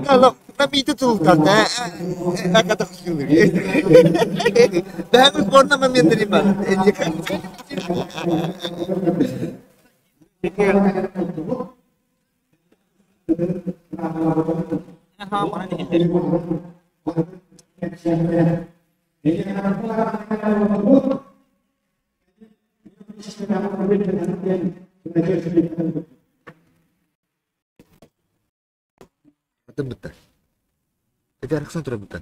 Kalau tapi itu sultannya kata kusuri. Dahil porna mamiyadri ba? Betul betul. Jadi anak santur betul.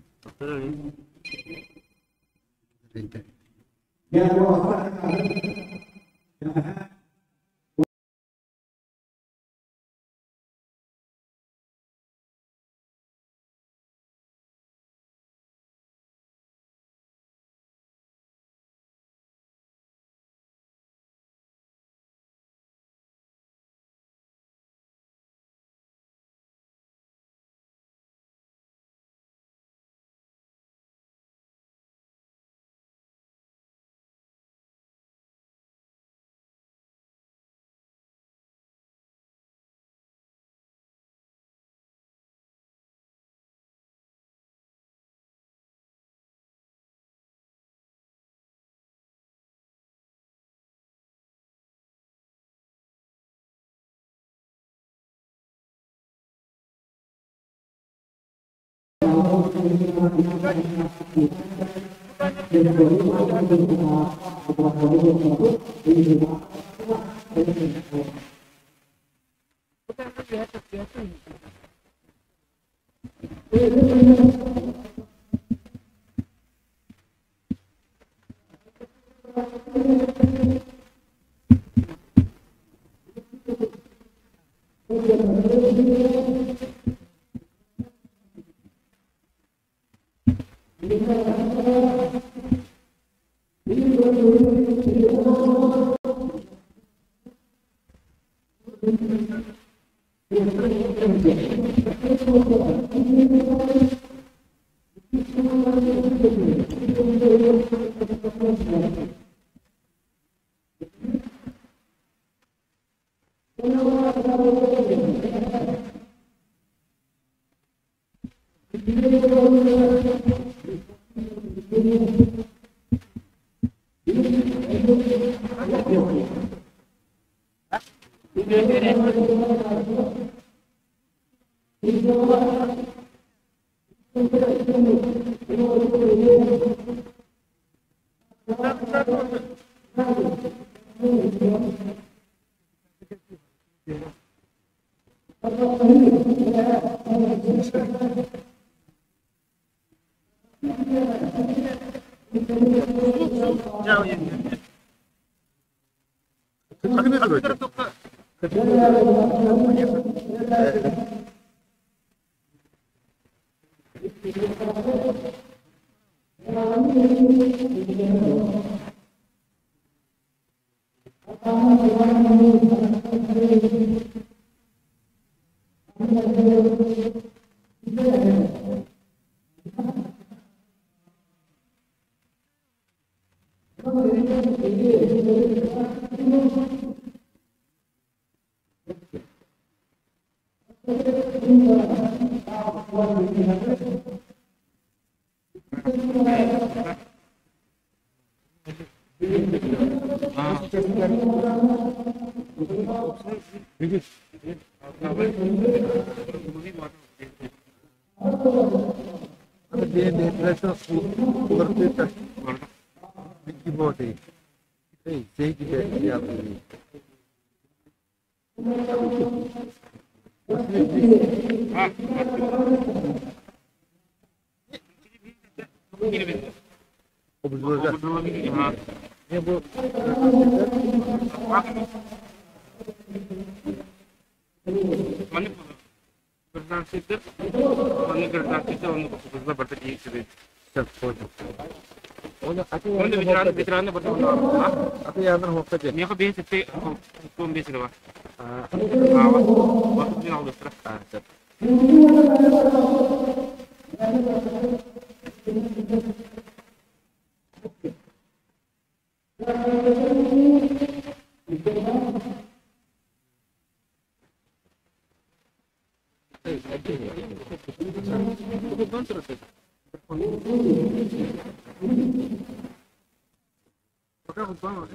Veterannya bertahun-tahun. Aku yang terhubung saja. Ini aku biasa sih, aku biasa loh. Awak, waktu ini udah stres. Buradan sonra Bakın bana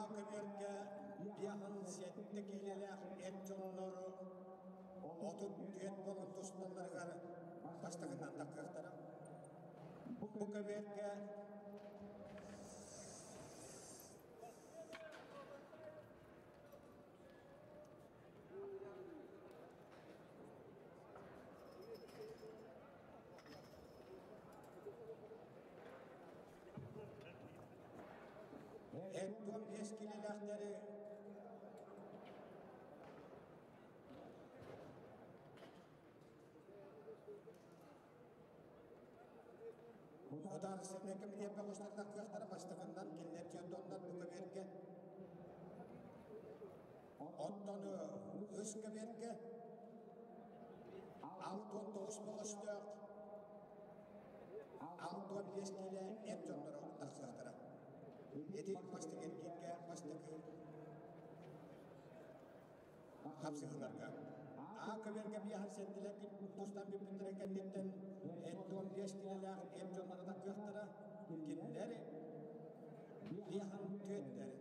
Ağabeylerge biyahan siyette geleler etçonları otup düet bolun dostlarlar baştakından takıqtara. Bu kaberge etçon eskilelerleri Odan seneki mi diye bakışlarına kıyaklara baştakından kellerce donlar bu kaberge ottonu öz kaberge altın doğuş bakışlar altın eskile etçonları takıqtara. Edi baştaki erkekge baştaki hapsıqlarga kaberge bir yahan sendiler ki dostan bir bindire kenditten etton eskile etçonları takıqtara kimleri bir yahan tüetleri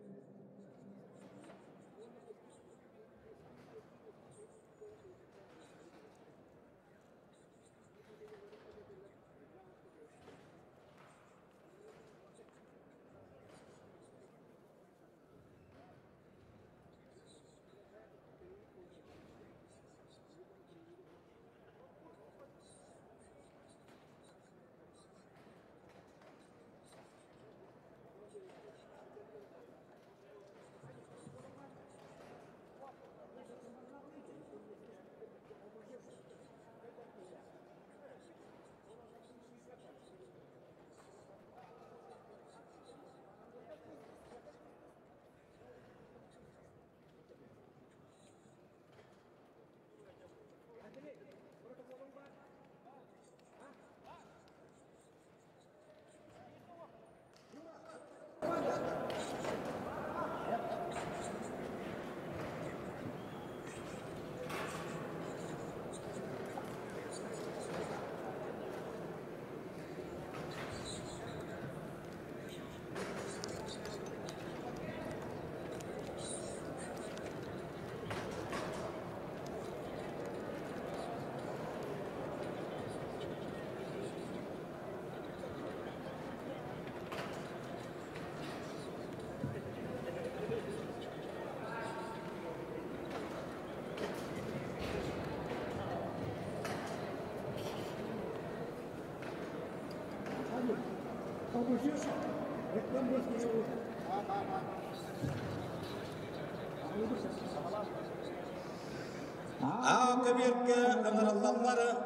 Ağabeylerge ıngırıllarları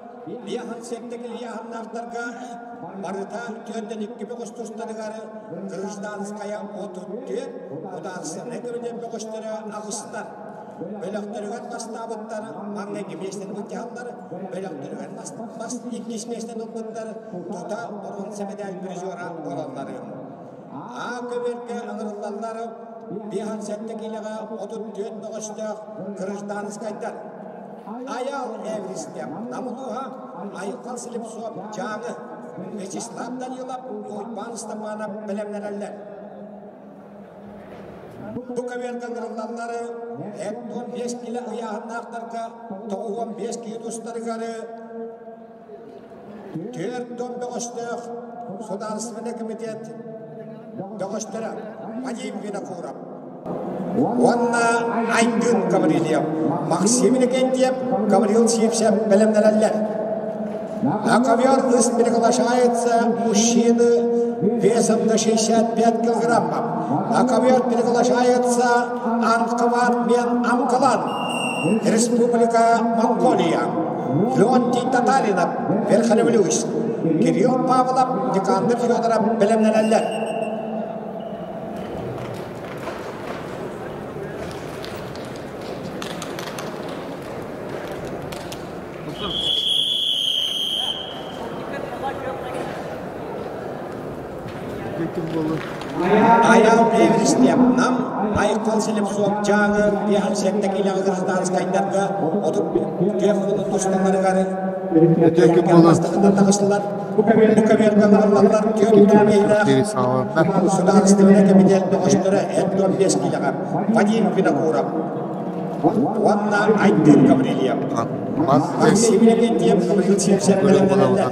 liyahan sektekil liyahanlardarga barıta tüyönden iki bekostostarıgarı Kırgızdanskaya oturttu. Odansı ne gömden bekostları ağıstar. bölöktürügen bastabıttar, mağne gibiyesten bıkyanlar, bölöktürügen bas ikkişmesten olbuttar, tuta orun semedel bir jora olanları. Köberge ağırlarları, bihan settekilega otut tüet boğuştuq, kırıjdanız kaydar. Ayal evristem, namuluha, ayıkkal silip soğuk canı, Vecislaptan yılap, Uybanıstapana bilemlerler. Bu kaverden kırılanları hep 15 kilo ayağına aktarga, 15 kilo ustarıgarı, 4 boğuştuq, Sudarsmene komitet, boğuştura, Vacim vina kurap. Wanna aydın kavriyem, Maksimini kentiyem, kavriyel siyipsem bilemlerler. Akavyar ıs переглашается мужчины весом до 65 килограммов. Akavyar переглашается Анкват мен Амкалан, Республика Монголия. Леонтий Татаринов, Верховлюсь, Кирилл Павлов, Никандр Федоров, bilemlerler. Ayal evristem nam ayıkkal silip soğuk canı bihan settek ile Kırgızstanız kaydarga otup telefonun tuşlanları garı Kırgızstan'da takıştılar. Bu kaverden Allahlar tüyöktüm beyler Sudanistimine kemitel boğuşları et 15 kilogram Vadim Vinakurab Wanna aydın kavriyem Maksimine kentiyem kavriyel siyipsem bilemlerler.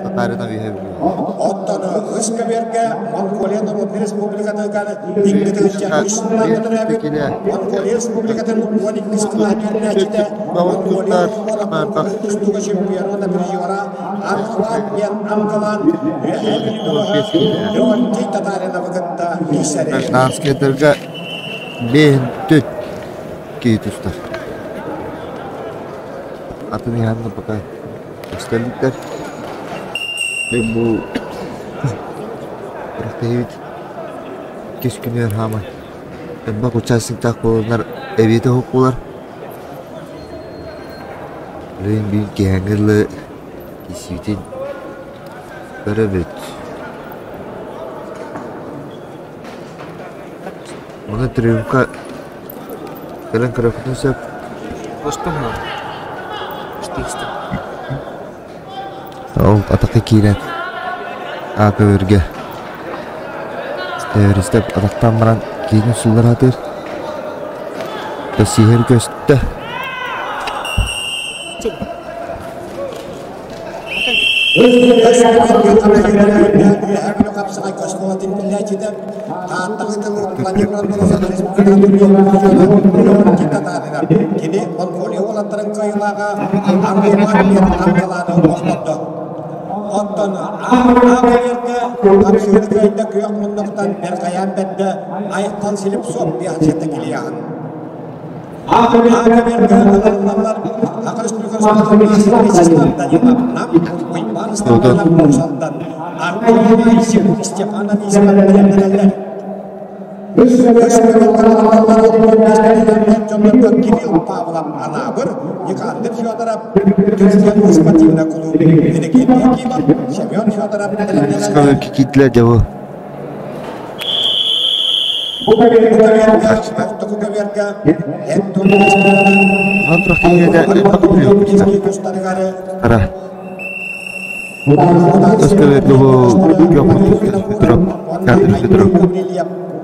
Ottonu ıska verge Mongolia Respublika'da İngilizce üstünlerden evet Mongolia Respublika'nın 12 sıkıntı açıda Mongolia üstüge şempiyonada bir yora Arkvat ben Ankalan ve Leonti Tatarina vakıtta işleri. Askerlerge ben tüt giyitustar. Atın yanına bakayım. Askerlikler ben bu David keşkünler hama. Ben bak uçarsın tak olanlar evde hukuklar. Ben bir gengirli kişiden beraber. Bana triumfa kalian kerapatnya siap. Dostum mu? İşte. Oh, atakka kiilen. Köberge. Step ataktan baran kiilen sullar hadir. Sihir göstü. Kini Mongolia olanların kayılaga Angurman men Ankalanı olmadı. Ottonu ağabeyirde kapsürgöyde köyek munduktan berkayan bedde ayıktan silip soğuk bir hasette geliyan. Ağabeyirde alanlar Akılış Türküstan'dan Vecislap'tan yılapınam Uybanıstan'dan Borsal'dan Arkoyla isim Stepan'dan ismen bilemlerler. Кирилл Павлов Анабыр, Никандр Федоров, Türkiye Sportivna Klubu, Venekin Yakimov, Semyon Fedorov, Скажи, какие-то дела? Ара. Скажи,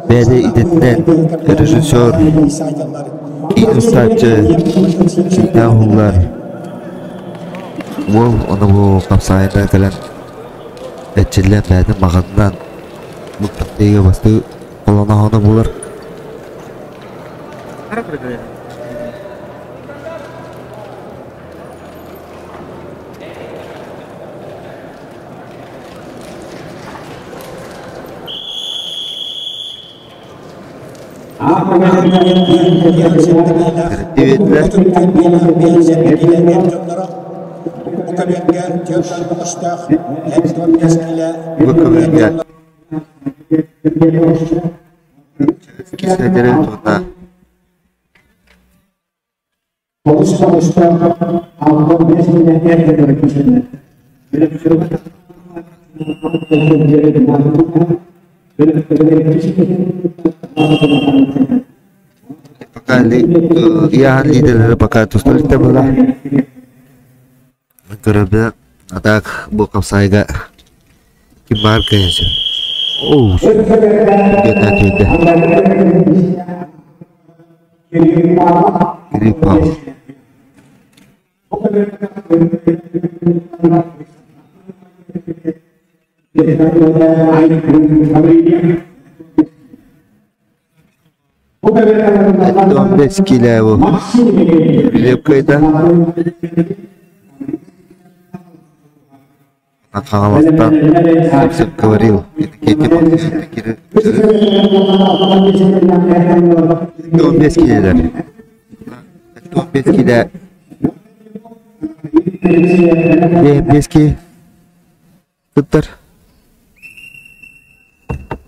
Beni idetilen rejissör, ilustracı, Yahullar. Bu onu bu kapsayında gelen etçiler beni mağazından bu taktiğe bastı olana onu bulur. Konuşta Alman 5 milyon yer de düşünün. Böyle bir şey var. Pakali ya lider pakal tu story kita bola. Kerana atak bokap saya gak kimar kayaknya. Oh, kita juga. Kiri pau. Itu 12 kilo. Lihat kita. Nakangalasan sip говорил. Это кира. 12 kilo. 12 kilo. 15 kilo. Putar.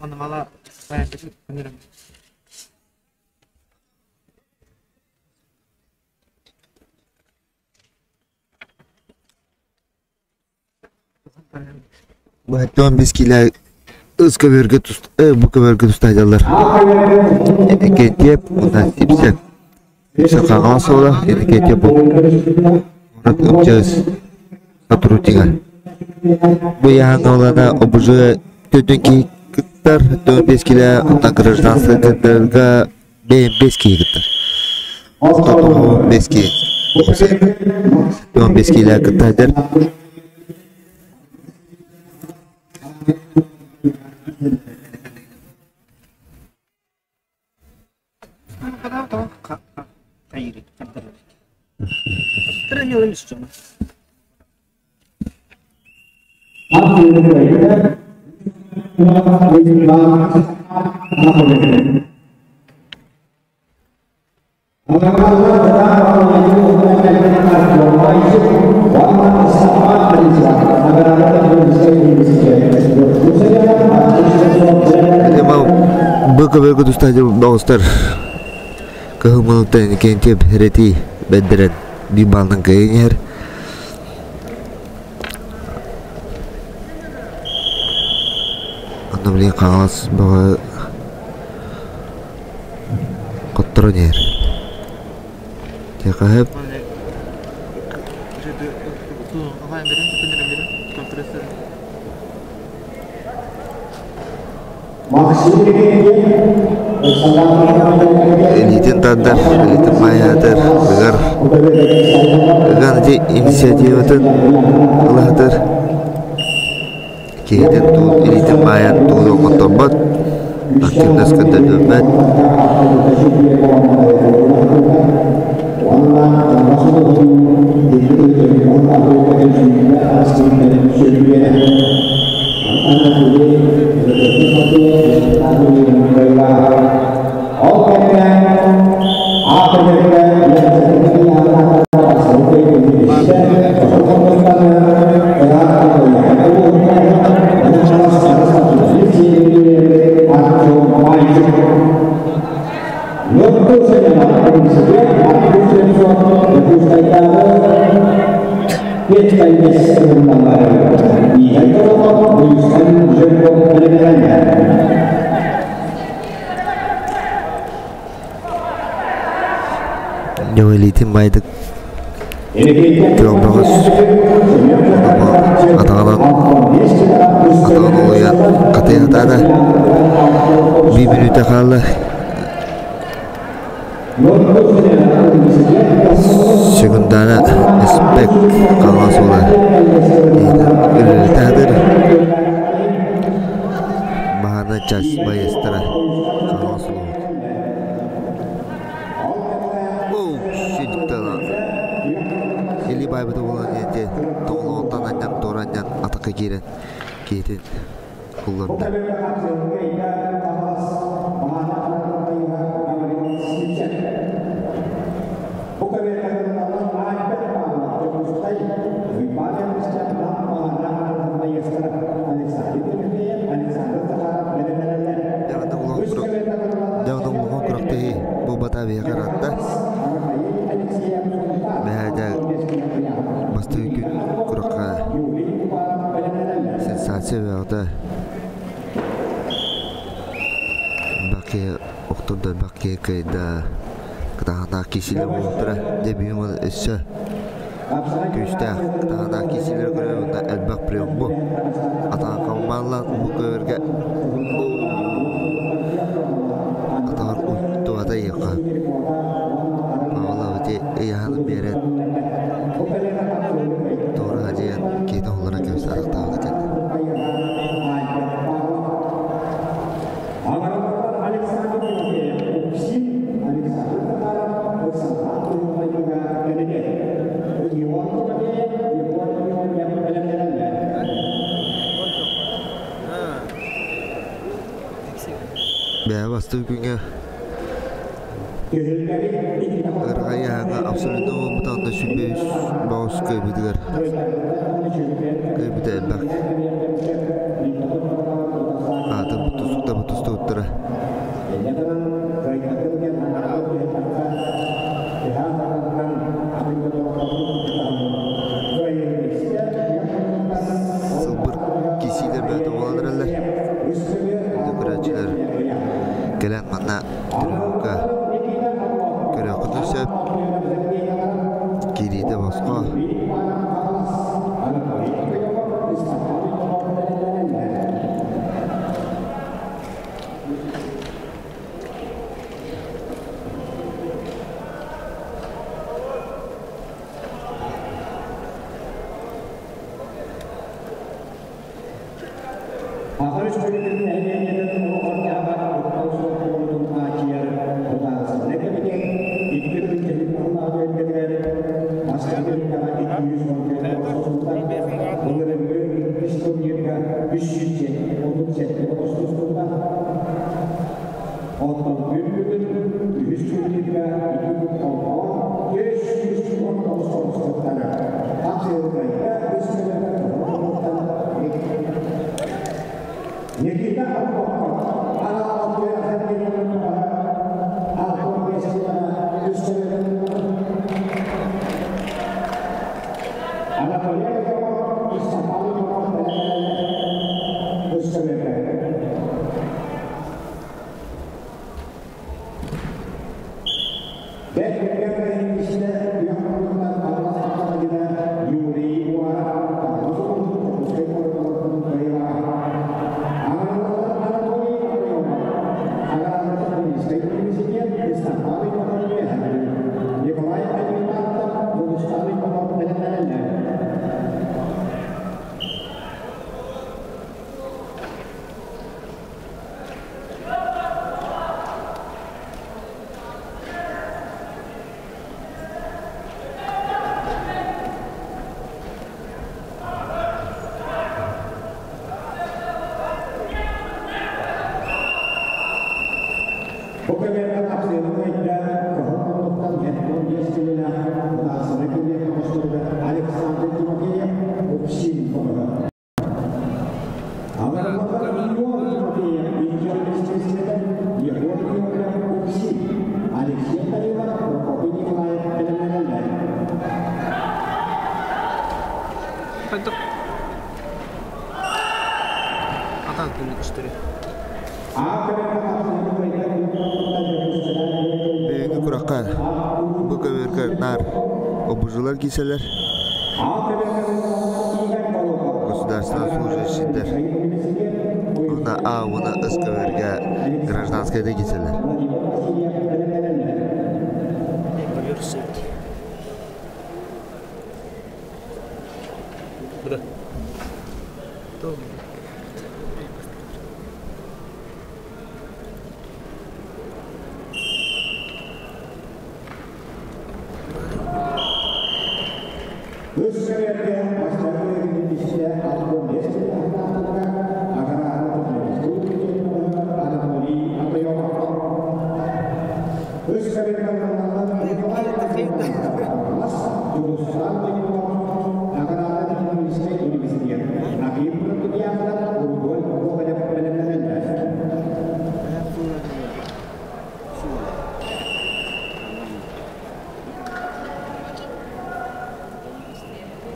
Mana malah saya kecil beneran. Bu 15 kilo bu kabarga tustaydilar. Ketib bundan tipsak. Tipsak qangan so'la, endi ketib bu. Murat o'pchas. Saturutiga. Bu yangi olana obuje tötünki kıtlar 15 kilo ondan gражданство kıtlarga 5 kilo kıtlar. 15 kilo. 15 kilo kıtlardır. Beberapa dosta doster kehumulan kentip hereti bederen di balnang kayaknya anda beli kaos bahwa kotornya ya kahep elitin tandar, elitin mayadır, agar nanti inisiatif itu lahir. Kita tu elitin mayat tu motorbot, aktivitas kita domet. Jauh elitin baydık. Görmüyoruz. Atanan oluyor. Kataya da bir minüte kaldı. Sekundana aspek kalan sola. Tadır. Bahana cas bayastra kalan sola. Eli bay betul olan yerde toğlağından annem doğranyan atakı giren girin kullandı. Jangan ulang kurak teh bobat abi karatta. Seviyada Bakiye Oktober bakiye kayda Kıtağına kesilir olduра Debiyum ol esse Güçte kıtağına kesilir göre onda elbak priyon bu Atağın kalmanla bu görge Atağın uyuttuğada yıka Bağla öte eyahanı beren Doğru hacıyan keyti olarak göster aktağıda kendi Bea bastı günge Irgayağına absolutno olmadan şüpheyiz Bağız kaybediler Kaybedi elbak Adım bu tuzda uttura Sılbır kesiyle beyde olanırlar Döküraçılar Gelen bana Dürüvka Göre kudüsep Giride baska Harus berikan hadiah dan orang untuk ajar bahasa mereka ikut menjadi pembawa negara masyarakat negara itu mengenai historia bisnisnya untuk sektor khususnya orang berpikir historia itu orang Yesus orang khususnya hasil mereka bisnisnya Nikita apa-apa, alam yang ada di dalam apa biasanya justru anak yang bisa paling orang justru dan yang bisa yang melakukan apa saja yuri wah Bentuk Atal dulu istri Büyük kurakar Bu kaverkar nar Obucular giyseler Государственный служащийлер Ona ıskaverge Гражданская giyseler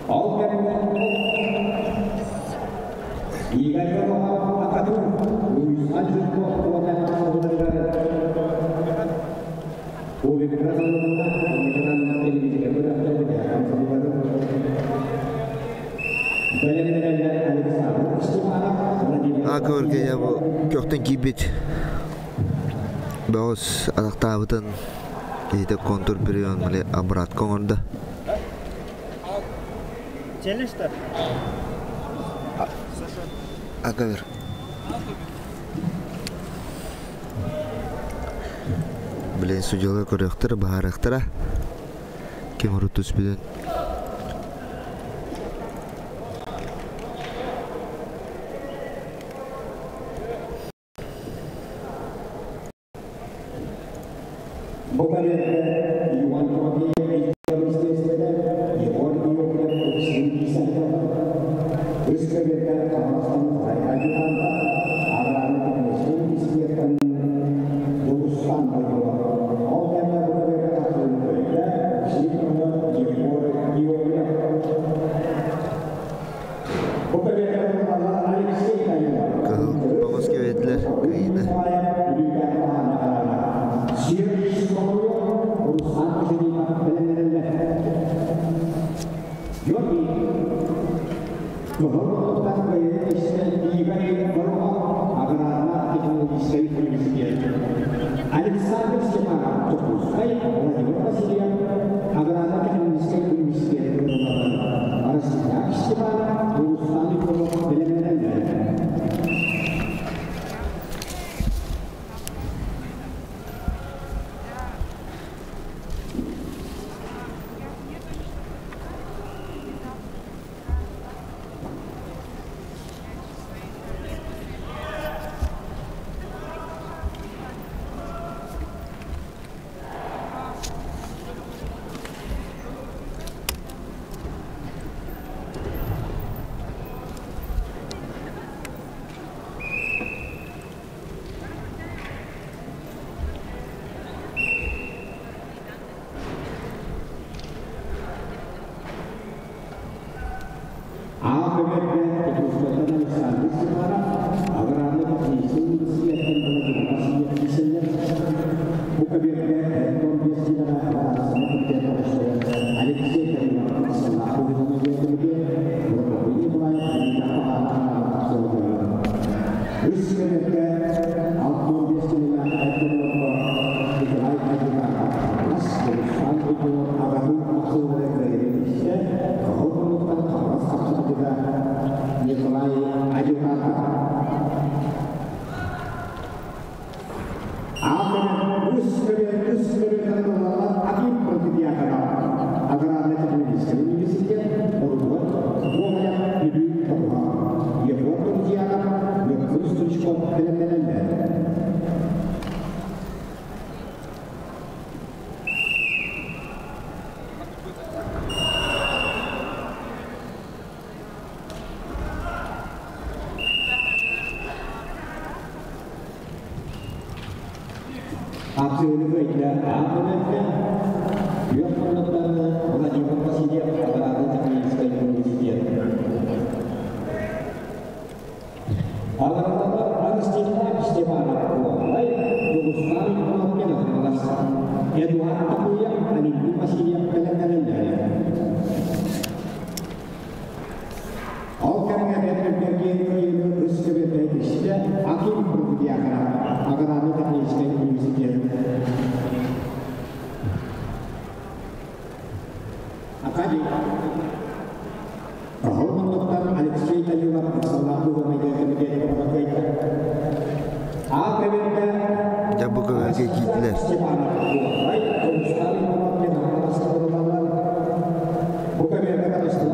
All Akor ya bu kökten kibit. Bahos anak tabutan itu kontur berion melihat abrat kongonda. Çeliştir. Akor. Bilen sujola korektor baharaktora. Kim urutus bilen. Vamos que verdiler kıydı.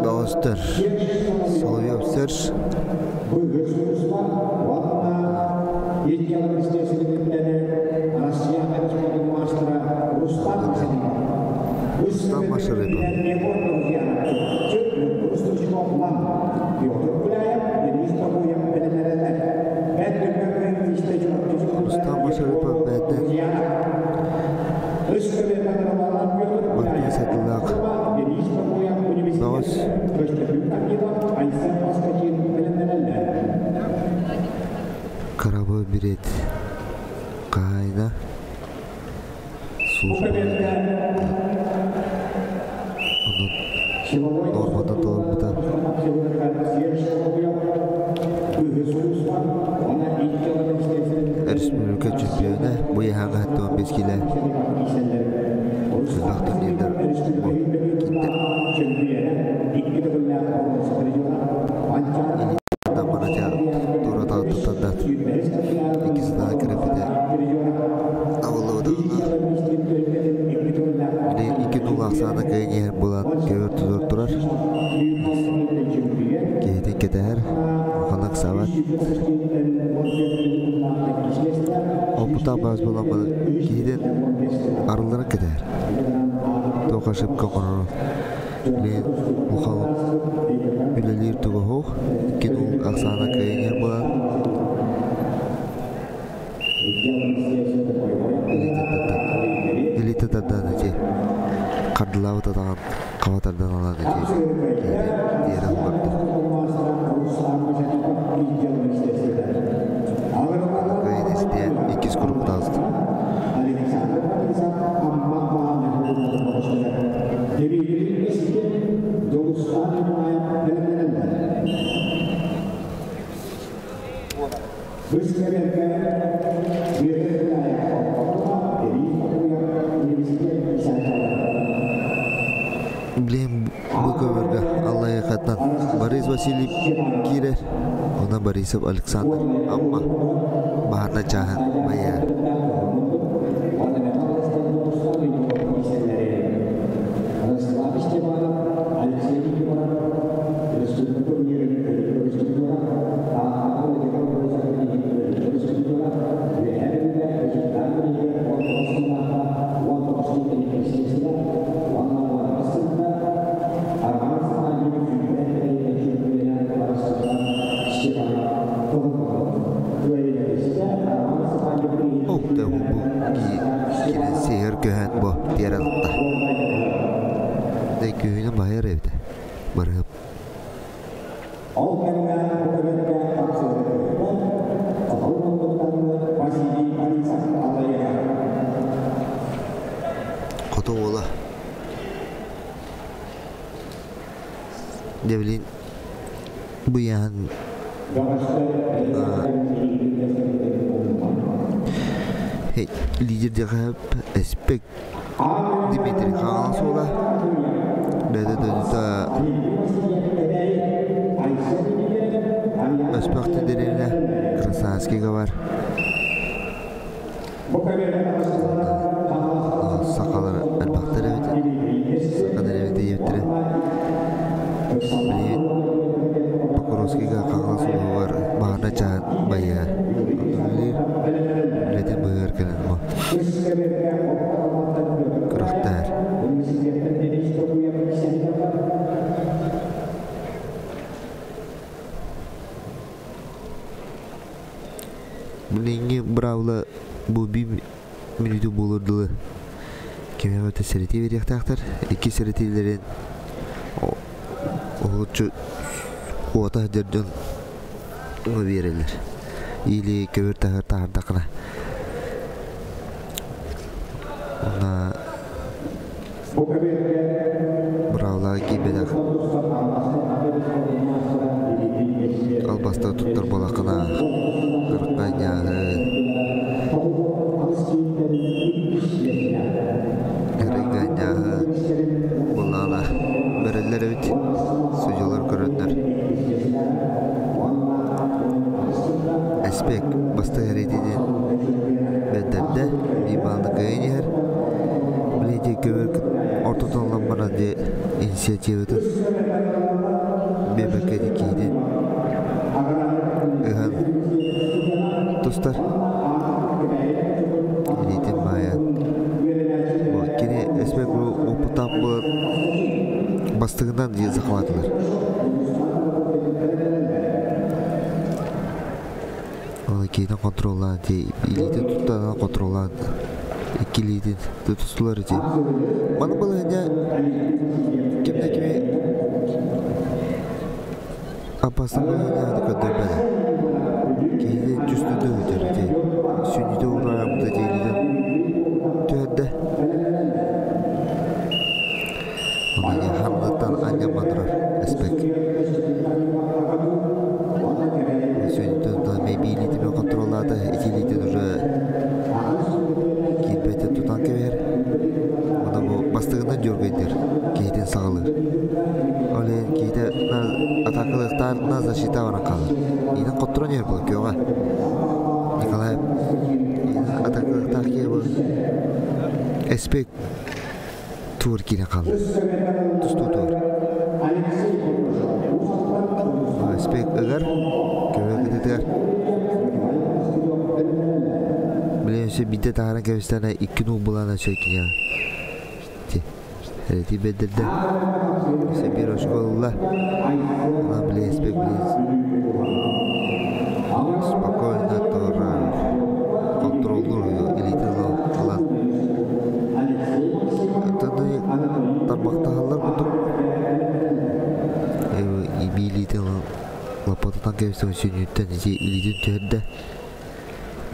Dostlar, Sovyetler Rustam Maşarıpa Rustam Maşarıpa benden Bakın satılak Doğuz Karabı bir et. Kayna. Sus. Onun normalde doğru da. Respublika çempiyonu bu yahan hatta 15 kilo. Kızak turnirde bu gitti. İlk bana cevap doğru da tutandan. İkisi daha krepide. Avladı ona. Yine 2-0 aksana kayın yer bulan köver tuzor durar. Geyden keter. Kanak savat. Oputa baz bulamadı. Geyden arılara keter. Tokaşıp kakonur. Yine muhal bilelir tuğu hoğ. 2-0 aksana kayın yer bulan. Elite tadan aja. Kadlaw tadan kawatardan alan aja. Diğer almaktır. Kaydes diye ikiz grupta azdı. Bileyim bu kömürge Allah'a katlan Boris Vasiliy girer ona Borisov Alexander ama baharda cahan bayar köyüne bayar evde. Barıp. Koto ola. Devlin bu yan lider cakap aspek Dimitri Khansola da aspekti derine Krasavski'ga var. Sakaları elbaktar evet. Sakalar evet yetire. Pokrovski'ga Khansola var. Bahana çağın bayağı. Neden bayar kenen bu? Kırıktar. Bunun bravla bu bir minutu bulurdu. Kime öte seriti verecek takdir. İki seritilerin oğulcu oğata hıcırcan onu verirler. İyiliği köver tahır tahırdakına. Ona bravla gibedak albasta tuttur bolakına kırkanya kırkanya bolana verirler evet sucular görünler aspek basta heredinin bedende bir bandı kayın yer bilece köver ortadan lambana diye inisiyativedir bebek edikiydi dostlar elitin bayan bu kine esmek bu oputan bu bastığından yazıkladılar kine kontrollan elitin tuttanan kontrollan iki elitin tutusular diye bana balığınca kimde kimi apasın balığınca hadi kötü bana kine cüstüdü Тренер был Кёга. Николаев. Атакы такие был. Эспек тур кине қалды. Тусту тур. Эспек ығар. Көбек өтетігер. Bilense bir tane kevistana 2 nol bulana çekiyor. Reti bedirde. İşte bir hoş kolla. Ona bile espek bile. Spokojno tora. Kontrollur elite falan. Tabii tabakta haller bulduk. Bir elite lapatatan kevistana sünütten elite tüherde.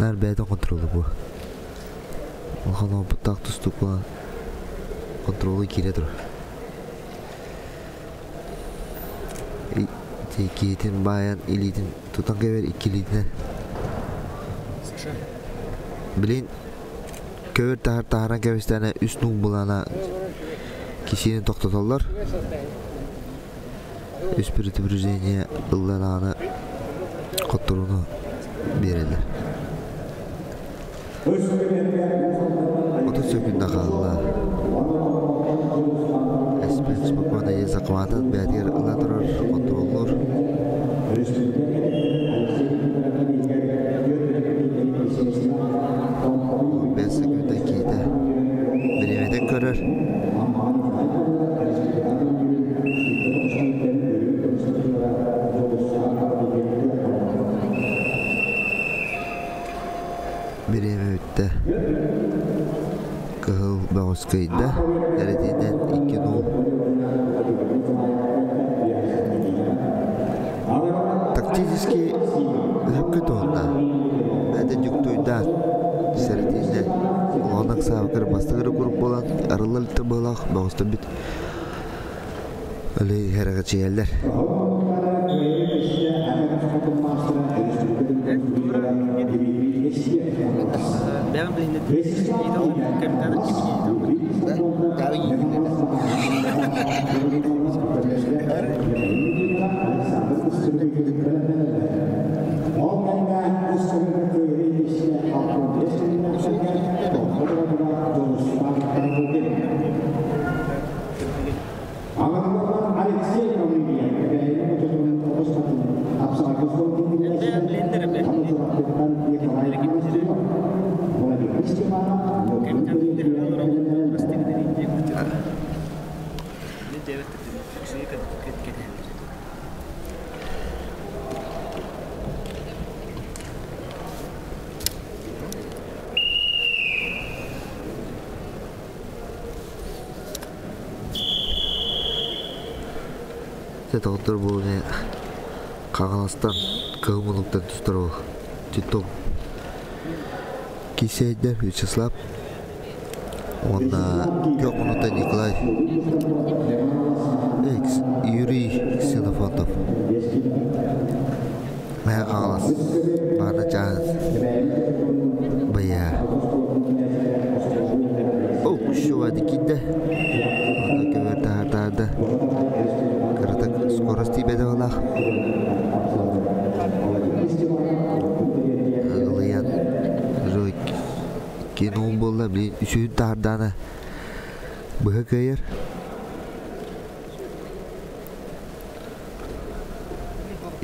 Nerede kontrolü bu? Bakalım bu taktustukla kontrolü giredir. Tekiyetin bayan elitin tutan kever ikilidine. Bilin kever taharan kevistane üst bulana kişinin toktatallar. Üst bir tübrüzeniye ıllanağını kontrolünü verirler. 30 секундда қалды. Эспек спокойно езі қымады. Бәдер ұла тұрар, контроллар. 5 секундда кейді. Біремеден көрір. Bireme öttü. Kıhıl Bağızkay'da erediğinden 2 nol. Taktiski hep kötü onda. Benden yüktüğünde serediğinde olanaq sağlıkları bastıqları grup olan arılalıkta bağlaq Bağız'da bit. Öyle heraka çeyerler. Ben bildiğimde kaptanın Doktor bu ne? Kağalastan, kağımılıktan tutar o. Tutuk. Kiseyder Vyacheslav. Onda yok unutan Nikolay. Yuriy Xenofontov. Maya kağalas. Bana can. Baya. Oh, şu vadikinde. Onda köver taharda. Karatak skorosti beda olah. Ağlayan Roy Kenon bolla bilin üçüncü tahardana Bıha kayır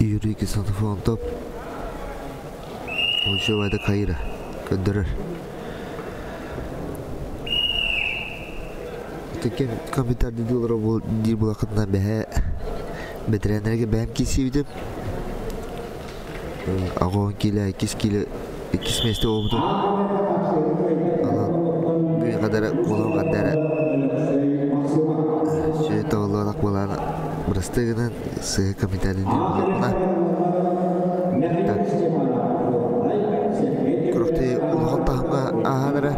Yuri ki sanıfı on top O şu vada kayıra Kındırır Tekin komentar diyorlar o dil bulakından behe Betirenlerge behem kesiydim Ağon kila, 2 kilo 2 mesle oldu Alan bir kadar kolum kadar Şöyle tavlanak bulana Burası giden sıhhi komentarını bulakına Kurukta uluğun tahımga ağanıra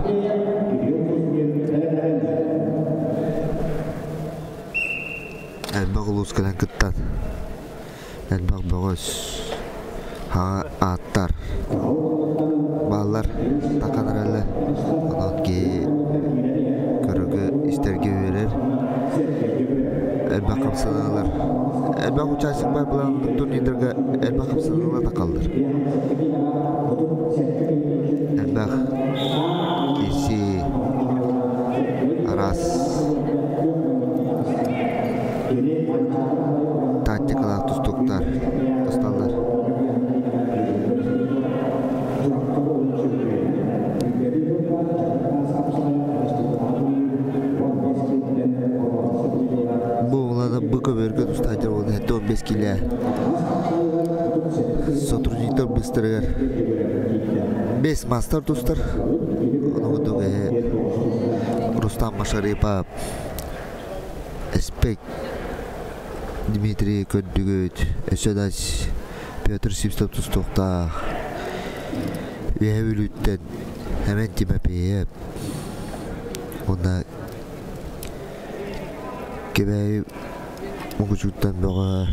Elbaq ulus kalan kıttan Elbaq bağız Ha attar Bağlar takanır elle Ondan ki Kırıkı isterge verir elbaq kapsanalar. Elbaq uçaşık var bulan turnirga elbaq kapsanalar da kaldır. Elbaq kisi aras taktikalar tustoklar tustallar. Bu köberge tustacı oldu. Hatta 15 kilo. Сотрудниктер быстрыгар. 5 мастер тустар. Onu da Rustam Maşaripov, Espek, Dmitri Köndügüt, Esedaş, Petr Sivstov tustokta. Ve hevülütten hemen timepeye. Onda Kebey Mugujuttan beri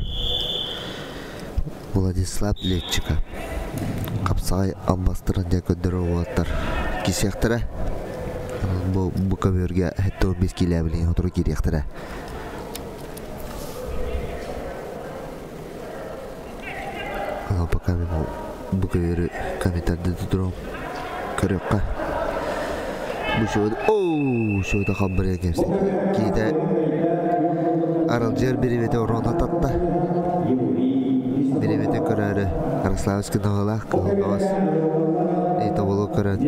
Vladislav Lechika Kapsay ambastıran diye gönderir Kisyaktara bu kabirge hatta 15 kilo bilen oturup gidiyaktara. Ama bakalım bu kabiri komiterde tuturum. Körükka. Bu şurada haber gelsin. Kide Araljer birivete oranda tatta. Birivete körarı. Araslavski noğalak kılgavas. Eta bolu kören.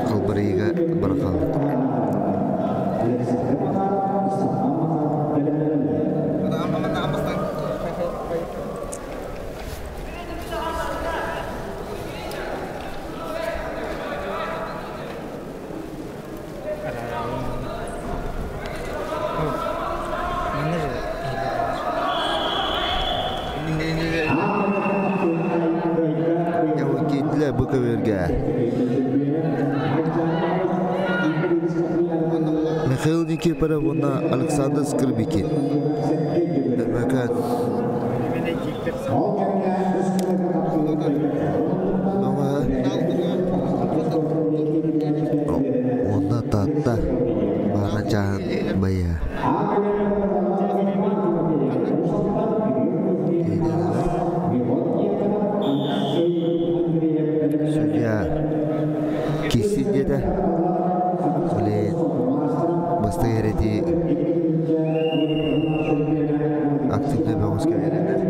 Kalbariga bırakalım. Bu kabirge Mikhail Nikiforovna Alexander Skribikin Mekan Onda tata Barajan Baya Kesinlikle de oleh basta yereti aktifle bagus keverenler.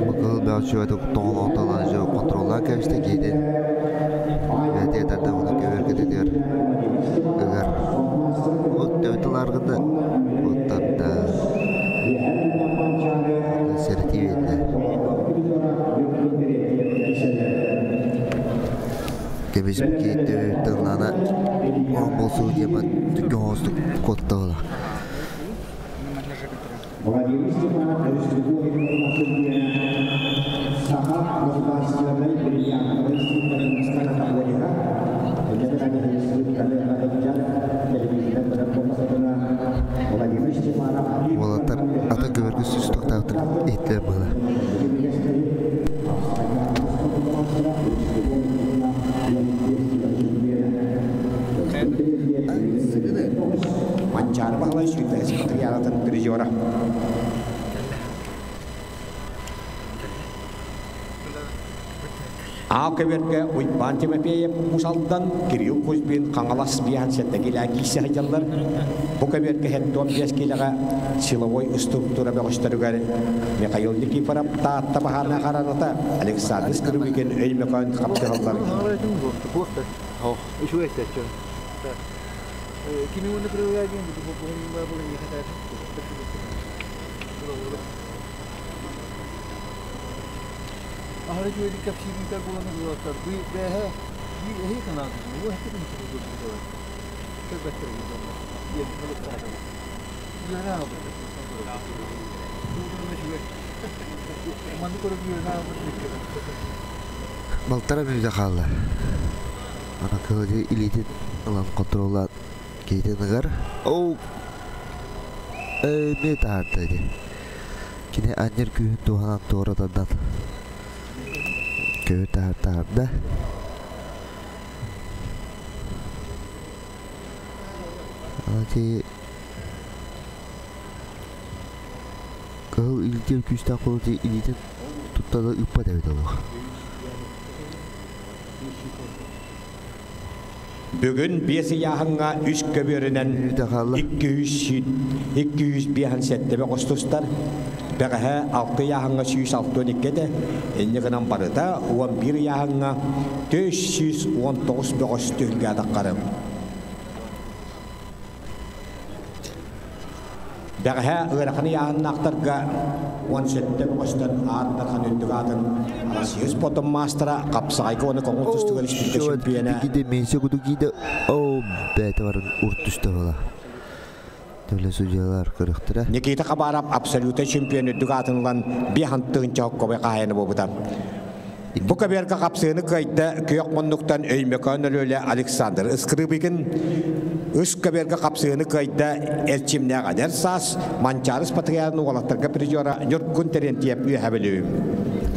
Bakal belki de tonlantılar kontroller kavuşta giydi. Ve diğer de bunu keverket ediyor. Eğer o devletlerinde o tatta sertifiyle Kemiş bu ki devletlerine olması diye gözlük kodda ola. Volatar ata gövergüsüz toktavdır etle bala. Mancar bahla şüphe seperti yaratan bir jora. Akıberge uypanti mepeye musaldan kiriu kuzbin kangalas bihan setteki lagi sehjallar. Bu kaberge hetton biaskilaga silovoy struktura begostarugar. Mikhail Nikiforov ta bahana karanata Alexander Skribikin ölmekan kaptırallar. Şu estetçi. Kimi onu buraya geldi bu bomba buraya kadar. Ahari जो एक कपसी का बोलने को आता है ये है ये यही करना है वो है कि नहीं तो क्या बेहतर है ये मतलब ये ना मन को भी ना Baltara bir dakika. Ana kılıcı ilitin alan kontroller giydi negar. Oh, ne tahtaydı. Kine anyer köyün doğanan doğrudan. Köy tarafta. Hadi. Kal ilgili küçük akıllı ilgili tuttalı ıppa devlet olur. Bugün bir yahanga üst köbürünen 200 bihan settebe kostustar. Berehe 6 yahanga 162 de enyegenan barıda 11 yahanga 419 bekostu gadakarım. Berehe ırakını yahanaktarga 17 bekostan artarkan ündügadın Asyus potom mastera kapsayko onu kongutustugal ispirte şampiyona. Gide mense kudu gide. Oh, bete varın urtusta valla. Döle sujalar kırıktıra. Nikita kabarap absolute şampiyon ündügadın lan bir hantığın çok kobe kahayana bobudan. Bu kaberka kapsayını kayıtta kıyok monduktan öymekan öyle Alexander Iskribigin üst kaberka kapsayını kayıtta elçimne kadar sas mançarız patriyarını olatlarga prijora yorgun terentiyep üyehabeliyim.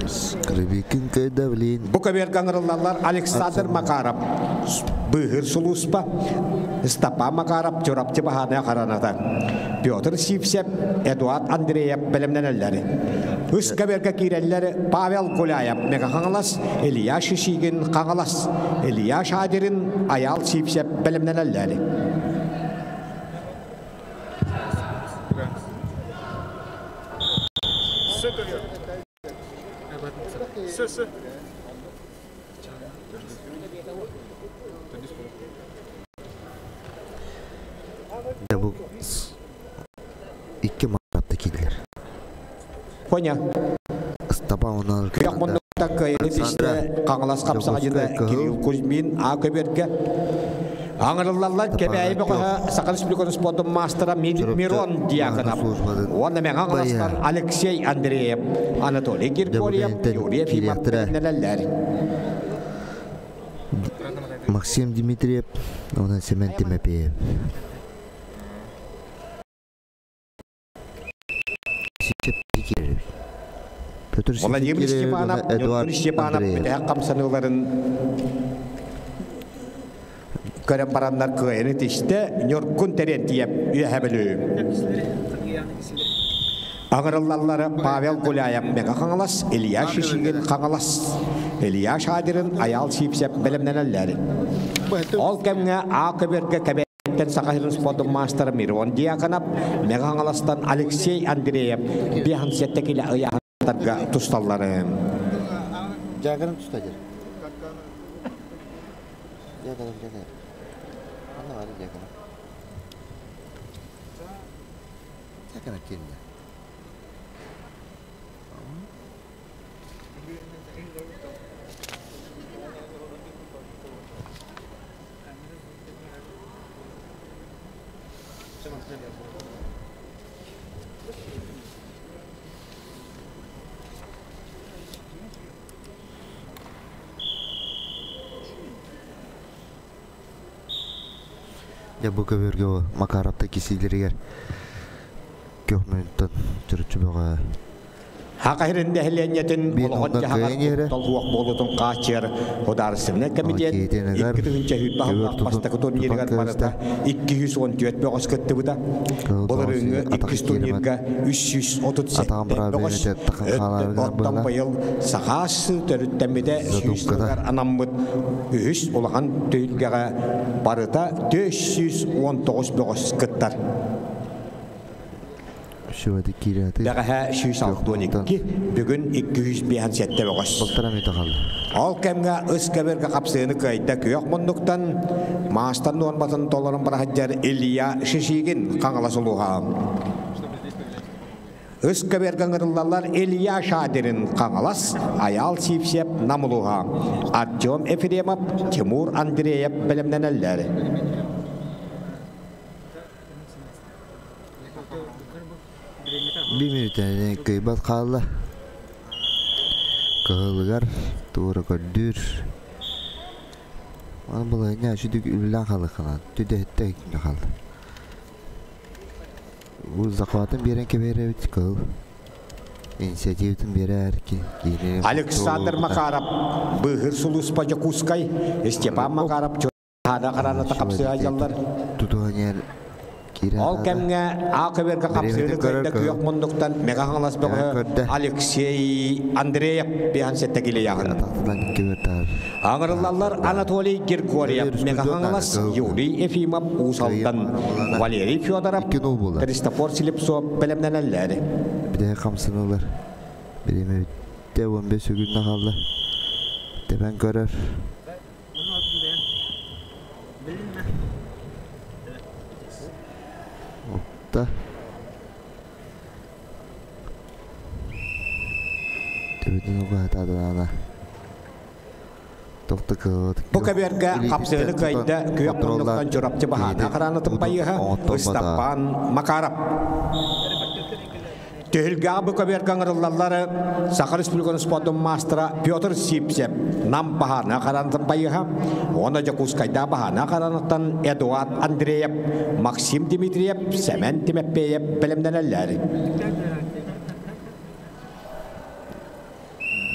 Iskribigin kayda bilin. Bu kaberka ngırılarlar Alexander Makarab bıhır suluspa Stapa Makarab çorapçı bahanaya karanata Piotr Sivsev Eduard Andreyev belemden elleri üst kaberka kirelleri Pavel Kulayev Megahangalas, Eliya Şişigin Kangalas, Eliya Şadir'in Ayal Sivsev belimden elleri. Ya bu iki maraptakiler. Konya. Stapa onlar. Kıyak mondukta kayını işte Kangalas kapsağıcıda Kiril Kuzmin Akaberge. Angarılarlar kebeği bakıha Sakal Respublikanın sportum mastera Miron Diakonov. Onda men Kangalas'tan Alexey Andreyev, Anatoly Kirkoryev, Yuriy Fimov neler. Максим Дмитриев, он Семен Тимопеев. Петр Владимир Степанов, Эдуард Степанов, Андреев. Камсаныларын Карамбарандар кöyünü işte Yorgun Terentiyep üyehabeliyim. Ağırlarları Pavel Kulayev Mega Kangalas, Eliya Şişigin Kangalas, Eliya Şadir'in Ayal Sivsev belimden elleri. Ol kemge Akaberge kebetten Sakahir'in sportum master Miron Diakonov, Mega Kangalas'tan Alexey Andreyev bir hansettekiyle ayağı tustalları. Jaganam tutacak. Jaganam. Mana var jaganam? Jaganam kimde? Ya bu kaberge o Makarab'taki sildirger Gökmen'den çırıçı bağa. Hakahirinde heleniyetin olğun jahagat tolhuak bolutun qaçer hodarsımne komitet ikkinci hübbah bastakı turnirgan barada 214 beğos kıttı bu da. Bolurunu 200 turnirga 338 beğos ottan bayıl sahası törüttemede süysler anamut üst olağan tüylgara barada 419 beğos kıttar. Şöyle kirati. Daha şu saltonik bugün 257 beğos. Boltaramı takal. Al kemge ıskaberge kapsayını kayda kıyok munduktan maastan nuan batan tolarım berahajar Eliya Şişigin Kangalasuluha. Iskaberge ngırılarlar Eliya Şadir'in Kangalas, Ayal Sivsev Namuluha. Artyom Efremov, Timur Andreyev belimden elleri. Bir minütene kıybat kaldı. Kağılgar, doğru gördür. Ama bulayın şu dük ülülen kalı kalan. Tüde hette hekimde kaldı. Bu zakvatın bir renk veri evet kağıl. инициативтин берер ки. Александр Макаров, Быгыр Сулус Паджакускай, Степан Макаров, Чорхана Караната Капсыаялар. Тутуанер кире. Ол кемге Акаверга Капсыды кайда күйок мундуктан мегаханлас бөгө Алексей Андреев бехансетте келе ягын. Атактан кебертар. Аңырылалар Анатолий Григорьев, мегаханлас Юрий Ефимов, Усалдан, Валерий Федоров, Кристофор Силипсов, белемненеллери. Биде камсыналар. Биреме де 15 күнне калды. Тепен көрөр. Опта. Тебеден угатады ана. Бу каберга капсыны кайда күйөк мундуктан жорапчы бахана каранытын байыга Степан Макаров. Төхілгі бұ көбергаңырылалары Сақар Республиканы спортын мастера Петр Сипсеп нам бағана қаранытын байыға, оны Жакускайда бағана қаранытын Эдуард Андреев, Максим Дмитриев, Сәмен Тимеппеев білімденелері.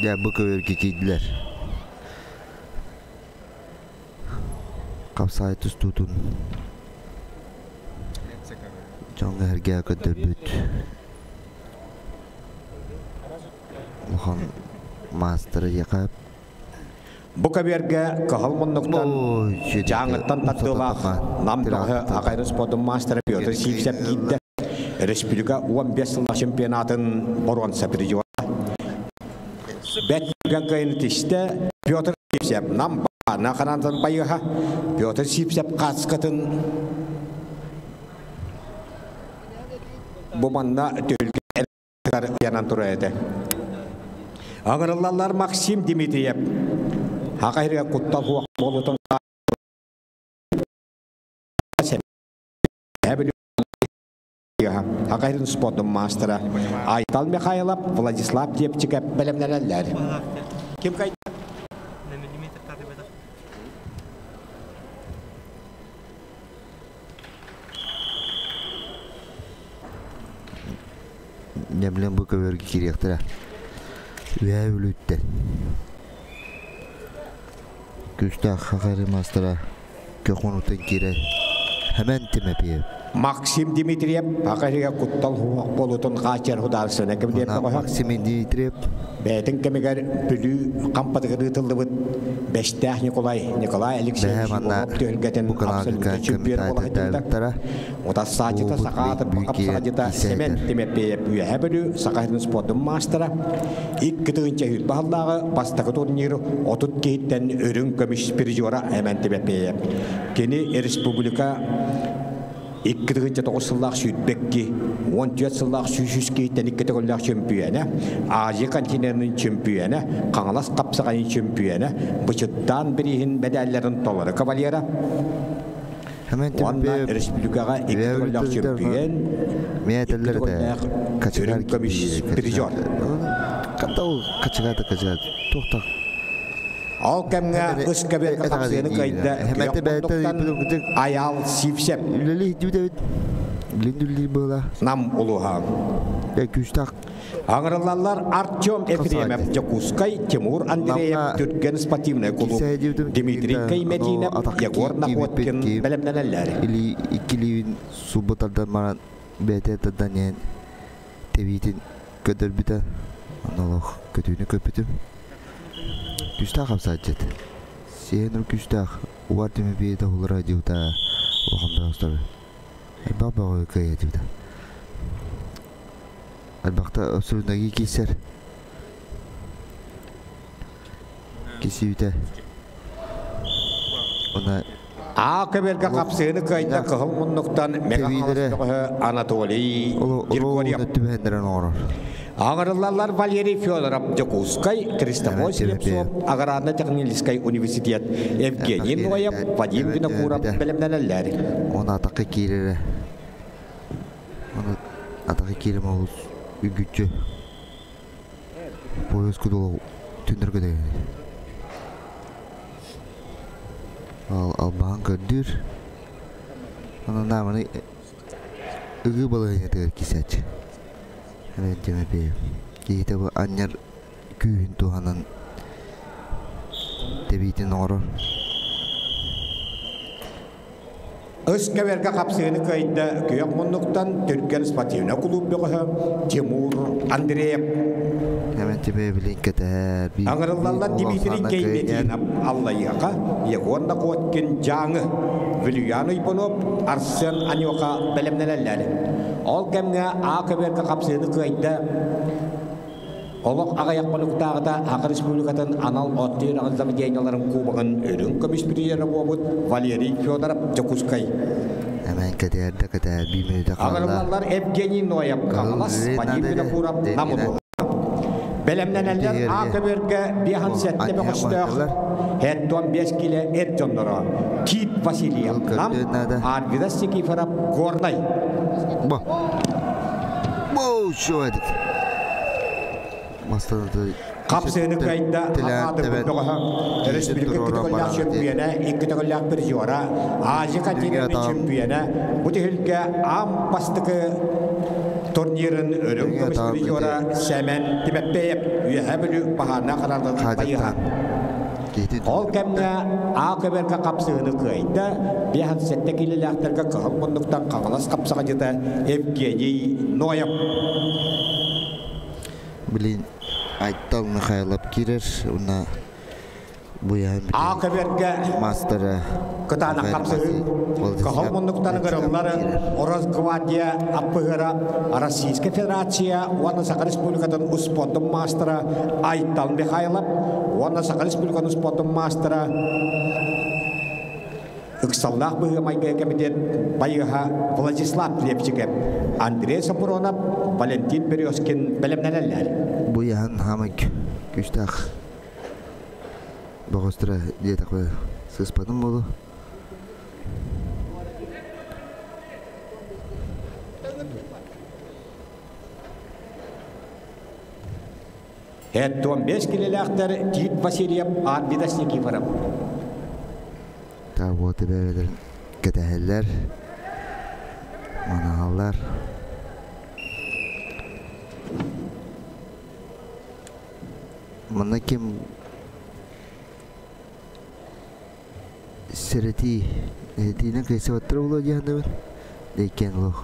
Бұ көберге кейділер. Қапсай тұстудың. Жоңға әрге көдір бүт. Мұхан мастыры яқап. Бұ көберге қағыл мұндықтан жаңыттан таттылақ намдағы Ақайры спортын мастері Петр Сипсеп кейді. Республика 15 жылға чемпионатын орған сәпірі жоға. Бәттіген қайын тішті Петр Сипсеп нам бағана қарантын байыға Петр Сипсеп қатысқытын бұманна төлге әрі янан тұры әді. Аңырылалар Максим Дмитриев, Ақайрыға құттал хуақ болутын Ақайрын спортын мастера Айтал Михайлов, Владислав Тепчиков білімнерелер. Кім қайды? Не білем бұл көверге керектірі. Ve ülütte. Güçte Ақайры мастера көконутын кире. Hemen timepiyip. Максим Дмитриев, Ақайрыға құттал хуақ болутын қачар хударсына кім деп қойған? Максим Дмитриев. Бәтін кемегер бүлі қампатығы рытылды бұд. Бәштәқ Николай Алексеевич Иванов төлгетін абсолютті чемпион болағытында. Отас сачыта сақатыр бұқап сағадыда Семен Тимеппеев үйәе бүлі Сақайрын спортын мастера. Иккі тұғынча үйт бағалдағы бастағы турниры отут кейттен өрін көміш пережора Семен Тимеппеев. Кені республика İkkidince 9 yıllık sütbekki, 14 yıllık süsüskeyten ikkidinlik çempiyonu, Azya kontinentinin çempiyonu, Kangalas kapsağının çempiyonu, bıçıttan birihin bedellerin doları kavalyera. Ondan Respublikaga ikkidinlik çempiyon, ikkidinlik ürün kömüş perijor. Kanda o kaçıgadı. Tohtak. Al kemge ıskabel kapsığını kayda Ayal Sipsep Nam uluha Ağırlarlar Artyom Efremov Jakuskay, Timur Andreev Türkgen Sportivnay Klub, Dimitri Kaymedinov, Yegor Nakhotkin bilimlenenler. İkiliğin subotardan bana BT'den yani tevitin kadar bir de analog kötüğünü köpütüm. Güçtağ kapsayacak. Seyenir güçtağ. Uvar deme bir de olur radyoda. Oğamda ustara. Baba o kayıtıda. Albakta osurundaki keser. Kesiyüde. Ona Akabelga kapsığını kayda kıhılmınlıktan Megahanlığı Anatoliy Girgoryev. Ağırlarlar Valeri Fyodorov Jakuskay, Kristofor Slepsov, Ağırlarına Tekniliskay Üniversitet, Evgeniy Noyev, Vadim Vinokurov bilimlenenler. Ona atakı kirere. Ona atakı kirem oğuz. Gücü. Boyuz kudulu tündür kudayı. Al bağın gördür. Onun namını ıgı balığına tığır kisaç. Evet ceme beyim. Кейте bu anjar kүйін туғанын дебейтін орыр. Өскәверге қапсыны көйді күйек мұндықтан Түркен спортивна клуббығы Тимур Андреев. Hemen тебе білін кетер. Аңырылалан Дмитрий Кейметин Аллайыға егонда қоткен жаңы Вильяну Ипонов Арсен Аньоқа бәлемнелелері. Ол кәмге ақыверге қапсыны көйді Олық ағаяқ болуқтағыда Ақыр Республикатын анал оттыр ағылзамы дейнелерін кубығын өрін көміспірiyері болуд Валерий Федоров Жокускай. Hemen кетерді беймейді қалда. Ағырылалар Евгений Ноев Қамалас Владимир Куров Намуду. Бәлемненелер ақыберге бейхан сәтті бұғыстық. Әттон 5 киле әт жондыры. Кит Васильев Нам Арвидас Секифарап Горнай. Бұл шо әдік. Қапсыны қайында ақады бұндығы Республика күтіғыллақ чемпионы, екі түғыллақ бір жора, Азия континенті чемпионы, бұты үлгі ам бастығы турнирын өрің көміс бір жора сәмен Тимеппеев үйе білі бағарына қарардың байыған. Ол кәміне ақыберге қапсыны қайында бейхан сәтті келеліқтіргі қығыл бұндықтан қағылас қапсыға жеті Евгений Ноев. Білін Айтал Михайлов кирер, уна буян ақыберге мастера Кытана қапсығын, қағыл мұндықтан ғырылары Ораз Гвардия аппығыра Российская Федерация, Уанна Сақа Республикатын ұспотын мастера Айтал Михайлов, Уанна Сақа Республикатын ұспотын мастера Үксаллақ бұғы майғы комитет байыға Владислав Лепчикев, Андрей Сапуронов, Валентин Березкин бәлемнәләләр. Буян хамык күштақ Боғыстыра детақ бі сыспадым болу. Әт 15 келеліқтер Тит Васильев Арвидас Никифоров. Табуаты бәрелерін кәтәхелләр, манағалар. Мұна кем сіреті, әтейінің қайсы баттыр болу жағында бін? Дейкен лоқ.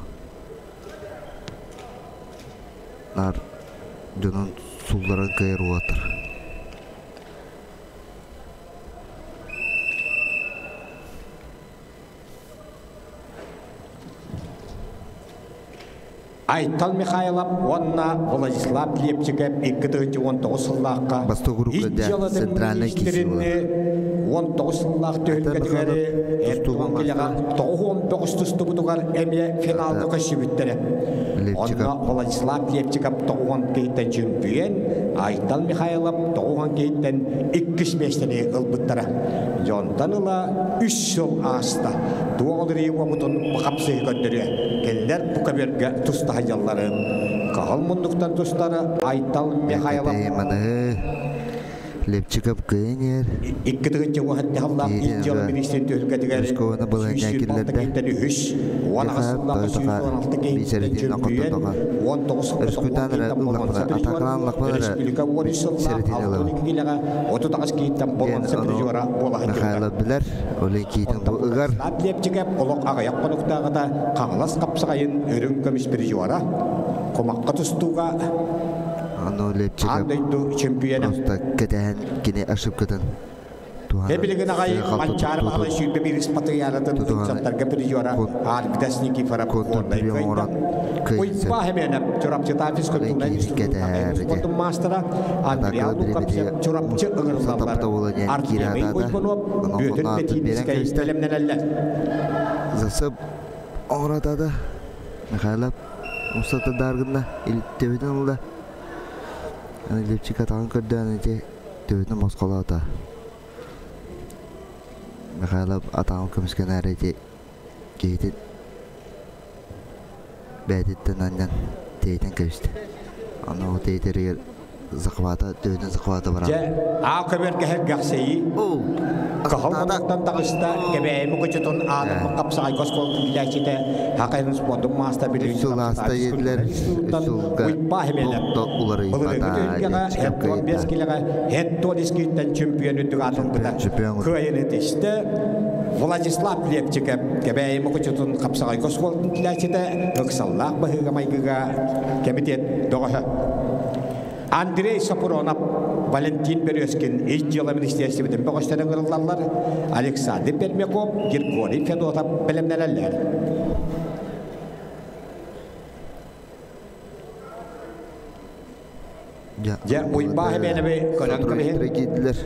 Нар жонын сулларын қайыру атыр. Айтал Михайлов, Уанна Владислав Лепчиков, 2019 сыллаққа. Бастогруппада центральный киси болады. 19 сыллақ төхілгедігері, әттуған келеған 9-19 тұсты бұдығар әме финалдығы шүбіттері. Уанна Владислав Лепчиков 9 кейттен чемпион, Айтал Михайлов 9 кейттен 2-5-тені ұлбыттары. Жонтан ұла 3 жыл аста. Дуағылыры ұмытын бұқапсығы көндірі. Келдер бұқаберге тұста хайалларын. Қағыл мұндықтан тұстары Айтал Михайлов. Лепчиков көнер. Иккітігінші уақытты халлақ инжалы министрін төлгетігері. Үскоғаны бұл әнәкерлерді. Ұлаққа бейсеретін ақыттыға. Үрскүтаныры ұлаққа атақыланлықпалары сәретін ұлы. Михайлов білер, олен кейтін бұл ұғар. Лепчиков ұлық ағаяқ қонықтағыда қағылас қапсығайын өрін көміс бір жуара. Комаққа тұстуға Ано Лепчиков просто кәтән кене ашып кәтін. Эбилеген ағай манчар бағалы шүйбе бір іспаты яратын ұтсаттарға бір жора Арвидас Никифоров ордай көйді. Ойпа хеменіп чорапчыта физкультурна институтын спортын мастера Андрей Лукапсе чорапчы ұғырылалар. Артемей ойпынып бөтін бетинскай істелемнен әлі. Засып оңыратады. Михайлов ұстаты дарғында еліттебетін ұлда. Лепчик атағын көрді әнеде төбетін Москала ата. Михайлов атағын көміскен әреде кейтін бәдеттен әнен тейден көмісті. Аны о тейдерігер захвата, дөйден захвата барам. Же ақыберге гақсейі О, Kahal tangista kebe mo ko chutun adam kapsa ko skol bilay chite hakayn spot master bilay Sulasta yediler, sulga, bokta uları ipata, het beskilaga het to diskitten champion utgatun bida köyene teste Vladislav Lepchik kebe mo ko chutun kapsa ko skol bilay chite öksalla bahıga mayga kemitet doğa Andrei Sapuronov Valentin Berezkin İcjala Ministersiyeti'nin başkanı kırılanlar Alexander Permekov Grigoriy Fedotov bilimlerler. Ya uyba hemen kolan kabihin.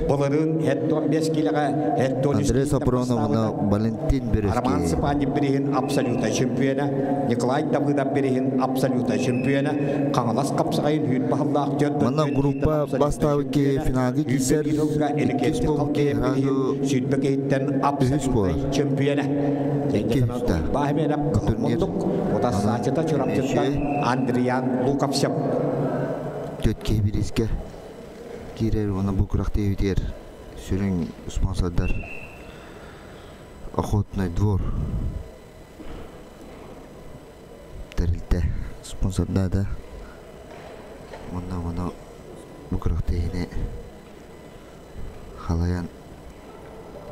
Bunların het 15 kiloga het 13 Andrei Sapuronov'la Valentin Berezkin. Roman Spani birihin absoluta şampiyona. Nikolay Davidov birihin absoluta şampiyona. Kangalas kapsayın hüt bahallak jött. Mana grupa bastav ki finalga giser. İkis bol ki herhalde Südbekeyten absoluta şampiyona. İkista. Bahmenem kalmonduk. Oda saçta çorapçıkta Andrian Lukavşev. Tötke bir riske girer ona bu kurakta evdir. Sürün sponsorlar. Охотный двор. Тәрілді спонсорда да. Мұнда bu kurakta yine халаян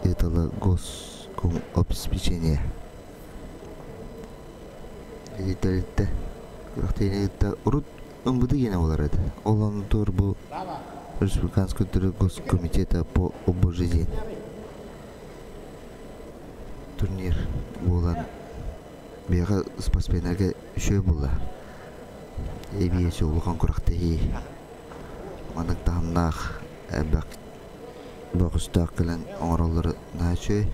этого гособеспечения. Тәрілді kurakta yine урут Ымбыды гене болар еді. Оланы тұр бұл Республиканский түрі Госкомитета по ОБЖ турнир болан бияға спортсмендерге үшеу болды. Ебиесі олыған құрақты ей. Маңдық тағымнақ бағыстақ кілін оңыралары нәшөй.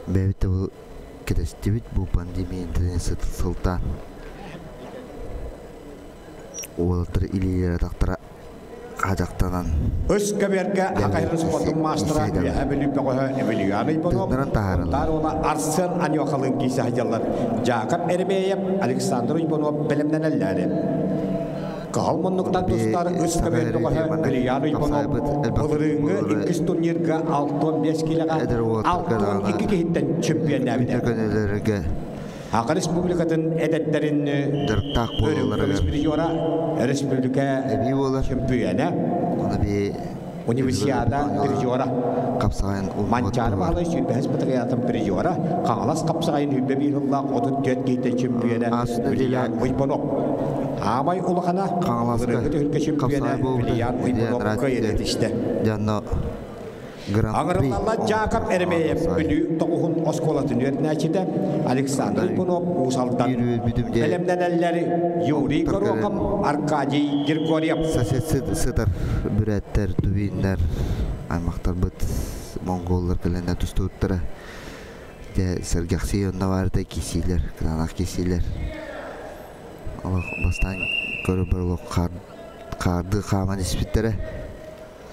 Бәйбітті бұл Керестебит bu pandemi sultan. Олтыр илелері тақтыра қажақтанан. Өз кәберге ақайрын спортын мастыра әбілі бәғі әбіліганы болып, ола Арсен Аньоқалын кейсі хажалар. Жақып Әрбеев, Александр Ибонов білімден әлләрі. Қалмонлықтан тұстары өз кәберді қоға Әбіліганы Ибонов бұлырыңғы 2 турнирға 6-15 келіға 6-2 кейттен чемпион әбілер. Ақы республикатын әдеттерін республика чемпионы универсиада призера Манчар бағылы сүйбәс бұтығыятын призера қаңылас қапсағайын үббе бейхіллақ 34 кейттен чемпионы Вильян Уйбонов. Амай ұлықана бұлырыңғы түркі чемпионы Вильян Уйбонов көйедетішті. Аңырылалла Жақып Әрмеев бүлі тоғығын осколатын өрнәчеді Александр Ибонов ұсалдан білімден әлләрі Юрий Горохов, Аркадий Григорьев. Сыдыр бүрәттер, түбейіндер, аймақтар бұд монголлар кілінен түсті ұттыры. Сәргәқсей онна барды кесейлер, кранақ кесейлер. Бастан көрі бір қарды қаман еспеттері.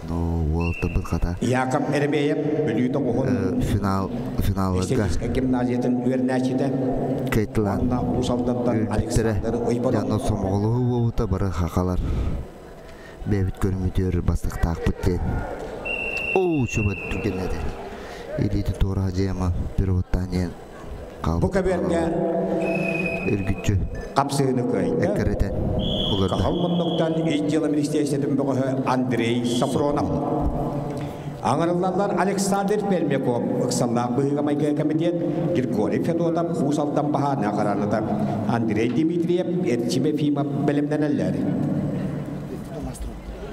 Волта был ката. Яков Эрбеев бөлүтө кохон финалга. Гимназиятын өрнәчиде. Кейтлан. Усалдаттан Александр Ойбонов. Яно сомголу болута бары хакалар. Бебит көрмүтөр бастык такпыттен. О, чөбөт түгенеде. Элиди тора жема перевоттанен калды. Бу каберге өргүчү. Капсыны көйгө. Экеретен. Қалмонлықтан Ижжала Министерсиятын бұғы Андрей Сафронов. Аңырылалар Александр Пермеков, ұқсаллақ бұғыға майға комитет, Григорий Федотов, ұсалдан баға нақараныда, Андрей Дмитриев, Эрчиме Фима білімден әлләрі.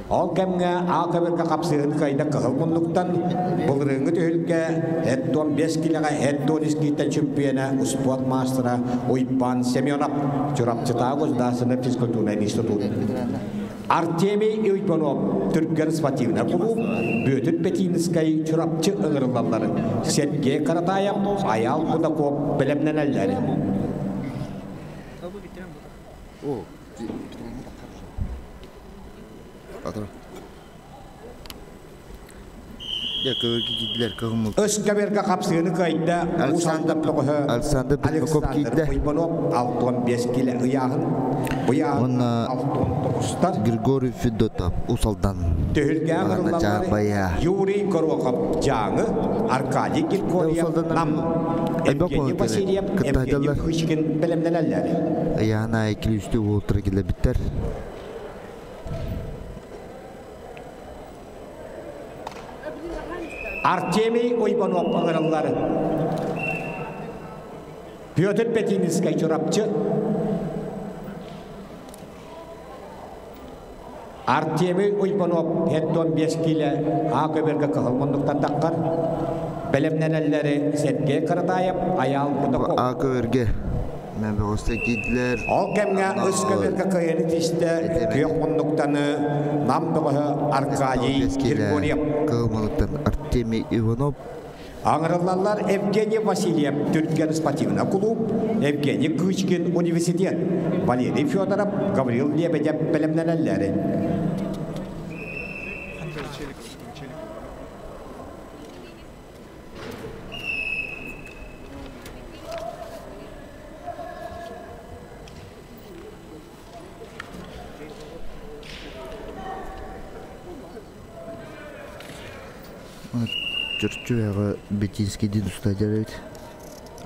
Ол кәмге ақыбырға қапсығын қайда қалмонлықтан бұлырыңғы түйілге әттон 5 килоға әттон ескейтен чемпионы спорт мастера Ойпан Семенов, чурапчытағы ұздасыны физкультурный институт. Артемий Ойпанов, түркген спортивный клуб, бөтіт петинскай чурапчы ұғырылалары. Сергей Каратаев, Аял Кудаков, білімнен әлләрі. Ya kıvırgı gidiler kıvımıl. Özkeberge kapsığını kayda Usandaplığı'ı Alexander Primakop giydi. Uybanov 65 kilo ıyağın. Bu yağın Ona 69'tar. Grigoriy Fedotov usaldan. Tühülgen Ağına çağ bayağı. Yuri Korokov Canı, Arkady Kirkoryev, Nam, Evgeny Vasilyev, Evgeny Pushkin bilimlenenleri. Ayağına ikili üstü ultra gile biter. Artemiy Uybanov ağırları. Pyotr Petinskay çorapçı. Artemiy Uybanov 75 kilo Ağaberge kıhılmanlıktan takkar. Bilimlenenleri Sergey Karatayev, Ayal Budakov. Ağaberge. Men boğusta gidiler. Ol kemge Özkeberge kıyını tişte kıyıkmanlıktanı namdığı Arkady Kirkoryev. Kıvımlıktan Artemiy Ivanov. Ağırlarlar Evgeny Vasilyev, Türkiye Sportivna Klub, Evgeny Kuchkin Üniversitet, Valeri Fyodorov, Gavril Lebedev bilimlenenleri. Чурчуяга Бетинский дин устадярает.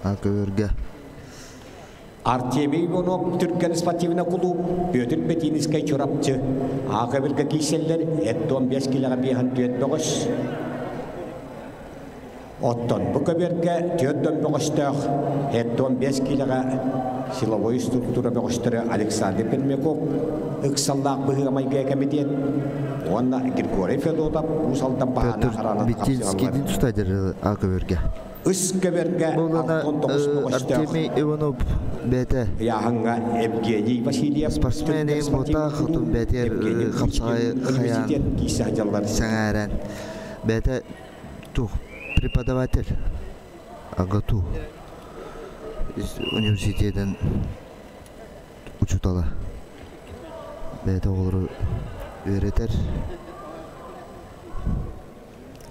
Ağaberge. Artemiy Ivanov, Türkiye Sportivna Klub, Pyotr Petinskay çorapçı. Ağaberge kişiler 75 kiloga bihan tüyet boğuş. Otton bu köberge tüyötten boğuştuq 75 kiloga silovoy struktura boğuşturu Alexander Permяков. Iqsallaq bıhıgamayga komitet. Ona Grigoriy Fedotov usaldan bahana haranat Бетинский дин устадярает Ağaberge. Özkeberge Bolana 69 boğuştuq. Artemiy Ivanov bete. Yahanga Evgeny Vasilyev Sportsmenim bota xatun beter xapsay xayan sangaran. Bete tuh преподаватель. Агату. Из университетен учутала. Бете олары öğreter.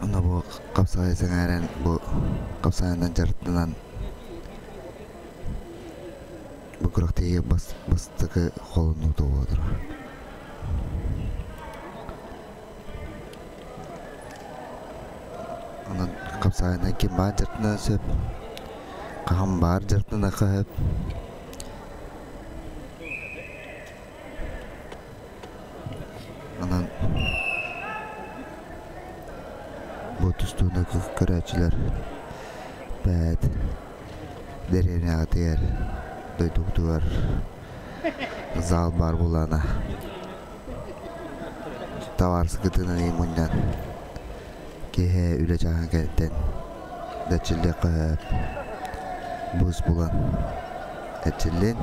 Ona bu kapsaya sangaran bu kapsayandan jartınan bu kuraktiye bastıkı kolunu doğudur. Onun kapsayana kim var jartına söp. Kaham var jartına kahep. Onun bu tüstüğüne kıraçılar bad derine atıyor. Duyduktular zal bar bulana tavar sıkıntının imundan kehe üle çağın kentten deçille kıhıp buz bulan deçillin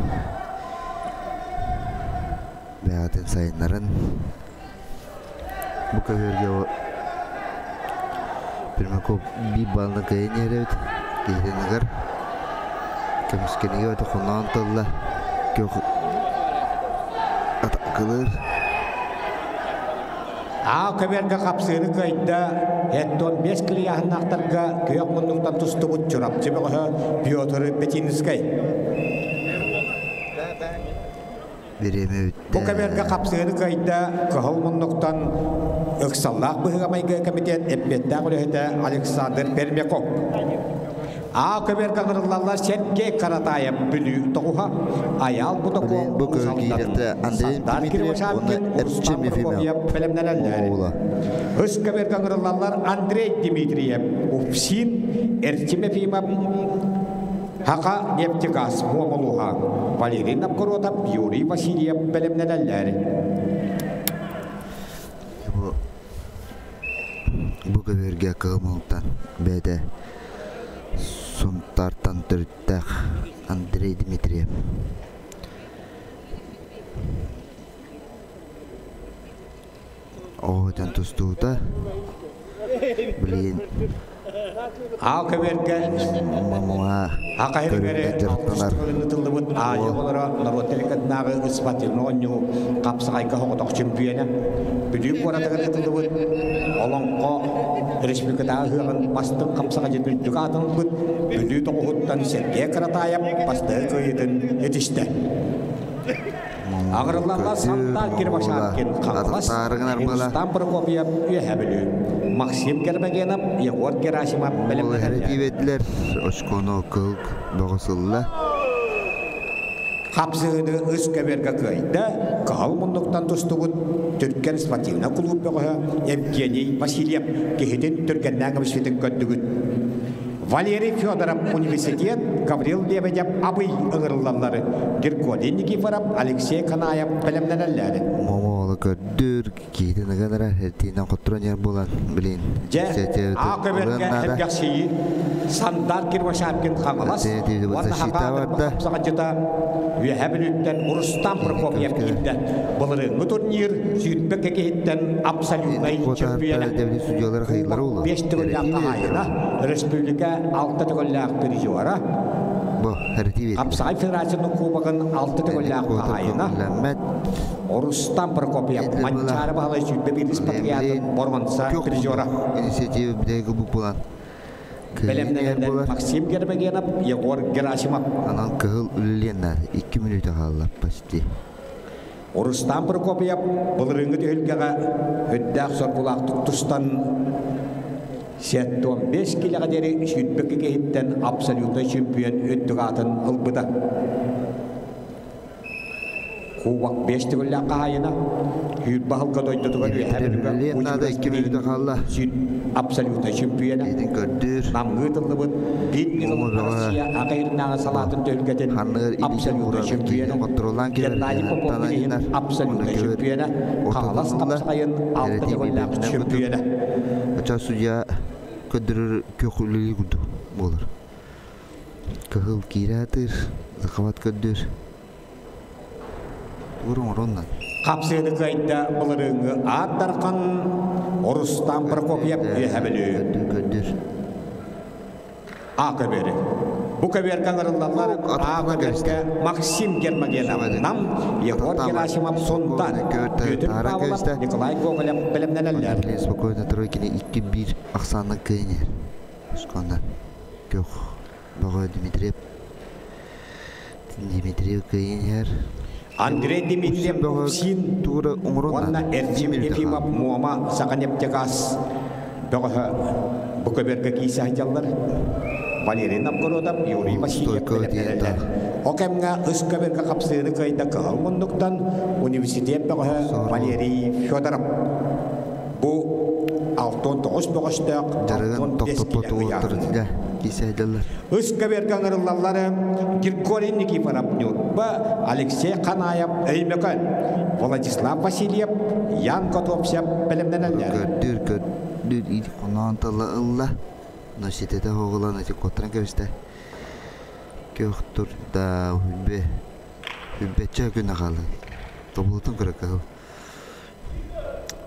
ve aten sayınların bu köhürge o Permяков bir balını kayın yerevet giydiğine kır Kemiskeniye öte konan talla kök atakılır. Ağaberge kapsığını kayda 75 kilo yahın aktarga kıyıkmanlıktan tustubut çorapçı boğuhu Pyotr Petinskay. Bu köberge kapsığını kayda kıhılmanlıktan Iqsallaq bıhıgamayga komitet etbettä kulehete Alexander Permяков. Ağaberge ağırlarlar Sergey Karatayev bülü toğuha Ayal Budakov bu kögiyekte Andrei Dimitriyev ona Erçim efemel bilimlenenleri. Özkeberge ağırlarlar Andrei Dimitriyev Ufsin Erçim efemel Haka Neftigas Muamuluha Valeri Novgorodov Yuri Vasilyev bilimlenenleri. Bu köberge kığımlıktan bede suntartan türttəq Andrei Dimitriyev. Oğudan tustuğda bilin Ağaberge Mamuha Ağaberge tıldıbıt ayı olara narotelikat nağı ispatil noğunyu kapsakayka hoqotoq çempiyona. Büdüğü koratagada tıldıbıt olonqo республикадағы хыгын бастың қамсаға жетілдік атын бұд, бүлі тоғыттан Сергей Каратаев басты көйетін етішті. Ағырыларға санта Кирбашаркен қаңғылас, Рустам Прокопьев үйәбілі. Максим Кербегенов, Егор Герасимов білімдерді. Ошконо кылк бағысылла. Қапсығыды үскәбергі көйді, қағал мұндықтан тұсты бұд, Түркен спортивна клуб бұғы Евгений Васильев кехетін түркеннен ғымшветін көттігіт. Валерий Федоров университет, Гаврил Лебедев абый ұғырыллалары, Геркодин Никифоров, Алексей Канаев білімдерелері. Мамалы көддір, кейдің ғанара әртейінен құттырын болан білін. Ақөберге әбгәкшейі, Сандар Кирбашаркен қаңылас, варна хақадыр бұқапсаға жыта, Үйәбіліттен Рустам Прокопьев кейді. Бұлырыңғы турнир сүйітбекке кейттен абсолютный чемпионы. Бештігілі қағайына, республика 6 түгілләқ дирижуара. Апсай Федерацияның кубағын 6 түгілләқ қағайына. Рустам Прокопьев манчары бағалай сүйітбе біріс патриятын Борманса дирижуара. Инициатива білегі бұл болан. Белемнегенден Максим Кербегенов, Егор Герасимов. Анан кығыл үліленнар, 2 минута қалап басты. Рустам Прокопьев бұлырыңғы түйілгеға өддәқ сорпулақтық тұстан 75 келеға дері шүйітбекке кейттен абсолютный чемпион өттіқ атын ұлбыда. Кубак 5 түгілі қағайына, үйітбағылға дойды тұғын абсолютно чемпионы. Намғы тұлды бұд, бетнігілі Россия ағайырнағы салатын төлгетін абсолютно чемпионы. Геннадий Попов деген абсолютно чемпионы. Қағалас қапсағайын 6 түгілі чемпионы. Ача судья көдірір көқілі күді болыр. Кығыл кейратыр, зақават көдір. Қапсыны қайда бұлырыңғы аттарқан Рустам Прокопьев үйәбілі. Ақыбері. Бұл көберген ұрылалар Ақыберге Максим Гермогенов, Егор Герасимов сондан Көтір Павлов, Николай Гоголев білімнелелер. Спокойно тройкіне 2-1 ақсаны көйнер. Шқандар. Көк. Баға Дмитриев көйнер. Андрей Дмитриев Син, Ванна Эрчим Ефимов Муама Сақанептекас, Бұқыбергі кейсі айталар, Валерий Новгородов, Юрий Васильев білімдерелер. Окемға үскөбергі қапсыны қайда қығыл мұндықтан университет бұғы Валерий Федоров. Бұл 6-9 бұғыштық, 6-5 келі ұяғын. Үскөберген ұрылалары Геркорий Никифоров Нюрба, Алексей Канаев Эймекан, Владислав Васильев, Ян Котопсев білімденелер. Көдір иді қонанталы ұлла, носетеді оғылан әте қоттырын көрісті. Көқтұрда үббетчі күн ағалы. Тобылытын көрі қағыл.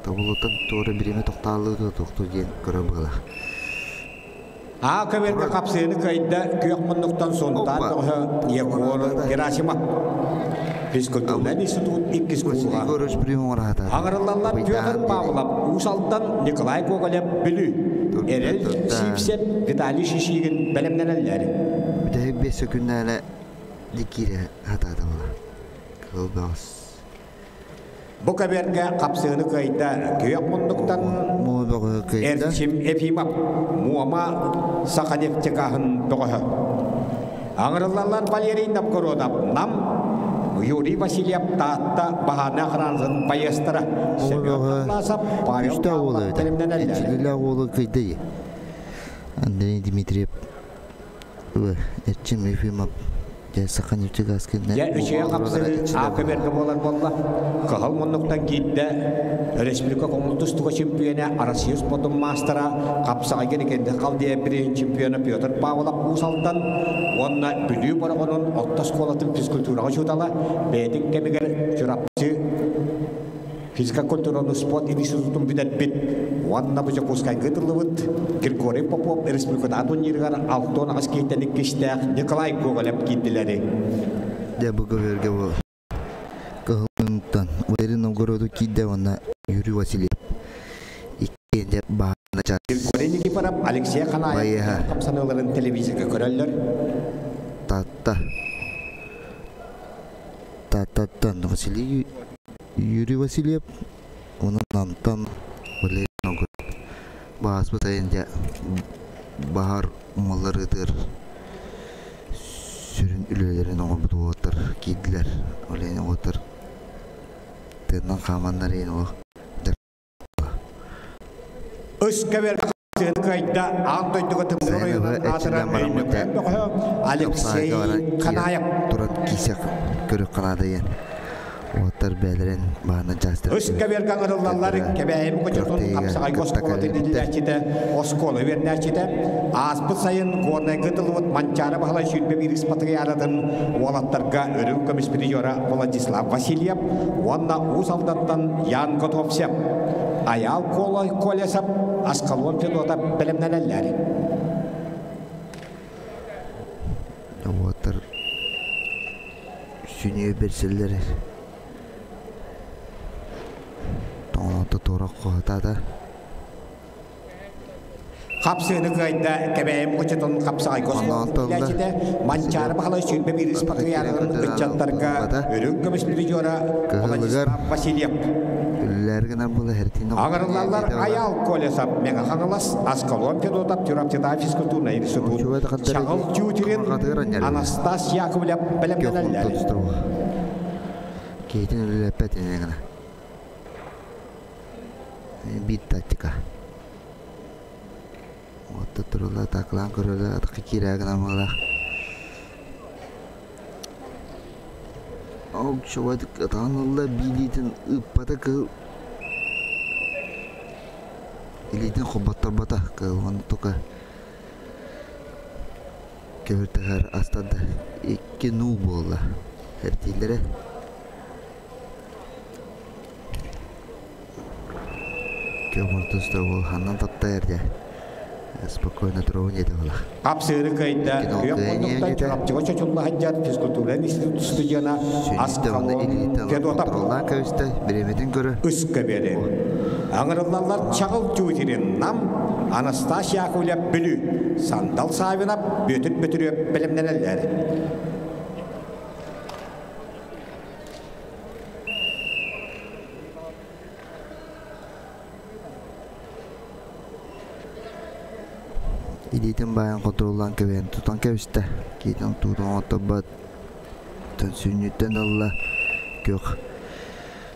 Тобылытын туыры біреме тоқталығы тоқтыр ден көрі бұғылақ. Ақыберге қапсыны қайда көк мұндықтан сонтан Егор Герасимов. Физкультурный институт 2 курсуға. Ағырылалар Петр Павлов, Усалдан Николай Гоголев білі. Эрел Сипсеп, Виталий Шишигин білімненелері. Бүдәй 5 күннәрі декері атады ола. Қылбағыз. Бұл көберге қапсыны қайда көк мұндықтан Эрчим Ефимов, Муама Сақанептекағын бұғы. Ағырылалар Валерий Новгородов, Нам, Юрий Васильев Татта Бағана Қыранзын Байестыра. Күшті олы өді. Әншілі олы көйді. Андрей Дмитриев, Эрчим Ефимов. Үшеге қапсыны Ақыберге болар болла. Қығыл мұндықтан кейді республика коммунистуға чемпионы Россия спортын мастера қапсаға керекенді қалдия бірін чемпионы Петр Павлов Усалдан. Онна бүлі барағының отта сколатын физкультураға жұтала. Бәдің кемегер жүрапсы физкультураны спорт институтын бідет бет. Онна бұжы қосқай ғытылығыт. Григорий Попов республикада турниргар алтон аскейтенік кештәқ Николай Гоголев кейттілері. Дәбі көверге бұл. Қығылынтан. Валерий Новгородов кейтті онна Юрий Васильев. Иккенде Koreli kiparap Alexey Kanayev Bayağı. kamsanıların televizyonda görürler. Та-та-та, Василий Юрий Васильев, onun namtan böyle nogor. Bahas batayınca bahar mallarıdır. Sürün ülelerin nogor budu otur, giydiler. Öyle otur. Tırnan kamanlar yine o. Özkever kayda Antoy'da tımdırıyor. Alexey Kanayev. Duran kisek körük kanadı yen. Otur beliren bağına jastır. Özkever kanarılar kebeyim koçutun kapsay koskola dedilerçide oskolu vernerçide aspı sayın kornay gıdılıvıt mançara bahala şülbe bir ispatı yaradın olatlarga örüm komispiriyora Vladislav Vasilyev onna usaldattan Yan Gotovsev ayal kolesap askalon pilota bilimneneller. Otur sünüye berselleri. Tonda torak kohtada. Kapsını kayda kebeyim koçutun kapsay koskola dedilerçide mançara bahala şülbe bir ispatı yaradın gıçatlarga örüm komispiriyora Vladislav Vasilyev. Üllergenen bula hertinde. Ağırlarlar ayal kolesap mega hanalas askalon pedotap türapçıda fizkulturna institut şahıl cütirin Anastas Yakovlev bilimdeneller. Keytin üllepet inegana. Bir taktika. Otta turula taklan kurula atakı kiragana mala. Ağuk şovadık atanılla bilidin ıppada kıl. Bilidin xobattar bata kıl onu toka. Keverteher astada iki nu bolla. Her tillere. Kevertesde bol hanan tatta yerde. Спокойно троне дола. Kapsını kayda kıyamlıkta çorapçı koçulla haccar fizkulturna institut stüdyana askalon pedotap Birimedin göre. ıska beri. Ağırlarlar çağıl cütirin nam Anastas Yakovlev bülü sandal sahibine bütürüp bilimleneller. İlitin bayan kontrollan keven tutan keviste. Kitan tutan otobat. Tan sünnütten Allah gök.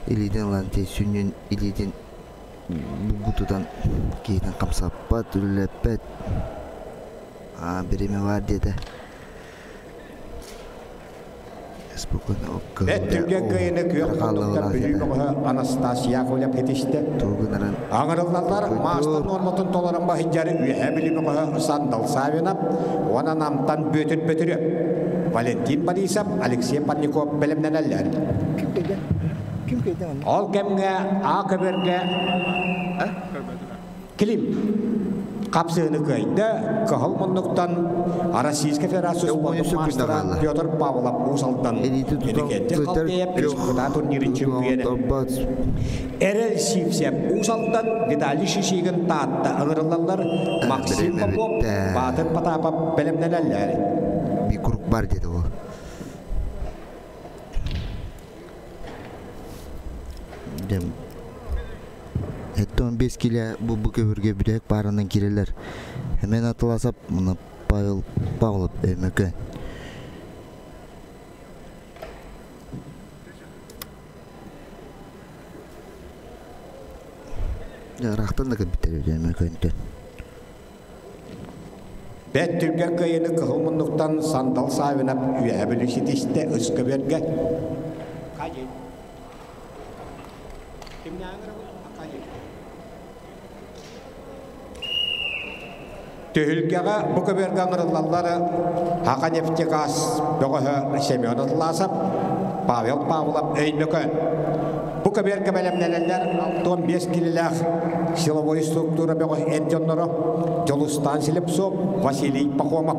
İlitin lan te sünnün İlitin butudan kitan kamsapat lepet. Birimi var dedi. Spokojno okka. Bettülge kayını kıyamlıkta bülü Anastas Yakovlev yetişti. Tuğunaran. Ağırlarlar maastan ormatın toların bahicari üye bilimi sandal sahibine ona namtan bütürüp. Valentin Borisov, Alexey Parnikov bilimleneller. Kim kaydı onu? Ol kemge, akıberge kilim. Kapsını kaydı, kahılmanlıktan Российская Федерация спорту мастера Петр Павлов Узалдан Edikette kalkayıp Kıda turnirin çempiyonu Erel Sivsev Узалдан Vitali Şişigin taatta ağırlarlar Maksim Popov Batır Patapap bilimleneller. Bir grup var dedi o. Hatta 15 kilo bu köpürge bilek barından gireler. Hemen atılasap bunu Pavlov emeke. Ya rahtan da bitirir emeke. Bettülge kayını kıhılmanlıktan sandal sahibine üye bilişitişte ıskıberge. Kaçı? Kim ne ağır mı? Tühülgege bu kadar gangırlarları Hakan Eftikas Böğü Semyonat Lasap Pavel Pavlov Eynmöken bu kadar gebelemleneler 15 kililer silovoy struktura Böğü Edjonları Jolustan Silipsov Vasiliy Pakhomov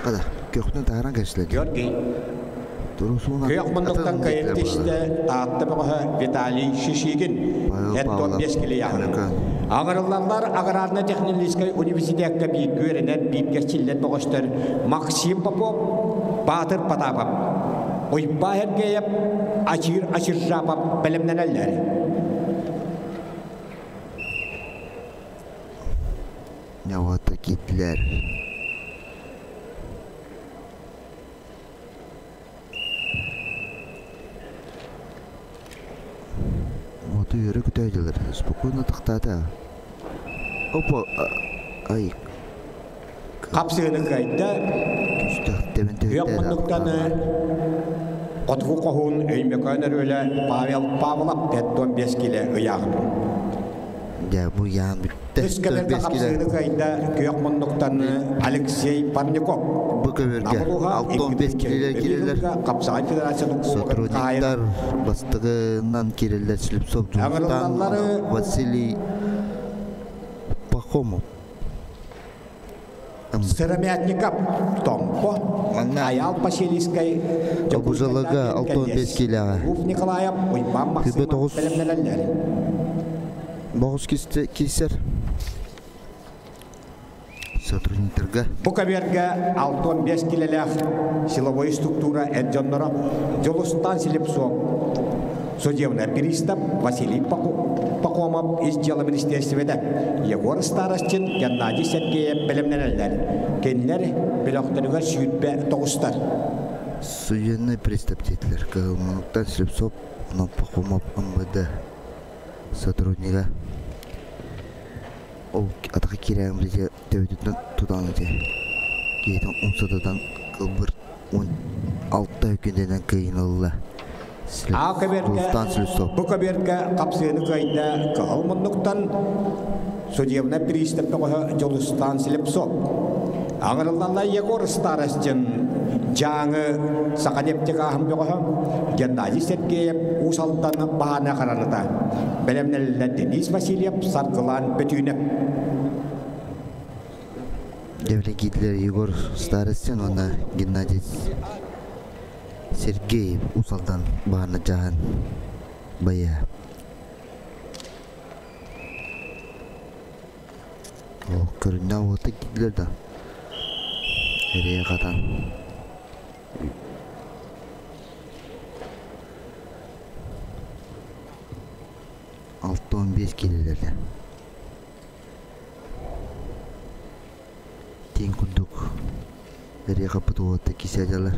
Kadar. Kökten taran geçledi. Георгий. Durusuna. Kıyak mındıktan kayıp işte dağıttı bağı Vitaliy Shishigin. Etton beskili yani. Ağırlarlar Agrarna Texnologiskay Üniversitesi'nde bir görenen bir gerçekler bağıştır. Maksim Popov, Batır Patapap. Oy bahar geyip açır rapap bilimden elleri. Ne vata gittiler. Modu yürü güteydiler. Spokojno tıktata. Opa. Ay. Kapsığını kayıtta Küstah demin kıyak mındıktan Otku kohun öymekönler öyle Pavlap Etton beskili ıyağın. Ya bu yan bitti. Üsküdar'da kapsığını kayıtta kıyak mındıktan Alexey Parnikov. Bu kömürge 6-15 kililer girerler. Kapsağın Federasyonu Sotronikler bastığından girerler. Slipsop Cumhur'dan Vasily Pakhomov. Сыромятников Томпо, Аял Пашилийской, Обужалага 6-15 килага. Руф Николаев, Уйбам Максим, Пелемнелелер. Boğuz keser. Сотрудниктерге. Буковерге 6-15 килелях силовой структура Эджоннора, Джолустан Селепсов, судебный пристав Василий Пахомов из дела министерства, Егор Старостин, Геннадий Сергеев, Пелемнелелер. Kendiler belaklarına süyütme doğuşlar. Судебный пристав dediler. Kılmanlıktan Slipsop, ondan Pakhomov MVD сотруднига. O atağı kiremizce devletten tutanıcı. Geyden 10 sadadan kılbır 16 hükündenden kıyınıldı. Bu kaberge kapsığını kayda kılmanlıktan судебный пристав Джолустан Селепсов. Ağırlarla Yegor Starostин жаңы сақанептегі ахымбеғі Геннадий Сергеев ұсалдан бағана қараныда. Білімнелі Денис Васильев сарқылан бүтініп. Devlet gittiler Yegor Starostин, ona Gennadiy Sergeyev usaldan bağına cahan baya. O köründe avata gittiler de. Nereye kadar? Altı 15 kililerde. Ten kunduk. Nereye kapıda avata kiseceler.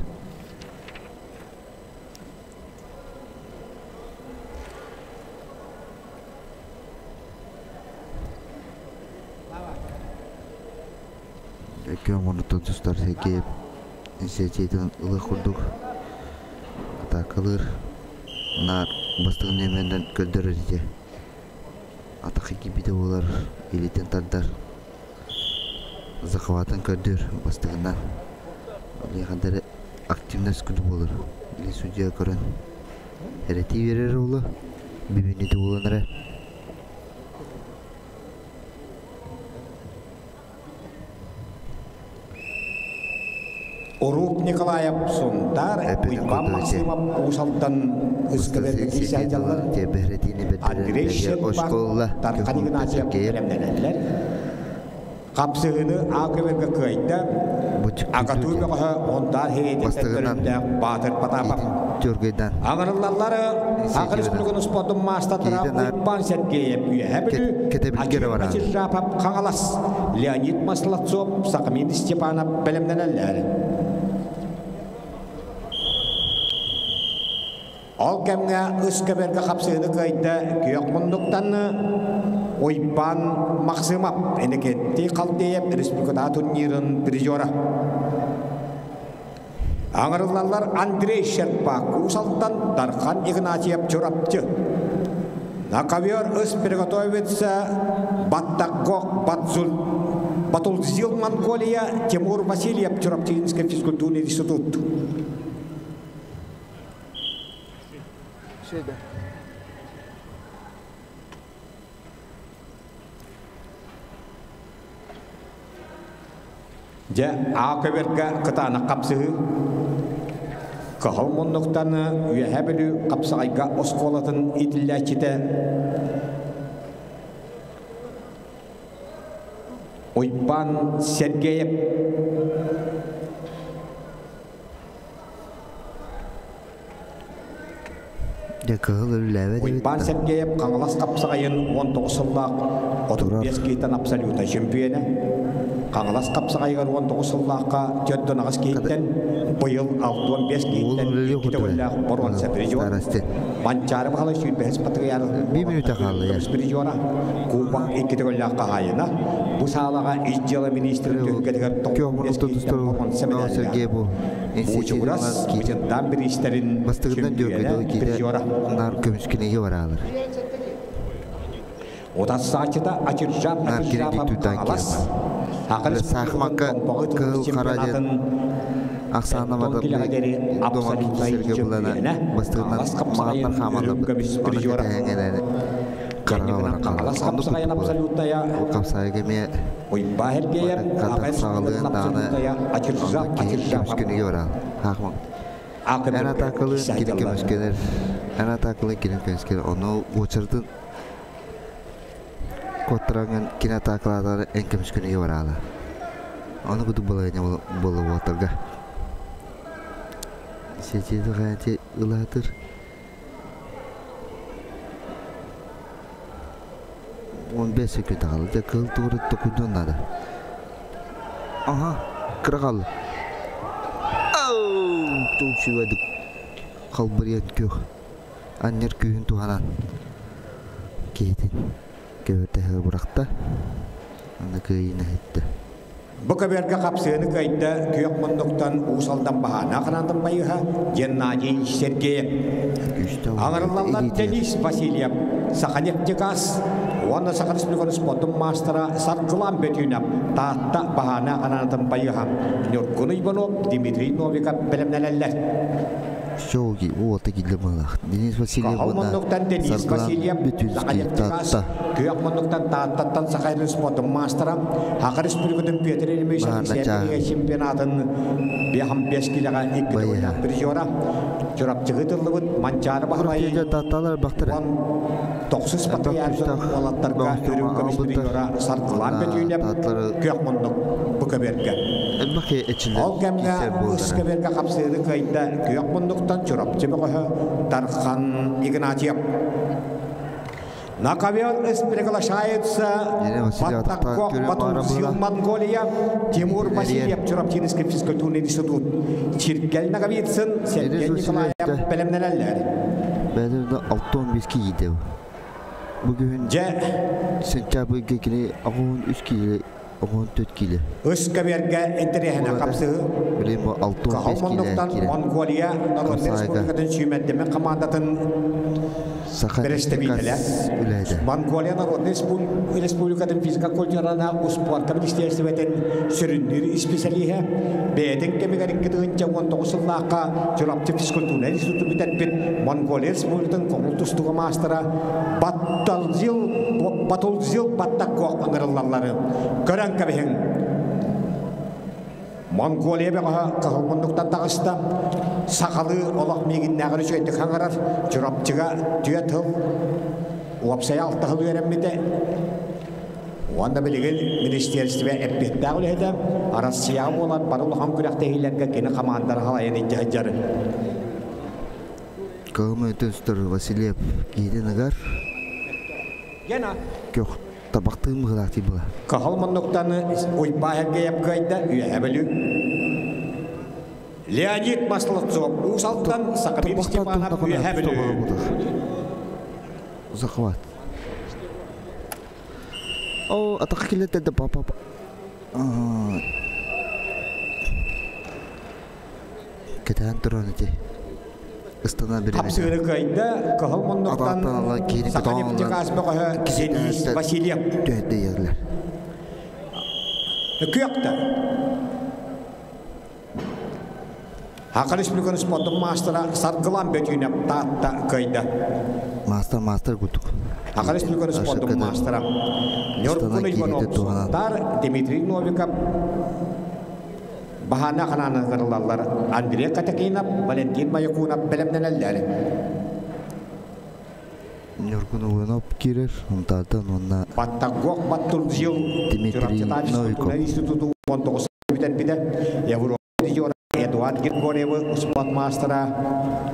Ekran onu tutuşlar Sergeyev. Sergeyev'den ılık kurduk. Ata kalır. Nar bastığın emenden göldürür diye. Ataki gibi de olur. Eliten tardar. Zakavatan gördür bastığından. Öyle kadar aktifnes kudu olur. Öyle sucuya koran. Hereti verir oğlu. Birbirini de olanlara. Оруп Николаев Сондар, Уйбам Максимов Усалдан Үсківерді Кисайдалар, Андрей Шерпах, Тарқан Игнатьев Пелемнелелер. Қапсығыны Ақывергі көйді, Ағатуйбеғі ондар хейдеттерінде Батыр Патапов. Ағырылалары Ақыр Республиканы спортын мастатыра Уйбан Сергеев үйәбілі, Акирбачыр Жапап Қаңалас, Леонид Маслатцов, Сақмин Степанов Пелемнелелер. Ол кәмге үсківергі қапсығыны көйді күйек мұндықтан Уйбан Максимов әнекетті қалдейіп республикада турнирын призера. Аңырылалар Андрей Шерпак Усалдан Тархан Игнатьев Чурапчы. На ковер үс приготовится Баттакгок Батулзил Монголия Тимур Васильев Чурапчинский физкультурный институт. Şeyde. Ja Akaverga Katana Kapsu Kahalmondoktana, you have to Kapsaiga Oskolatan Itilachita Oipan Sergeyev. Oipan Sergeyev Kangalas Kapsakayan Wontosolak Otobieskitan Absoluta Championa Kangalas Kapsakayan Wontosolaka Jodonakas Kitan Boyol Altuan Beskitan kita wala Boron Seprijor Mancara Bahala Sud Behs Patriar Sprijora Kubang kita wala Kahayana Busala Ijala Minister Ketika Tokyo Beskitan Boron Seprijor Ucuras Dam Ministerin Sprijora Narkomskiniga varalar. Oda saçta açırcap Kangalas. Haklı sakmakka kıl karajan Aksana vardı Abdoma kimserge bulana bastığından mağatlar xamanlar onu ketengene karaga vara Kangalas o kapsaya kemiye katak sağlığın dağına kimskiniga varalar. Hakmak Ana takılı gidikemezkeler. Ana takılı gidikemezkeler. Onu uçurdun. Kotarangan kina takılaları en kemizkini varalar. Onu kudu balaynya bolu waterga. Secido kayak ulatur. On besek kita kalau jakal turut tukudun nada. Aha, kerakal. Tuh siwa dek kalberian kyo anyer kyoin tuhanan ketin kewete hal berakta anda keina hitta Bakaberga kapsene kaida kyak mondoktan usaldan bahana kana tampayha jennaji Sergeyev Angarallan Denis Vasilyev sakanyak jekas wana sakaris bikon spotum mastera sarklam betunap tata bahana kana tampayha nyor kono Ivanov Dmitry Novika belemneler Shogi oota gidlemala Denis Vasilyev Kalmondoktan Denis Vasilyev sakanyak jekas kyak mondoktan tata sakaris spotum mastera hakaris bikon Peter Animation Serie Championatan Biham Beskilaga Ikitoya Prijora Jorap Jegedulubut Mancara Bahlai Tatalar Baktara Toksus Patriar Walatarga Turum Kamis Prijora Sartlan Betunya Kyak Mondok Bukaberga Elbake içinde Algemna Bukaberga Kapsede Kaida Kyak Mondoktan Jorap Jebakaha Tarkhan Ignatiev Накавер приглашается Батакок, Батунзил, Монголия, Тимур Васильев, Чурапчинский физкультурный институт, Чиркель Наговицын, Сергей Николаев, Белемнелелер. Бәдірді 6-15 кейді. Бүгін сентябрге келе ағуын 3 келе, ағуын 4 келе. Үскаверге интерехіне қапсы. Білем бұл 6-15 келе. Монголия, Народ Республикатын сүймәттеме командатын Mongolia Народная Республикатын физика культурана спорт министерствотен сүрүндүр специалиха беден кемегерин кетен жагон тогусуллакка журапчы физкультура институту битен Монголия Республикатын комултустуга мастера Батулзил Баттакок аңгырыллары көрән кебехен Mongolia бега кахалмондуктан тагыста сакалы олак мегиннагы сөйдүк хаңарар журапчыга түйөтүл уапсай алтахыл береммите Уанда билигил министерстве эппеттагыл эдем Россия болан барул хам күрәктегилерге кene командар халайын инжаҗары Комментатор Васильев Гиденагар Гена Кёх табактын мыгылакти була. Кахалмондуктан уйпаһерге япкайда үйәбелү Леонид Масловцов усалттан Сакамир Степанов үйәбелү Захват. О, атак келет де папа. Кетен тураныти. Истана берем. Абсолютно кайда Кахалмондуктан Сакамир Степанов Денис Васильев Төйдерлер. Көкта Хакан Республиканы спортын мастера Саркылан бөтүйінеп татта көйді. Мастер күтік. Хакан Республиканы спортын мастера Нёркуны Иванов Султар Дмитрий Новиков Bahana kanana karalallar Andrei Katakina, Valentin Mayakuna, Belemnelleri. Нёркуну вынап кирер, онтардан онна Паттагок Баттулзил, Дмитрий Новиков. Институту Монтокос биде, Европа Эдуард Григорьев, спортмастера,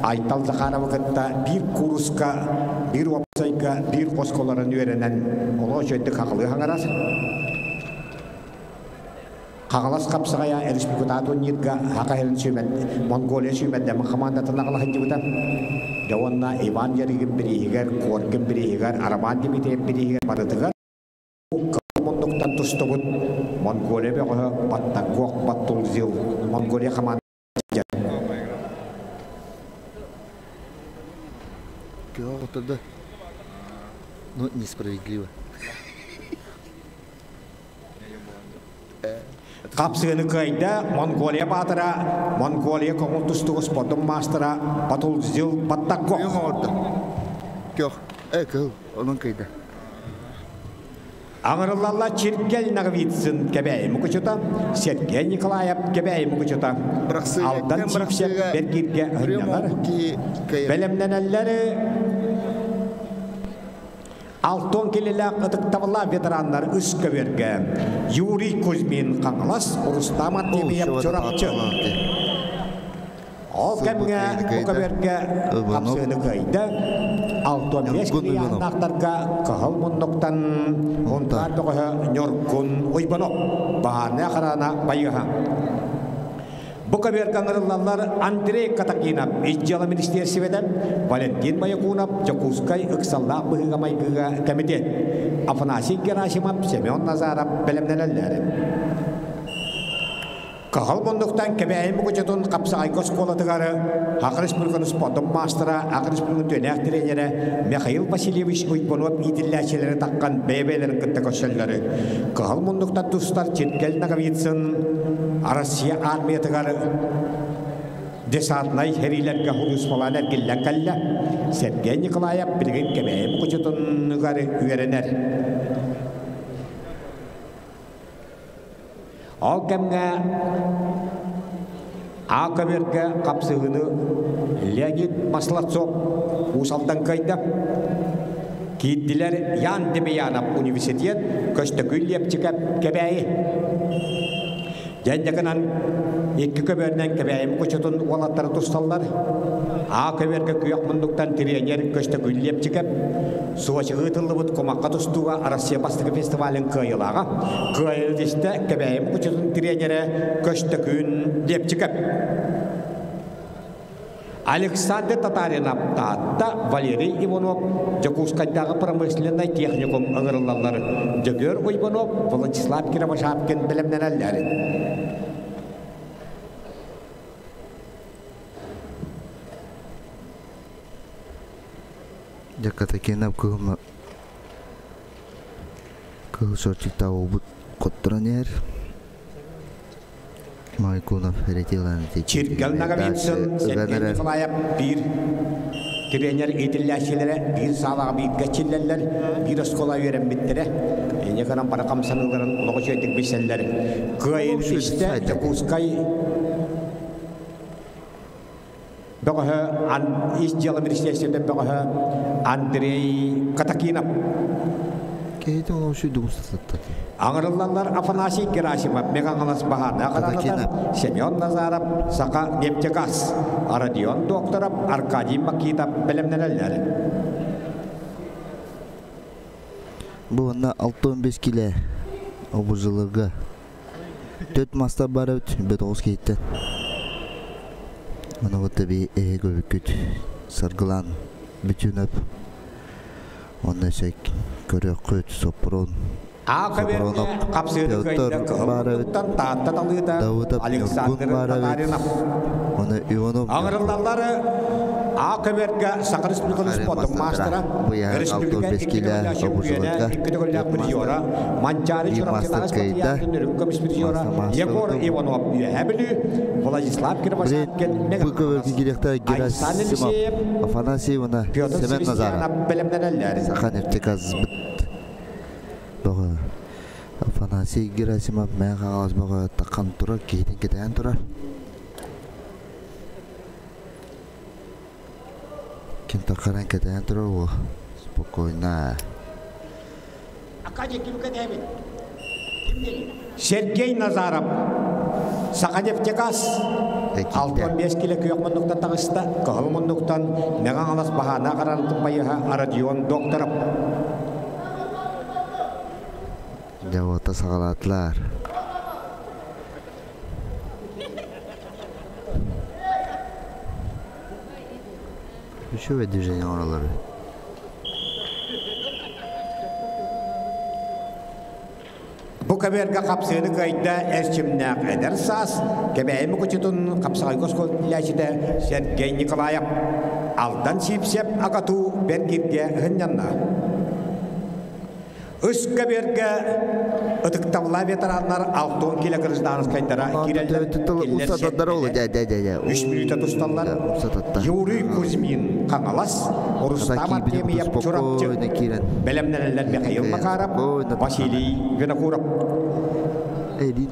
Айтал Захарова кытта бир курска, бир вапсайка, бир косколарын үйренен, оло жөнді қақылы хаңарас. Қағалас қапсығая республикату нетга хақайрын сүймет, Монголия сүймет, дәмі қамандатына қалахын жібіта. Жауанна Иван Яригин бірігер, Коргин бірігер, Арман Димитриев бірігер барытығар. Монголиян тұстығын, Монголия бәғі Паттагок Баттулзил, Монголия қамандатына. Кего тогда? Ну, несправедливо. Қапсығыны көйді Монголия батыра, Монголия қоғын тұстығы спортын мастыра, Батулзил Паттагок. Кёх, кыл, onun kıydı. Аңырылалла Черкел нағвитсын кәбәй мұқычыта, Сергей Николаев кәбәй мұқычыта. Алдан чипсеп бергерге ғырнялар. Бәлемненәлләрі Алтон келелі қытықтавыла ветеранлар үс көверге. Юрий Кузьмин қаңылас, Рустам Аттемиев чорапчы. Ол кәмге көверге қапсығыны көйді. Алтон ешкілі аңнақтарға қығыл мұндықтан ұнтар тұғығы нөркін ұйбанық бағаны қарана байыға. Бұқа бергі аңырылалар Андрей Катакинап, Ижжалы министерсиведен, Валентин Маякунап, Жакускай, Үксалла бұғыға майгыға комитет, Афанасий Герасимов, Семен Назаров, білімнелелері. Қағыл мұндықтан кәбәйім бұғычатын қапсағай көсколадығары, Ақырыс бүлгін спортын мастера, Ақырыс бүлгін төнәк тренері, Михаил Васильевич Уйбонов иділләшелері таққан бәйбәлерін күтті көшелері. Қағыл мұндықтан тұстар Черкел нағавитсын, Россия армиятығары, Десантнай херилерге худус falan әргеллән кәлі, Сергей Николаев білген кәбәйім бұғычатын үйеренер. Ол кәмге Ақаберге қапсығыны Леонид Маслацов ұсалдан қайды. Кейділер Ян Демиянов университет көшті күллеп чекіп кәбәйі. Жәндігінен екі көберінен кәбәйім көшетін олаттары тұсталдар. Ақаберге күйек мұндықтан тренер көшті күллеп чекіп, Суачы ғытылы бұд комаққа тұстуға Россия бастығы фестивалін көйілаға. Көйілдесті кәбәйім көшетін тренері көшті күн деп чекіп. Александр Татаринов таатта Валерий Иванов Жакускайдағы промышленный техникум ығырылалары. Жөгер Уйбанов Владислав Кировошапкин білімнен әлдері. Катакинап кылма кыл сорчикта обут коттранер Майкунов ретилан Черкел нағавитсын Сергей Николаев бір тренер етілләшелері, бір сағаға бір гәчелләлер, бір оскола өрен біттірі. Неканан парақам саныларын ұлығы жөйтік бешеллері. Көйін фесті Жакускай Бәғі Ижжалы министерсерден бәғі Андрей Катакинап. Кейді оны үші дүгістаттыр. Аңырылалар Афанасий Герасимов, Меғаңылас Бағана Қаданатар, Семен Назаров, Сақа Нефтегаз, Арадион Докторов, Аркадий Макитов, білімнелелері. Бұғына 6-15 келі обызылығы. 4 маста бары өт, бет оғыз кейттен. Оны ғытты бей әйгі өкіт сарғылан бүтініп. Оны сәк көрек көт сопырон. Ақаберге қапсыды көйді қылықтан таттаталыда Александр Татаринов. Оны Иванов. Аңырылдалары Ақаберге Сақыр Республиканы спортын мастера, Республика Иккедігілі Шеугені, Иккедігілі призера, Манчары Чорапчедағы спортиятын үрінгі призера, Егор Иванов әбілі, Владислав Кировошапкин, Айсан Елисеев, Афанасьевна, Семен Назаров, Сақан Нефтегаз бұд. Афанасий Герасимов мен кагазбага таккан турар, кейден кетен турар. Ким таккаран кетен турар ол. Спокойно. Сергей Назаров, Сакадевтекас, Алтон Бескиле Күйокмандуктан тағыста, Кығылмандуктан, Меған алас бағана қаранытын байыға Арадион докторып. Девота сағалатлар. Ключевое движение оралары. Бу каберга капсыны кайда эрчимнак эдер сас, кебейми кучутун капсагай коскол тилячиде Сергей Николаев. Алдан сипсеп агату бергирге хынянна. Үс каберга ытыктавла ветераннар 6 кило гражданыз кайдара кирелдер. 3 минута тусталлар. Юрий Кузьмин Каналас, Рустам Артемьев Чурапчы, Белемнелер Михаил Макаров, Василий Винокуров.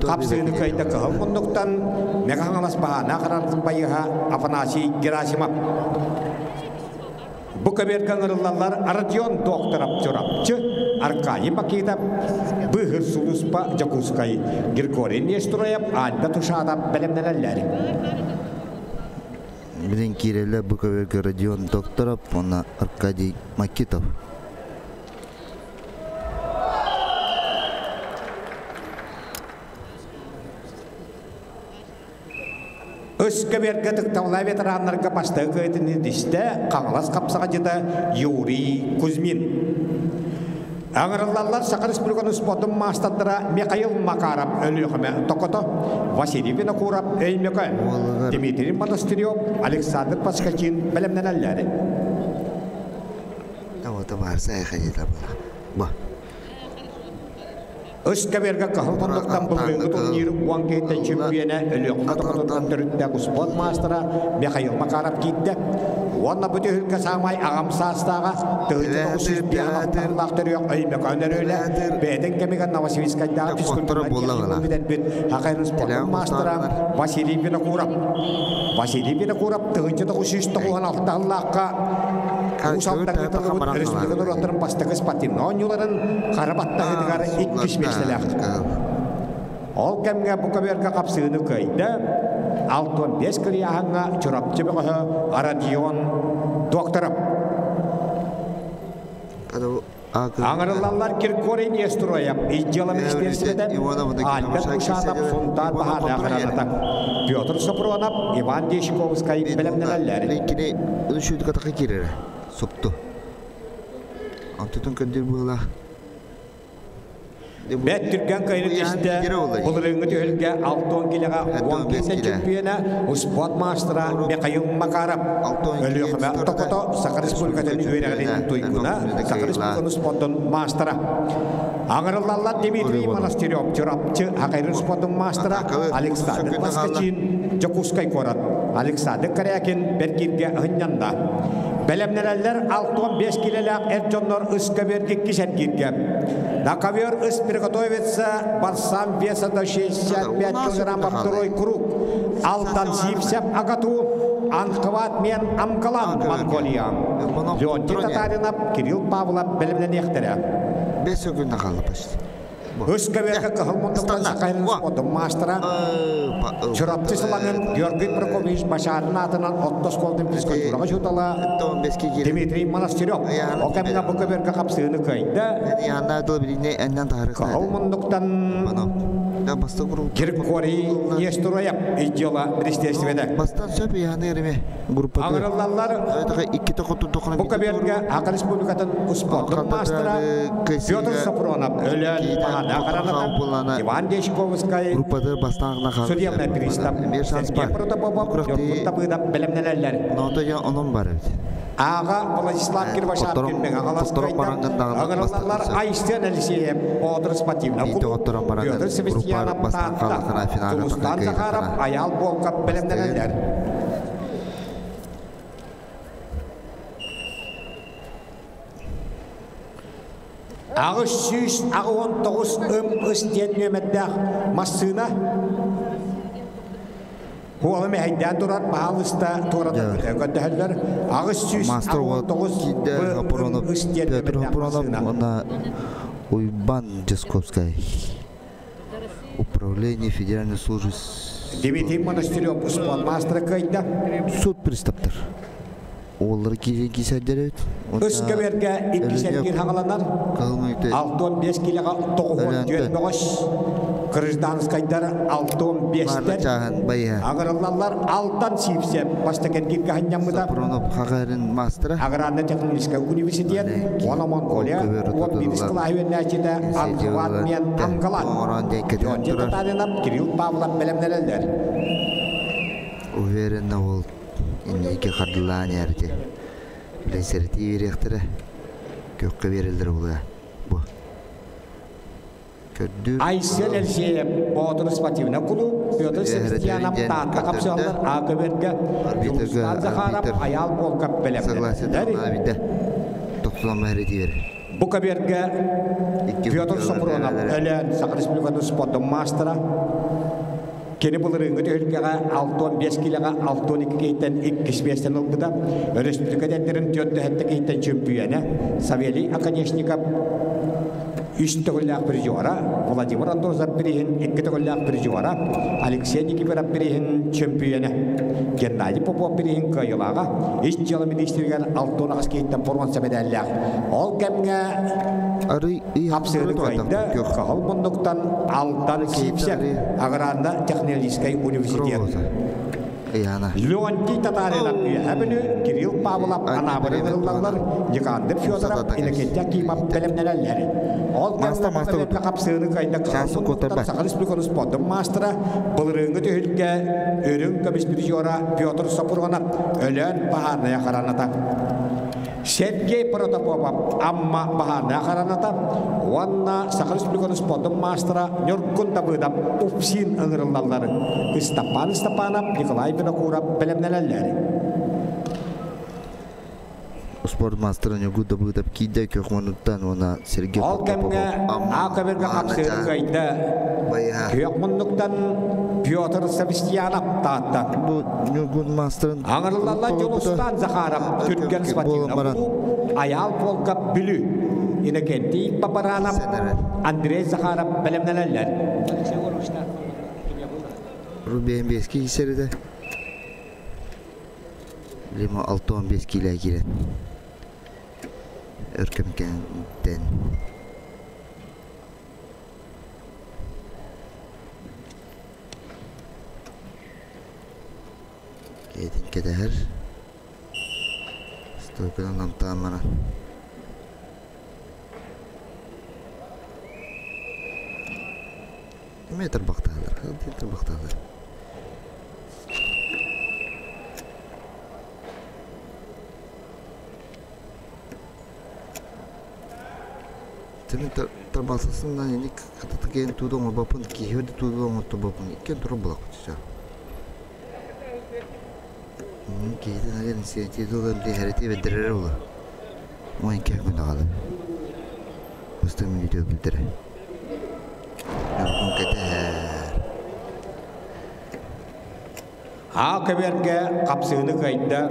Капсыны кайда кылмындыктан Мегангалас баана карантын байыга Афанасий Герасимов. Бу каберга ырыллар Арадион докторап Чурапчы, Аркадий Бакитов, Быгыр Сулуспа Жакускай, Григорий Нестроев, Альба Тушадап Белемнелер. Билен киреле Буковерга Родион Докторов, она Аркадий Макитов. Өскеберге тықтаула ветеранларға бастығы өтіні десті қаңылас қапсаға жеді Юрий Кузьмин. Аңырылалар Сақа Республиканы спортын мастадыра Михаил Макаров өліғіме тоқыты, Василий Винокуров өймекі, Дмитрий Монастырев, Александр Паскачин білімнен әлләрі. Вот барса ехать ба. Өскеберге қағылмандықтан бұлғыңғы турнирі уанкейттен чемпионы өліғіме тоқытыдан түріттегі спорт мастера Михаил Макаров кейтті. Онна бұты хүлкі самай ағамсастаға тұғыты ұсыз бияғақтарын лақтырыяқ өймек өнер өлі бәдің кемеген Новосибирскайдағы физкультурна беден бүт ақайрын спорттың мастера Василий Винокуров. Василий Винокуров тұғынчы тұғышыз тұғыған алтағылаққа ұсалттағы тұғыбыт республиканы ұраттырын бастығы спатинон юларын қарабаттағыдығары 2 меселі Ол кәмге бұқаберге қапсығыны көйді 65 кілияғыңа чұрапчы бұғы Арадион докторып. Аңырылалар Григорий Нестроев, Иджела министерстведен Альберт Ушанов, Сундар Бахада Қаранатап, Петр Сопронов, Иван Дешковскай білімнелерлері. Лекіне үшуді қатақы керері, соқты. Антытын көндер бұғыла. Бәт түрген қайры десті бұл рыңғы түйілге 6 келеға 10 кесен чемпионы спорт мастера Михаил Макаров өліғіме ұтықыты Сақа Республикатын өйрәғінен тойгуна Сақа Республиканы спорттың мастера. Аңырылалар Дмитрий Монастырев Чурапчы Ақайрын спорттың мастера Александр Паскачин Жакускай Корат Александр Карякин Бергирге ғынянда. Белемнелер 6-5 килелек эрджоннор ыскаберге кишен киргем. На ковер ыс приготовится барсам веса до 65 килограммов второй круг. Алтан сипсеп агату анхват мен амкалан Монголия. Леонтий Татаринов, Кирилл Павлов белемненехтере. 5 секунд қалды почти. Ыскаберге кығылмындықтан Сақайрын спорттың мастера Чурапчы сылаңын Георгий Прокопьевич Башарын атынан Оттос қолдың физкультураға жұтала Дмитрий Монастырев Окамина Бұқаберге қапсығыны көйді Кығылмындықтан Григорий Нестроев Иджела министерстведе Аңырылалар Бұқаберге Ақы Республикатын спорттың мастера Петр Сопронов өлі Иван Дешковскай, судебный пристав, Сергей Протопопов, Йоркутабыдап білімнелерлер. Аға Владислав Кирвашаткин мен ағаласкайдан ағыралар Айстен Алексеев, Одыр Спативна Кулу, Петр Севестьянов Тантта, Тулустан Захаров, Аял Болкап білімнелерлер. Ağız süs, ağın toğuz ıstiyen nömedde masına. Bu alımı heyden durar, bahalısta tuğrada gönderiler. Ağız süs, ağın toğuz ıstiyen nömedde masına. Уйбан Джасковская. Управление федеральной службы. Дмитрий Монастырев, спон мастера кайда. Суд приставтар. Олар киреки сәддерет. Үскәбергә 2 сәнгер хаңаланар. 6-5 килога тоғын жөнбөгөш. Гражданскайдар 6-5-тер. Аграллар алдан сипсе бастакен кирге ханьямыда. Пронов Хагарин мастера. Аграрный технический университет. Оны Монголия. Он Минскла айвеннәчедә Анхват мен Ангалат. Жонжы татарынап Кирилл Павлов белемнеләләр. Уверенно ол инеке хадылан ярды. Лесерти верехтере. Көккө берилдер була. Бу. Айсел Эльсеев, Бодр спортивный клуб, Петр Севастьянов, Тата Капсулдар, Агаберга, Юлстан Захаров, Аял Полкап Белемнелер. Букаберга, Петр Сопронов, Элен, Сахреспубликаны спортом мастера. Kini bulurun götürürken 6-5 kiloga 6-12 keyten 2-5'ten oldu da Respublikadenlerin 4 keyten çempiyonu Saveli Akadeshnikov 3 togolak bir jora Vladimir Androzov birihin 2 togolak bir jora Alexey Nikiforov birihin çempiyonu Gennady Popov birihin kayılaga 3 yılı ministerigen 6-10 keyten porvansa medalyak ol kemge Hapsırı kayda kahal bunduktan altan sipse agrarda Технологической университет. Леонтий Татаринов üyebini Kirill Pavlov anabırıdırlarlar Yıkandır Fyodorov ileketya kiymak bilimnelerleri. Ol kemde kapsığını kayda kahal Sakalisplikonu spotun mastera bılırığını tühülge ürün komispirijora Pyotr Sopurvanov ölen paharına yakaranata. Sergey Protopopov amma bahanna karanata wanna Sakalisplikonu spotun mastera nyorkun tabıdap upsin ıngırıllarları Stapanov Nikolay Vinokurov bilimnelerleri. Sport master'ın yogu da bu da kide kökmanuttan ona Sergey Protopopov akaberga kapsığını kayda kökmanuttan Pyotr Sevastьянов tata. Bu yogun master'ın Ağırlarla Yulustan Zakharov Türkgen Spatinov Ayal Polkap Bülü İnekenti Paparanov Andrei Zakharov bilimnelerler. Ruben Beski seride 5-6-15 kilo giren. Örkemkenden Kedin keder Stoykadan namtamana Metr baktalar Metr baktalar Senin tabasasından yani katatken tudong babun ki hadi tudong to babun ikken turu bulak uçacak. Kaydı nagar insiyeti dolar li hariti ve derer ola. O inke gün dağıldı. Usta mı video bildire. Yorgun kader. Akaberga kapsığını kayda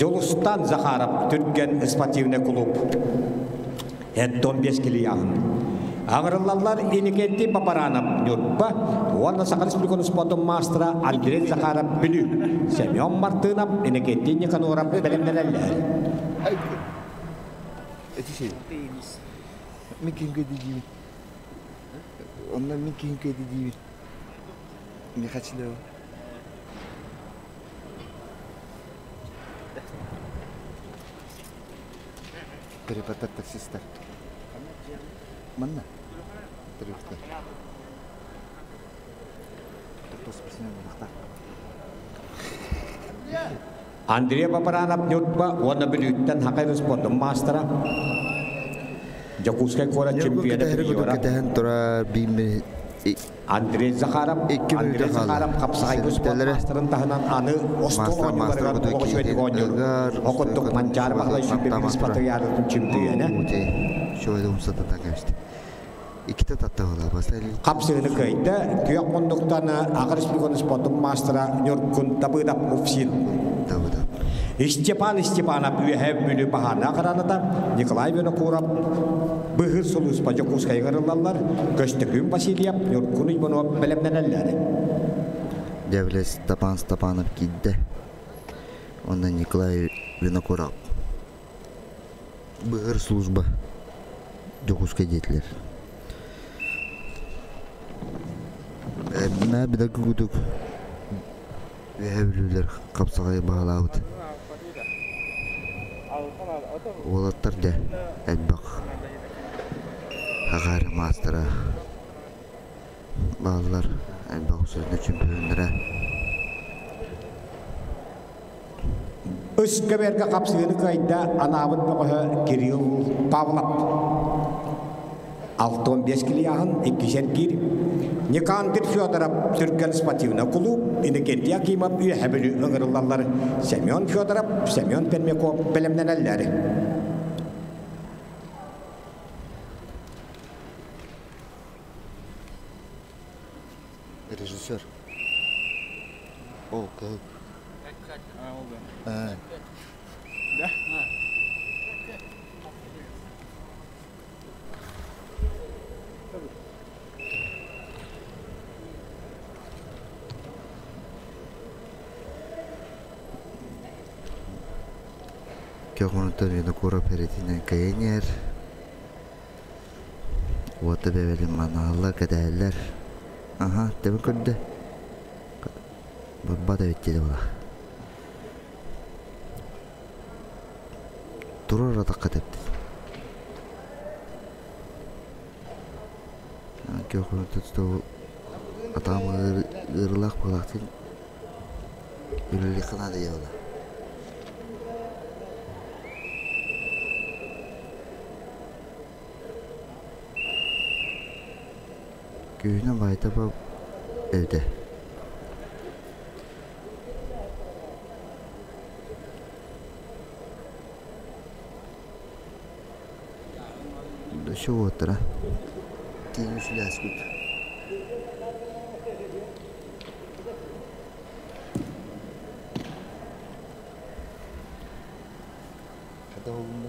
Yulustan Zakharov Türkgen Sportivne Klub. 15 kilo yakın. Ağırlarlar inikenti Paparanov Nurpa, Wana Sakalisplikonu spotun mastera Andrei Zakharov Bülü, Semyon Martynov inikenti Nikanora bilimnelerler. Etişey. Mikin kötücüğü. Onlar mikin kötücüğü. Ne kaçılıyor? Перепатать таксиста. Mana? Terus dah. Terus bersihnya nak. Andrei Paparanov Nurpa, Wana Bülü'den hakayı spotun mastera. Jakuskay Kora çempiyonu Kedahan tora bime Андрей Захаров, Андрей Захаров капсайгы спорт мастерын тахынан аны Остон ойныларыган оғыш өтік ойныр. Оқыттық манчар бағлай шүббеміз патриарының чүмтігені. Şöyle umsata takmıştı. İki de tatlı ola basaylı. Kapsığını köyde köyak monduktan Ağır Spikon sportun mastera Nyorkun tabıdap mufsil. Степан Степанов üye bölü bahana karanada Nikolay Vinokurov bıhır solus pacakus kaygırılarlar Kösteküm Vasilyev Nyorkun İvanov belemlenenler. Devlet Stepanov gitti. Ondan Nikolay Vinokurov bıhır slужба Cakus kaydılar. Ne bir dakika guduk. Üye kapsağayı bağlavdı. Olatlar da elbaq Ağarı mastera Bağlılar elbaq sözünü çümpündüre Üsküberge kapsığını kayda anavın bağı Kiril Pavlov 6-15 kiliyahın 2 gir Nikandir Fyodorov Türkan Sportivna Klub Inekenti Akimov üye hebelü ıngırılarlar Semyon Fyodorov, Semyon Permekov belemlenenleri. Rejissör. O, kağıt. Как он это Винокуров перетинен кайнер. Вот это белым маналла кадаллар. Ага, тебе курды. Бабада ведтели була. Турар атакка тепти. Как он это атамы ырылак булактын. Үлүлү кана дей була. Köyüne bayda bab evde. Da şu otura. Tiymiş laskut. Hadi oğlum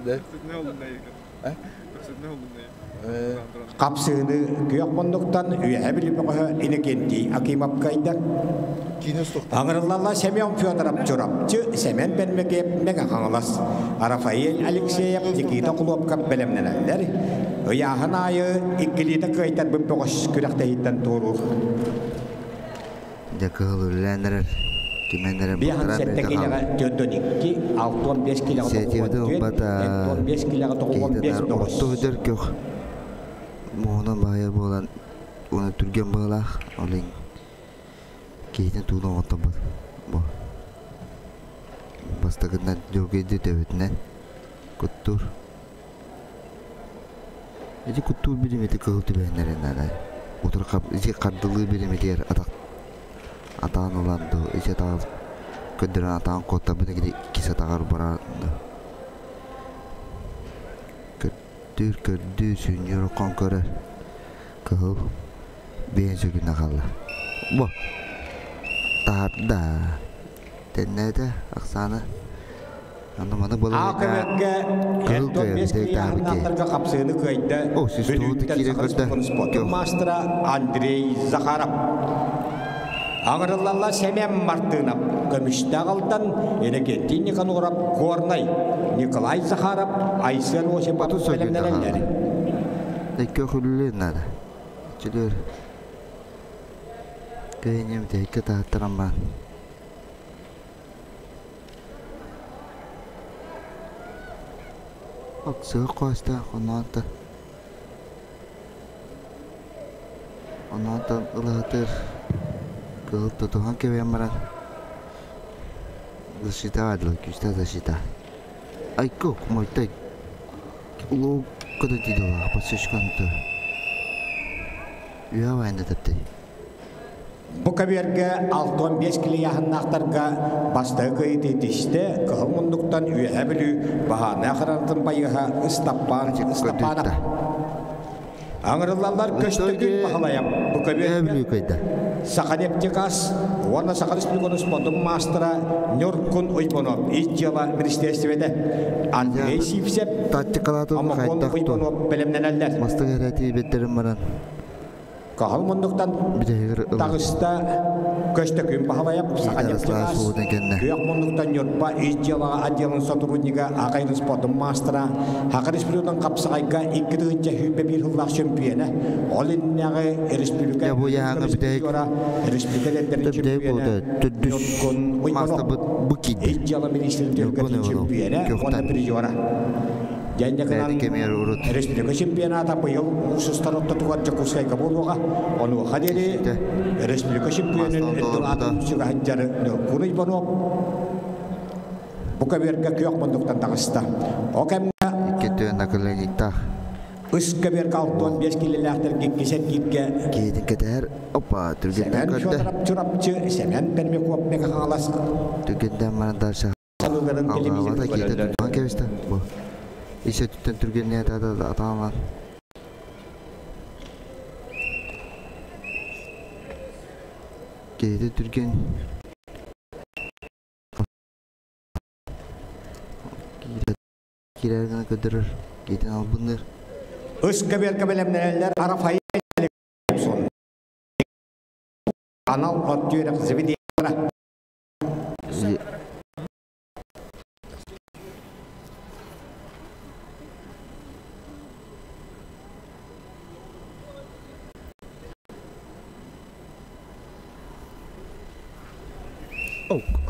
da. Ne oldu ne yıkın? He? Ne oldu ne yıkın? Kapsığını köyak monduktan üye bilip Inekenti Akimov kayda Ağırlarla Semyon Fyodorov çorapçı Semen Permekov mega kanılas Rafael Alekseyev Nikita Kulovka belemlenenler Uyahın ayı ikilide kaytar bir boğaz kürekteyitten doğurur. Yakılırlanlar kimenlere bir han settekiyle döndönükki 6-15 kilo Setevde 15 kilo 15 boğaz. Muhundan bahaya bolan ona Türkiye bağla olin keyten tuğdan otamad bu bastakından jorgeydi devetinden kuttur eci kuttur birimeti kağıtı beğenlerinden otur kap eci kardılı birimeti yer atağın olandı eci atağın köndüren atağın kotta bine gidi ikisi atağır barandı Kördür sünyor konkurör kau bensu guna kala bu tahda tenada aksana mana boleh Akemekge Elton Beski antarga kapsığını kayda Bölükten sport mastera Andrei Zakharov Ağırlarla Semen Martınov Kömüştağıldan Inekenti Nikanurov Gornay Nikolay Zakharov Aysel Osipatov belemlenenleri. Kökülü nada. Çılır. Kayınyam teyke tahtaramban. Aksı kosta konanta. Konanta ılahtır. Kılıp tutuhan kevemaran. Защита адла, кюста защита. Айко, мой тай. Лу, когда ты дела, посещканто. Üye vayında taptı. Bu kabirge 6-15 kili yaxınlaqtarga bastığı kıyıt etişte kılmunduktan üye bilü bahana kırantın bayıha ıstappanap. Ağırlarlar köştükün bahalayam. Bu kabirge Sakadeptikas, warna sakadis pilikonus podum mastra nyorkun uiponop ijjala ministersivede Andrei Sipsep amakon uiponop belemneneller. Masta gereti betterim baran. Kahal munduktan tağısta köştükün bahalayam sakadeptikas kıyak munduktan nyorpa ijjala adyalan soturuniga akayrız podum mastra hakadis pilikonun kapsayga ikkidiğince hübbe bir hıllak şempiyene olinnağı Respublika Respublikalardan çempiyene Nyorkun Uiponop ijjala ministersivede çempiyene ona bir jora Jangan Respublika Championata payung khusus tarot tuan jakuskai kabuluga onu hadiri Respublika Championan itu atom juga hajar Nyorkun Uiponop buka berga kyok menduktan tangsta oke Ketua nakalenita. Uska ber kaltuan bias kililahter gigiset gigga Gidin keter apa turgetan kada. Curap semen ben mekuap mekahalas Turgetan mana darsa. Lalu garan televisi Ada kita tuan kevista. Bu. İşe tutan turgennya ada ataman. Kita turgen. Kira gana kadar kita al bunlar. Uska ber kabelemneler arafayı son kanal otjurak zebidi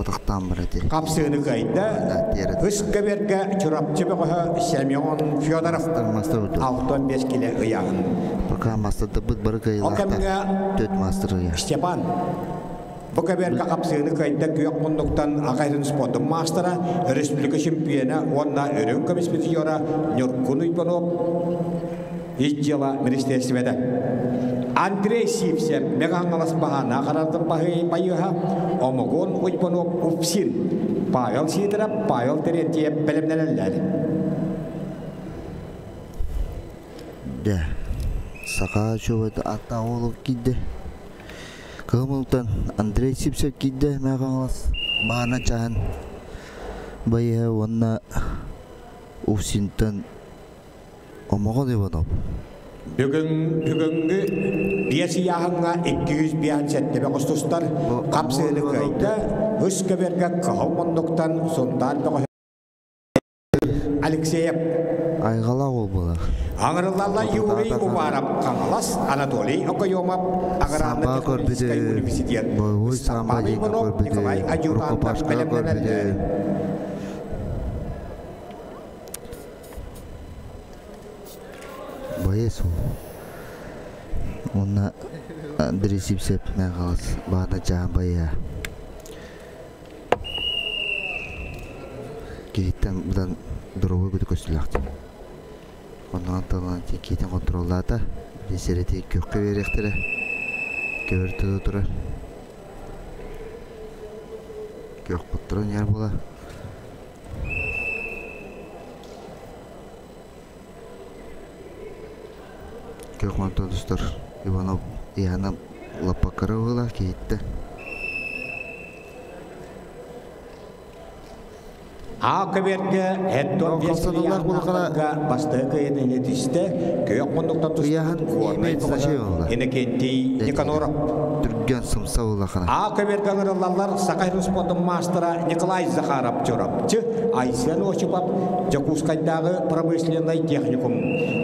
Otaktan berarti. kapsığını kayda Uska berga çorapçı bekoha Semyon Fyodorov Master betul. 6-15 kilo ıyağın Bakal master tebut baru kaya Okemga Dört master ya. Stepan buka berga kapsığını kayda kıyak munduktan akayrın spotum mastera Respublika Champiyona onna örün kamis bitiyora Nyorkun Uiponop ijjala ministersivede Andrei Sipsep megangalas bahana karantın bayıha omogon Uiponop upsin payol sidra payol terentiye belemneneller Dah. Saka coba tu atau olup kide. Kemudian Andrei Sipsep kide megangalas bahana cahan bayıha wana upsinten omogon Uiponop. Бүгінгі биясы яғынға 200 биян сәттебе құстустар қапсыны кайда үскі берге қауымындықтан сондан бұғы Алексеев Айғала ол бола. Аңырылалла Юрий Уварап қамалас Анатолий Окайомап Ағыранны Техническай университет Стамбай Иванов Николай Адюрантар білімденелді Bayes o. Ona Andrei Sipsep megalas bahana cahan bayah. Kita bulan dorowo gitu kesulak. Ondan nanti kita kontrollata. Bisereti kökü verektere. Görtü oturar. Kök oturan yer bola. Kök mantu dostlar. Ivanov yana lapakara bola gitti. Akıberge etton Kalsanlar bunu kana bastığı kıyını yetişte kök munduktan Uyahan imet saçı yolla. Enekenti Nikanora Türgen sımsa bola kana. Akıberge ngırılallar Sakayrus Podum Mastera Nikolay Zakharov çorapçı Aysen Oçipap Jakuskaydağı Pромышленный техникум.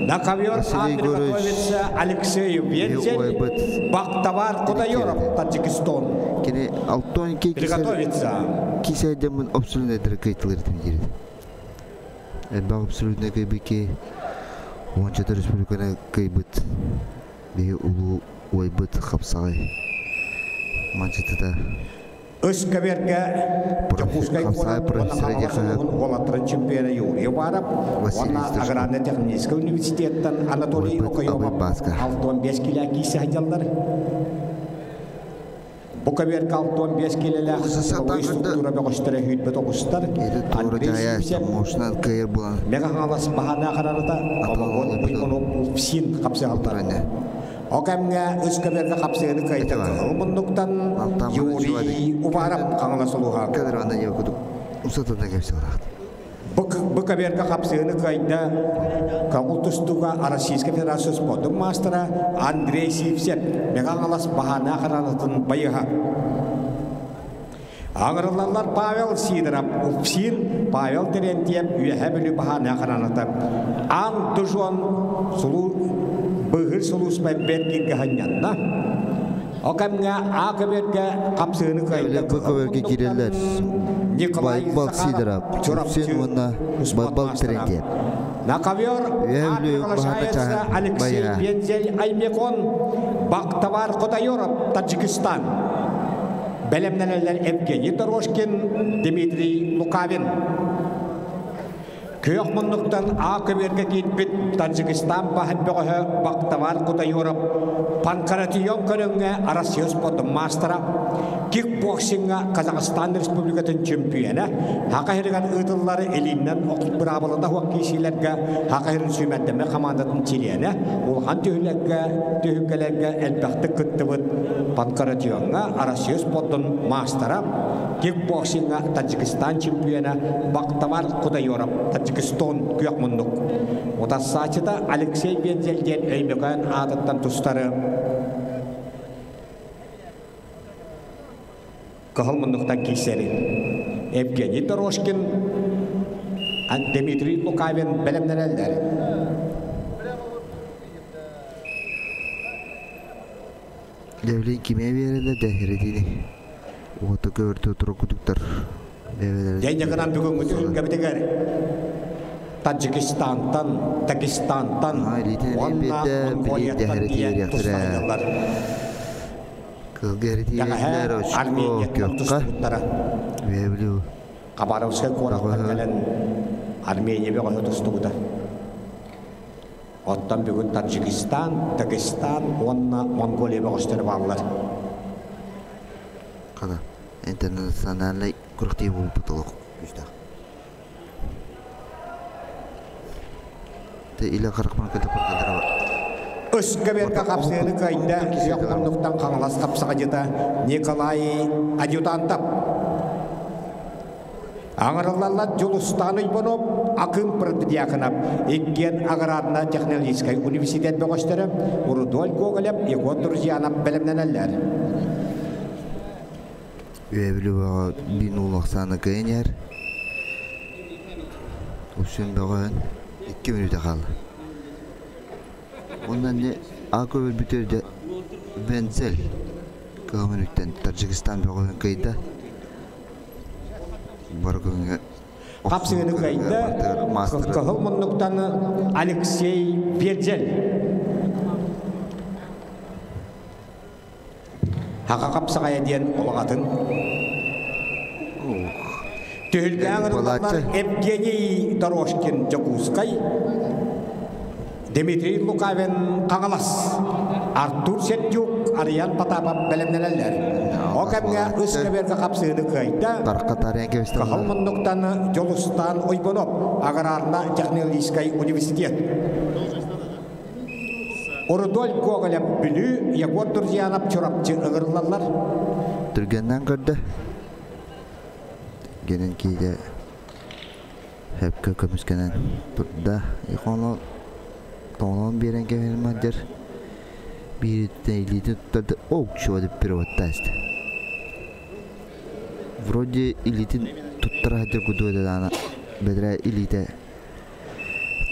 Накавер Андрей Петрович Алексеев Вензель Бактавар Кудайоров Таджикистан. Kini altın Приготовиться. Kise demin opsiyon nedir kayıtları girdi. Elbette opsiyon ne kaybı Onca da Respublika'na kaybıt. Bir ulu oybıt kapsay. Mançıtıda. Öskaberge Jakuskay Olatran Чемпиона Юрия Вараб, Вона Аграрно-технического университета Анатолий Окаёва, Алтон Бескиляки Сахjallar. Bukaber kalton beskeleler struktura bagostara hüt betokostar. Mega halas bahana kararata abagon pikono sin kapse altar. Okamnya uskaber ka kapse ni kaita bentuktan Yuri ubarap kangala soluha. Bukaber ka kapse ni kaita kamutus tuga arasis ka federasus podum mastera Andrei Sivset mega halas bahana kararatan bayaha. Angaralar Pavel Sidrap Upsin Pavel Terentiev üyehebeli bahane karanata an tujuan sulu behir sulus pebetki gahanyanna okamnya akabetga kapsını kayda Bukaberki gireller Baybal Sidrap Upsin vana Baybal Terentiev Nakavior üyehebeli bahane çahan Alexey Benzel Aymekon Baktavar Kodayorov Tajikistan Belemneler Evgeny Toroshkin, Dmitri Lukavin. Köyokmunluktan Akaberge gitbit Tajikistan bahadbeğe Baktavar Kodayorov Pankaratiyon kanunga Arasiyos podum mastera kickboxing'a Kazakistan Respublikası'nın çempiyonu hakahirgan ıdılları elinden okut birabalında huakkisilerge hakahirgan sümeddeme kamandatın çiliyene ulhan tühükkelerge elbette kıttıbıt Pankaratiyon'a Arasiyos podum mastera kickboxing'a Tajikistan çempiyonu Baktavar Kodayorov Tajikistan köyokmunluk oda saçıda Alexey Benzelgen eymekan adattan tustları Kahılmınlıktan kiseri. Evgeny Toroshkin, Dmitri Lukavin belemden elder. Devlet kime verirler dehiretini. Otu gördü oturukuduklar. Denyakan bugün bütün gabitekar. Tajikistan'tan, Dagestan'tan, Kılgerdiler oşko kökka ve biliyor. Kabarovskaya koraktan gelen Armeniya ve Koyotostuk'ta. Ottan bugün Tajikistan, Dagestan, onna Mongolia ve Koşturvarlar. Kana internasyonel kuruktiği bu patolog işte. Te ila karakman kata perkara var. Öskaberga kapsayını kayda yokluktan kanlas kapsakacıda Nikolay Adjutantap. Angarallar Julustanı Ivanov akın perdiyakınap ikgen Agrarna Teknolojikay Universitet Bekoştırı Urudol Gogolev Ekvatorjiyanap belemleneller. Üyebiliyor bin ulaksanı kayınyer. Uşun bağın 2 minüte kaldı. Ondan da Akövel bitirdi Benzel Kahmenük'ten Tajikistan bağın kayda. Bargın'a kapsayını kayda Kahılmınlıktan Alexey Benzel. Haka kapsakaya diyen olağatın. Tühülge ağırlar Evgeny Toroshkin Jakuskay. Dmitri Lukavin Kangalas, Artur Setjuk, Aryan Patapap belemneler. Okamnya Öskaberga kapsayını kayda Kahılmınlıktan Jolustan Ivanov Agrarna Teknolojikay Universitet. Urudol Gogolev Bilü Ekvatorjiyanap çorapçı ağırlarlar. Türgenden gördü. Genelki de hep kökümüzgenen burada ikonu Tonon bir renk verilmelidir. Bir değildi tuttu. Şu adı bir vattaydı. Вроде илитин туттарахтер кудуэдэ дана бедре илите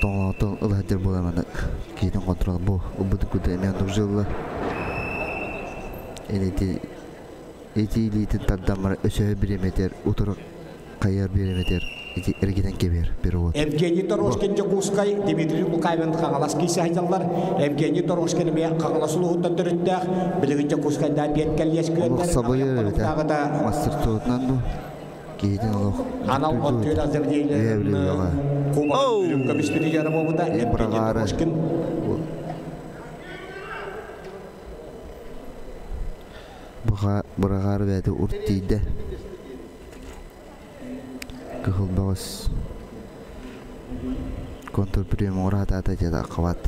тоңлоотон ылахтер боламана кейтен контрол бу убуду куду эмен туржылла эти илитин таддамара өсөһө биреметер утурук кайар биреметер Ergiden keber bir ot. Evgeniy Toрошкин Жакускай, Дмитрий Лукавин қаңалас кейсі айталар. Евгений Торошкин мен қаңалас ұлығыттан түріттәқ. Білігін Жакускайда беткәл ескүйендер. Sabahı master tuğutlan bu. Giyden oluq. Анал оттүйір азыр дейлерін Кубаның үрім көміспері жарым обыда Евгений Торошкин. Burağar bədi urtiydi. Kıhıl bağız. Kontrol priyem orada da jada qavat.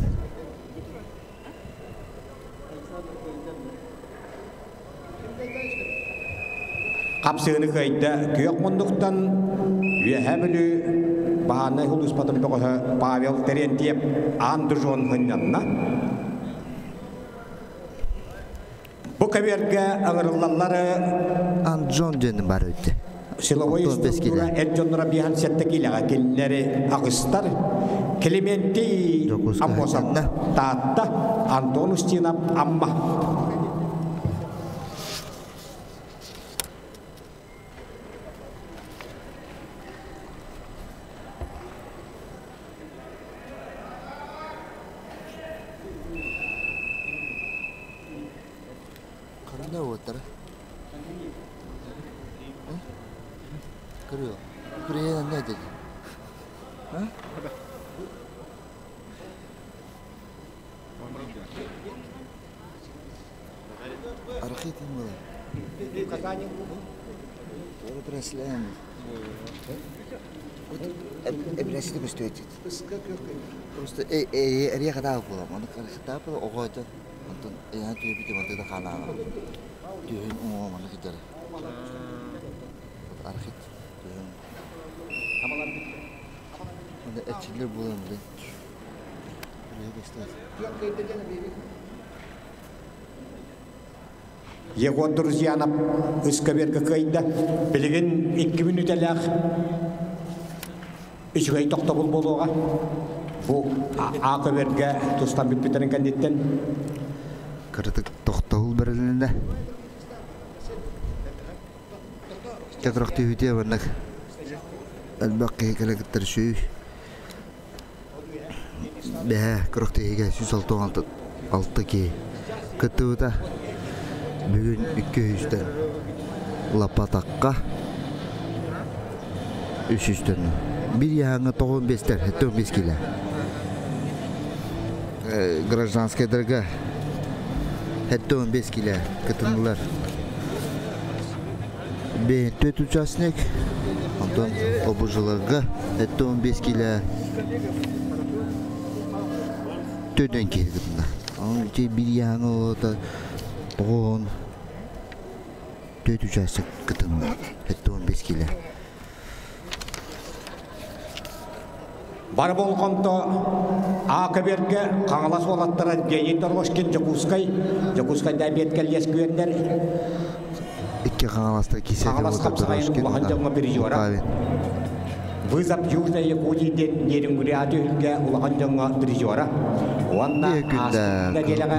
Қапсығыны қайда күйек мұндықтан өйәбілі бағаны ұлыспатын тоғысы Павел Терентьев Андржон ғыннанна. Бұл кәверге аңырылалары Андржон жөнін бар өтті. Силовой структура Эджонра бихан сетті келеға келінлері ағыстар Клементи Аммосат таатта Антон Устинов Амма. Ne otur? Kırıyor. Buraya ne dedi? Ha? Архитектор был. Тоже браслет. Вот браслет стоит. Просто я когда был, он когда был, ого-то. Антон, я tuh bikin waktu itu kalah. Tuh umum mana kita. Arhit. Ada etçiler bulan bile. Ne bestas. Егор Друзьянов Искаверка кайда билген 2 минут элек ичгей токтобул болууга бу Акаверге тустан битпетерин кандидаттен Кырдык токтоул берилинде. Текрокты үтө бандык. Албакка келектер шүй. Бе, крокты 106 ки. Кытыда бүгүн 200-тен лапатакка 300-тен. Bir яңы 95-тер, 95 кило. Гражданская дорога. 15 кило кытынлар. Бен 4 участник. Антон обужиларга 15 кило. Төдөн килгенде. Ал bir яңы ота 4 участник кытынлар. 15 кило. бар болғанто Акаверге қаңалас олаттара Евгений Торошкин Жакускайда беткәл ескүйендер Икки қаңаласта киседі Торошкин. Вызап Южной Якутияден Нерингуриады үлге улахан жаңа дирижера. Уанна астында келеға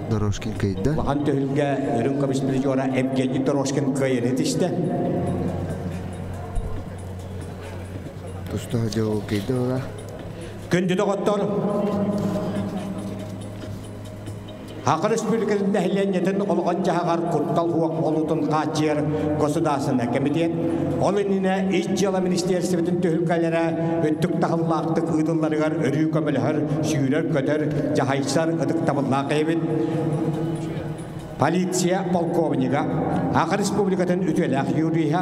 Торошкин кайда. Улахан төхілге үрін комисс дирижера Евгений Торошкин кайын етішті. Tusta jauh kaido lah. Күнді доғыттар Хақыр Республикасында хиленнетін олған жағар құттал хуақ олудың қатжер государственный комитет олынына итжала министерстветін төхілкалері өттік тағыллақтық ұйдыларығар өрі көмілігір сүйілер көтер жағайсар ұдық табыллақ ебін полиция полковнига Хақыр Республикатын үтеләқ юриха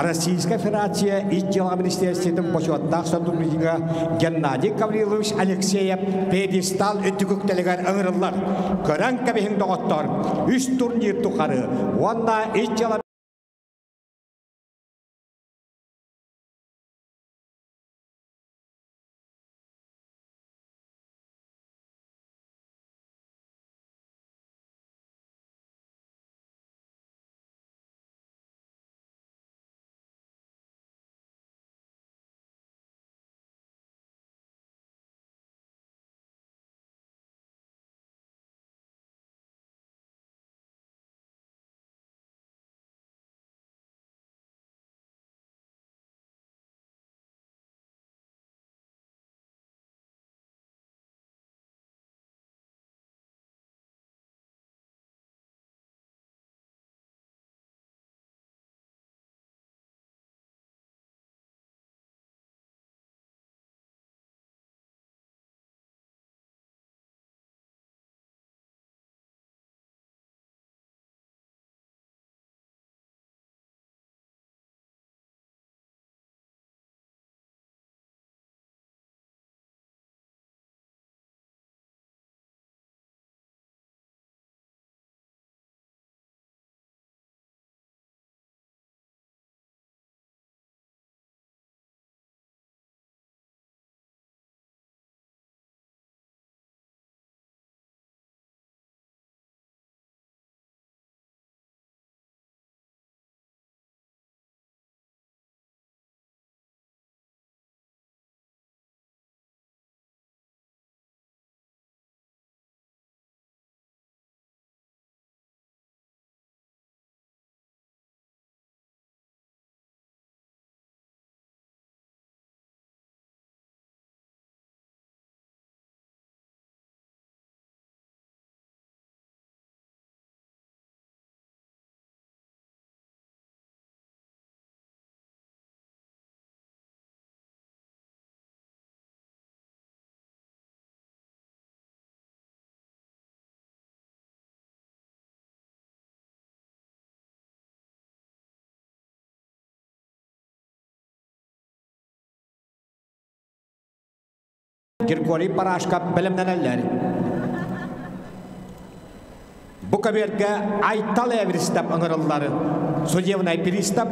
Российская Федерация итжала министерстветін бошуаттақ сотруднига Геннадий Гаврилович Алексеев пьедестал өттігіктелігер ыңырылар. Көрән кәбейін доғыттар, үш турнир тұқары, онна итжала Григорий Парашка белемненелер. Bu kaberge aytal evristab anırılları. Sojevnay piristab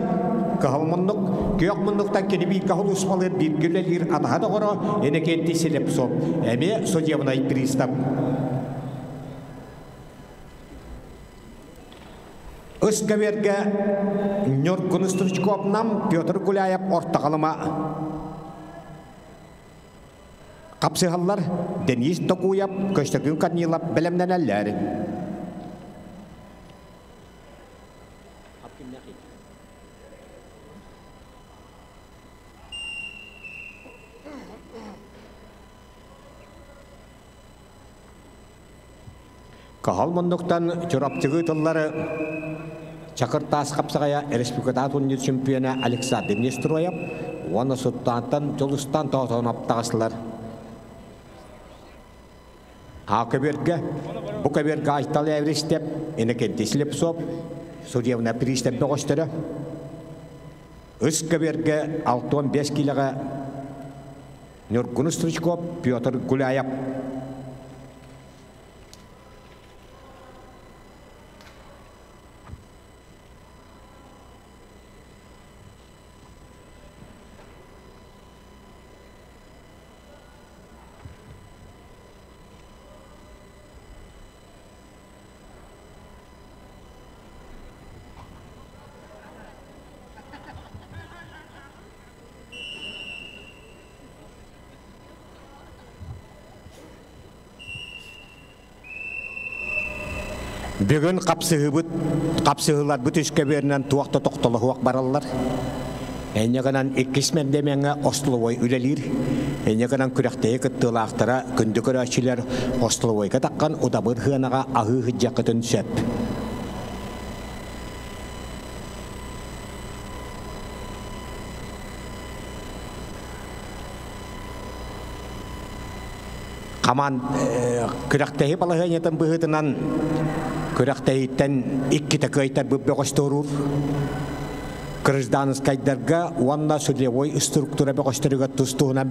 kahılmınlık, köyakmınlıktan keni bir kahıl usmalı bir gülelir adaha da gora enekenti selep sop. Eme sojevnay piristab. Öz kaberge Nyor Konusturchkovnam Pyotr Gulayev ortağılıma kapsıhallar Deniz Dokuyev köştegün kanilap belemlenenler. Kahalmandoktan çorapçığı tılları Çakırtas kapsagaya Respublikada turnier çempiyonu Alexander Nestroyev Vana Sultan'tan Çolustan toğutanap tağısılar. Bu kaberge aytalı evristep enekenti silip sop Sojevna piristep doğuştırı. Üst kaberge 6-15 kilaga Nurgun Strichkov Pyotr Gulayev Bugün kapsıhılar bütün işkeberinden tuğakta toqtalı huak barallar. Enyeganan ikkismen demenge Oslovoy ülelir. Enyeganan kürekteye kıttığılaqtara kündükür açılar Oslovoy'a takkan udabır hıanağa ahı hıcakıtın söp. Kaman kürekteye balahınyatın bıhıtınan Kürekteyitten iki takaytar bu beğiştirur. Kırızdanıskaydarga vanda Sojevnoy struktura beğiştirga tustuğuna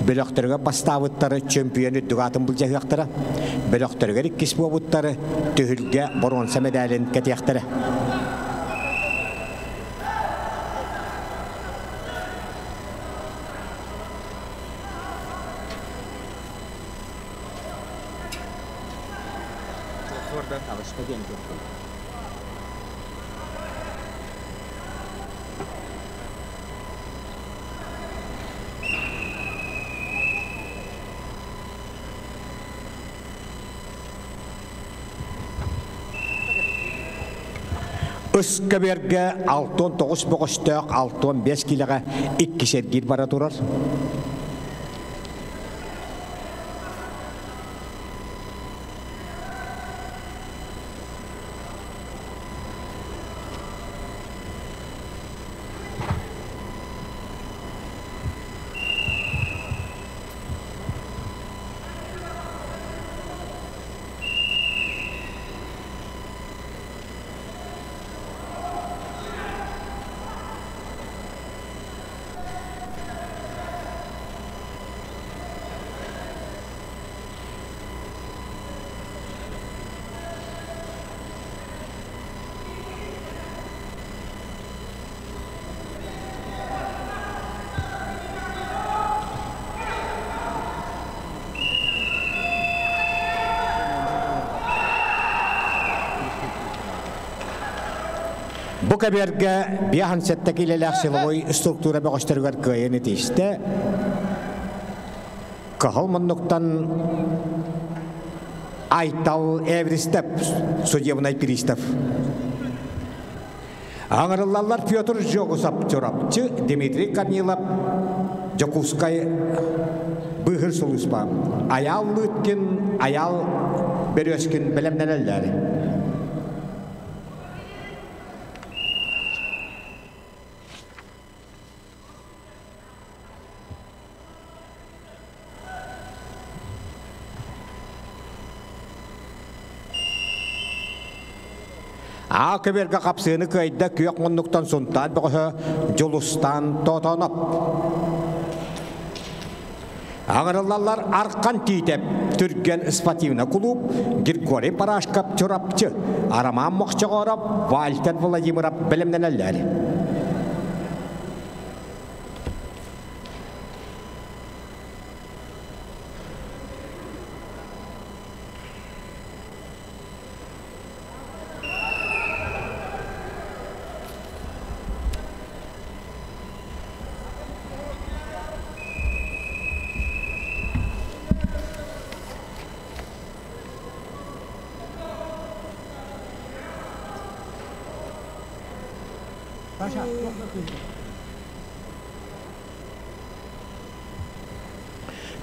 beloktarga pastavıtları çempiyonu dugatın bulacakları. Beloktarga ikis bobutları tühülge bronza medalin ketiyakları. Üskaberge 6-9 boğuştaq 6-15 kilaga 2 sergir bara turar. Bu kaberge bir hansetteki ilerleşilvoy struktura beğiştirgar kıyın etişte kahılmanlıktan aytal evristep Sojevnoy piristep. Ağırlılar Pyotr Jogusap çorapçı Dmitri Kornilov Jokuskay bıhır soluspa ayal lütkin ayal beröskin belemneneller. Akaberge kapsığını kayda kıyak monluktan sontan bakı Jolustan totanap. Аңырылалар арқан тийтеп түрген спортивна клуб Григорий Парашкап чорапчы Араман Мохчагоров Вальтер Владимиров білімненелер.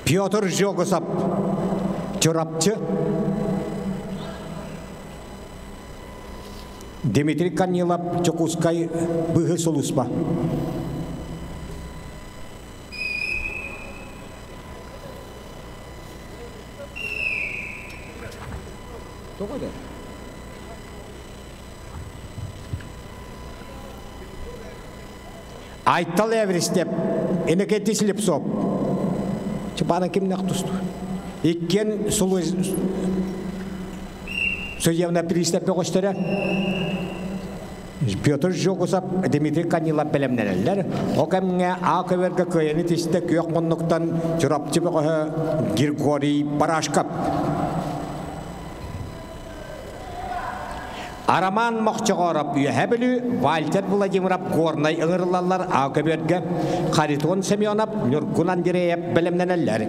Петр Жогусов чорапчы Дмитрий Канилов Чокускай быгы солуспа. Айтал Эвристеп энекети Слепцов. Чапана ким нактусту. Иккен сулу судебна приступе костера. Петр Жогусов Дмитрий Канилов белемнелер. Окамга акверга көйени тисте көк монноктан чурапчы Григорий Парашкап. Араман Мохчагоров үйәбілі Вальтер Владимиров Горнай ыңырлалар Акаберге Харитон Семенов Нургун Андреев білімненелер.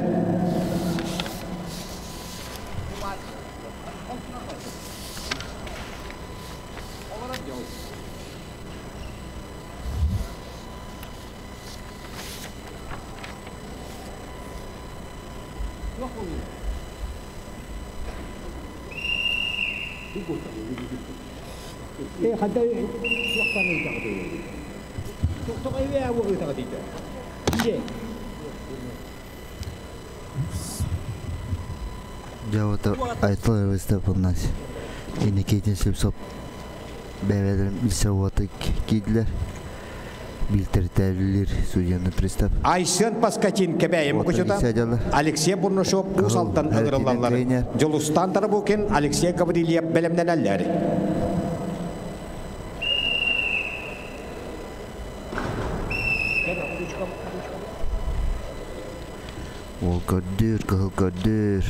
Hadda yoqdan taqdi. To'qto'q ayva o'g'ri taqdi. Жауата айтылар өстіп ұнас. Енекейтін сөп-соп бәвәдірім үлсауаты кейділер. Билтер тәлілер судьяны пристав. Айсен Паскатин кәбәйім көчіта. Алексей Бурнушов ұсалтан ұғырылалар. Жолустан тарабукен Алексей Гаврилиев бәлемненәлер. Ол көддір.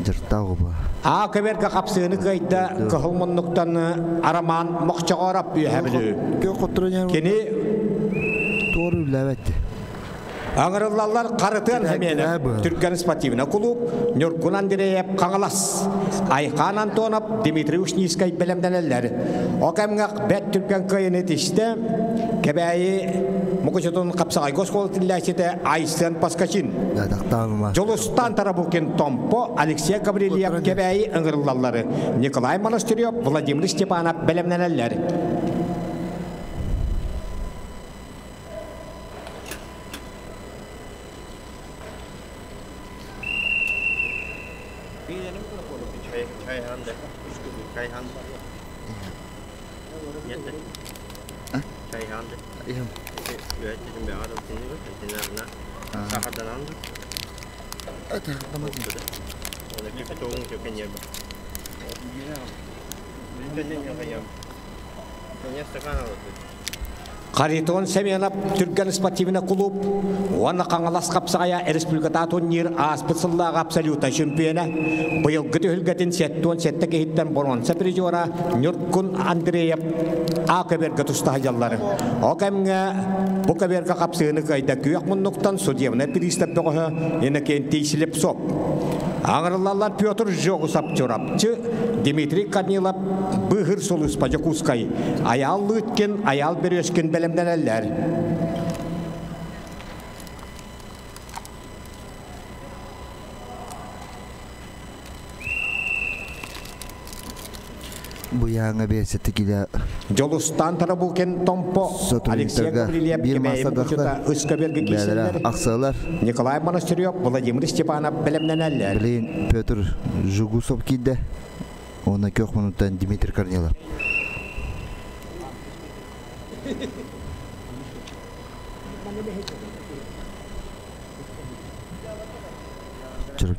Жыртағы ба. Акаберге қапсығыны қайда қығылмынлықтан Араман Мохчагоров үйәбілі. Кені Тору ләвәтті. Аңырылалар қарытын әмені Түркен спортивна клуб Нургун Андреев қаңылас. Айхан Антонов Дмитрий Ушнийскай білімденелер. Окамғақ бәт Түркен көйіні тішті кәбәйі Мұқышытын қапсағай көскол тілләсеті Айсен Паскачин. Жолустан тарабукен Томпо Алексей Гаврилиев кәбәйі ыңырылалары. Николай Монастырев Владимир Степанов білімненелер. Харитон Семенов Түркен спортивна клуб оны қаңылас қапсағая республиката турнир аспыцыллағы абсолюта чемпионы бұйылғы түйілгетін сеттуын сетті кейттен бұрынса призера Нургун Андреев Акаберге тұстағы жаллары. Окамға бұқаберге қапсығыны қайда күйек мұнлықтан судьевна пристап бұғы енекен тейсіліп соп. Аңырлалар Петр Жогусов чорапчы Дмитрий Канилов бұғыр солыс пажакускай. Аял өткен, аял берескен бәлемденелер. Bu яңа бәсеті келе Жолустан тарабукен Томпо Алексей Гаврилиев кемейім күчіта Үскаберге кесілер. Ақсалар Николай Монастырев Владимир Степанов бәлемденелер. Білейін Петр Жугусов келді. Оны көк минуттан Дмитрий Корнилов.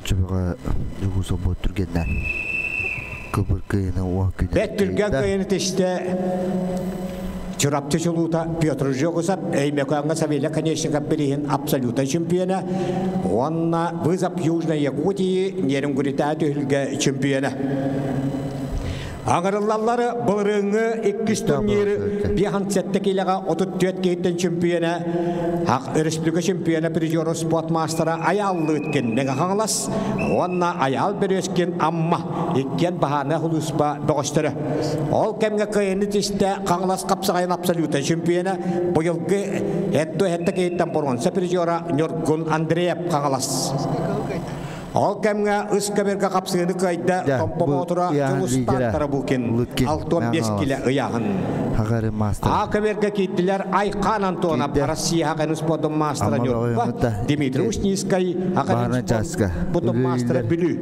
Çubuğa yugusa boturgenden. Kıbır kıyına o günü. Bettürgen kıyını teşte Чурапчы чулута Петр Жогусап, Эймеканга Савеля, конечно, Капелихин абсолютно чемпиона. Он вызов Южной Якутии, Неренгуритату чемпиона. Аңырыллалары бұлырыңы 2 турниры бихан сәттекеліға 34 кейттен чемпиона, республика чемпиона призеру спортмастера аяллы өткен мега қаңылас, онна аял бір өскен амма, еккен бағаны құлыспа бұғыстыры. Ол кәмге қиыны тесті қаңылас қапсағайын абсолютно чемпиона, бұйылғы әтті кейттен бұрғанса призера Нёргун Андреев қаңылас. Ол кәмге ұскаберға қапсығыны қайда компома отыра тұлыстақтары бұкен 6-5 келі ұяғын. Ақаберға кейттілер Айқан Антонов, Россия хақын ұспадың мастера Нёргва, Дмитрий Ушнискай, хақын ұспадың мастера Бүлі.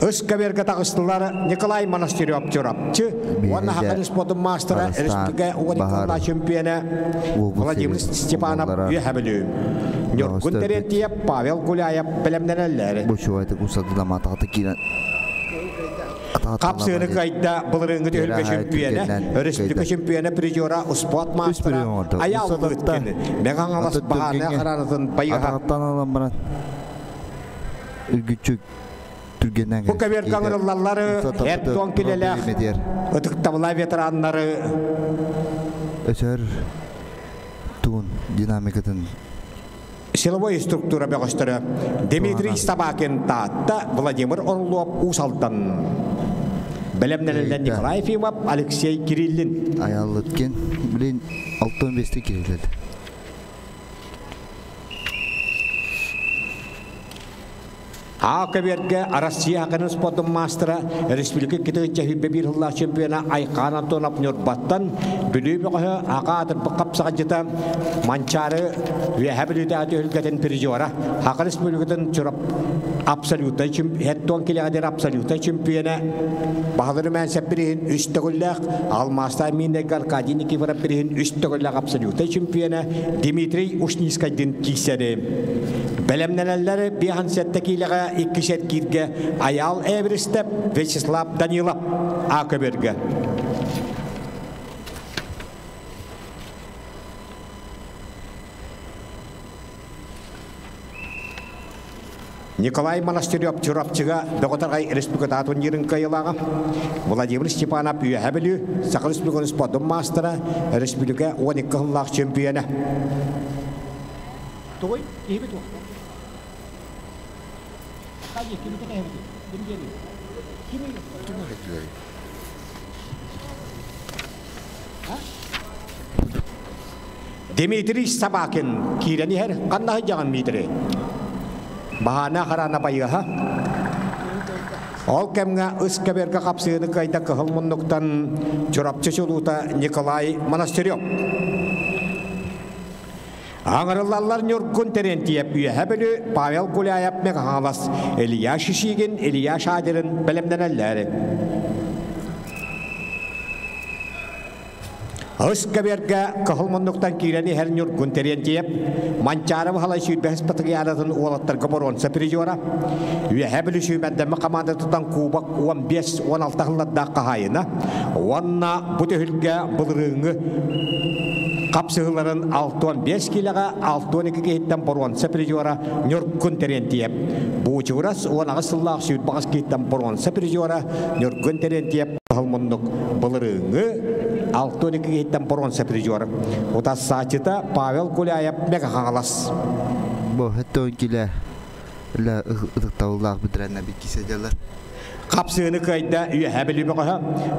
Үскаберға тағыстылары Николай Монастырев чурапчы, оны хақын ұспадың мастера Республика Уғаникалла чемпиона Владимир Степанов үйәбілі. Нёргун Терентьев, Павел Гуляев, білімденелері. Bu şu ayda kusadıda matağıda giren. Kapsığını kayda bılırıngı tölbe şempiyene, Республика şempiyene prejora uspot mastera ayallı ötkeni. Meğan alas bahane karanatın bayığa. Atağıttan alan bana. Küçük Türkiye'den Bu kaber kanırlarları hep donkileler, ıtıktavla veteranları. Öser tuğun dinamikatın Силовой структура бегостыры Дмитрий Стабакин татта Владимир Орлов усалдан. Білімнелерден Николай Ефимов, Алексей Кириллин. Ayarlı ötken bilen 6-15'te girildi. Ақаберге Россия хақын спортын мастера Республика кетігінче бір жылдар чемпиона Айқан Антонов Нёрбаттан бүлі бұғы аға атырпы қапсаға жета манчары вәхәбіліті әті үлгетін призера Ақы Республикатын чұрап абсолютно хеттон келегедер абсолютно чемпиона бағылыры мәнсеп бірігін үстігілләқ Алмаста Минек Аркадий Никифоров бірігін үстігілләқ абсолютно чемпиона Дмитрий Ушнискайдың кейсері Білімнелері бихан сәттекейліға 2 кирге Аял Эвристеп, Вячеслав Данилов, Ақаберге. Николай Монастырев чурапчыға доғытарғай республиката турнирін қайылаға. Владимир Степанов үйәбілі, Сақы республиканы спортын мастера, республика 12 ғыллақ чемпионы. Тұғой, ебі тұғы. Дмитрий Сабакин кирени хер канна жаган митре бахана харана байга ол кемга ыскаберга капсыны кайда кылмындыктан чурапчы чулута Николай Монастырев Аңырылалар Нёргун Терентьев үйәбілі Павел Гуляев меғалас Илья Шишигин, Илья Шадирин білімденелері. Үскаберге қығылмындықтан кейрені әр Нёргун Терентьев Манчаров халай сүйдбәс патығы аратын олаттарға боронса призера. Үйәбілі сүймәндемі команда тұтан кубак 15-16 ғылладда қағайына. Онна бұты хүлге бұлырыңы Қапсығыларын 6-5 келіға 6-12 кейттен бұрғанса призера Нёргун Терентьев. Бұчығырас оңағы сыллақ сүйт бағыз кейттен бұрғанса призера Нёргун Терентьев ғылмындық бұлырыңы 6-12 кейттен бұрғанса призера. Ота сатыта Павел Гуляев мега қағалас. Бұл хетті өн келі ұдықтаулақ бүдірәнне біткеседелер. Қапсығыны қайда үйәбілі бұға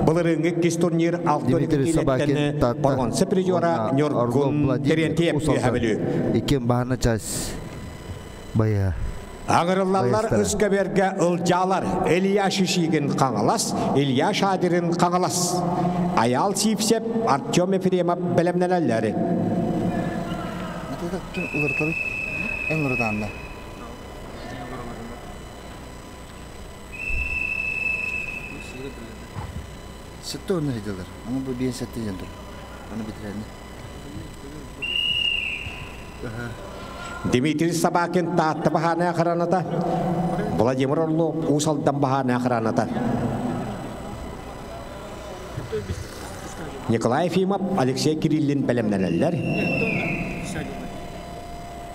бұлырыңы кес турнир 6-12 кейттені бұрғанса призера Нёргун Терентьев үйәбілі. Екен бағына час бая. Аңырылалар үскаберге ұлжалар Илья Шишигин қаңылас, Илья Шадирин қаңылас. Аял Сипсеп, Артем Ефремов білімнелелері. Кім ұлыртылы? Ең ұрданды. Сетті орны еділер. Аңы бұл бейін сәтті жендір. Оны бітірәді. Дмитрий Собакин таатты бахана ақыраната. Владимир Орлов усалдан бахана ақыраната. Николай Ефимов, Алексей Кириллин бәлемнәләләр.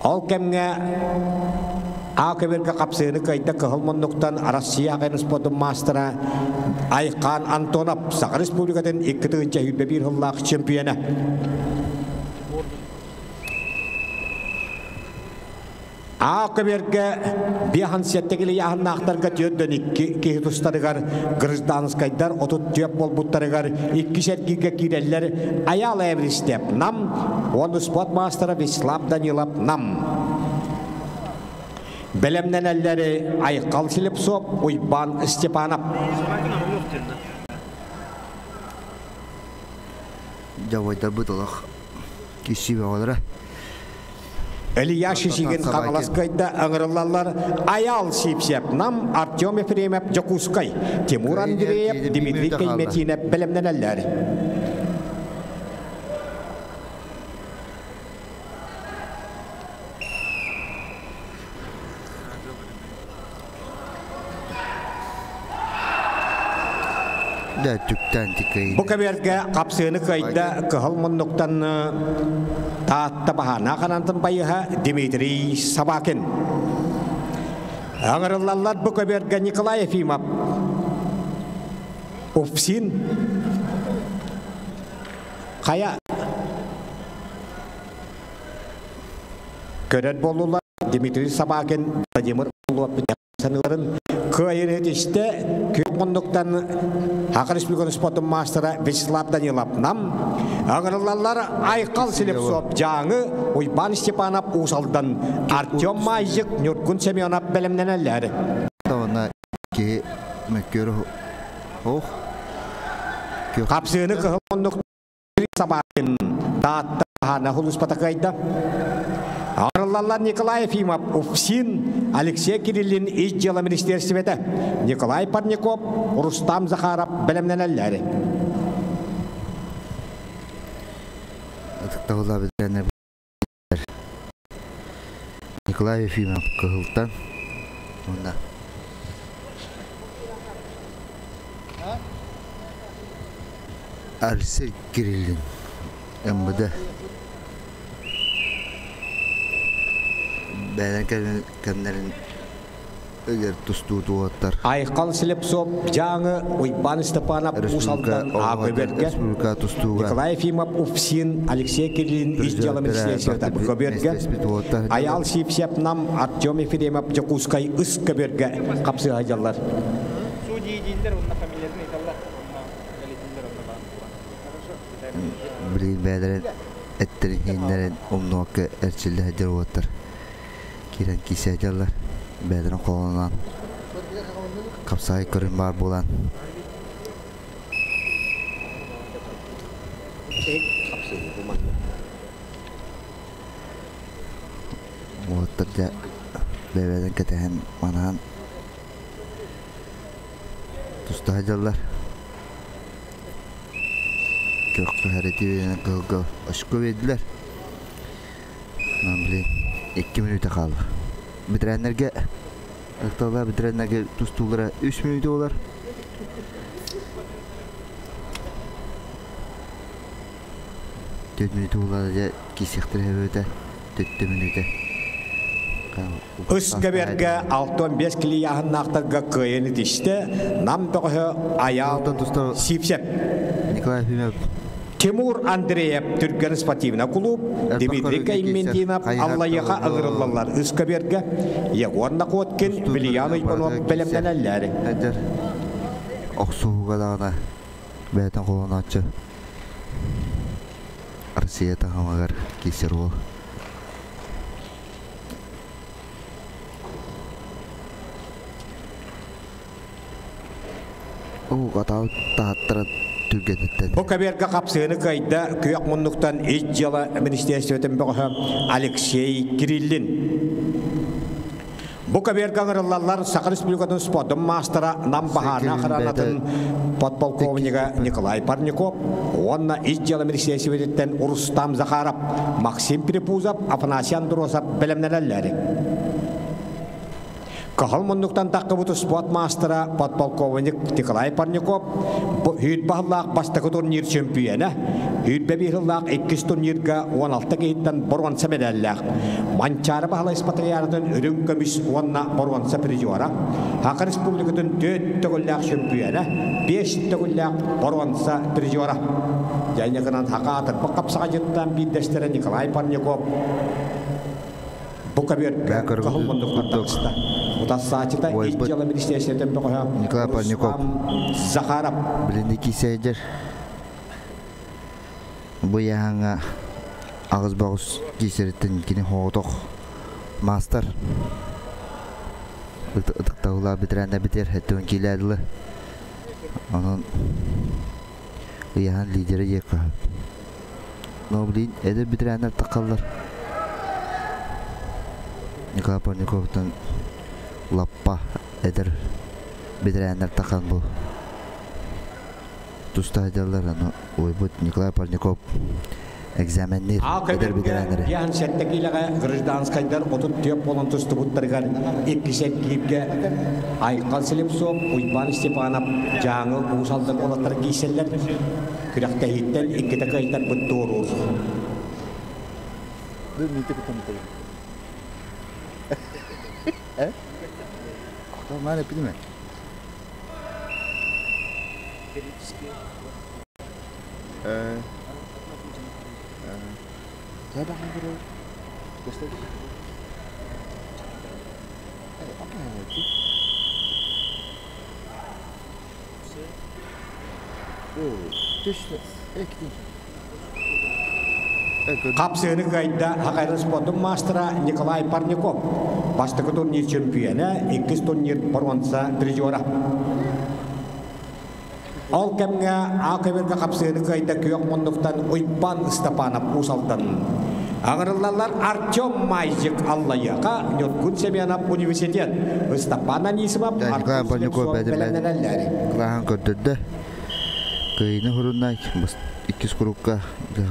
Ол кәмгә Акаберге қапсыны кайда кылмындыктан Россия спортын мастера Айқан Антонов Сақыр Республикадан 2-1 жыллық чемпионы. Акаберге бихан сеттегілі яғын ақтарға түйөдден екі тұстарығар гражданскайдар отут түйеп болбуттарығар 2 сәткеге киреллер аял әвристеп нам, оны спорт мастера Веслав Данилов нам. Бәлемнен әлләре Айқал Селепсоп, Уйбан Степанов. Жауайдар бұдылық кеші бәуадыра. Илья Шишигин Қағыласқайда аңырылалар Аял Сипсеп нам, Артем Ефремов Жакускай, Тимур Андреев, Дмитрий Кайметинев бәлемнен әлләре. Бұл кәберге қапсыны қайда қығылмындықтан таатты бағана қанантын байыға Дмитрий Собакин. Аңырылалар бұл кәберге Николай Ефимов. Уфсин. Қая. Көрет болулар Дмитрий Собакин, Владимир Орлов саныларын көйін етішті көймұндықтан Ақыр Республиканың спортын мастера Вячеслав Данилов нам, аңырылалар Айқал Селепсоп жаңы Уйбан Степанов усалдан Артем Майжик Нюркун Семенов бәлемнен әлләрі. Тауына ке мәккері оқ. Қапсыны қығылмұндықтан Собакин таатты ғана құлыс патақайда. Ағырылалар Николай Ефимов, Уфсин, Алексей Кириллин из дела министерства, Николай Парников, Рустам Захаров, бәлемнен әлләрі. Николай Ефимов қығылтан. Алексей Кириллин, МВД. Бәлен кәмдерін өлер тұстуды оғаттар. Айқал Селепсоп жаңы Уйбан Степанов усалдан Ақыберге. Николай Ефимов, Уфсин, Алексей Кириллин из дела министерства Көберге. Аял Сипсеп нам, Артем Ефремов Жакускай үс Көберге қапсы ғайжалар. Судьи дейіндер, онына фамилиясын айталар. Білейін бәдірін әттерін ендерін омны оқы әрчілді әдер оғаттар. Кирен кисе әдерлер, бәдірін қолынан қапсағай көрін бар болан. Оғаттырда бәбәдің кәтәхін манаған тұста әдерлер. Көқті әреті өйінен қылғы ұшқы өйділер. Мен білейін. 2 минута қалды. Бітірәнлерге ықталар, бітірәнлерге тұстулары 3 минута олар. Төт минута олар да кесектір әбөті 4 минута. Үс көберге 6-15 кілі яғын нақтарға көйені дешті, нам тоғы аял Сипсеп. Николай Ефимов. Тимур Андреев, Түрген спортивна клуб, Дмитрий Кайметинов, Аллайыға ағырылалар үс көберге, Егорна Қоткен, Билиян Уйбанов бәлемнен әлләрі. Әдер Ақсуға дағына бәйтін қолын атшы. Россия тағамағар кесер ол. Ол қатау тағаттыры Бұл көберге қапсыны қайда көйек мұндықтан ежжала министерстветін бұғы Алексей Кириллин. Bu kaber kangarlar Sakar Respublika'nın sportun mastera Nambahana Karanatın podpolkovniga Nikolay Parnikov, onunla İzcala Ministresi Veditten Rustam Zakharov, Maksim Pripuzov, Afanasy Androsov bilimlerleri. Kahılmınlıktan takıbıtı sport mastera podpolkovnik Nikolay Parnikov, hüt bahallak bastakı turnir şampiyonu, hüt bebihillak 2 turnirga 16 gehitten borvansa medalyak. Mançara bahala ispatriyarıdın ürün kömüş onna borvansa prizora. Haka Respublika'dın 4 tağıllak şampiyonu, 5 tağıllak borvansa prizora. Yayına kanan haka atır bakap sağcıttan bir destere Nikolay Parnikov. Bu kabir kahılmınlıktan takısta. Utassaçıda İzcala Ministresi'den tokoya Rustam Zakharov. Bilindeki seyirciler. Bu yahanga ağız bağız giysiretin kini hoğdok master. Itık tağıla bitirende biter hettun kilerli. Onun yahan lideri yeka. Ne bileyim edip bitirenler takallar. Nikolay Parnikov'dan lappa eder bitirenler takan bu. Tusta ederler onu oybut Nikolay Parnikov egzamenler eder bitirenleri. Yan settekiyle Grajdanskaylar otut tiyop olan tustu butlargar iki setkiyle Aykal Selepsov, Uyban Stepanov, Janıl Usaldan olatlar giyseller kürekte hitten iki takaylar butturur. Dur minta ketemu. Kau mana pilih mana? Saya dah ngomong Gusto. Apa itu? Kapsını kayda Hakay Sportun mastera Nikolay Parnikov. Bastakı turnir şampiyonu, 2 turnir borvansa prizora. Al kemge akabirga kapsını kayda kıyok monduktan Uyban Stepanov Usaldan. Ağırlılar Artyom Mayzik Allayaka, Nyotkun Semyanov Üniversitet, Stepanov Nismab, Nikolay Parnikov bedenleri. Kılahan kötüdü. Kıyını hurunay. İkiz kurukka.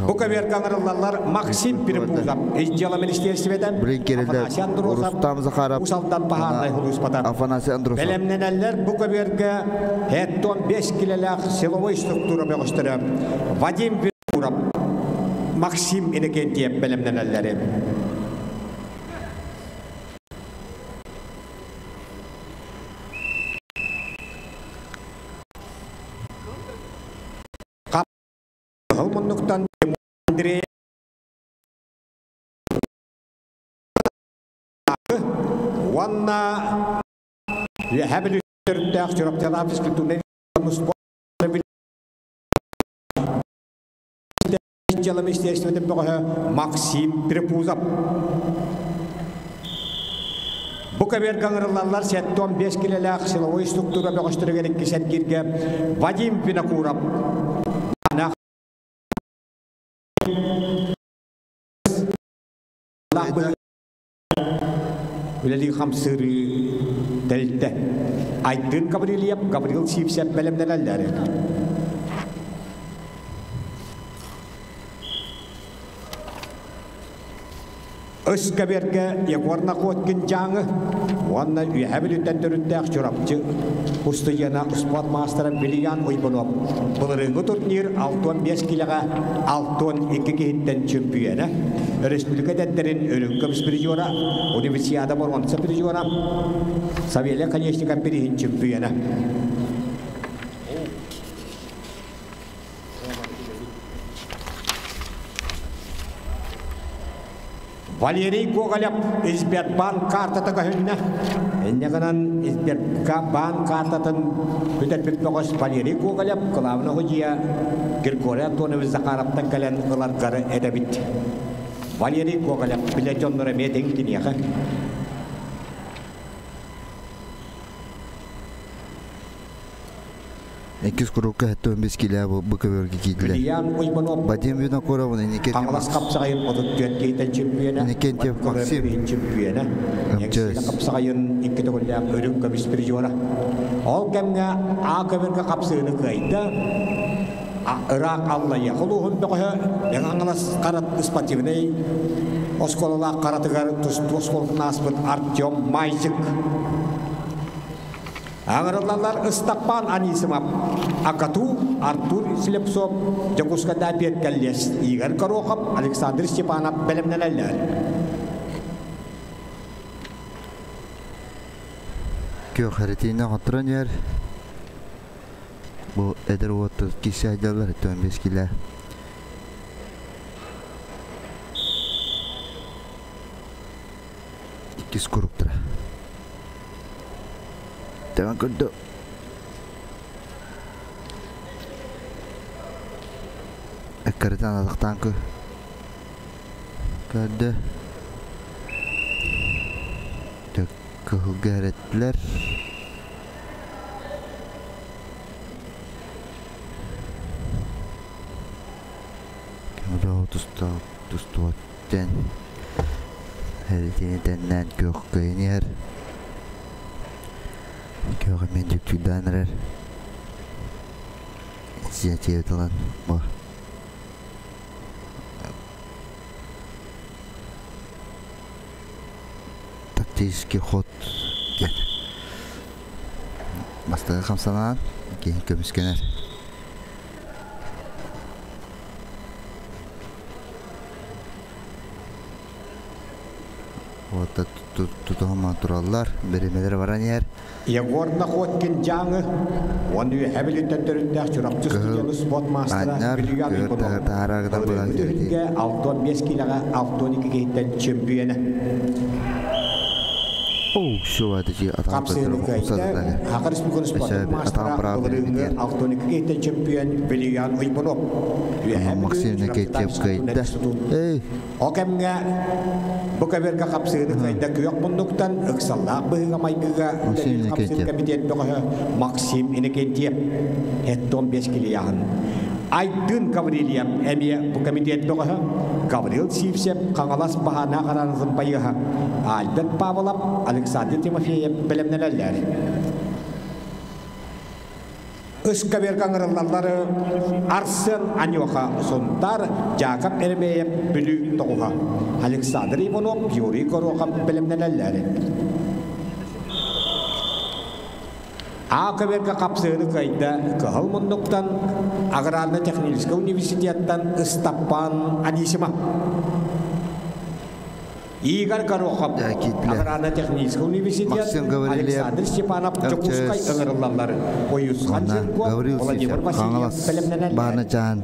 Bu kaber kangarlar Maksim Pripuzov, İzcala Ministresi'den Afanasy Androsov, Rustam Zakharov, Usaldan Baharlay Huluspatar. Afanasy Androsov. Bilimlenenler bu kaberge hetton 5 kiloluk silovoy struktura gösterir. Vadim Pripuzov, Maksim Inekentiyev bilimlenenleri. Halmonluktan Andrei Wanna rehabilitator Jorok Terapis Kulturen Izcala Ministresi'nden Maksim Pripuzov. Bu kaber kangarlar setton 5 kiloluk silovoy struktura gösterir iki setgirge Vadim Vinokurov. Üleli hamsırı delte. Aydın Gabriel Sivsev bilimlenenleri. Özkaberge yakvarna kotkin janı. Wanna rehabiliten töründek çorapçı. Ustuyana sport master Biliyan Uybanov. Bulurungu turnir 6-5 kiloga 6-2 gehitten şampiyonu. Respublika denterin ölüm kömüş prizora. Üniversiada borvansa prizora. Savyele Kalyeşnika pirihin şampiyonu. Valeri Gogolev İzbetban kartata kahünne. Enne kanan İzbetban kartatan hütet bitmekos Valeri Gogolev kılavna hojiya Grigorya Tonev Zakharov'tan gelen ılargarı edebit. Valeri Gogolev bileconlara medeng diniyaka. Ekis kuruka hatta 15 kilo bu köbörge giydiler. Bilian Uybanov Bacım yuna koramın eniket. Kanglas kapsakayon odot kehiten çempiyona. Eniket Maxim. Çempiyona. Amcas. Yang kapsakayon ikita ko lang örüm kabis priona. Ol kemga a keberga kapsını kayda. Irak Allah ya. Kalau untuk yang anglas karat ispativnei. Oskolalar karategar tus oskol nasbet Artyom Maijik. Angaralar istakpan anisimap. Akatu Artur Silepsov Jakuska Dapiet Kalyas Igar Karokap Alexander Stepanov Belemneler. Kyo haritine hatırın yer. Bu eder otu kişi aydalar 15 kilo. İkiz kuruktura. Devam kurdu. Ekaritan adıktan kı. Kadı. Kehulga ettiler. Kemudian tustuatten. Heritiniden kök köyner. Kök mendük tüdanerer. Siyatiye talan bu. Тактический ход. Бастығы қамсанан кейін көміскенер. Ота тұтығыма тұралар. Беремелер баран ер. Егор Находкин жаңы. Он үй әбілеттен түріндер жүрақчы студиялы спортмастера. Бірге 6-5 килоға 6-12 кейттен чемпионы. Oh, şu adeci atam Kapsayını Hakar İsmikon Sportmastera Kılırıngı 6-12 кейттен чемпион Bilian Uybanov. Максимне кейттеп кайда. O kemge bu kaberga kapsayını kayda kıyok bunluktan ıksallah bıhıga maygıga kapsayını kabiten doğa Maxim ini kentiyep. Het 15 kilo yahan. Aydın Gabrieliyem emiye bu komitet doğa Gabriel Sivsep kangalas bahana karanızın payıha Albert Pavlov Alexander Timofeyev bilimneler. Iskaber kangaralları Arsen Anyoka Sontar Jakob Ermeyev bülü toğa Alexander Ivanov Yuri Korokap bilimneler. Akaberga kapsayını kayda kehalmunduktan Agrarna Tekniska Universitetan Istapan Anisima. Igar Karokap Agrarna Tekniska Universitet Alexander Stepanov Jakuskay Angarallar. Oyus Hansenko Vladimir Vasilyev bilimneler. Banacan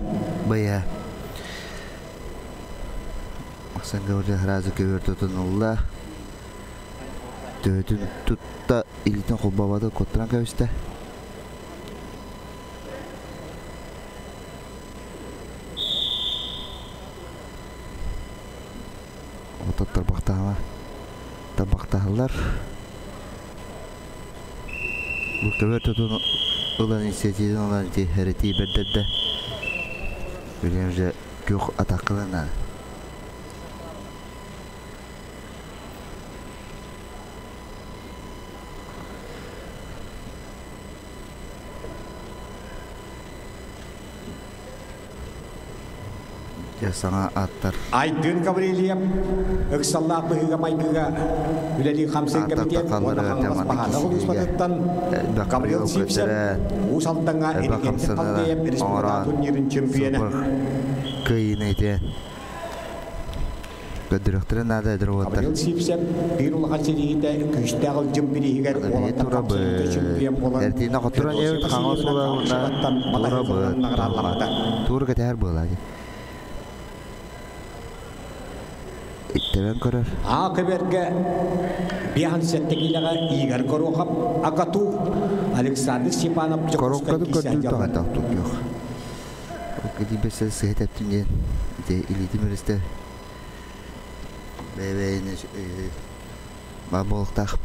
baya. Maksan Gabriel Hrazı köver tutunullah. Dödün tutta ilitin kolbabada kotran kaviste. Otot tabaktahalar. Bu köver tutun olan inisiyatifin olan heriti beddede. Bilince kök ataklarına. Sana atar. Aydın Gabrieliyem ıksallah bıhıga maygıga Üleli Kamsen Kabiten Ona kangalas bahana uluspatattan Gabriel Sivsep Usaltanga Erikente Pandeyem Erismada Tunyerin Çempiyene Kıyını eten Direktörü nada edir oğutlar Gabriel Sivsep Birul Haçeliğinde Küçteğil Cımbiri Higer Olata Kapsayında Çempiyen olan Ertiğine koturan ev kangas ola Tuğra keter boğuladı İttemen karar. Akaberga bihan settekilaga Igar Korokap Akatu Alexander Stepanov Korokadu kadul tahan tahtuk yok. Okedi besel sehet ettim diyen. İte iliti müreste. Bebeğine babalık takıp.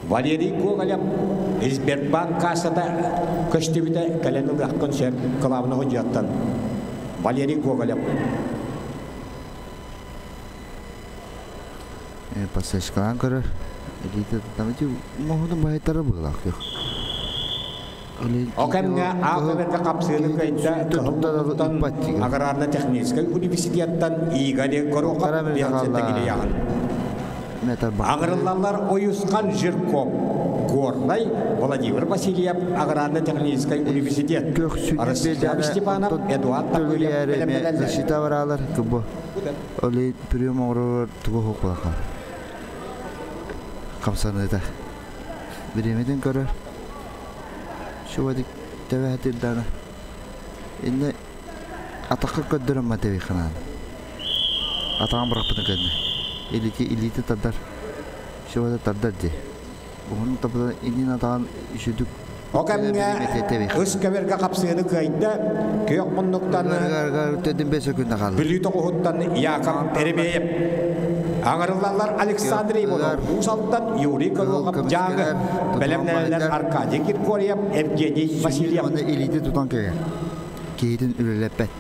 Валерий Гоголев Избербанк кассада көштебіде кәленің аққын шер қылауына ғыжаттан. Валерий Гоголев. Пассажкалан көрір. Элита тамачы моһудун байтары булак yok. Окамга ақыберді қапсыны көйді тұхымдықтан ағырарны технический университеттен иғали көріқап бейхсетті келе яғын. Ағырылалар ойысқан жиркоп Горный Владимир Васильев ағырарны технический университет. Ростислав Степанов, Эдуард Такулев білімдерді. Защита варалар кібі. Олей прием оғырыр тұғы хоқпаға. Қамсаны да. Біремеден көрір. Şuvadik tevehetir dana. İnne atakı köddürüm ma tevi xanan. Atağım bırakpını ködne. İliti tadar. Şuvada tadar de. Bunun tabi inin atağın üşüdük. Okamga ıskaverga kapsığını kaydı. Köyok munduktan Tödün 5 günde kaldı. Bülütü kuhuttan yakam erimeyip. Ağırlılar Aleksandr Ivanov, Usaltan, Yuri Kolokap, Jaga, Belemneler, Arkady Kirkoryev, Evgeniy Vasilyev. Onu elite tutan köye. Keyidin ürülepet.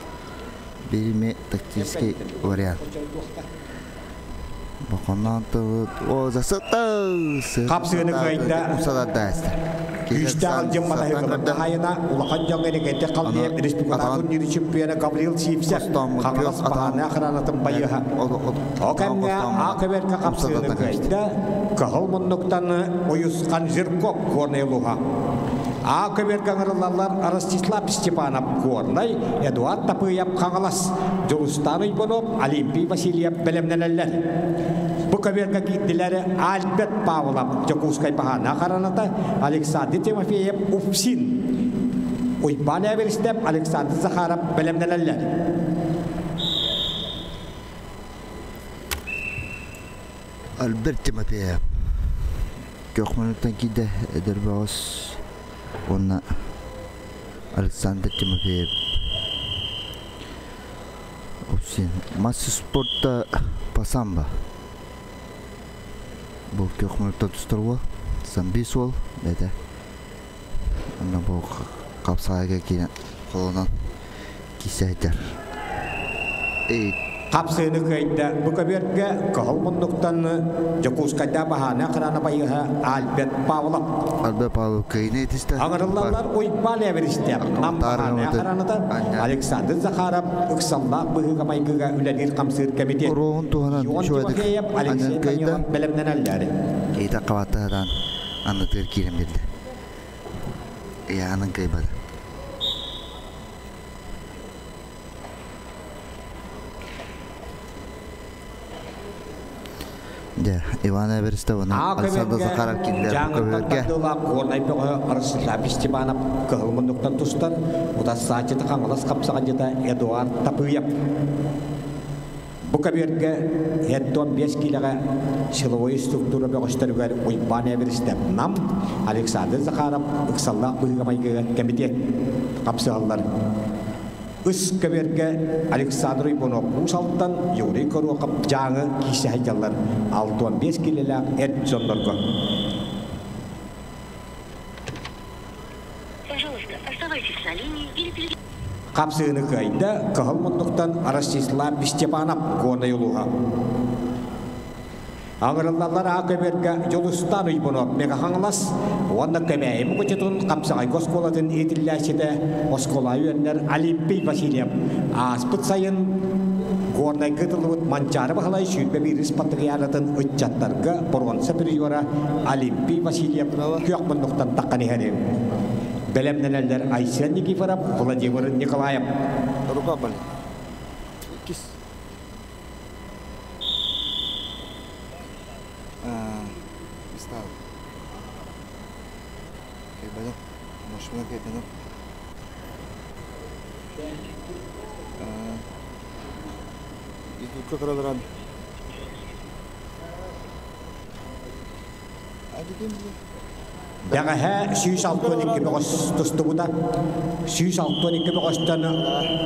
Birimi taktiski variant. Bakandan tağıt, o zasıttı. Kapsığını kaydı. Usalar da ister. Güçte alcım matayıkının hayına, ulağın canını gete kaldıya Respublika'nın yürü çempiyonu Gabriel Sivsek, Kağlas bahane akıranatın bayıha. O kemge akıberke kapsığını kaydı, kahıl munduktan uyuskan Zirkop Korneyluğa. Akıberke ağırlarlar Rostislav Stepanov Kornay, Eduard Tapıyev Kağlas, Julustan Ivanov, Olimpiy Vasilyev bilimneneller. Bu kaberga gittileri Albert Pavlov, Jakutskay bahane akaranata, Alexander Timofeyev Ufsin, Uyban Everstep, Alexander Zakharov bilimneneller. Albert Timofeyev. Gökmenlikten gide Ederbağız. Ona Alexander Timofeyev. Ufsin. Masa sportta pasamba. Bu Gökmenlikten tutarwa. Zambis ol. Dede. Ona bu kapsayga gelen kolonan kisaydır. Kapsığını kaydı. Bu kaberge kahıl munduktan Jakutskay'da bahane akırana bayıha Albert Pavlov. Albert Pavlov kayını etiste. Ağırlılar Uyban Everstep, Nam bahane akaranata, Alexander Zakharov, Iksallah bıhıga maygıga ülenir kamsır komitet. Ruhun tuhanan şu adık. Alexey Tanyov bilimlenelleri. Kayda kavatadan anlatır kirim bildi. Ya anın kaybadı. Ya, Ivan Everstep ona Alexander Zakharov kinler bu kaberge. Kornay pöğü Rostislav Stepanov kahıl munduktan tustan. Bu da saçıda kangalas kapsağıcıda Eduard Tapıyev. Bu kaberge hetton 5 kiloga silovoy struktura beğiştirger Uyban Everstep nam Alexander Zakharov Iksallah bıhıga maygıga komitet kapsağılar. Üs kaberge Alexander Ivanov Usaltan Yuri Kolokap Jaga kisahjalar 6-5 kiloga Edson-Dorgo. Пожалуйста, оставайтесь на линии или перейдите. Kapsığını kaydı, kahıl munduktan Rostislav Stepanov Korneyluğa. Ağırlılar akıberge Julustan Ivanov megahanglas, onda kemeği mukucutun kapsağay koskoladın etillaşıda oskola yönler Olimpiy Vasilyev. Aspıt sayın Kornay gıtılıvıt mançarı bahalay şütbe bir ispatıgıyaratın uççatlarga Boron Superiora Olimpiy Vasilyev kök munduktan takkani herim. Bilimneneller Aysen Nikiforov, Vladimir Nikolayev. Ruka balik. Kis. Stop. Kayak banyak. Maksudnya kayak banyak. Itu kekeralan. Ada game. Daga süs altın iki boğaz tustu bu da. Süs altın iki boğazdan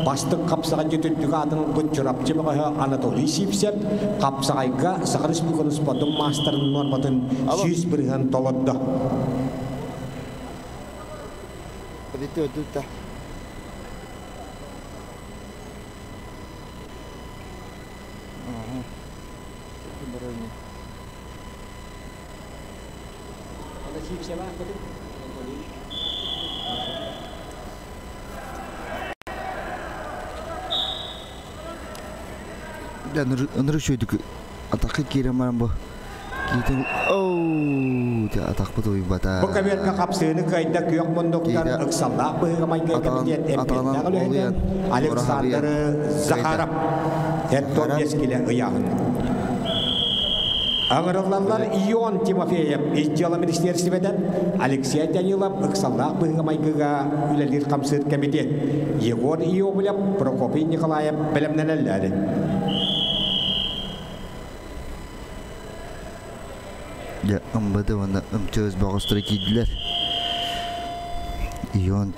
bastık kapsagan jötüttük adının gıçırapçı boğaz Anatoli Sipsep kapsagayga sakarış bir konus padum masterın normatın süs birihan tolodda. Itu dah. Sebenarnya. Ada Sipsep apa tu? Dan önür şöydük. Atakı kiraman bu. Kita dia atak betul ibadah. Bukan biar kakap sini kaidah kuyok mendokter eksala berkamai kemudian MP kalau Alexander Zakharov Heton Yeskila Uyang. Angaralar Ion Timofeyev Ijala Ministersi Badan Alexei Danilov eksala berkamai kega ulalir kamsir kemudian Yegor Iyo beliau Prokopi Nikolaev belum nenelade. Ya ambada wana çöz bağıştırı kiydiler. İyon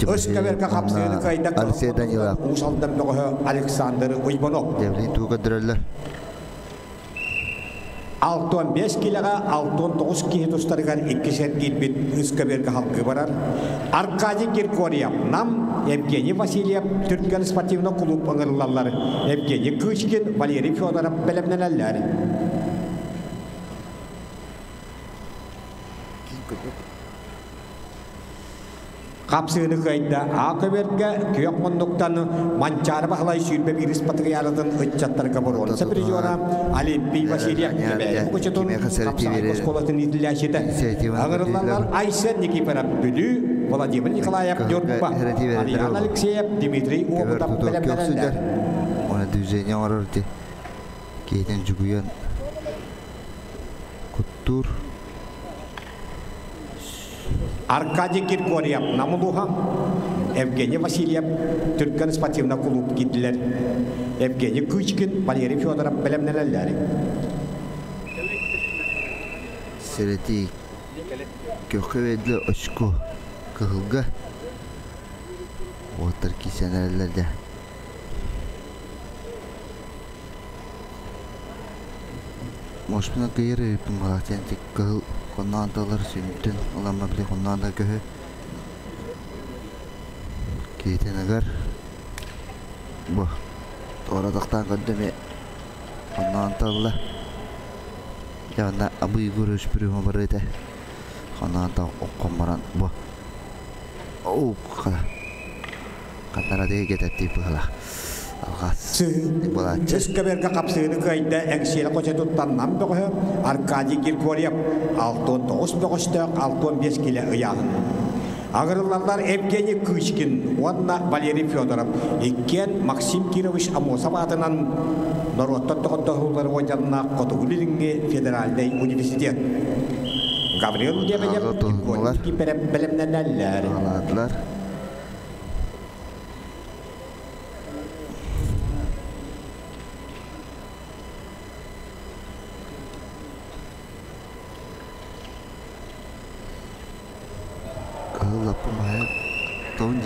Alexey Danilov Alexander Uybanov devletin tuğadırlar. Altın 5 kiloga altın 9 kilo tutargan 2 set gitbit Üskaberga halkı barar. Arkadi Kirkoryev nam Evgeniy Vasilyev Türkmen Sportivna Kulüp ağırlarlar. Evgeniy Kıçkin Valeri Fyodorov belemneneller. Kapsını kayda akaberga kuyok mendoktan mancar bahlay sürbe biris patriaratan ıçatlar kaboron. Seperjora Alimpi Vasilyev bu çetun kapsay koskolatın idillaşıda. Ağırlarlar Aysen Nikipara Bülü Vladimir Nikolaev Yorba Aliyan Alexeyev Dimitri Obutap belemneneller. Ona düzeyine varırdı. Giyden cüguyan Kuttur Arkadi Kirkoryev namuluha Evgeniy Vasilyev Türkmen Sportivna Kulüp gittiler. Evgeniy Kıçkin Valeri Fyodorov belemneneller. Sereti Kökevedli aşkı kılga Otur ki senelerde Moşmuna kıyırı yapım Malatya'nın kıl Kondan dalar sünütten Olamma bile kondan da köhü Giyten agar Bu Doğradıktan kademe Kondan dalla Yanına abu yuguruz pürüme barıda Kondan da okkomaran bu kala Kantara dege getep kala Üskaberga kapsını kayda eksiyel koçetuttan nam boğu Arkadi Kirkoryev altın 9 boğuşta altın 5 kilo uyağın. Ağırlarlar Evgeniy Kıçkin, onunla Valeri Fyodorov, ikken Maksim Kirovich Amosov adından Norotto Toğuları ocanına Kotugulilingi Federalde Üniversitet. Gabriel Debeyev Kirkoryev belemneneller. Ağladılar.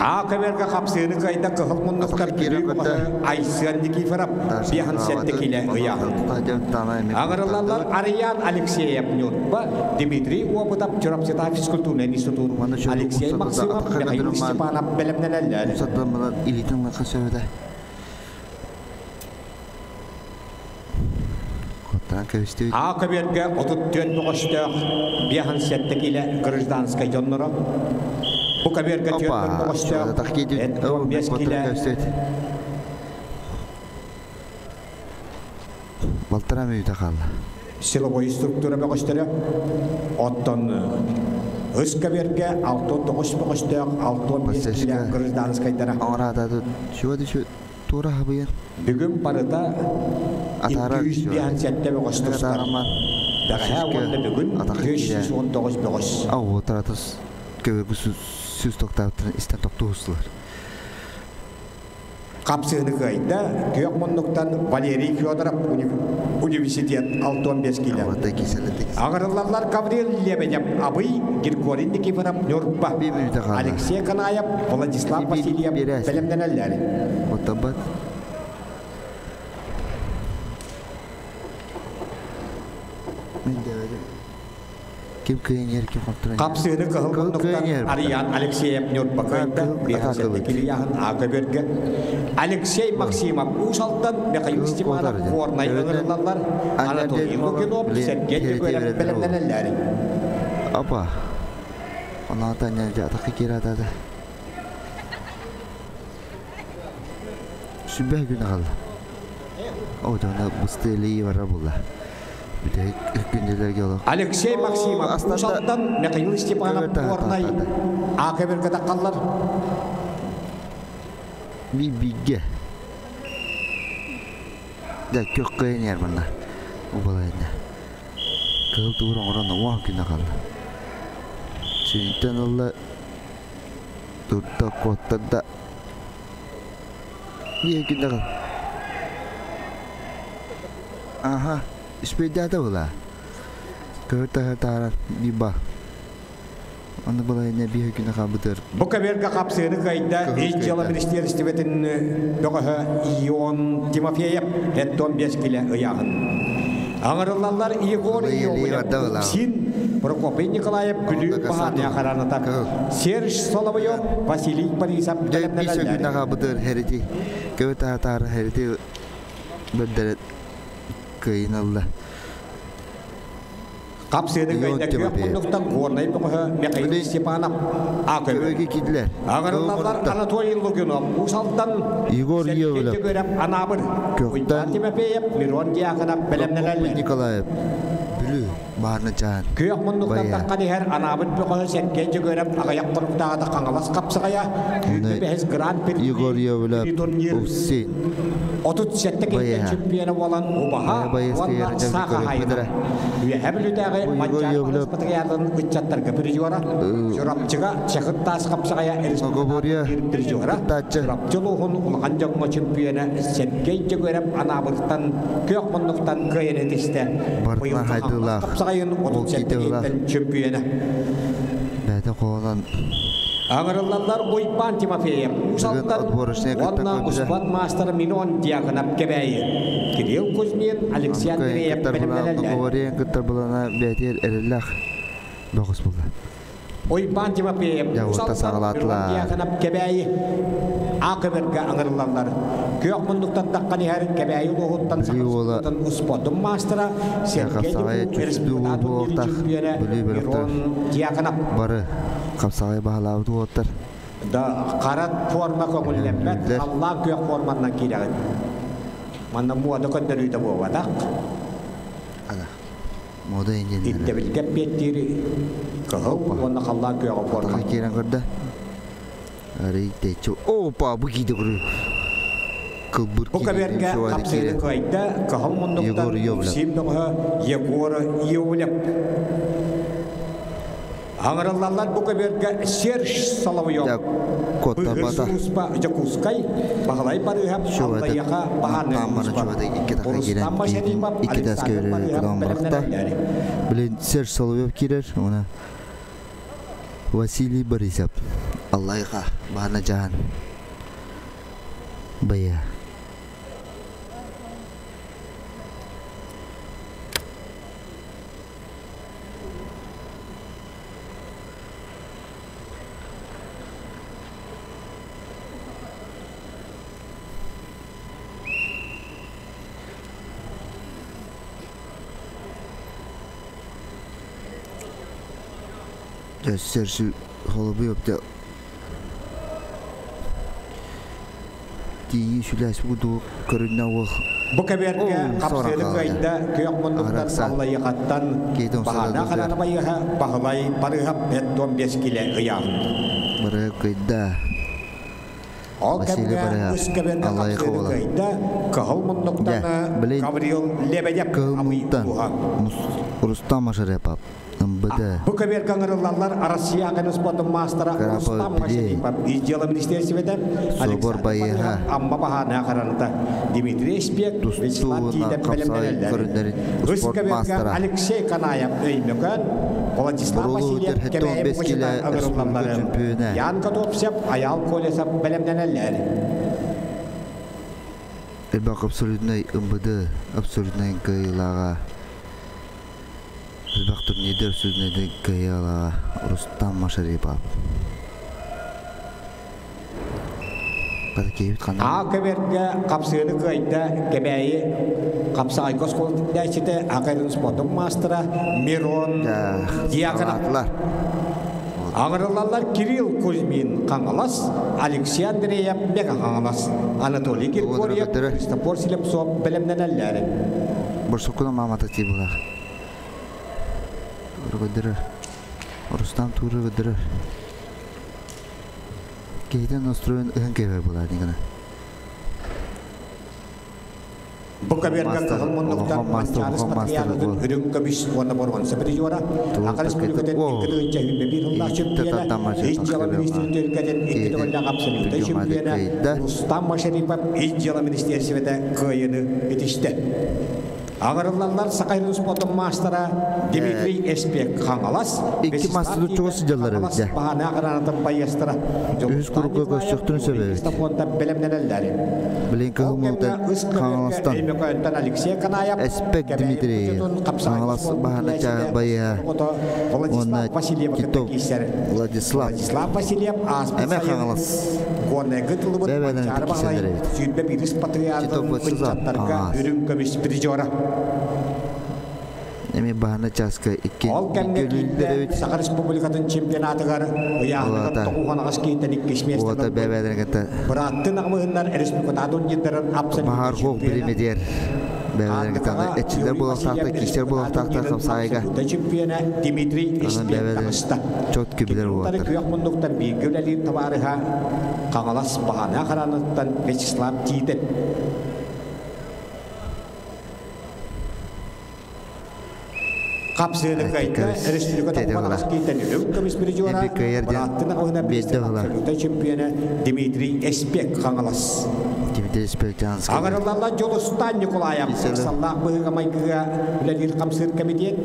Akaberga kapsını kayda kıhıl munduklar bülü Aysen Nikiforov bihan settekile uyağın. Ağırlarlar Ariyan Alexeyev Nyotba Dimitri Obutap Çorapseta Fiskulturen İnstitut Alexey Maksimov Mikhail Stepanov belemneneller. Satamalar ilitin lakasövde. Akaberga 34 boğuşta bihan settekile Grızdanska yonlara. Bu kaberga tiyatro boğuşta etton 5 kilo. Baltara mı yutakal? Siloboy struktura boğuşları otton Üskaberga altın 9 boğuşta altın 5 kilo Grızdanska yonlara. Orada da şu Tura habiyen. Bugün parada 200 bihan sette boğuşturlar. Daha onda bugün 219 boğuş. O taratos köy süs toktatın isten toktuğuslar. Kapsını kayda kuyok munduktan Valeri Fyodorov университет 6-15 киле. Ата киселетик. Ағырыларлар Гавриил Лебедев, Абый, Григорий Никифоров, Нюрпа, Bir minute kaldı. Алексей Канаев, Владислав Bir Васильев, biraz. Белемденеллер. Otabat. Мен дәвәдем. Kim kıyınyer kim kontrol. Қапсыны қығылғындықтан Ариан Алексеев Нюрпа-Көнді, Бехасетті Килияхын Ағыберге, Алексей Максимов Усалтан, Михаил Степанов, Корнай Ағырыларлар, Анатолий Лукинов, Сергей Жегөрев, Белемденеллер. Apa? Ona tanya jatuh kira tadi. Sübah günü kaldı. O da ona musteli var abla. Bir de gündeler geliyor. Алексей Максимов Усалтан, Михаил Степанов, Корнай Ағыберге таққалар. Bir bilgi. Da kök kıyınyer bana. O balayında. Kıl durun oranda o günü kaldı. Çünkü Allah turda kotada bir günde kal. Aha, sepeda tu lah. Kereta bir bah. Onu balayına bir günde kal betul. Bu kabarga kapsını kayda İçişleri Ministerstvetin doğa İyon Timofeyev et 15 kilo ayağın. Ağırlarlar Igor Iyovlev, Sin Prokopy Nikolayev, Gülü Bahanya Karanata, Serj Solovyov, Vasiliy Borisov, Bir günde kal betul heriti. Kereta heriti betul kayın Allah. Kapsını kayda köpündükten Kornay Bokha, Mikhail Stepanov, Akıbır. Köpüğü gittiler. Ağırlarlar Anatoly Lukinov, Usaltan, Igor Sergey Iyovlev. Jegorov, Anabır, Uypan Timofeyev, Miron Diakonov, Belemneler. Nikolayev. Bülü. Baharına can. Köyük munduktan takkani her Anabır Bokha, Sergey Jegorov, Ağayak Kuruktağı da Kangalas Kapsıgaya, Küyükte Behez Grand Prix, Igor Iyovlev. Hüseyin. 37 kez çempiyonu olan Ubaha, Vanlar Sağa Hayda. Üyehebilüdəği Mancar Patriarın Uçatlarga bir jora, Şurapçıga Çekit Tas Kapsıgaya Erismogaboriya bir jora, Şurapçılığın Ulğancaqma çempiyonu Sergey Jegorov Anabır'tan Köyük munduktan köyün etişte. Bartına Haydullah. Kapsıgayın 37 kez çempiyonu. Bәді қолынан Ağırlarlar Uypan Timofeyev, Usaltan, Vanna Uspat Master Minon Diakonov Kebeyi, Kirill Kuzmin, Alexey Andreyev Belemneler. Говорен кыттар булана бәтер эреллах богус булды. Uypan Timofeyev, Usaltan, Minon Diakonov Kebeyi, Akıbırga ağırlarlar. Köyük munduktan takkani her Kebeyi Luhuttan Sakısıttan Uspatun Master'a, Sergey Jegorov, Erismogabun Çempiyonu, Miron Diakonov. Бары қапсағай бағалауды отыр. Da karat forma көңілленбәт, Allah köyük formandan kiregen. Manna muada көндөрүйді болғадақ. Ана, мода енжендері. İttebilgep bettiri. Kıhıl, onu Allah köyük forma. Таға керен көрді. Әрі тәйчі. Опа, бұл кейді құры. Кылбыр Bu kaberge kapsaydı kayda, kıhıl munduktan Simdoğu Yegor Iyovlev. Ağırlarlar bu kaberge Serj Solovyov. Bıhırsın uspa Jakutskay, Bağlay Barıhap, Aldayağa Bahane uspa. Orustan Başenimab, Alexander Barıhap, Belemneler. Bilen Serj Solovyov kirer, ona Vasiliy Borisov. Aldayağa Bahane Cahan. Baya. Serj Solovyov da Tiyi şüles budu körünavı. Bu kaberge kapsaydı kayda köyük munduktan Aldayağattan Bahana kalanı bayıha Bağlay Barıhap et 15 kilo ayağın. Barıhap kayda. Василий Бараев. Алла яховала. Блин. Кылмуттан. Рустам Ашарепап. МБД. Bu kadar kanırlarlar Arasya Akanus Bottom Master Rustam Masharipov İzcala Ministersiyede Alexander Amma Bahana Karanta Dimitri Spek Veslati Belemneler Ruskaverka Alexey Kanayev Öymöken Vladislav Vasilyev Kemeyev Koşuda Ağırlanları Yan Katopsep Ayal Kolesap Belemneler Elbak absolutnay МБД absolutnay kayılağa Elbak turnider sözüne kayılağa Rustam Masharipov Kada keyif kanal Akaverga kapsını kayda kebeyi kapsa aykos kolunda işte akarın spotum master'a Miron Diakanatlar Ağırlarlar Kirill Kuzmin Kangalas, Alexandriya Mega Kangalas, Anatoly Kirkoryev, Christopher Silepsov Belemneler. Borsukuna mamata tibular. Urgadirar. Rustam Turu gadirar. Kehiden настроен ыңкевер bular dingana. Bu kabarga kahramanlıktan Charles Patriarch'ın ürün kabis wana borwan seperti juara akan sepuluhkan ikut cahil bebirullah cempiana Izjala Ministersiyede kajen ikut wala kapsel cempiana Rustam Masharipov Izjala Ministersiyede kayını yetişti. Ağırlarlar Sakayrın Spotum Master'a Dimitri Espek Kangalas İki master'ı çok sıcaları bize. Bahane Akaranatın Bayastra Üz kuruka koştuğunu sebebi. Bilen kılmıldan Kangalas'tan Espek Dimitri Kangalas bahane çağ baya Ona kitop Vladislav Emek Kangalas Bebeden tikişenleri Kitop başsızan Ürün kabis prijora Emi bahana çaska iki gönüllere Sakar Respublika'nın çempionatıgar Uyağının tokuhan aski tenik kişmiyesinin Oğata bebeden kata Bıraktın akmağından Respublika'nın yederen apsan Bahar hoğuk bilimediyer Bebeden kata Etçiler bulaktakta, kişiler bulaktakta kapsayga Çempiyona Dimitri Espek Kangalas'ta Çok kübiler bulaktar bulaktar Kıyak munduktan bir gönüllü tabarıha Kangalas bahana karanlıktan Veçislav Titen Kapsını kayıtta Respublika'da Kangalas Titen ürün kamis bir juara Bıraktın akmağından bir çempiyona Dimitri Espek Kangalas Dimitri Espek Kangalas Ağırlarla Jolustan Nikolayev Sallah Bıhıgamay Gıga Üledir Kamsır Komediyet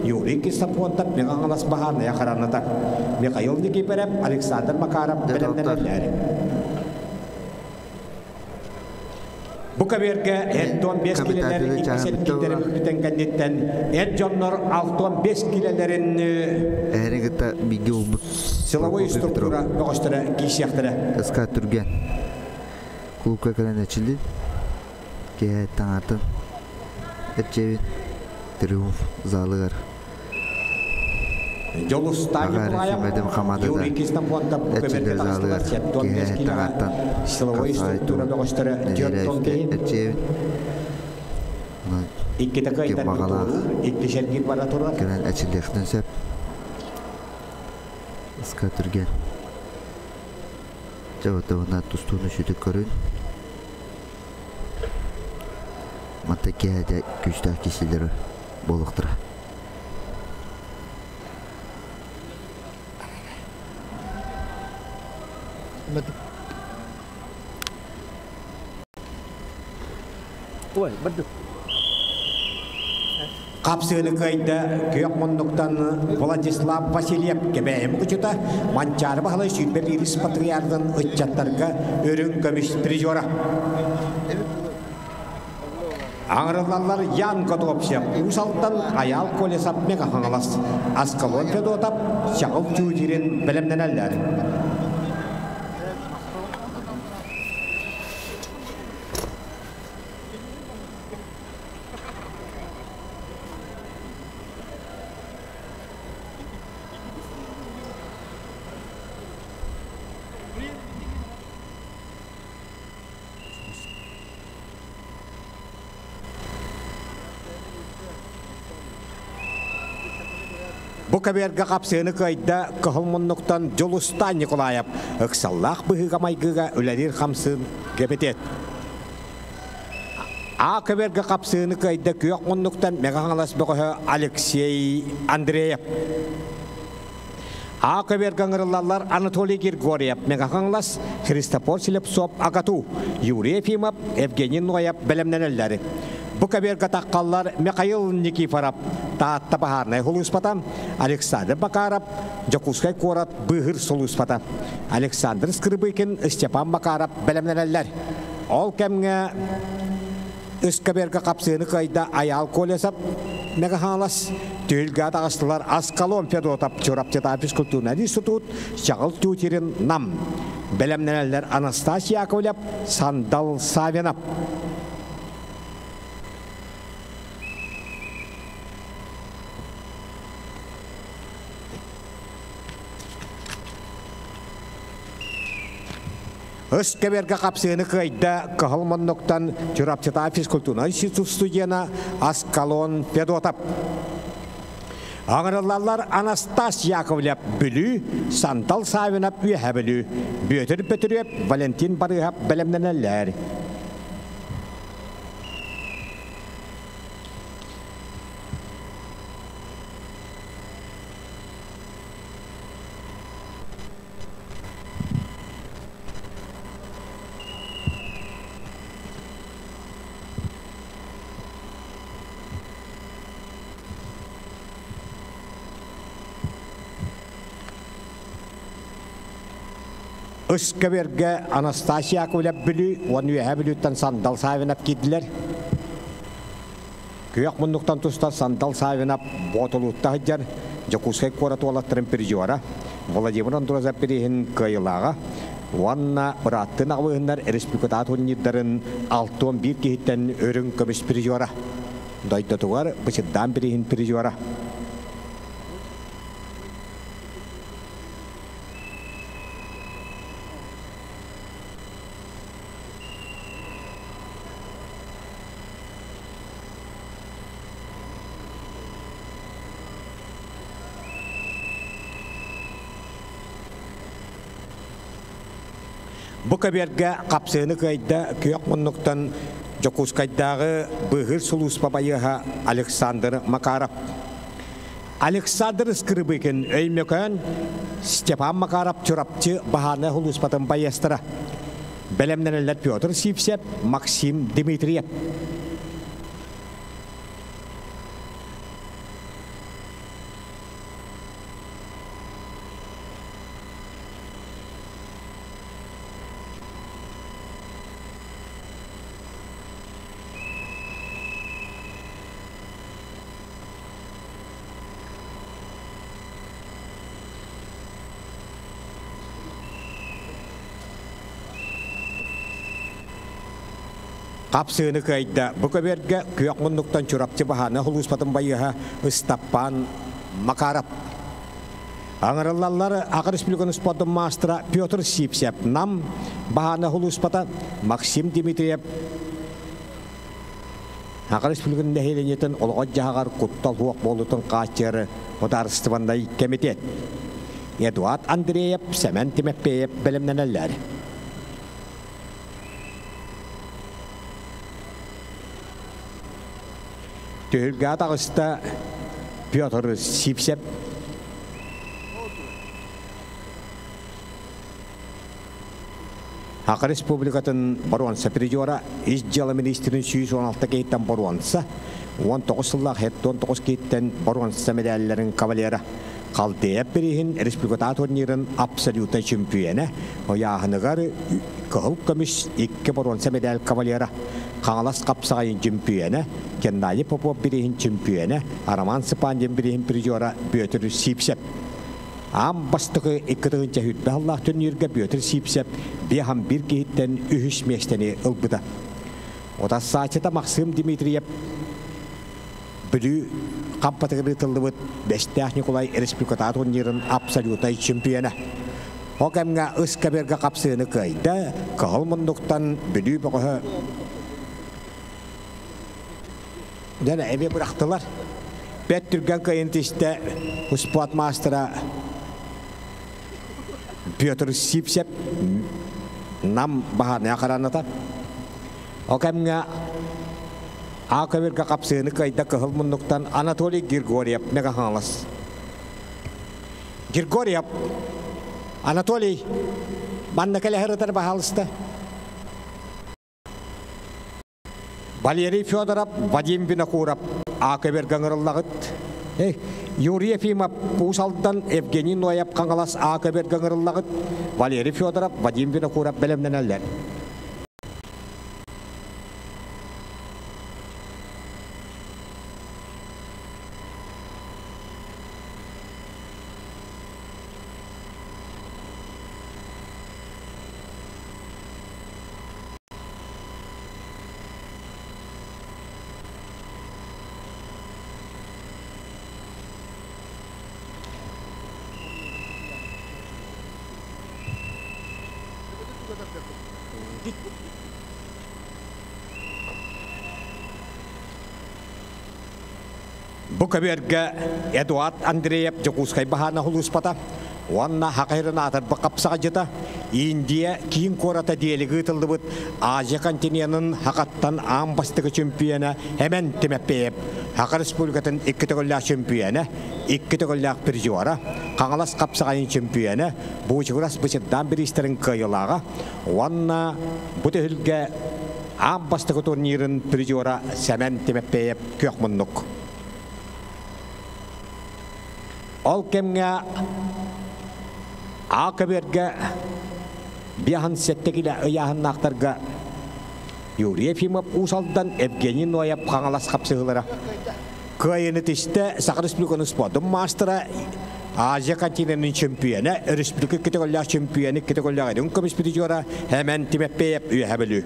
Yuri Kistapontat Mekangalas Bahar Naya Karanata Mikhail Nikiperev Alexander Makarov Belemneler Bu kabarga Edon 5 kilelerin ikisel giderim bitenkenitten Edjonlar 6-5 kilelerin Erengita bilgi olmuş Sılavoy struktura Doğuştura kişiyaktıra Iska Türgen Kulüpka kalan açıldı Kehe tanatın Etçevin Triumf Zalıgar Jolustan Nikolayev Yuri Kistapontat Bu kabarga takstılar Edon 5 kilera Sılavoy struktura Doğuştura Jotton kehin İki takaydan betul, iki şergin para turun. Kalan açıldıktan sep Iska Türgen Cavata tustuğunu şüdük karın Mata kehede güçler kişileri Boluqtıra Ой, betul. Kapsını kayıtta Kıyak munduktan Vladislav Vasilyev kebeğim uçuta Mançar bahalı Sütbe Biris Patriarch'ın ıççatlarga ürün kamis prijora Ağırlarlar yan katopsiyap Usaltan ayal kolesap mega hangalas Askalon fedotap Şakıl çuğcirin belemneneller Bu kaberge kapsığını kayda kıhılmınlıktan Jolustan Nikolayev ıksallaq bıhıga maygıga öledir hamsın gebetet. A kaberge kapsığını kayda kıyakmınlıktan megahangalas bıhı Alexey Andreyev. A kaberge ngırılallar Anatoly Girgoryev megahangalas Christopher Silepsov Agatu, Yuri Efimov, Evgeny Noyev belemlenelleri. Bu kaberge takkallar Mikhail Nikiforov, Taatta Baharnay Huluspata, Alexander Bakarov, Jakuskay Korat Bıhır Soluspata, Alexander Skribikin, Stepan Bakarov belemleneller. Ol kemge Iskaberge kapsığını kayda ayal kolesap megahanlas tülgâ dağıstılar Askalon Fedotap Çorapçata Fiskulturna Institut Şağıl Tütirin Nam belemleneller Anastasia Yakovlev Sandal Savenap. Iskaberge kapsığını kayda kıhılmınlıktan Çorapçata Fiskulturna Institut Studiyana Askalon Fedotap. Ağırlarlar Anastasia Yakovlev bülü, Sandal Savenap üye bülü, Büyütür Petriyep, Valentin Barıhap belemleneller. Iskaberge Anastasia Yakovlev bülü, onu üye bülütten Sandal Savenap gittiler. Kıyak munduktan tusta Sandal Savenap botolutta hıcar, Jakuskay Korat olattırın pirijora, Vladimir Androzov birihin kıyılağa, Vanna bırattığın ağabeyinler Respublikat Unidların 6-11 kehitten örün kömüş pirijora. Daytatuğar bıçıddan birihin pirijora. Bu kaberge kapsığını kayda kıyakmınlıktan Jakuskaydağı Bıhır Soluspa bayıha Alexander Makarov. Alexander Skribikin öymöken Stepan Makarov çorapçı bahane Huluspatın bayastıra. Belemleneller Pyotr Sipsev, Maxim Dmitriev. Kapsığını kayda bu kaberge kıyakmınlıktan çorapçı bahane Huluspatın bayıha Stepan Makarov. Ağırlarlar Ağır Respublikanın Spodun Mastra Pyotr Sipsev nam bahane Huluspata Maxim Dmitriev. Ağır Respublikanın nehilenyetin olğad jağar kuttal huak bolutun qaçları odarıstıvanday kemetet. Eduard Andreyev, Semen Timofeyev belemleneller. Tühülgâ dağısta Pyotr Sipsev. Ağır Respublikatın baruansa pirijora İzjala Ministerin 116 kehitten baruansa 19 yıllık hep 19 kehitten baruansa medallerin kavalera. Kaldıya birihin Respublikata turnirin absoluta şampiyonu o yağınıgar kıl kömüş 2 baruansa medal kavalera. Kangalas kapsayın şampiyonu Kendali Popov birihin şampiyonu Araman Spanyan birihin pirijora Pyotr Sipsev. Am bastığı ikıdığınca hütbe Allah turnirge Pyotr Sipsev bir ham bir kehitten ühüş meşteni ılbıda. O da saçıda Maxim Dmitriev bülü kampatırı tıldıvıt Beştah Nikolay Respublikata turnirin absoluta şampiyonu. O kemge ıskaberge kapsığını kayda kağılmındıktan bülü bağı Dene eve bıraktılar. Беттүргән кайынтышта спорт мастера Петр Сипсеп нам бахарны ақараната. Окамга Акаверга капсыны кайда кылмыннуктан Анатолий Григорьев мегахалас. Григорьев Анатолий банна келе хырытар бахалысты. Валерий Федоров, Вадим Винокуров Акаверга ңырыллагыт. Юрий Ефимов Пусалдан Евгений Нояб каңалас Акаверга ңырыллагыт. Валерий Федоров, Вадим Винокуров белемненелер. Bukaberga Eduard Andreev Jokускай bahana huluspata Wanna hakayırına atar bakapsa acıta India kiyin korata diyeli gıtıldıbıt Azya kontinyanın hakattan ambastığı çempiyona hemen temepeyip Haka Respublikatın iki tegollak çempiyona iki tegollak pirjivara Kangalas kapsağayın çempiyona Bu çıkıras bıçıddan bir isterin kıyılağa Wanna bu tehülge ambastığı turnirin pirjivara hemen temepeyip kökmünnük Ol kemge Akaberga bihan settekile ayahın aktarga Yuri Efimov Usaldan Evgeny Noyab kangalas kapsıhılara Kayını tiste Sakı Respublikanın sportu mastera Azya kontinyanın çempiyonu Respublika kategoriyak çempiyonu kategoriyak edin komispidijora hemen timepeyep üyehebelü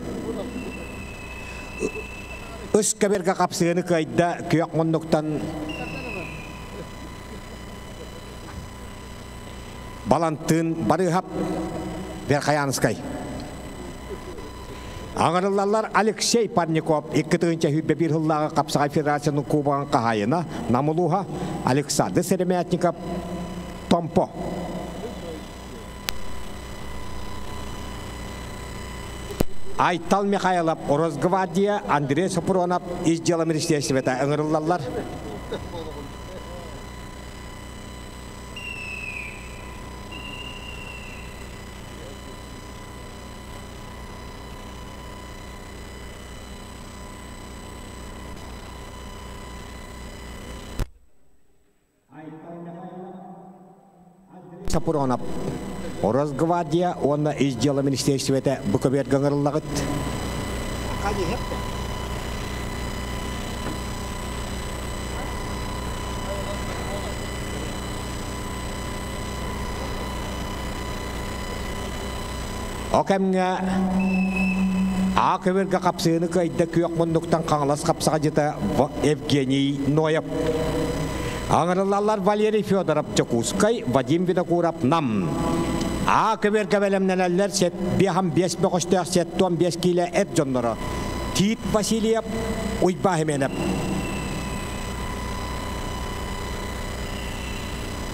Iskaberga kapsıhını kayda kıyak monnuktan Balantın barıhap Verkayanskay. Ağırlılar Alexey Parnikov iki tığınca hübbe bir hıllağı kapsağay federasyonun kuban kahayına namuluha Alexander Seremetnikov Tompo. Aytal Mikhailov Orosgvardiya Andrei Sapuronov İzdiyala Ministriyesi ve ağırlılar Sapuronov Orosgvardiya ona İzdiyala Ministriyesi ve Bukaberga ңырыллагыт. Okemga Akaberga kapsığını kayda kıyakmunduktan kangalas kapsağa jeta Evgeny Noyab. Ağırlılar Valery Fedorov Jokускай, Vadim Vinokurov nam. Akaberga belemneneller set biham 5 bekoştaq set 15 kile et jonlara. Tit Vasilyev Uybahimenov.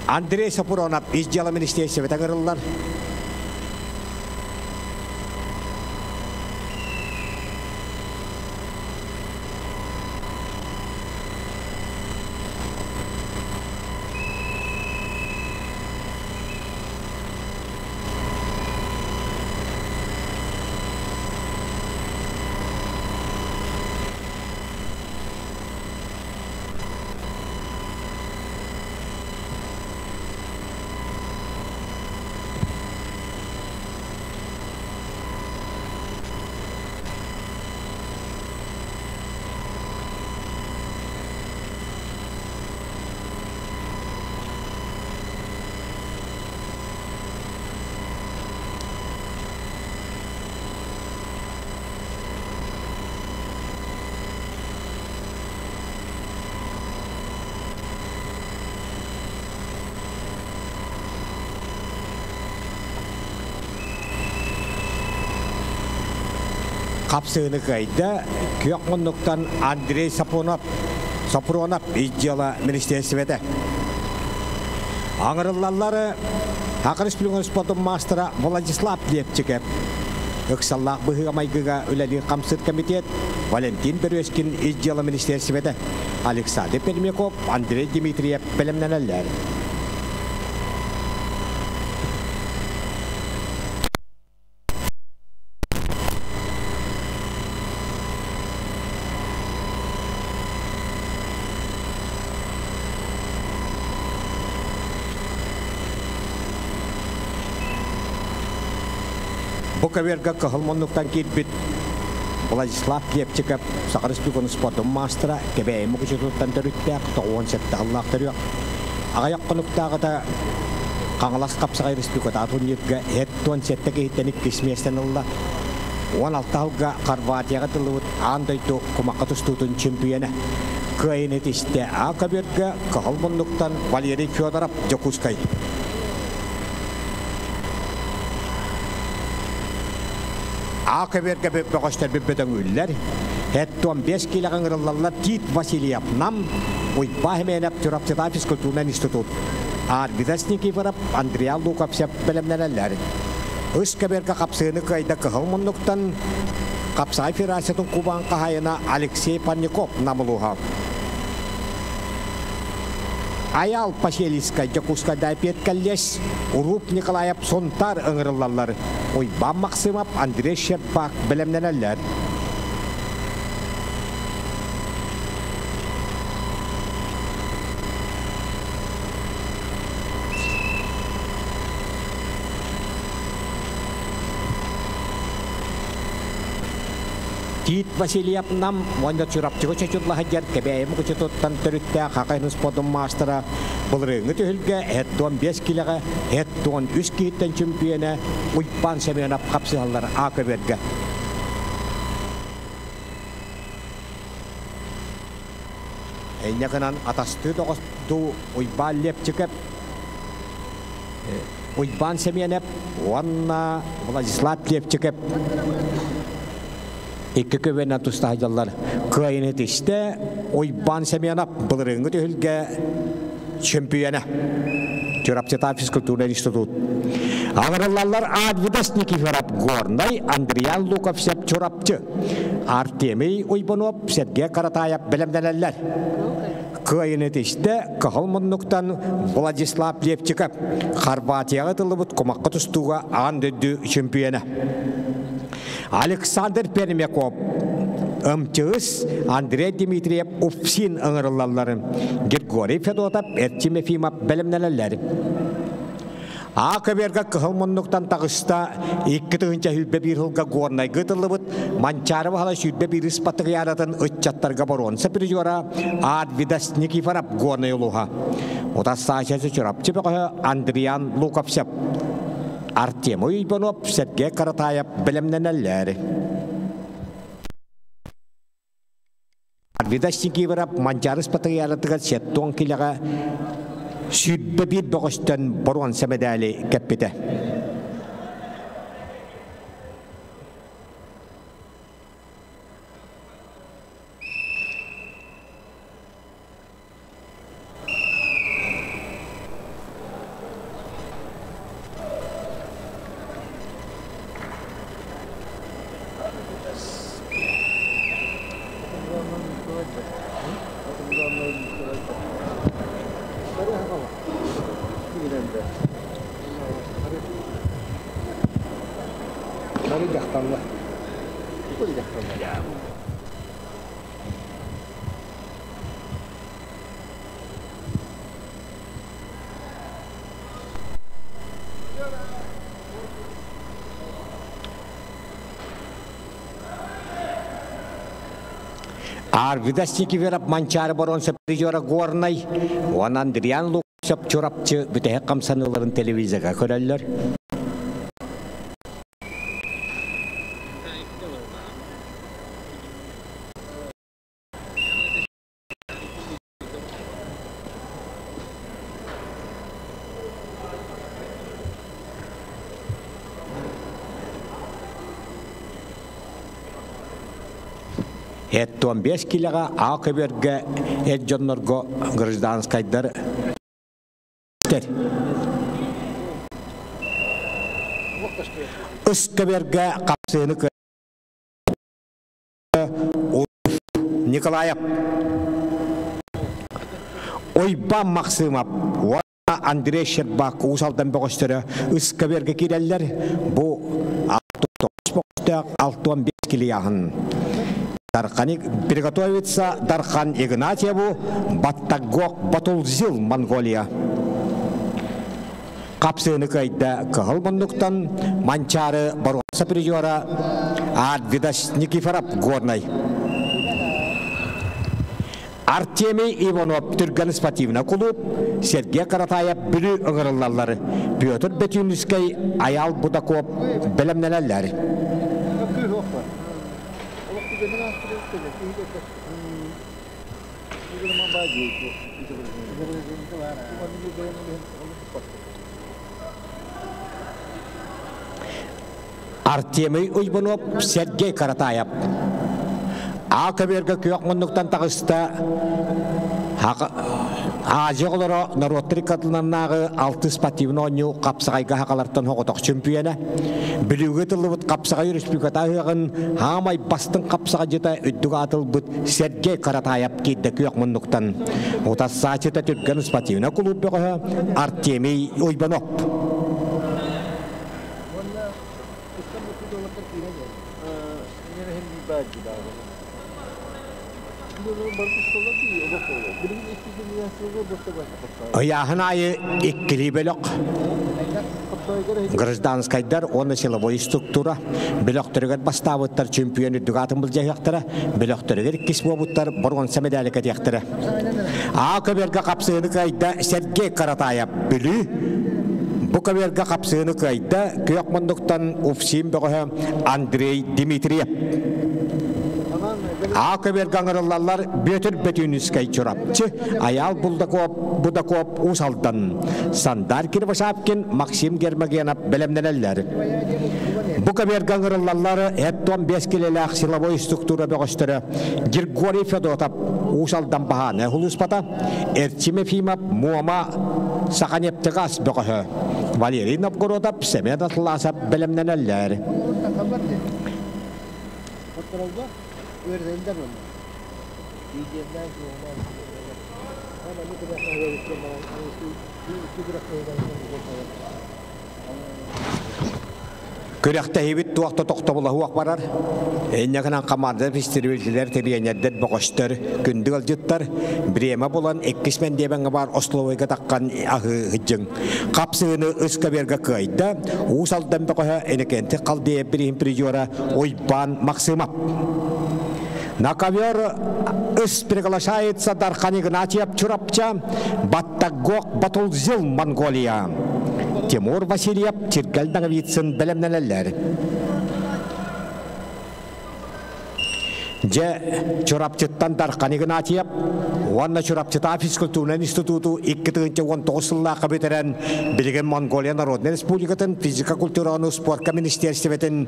Andrei Sapuronov İzdiyala Ministriyesi ve ağırlılar. Kapsığını kayda Kıyakmunduktan Andrei Sapunov Сапронап ижжала министерствете. Аңырыллалары Хақырыс білген спортын мастера Владислав Лепчиков. Өксаллақ бұғығамайғыға үләлі қамсыт комитет Валентин Березкин ижжала министерствете. Александр Пермяков, Андрей Дмитриев білімненелер. Буковерга кахалмоннуктан кирбит Владислав Лепчиков Сақарыс бүгін спортын мастера кебе мұғычытуттан түріттәк тоғын сәтті аллақтыры. Ағаяқ қонуқтағыда қаңылас қапсағай республикада турнирге әттуан сәтті кейттенік кесместен ұлла. 16 алға Хорватияға тылығыт андайды құмаққа тұстудың чемпионы. Көйінет істе Акаберга кахалмоннуктан Валерий Федоров Джокускай. Акаберге бөкөстер бөтөн үллер. Хэттон 5 килограмм ырыллалар Тит Васильев нам уйбахменеп Чурапчыда физкультурный институт. Арбитас Никифоров Андрей Луковсев белемнелер. Ыскаберге капсыны кайда кылмынлыктан Капсай федерациятын Кубан кахайына Алексей Парников намылуга. Аял Пашелиска Джокуска дайпет каллес Уруп Николаев Сонтар ыңырыллалар. Ойба Максимов Андрей Шерпак белемненелер. Тит Васильев нам ванда Чурапчыга чечутлаха жер кебеем кучутуттан төрүттө хакайнын спортун мастера былрыңы төхүлгө 5 килога 3 киттен чемпионы Уйпан Семенов капсалар Акаберге. Эйнеканан атасты тогосту Уйбан Лепчиков Уйпан Семенов ванна Владислав Лепчиков. İki köven tustahjallar kaynet işte Уйбан Семенов былрыңы төхүлгө чемпионы Чурапчыда физкультурный институт. Аңырыллалар Адвидас Никифоров Горный, Андрей Луковсев Чурапчы, Артемий Уйбанов, Сергей Каратаев белемнелер. Кайнет işte Кахалмоннуктан Владислав Лепчиков Хорватияга тылыбыт комакка тустууга андыды чемпионы. Александр Пермяков МЧС Андрей Дмитриев Уфсин аңырыллаларын Григорий Федотов Эрчим Ефимов белемнелер. Акаберга кахалмоннуктан тагыста 2-нче хүлбе бир хылга горнай гытылыбыт Манчарова хала сүдбе бир испаттыгы яратын ыччаттарга борон сапиржора Адвидас Никифоров горнай улуга. Ота саачасы Чурапчы Андриан Луковсев Артемий Уйбанов Сергей Каратаев белемненелер. Адвидас Никифоров Манчар испаттыгы яратыга 7 килога Südbe bir boğuştan boruan semedali kepite. Арвидас Никифоров Манчар борон сапиржора горнай, он Андриан Луковсев Чурапчы бүтәһе камсаныларын телевизияга көрәлләр. 15 килога Акыберге Эджоннорго гражданскайдар Ыскаберге капсыны Николаев Ойба Максимов Андрей Щербак усалдан бөгөстөрө Ыскаберге киреллер бу 65 килияхын Дарханик приготовится Дархан Игнатьеву Баттагок Батулзил Монголия Капсыны кайда кылмындыктан Манчары Баруса призера Адвидас Никифоров Горной Артемий Иванов Түрган спортивный клуб Сергей Каратаев Бүлі ыңырылалары Петр Бетюнский Аял Будаков Белемнелелер Артемий Иванов Сергей Каратаев Акыберге күйөкмөндүктан тагыста Ажыгылары народтыры катыланнағы 6 спортивный ойну капсагайга хакалартан хоготок чемпионы. Билүүгө тылыбыт капсагай республикатагын хамай бастын капсага жета өттүгө атылбыт Сергей Каратаев кийде күйөкмөндүктан. Отас саачета түргөн спортивный клуббага Артемий Ойбанов. Аяхынайы иккили бөлөк гражданскайдар оны силовой структура бөлөктөргөт бастабыттар чемпион үдүгатын бул жаяктары бөлөктөргө кис болуттар боргон самедалик этектери Акыберге капсыны кайда Сергей Каратаев бүлү бу каберге капсыны кайда күйөкмөндүктан уфсим бөгө Андрей Дмитриев Акыберге аңырылалар Петр Бетюнский чурапчы Аял Будаков усалдан Сандар Кирбашапкин Максим Гермогенов белемнелелер Бу каберге аңырылалар 15 килелек силовой структура бөгөстөрө Григорий Федотов усалдан баханы хулуспата Эрчим Ефимов Муама Саханептегас бөгөһө Валерий Новгородов Семен Атласов белемнелелер Көрәкті ебет туақта тоқта болағы ақпарар. Әйнеғынан қамарды фестивалдер терейенердер бұғыштыр, күнді ғалжыттар. Біреме болан әккісмен дебеңі бар Ословайға таққан ағы ғыджың. Қапсығыны ұскаберге көйді, ұсалдан бұғыға әнекенті қалды бірейін призера Ойбан Максимов. На ковер приглашается Дархан Игнатьев Чурапча, Баттагок Батулзил Монголия. Тимур Васильев Тиргальдан Вицин белемнелелер. Же Чурапчыттан Дархан Игнатьев, Уанна Чурапчыта физкультурный институту 2019 жылларга бетерен билген Монголия Народный Республикатын физика культураны спортка министерстветін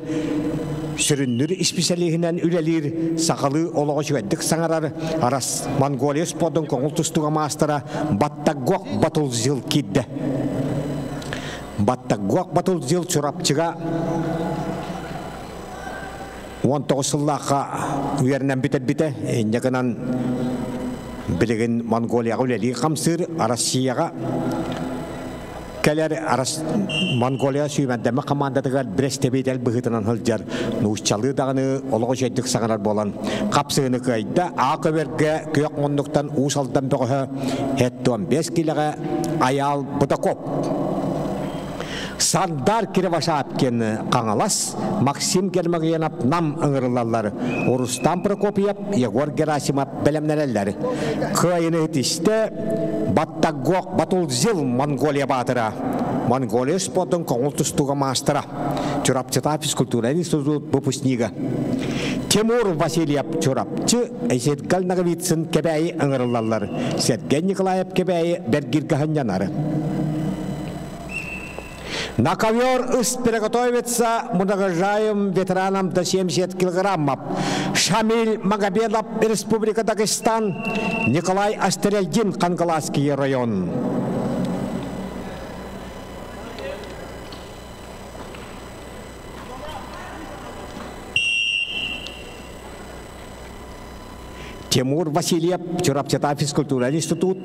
сүрүннүр специалигинен үлелир сакалы олого жөддүк саңарар арас Монголия спорттун коңул тустуга мастера Баттагок Батулзил кидде. Баттагок Батулзил чурапчыга 19 жылларга үйернен бите эндегенен билген Монголияга үлелир камсыр Россияга Келер арас Монголия сүймәндәме командадыгар Брестебедел быгытынан хылжар нууччалы дагыны олого жеддик саңарар болан капсыгыны кайда Акыберге күйөкмөндүктан усалдан бөгөһө 15 килога Аял Будаков Сандар Кирбашапкин Каңалас Максим Гермогенов нам ыңырылалар Рустам Прокопьев Егор Герасимов белемнелелер кайыны тиште Баттагок Батулзил Монголия батыра. Монголия спортын коңул тустуга мастера. Чурапчыта физкультурный институт выпускнига. Тимур Васильев чурапчы Эсетгал Наговицин кебәйи ыңырылалар. Сергей Николаев кебәйи Бергирге ханянары. На ковер из приготовится многожаем ветеранам до 70 килограммов. Шамиль Магомедов, Республика Дагестан, Николай Астерельдин, Кангаласский район. Тимур Васильев, Чурапчата физкультурный институт,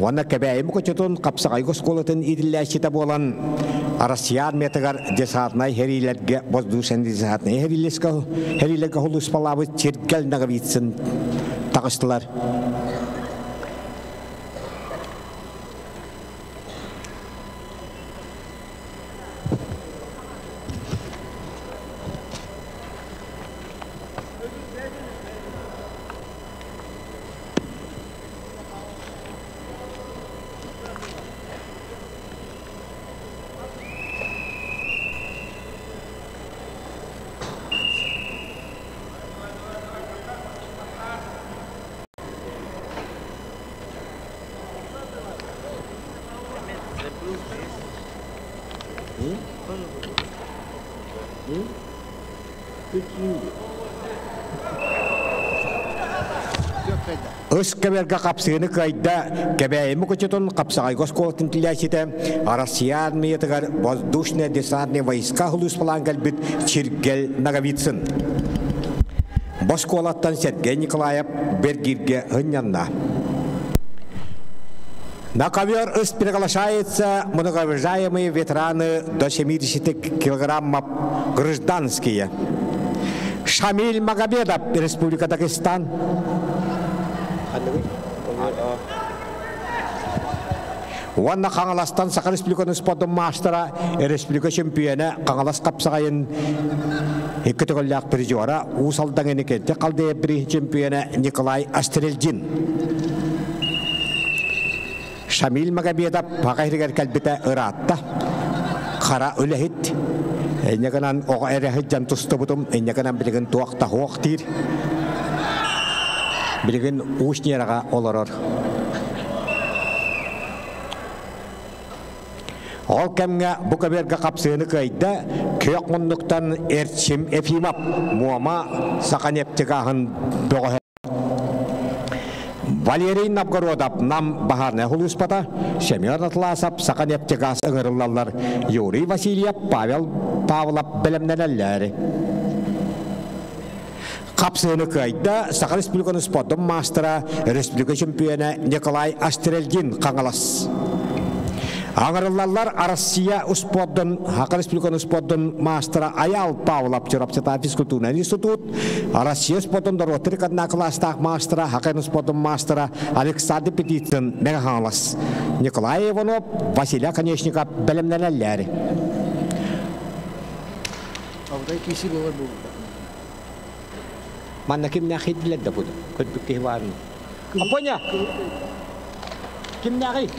он кабаем кочетон капсагай госколатын идиллячита болан Россиян метагар десатнай херилерге воздушен десатнай херилерге холус палавы чиргел нагавитсен тагыстылар. Өскәбәргә капсыгыны кайда кәбәйме көчетон капсагай госколтын тиләчите Россиян метагар воздушные десантные войска хулус план галбит чиргел нагавитсын. Босколаттан Сергей Николаев Бергирге хынянна. На ковер приглашаются многоуважаемые ветераны до 70 килограммов гражданские. Шамиль Магомедов, Республика Дагестан. Ванна Кангаластан Саха Республиканы спортом мастера, Республика чемпионы Кангалас капсагайын категориялық призера усалдан енекетте қалды бір чемпионы Николай Астерельдин. Шамиль Магомедов пағайрығар кәлбеті ұратта қара өләхет. Әнекінен оға әрәхет жан тұсты бұтым, әнекінен білігін туақта хоқтир. Білігін ұшнераға оларыр. Ол кәмге бұқаберге қапсығыны көйді көк мұндықтан әртшім әфимап муама сақан ептігағын доғы. Валерий Новгородов нам Бахарная Хулуспата, Семен Атласов, Саканептегас Игорыллар, Юрий Васильев, Павел Павлов, Белемнеллер. Капсыны кайда Саха Республиканы спортом мастера, Республика чемпионы Николай Астерельдин Кангалас. Аңырыллар Россия спортын, Хака Республиканы спортын мастера Аял Павлов, Чурапчата физкультурный институт, Россия спортын доротрик одна класстах мастера, Хака спортын мастера Александр Петицын Мегаханлас, Николай Иванов, Василия Конечников, Белемнеллер. Манна ким нахид билет да буду, кот бикеван. Апоня. Ким нахид?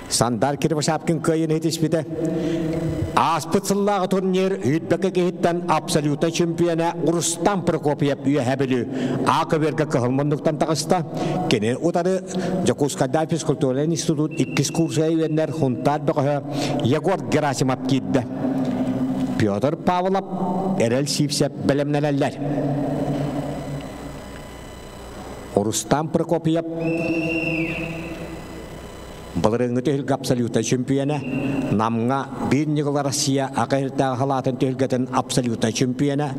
Сандар Кирвашапкин көйін етеспеді. Аспыцыллағы турнир үйтбәкі кейттен абсолютно чемпионы Рустам Прокопьев үйе әбілі ақыбергі қығылмындықтан тағыста. Кені ұтары Жакускада физкультурный институт 2 курсы өйенлер хунтар бұқы Егор Герасимов кейді. Петр Павлов әрел сипсеп білімнелелер. Рустам Прокопьев Балырыңы төхілгі абсолютно чемпионы, намға бейіннігіл Россия ақайыртағы халатын төхілгетін абсолютно чемпионы,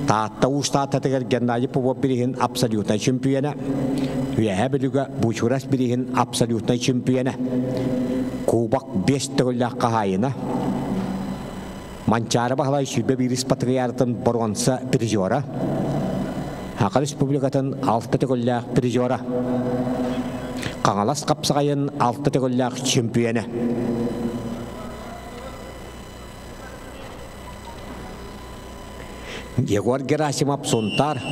таатта ұстататығыр Геннадий Попов бірігін абсолютно чемпионы, үйәе білігі Бучурас бірігін абсолютно чемпионы, Кубак 5 түгілі қағайыны, Манчары бағылай шүлбе біріс патриартын бұрғансы призера, Хака Республикатын 6 түгілі призера, Кангалас капсагайын 6 түгілләқ чемпионы. Егор Герасимов сонтар.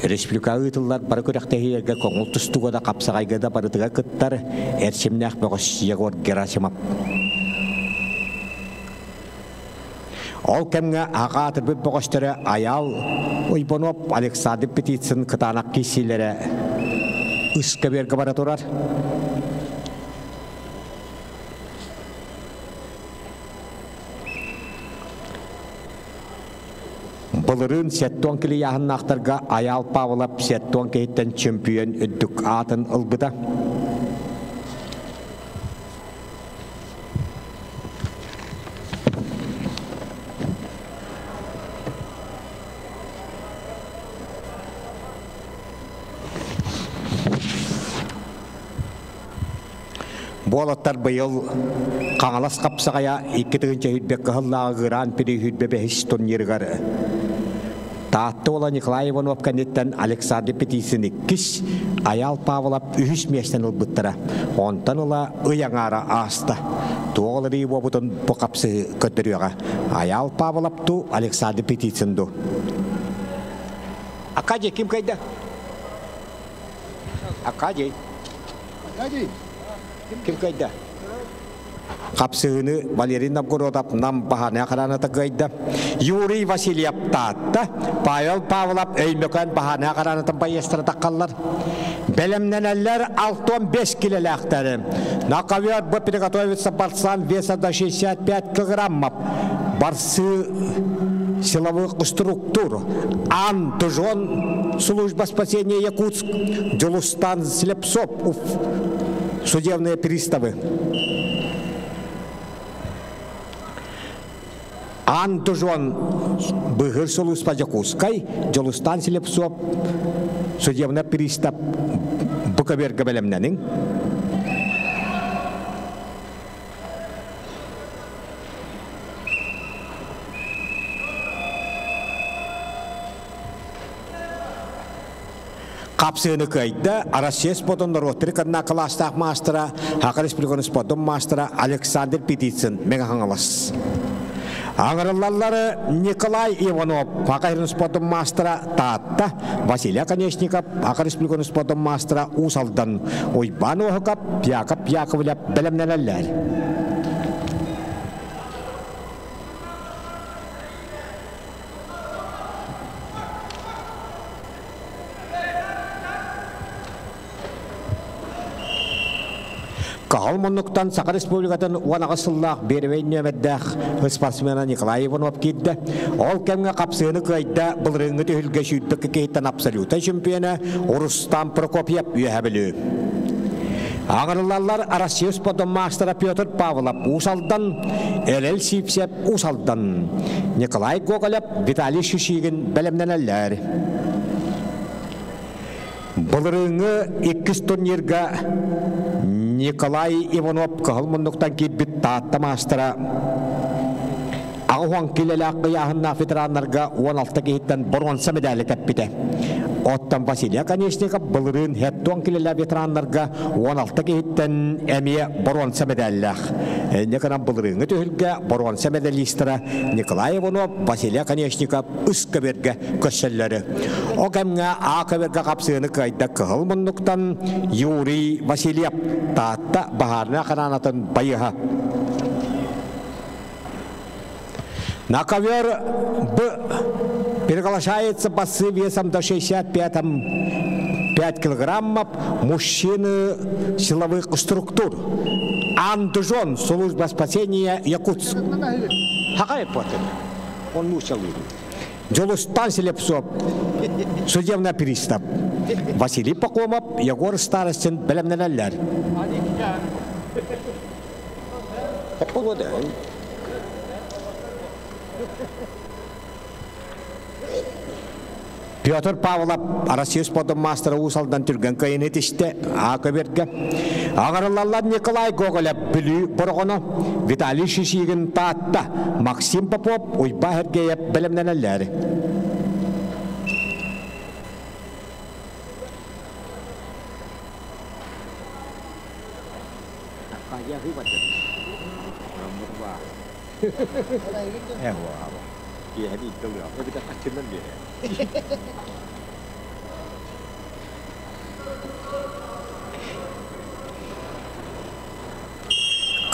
Республика ұйтылар бары көріқтәйерге көңіл тұстуға да капсагайға да барытыға күттар әршімнәқ бұғыш Егор Герасимов. Ол кәмге аға атырбы бұғыштары Аял Ойбонов Александр Петицын кытанақ кейсейлері ıska berge bara turar. Bulurun setton kili yahannaqtarga ayal pavlap setton kehitten çempiyon üddük atın ılbıda. Bu alatlar bayıl Kangalas kapsakaya 2-nji hütbek hıllağı Grand Prix hütbebe hiç turnirgarı. Tahtı olan Nikolay Ivanov kanitten Alexander Petisini kis ayal pavlap ühüs meşten ılbıttıra. Ondan ola ıyanara asta. Tuğaları bobutun bu kapsı kötürüyorga. Ayal pavlap tu Alexander Petisin du. Akacı kim kayda? Akacı. Kim kayda? Kapsığını Valery Novgorodov nam bahane karanata kayda. Yuri Vasilyev tatta. Pavel Pavlov öymöken bahane karanata bayestra takallar. Belemneneller 6-15 kilolaktarı. Nakaviyat bu приготовиться борцам веса до 65 килограммов. Борцы силовых структур. Антужон, служба спасения Якутск, Джолустан Слепцов, судебные приставы. Антужон Быгыр служба Якутской, Джолустан Слепцов, судебный пристав Буковерга Белемненин. Kapsığını kayda Россия спортун ротрикадна класстах мастера, Хакы республиканы спортун мастера Александр Петицин мегахаңалас. Аңырылалары Николай Иванов, Хакы спортун мастера Татта, Василий Конечников, Хакы республиканы спортун мастера Усалдан, Ойбан Охакап, Яков Яковлев белемнелерлер. Калмонуктан Саха республикатын уанагысыллах бербейн нөмеддах спортсмена Николай Иванов кидді. Ол кемге капсыны кайда былрыңы төхілге шүйттікі кейттен абсолюта чемпионы Рустам Прокопьев үйәбілі. Аңырылалар Россия спортун мастера Петр Павлов Усалдан, Элел Сипсеп Усалдан, Николай Гоголев, Виталий Шишигин белемненелер. Былрыңы 2 турнирга Николай Иванов калмонуктан кибит татта мастера Ағуан келеләққы яғынна ветеранларға 16 кейттен бұрғанса медалі тәппіде. Оттан Василий Конечников бұлырын хеттуан келелі ветеранларға 16 кейттен әмие бұрғанса медаліләқ. Неканан бұлырыңы төхілге бұрғанса медалистері Николай Иванов, Василий Конечников үскі берге көшселері. О кәмге ақы берге қапсығыны қайда калмонуктан Юрий Васильев татта бағарына қананатын байыға. На ковер приглашается басы весом до 65 килограммов мужчины силовых структур. Антужон, служба спасения Якутск. Какая платит? Он мусил. Джолустан Слепцов, судебный пристав. Василий Покомов, Егор Старостин, белемнелерлер. Петр Павлов, Россия спортун мастера Усалдан түрген кайын етішті ақы берді. Ағырылалар Николай Гоголев білі бұрғыны, Виталий Шишигин татта, Максим Попов, Ойба Хергеев білімненелері.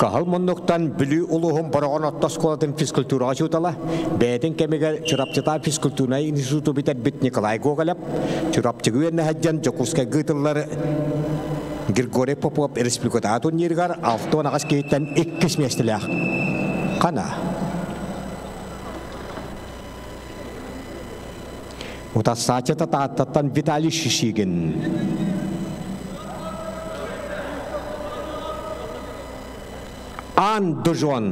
Kahal monnoqtan bilü uluhum baragon ottas kolatın fizkultura çutala. Beden kemiger çırapçıta fizkultura institutu biter bit Nikolay Gogolev. Çırapçı güvenle haccan Jokuska gıtılları Grigori Popov Respublikatun yirgar alton agas kehitten ikkis mestilah. Kana. Utas saja tatatan Vitali Shishigin. An Dojon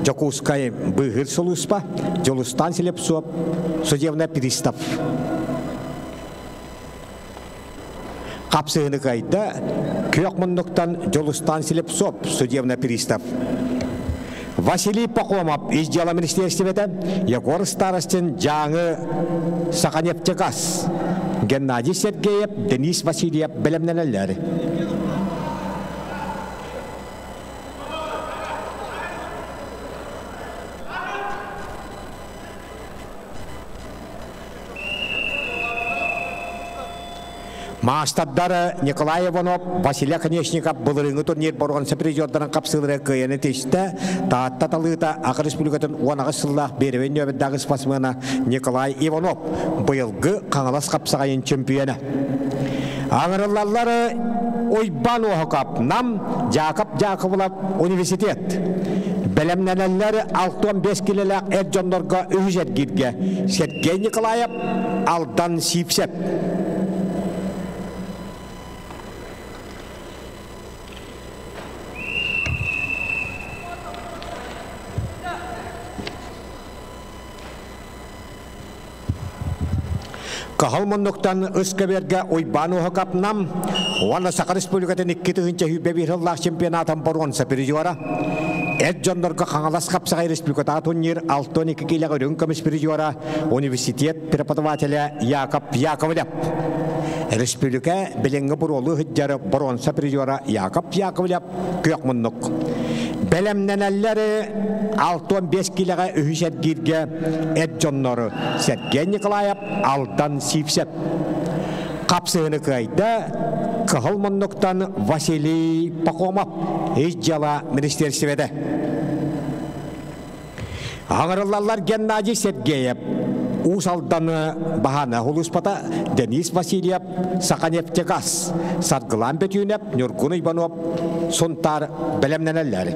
Jokuskay Bihir Soluspa Jolustan Silepsop Sojevna Piristav Kapsığını kayda Köyakmunduktan Jolustan Silepsop Sojevna Piristav Vasily Pakomov İzdiyala Ministerstivede Yegor Starostin Janı Sakanev Çekas Gennady Sergeyev Denis Vasilyev Belemneneler Maastadları Nikolay Ivanov, Vasily Konechnikov былырыңы турнир борған сапризордарын қапсылыры күйені тешті. Таатта талыта Ақ Республикатын оңағы сыллақ берівен нөбеддағы спасмена Николай Иванов бұйылғы қаңылас қапсағайын чемпионы. Аңырылалары ойбан оғықап нам Жақып Жақыпылап университет. Бәлемнәләләре 6-15 келеләк әджондарға үйжет гидге. Сергей Николаев алдан сипсеп. Kahалмонноқтан Ыскаберге ойбану хакапнам, уана Сақа Республикатын 2-нче хүббебирыллах чемпионатын борон саперижуара. Эджондорга қаңалас қапсағай республиката турнир 6-2 келеға рюнкамыс перижуара университет преподавателя Яков Яковлев. Республика белеңгі бұролы хүддері борон саперижуара Яков Яковлев күйақмонноқ. Бәлемнәнәлләре 6-15 келеға үйшет гирге Эджонноры Сергей Николаев алдан сипсеп. Қапсығыны кайда Kahалмонноқтан Василий Пахомов Издияла Министерстведе. Аңырылалар Геннадий Сергеев Усалданы Бахана Хулуспата Денис Васильев Саканев Тегас Саргылан Бетюнеп Нюргун Иванов Сонтар Белемненеллер.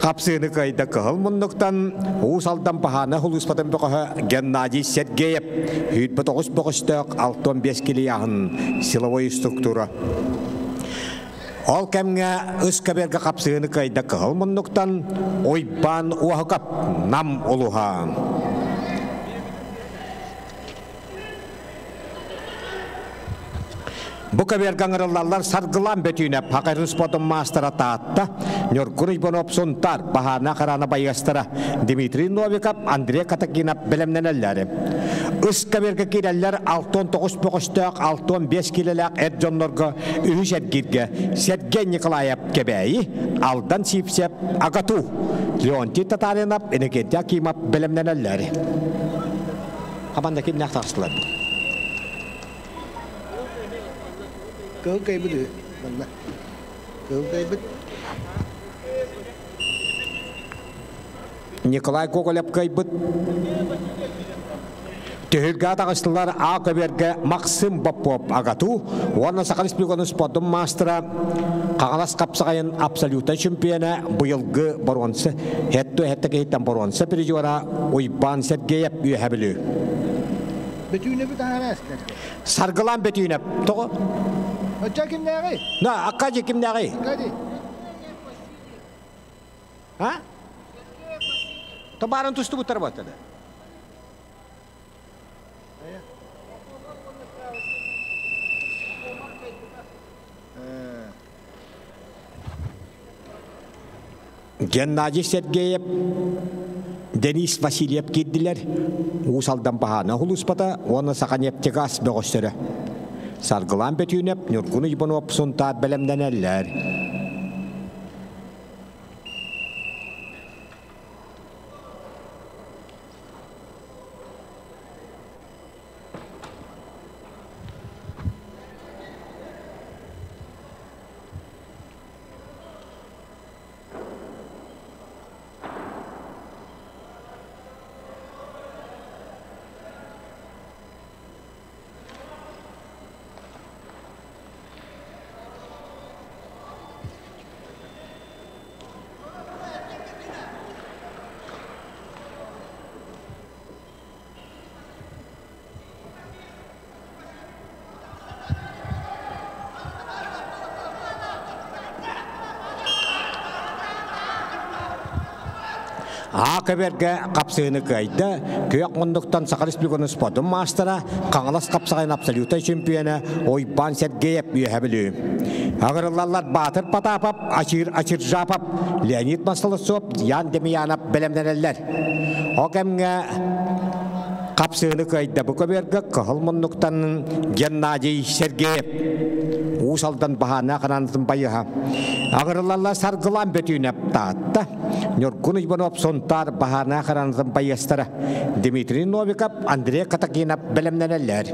Kapsığını kayda Kahалмонноқтан Усалдан Бахана Хулуспатын бұқығы Геннадий Сергеев Хүйтбі 9-9-тық 6-15 келияғын силовой структура. Ол кәмге Ыскаберге қапсығыны кайда Kahалмонноқтан ойбан уақып нам олуға. Bu kaberganırlarlar sargılan betüne pakırın spotun mastera taatta Nyorgun Ivonov Sontar bahana karana baygastıra Dimitri Novikov Andrei Katakinov bilemnenelleri Iskaberge kireller 6-9-9-tök 6-15 kilelek Edjonlarga ühüşet girge Sergey Nikolayev kebeyi aldan sipsep agatu Leonti Tatarinov Enekent Yakimov bilemnenelleri Kabandaki nektarsılar Cớ cây bứt được, mình nè, cớ cây bứt. Nikolay Gogolev kayıbıt. Tühülgâ dağıştılar Ağaberge Maksim Popov agatu. Ona Saka Reспубликаны спортun mastera Қаңалас қапсағайын абсолютно чемпионы бұйылғы боронсы. Хетті хеттігі хеттен боронсы пережуара Ойбан Сергеев үйәбілі. Betüne bir tane eskler. Sargılan betüne. Toğu. Acaba kim ne yapıyor? Na, akkacı kim ne yapıyor? Hadi. Ha? Tabaran tustu bu tarafa da. Gennadiy Sergeyev, Denis Vasilyev gittiler. Usaldan bahana huluspata, ona Sakanyev tegas beğostları. Sargılan betünep, Nurgunu Ivanov suntat belemden eller. Akaberge kapsığını kaydı, köyak munduktan Sakaris Bilgon'un spotu mastera, Kangalas kapsağın absoluta şampiyonu, Oyban Sergeyev üyebilü. Ağırlarlar batır patapap, açır japap, Leonid Maslosov, yan demiyanap belemden eller. O kemge kapsığını kaydı bu kaberge, kahıl munduktan Gennadiy Sergeyev. Usaldan bahana kananatın bayıha. Ağırlarla sargılan betüne tatta. Nurgunu Ivanov sontar bahana kananatın bayıstara. Dmitri Novikov, Andrei Katakinov belemden eller.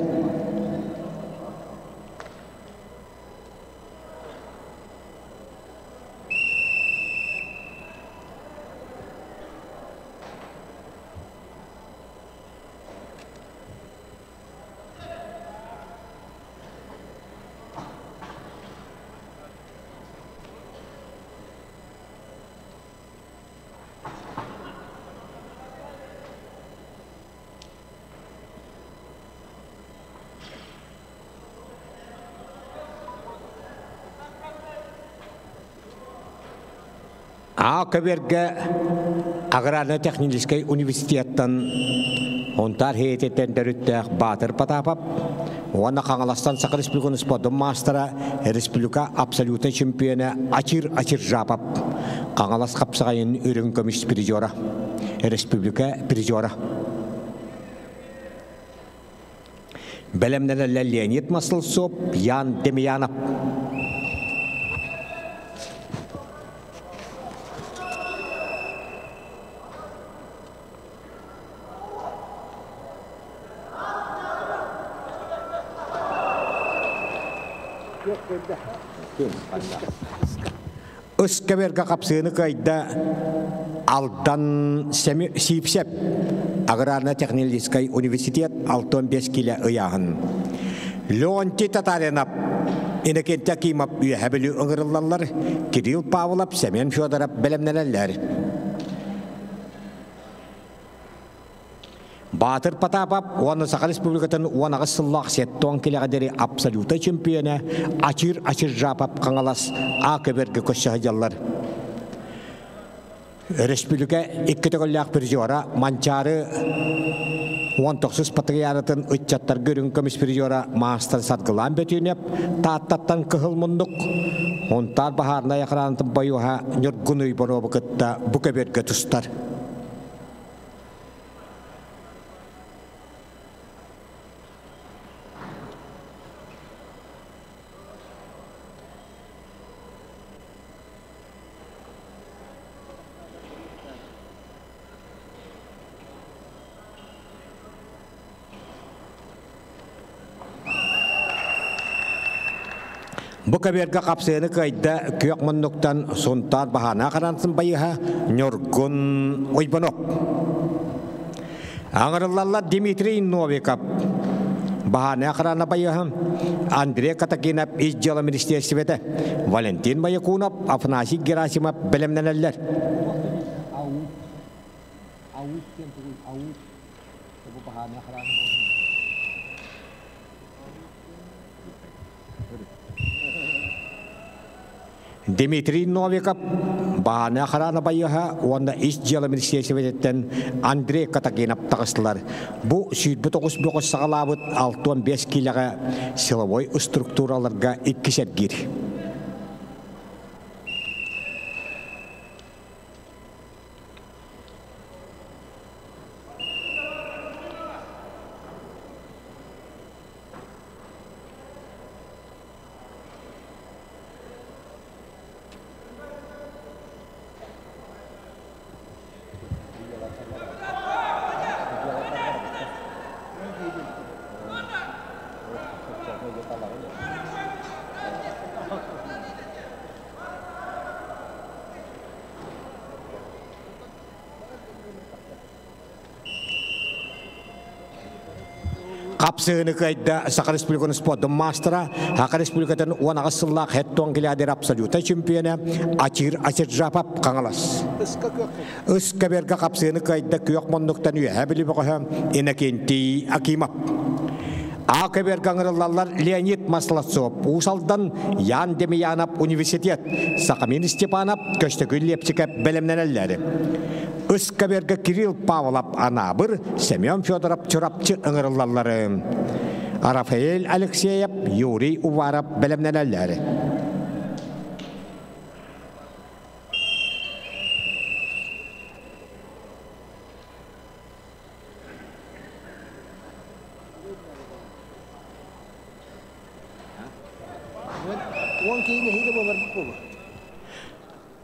Akaberge Agrarna Tekniskay Üniversiteti'nden ontar heyetinden derüttük Batır Patapap ona Kangalastan Sakaris Bilgon'un spotu mastera Respublika absoluta şampiyonu açır japap Kangalas kapsağın ürün komis prizora Respublika prizora Belemden Leonid Maslosov yan demiyanap Özkeberge kapsığını kayda aldan sipsep Agrarna Tekniskay Üniversitet 65 kilo ıyağın. Leonti Tatarenap inekente kimap üyebilü ıngırılarlar Kirill Pavlov Semen Fyodorov belemlenenler. Batır Patapap, onu Sakal Respublika'nın onu kısıllak setton kileğderi absoluta şampiyonu açır japap Kangalas Akaberge koşahıcılar. Respublika iki tekolyak prizora mançarı 19 patriyaratın uçatlar görün komis prizora master satgılan betünep tattattan kıhılmunduk. Ontar baharına yakalanıntın bayuha Nurgunu Ivanov vakıtta bu Akaberge tustar. Bu kaberge kapsığını kayda köyak munduktan sontar bahana kananatın bayıha Nurgun Ivanov. Ağırlarla Dmitri Novikov bahana kanana bayıha Andrei Katakinov İzcala Ministersivete Valentin Mayakunov Afnasi Gerasimov belemleneller. Дмитрий Новиков баһана харана байыха онда иш жала министрликтен Андрей Катагинов тагыстылар. Бу сүйдбү 9 сагалабыт 6-5 килога силовой структураларга 2 сергир. Kapsını kayda Sakar Respublikanın sport mastera, Hakar Respublikanın ona asıllak hetton gilader absoluta çempiyona, açır japap kangalas. Iska berga kapsını kayda kıyok monduktan üye hebeli bakaham inakenti akimap. Akaber kangarallar Leonid Maslatsov, Usaldan yan demi yanap üniversitet, Sakamin Stepanov, köştegül lepçikap belemlenelleri. Iskaberga Kirill Pavlov anabır, Semyon Fyodorov çorapçı ıngırıllarları. Rafael Alexeyev, Yuri Uvarov belemlenelleri.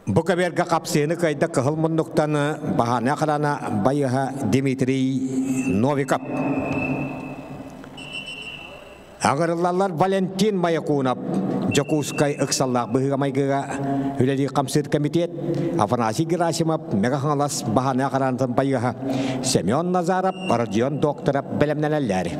Bu kaberga kapsını kayda kıhılmınlıktan bahane kılana bayıha Dmitri Novikov. Ağırlarlar Valentin Mayakunov, Jokuskay ıksallar bıhıgamayıga hüleli kamsır komitet, Afanasi Gerasimov, Megahanlas bahane kılantan bayıha Semyon Nazarov, Rodion Doktorov belemlenelleri.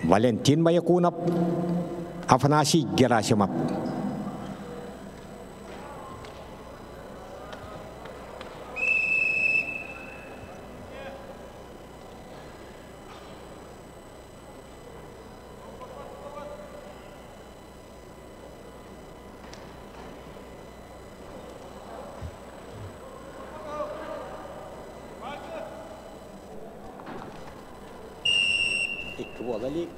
Valentin Mayakunov, Afanasi Gerasimov. Olalik.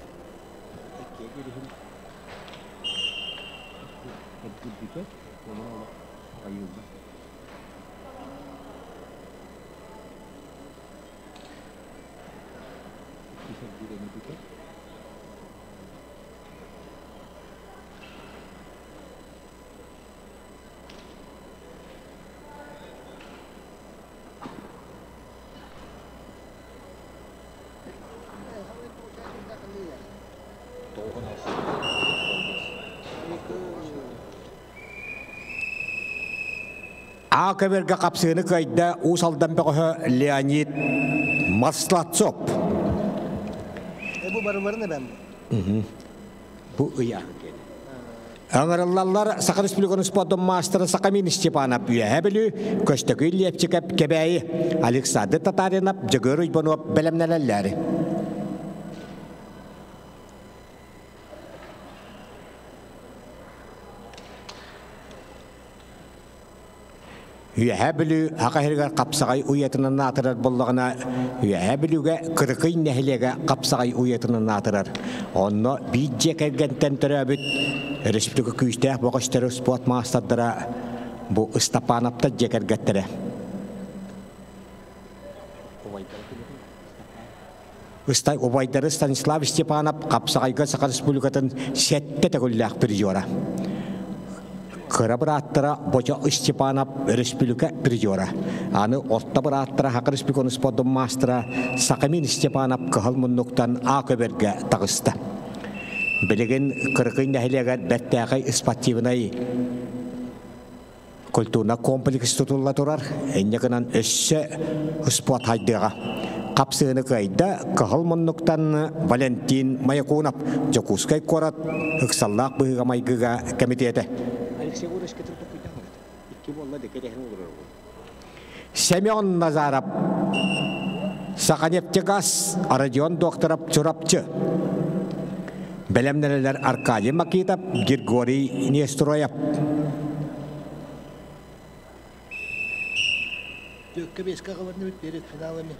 Akaberga kapsını kayda Usaldan bakıha Leonid Maslatsov. Bu barı ne ben? Bu iya. Ağırlarlar Sakar Respublikanın sport mastera Sakamin Stepanov üye hebeli köştegül lepçikap kebeyi Alexander Tatarinov Jagoroy Bonov belemlenelleri. Hüyəbülü haqahirgar qapsağay uyatının natırar bollağına hüyəbülüge kırkıy nehliga qapsağay uyatının natırar. Onu bidce kergenten törəbüt Respublika küyüstəh boğuştırı sport mastadıra bu Istapanov'da cekergettere. Istay obaydarı Stanislav Stepanov qapsağayga Sakar Respublikatın sette tegüllək bir jora. Kırabırattıra boca Stepanov Respublika Priora. Anı orta bırattıra Hakar Respublikanın sport mastera Sakamin Stepanov kıhılmınlıktan Akaberga tağıstı. Bilgin kırkın nehliga bertağay ispattivnay kulturna kompleks tutulaturar. Enyakinan össe sport haydığa. Kapsını kayda kıhılmınlıktan Valentin Mayakunov Jokuskay korat hıksallak bıhıgamayıga komitete. Seguro es que tú te cuidas. ¿Y qué bola de que eres un Semyon Nazarov, Sakhanevtegas, Aradion Doktorov Churapçı, Belemneler Arkady Makitov, Grigoriy Nestroyev. Tökke beş kağıtını bittirir finalını.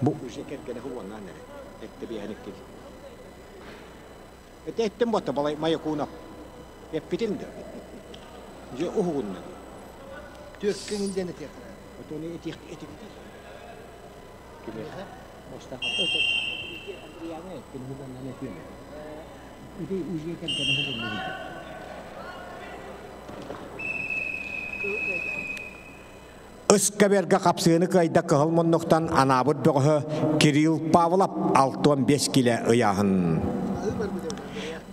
Bu Şeker gene huvanlar nere? Ette bir yenik değil. Ettim botta balay mayakuna. Hep bitildi. Je uğunna. Tökkenin dene tek. Otoni etik. Kimi? Mustafa. Adriane, kim huvanlar ne diyor? Ide ujiyekan gene huvanlar. Iskaberga kapsığını kayda kıhılmonluktan anabıd boğu Kirill Pavlov 65 kile ıyahın.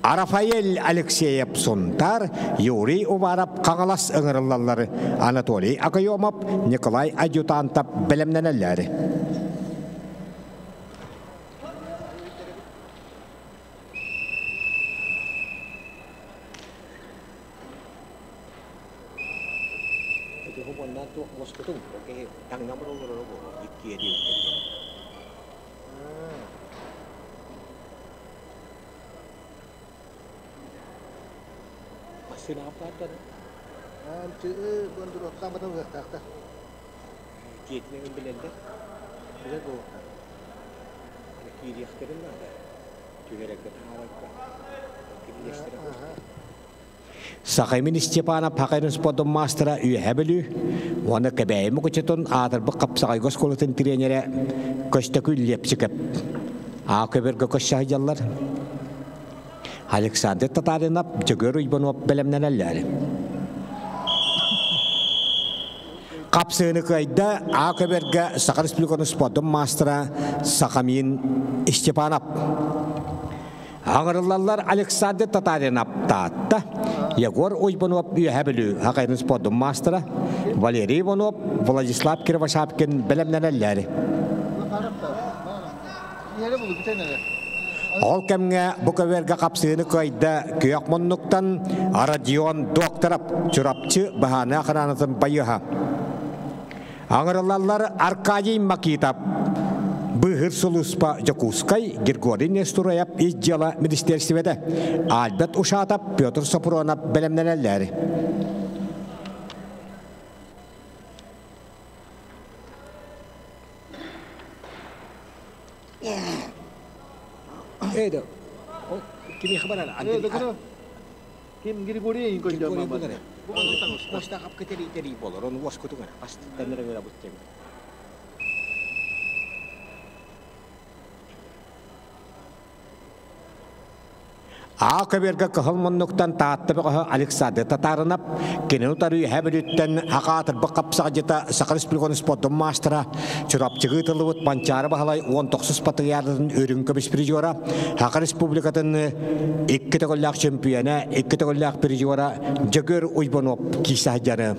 Rafael Alekseyev Sontar, Yuri Uvarov Kağalas ıngırıllaları Anatoliy Akayomov, Nikolay Adjutantov bilimlenenleri. Huwannan tu waskutung. Oke, yang namro ikki di. Masih apa kan? Antu bantu sama tu tak. Kit ni belenda. Ada go. Ada kiri akhirnya ada. Juga ada awal ka. Kiri akhirnya. Sakaymin Stepanov Hakayın Spodum Master'a üye bölü. Onu kebeğimi kuçetun ağdır bu kapsakay goskolutin trenere köştekül yapçıkıp. Ağkeberge köşşahıcallar. Alexander Tatarinov Jagör Uybanov bilimlenenler. Kapsığını kayda Ağkeberge Sakar Respublikanı Spodum Master'a Sakaymin Stepanov. Ağırlılar Alexander Tatarinov tatta. Yegor Uybanov üye bölü Hakayın Spodum Master'a Valeriy Ivanov, Vladislav Kirvashapkin bilimlenenler. Ol kemge bu keberge kapsığını kayda Köyakmonluktan Aradion Doktorov Churapçı bahane akıranatın bayıha. Ağırlılar Arkady Makitov, Bıhır Suluspa Jakuskay, Grigoriy Nestroyev İzjala Ministersivede, Albert Ushatov, Pyotr Sopronov bilimlenenler. Edo. Oh, kimi kabaran? Kim Grigoriy ko jama. Musta kap keteri bolor on was ko tungan. Pasti tanere mera buttem. Ağkeberge kıhılmonluktan taattıbıqı Alexander Tatarinov Keneutaruy hebelütten haqatır bu kapsaqjeta Sakar Respublikanı Spodum Master'a Çurapçıgı tılıvıt Pançarı bahalay 19 patıyarların örünköbüs prijora Sakar Respublikatın iki tegollak şempiyona iki tegollak prijora Jagör Uybanov kisahjanı.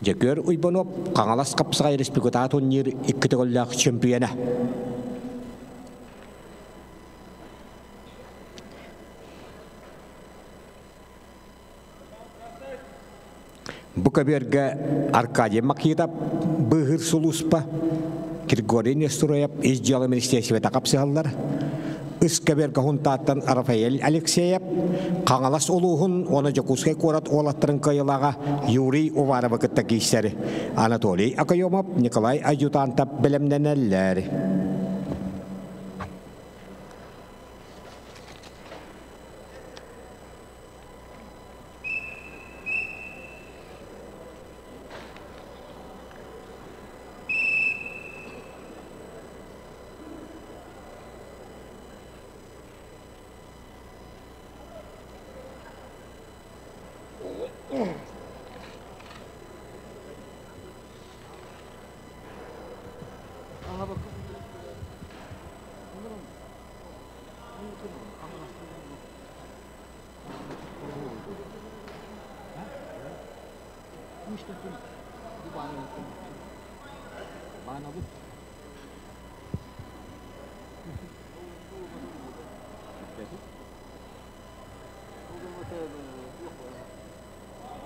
Jagör Uybanov Kağalas kapsaqay Respublikata turnir iki tegollak şempiyona. Bu keberge Arkady Makitov, Bıhır Suluspa, Grigoriy Nestroyev İzjala Ministersivede kapsıhallar. Iskeberge huntatan Rafael Alekseyev, Kağalas oluğun onu Jakuskay korat olattırın kayılağa Yuri Uvarov kıttaki işleri. Anatoliy Akayomov, Nikolay Adjutantov bilimlenenler.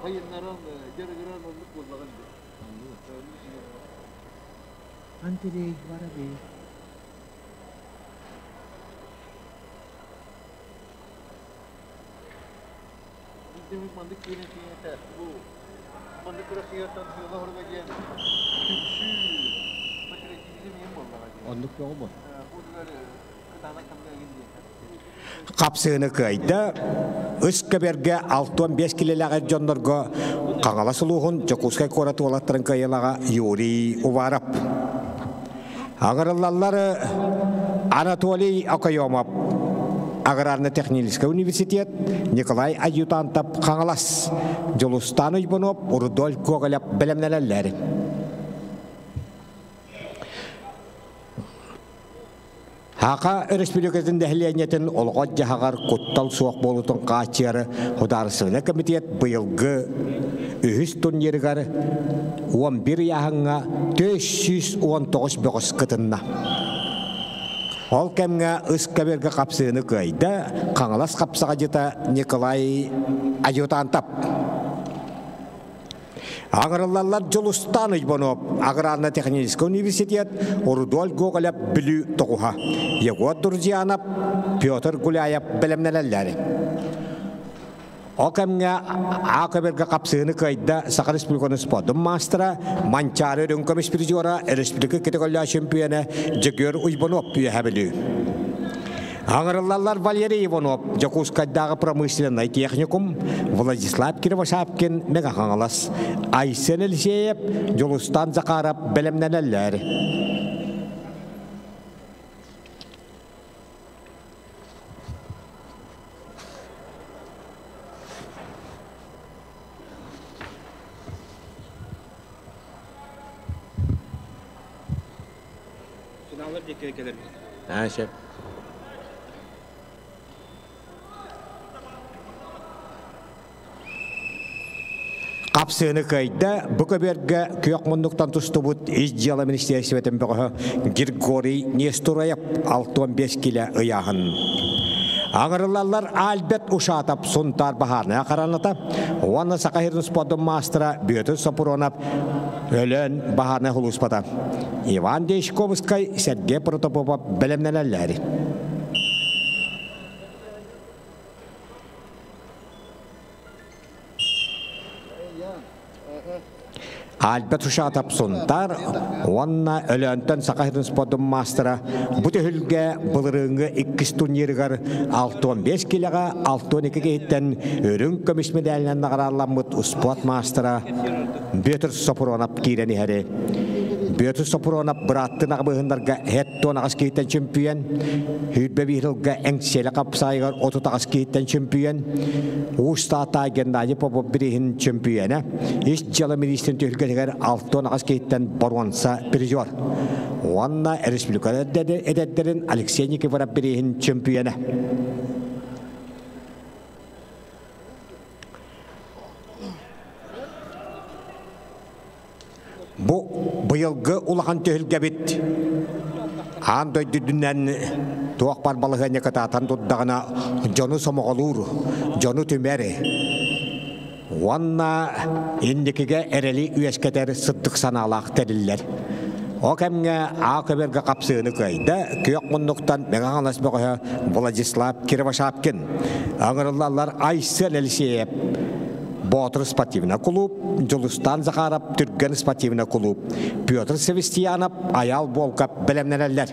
Hayırnaran gergeran olduk bollagan. Antere var abi. Demek mandık yine ters bu. Mandık burası yerden hızla horga gel. Şu makinesi bizim yem bollagan. Onluk yok mu? Bu böyle kıtana kamera gidiyor. Kapsığını kıydı. Üsküberge 6-5 kilometre jondorgo Kangalasuluğun Jokuskay Koratı olatların kayılağa Yuri Uvarap. Ağırlıları Anatoliy Akayomov Аграрно-технический университет Николай Аютантов Kangalas Жолустан Уйбунов Рудольф Гоголев білімнелелері. Haqa Республикасының дәхлиянетін олғат жағағар құттал суақ болутын қачыры Хударсыны комитет бұйылғы үхіс турнирігар 11 яғыңа 419 бөғыс қытынна. Ол кәмге Үскәберге қапсыны көйді Қаңылас қапсыға жета Николай Аютантов. Ағырылалар Жолустан Уйбунов Аграрно-технический университет Рудольф Гоголев білу тұғыға. Егор Дурзиянов, Петр Гуляев білімнелелері. Ол кәмге Ақыберге қапсыны көйді Сақыр Республиканы спортын мастера Манчары рүнкөміс призора Республика кетігілі чемпионы Жегер Уйбунов бүйе білу. Ағырылалар Валерий Иванов, Жакускайдағы промышленный техникум, Владислав Кировошапкин, Мегахангалас, Айсен Эльсеев, Жолустан Закарап, білімнелелері. Finallar bekleyelim. Şef. Kapsığını kaydı, bu köberge köyek munduktan tustu bud İzciyala Ministersiyetin büqühü Grigori Nestorayev 6-15 kilo ıyağın. Ağırlılar Albert Uşatap suntar baharına karanlıta, onu Sakahir'in spotun mastera Büyütü Sopuronov ölen baharına huluspata. Ivan Deşkovskay Sergey Protopopov bilimlenelleri. Albert Uşatap suntar, onu ölenten Sakahir'in spotun mastera bu tühülge bılırığını 2 turnirgar 6-15 kiloga 6-12 geyitten örün kömüş medalyanına kararlanmıt spot mastera Büyütü Sopuronov kireni heri. Büyütü Sopuronov bırattığın ağabeyindarga hetton ağız geyitten çempiyon, hüdbe bihrilga engseli kapsaygar 30 ağız geyitten çempiyon, Usta Gendayı Popov birihin çempiyona, İşçiyalı Ministrin tühülgeler 6 ağız geyitten Boronsa prizor. Onunla Respublika'da edetlerin Alexey Nikiforov birihin çempiyona. Bu bıyılgı ulağın tühülge bit. Andoy düdünden tuğak barbalığı ne katatan tuttağına Jonu Somoğulur, Jonu Tümeri. Onunla indikige ereli üyesketer sıddık sanalaq teriller. O kemge Akıberge kapsığını kaydı, köyek munduktan Megahanas Böğü Vladislav Kировошапкин. Ağırlılar Aysen Elseyev. Ботр спортивный клуб, Жолустан Захарап, Түрген спортивный клуб, Петр Севестьянов, Аял Волков, білімнелелер.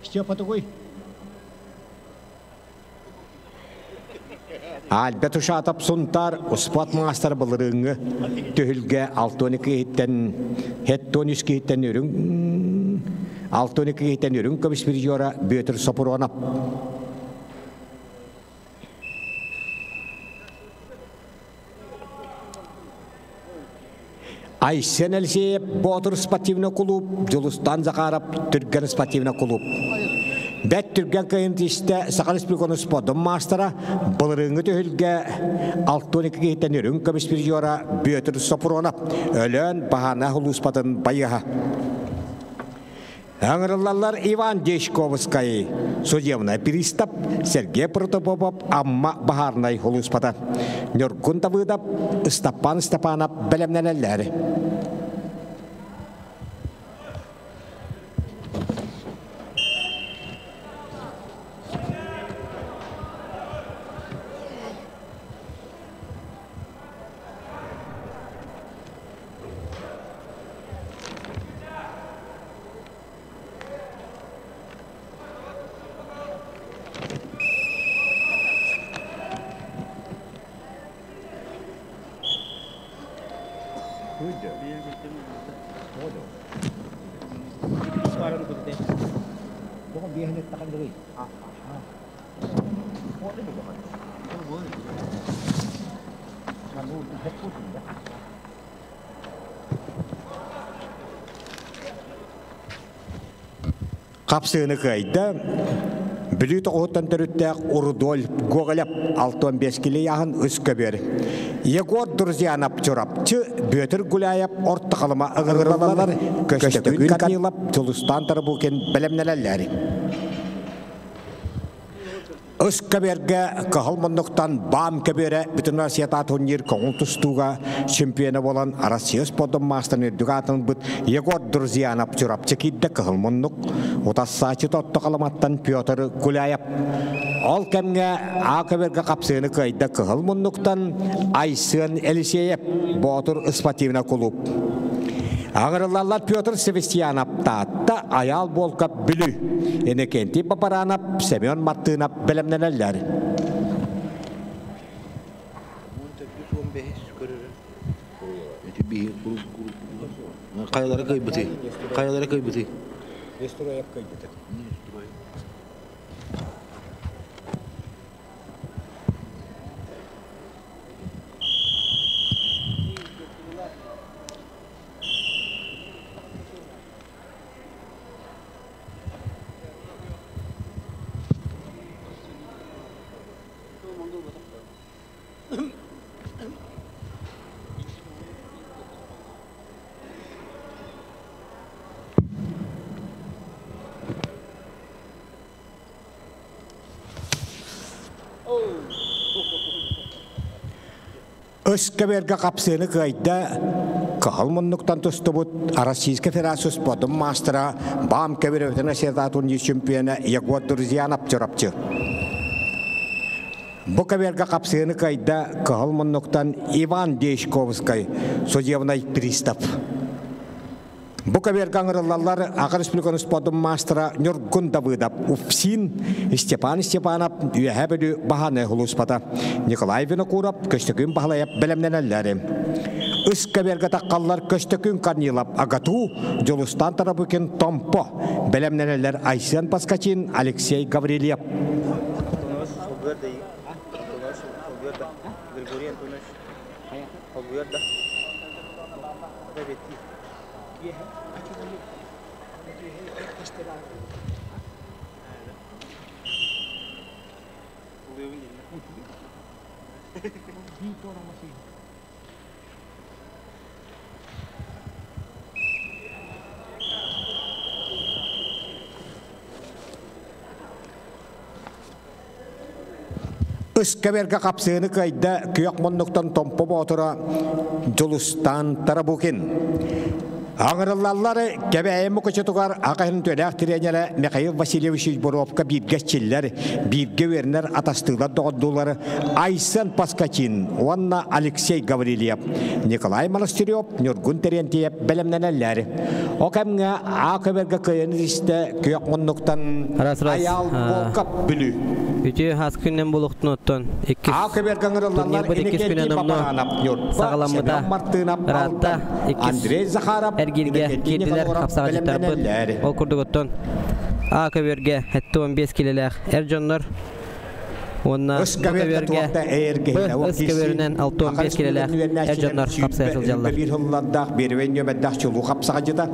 Степа такой. Albert Uşatap suntar, spot master bılırığını tühülge 6-12 hitten ürün 6-12 hitten ürün kömüş bir yora Büyütür Sopuronov. Aysen Elseyev, Ботр спортивный клуб, Жолустан Захаров, Түрген спортивный клуб. Бәт түрген кайынтышты Сақалыс Приконус подым мастера бұлырыңы төхілге 6-12 кейттен өрін көміспір жора бөтір сопыронап, өлін бағана хұлуспатын байыға. Аңырылалар Иван Дешковскай, судебный пристав Сергей Протопопов, амма бағарнай хұлуспата. Нөргін тавыдап, Стапан Степанов бәлемнәләләр. Қапсыны қайда Білуті оғыттан түріттәк Урдоль Гоголяп 6-15 келі яғын үскі бер. Егор Дұрзиянап чорапчы бөтір гуляяп орты қалыма ығырылалар көштігін канилап тұлыстан тұры бұкен білімнелелері. Үс кәберге қағыл мұндықтан бам кәбері бүтін Россията турнир көңіл тұстуға чемпионы болан Россия спорттың мастырын үрдігатын бұд Егор Дұрзиянап чорапчы кейді қағыл мұндық отассачы тотты қалыматтан Петр Гуляяп. Ол кәмге ақыберге қапсыны қайда қағыл мұндықтан Айсын Елисеев Ботыр спортивна клуб. Ағырылалар Петр Севестьянап таатта аял болқап білі. Енекенті папаранап, Семен Маттынап білімнелелер. Қайалары көйбіті? Қайалары көйбіті? Өскәберге қапсыны қайда қағыл мұндықтан тұсты бұд Российский Федерация спортын мастера бам кәбері өтін Россия турнир чемпионы Егор Дұрзиянап чорапчы. Бұл кәберге қапсыны қайда қағыл мұндықтан Иван Дешковскай, судебный пристав. Бұл кәберге аңырылалар Ақыр Республиканы спортын мастера Нұргүн Давыдап Уфсин Степан Степанов үйәбілі бағаны ғылуспата. Николай Винокуров көштігін бағылайып білімненелері. Үс кәберге таққалар көштігін қарнилап ағату жолыстан тарабыкен Томпо білімненелер Айсен Паскачин Алексей Гаврилев. Үскәберге қапсыны қайда күйек мұндықтан Томпо Ботыра жолыстан тарабукен. Аңырылалары кәбәйімі көчетуғар ағайын төләқ тренері Михаил Васильевич Боровка биргәтчілер, бирге вернер атастығылар доғыдулары Айсен Паскачин, онна Алексей Гаврилев, Николай Монастырев, Нұргүн Терентьев бәлемнәнәләр. Окәмге ақыберге қайын істі күйек мұндықтан аял болқап білі. Үте хас күннен болуқтын оттон. Ақыберге аңырылалар енекенті папаранап Нұрпа, Андрей Захаров, Әргерге келділер қапсаға жеттар бұд. Ол күрдік оттон. Ақыберге әтті 15 келелер. Әржонлар Онна Бөкөберге Ыскөберінен 6-15 келелер Эржоннор қапсая жылжалар. Bir hılladaq, berven yömeddak çulu kapsağıcıda.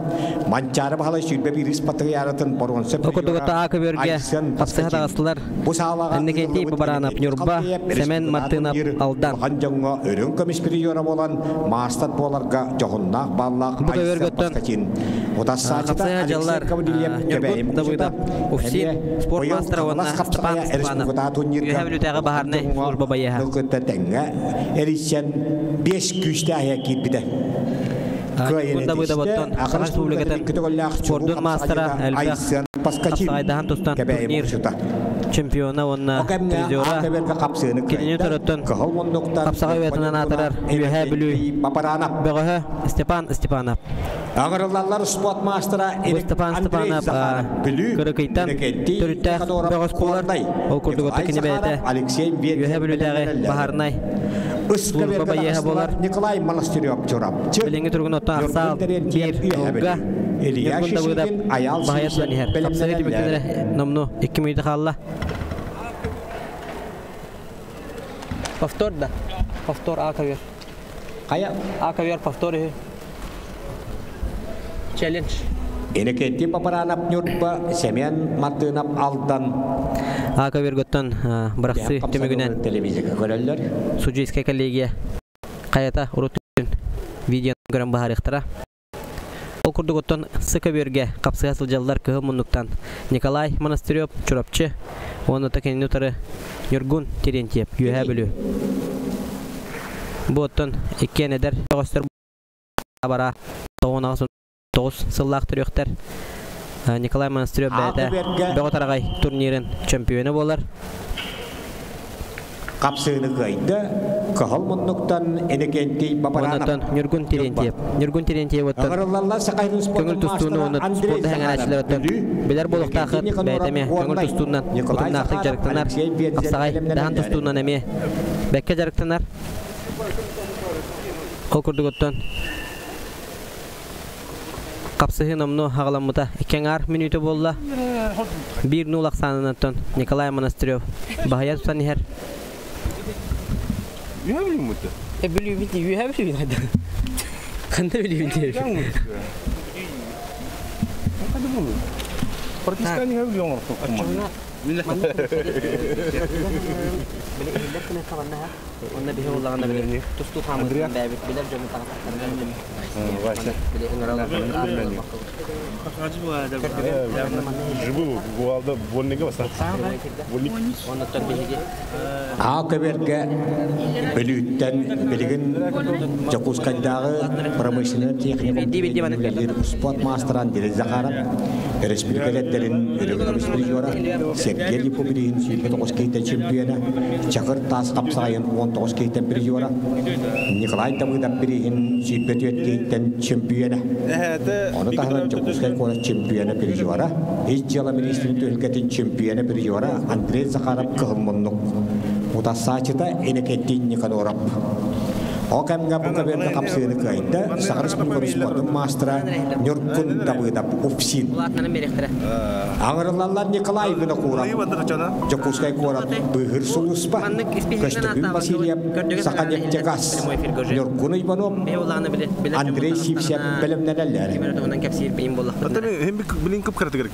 Mançarı bahala şülbe bir ispatı yaratın boronsa. Okurdukta Aköberge қапсая тағасылар. Әннекенті бабаранап Нюрба, Семен Мартынап Алдан. Ханжаңға өрін көміс бір йора болан, мастат боларға жоғыннақ баллақ Бөкөбергөттөн қапсая жаллар Нюргут дабыйда Уфсин спорт мастера онна Степан Степанов. Юхәбілутәға бағарны служба байыға. Нұқытта тәңі әрішен 5 күшті аяқ кетпіді. Бunda быйда боттон Саха Республикатын спордун мастера Әлбәқ Қапсағайдахан тұстан турнир чемпионы онна призера келіне тұрыттын Қапсағай өтінен атырар үйәе білу бұғығы Степан Степанов. Аңырылалар спорт мастера Степан Степанов күрікейттен түріттәқ бұғыз қолардай ол күрдігітті кені бәйті үйәе білудәғі бағарнай служба байыға болар. Николай Монастырев жорап. Біліңі тұрғын оттан ақсал кер ұлға Ергунда бұйдап бағая сұланығар. Қапсағай түбіктенері номну 2 минуты қалла. Повтор да. Повтор А-кавер. Қая? А-кавер повтор. Челлендж. Енекетті папаранап нүртпа Семен Мартынап алдан. А-кавер götten бұрақсы төмігінен телевизияға көрелер. Судейская коллегия қайата ұрыттың видеоны көрін бағарықтыра. Ол күрді götten Сықаберге қапсыға сылжалылар күйі мұндықтан Николай Монастырев чұрапчы, оны тәкенін ұтары Нюргун Терентьев үйәе білу. Бұттың еккен әдір тоғыстыр бара 9 сыллақ түректер. Николай Монастырев бәді Бөғытарағай турнирін чемпионы болар. Қапсыны қайды, қығыл мұндықтан әнекенті бапаранап. Онаттан Нюргун Терентьев. Нюргун Терентьев оттан көңіл тұстуыны оны спорты әңін әшілер оттан. Білер болықта ақып бәйтеме көңіл тұстуынан ұтымны ақтық жарықтанар. Қапсағай даған тұстуынан әме бәкке жарықтанар. Ол күрдік оттан. Қапсығы номну ағаламыта 2 минуты болла. 1-0 ақсанынаттан Николай Монастырев. Бағая тұтан ехер. Үйе білейін мұтты? Білейін бітті, үйе білейін ады. Қанда білейін бітті? Қандай болу? Партискан үйе білейін оңыр. Bilek kene kavanna ha. Onda bihe olağanda bilek. Tustu tamam bebek biler jomu takatlardan. Vaysa. Bilek ngaralar. Живу гуалда больнеге баса. Больник. Onda tabihiye. Акыберге білуттен білген Жакускайдағы промышленный техника спорт мастеран Дирек Захаров республикалеттерин өрігіміз жора Сергей Липовирин сүйбет 9 кейтен чемпионы Чақыр тас қапсайын 19 кейтен бір жора Николай Тамыдап бірігін сүйбет 4 кейтен чемпионы Оны тағынан Жакускай қоны чемпионы бір жора Ечжала министрін төлкетін чемпионы бір жора Андрей Захаров қығылмынық Утасачыта энекеттин Никанорап. Окамга Букаберга капсыны кайда, Сахарис Букаберга мастера Нюргун дабыдап Уфсин. Аңырлалар Николай гына курап. Жакускай курап быгыр сулуспа. Каштыбын Васильев Саханек Тегас. Нюргун Иванов. Андрей Сивсеп белемнелер. Билин кып карата керек.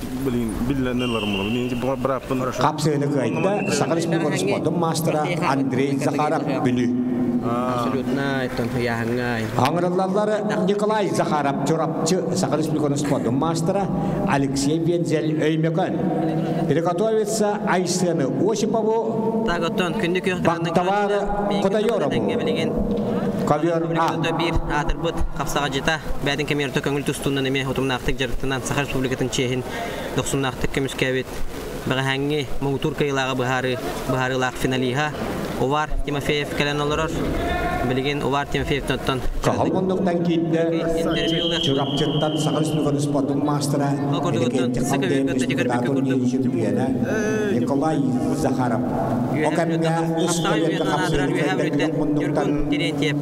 Билин нелер мула. Билин браптын. Капсыны кайда, Сахарис Букаберга мастера Андрей Захаров билü. Абсолютно это я гангай. Аңырлалары Николай Захаров чорапчы Сахар Республикасы спорт мастера Алексей Вензель Өймекан. Приготовится Айсены Осипову. Таготтон күндүк Бактавары Кутайорову. Ковер А. Bir атырбыт капсага жета. Бәдин камерата көңүл тустунан эме отумнактык жарыктынан Сахар Республикатын чехин 90нактык көмүскәбет. Бага ханги Мутур кайлага бахары лак финалиха. Увар Тимофеев келен олорор. Билген Увар Тимофеев тоттон. Калмондуктан кийде чурапчыттан Сахар Республикасы спорт мастера Николай Захаров. Окамга Ускалерга капсыны Нюргун Терентьев.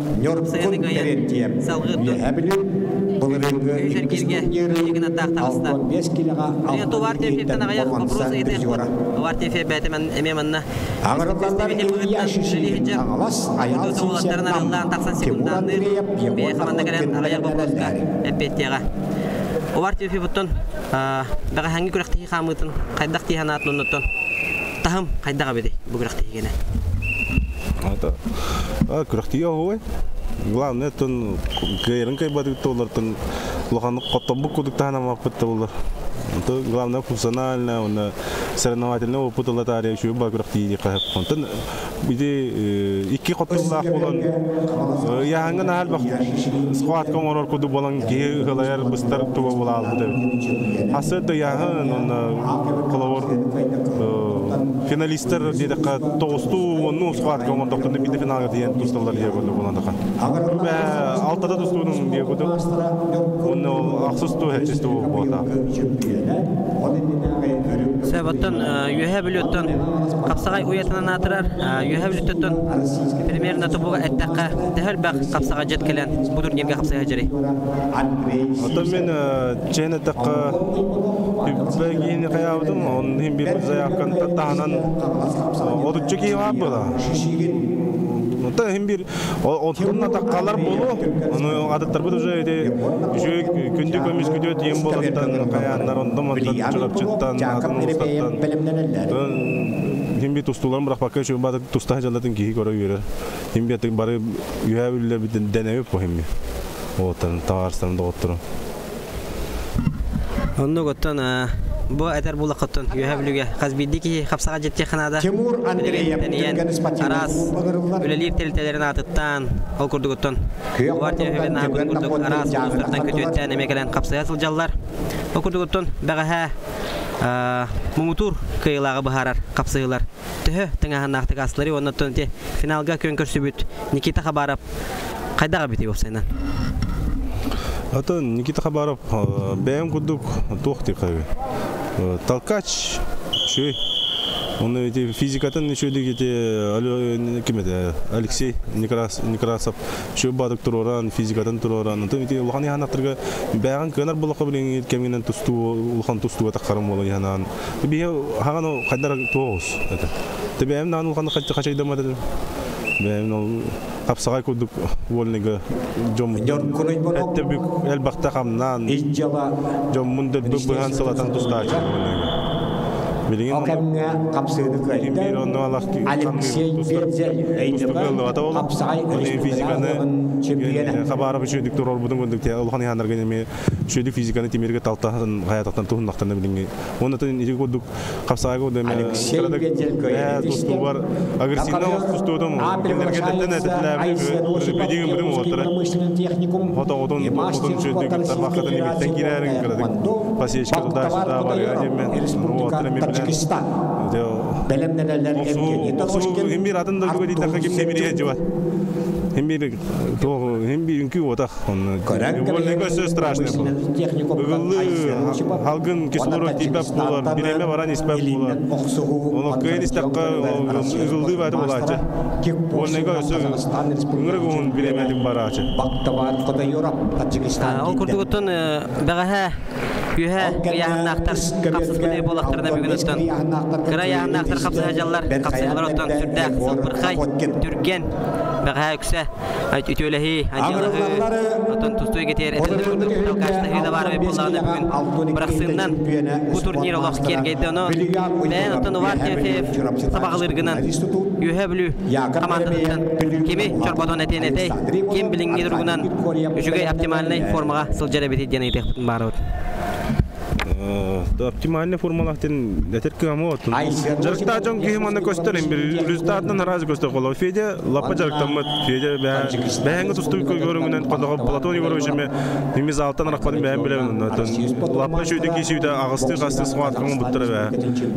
Үйсер кирге егін аттақтағыста. Мен товар тефеттен ағаяқ вопрос етек. Товар тефе бәтімен әмемінна. Олаттарын аралдан тақсан секунданды бе қаманда кәрен ағаяқ вопросқа әппеттеға. Овар тефе бұттын бәға хәңгі күріқтегі қамытын қайдақ тейханатын ұнныттын. Тахым қайдаға беді бұл күріқтегі кені? Күріқтегі оғой. Главное, тон гайрын кайбадық толардың лоханы қоттабық күдіктағына мақпытты болар. Главное, функционально, он соревновательный опыт латария еще баграхти кайф. Онтан биде икки қоттылақ болан. Я аңган хал бақ сқуат коморор куду болан ге халаяр быстар туба бола алды. Хасыды яғын он қалауыр финалистер деді қа тоғысту оны сқуат комор тоқтында биде финалға дейін тұсталар ие көді боландыға. Алтада тұстуының ие көді. Оны ақсысту әтчісті болда. Сәбаттан үйәһә білеттен қапсағай ұятынан атырар үйәһә білеттен примерно тобуға әттәққа дәхәл бәқ қапсаға жеткелен бұдыр нерге қапсаға жәрей. Одан мен чәйні таққа бәгейіні қаябыдым, оның бір заяққан тағынан одытчы кейі ап бұда. Онда бір отқынна таққалар болу, адыттар бұд уже күнді көміз күдет ем болаттан қаянлар онда мұнтан жүріп жыттан, атын ұстаттан. Химби тустуларым бірақ баққа үші бады тұстағы жалатын кейі көрі үйері. Химби әтік бары үйә білілер біттен дәнәуіп қой химби. Оғыттан, тағарыстанымда оғыттырым. Онды көттен bu eter bulaqatın yuhavluga qazbidiki qapsaga jetke xanada Timur Andreyev aras ölelir teltelerin atıttan ol kurduguttan var tevhebin akun kurduk aras uluslardan kötüyetten emekelen qapsaya sıljallar ol kurduguttan bağa mumutur kıyılağı baharar qapsayılar tühü tыңаһан naqtık asları ondan te finalga könkürsübüt Nikita Khabarov qaydaga biti opsaynan Ата Никита Хабаров бәйім күдік тоқты қайы. Талкач, шөй. Оны физикатын шөйдегі Алексей Некрасов шөй бадық тұроран, физикатын тұроран. Улған яғанақтырға бәйған көнар болаққа білген кәмінен улған тұстуға таққарым болы яғанан. Бейі хаған қайдар тоғыз. Бәйім нағын улғанды қачайдамады. Бәйім Қапсағай көдік олнеге жом әтті бүк әлбақта қамнан жом мұнды бұған салатан тұстағай Окамга қапсыды көйді Алексей Берзель қапсағай республикалығын чемпионы. Қабарып үшедік тұр орбудың көндік ұлған яғандар кәнеме үшедік физиканы темерге талтағын ғаятақтан тұғынақтан білінге. Оны түн еді көдік қапсағай көдік Алексей Берзель көйді. Тұсту бар. Агрессивна осы тұстудың кендергендіктен Таджикистан. Белемнелер емгени. Химбир адында жүгө дейт тақа кемне бире жабат. Химбир үнкү отак. Болнего все страшно. Халгын кислород типап болар, биреме баран испап болар. Оны кайнис такка ылды баты болачы. Болнего все үңрөгөн биреме деп барачы. Бактабат кода Европ, Таджикистан. Ол курдугутун багаха Юха яһаннактар капсыгыны болактарына бүгүнөттөн. Кыра яһаннактар капсыгалар, капсыгалар оттон сүрдәк, сылбырхай, түрген, бага үксә, үтөлеһи, аҗылыгы, оттон тустуй кетер, этелдер күрдүк, кашта хида бар бе булланы бүгүн. Бираксыннан бу турнир олак кергәйде аны. Мен оттон вар теф сабаглыргынан Юха билүү командадан кими чорбадон этенете, ким билинги дургунан жүгөй оптимальный формага сылжара бетет жана итек бары. Оптимальный формалахтен дәтерке амот. Жарыкта жон кеманы көстөрем бир результаттан наразы көстөр коло. Федя лапа жарыктамат. Федя бәңгә тустуй көрүнгән кодога Платоний көрүшеме. Немиз алтан рахпадым бәң белән. Лапа шөйдә кисүдә агысты гасты саат көн буттыра бә.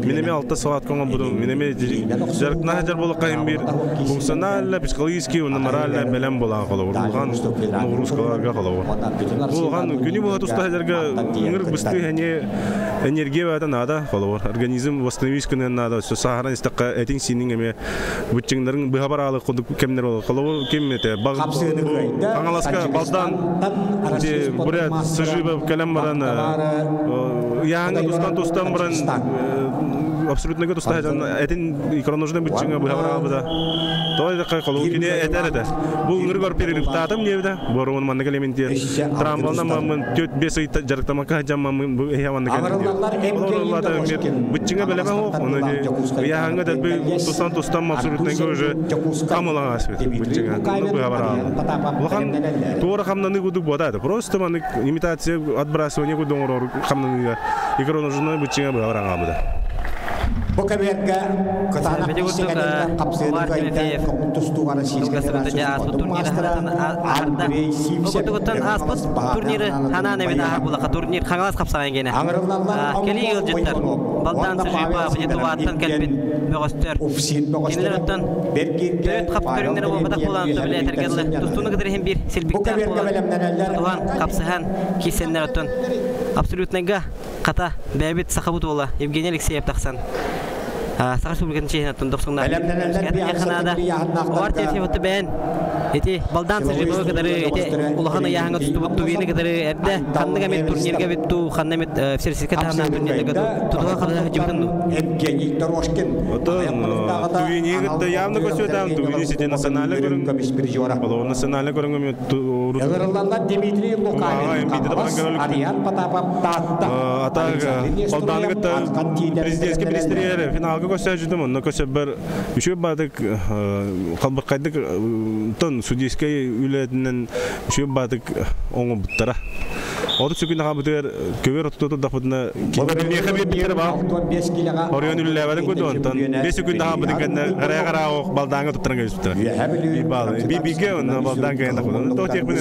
Минеме алты саат көн будым. Минеме жарыкна жар булып кайым бир функциональ, психологический, мораль белән була коло. Булган нагрузкаларга коло. Булган күни була туста җәргә иңер бисты әне энергия вата надо холор организм восстановить кына надо сахаран истака этин синин эме бутчиңдарын быхабаралы кемнер бол холор кеммете баг аңаласка балдан де буря сыжыбы калам баран яңа тустан баран абсолютно готов стоять этин икроножный бутчиңа быхабаралы да той да холор кине этерде бул нургар перелип татам невда борон манна элементтер трамболна мамын 4-5 жарыктамакка жаммын бу яванны бутчиңа белеме оны яңа да тустан абсолютно уже камалаңас бутчиңа быхабаралы лахан тора хамнаны гуду бодады просто маны имитация отбрасывание гудоңор хамнаны икроножный бутчиңа быхабаралы Bukaberga katanak isikan kapsen kaita kontustuan siskan Okotutan aspot turnir hana nevida harbula turnir khangalas kapsagan gene. Keli yılcıtlar. Baldan sıcıba fiyatuvattan kelbin böğöster. Inlerden dört kap turnir olmada kullanıntı bile yetergeli. Tustunu kadar hem bir silbikten olan tuhan kapsahan kisenlerden. Absolutnega kata bebit sakabut ola. Evgeniy Alekseyev taksan. Sakar Respublika'nın çeşitli doksanlar. Yakınada var tefsir ben. Eti baldan sıcıba kadarı eti ulahana yahanga tutup tuyini kadarı erde kanlı gamet turnirge bittu kanlı gamet sersiz katana turnirge kadarı tutuğa kadar hacimden. Evgeniy Doroshkin. Tuyini kadarı yavna koşuyordan tuyini site nasyonale görün. Balo nasyonale görün mi? Evlerlanda Dimitri Lukanin. Ariyan patapap tatta. Ata baldan kadarı prezidentski ministeriye finalga koşuyordu mu? Ne koşuyor? Bir şey badık kalbakaydık ton судейской үлетинен şu batık onu buttara. Orada çünkü daha butar köver tutup da fudna kimliğe bir bitir var. Oraya üllevadan koydun. 5 gün daha butar gara o baldanga tuturan gözüktü. Bir bige onu baldanga yanda koydun. To tek bunu.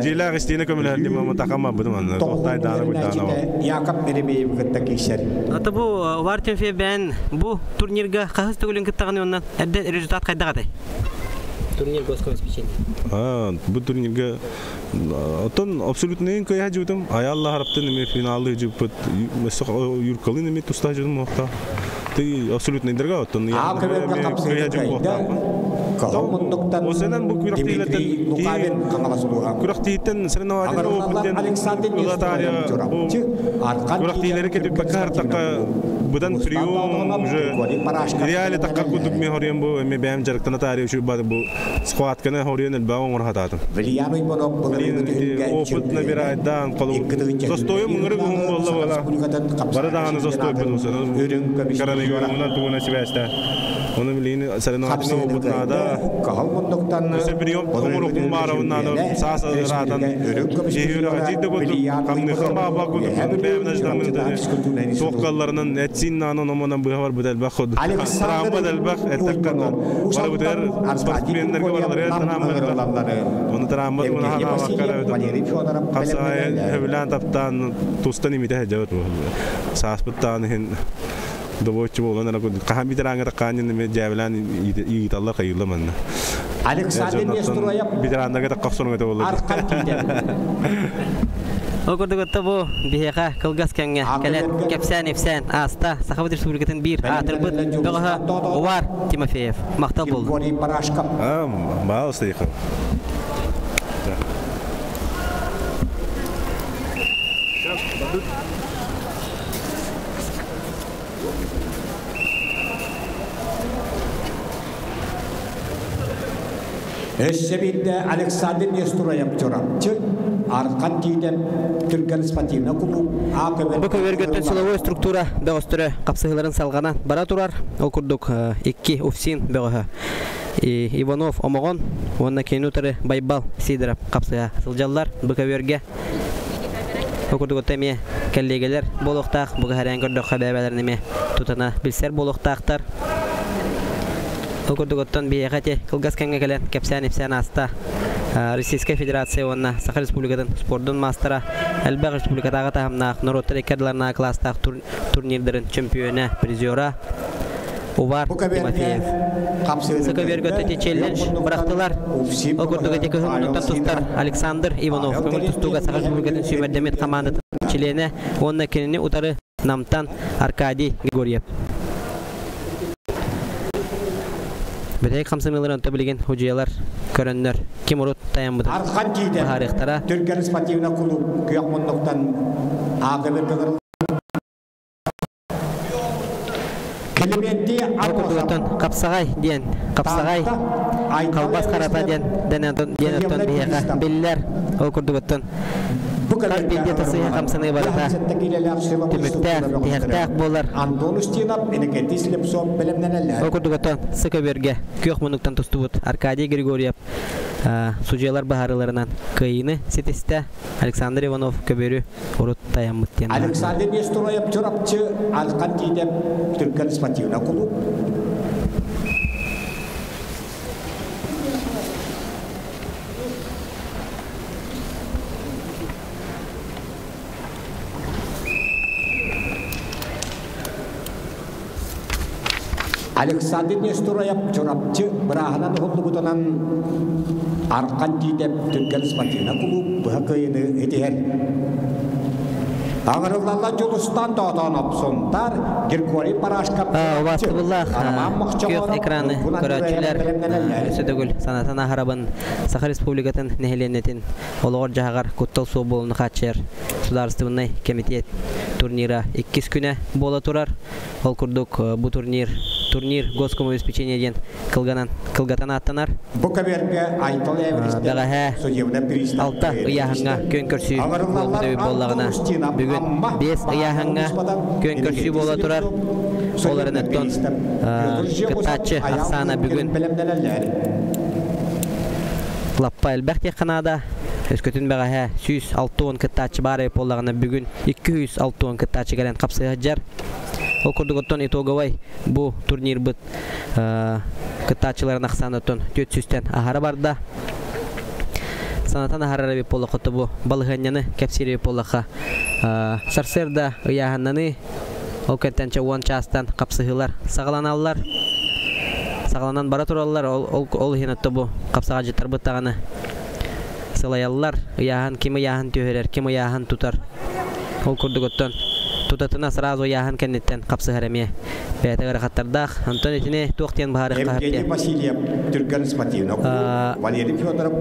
Jila Kristina kömüler di mama takama budu man. Tohtay dağına koydun. Yakap Meremeyev gıttaki işler. Ata bu vartın fe ben bu turnirga kahıs tugulun kıttağını ondan edde rezultat kayda katay. Турнир госского обеспечения. Bu turnirga oton абсолютно en kaya judum ayalla haraptan me finalda juput mesela yurkalın me tusta judum nokta. Ti абсолютно indirga oton ya kaya juput. O senen bu kuraktiletten kuraktiletten serenavadın o buden Ulatarya kuraktileri kedip bakar takka budan priyom уже реально takka kuduk me horiyam bu me beam jaraktan tariyo şu bad bu squat kana horiyan elbaon orhatatım. Veliano imonok oput nabiraydan qalu zastoyum ngırı gum bolla bola. Baradan zastoy bulunsa. Karana yorumuna tuğuna sibesta. Onu bilini serenavadın oput nada. Kahmunduktan Sebriyom kumuruk maravundan sasa radan. Jehura ciddi kudu kamni khama bakud beamnajdan soqallarının etsin nanon omadan bu var budal bakhud. Tram budal bakh etakkan. Var budar sportmenlerge varlar ya tram. Onu tram bud ona hana bakara. Qasay hevlan taptan tustani mitah jawat. Sasputtan hin Doğuçu olan ana kod kahmi teranga takanın me javlan iyi Allah kayılla manna. Alexander Nestroyev bir teranga da qafsonga da olur. Okurdu gotta bu biheqa kılgaskanga kalat kapsan efsan asta Sakhavat Respublika'nın bir atırpıt doğha var Timofeyev maqtal buldu. Mal sayıqı. Eşebinde Alexander Nestroyev çorakçı arkan tiden Türkan Spativna kumu akıbet. Bu kövergötten silovoy struktura beğosture kapsıhıların salgana bara turar. Okurduk 2 ofsin beğoha. Ivanov Omogon onna kenutere Baybal Sidorov kapsıha sıljallar bu köverge. Okurduk temiye kellegeler boloqtaq bu herhangi bir haberlerini tutana bilser boloqtaqtar. Okurduktan bir yakati kılgaskanga gelen kapsan efsan asta Российская Федерация онна Саха Республикадан спорттун мастера Элбек Республикадагы тагымнак Норотта рекордларына класстагы турнирлердин чемпионы призера Увар Тимофеев. Саковергөтте челлендж бырактылар. Окурдуга теке хымдыктан тустар Александр Иванов. Көңүл тустуга Саха Республикадан сүймердемет командасы члене онна кенени утары Намтан Аркадий Григорьев. Бәтәй қамсымыларын төбілген хұжиялар көріннер кемұрут таямбыды бағарықтара. Түрген спортивна клуб күйек мұндықтан ағы бергілер. Келеметті Оқырдығыттан қапсағай ден, қапсағай қалбас қарата ден, дәнеттен бейеға белілер оқырдығыттан. Қар бейде тасыға қамсыны барыға түміктәк, тияқтәк болар. Оқырдығыттан сықы берге күйек мұндықтан тұсты бұд Аркадий Григорьев судьялар бағарыларынан кайыны сетесті Александр Иванов көбері ұрыт таямыттен. Александр Нестроев чорапчы алқан кейдеп Түркен спортивна клуб. Александр Нестроев чорапчы бірағынан ғылды бұтынан арқан кейдеп Түркен спортивна клуб бұқайыны етер. Ағырылалла жолыстан доғданып сондар Григорий Парашкап Васты бұллақ көк экраны көрәтшілер өсөдөгіл санатана харабын Саха Республикатын нәхеленетін олығыр жағағар күттал су болуны қатшыр Сударыстывынай комитет турнира 2 күні бола тұрар. Ол күрдік бұ турнир госкому обеспечениеден кылгатан аттанар. Бәғәһә алта ұяғыңа көн көрсі болуды болағына бүгін 5 ұяғыңа көн көрсі бола тұрар. Оларын әттон кытачы ақсана бүгін лаппа әлбәқте қанада өскөтін бәғәһә 160 кытачы бары болағына бүгін 260 кытачы кәрен қапсыға жар. Ол күрдігіттен итоговай бұл турнир бұд кытачыларын ақсанытын 400-тен ағары барда. Санатан ағары беп болы құты бұл балығаняны кәпсері беп болыға сарсерда ұяғаннаны ол кәнтәнче 10 частан қапсығылар сағаланалар. Сағаланан бара тұралар ол хенатты бұл қапсыға жеттар бұттағаны сылаялар. Ұяған кем ұяғын түйерер, кем ұяғын тұтар. Ол күрдігіттен Тутатына сразу яхан кеннеттен қапсы хареме. Бәйті ғарақаттардақ, Антон етіне тоқтен бағарық қағапте.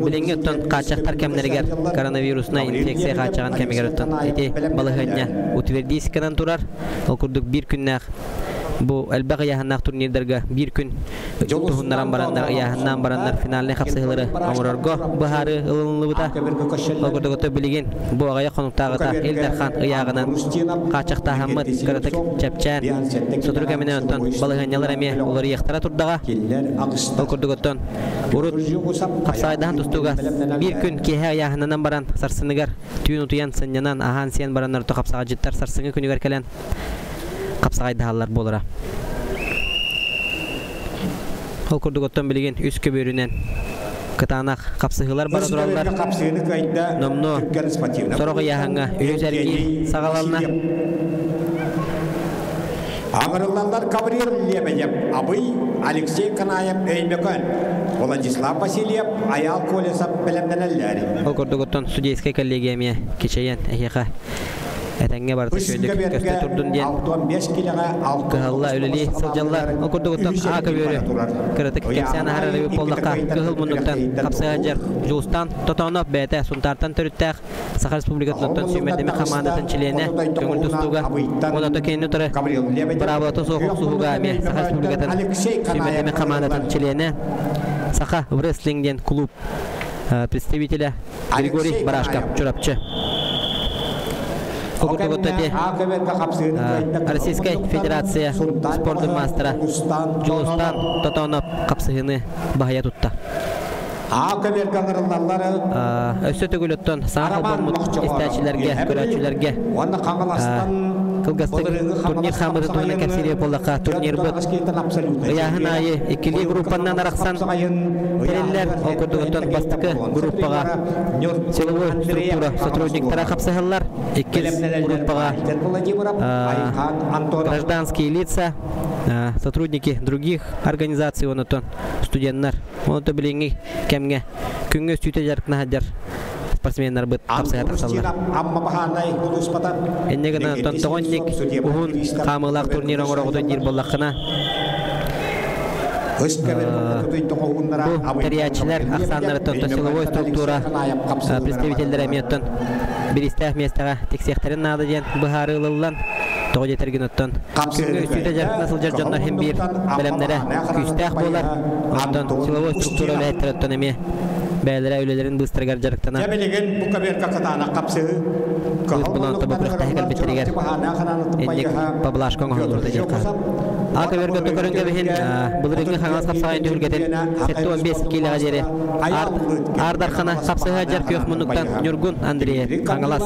Біленге өттен қачақтар кәмнергер коронавирусына инфекция қачаған кәмегер өттен. Әйте балығыння утвердийскадан тұрар. Ол күрдік бір күннәқ. Бұл әлбәғі яханнақ турнирдерге бір күн тұхыннаран барандар, яханнан барандар финаліне қапсығылары аңырарғы бұхары ұлынлы бұта. Ол күрдік білеген бұл ағая қонуқтағыта Елдархан ұяғынан қачақта хаммыд қыратық чәпчән сұтыры кәміне өттен балығанялар әме олары еқтара тұрдаға. Ол күрдік өттен ұрыт қапсағайдахан тұстуға бір күн кеге яханынан баран сарсынығар түйін ұтыян сынянан ахан сен барандар ұты қапсаға жыттар сарсыңы күнігер кәлен қапсағайды халар болыра. Ол күрдік өттен білген үс көберінен кытанақ қапсығылар бара тұралар. Номно сұрығы яғаңа үйіз әрге сағалалына. Ағырыландар Каврир Лебедев, Абый, Алексей Канаев, Эймекон, Владислав Васильев, Аял Колесов, Белемденелләри. Ол күрдік өттен студейскай коллегияме кечейен әйеға. Әтәңге барты көйдік көсті тұрдың ден қығылла өлілі сылжаллар. Ол күрдік өттен ақы бөрі кірітік кәпсән әрі болдыққа қығыл мұндықтан қапсыға жар жуыстан тұтауынып бәйті сұнтартан түріттәқ Саха Республикатын өттен сүймәдемі қамандатын чилене көңіл тұстуға олаты кейіні тұры браваты сұғуға әме Саха Республикатын сүймәдемі қамандатын чилене Саха Вреслингден клуб представителя Григорий Барашков чурапчы. Российская Федерация спорты мастера Жолустан Тотонов қапсығыны бағая тұтта. Өсі түгіліттен саңғы болмұт істәчілерге, көрәтшілерге кылгастык турнир хамыды туына кәпсире болаққа турнир бұд. Яғын айы екілі группаннан арақсан терелер ол күрдігіттен бастықы группаға силовой структура сотрудниктара қапсығылар. Екіл группаға гражданские лица, сотрудники других организаций онытын студенттар. Оныты біліңі кәмге күнгі сүйті жарқына хаджар спортсменнар быт капсыга таксаллар. Amma bahanay ulus patan. Энне гана тонтогонник ухун камылак турнир оңорогодо дир боллакына. Терячилер Ахсандар тонто силовой структура представителдер эметтен биристах местага тексектерин нады ден быхары ылылан тоғы жетерген оттон. Күнгі үстіде жарқына сылжар жоннар хем бир білімдері күстақ болар. Оттон силовой структура өләйттер оттон эме бәлері өлелерін бұстыргар жарықтана. Күз бұланты бұқырықта хекал беттерегер. Эннек паблашкон ғалдырды jelқа. Aka vergötü körünge bihin bulurunga hangas kapsağın dürgeten settu 15 kiloga jere ardarxana kapsağa jar köy munuktan Nurgun Andrey Kangalas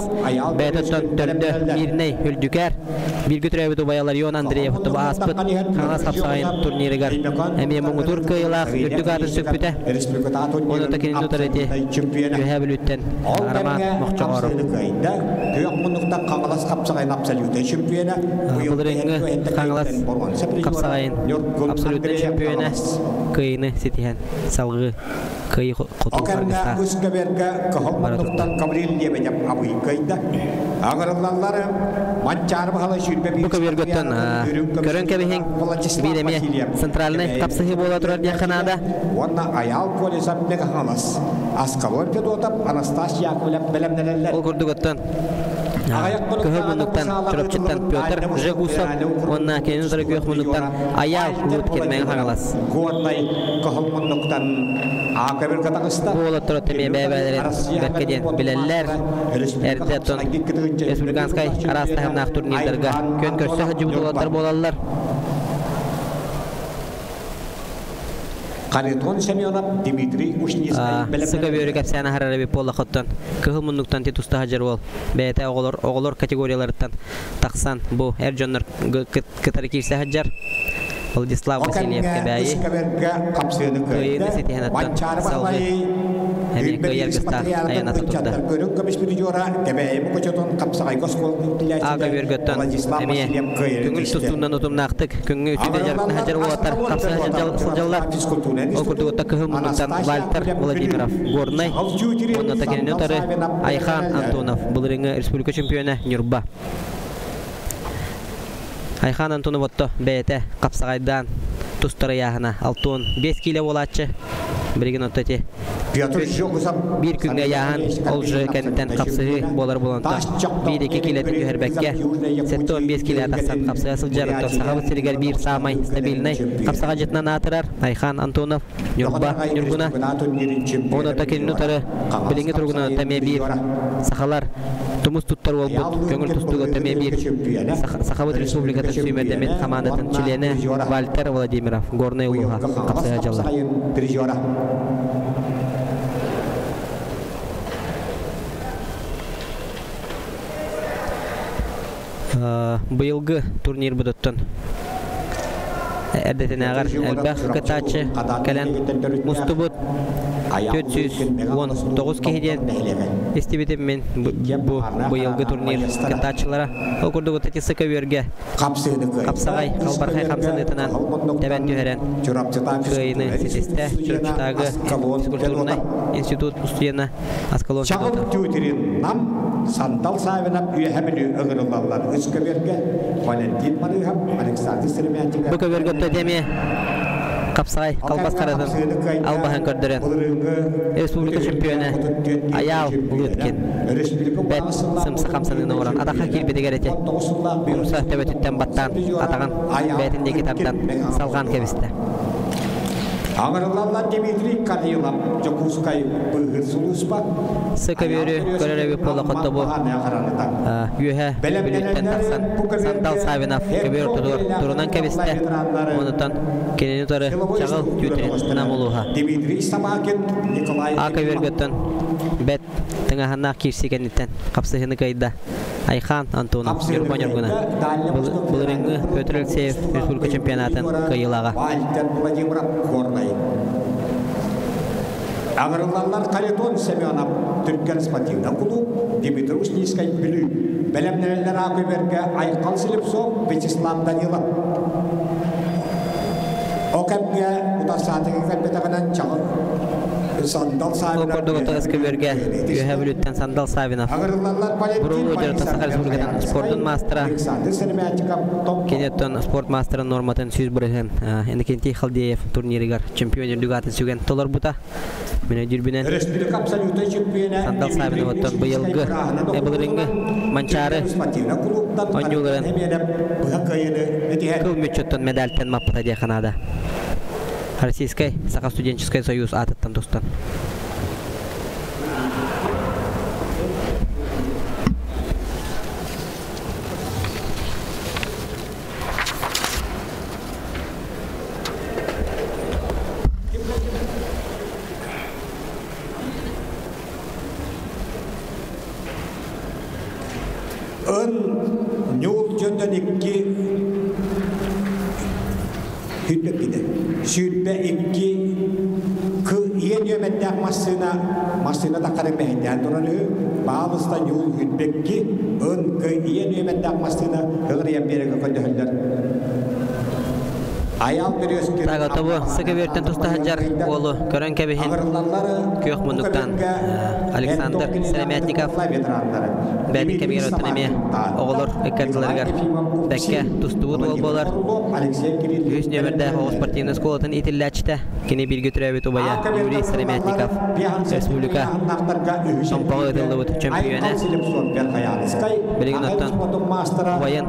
betötön dördö birney hüldüker bir götürebidu bayalar Yon Andreyev to aspıt hangas kapsağın turnirigar emi mungutur kıyılaq hüldügatın sökpüte onu da kendi tutareti göhebilütten arama moqçağarı köy munuktan Kangalas kapsağın absolute şampiyona bulurunga Kangalas kapsağın absolute şampiyona kıyını setihen salgı kıyı kutu farkısta bu kabir götten körün kebihin bileme sentralne kapsığı bola durar diye kanada o kurdu götten Köhümünlükten, çırpçıttan Piotr Jegusov, onunla kendini sonra köhümünlükten ayal ulup ketmeyen hangalas. Bu olu turu temeye beyberlerin berkeden bileller, erdeton Respublikanskay arasında hem naq turnirlerga kön körse hacı budulatlar bolallar. Kariton Semyonov Dimitri Ushniskay Sıkı bir örgüp sana harara bir polla xottan Kıhımınlıktan titusta hajar ol Beyte oğulor kategoriyalarından Taksan bu Erjonlar kıtarı kirse hajar Vladislav Vasilyev kebeyi Kıyını setihanattan salgı Hemen köy yargısta ayana tutuldu Aga bir götten Hemen küngül tutundan utumnaqtık Küngü üstüde jarıkını hajar olatar Kapsa hajar sıljallar O kurduğutta Kıhımınlıktan Valter Vladimirov Gornay Ondan takenin ötarı Ayhan Antonov Bulurunga Respublika Şampiyonu Nurba Ayhan Antonov otto BT Kapsağaydan Tustara yağına altın 5 kilo olatçı Birgin ottati bir künge yağın olcu kentten kapsığı bolar bulanta 1-2 kilometre yüherbekke 7-15 kilo ataksan kapsığa sıljarıktır sahabı siriger bir samay stabilnay kapsığa jetnan atırar Ayhan Antonov Nurguna onu takenin otarı bilingi turguna teme bir sahalar Tumus tuttar olbut köngül tustuğu teme bir Sahabat Respublikatın Sümerdemet Kamandatın Çilene Valter Vladimirov Gornay Uluha kapsığa jallar Быйылгы турнир будуттан Эрдетен ағар әлбәқ кытачы кәлән мұстыбыт 419 кейден естебетім мен бұйылғы турнир кытачылара оқырды ғытеті сықы өрге қапсағай қалбарқай қамсанытынан тәбән түйерен күйіні сетесті жүріпштағы физкультурнай институт ұстыйына Аскалон Sandal sahibinden üye hemini öğrenirler. Üsküverge, Valentin Marıham, Alexander Sermiyancı'nda. Bu kövergötte demi kapsay kalpas karadan albahan gördüren Respublika şampiyonu ayal bulutken bet sımsı kamsanına oran adaka kilbede gerete kumsa tebetütten battan atagan betindeki taptan salgan kebiste Ağırlarla Dimitri Kadıyılam, Jokuskay Bıhırsuluspa Sıkı börü görevi pola kotta bu Yühe bülütten taksan Sandal sahibinden köbür turunan kebiste Onutan kenini tarı çağıl tüytürün namuluha Aka vergötten bet tengahana kirsi kenitten kapsahını kayda Ayhan Antonov Nurban Nurguna Bulurungu Piotr Alexeyev Respublika Şampiyonatın kayılağa Ağırlarlar Kariton Semyonov Türkmen Sportivna Kulu Dimitri Ushniskay Bülü Belemneler Akıberge Aykal Silipsov Vyacheslav Danilov O kemge utasatı kembetakanan çağır Sandal Savinov. Okurduk Eskibirge, Yühevlütten Sandal Savinov. Burulu Ucarı Sakar Respublika'dan sportun mastera. Kenetton sport mastera normatın süz bırıhın. Endikenti Haldiyev turnirigar çempiyonu dügatın sügen tolar buta. Mene dürbünen Sandal Savinov'tan bu yılgı ebılırıngı mançarı oyuncuların kıl müçötten medalten mapıta diye Kanada. Российской Саха-студенческий союз атыттан достан. Nyol jöndan iki hütbe gide. Sütbe iki kı yen yömettek masına da karı behden duranı bağlısta nyol hütbe ki ön kı yen yömettek masına hıgriye berege köndühüller. Taga tabu sıkı verten tusta hajar oğlu Kören Kebihin Köyok Munduk'tan Aleksandr Selemetnikov Bədin Kemir Otanemiye oğulur ekkerdilerger Bekke tustuğut ol bolar Yüz nömerde Oğuz Partiyonun skolatın itilləçte Kini bir götürəbit obaya Yuri Selemetnikov Respublika Sompağı ödüldübüt çempiyonu Bilgin ottan obayın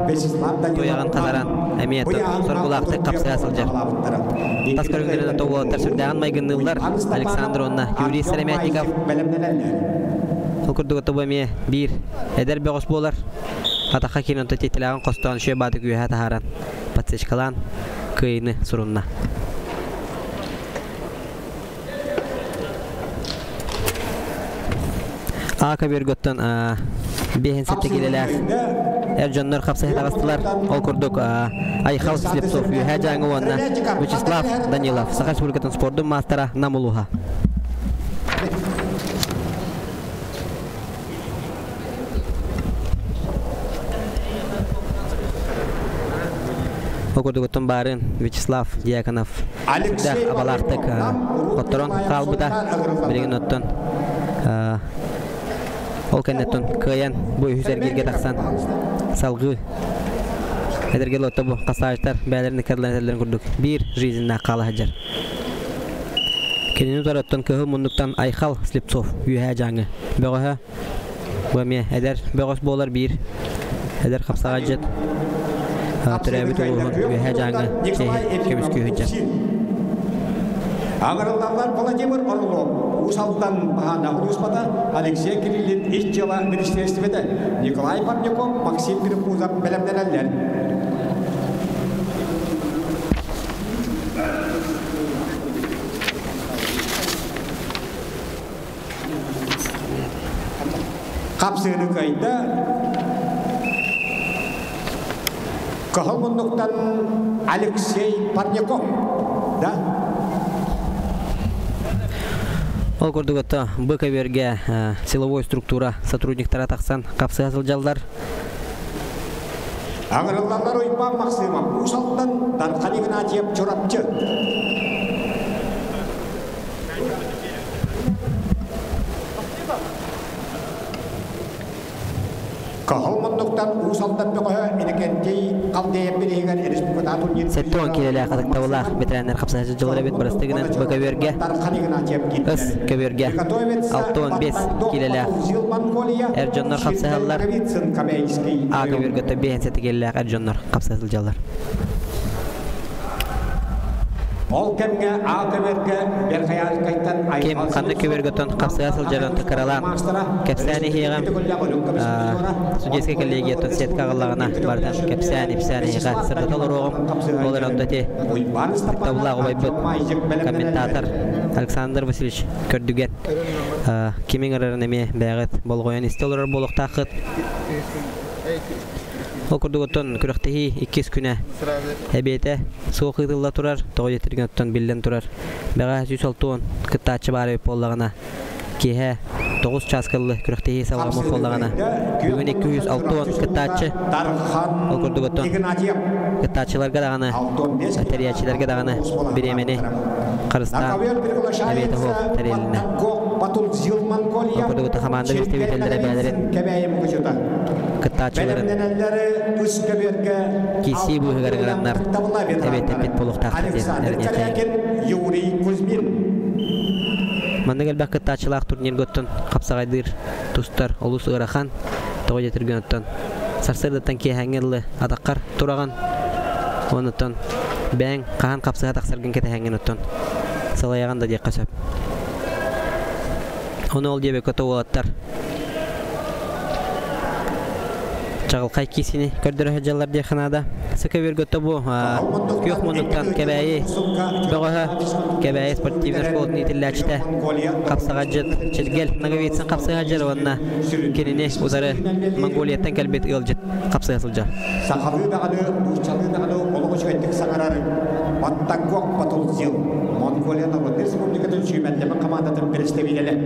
Toyağın kazaran Emiyeti sorgulaqtı kapsaya asılcar. Taskar günlerinde toğu tersürdeğen maygınlılar Aleksandr onna Yuri Selemetnikov Okurduk otu bömeye bir eder beğos bolar Ataqa kinonta tetiləğin qostağın şöy badı güya taharan Patseşkalan kıyını surunna Aka bir götten Behen sette geleler Ercanlar kapsaya tağıstılar Okurduk Ayxal Slipsov Yuhajangı onna Vyacheslav Danilov Sakha Respublika'nın sportun mastera Namuluha Okurduk otun barın Vyacheslav Diakonov Dah abalaqtık Ottoron qalbıda Bilgin ottun Ol kenneton kıyan bu hüsergirge taqsan salgı Edergel otta bu qasajtar bəylərini kədilən edələrini kurduk bir rizinna qalı hajar Kenini utarottan köhü munduktan Ayxal Slipsov Yuhajangı Bəğəhə Bəmiyə eder bəğəs bolar bir eder qapsağa jet Türəbit oluğun Yuhajangı kömüskü hüccar Ağırlarlar Vladimir Orlov Usal'dan bahana Ruspata Alexey Kirillin İşçıla Ministerstvede Nikolay Parnikov Maksim Kirpuzov belemleneller. Kapsını kayda Kahılmunduktan Alexey Parnikov da Okurduk otta БКБерге силовой структура сотрудниктара тақсан қапсы асылжалдар Ağırlarlar Oypa Maksimov Usal'dan Darkhani Ignatiev çorapçı Kahılmunduktan Usal'dan Böğü Enikenti Kaldeyep Bilegen Respublika Turnir Setton kilele qadık tavlaq veteranlar qapsı asıljalara bet barastıgının БКБерге Is KBерге 6-15 kilele Ercanlar qapsı hallar AKBерге de 5 seti kilele Ercanlar qapsı asıljalar Ol kemge AKBerge bir hayal kaytan Kim qandı KBерge'ton qapsı asıljaran tıkaralan Kepsani hiyğam Судейский коллегия сет кағылағына бардан кепсәне хиға сырдаталар оғым олар ондати тавлағы байбыт комментатор Александр Васильевич көрдіген кемең арарын әме бәғыт болғойын истелер болық тақыт Ол күрдігіттен күріқтігі 2 күні әбеті суық ұйдылла тұрар, тоғы жетірген өттен білден тұрар. Бәға 106 күттачы бары өп болағына. Кейе 9 часкылы күріқтігі сауғамы болағына. Бүгін 206 күттачы. Ол күрдігіттен күттачыларға дағаны, әтериячілерге дағаны біремені Kırgızistan Devleti Hop Tereline. Okuduğu komanda göstergeleri belirin kıtaçların kisi bu hıgarıgıranlar devlet bit poluk takdirlerini Manda gelbek kıtaçılak turnir göttün kapsagaydır tustlar olus ırakan toğa getirgen öttün sarsırdıttan kehengeli adakar turagan onutun ben kahan kapsaga taksargen kete hengen öttün salayagan da diye kasap onu ol diye kötü oğlatlar Çağılkay kisini kördürü hıcalar diye kanada sıkı bir götü bu kök monuktan kebeyi bağıha kebeyi sportivner şkolun itillaçta kapsagacıt çilgel nagavitsin kapsagacır vanna kenini uzarı Mongoliyattan kelbet ılcıt kapsagasılca Sakalı dağılı, uçalı dağılı, oluğu şöyle sanararı Battagok batıl zil Mongoliya Narodu Respublika'nın şümenleme komandatın birleştirileli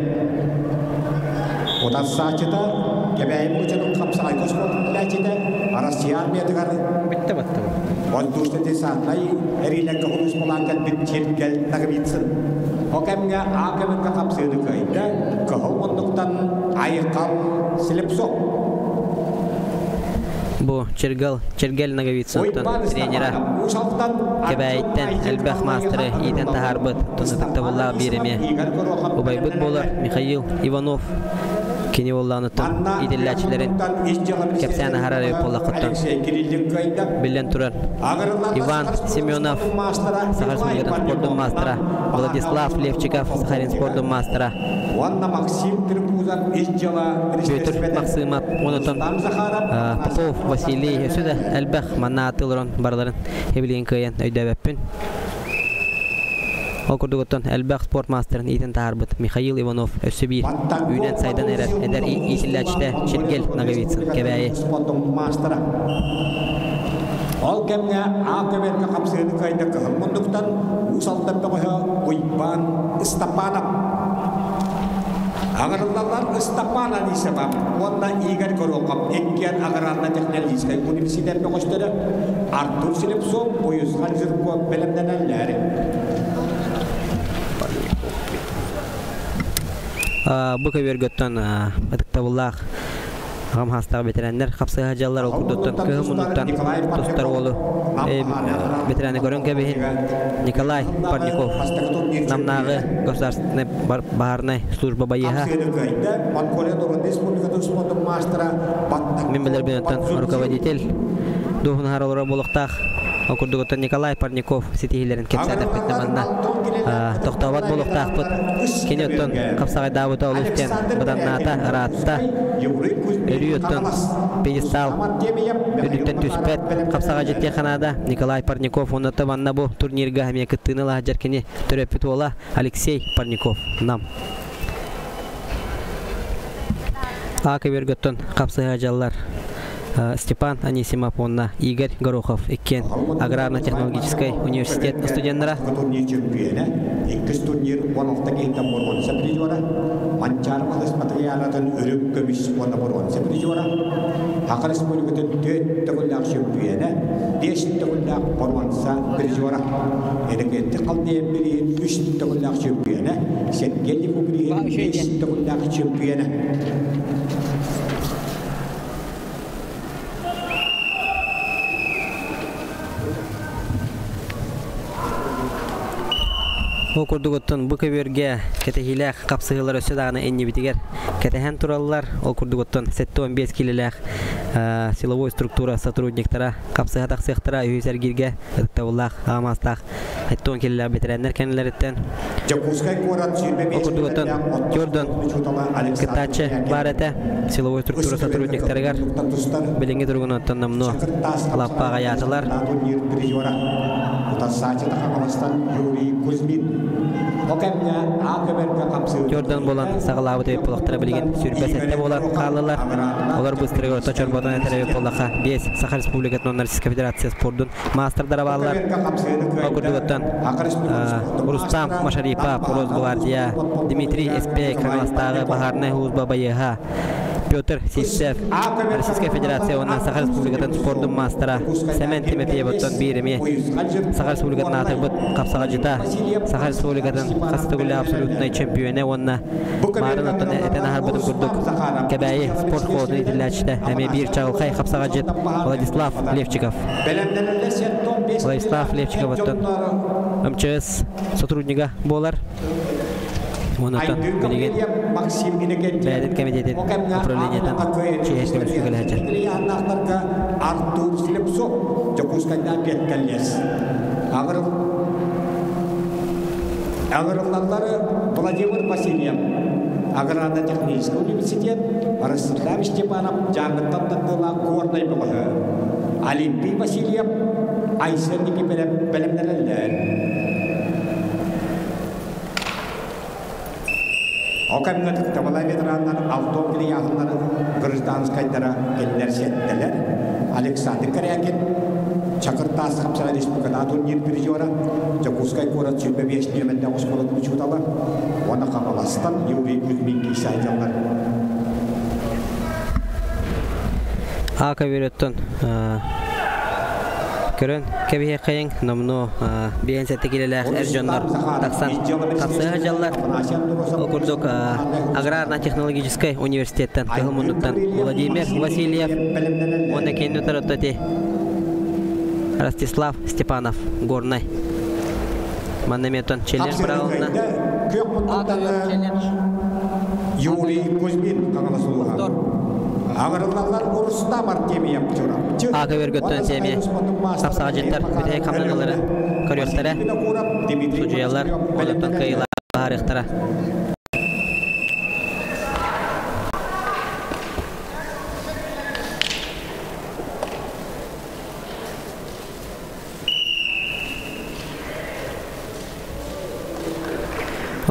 Odan saçıda Gebeğim uçanın kapsa aykos sportun Arasya armiyatı bitti battı Ondan desa nay erilen kahulus polangan bitcil gel nagabitsin Okemga akemga kapsaydı kayda kahulmunduktan ayıkal silipsok Bu Çirgel Nagavitson'tan trenera Kebayitten Elbek Master'ı iyiden taharbıt Tunnatıkta vallahi birimi Ubaybıt bolar Mikhail Ivanov Kini Vollanıttan İdillaçilerin Kepsana Hararı Polakıttan Bilen Turan Ivan Semyonov Sakar Smilgatan Sportun Master'a Vladislav Levchikov Sakharin Sportun Master'a Pötür Maksimov Onutun Popov Vasiliy Ösüde Elbek Manna Atılırın Barların Evliyin Kıyan Öydebepin Okurdugutan Elbek Sport Master'ın iten taharbıt Mikhail Ivanov Ösübir Ünen saydan eder itillaçta Çirgel Nagavitsin Kebeyi Ol kemge akemga kapsaydı kayda kahılmunduktan usaldan bekoha uyban istapanap Agarlar istapanan isebab wanda igar korokap ekkian agararna teknolojis kay universitet bekostara Artur Silipso boyuz hanjir ko belemdenenleri Bu kadar götten atıktabullah Ağam hasta veteranlar kapsayı hacallar okuduttan kıhımınlıktan dostlar oğlu veteranı görün kebehin Nikolay Parnikov namnağı Gosarstne Baharnay Slujba Bayiha Membeler binattan rukovodитель Duhun haralora buluqtaq Okurduguttan Nikolay Parnikov sitihillerin kepsatap etnamanna Toxtavat buluqtaqpıt Kenyottun kapsagay Davuta oluşten Badannata Aratta Örüyottun Pedestal Örütten Tüspet Kapsaga jettiye kanada Nikolay Parnikov Onata vanna bu turnirga hamiya kıttığını lahajarkini Törepit ola Alexey Parnikov Nam Aka vergöttun kapsagay hajallar Степан Анисимов, Игорь Горохов, Иккен, Аграрно-технологический университет студенттары. Турнир Манчар малыс материалатын өрүп көмүш онда борон сеприжора. Хакы республикатын 4 төгүлдак чемпионы, 5 төгүлдак боронса прижора. Эдекетти калдыйын бери 3 төгүлдак чемпионы, Сергей Кубрин 5 төгүлдак чемпионы. Okurdugutun bu köberge ketehilek kapsıhılar ösüdağına enni bitiger. Ketehen turallar okurdugutun 7-15 kililek силовой структура сотрудниктара kapsıha taksıhtara üyüser girge ıktavullah, ağamazlaq 7-10 kililek bitirenler kendileritten okurdugutun Jordan kıtaçı barete силовой структура сотрудниктарыgar bilingi durgunattan namnu lappağa yatılar Jordan bolan sağlağı teyip polaqtara bilgin sürpesette bolan qallılar. Olar bu istiriyor toçor bodan eterebe polaqa 5 Sakar Respublikasının Rossiya Federatsiyası sportun master daraballar. Okurduguttan Rustam Masharipov, Rozgvardiya, Dmitriy Espek, Kanalastağı Baharnay Huzba Bayiha Петр Сисев, Российская Федерация, оннан Саха Республикатын спордун мастера Семен Тимофеев оттон бирими. Саха Республикатын атырбыт капсага жита. Саха Республикатын кастыгулы абсолютный чемпионы онна. Марын оттон этен ахарбытын курдук. Кебайи спорт холодын итилячте. Эми бир чагылкай капсага жит Владислав Левчиков. Владислав Левчиков оттон МЧС сотрудника болар. Он оттон билеген бәдет комитетин управлениятан чеһес көмүскөгө хачар. Артур Слепцов жокускайда кеткенлес. Аграрлары Владимир Васильев, Аграрно-технический университет, Ростислав Степанов, Жангыттан тыла горной булы. Олимпий Васильев, Айсенники белемнелер. Окамгат табалай ветерандар Алтон Клияхлары гражданскайдара келлерсеттелер. Александр Корякин, Чакыртас Хамсара Республикада турнир призера, Жакускай город Чемпионат Немедда Осколот учутала. Оны Камаластан Юрий Кузьминский сайдалар. Ака вереттон көрөн кебие кайын номно биен сеттекилелер эржоннор таксан капсыга жаллар окурдук аграрно-технологический университеттен кылмундуктан Владимир Васильев онда кейин өтөрөттөти Ростислав Степанов горной маннаметон челлендж правилна Юрий Кузьмин Камаласулуха. Аграрлар урыста бар темия бутура. Ака вергөттөн темия. Капсага жеттер бите камнаналары көрөктөрө. Судьялар олоттон кыйла тарихтара.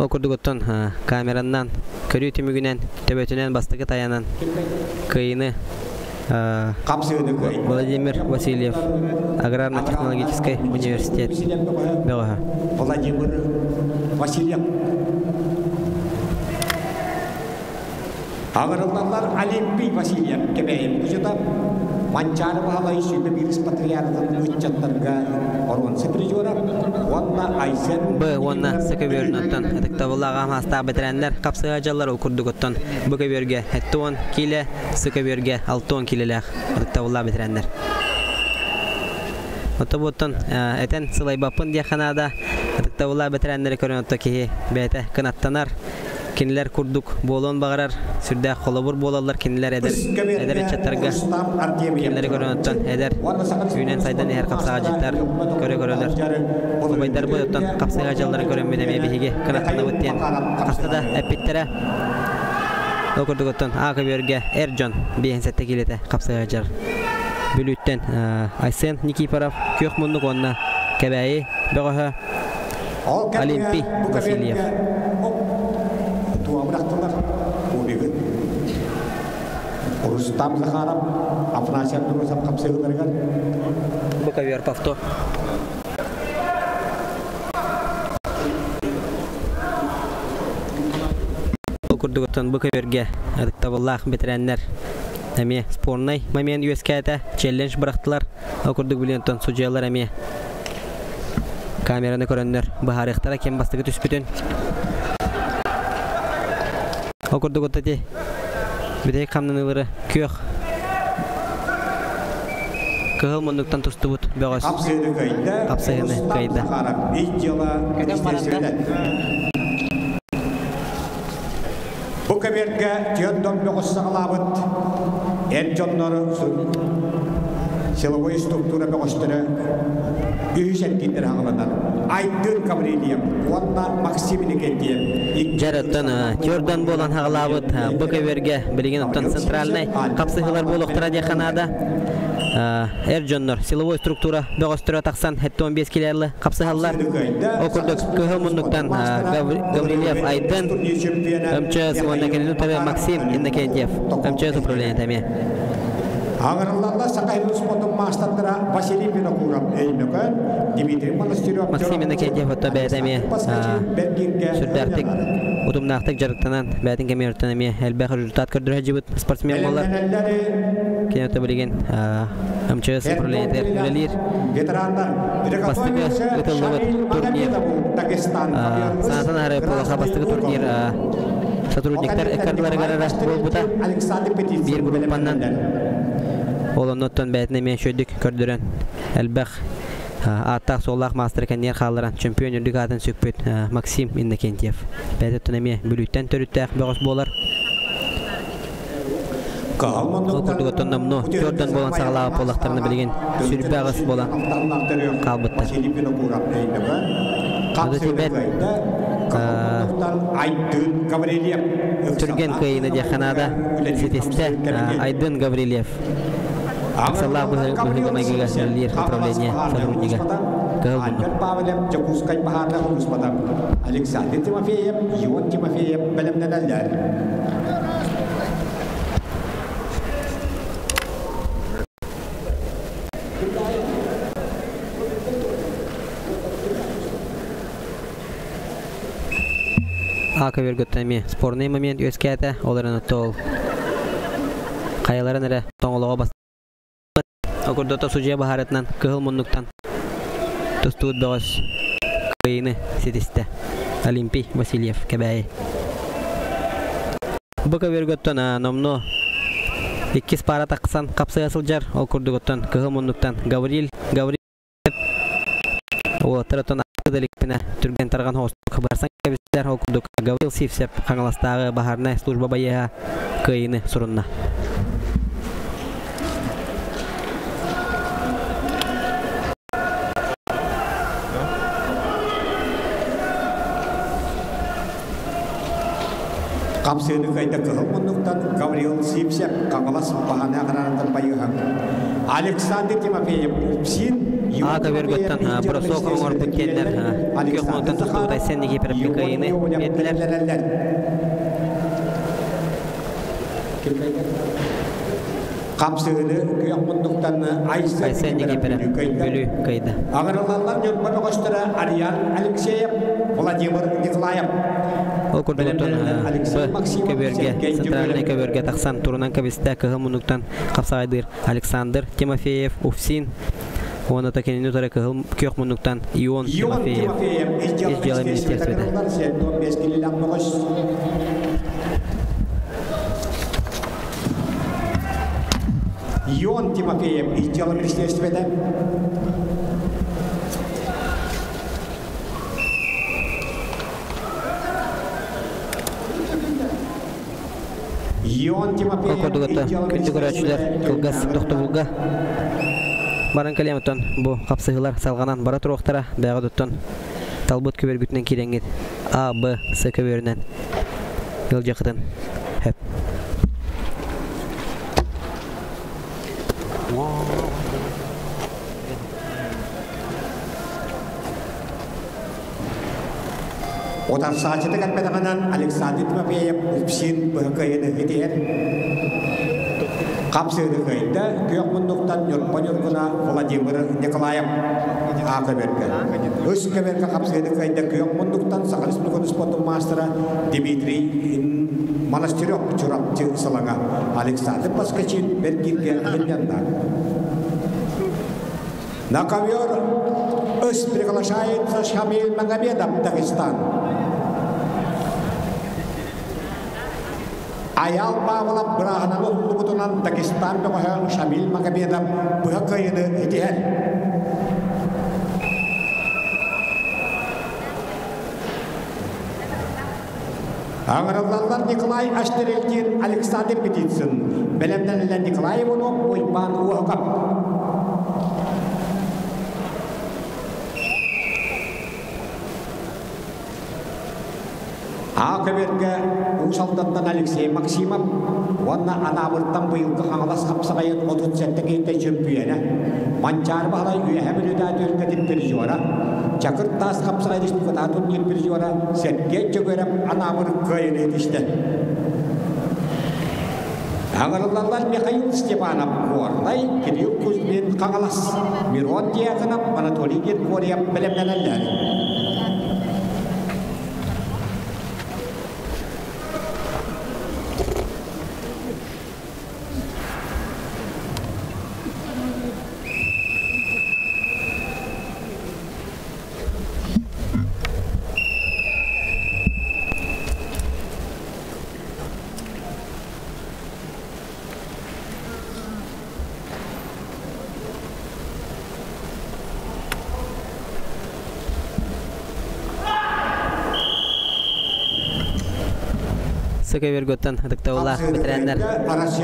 Окурдуготтон камераннан көрүү түмүгүнөн төбөтүнөн бастыгы таянан кыйыны Владимир Васильев, Аграрно-технологический университет. Владимир Васильев. Аграрлар Олимпий Васильев кебейим күжөтөп Манчары баалай сүйлө бирис патриархтын үччаттарга орвансы призера онна Айсен Б онна сөкөбөрүнөттөн этектабылага маста бетеренлер капсыга жаллар окурдуготтон бөкөбөргө 10 киле сөкөбөргө 6 килелер этектабылага бетеренлер Отоботтон этен сылайбапын дияханада этектабылага бетеренлер көрөнөттө ки бете кынаттанар Кинилер курдук болон багарар, сүрдә холобур болалар, кинилер эдер чаттарга, кинилер көрөнөттөн эдер үйнен сайдан эр капсага життар, көрөлөр. Кубайдар боттон капсага жаллары көрөнмөдө биге канаттана өттен. Кастада эпиттере. Окурдуготтон ага берге Эржон бейенсетте келете капсага жар. Бүлүттен Айсен Никипаров көк мундук онна кебайи бөгөһө Олимпий Васильев. Быраktırlar bu bir Rustam Zakharov Afrasiyan durusam kapsayı vergan bu kaviar pafto okurduktan bu kaviarga adiktavallah bitirenler Ами спорный момент USK'da challenge bıraktılar. Okurduk bilenton sucuyalar ами kamerаны көрөннөр бахарыктара кем бастыгы түспүтүн Окурдук оттати бидей камнанылары кök кыгыл мундуктан тустубут бөгөс капсыгыны кайда Бу каберге жөндөн бөгөс сагалабыт Эржоннор силовой структура бөгөстөрө үйсенкиндер аңыланар Айдын Кабрилиев, онна Максим Никентьев. Жараттан Жордан болан хагалабыт Бөкөберге билген оттан центральный капсыгылар болуктара дияханада. Эржоннор силовой структура бөгөстөрө таксан 15 килерлы капсыгаллар. Окурдук көһө мундуктан Гаврилиев Айдын МЧС онна келетер Максим Никентьев. МЧС управление тами. Ağırlarla Sakaylı Spor'un maçlarında Vasily Vinokurov eğimlöken Dimitri Monastirov Maksim'in kendi foto beytemi sürdürtük utumnaqtık jarıktanan beytin kemertanemi elbaq rezultat kırdırı hacibut sportsmen bollar kenete bilgen amçı sıfırlayınlar ülelir bastıgı ıtıllıbıt turnir sanatan harı polaha bastıgı turnir сотрудниктар эккардылары гарара болбута bir группаннан олонноттон бәйтінемен шөйдік көрдірін әлбәқ аттақ соллақ мастер кәнер қалыран чемпион үрдік атын сөкпет Максим Иннокентьев бәйтіттен әме бүліттен төріттәқ бөғыс болар ол күрдігіттен намно көрден болан сағалағы полақтарыны білген сүріп ағыс болан қалбыттар Ады тибет Түрген кайыны дияханада сетесте Айдын Гаврилев Аксаллах бұғығымайгыға сөйлер управление сотруднига Кығылбынды Александр Тимофеев, Ион Тимофеев, білімнен әлдер Ака вергөттәме спорный момент өскәтә оларын тол. Каяларын эре тоңлыга бас. Акырдата суҗа бахаратнан кыгыл муннуктан. Тустуд баш. Кыйны сетисте. Олимпий Васильев кебәй. Бака вергөттән номно. Иккис пара таксан капсый асылжар ол курдуготтан кыгыл муннуктан Гаврил О таратан Далекпина түрген тарган хост хабарсан кебистер окудук Гаврил Сивсеп каңаластагы бахарна служба бая кыйны сурунна Камсыны кайда кылмындыктан Гаврил Сивсеп каңалас бахана карандан байыга Александр Тимофеев Син Ага вергөттан бросок оңор бүткенлер көкмөнтөн тустугутай сеннеги перепликайыны беттилер Камсыны көкмөндүктан айсеннеги перепликайы кайда Агарлалар жөрмө көстөрө Ариан Алексеев Владимир Николаев Ол курдугуттан көбөргө центральный көбөргө таксан турунан кабисте кыгымунуктан капсагайдыр Александр Тимофеев Уфсин Оны такенин утары кыгыл көкмунуктан Ион Тимофеев Иждела министерстведе Ион Тимофеев Иждела министерстведе Ион Тимофеев Курдугутта күндү көрөчүлөр кылгас токтогулга Баран калематтан бу капсыгылар салганан бара туруктара байгадыттан талбут көбөргүтүнөн киренгет А, Б, С көбөрүнөн ыл жакытын хеп Otar saçıda kalmadan Alexander Timoфеев Upsin bahkayını gidiyor. Kapsaydı kayda kökmunduktan yorpanyorguna Vladimir Nikolayev Akaberka. Özkaberka kapsaydı kayda kökmunduktan Sakalismikon Sportun Mastera Dimitri Monastirov çorapçı salanga Alexander Paskachin Bergirge Ahimyanlar. На ковер приглашается Шамиль Магомедов, Дагестан. Аял Павлов Браханов Лубутунан, Дагестан, Шамиль Магомедов, Бхакаины Этихен. Аңыраллар Николай Аштерелкин, Александр Петицын, Белемденлер Николаевну, Ойбан Уахкап. Акаверге усалдаттан Алексей Максимов, ванна анабырттан быйылгы аңалас капсагайын 37-те чемпионы, Манчар бағалай үйәмілі дәтөлгетін пережуара, Чакыртас капсагай республикататын ел пережуара, Сергей Чөгерем анабыр көйін етішті. Аңырылалар Михаил Степанов Корлай, Кирилл Кузьмин Қағалас, Мирон Дьяконов, Анатолий Геркорьев білімленелер. Sökever götten dıktavullah bitirenler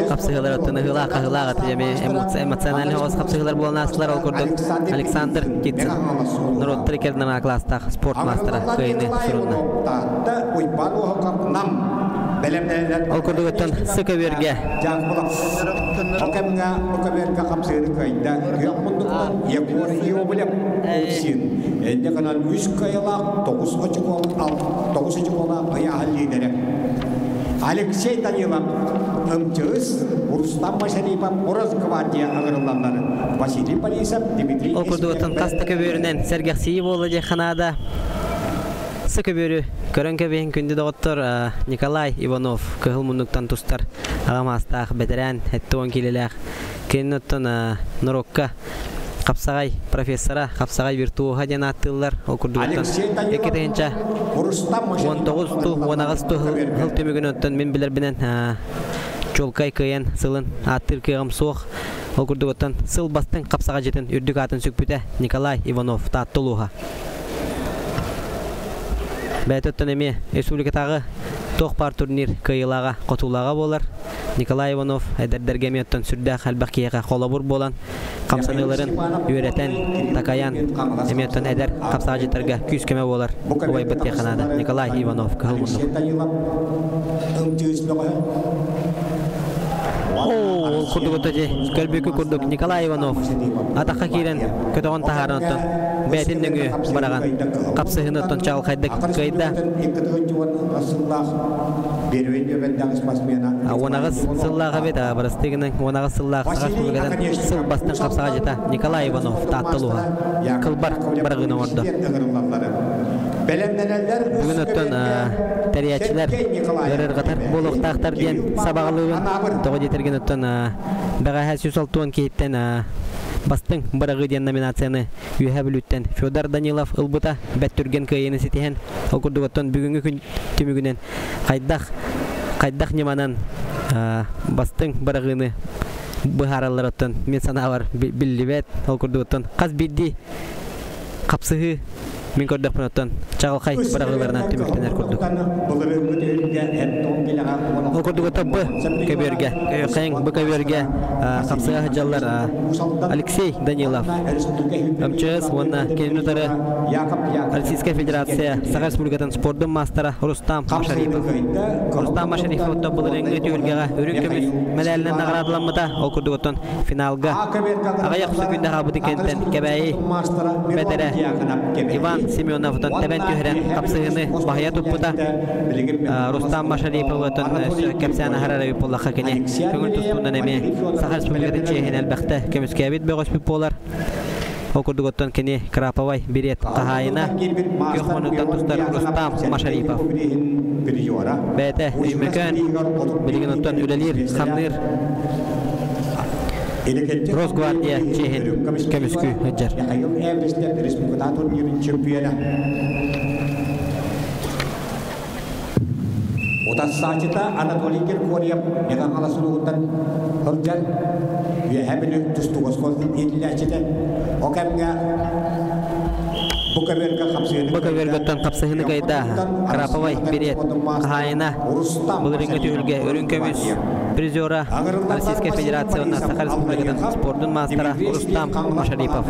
kapsıgılar öttüğünü hıla kahıla atıcamı emosyonel hoz kapsıgılar bulan asılar ol kurduk Alexander Gitsin Nurot Triker'den klasta sport master'a köyünü sürünü ol kurduk ötten Sökever'ge Sökever'ge kapsıgılar köyünde yapmunduktan yakor iyo bilip olsun elde kanal 3 kayalak 9 açık olan ayağı lideri Alexey Danilov, Amcız, Rustam Maşaripov, Oraz Gvardiya ağırlanları, Vasiliy Borisov, Dmitri Esmerov. Okurduktan kasta köbörünen Sergey olacak Kanada. Sökebörü körönköbeğin kündü doktor Nikolay Ivanov, kıhılmunduktan tustar, ağamastağ, betiren, hette 10 kililek, kenottan Norokka, Kapsagay professora, Kapsagay virtuoha diyen attıllar, okurduktan. Eketeyince 19-19 hıl tümügün ötten men bilir binen çolkay kıyan sılın attır kıyam soğuk, okurduktan sıl bastın Kapsaga jeten ürdük atın sükpüte Nikolay Ivanov tattılığa. Bәйт еми республикатағы тоқпар турнир кыйылаға қотулаға болар. Николай Иванов әдердерге меттен сүрдәқ әлбәқияға қолабур болан. Қамсаныларын үйретен, такаян, еметтен әдер қапсаға жетерге күз көмі болар. Олай бітке қанады. Николай Иванов кығылмынды. Ол құрдық өтөже, көлбекі құрдық Николай Иванов. Атаққа кейрен көтіғын тағарынаттан. Бәйтін дөңі бараған. Қапсығынаттан чағыл қайдық көйді. Онағыз сыллаға бет, барыстығының онағыз сыллаға сағаш бұлғадан сыл бастың қапсаға жета Николай Иванов таттылуға. Қылбар барғыны орды. Бүгін өттен тәриятшілер өрір қатар болуқтақтар ден сабағылығын тоғы жетерген өттен баға 106 кейттен бастың барығы ден номинацияны үйе білуттен Федор Данилов ұлбыта бәттүрген көйені сетеген оқырдық өттен бүгінгі күн түмігінен қайдақ неманан бастың барығыны бұхаралар өттен мен санағар білді бәт оқырдық өттен қаз білді қапсығы Min koddak penonton, cakal kai baranglarna timiktener koduk. Koduk tabbe keberga, kayang bekeberga, kapsah jallar Alexey Danilov. Amches wana kenutara Российская Федерация, Саха Республикатын спортдың мастера Рустам Машарипов. Рустам Машарипов та бұл реңгі түйілгеға өрінкіміз мәләлінен нағырадыламыда ол күрдігіттен финалға. Ағаяқ сүкінде қабыды кенттен кәбәйі бәдері Иван Семеновтан тәбән түйірен қапсығыны бағая тұппыда Рустам Машариповтан кәпсәні харарабы болаққа кене көңіл тұстуынан әме Саха Республикатын чейхен әлбәқті көміске әбет бөғоспіп болар. Окурдуготтон кене Краповай берет қағайына көқмонуттан тұстар Рустам Машарипов. Бәйті үймекөн білген оттан үлелер қамныр Росгвардия чейхен көміскү өджар. Otas saacita Anatoliy Gregoriev dengan alasulutan hurjan ya hebben dus tugas kontin ililachite okemga Bukavergatan kapsahını kayda Krapovay берет қағайына бұл реңгі түйілге өрінкөміз призера Российская Федерация Саха Республикатын спорттың мастера Рустам Машарипов.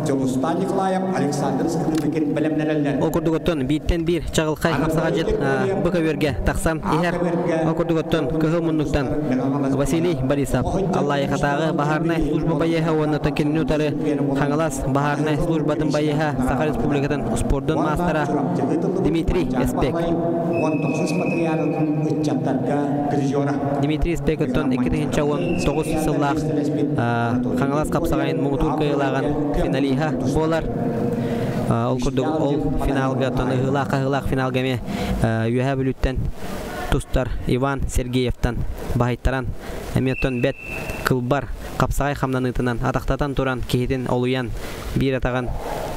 Жолустан Николаев, Александр Скрипкин белемнерелер. Окурдуготтон биттен бир чагылкай сагажет быкаверге таксам ихер окурдуготтон кыгыл муннуктан Василий Борисов Аллах хатагы бахарнай служба байеха онна токеннутары хангалас бахарнай службатын байеха Саха Республикатын спорттун мастера Дмитрий Эспек. Дмитрий Эспектон 2009 сыллах хангалас капсагайын муутур кыйлаган финалиха болар. Ол курдук ол финалга тон ыгылак финалгаме юха бүлүттен тустар Иван Сергеевтан бахайттаран эметтон бет кылбар капсагай хамнанытынан атактатан туран кехитин олуян бир атаган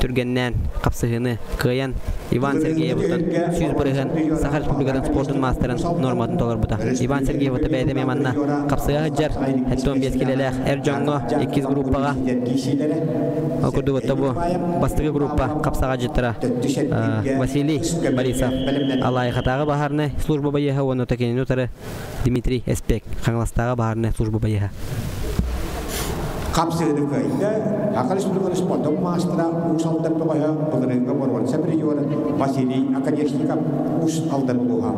түргеннен капсыгыны кыян Иван Сергеевтан сүйүз бырыгын Саха Республикатын спорттун мастерын норматын толар бута. Иван Сергеевты бәйдеме манна капсыга хыджар хеттон бескелелех эржонго 2 группага окурдуготта бу бастыгы группа капсага жыттыра Василий Борисов Аллах хатагы бахарны служба байеха оны текенин утары Дмитрий Эспек хаңластагы бахарны служба байеха. Kapsıdı kaydı, Saka Республикатын спорттун мастера ус алдан тоя бүгүнкү борбор сеприор Василий Акадешников ус алдан буга.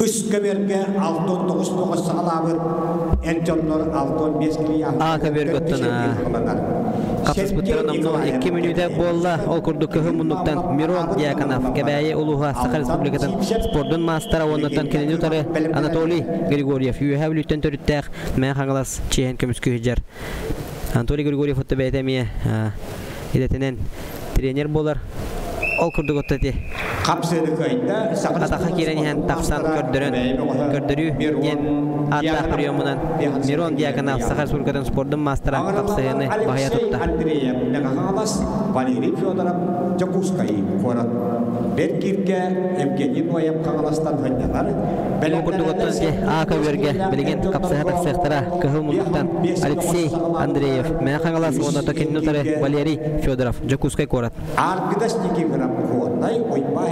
Üsküberge 6-9 sağlabır, Entonlar 6-5 kiliyan. Kıbergottana. Kapsız bıtırın amno 2 minüde bolla okurdu kıhı munnuktan Miron Diakanov Kebaye Uluha Saka Reспубликатын спорттун мастера оннотан кененютары Анатолий Григорьев юхавлütten төрүттәк мен хаңлас чейен көмүскү жар. Анатолий Григорьев отто бәйтемие идетенен тренер болар. Ол курдуготтати. Kapsıdı kaydı, Атаха киренен таксан көрдөрү ен ата приемунан Мирон Диаканов Саха Республикатын спорттун мастера капсыгыны бахая тутта. Андреев Мегахалас, Валерий Федоров, Жакускай, Корат. Беркирге Евгений Ноев Каңаластан ханялар. Курдуготтан Акаверге билген капсыга таксыктара кыгыл мунуктан Алексей Андреев, мен Каңалас онда токеннутары Валерий Федоров, Жакускай Корат. Аргидашники грам Корнай, ойба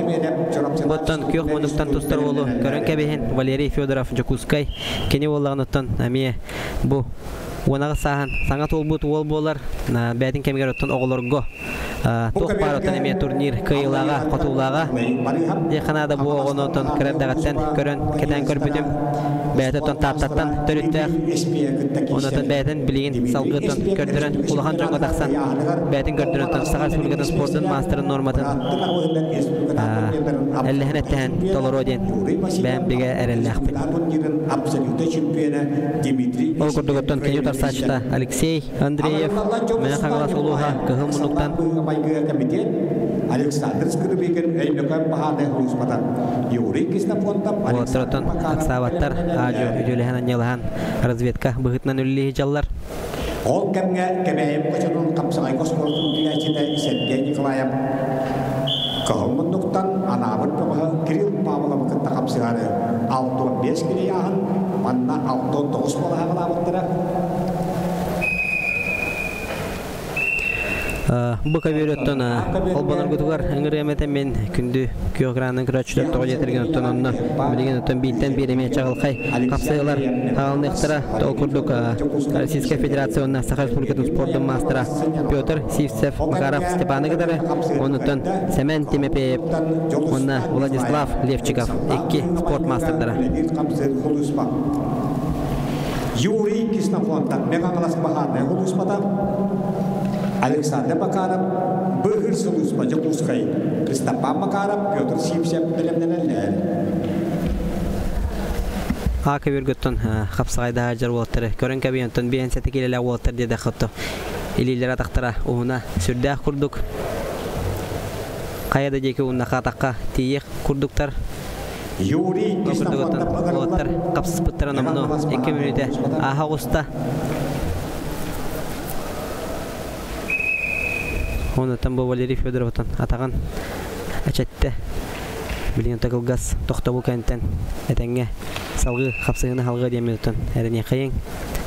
Боттан күйөк мунуктан тустар болу көрөн кебехин Валерий Федоров Жакускай кени боллаганыттан амие бу онага сахан саңат олбут ол болар бәтин кемигер оттан оголорго тох бароттан эмие турнир кыйлага котулага яканада бу огонотон креддагаттан көрөн кетен көрпүтүм бәтеттон таптаттан төрүттөк онотон бәтин билигин салгытон көрдөрөн улахан жоңго таксан бәтин көрдөрөтөн Саха Республикатын спорттун мастерын норматын эллехенеттен толороден бәм биге эреллахпын ол курдуготтон кеню тарсачта Алексей Андреев мен хаңлас улуха кыгыл мунуктан Александр Скрипкин эйнөкөн бахарда хуспатан Юрий Киснапонтап Александр Аксаваттар ажо үдөлөһөн анялахан разведка быгытнан үлли жаллар. Ол кемге кемейим көчөнүн капсагай коспортун дилечите Сергей Николаев Калмындуктан анабыт тоға Кирилл Павлов кытта капсыгары 6-5 килияһын манна 6-9 болаһа абыттыра. Бұқа береттен олбанар күтігар әңгіреметен мен күнді күйоқыранын күрәтшілер тоға жетірген өттен онына білген өттен бейттен береме чағылқай қапсайылар ағалын еқтіра тоғы күрдік Российская Федерацияны Саха Республикатын спорттың мастера Петр Сивцев Макаров Степаны кедары онытын Семен Тимепеев онына Владислав Левчиков 2 спорт мастердары. Юрий Киснапонтап мегагалас бахардай хулуспата Александр Макаров, Быгыр Сулуспа, Жакускай, Кристопа Макаров, Петр Сивцев, белемненелер. Акаверготтон хапсагайда хажар болтары. Көрөн кабинеттон бен сети келеле болтар деди хатты. Илилер атактара уна сүрдө курдук. Каяда жеке уна катакка тиек курдуктар. Юрий болтар капсыз пыттыранамно 2 минутте ахагуста. Оны тамбо Валерий Федоровтан атаган ачатты. Билген тагылгас токтабу кенттен этеңге салгы хапсыгыны халгы деметтен эрене кайын.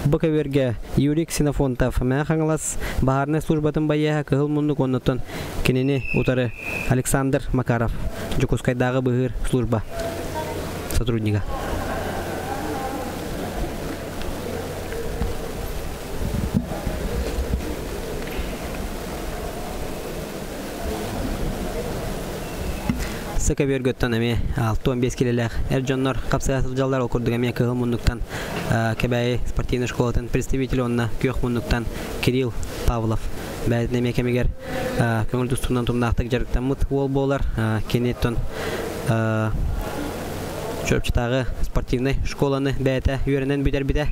Бакаверге Юрий Ксенофонтов мен хаңлас баарны службатын байяга кыл мундук оннотон кенени утары Александр Макаров Жакускайдагы быгыр служба сотрудника. Sıkı bir götten emi 6-15 kilolar. Erjonlar kapsayasız jallar okurduk emi kığıl munluktan kebayi sportivny şkolatın представитель onna kök munluktan Kirill Pavlov. Bәдіне мекемегер көңіл тұстығынан тұмнақтық жарықтан мұт ол болар. Кенеттен Чөпчатағы спортивный школаны бәйті үйерінен бүдер біде.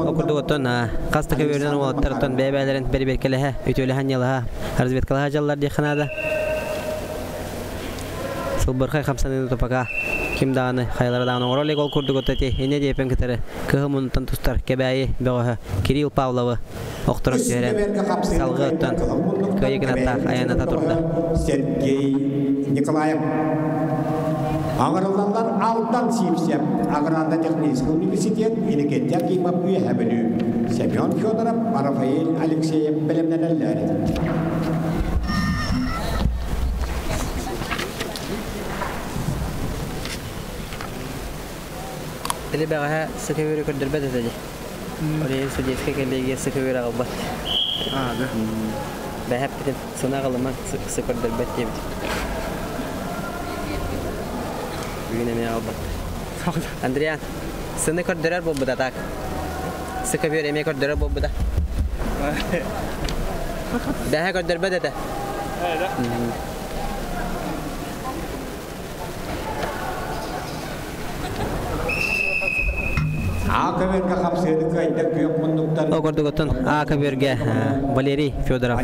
Okurduk қастық үйерінен олаттарықтан бәйбәлерін бәрі-беркелігі, өтеуліған еліға, разведкалыға жаллар дейханады. Сылбырқай қамсанын ұтыпаға ким дағаны қайлардан оңыролек ол күрдік өтәте ене дейпен кітері кығы мұнытын тұстар кәбәйі бәғі Кирилл Павловы оқтырып жәрен салғы өттен көйегін аттақ аяната тұрды. Сергей Николаев Ағырылдандар алтан сиіпсеп Ағыранда технический университет инекеттер кеймап үйе әбілі Семен Федоров, Рафаэль Алексеев білімнен әлләрі. Или бәғі сықывері көрдірбәді дәді. Орайын судейске кәлдеге сықывері ағылбат. Бәғіп бітін сына ғылыман сықырдірбәт дебді. Бүгін әме ағылбат. Андриан, сыны көрдірер бұл бұда так. Сықывері әме көрдірер бұл бұда. Бәғі көрдірбәді дәді. Окурдугутун Акаберге Валерий Федоров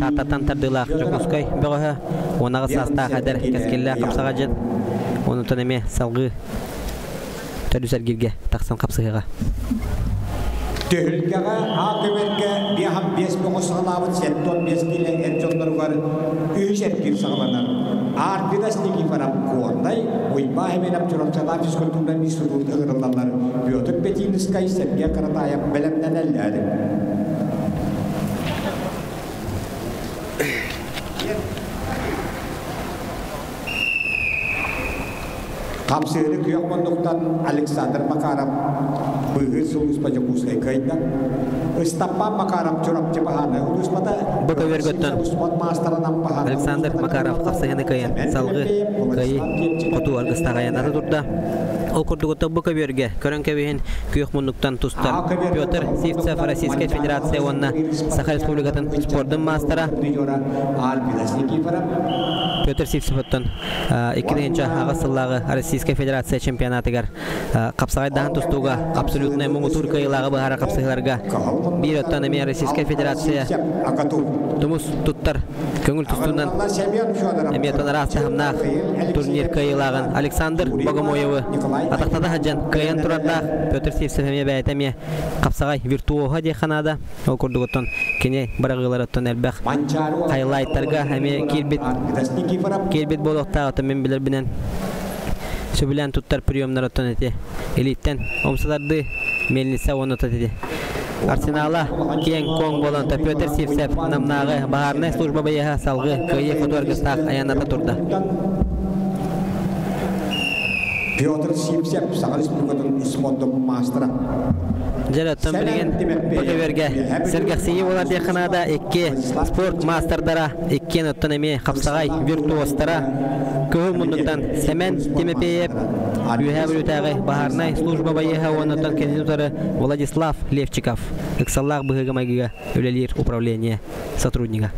Тататан тардылақ Жокускай бөғі онағы саста қадыр кәскелі қапсаға жет оны төнеме салғы төрдүсәргерге тақсан қапсығыға Төхілгеға Акаберге бияхам 5 боғысығылауын сәттон 5 келі әржонлар бар үйіш әркер сағыланар Артидас Никифоров Корнай, ойба хеменап жұрақчада физкультурдан институт ұғырылалар. Петр Петинскай Сергей Каратаев білімнен әлләді. Қапсығыры күйек мұндықтан Александр Макаров бұғыр сұлғыз бәжіқұсқай қайда. Стапа Макаров чурапчы баханы. Бұқа вергөттен Александр Макаров қапсығыны қайын салғы қайы құту арғыстағайын аты тұрда. Ол күрдігітті бұқа верге көрін кәбейін күйік мұндықтан тұстар. Петр Сивцев Российская Федерация онына Саха Республикатын спордың мастера. Петр Сивцев өттін 2-ші ағасыллағы Российская Федерация чемпионатығар қапсағай дағын тұстуға абсолютный мұңы турка илағы бұғара қапсығыларға bir ötten emeğe Российская Федерация Тумус туттар көңіл тұстуынан emeğe тонар астығымнақ турнир кайылағын Александр Богомоевы атақтада хаджан кайын тұрардақ Петр Сивцев emeğe бәйтеме қапсағай виртуоға дейханада ол күрдігіттен кене барағылар өттен әлбәқ қайлайттарға emeğe келбет болуқтағы мен білер бінен сөбілен туттар приемнар өттен әте элиттен омсадарды мельница оны тәтеді Арсенала кең коң боланта Петр Сивцев намнағы бағарны служба байыға салғы көйе фотуарғыстақ аяната тұрды. Петр Сивцев Саха Республикатын спорттың мастера. Жараттан білген Бөкеверге сәргәқсейі олар дейханада 2 спорт мастerdara 2 өттен әме қапсағай виртуостара көңіл мұндықтан Семен Тимепеев үйәбіл өтәғі бағарнай служба байыға оныттан кандидатары Владислав Левчиков Иксаллақ бұғығы майгыға өлелер управление сотрудника.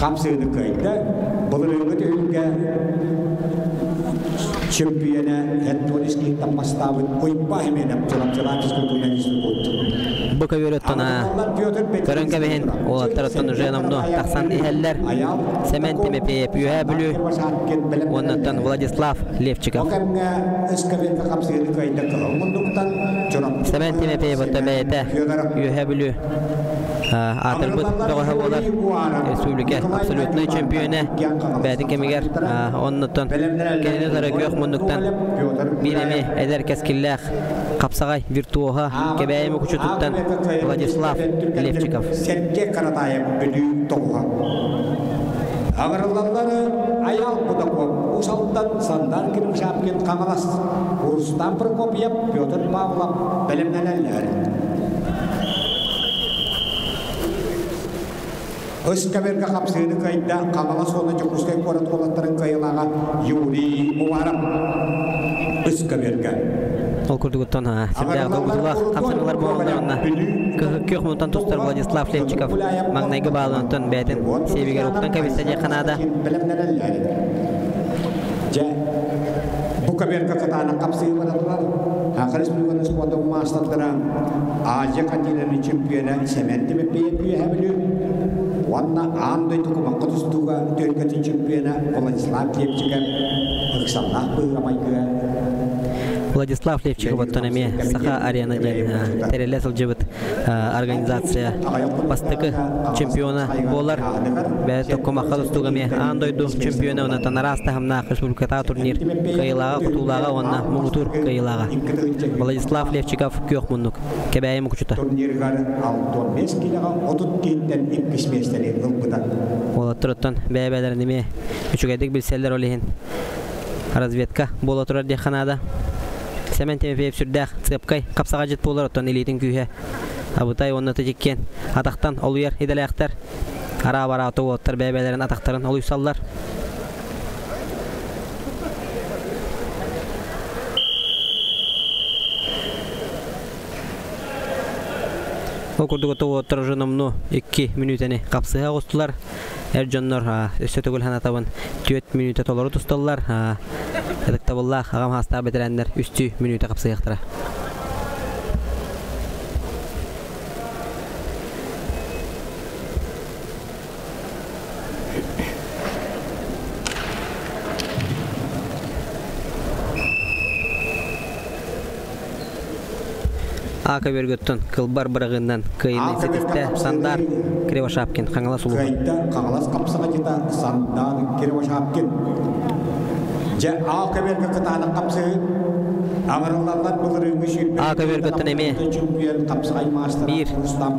Қапсығыны қайда бұлырыңғы түйілге чемпионы Энтонийский таммастауын ойба еменіп жұрап физкультурный институт. Бұқа өреттіна көрін кәбейін олаттар өттін женымны тақсан ихәлләр Семен Тимепеев үйә білі оннаттан Владислав Левчиков. Семен Тимепеев өтті бәйті үйә білі атырбыт бұға болар республика абсолютный чемпионы бәдің кемегер оннаттан кәнені тары көк мұндықтан бейнеме әдер кәскілләқ қапсағай виртуоға кәбәйімі күші тұттан Владислав Левчиков. Сергей Каратаев білі тоға. Ağırlarları ayal Budakov, Usaltan Sandar Kirmşapkin Kamalas, Rustam Prokopyev, Pyotr Pavlov, bilimlenenler. Özkaberga kapsayını kayıtta Kamalas ona Çokuskay Korat Kolatların kayılağa Yuri Muvaram. Özkaberga. Ол күрдігіттен сәбдәғі доғызылақ қапсырылар болғандарына көк мұнтан тұстар Владислав Левчиков маңнайғы бағылынтын бәйтін себегер ұқтан кәбестәде қанада. Бұл көбергі қатаны қапсығы баратылар. Ақырыс мүлгіні спорттың мастардыра Азия континенті чемпионы сементіме бейіпі әбілі. Онна аңдай тұқымаққа тұстуға төркетін чемпионы Владислав Левчиков ұқсанлақ бұйрамайғы. Владислав Левчиков автономия Саха Арена ден терелесел жыбыт организация бастыкы чемпиона болар. Бәті комаққа тұстуғаме андойду чемпионы оны танараста хамна республиката турнир кайылаға құтулаға онна мұғытур кайылаға. Владислав Левчиков көк мұнық кәбәйі мұқчыта. Олаттырыттан бәйбәлерінеме үшігәдік білселер олейін разведка бола тұрар деханада. Сәмен темепейіп сүрдәқ цепкай қапсаға жет болар оттан елейтін күйе. Абытай оннаты жеккен атақтан олуяр еделәқтар. Ара-бара аты олаттар бәйбәлерін атақтарын олуйсаллар. Окурдук аты олаттар жынымны 2 минутені қапсыға қостылар. Әржоннор өсі түгіл ханатабын 4 минута толары тұсталылар. Табыллах ағам хаста бетерәндер 3 минута қапсы яқтыра. Ака бергөттін кылбар бірігінден күйінің сетісті Сандар Кривошапкин қаңылас ұлы. Қаңылас қапсыға жета Сандар Кривошапкин. Ака бергі қытаны қапсығы Ағырылалар бұлырыңғы Ака бергөттін әме бір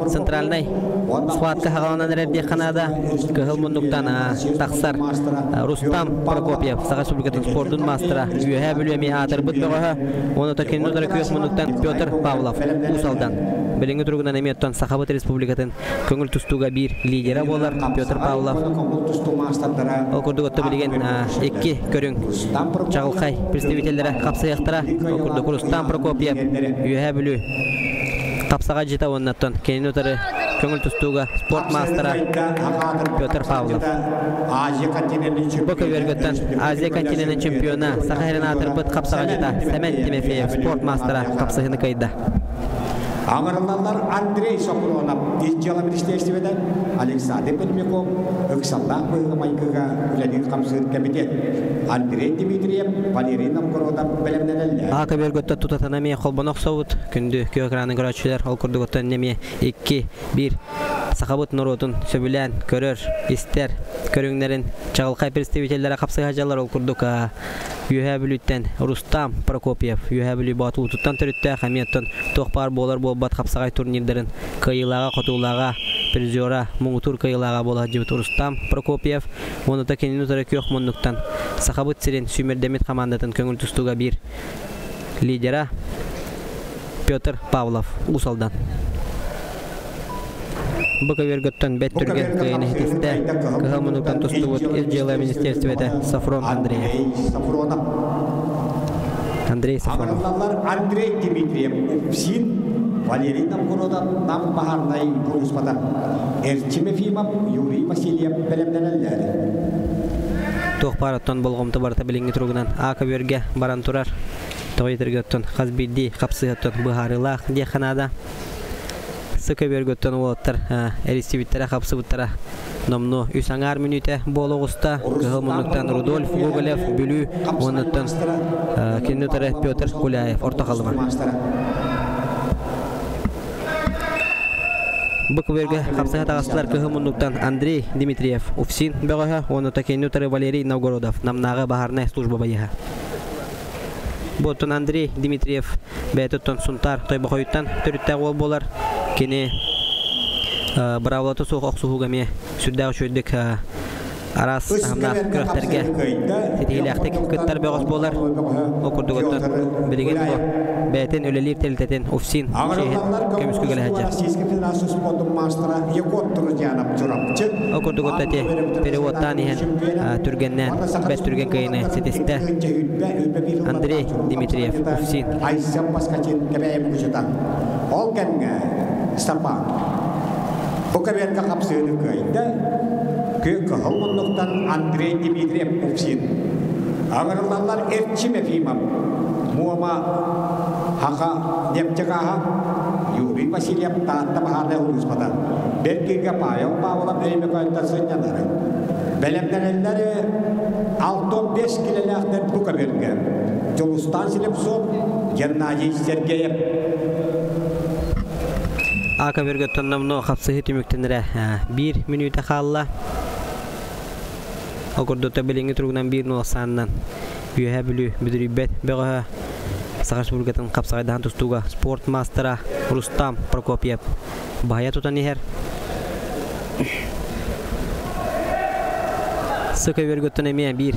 центральный схватка хағаланан рәбде қанада кығыл мұндықтан тақсар Рустам Прокопьев Саға Республикатын спордың мастера үйе бүлеме атыр бұд бұғы оны тәкенін ұдары көк мұндықтан Петр Павлов Усалдан біліңі тұрғынан әметтен Сақабыт Республикатын көңіл тұстуға бір лидера болар Петр Павлов ол күрдігітті білген екі көрің Чағылқай представителері қапсы яқтыра күрдік Рустам Прокопьев үйе бүлі қапсаға жета оннаттан кенен өтірі көңіл тұстуға спорт мастера Петр Павлов. Бұқы бергіттен Азия континенті чемпиона Сақайрын атыр бұд қапсаға жета Сәмен Тимефеев спорт мастера қапсағыны қайда. Аңырылалар Андрей Соколонов, Ижжала Министерстведе, Александр Петмяков, Өксаллах Бұйғымайқыға Үләден қамсыр комитет, Андрей Дмитриев, Валерий Новгородов білімненелер. Ақа бергітті тұтатынаме қолбанық соғыт, күнді көкраның көрәтшілер ол күрдігіттен неме 2-1 Сақабыт Нұротын сөбілән, көрір, істер, көріңлерін Чағылқай представителері қапсыға жалар ол күрдік Юхэ бүліттен Рустам Прокопьев, Юхэ бүлі батыл тұттан түрітті қаметтен тоқпар болар бат қапсағай турнирдерін кайылаға, қотулаға, призера, мұңытур кайылаға бола жібіт Рустам Прокопьев, оны тәкенін ұтары көк мұндықтан Сақабыт сирен Сүймердемет командатын көңіл тұстуға бір лидера Петр Павлов Усалдан. Бұқа бергіттен бәт түрген қайыны хетесті қығыл мұндықтан тұсты бұд Ижжала Министерстведе Сафрон Андреев. Андрей Сафронов. Андрей Дмитриев, Упсин, Валерий Новгородов, нам Бахарнай Бурусмата, Эрчимефимов, Юрий Васильев, білімденелері. Тоқпараттан болғымты барта білінгі тұрғынан Ақа берге баран тұрар. Тоғайтыргеттен Қазбидди қапсығаттан бұхарылақ де қанада. Sıkı bir götten oğutlar, eristibittere, kapsıbıttara nomnu 3 minüte bol oğusta, kıhılmınlıktan Rudolf Gogolev, Bülü, onuttan kendütere Petr Kulayev, orta kalıma. Bık verge kapsıha tağısılar kıhılmınlıktan Andrei Dmitriev, Ufsin Begoha, onutta kendütere Valerий Novgorodov, namnağı baharnay slujba bayıha. Botun Andrei Dmitriev, beytuttan Suntar, Toybakoyuttan, törütte ol bolar. Kini Бравлаты соқ оқсуғаме сүрдәғ шөйдік Aras hamna köfterge tetileaktik kıttar beğos bolar okurdugottan bilegen bu beten ölelir telteten ofsin şehir kömüskü gelehecek okurdugottan te perevottan ihan türgenden bet türgen kayını seteste Andrei Dimitriyev ofsin Bukabian kakap sedekai ke kehamunuktan Andrei Dimitriyev Pupsin agar lallar erçi mefimam muama haka nyepcakaha yuri Vasiliap tata bahada urus pada belki kapayong pawalam ay mekantasnya nara belemden ellere 6-5 kilometre bukabian Jolustan silip sop Gennadiy Sergeyev Aka vergötten namno kapsahı tümüktenire 1 minüte kalla Okurdu tabelingi turgunan 1.90'dan Yühebülü müdürübet beğe Sakaş Burgat'ın kapsaydahan tustuga Sport Master'a Rustam Prokopyev Bahaya tutan iher Sıkı vergötten emeyen 1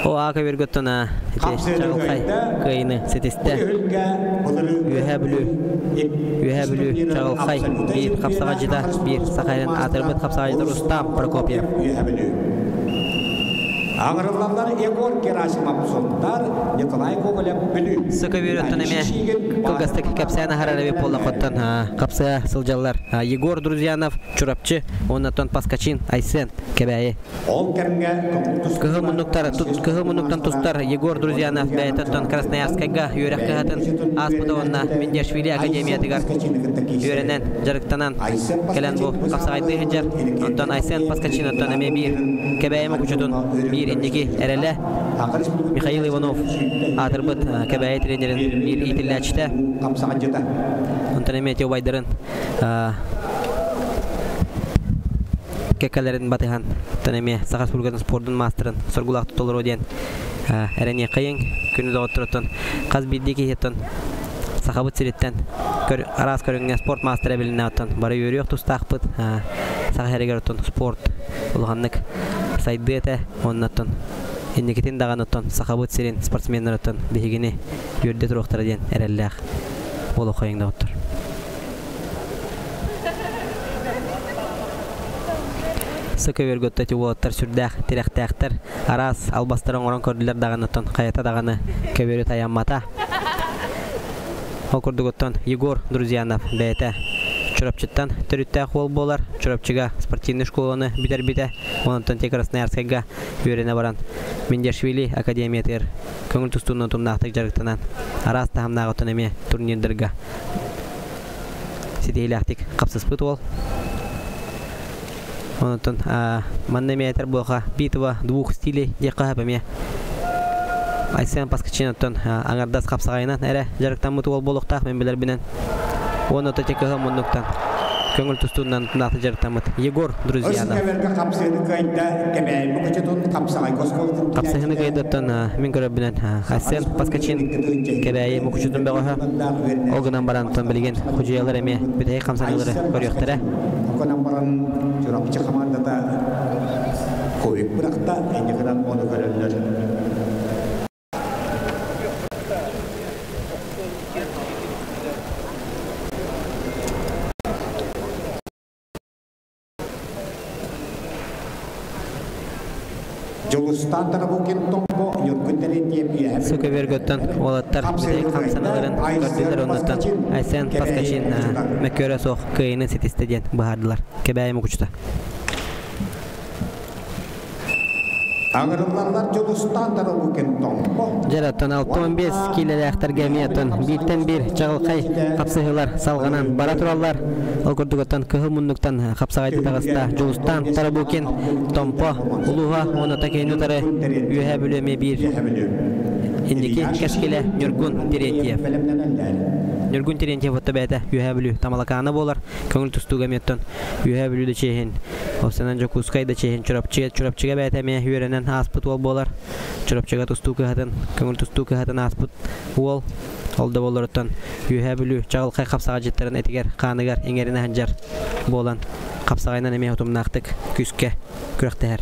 O aka vergötten Çağılkay kayını setiste Yühebülü Çağılkay bir kapsağacıda bir Sakay'ın atırбыт kapsağacıda Rustam Prokopyev Ağırlarlar Egor Gerasimov sonlar Nikolay Gogolev bölü Sıkı vergötten emeyen Kılgastaki kapsayana hararevi polla qottan kapsaya sıljallar Yegor Druzyanov Çurapçı Onatan Paskachin Aysen Kebaye Kıhımınlıktan tustar Yegor Druzyanov Bəyətəttan Krasnoyarskayga Yörək kıhatın Aspıdavonna Mendershvili Akademiyatigar Yörenen Jarıktanan Kelen bu kapsaydı hıcar Ondan Aysen Paskachin Ondan eme bir Kebaye Mokuchudun bir indiki erele Mikhail Ivanov atırбыт Kebaye trenerin bir itilli açtı Ondan eme Teo Baydar'ın Kekelerin batıhan Tanemi Sakaş Burgat'ın sportun master'ın sorgulaq tutulur odiyen Erene kayın Künü doğut turutun Kaz biddiki hitun Sakabıt silitten Aras körüngen sport master'a bilinne otun Barı yürüyük tustaqbıt Sakaş herger otun sport Ulğanlık Saydı ete onnatun Indikitin dağın otun Sakabıt silin sportsmenler otun Bihigini yürüde turuqtar odiyen erelleğ Bolu kayın da otur Sıkı vergötte tüvottar sürdäq tirektäqter Aras albastarın oran kördüler dağınıtın Kayata dağını köbörü tayanmata Okurdugottan Yegor Druzyanov bəyete Çurapçıttan törüttäq ol bolar Çurapçıga sportivny şkolany biter-bite Onuntan tek Krasnoyarskayga yörene baran Mendershvili Akademiyatir Köngül tustuğundan tumnaqtık jarıktanan Aras tahamnağıtın eme turnirdirga Sideyleqtik kapsıspıt ol Ondan manne meter boğa bitva двух стилей декаһа беме Aysen Paskachinattan angardas kapsagaynan ere jarıktan mutu ol boluqtaq men biler binen Onu da tekahı munduktan köngül tustuğundan tunaqtı jarıktan mut Yegor Druzyanov Kapsayını kaydattan min körü binen Aysen Paskachin kebayi mukuchudun beğaha Olgunan barantan bilgen hucuyalar eme bütey kamsanıları görüyoqtara Konambaran Çurapçı Kamanda'da koyup bıraktı, en kadar onu görürler. Jolustan tarafıkin tombo yurgünlerin diye Sıkı vergötten olattar bütey kamsanıların gördüler ondan Aysen Paskachin meköre soğuk kıyını setistediyen bahardılar kebayi mukuçta Ağırlarlar Jolustan tarafıkin tombo Jaratan 65 kilometre gemiyatın bitten bir çağılkay kapsıhılar salganan baraturallar Okurdugottan kıhılmunduktan kapsağaydı dağısta Jolustan tarafıkin tombo uluğa onu takayını tarı Yühebülüme bir Indiki keşkile Nurgun Terentyev Nurgun Terentyev otta bəyete Yühebülü tamalakana bolar Köngül tustuğu metton Yühebülü de çehin Ofsanan Jokuskay da çehin Çurapçıga bəyete me yörenen aspıt ol bolar Çurapçıga tustuğu kıhatın Köngül tustuğu kıhatın aspıt ol Olda bolarıttan Yühebülü çağılkay kapsağa jetlerin etiger Kanıgar engerine hancar bolan Kapsağaynan emeği otumnaqtık küske kürektehər.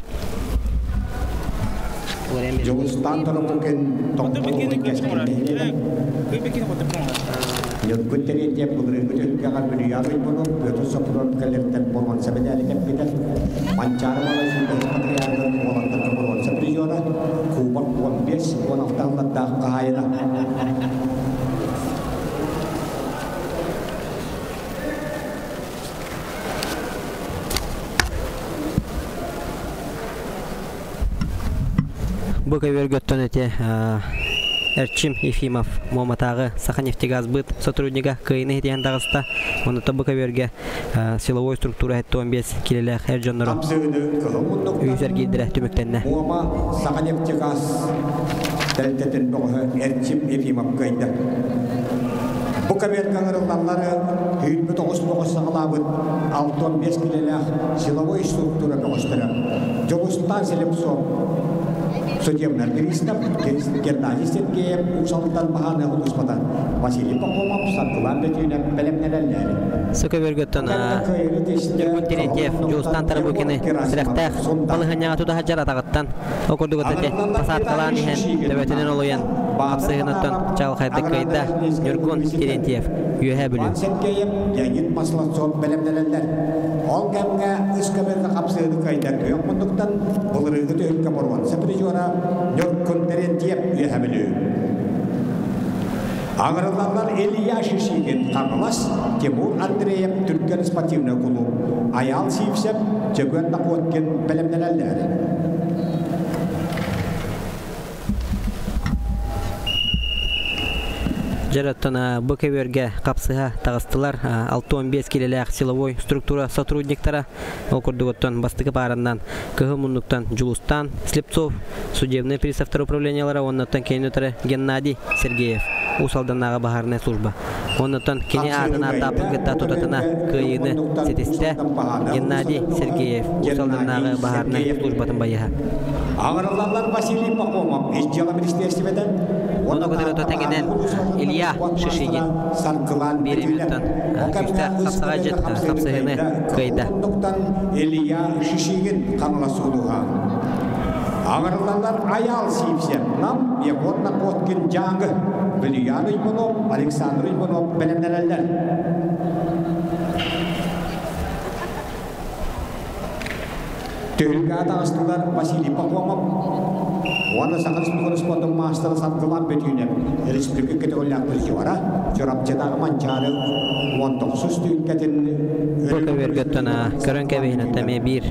Jomustan tarafından toplu keskinliğine Yılgın teriyet bulur, bütün dünyayı bunu götür sapıran kalırken bulman sebede aleket biter. Mancar malı sudah materialkan olanlar bulman sebede jora kubak kuambes konaftan da kahayla. Bu kayver göттön öte Erçim Ефимов Моматагы Саханефтегазбыт сотрудника кыйны хетиен дагыста оны табы каверге силовой структура хетти 15 килелек эржоннору үйсер кийдире түмүктенне Мома Саханефтегаз тәртетен боғы Erçim Ефимов кыйды. Bu kaver kanırılanları hüyütmü 9 sağlabıt 6-15 kililer silovoy struktura boğuştura. Jogustan silip soğuk. Судебная пристав, Геннадий Сергеев, ушалдан bahane oluşmadan Vasily Pokomov sakılan bütüne belemnelerler. Sökövörgöттөн Юргун Терентьев, Жулстан Тарабукины, Сирактах, Балыханяга Туда Хаджар атағыттан, Окурдугутате, Пасат Калан ихен, Төбөтінен олуян, Апсығыныттан, Чалхайдық кайда, Юргун Терентьев, Юхэ бүлі. Сергеев, Леонид Масловцов belemnelerler. Ол кәмге үскәберді қапсығыды кайда күйек мұндықтан, бұл рыгыты өлкі борван. Сәпірі жора, Юргун Терентьев, Юхэ бүлі. Ağırlarlar 50 yaş işiğin Kamlas, Timur Andreyev, Türkmen Sportivna Kulu, Ayal Sivsep, Ceguen Nakotkin, belemnelerler. Жараттан bu кеверге капсыга тагыстылар 6-15 килелек силовой структура сотрудниктара окурдуготтон бастыгы барандан кыгымундуктан Жулустан Слепцов судебный приставтар управлениялары оннаттан кейнөтөрө Геннадий Сергеев усалданага бахарная служба оннаттан кени адына тапыгыта тотатына кыйыны сетисте Геннадий Сергеев усалданага бахарная службатын байыга Ağırlarlar Vasily Pokomov, İşçiler Ministerstve'den Onu kadar ötengeden İlya Şişigin bir minuttan küste kapsağını kayda. İlya Şişigin kanlasuluğa. Ağırlarlar Ayal Sivsep, Nam, Yegor Nakotkin Cangı, Veliyan Ivanov, Aleksandr Ivanov, belemnelerler. Tölge atağıstılar Vasily Pokomov. Ona sakal sponsor master sattılar bütünler. Respublika ketolakları jora. Jorap cedak mancarı. Montok sustu ülketin. Bu vergötten körönke beyine teme bir.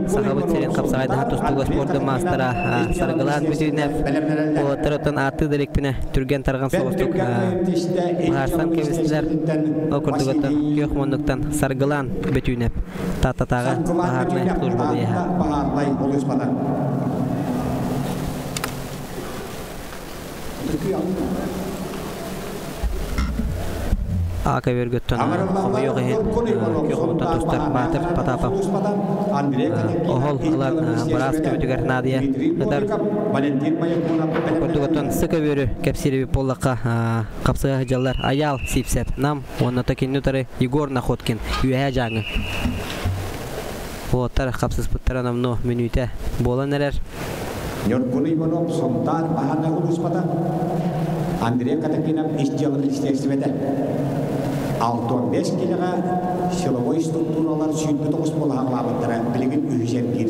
Sahabıt serin kapsayda hatustuğu sporda mastera sargılan bütünler. O taraftan atı direktine Türgen targan soğustuk. Baharsan kevestiler. O kurdugattan kök monduktan sargılan bütünler. Tatatağa baharnay slujba beyaha. Baharnay oluşmadan. Aka vergötten ama yok ehin kökümünden dostlar Batır Patapov ohol alan Baras köbütüger Nadia kadar kurdugattan sıkı veri kepsiri bir pollaka kapsığa hıcallar Ayal Sivsep Nam onunla takin nütarı Yegor Nakotkin Yuhe Jangı o taraf kapsız pıttara namno minüte bolan neler Yorgun Ivanov sontar bahane oluşmadan Andrei Katakinov işçiler Ministerstve'de 6-15 kiloga silovoy strukturalar süydü 9 bola haqlabıttıra biligin üyüzer bir.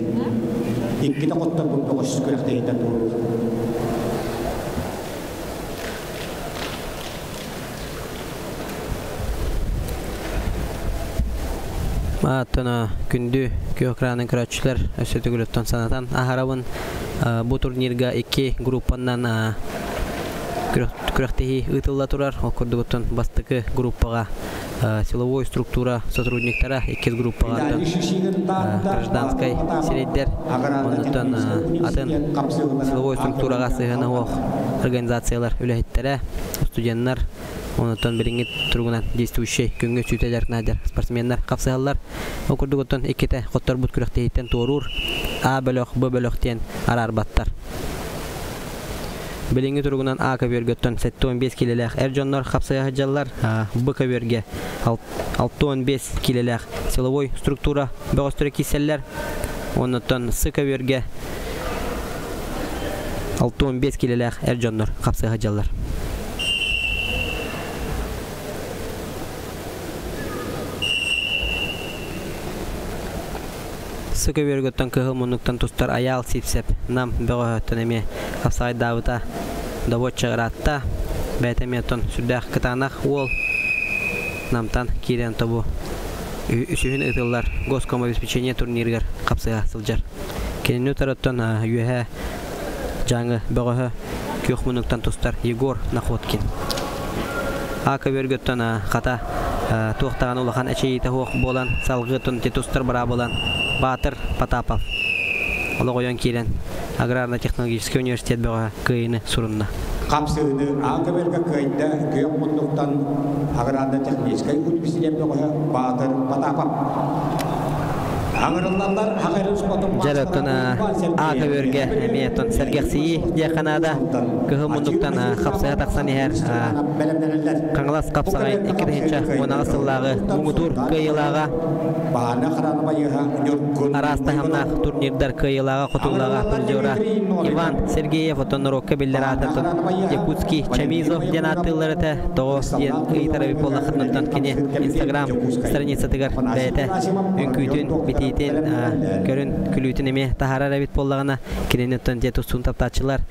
İkki de qottar bu 900 kürəkdə edən durur. Atana gündü Gökran'ın kıraççılar Ösötü Gülüttan sanatan Aharabın bu turnirga 2 gruppandan Күрәхтеһи ытылла турар, окурдугуттан бастыкы группага силовой структура сотрудниктара 2 группага гражданской среддер, онуттан атын силовой структурага сыгына ох организациялар үләһиттере, студентлар, онуттан биринги тургунан действующий күнгө сүтелер надер спортсменнар капсыгаллар, окурдугуттан 2 коттор бут күрәхтеһиттен торур, А бөлөк, Б бөлөктен арарбаттар. Bilingi turgunan A kabörgötten 7-15 kilolaq Erjonlar kapsaya hajjallar B kabörge 6-15 kilolaq Silovой struktura Böğüstürü kiseller ondan S kabörge 6-15 kilolaq Erjonlar kapsaya hajjallar. Sıkı vergötten kıhılmunluktan tustar ayal sipsep nam böğütten eme kapsay davıta davut çağıratta beytemeton sürdağ kıtanak ol namtan kiren tobu üsühün ıtıllar Goskoma обеспечение turnirgar kapsaya sılcar kenini taraftan üyehe жаңы бöğühü kıhılmunluktan tustar Yegor Nakhotkin Aka vergötten kata tuğtağın ulağan eçeyite hoğ bolan salgıtın tetustar bara bolan Батыр Потапов. Ола қойон келен Аграрно-технологический университет бөғі көйіні сұрынна. Қапсыны аңғыбергі көйді көйік мұндықтан Аграрно-технологический университет бөғі Батыр Потапов. Жараттан Ағыберге әметтен сәргексии дияқанада көхімұндықтан қапсыға тақсан ехер қаңылас қапсағайын екірхенші онағысылағы мұңытур көйілаға араста хамнақ турнирдар көйілаға құтылаға пүлдеура Иван Сергеев отонырокка білдер атыртын Якутский Чамизов ден аттылырыты тоғыз ден ұйтары болла қытнықтан кене Инстаграм страница тігір бәйті үнкүйтін бітейтін көрін күлүйтін еме тахарар әбет боллағына кененеттен дет ұстын таптатшылар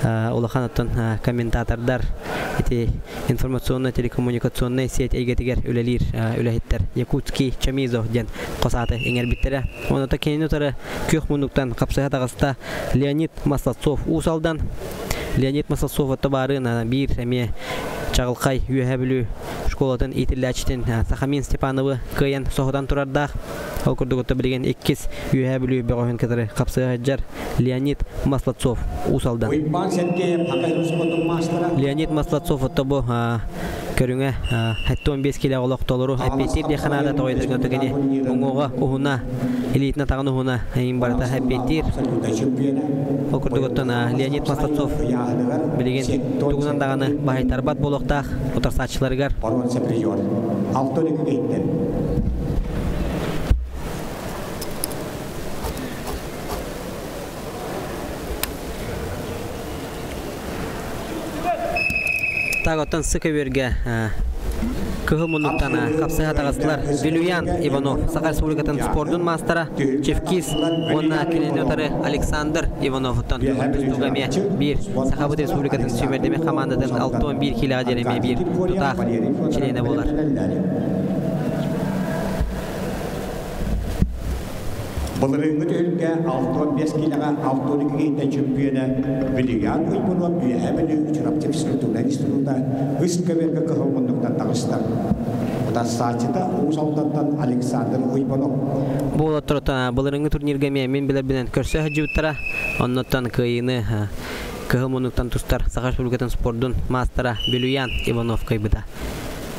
олақанаттан комментатордар информационно-телекоммуникационный сеть әйгетігер өлелер өләхеттер Якутский Чамизов ден қосаты еңер біттері оныта кененеттері көк мұндықтан қапсыға тағыста Леонид Маслацов усалдан Леонид Маслацов отабарын бір әме Чағылқай үйе білу школатын итілләчтен Сахамин Степановы көйен соғыдан тұрардақ. Ол күрдігітті білген 2 үйе білу бөғын кітірі қапсыға жар Леонид Маслацов усалдан. Леонид Маслацов отабы көріңе 15 келі олық толыру әппеттер де қанада тоғайдырған өтігіне оңуға ұғына элитна тағын ұғына әйін барыта әппеттер. Ол күрдігіттін Леонид Маслацов білеген тұғынан дағаны бағайтарбат болуқтақ отырсатшыларығар. Тағыттан sıkı verge Кыхылмунуктана капсыға тағыстылар Белуян Иванов, Саха Республикатын спордун мастера Чевкис, онна келенетары Александр Иванов тұстуғаме бір Сахабыт Республикатын сүймердеме командадан 6-11 килаға жереме бір тұтақ члене болар. Бұлырыңғы төлге 6-15 килаға 6-12 кейтен чемпионы Белуян Иванов үйәмілі үчірапты физкультурна институтта үскөбергі кыхылмындықтан тағыстар. Бұдан сатыда ұзалдаттан Александр Иванов. Бұл отырыттан бұлырыңғы турниргеме мен білербінен көрсі ғыджуыттара, оннаттан күйіні кыхылмындықтан тұстар Саха Республикатын спордун мастера Белуян Иванов кайбыда.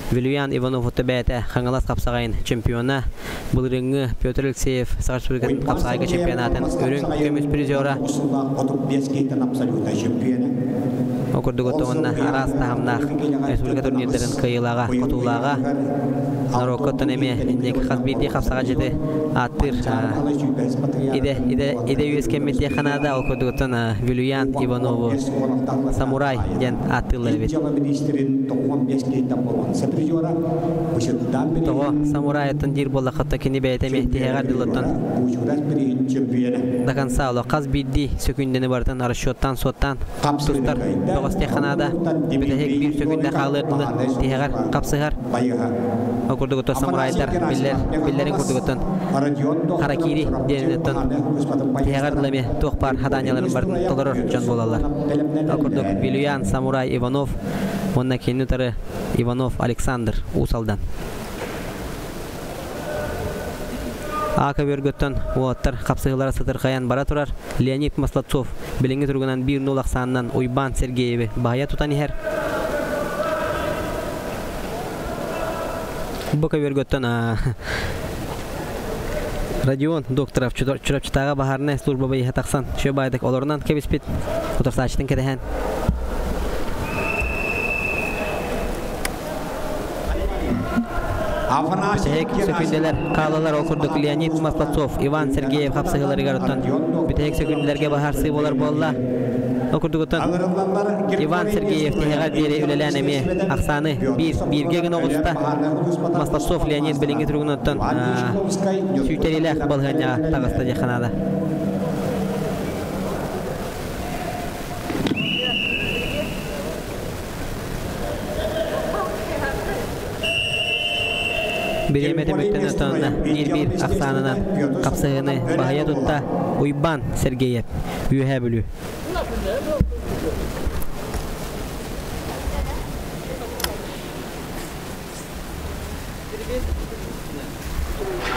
Белуян Иванов отабәті қаңылас қапсағайын чемпиона бұлырыңы Петр Алексеев Саха Республикатын қапсағайға чемпионатын өрін көміс призера Окурдуготта онна арас тахамнах республика турнирдерин кыйылага, котулага нарокоттан эме индек хазбити хапсага жети аттыр иде юэскеммети ханада окурдуготтан Белуян Иванову Самурай ден аттылы бит. Того Самурайттан дир болла хатта кини бейтеме тихегар дилоттан дакан сауло казбидди сөкүндени бартан аршоттан соттан тустар Стеханада, битehek bir sökünde kalırdı, tihar kapsıhar. Okurdukta samuraylar, billerin kurduktan harakiri diyenetten tiharlame tohpar hadanyaların barın toloror can bolalar. Okurduk Beluyan Samuray Ivanov, onna kendileri Ivanov Alexander usaldan. Aka vergötten oğattar kapsıgılara satır kayan bara turar. Leonid Maslacov bilingi turgunan 1-0 aksanından Uyban Sergeyevi bahaya tutan iher. Boka vergötten Radion doktorov çurapçıtağa baharına slurba bayı hataksan şöbaydık olorundan kebispit otursaçtın kedehen. Bitehek sökündeler kalalar okurduk Leonid Maslacov, Ivan Sergeyev kapsıhıları garıttan. Bitehek sökündelerge bahar sığbolar bolla. Okurduk otan Ivan Sergeyev tehegar deri ülelenemi aksanı birge gün oğusta Maslacov Leonid bilingi turgun otan süyteriyle balğanya tağısta yakınada. Bir metemekten ötanda bir aksanından kapsağını bahaya tutta Uyban Sergeyev üye bölü.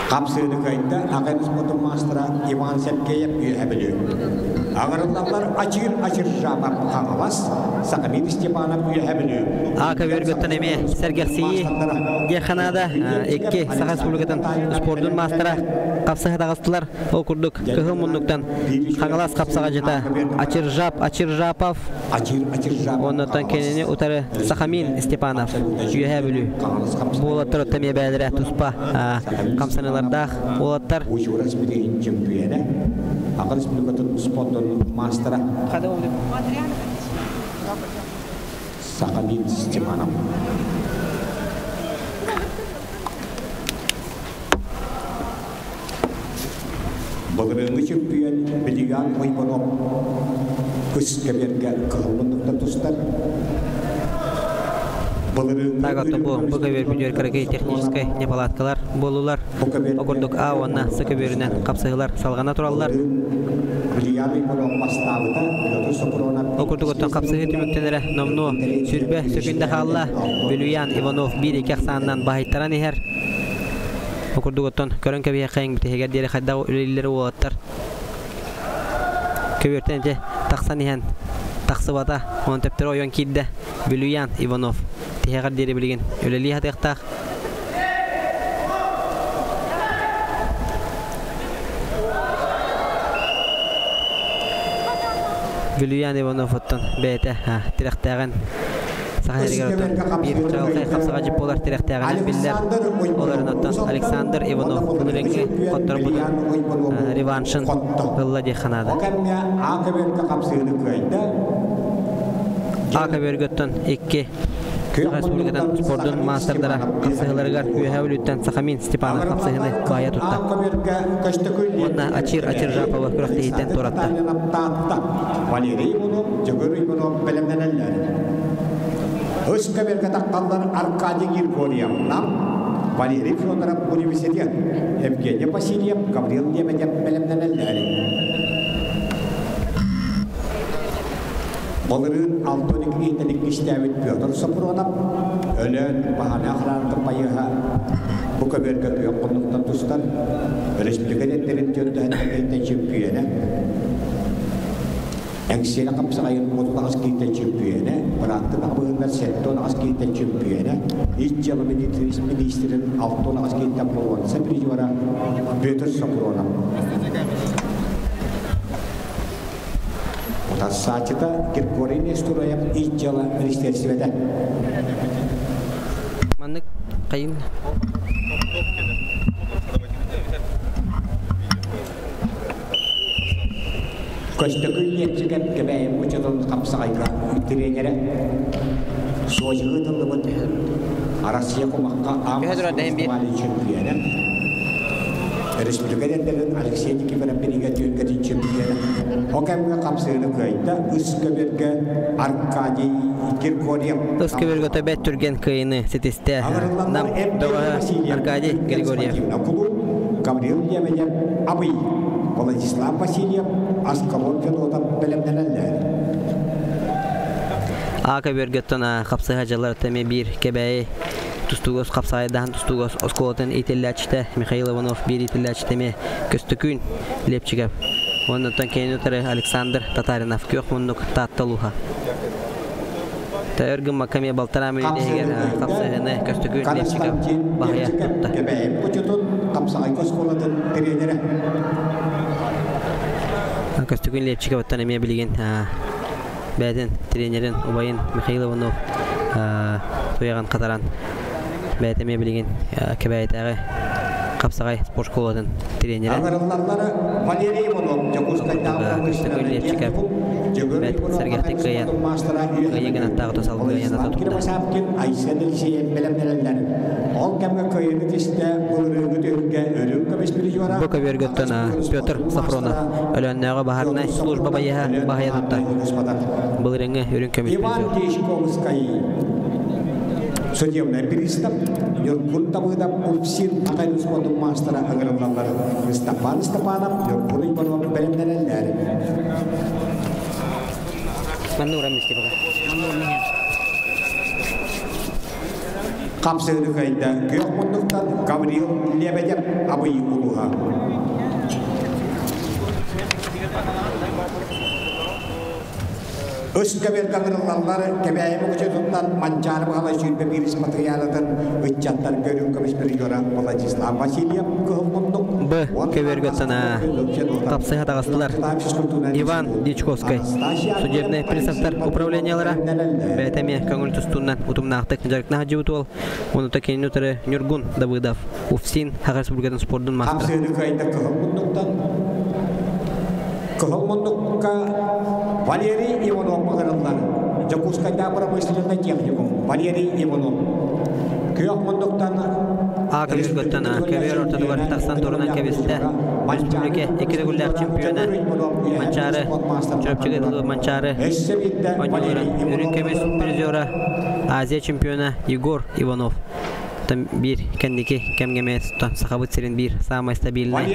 Kapsığını kayıtta Akademik Spotun Master'a Ivan Sergeyev üye bölü. Ağırlıklar açır şabap kağılas Sakamil Stepanov üye bölü. Aka vergötten eme Sergersiyi yakınada ekki Saha Respublika'dan Sportun Master'a kapsağı dağıstılar okurduk kıhımunduktan kağılas kapsağı jeta açır japov ondan kendini utarı Sakamil Stepanov üye bölü. Bu olatlar öttemeye bәлірі тұспа kamsanılarda olatlar Akan Respublika'nın Sportun Master'a Sakamil Stepanov. Bagaimana champion beliau Ivanov kus kebiarga kehumunduktan tustar. Тагатта бу бөгөбөр бүдөркөргөй технический непалаткалар болулар. Окурдук ауанна сөкөбөрүнөн капсыгылар салгана тураллар. Окурдук оттон капсыгы түмүктенере номну сүрбө сөкүндө халла Бөлүян Иванов 1-2 аксанынан баһайттаран эхер. Окурдук оттон көрөнкө бие кайын битегер дери кайда үлелери болоттар. Көбөртенже таксан ихен таксыбата он тептер ойон кидде Бөлүян Иванов Tehegar diri bilgin öleli hatıqtaq Bülüyan Ivanov ottan bete direktağın sahneriger ottan bir çalqay kapsağa jip bolar direktağın biller oların ottan Alexander Ivanov bunu rengi qottar bunu revanşın qılla dexanada Aka vergötten 2 Respublikadan Sportun Master'dara kapsayılarıgar üye bölütten Sakamil Stepanov kapsayını bahaya tutta. Onunla açır Japova kürekte hitten toratta. Valeri Ivanov, Jagor Ivanov belemlenenler. Özke berkatakkallar Arkady Grigoryev nam Valeri Fyodorov Üniversitet, Evgeniy Vasilyev, Gavril Lebedev belemlenenler. Balırın altonik itelik iştevit Pyotr Sapronov ölen bahane aklarında payıha bu kaberge yokunluktan tustan Respublika'nın tönüden iten çempiyene Engsiyene kapsayın motoda askiyten çempiyene Bıraktın abığınlar setton askiyten çempiyene İç yalı ministerin alton askiyten provansa bir juvara Pyotr Sapronov Saçta Grigoryev Sturoyev İcala Ministersivede. Manlık kayın. Köstökül yetkigen kebeğim uçudun kapsayga trenere. Soğuğu tılımı Arasya kumakka Amasya çempiyene. Respublika'nın Alexey Nikiforov Benigatyon kadın çempiyene. Okemga kapsayını kayıtta Üsküberge Arkady Grigoryev. Üsküberge bet türgen kayını setiste nam dava Arkady Grigoryev. Gavril Lebedev abi Vladislav Vasilyev Askalon Fyodorov belemlenenler. Aka bergetona kapsayıcılar temi bir kebeği Tustugos kapsaydan Tustugos Oskolotan itelleçte Mikhail Ivanov bir itelleçtemi Köstökün Lepçigov. Ondan keyin ötürü Alexander Tatarinov kökmunduk tattaluha. Tayörgün makamiye baltaramı deger kapsayını Köstökün Lepçigov bahaya tutta. Köstökün Lepçigov tanımaya bilgin Bədin trenerin Ubayın Mikhail Ivanov toyagan qataran бәйтеме билеген кебәйтәгә Капсагай спорт школадан тренеры. Агарларлары Валерий Иванов, Jakutskayдағы Көстөгөллер чекап. Бәт сәргәфтек кыян. Кыягын аттағы тосал кыян ата турда. Айсен Илсейен белемнеләр. Ол кемгә кыйны тисте булырыгы төргә өрүк көмеспери жора. Бу кебергәттән Петр Сафронов өләннәгә баһарна служба бая баһаятта. Булырыгы өрүк көмеспери. Иван Тишковский. Судебный пристав, Юркун Табыдап Ульфсин, Акайнус Потум Мастера Агарларлары, Степан Степанов, Юркун Иванов белемнеләр. Маннура миске бага. Капсыгы кайда көк мундуктан Гавриил Лебедев абый улуга. Өскәбер кагырларлары кебәйе бүкчәтуттан манчар бала сүрбе бирис материалатын үччаттар көрүн көмеспери жора Владислав Васильев кылмындык. Б кебергәттән Капсыга тагыстылар. Иван Дичковский. Судебный приставтар управлениялары бәйтәме көңүл тустуннан утумнактык жарыкна җибутул. Уны такен нөтөрө Нургун Давыдов. Уфсин Хагар Республикадан спорттан мастер. Капсыгы кайда кылмындыкка Валерий Иванов багырылар. Jakutskayda промышленный техникум Валерий Иванов. Көк мундуктан Кебергәттән кебер ортадылар тахсан турынан кебесте. Республика экрегуляр чемпионы Манчары чөпчеге Манчары. Өрүк кебес призеры Азия чемпионы Егор Иванов. Там бир кәннеке кемгемес тон сахабыт серин бир самый стабильный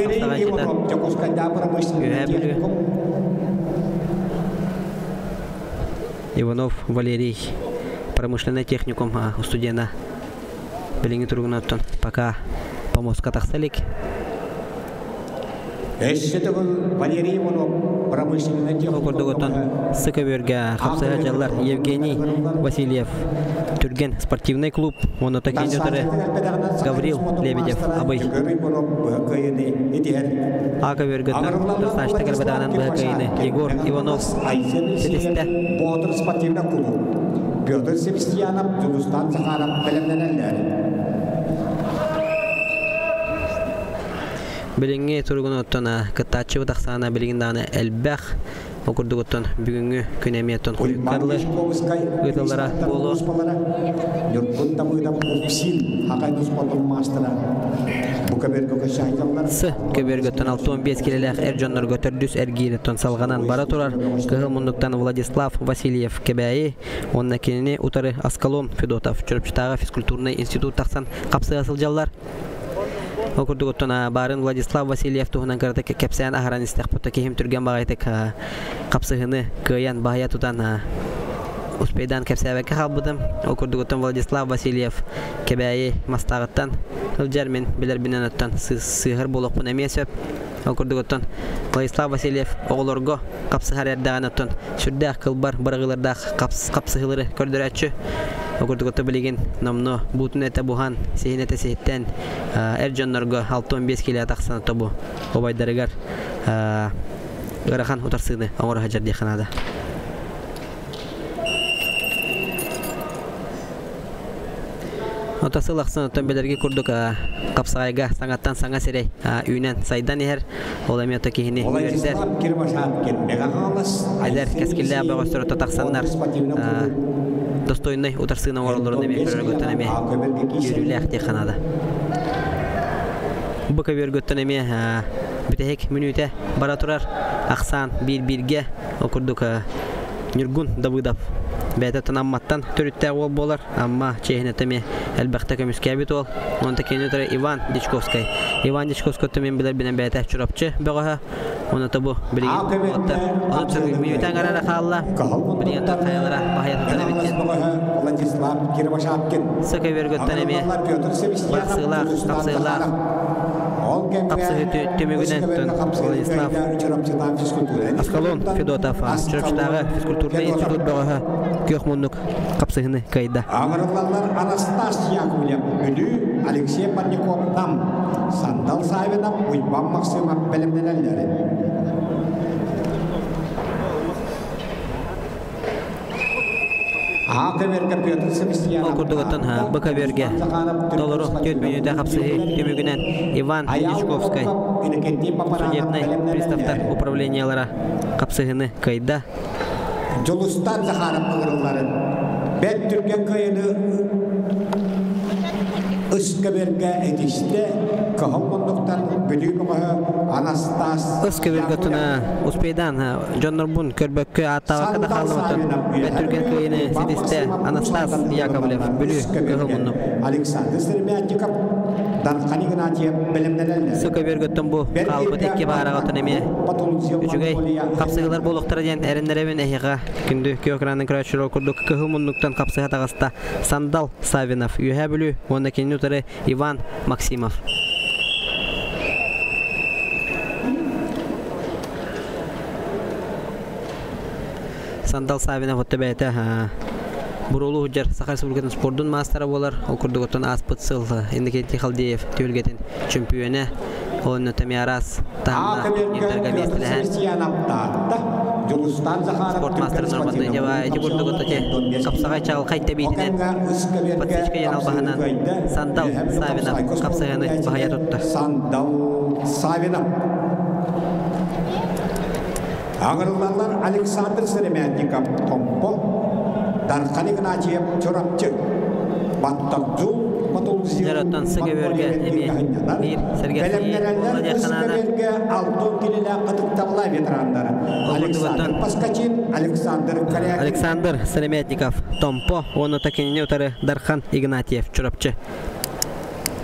Иванов Валерий промышленный техникум студента билинги тургунаттан пока помоска тахсалик Валерий Иванов промышленный техникум Сыкаберга Хапсага жаллар Евгений Васильев Түрген спортивный клуб оны такие Гаврил Лебедев абый Акабергаттан Турсанчта Гарбаданан Бакайны Егор Иванов Сетесте Ботр спортивный клуб Петр Себастьянов Жугустан Сахаров белемнеләр. Билинге тургуноттан кытачы бутаксана билингданы элбах окурдуготтон бүгүнгү күнөмиеттон куйкарлы ыйтылдара болу Юркун Табыдап Ульфсин Акайнус Потум Мастера С кебергөттөн 6-15 келелек эржоннорго төрдүс эргиретон салганан бара турар кыгыл мундуктан Владислав Васильев кебәйи онна кенени утары Аскалон Федотов чөрөпчүтагы физкультурный институт таксан капсы асылжаллар Окурдуготтон барын Владислав Васильев туһунан карата кепсән ахаран истәхпөтө кем түргән багайтык капсыгыны кыян бая тутан Успейдан кепсәбәккә халбыдым. Окурдуготтон Владислав Васильев кебәйи мастагыттан ылжармен билер бинанаттан сыгыр болок пунамесеп. Окурдуготтон Владислав Васильев оглорго капсыгар ярдаганаттан сүрдәк кылбар барыгылардак капсыгылары көрдөрәчү. Окурдуготто билеген номно бутунета бухан сехинете сехиттен эржоннорго 6-15 киле таксана тобу обайдарыгар ырахан утарсыны оңор хажар диханада. Отасылақсын өтөнбелерге күрдік қапсағайға саңаттан саңа серей үйінен сайдан ехер ол әметі кейіне үйердер әдер кәскілі абыға сұрыта тақсанлар достойный утарсыны орылырын әме көрер көттен әме үйрілі әқте қанады бұқа бер көттен әме бүтәхек мүніте бара тұрар ақсан бір-бірге оқырдық Нургун Давыдов бәйті тынамматтан түрітті ол болар, амма чейхінетіме әлбәқті көміскәбет ол. Онта кені тұры Иван Дичковский. Иван Дичковский өттімен білер бінен бәйті чұрапчы бұғаға. Оны табу білген олатты. Олып сұрғы минутан қарара қалыла. Білген тұр қайалара бағаятын әбеттен. Сықы бергөттен әме бақсығылар, қапсығылар. Капсыгы төмөгүнен Владислав Аскалон Федотов чөрөпчүтагы физкультурный институт багага көкмундук капсыгыны кайда. Агырларлар Анастасия Яковлев, Үлү Алексей Парников там, Сандал Савинов, Уйбам Максимов белемнеләре. Окурдуготон Бакаверге Долору тетмөнүдө капсыгы төмөгүнөн Иван Ильичковский судебный приставтар управлениялара капсыгыны кайда Жолустан Захаров мыгырыларын бет түрген кайыны Ыскаберге этиште кахалмондуктан бүлүгүгө Анастас Ыскаберготуна успейдан Жоннорбун көрбөккө аттага када калматын бет түрген кайыны сидисте Анастас Яковлев бүлү кахалмондук Александр Сермятников Дархани Гнатьев белемнелер Сукаберготтон бу калбы текке баараготун эме үчүгөй капсыгылар болуктара ден эреннеребин эхига күндү көкранын крачыроо курдук кахалмондуктан капсыга тагаста Сандал Савинов үйө бүлү онда кинутары Иван Максимов Сандал Савинов оттобейте Бурулу Худжар Саха Республикатын спордун мастера болар. Окурдуготон Аспыт Сыл Индикенти Халдиев Тюльгетин чемпионы. Он Тамиарас Тамна Интергаместилен. Спорт мастер норматны дева эти курдугототе капсагай чагыл кайтта бейтинен подсечка янал баханан Сандал Савинов капсаганы бахая тутты. Сандал Савинов Агырларлар Александр Серемятников Томпо Дархани Гнатьев Чорапчы Баттакжу Жараттан Сыгеверге эми бир Сергей Владиханада Алтын келелі қытып табыла ветерандары Александр Паскачин Александр Серемятников Томпо оны такеніне утары Дархан Игнатьев Чорапчы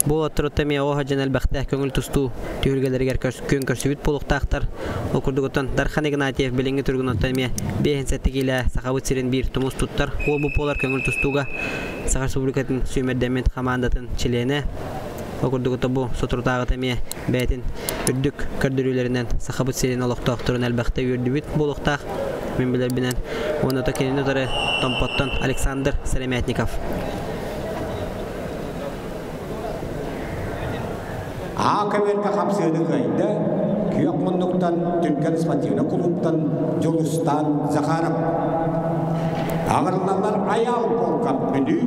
Бұл оттырыттаме оға жәнәл бәқтәк көңіл тұсту түйіргелергер көн көрсібіт болуқтақтар. Окурдуготон Дархан Игнатьев біліңгі түргін оттаме бейін сәтті келі сақабыт сирен бір тұмыз тұттар. Ол бұл полар көңіл тұстуға Саха Республикатын сүймердемет қамандатын чилені. Окурдугото бұл сотыртағы тәме бәйтін үрдік көрдірілерінен сақабыт сирен олықтақтырын әлбәқті үрдібіт болуқтақ. Мен білер бінен оны тәкенені тұры Томпоттон Александр Серемятников. Акаверка хапсыды кайда күйөк мундуктан Түркия спортивный клубтан Жолустан Захаров Агырларлар аял болкап бүлү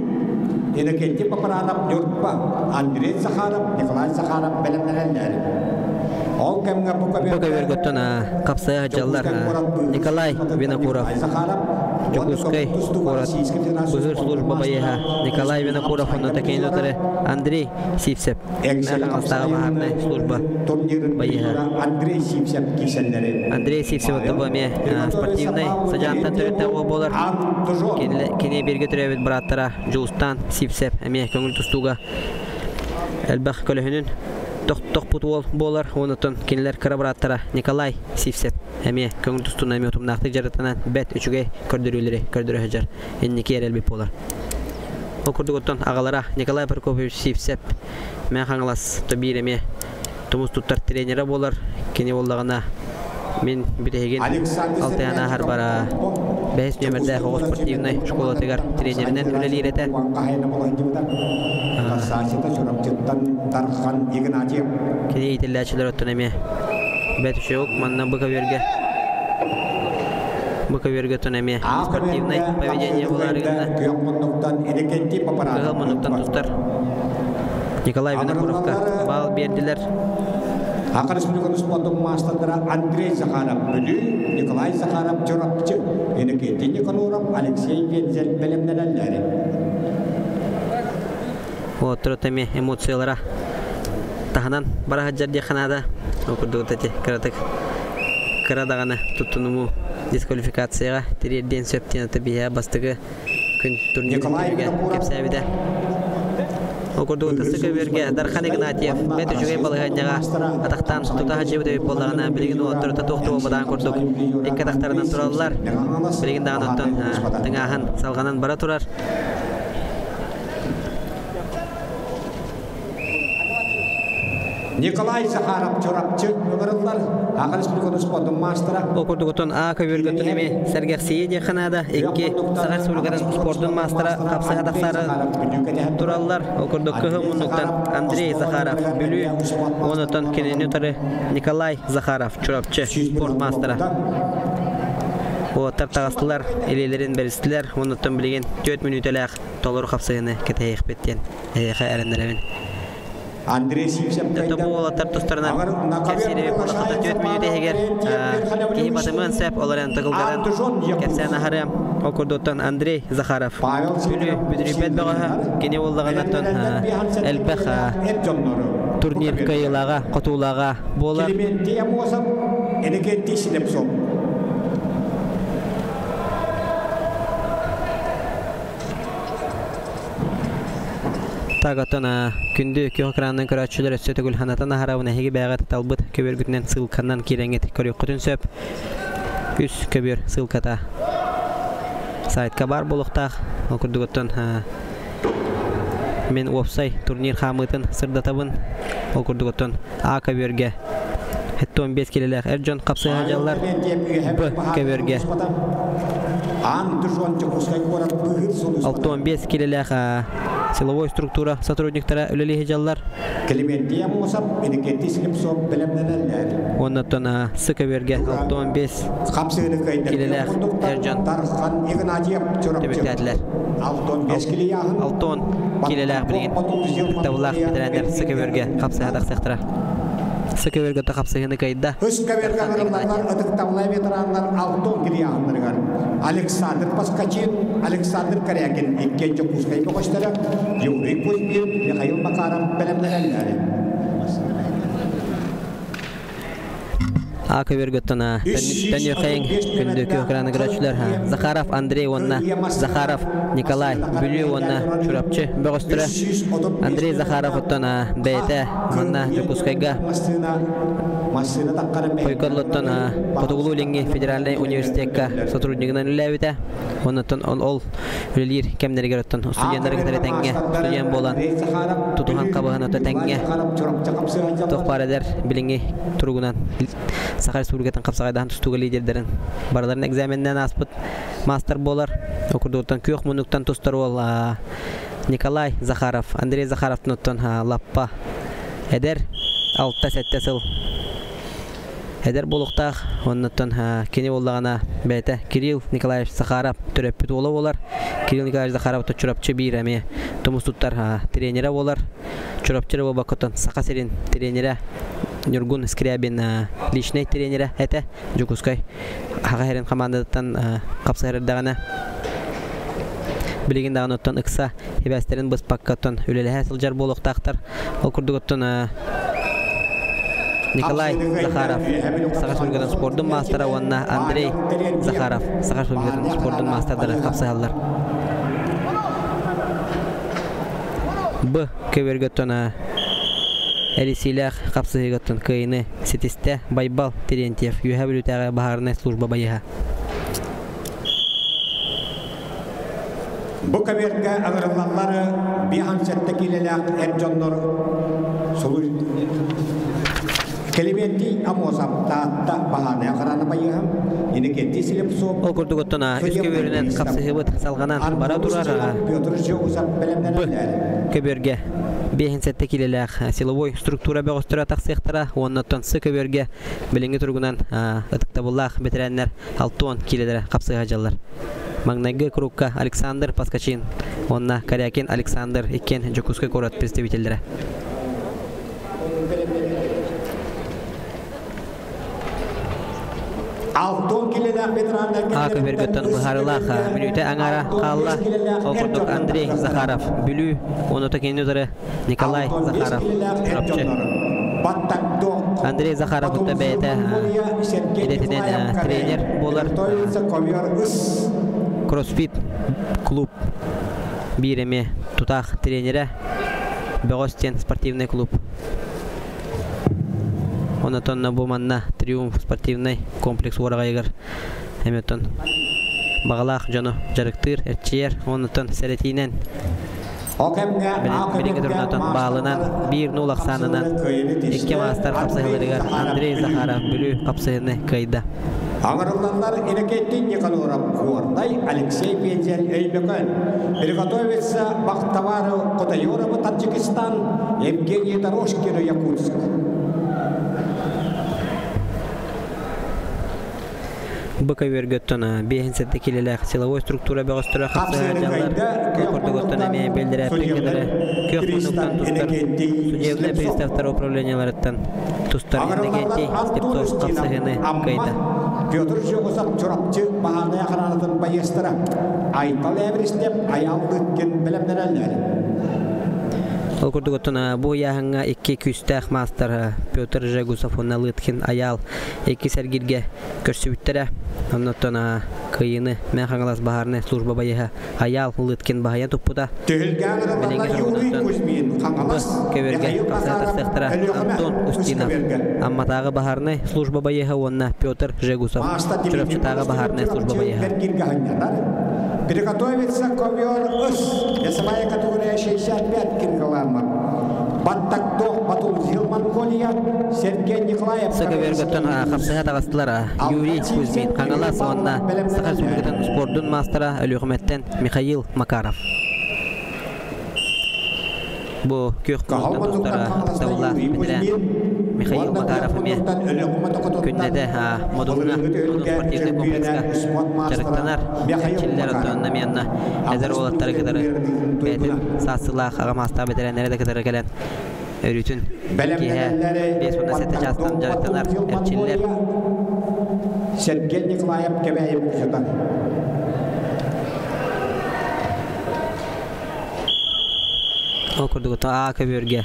Энекенти папаранап Нюртпа Андрей Захаров, Николай Захаров белемнелер. Ол кемге Букаверготтон капсая жаллар Николай Винокуров Жукускай Курат Бузыр служба боега Николай Винокуров он такейнотары Андрей Сипсеп Астага бахарная служба боега Андрей Сипсеп оттобаме спортивный саджантан төрөттөгө болар кене берге төрөбүт браттара Жулстан Сипсеп эме көңүл тустууга элбах көлөһүнүн Тох путбол болар, онотон кинелер карабраттара Николай Сипсеп. Эме көңүл тустуна эме утумнакты жаратанан бет үчүгөй көрдүрө жар. Энники эрелби болар. Окурдуготтон агалара Николай Прокофьевич Сипсеп. Мен хаңлас тобир эме тумус туттар тренери болар. Кене болдагана мен биреген Алтаяна Харбара бес номерде спортивный школа тегар тренеринен үлелирете. Кене ителләчеләр оттонеме. Бет шок манна Букаверге тонеме. Спортивный поведение буларында. Гылмонуктан тустар. Николай Винокуровка бал бердилер. Акар Республиканы спортун мастера Андрей Захаров бүлү, Николай Захаров Чорапчы, Энекенти Никоноров, Алексей Вензель белемнелер. Отротеме эмоциялара таханан бара хаджар Канада окурдугутати каратык карадагана туттунуму дисквалификацияга тирден сөптен табия бастыгы күн турнирге кепсәбиде окурдугута Сыгеверге Дархан Игнатьев бет үчүгөй балыганьяга атактан тута хаджыбы деп боллагана билигин отурта токтоо бадан курдук эки атактарынан тураллар билигин даган оттон тыңахан салганан бара турар Николай Захаров Чорапчы номерлар Акар Республиканы спортун мастера окурдугутун Акаверготун эми Сергей Канада эки Саха Республиканы спортун мастера капсай атактары тураллар окурдук кыгымундуктан Андрей Захаров бүлү онотон кенени утары Николай Захаров Чорапчы спорт мастера O tartağıstılar, elelerin beristilər, onuttan bilegen 4 minut elək tolur kapsayını keteyik betten. Eğe erenleremin. Андрей Сивсеп Дәтті бұл олаттар тұстарынан кәпсері веп олаққата 4 минут егер кейі батымын сәп оларан тұғылдарын кәпсәні ағары оқырдоттан Андрей Захаров бүлі бүдіріпет бағаға кене олағанаттан әлбәқ турнир қайылаға, қотулаға болар. Тагатана күнді көкранның көрәтшілер өтсеті гүлханатан ағарауына хеге бәғат талбыт көбергітінен сылқаннан кереңет көрек құтын сөп үс көбер сылқата сайтқа бар болуқтақ ол күрдігіттен мен опсай турнир қамытын сырдатабын ол күрдігіттен А көберге 15 келелер әржон қапсыға жалар Б көберге 15 келелер силовой структура сотрудниктара үлелеге жаллар. Оннаттан Сыкаверге 15 келелер әржан төбектәділер. 6 келелер білген тақтабылақ бітірәндер Сыкаверге қапсыға дақсықтыра. Сыкаверге қапсығыны қайда. Александр Паскачин, Александр Корякин, и Кенчо Пускай Покостера, Юрий Кузьмин, Михаил Макаров, Пелемнель. Акаверготтана Танюхаин, күнді көкраны грачулар. Захаров Андрей онна, Захаров Николай, Бүлі онна, Чурапчы, Бөгістірі. Андрей Захаров оттана бәйті, манна Жукускайга. Койкодлоттан Потугулу Ленги Федеральный университетка сотруднигынан үләвіті. Оннаттан ол үлелер кемдерге рөттан. Студенттарға тәрі тәңге, студент болан. Тутуған қабығын өті тәңге. Тоқпарадер біліңге тұрғынан. Сахар Республикатын қапсағайдан тұстуғы лидердерін. Бараларын экзаменнен аспыт мастер болар. Окурдуғыттан көк мұнықтан тұстар ол Николай Захаров, Андрей Захаровтың ұттан лаппа. Әдер 6-7 сыл. Әдер болуқтақ, оннаттан кене болдағана бәйті Кирилл Николаевич Захаров түрәппет олы болар. Кирилл Николаевич Захаров чурапчы бейір әме тұмыз тұттар тренері болар. Чурапчыры бол бақыттан Сақасерин тренері Нюргун Скрябин личный тренері әті Жукускай. Хағахерин командадаттан қапсағырдағана білеген дағын оттан ұқса ебәстерін бұс паққаттан өлелі сылжар болуқтақтар. Ол күрдігіттен Николай Захаров, Сахар Республикатын спорттың мастера, онна Андрей Захаров, Сахар Республикатын спорттың мастердары қапсағалар. Б. Көвергіттен Әлисилях қапсығыттен күйіні Сетисте Байбал Терентьев, үйе білутәғі бағарына служба байыға. Бұл көберге ағырылалары биған сәтті келелек әржонлар солы Келементи амосам таатта бағаны ағыраны байығам, енекетті сіліп соп. Ол күрдігіттіна үске өрінен қапсығыбыт салғанан бара тұрарға. Б. Көберге бейін сәтті келелек силовой структура бәғыстыра тақсықтыра, оннаттан С. Көберге білінгі тұрғынан ұтықтабыллақ бетерәнлер 6-10 келелері қапсыға жалар. Маңнайғы крукка Александр Паскачин, онна Корякин Александр Иккен Жукускай корот представителдері. Акаверготтан бұхарылаға мүніті аңара қалла оқырдық Андрей Захаров бүлі, оны тәкен өдірі Николай Захаров тұрапчы. Андрей Захаров ұтта бәйті едетінен тренер болар. Кроссфит клуб биреме тұтақ тренері Бөгістен спортивный клуб. Оннаттан бұманна Триумф спортивный комплекс орағайығыр. Әметтен бағалақ жоны жарықтыр, әртчер, оннаттан сәлетейнен білінгі тұрнаттан бағылынан, 1-0 ақсанынан 2 мастар қапсығылырығар Андрей Захаров бүлі қапсығыны қайда. Аңырыланлар инекеттен Николоров Куардай Алексей Пензель Эйбекан. Приготовится Бахтавару Котайорова Таджикистан, Евгений Дорожкину Якутск. Быка вергөттөн бехинсетте келелер силовой структура бөгөстөрө капсыгар жаллар көрдөгөттөн эме белдире пекелери көкмүндүктөн тустар судебный приставтар управленияларыттан тустар эндегенти стептов капсыгыны кайда Петр Жогусак чурапчы баһаны ахранатын байыстыра айтал эбристеп аялдыккен белемдерелер. Ол көрдөгөттөн бу яһаңа 2 күстәх мастер Петр Жогусов Лыткин аял 2 сәргирге көрсүбүттөрө оннотон кыйыны мен хаңалас баһарны служба байыга аял Лыткин баһая туппута белеңге көрдөгөттөн кеверге капсатастыктыра Антон Устинов амматагы баһарны служба байыга онна Петр Жогусов чурапчытагы баһарны служба байыга. Приготовиться ковер ус. Весовая категория 65 килограммов. Баттакто Батул Зилманколия Сергей Николаев. Саковерготтон хапсыга тагыстылар. Юрий Кузьмин Каңалас онна Сахар Республикатын спорттун мастера Алюхметтен Михаил Макаров. Бу көк достора Савла Михаил Макаров эме күннеде модулна спортивный комплекска жарыктанар чиллер отонна менна эзер олаттары кедары бетин сасылах агамаста бетеренлери кедары келен өрүтүн кие 5-7 жастан жарыктанар чиллер Сергей Николаев кебейим кушатан Окурдугу көбөргө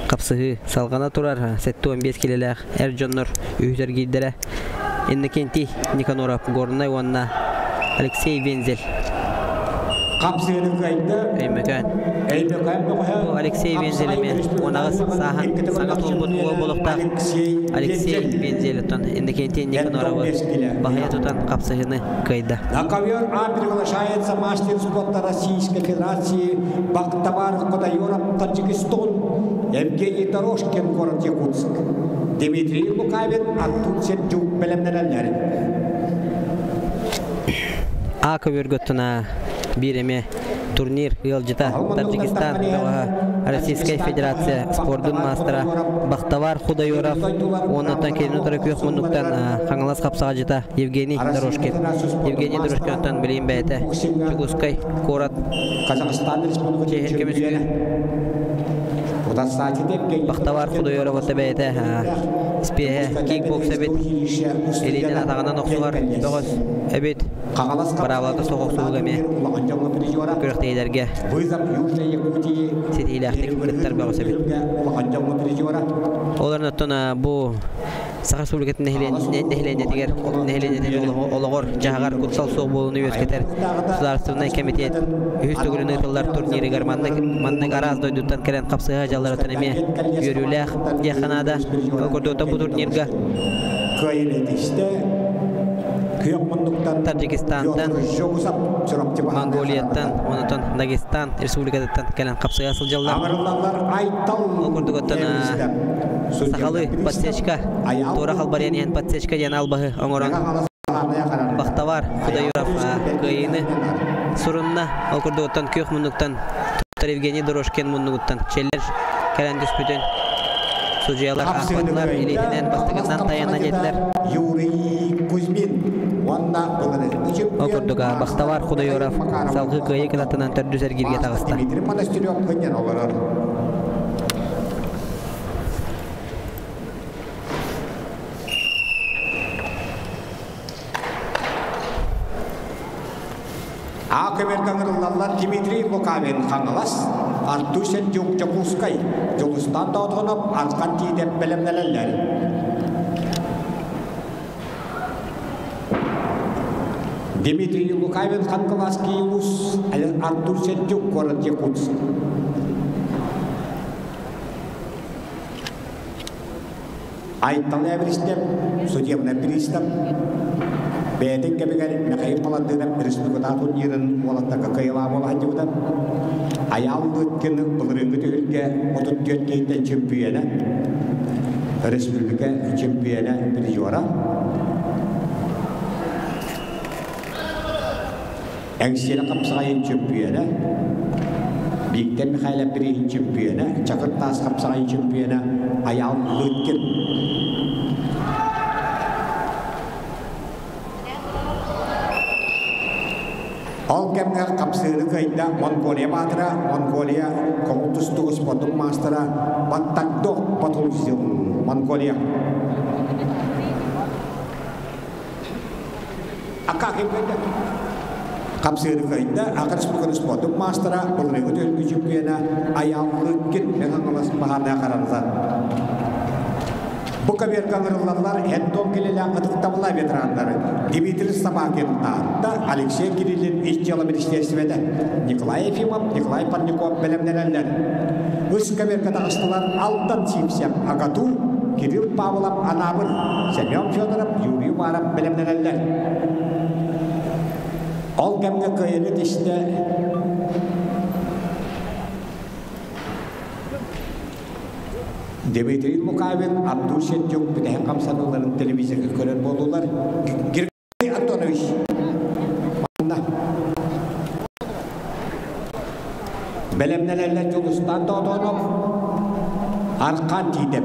капсыгы салгана турар 7-15 келелер Эржоннор үйдер гиддере Иннокентий Никаноров горнай онна Алексей Вензель капсыгын кайда эймекан Алексей Вензель эме онагыс сахан сага толбут болукта Алексей Вензель тон Иннокентий Никаноров бахая тутан капсыгыны кайда. Ковер приглашается мастер спорта Российской Федерации Бактавар Кодайоров Таджикистан Евгений Дорожкин город Якутск Дмитрий Лукавин оттуда Сергюк белемнерелер. Коверготтона биреме турнир Ялжита Таджикистан Российская Федерация спорттун мастера Бактавар Худайоров оннан келин турак өкмүндүктөн Хаңалас капсага жыта Евгений Дорожкин Дорожкинден билим бете Чугускай город Казахстан Республикасы Бактавар Худайоров бете спеhe кикбокс эбит элитен атаганан оксугар тогоз эбит баралата согоксууга эме күрөктейлерге сетилактик кыттар багыс эбит оларнаттан бу Сахар Республикатын нехленетигер ологор жагар кутсал соғболуну өскетер Государственный комитет үстөгүлүнү тылдар турниригер маннык араз дойдуттан керен капсыга жалларатын эме көрүлэх яханада көрдөтө бу турнирга Таджикистандан, Монголиядан, онотон Дагестан республикатан келен капсыга сылжаллар. Окурдуготтон сахалы подсечка, тура халбаряниян подсечка ден албахы оңорон. Бактавар Худайоров кыйыны сурунна окурдуготтон көк мундуктан Евгений Дорожкин мундугуттан челлер келен түспүтөн судьялар ахматлар элитинен бастыгынан таянна жетилер. Юрий Кузьмин Окурдуга Бактавар Худайоров салгы кыйы кылатынан төрдү сергирге тагыста. Акыбергаңырлалар Дмитрий Лукавин Хаңалас, Артусен Жукчапускай, Жолустан таутғанып, артқан тиедеп білімнелелер. Дмитрий Лукавин Хаңалас Киевус, Артусен Жук город Якутск. Айтал Эвристеп, судебный пристав, Беден кебегер Михаил Паладынов республикада турнирин олаттага кыйла болганжудан аялды өткені былырыңғы төгілге 34 кейттен чемпионы республика чемпионы призера әңсері қапсағайын чемпионы Биктен Михаил Пирин чемпионы Чакыртас қапсағайын чемпионы аялды өткен All kemner kapsırı kayda Mongolia batara Mongolia komutus spottum mastera batak dok patulzil Mongolia akakim kayda kapsırı kayda akar spottum mastera bolnego tel küçükena ayam rıkkin dengan ngelas bahana karanzan bu kabir kanırlarlar endon gelilen katıktabıla veteranları Dimitris Sabakin'da Alexey Kirill'in işçiyalı ministersivede Nikolay Efimov, Nikolay Parnikov belemlenenler Üç kabir katıkçılar aldan simsiyap Agatu, Kirill Pavlov Anabır, Semyon Fyodorov, Yuri Umarov belemlenenler Ol kemge kıyınıt işte Dimitri Mukavin, Abdul Şetçuk, bir de kamsanıların televizyonu gören boldular. Girgay Antonovich. Belemnelerle Çolustan Dodonov, Arkan Didem.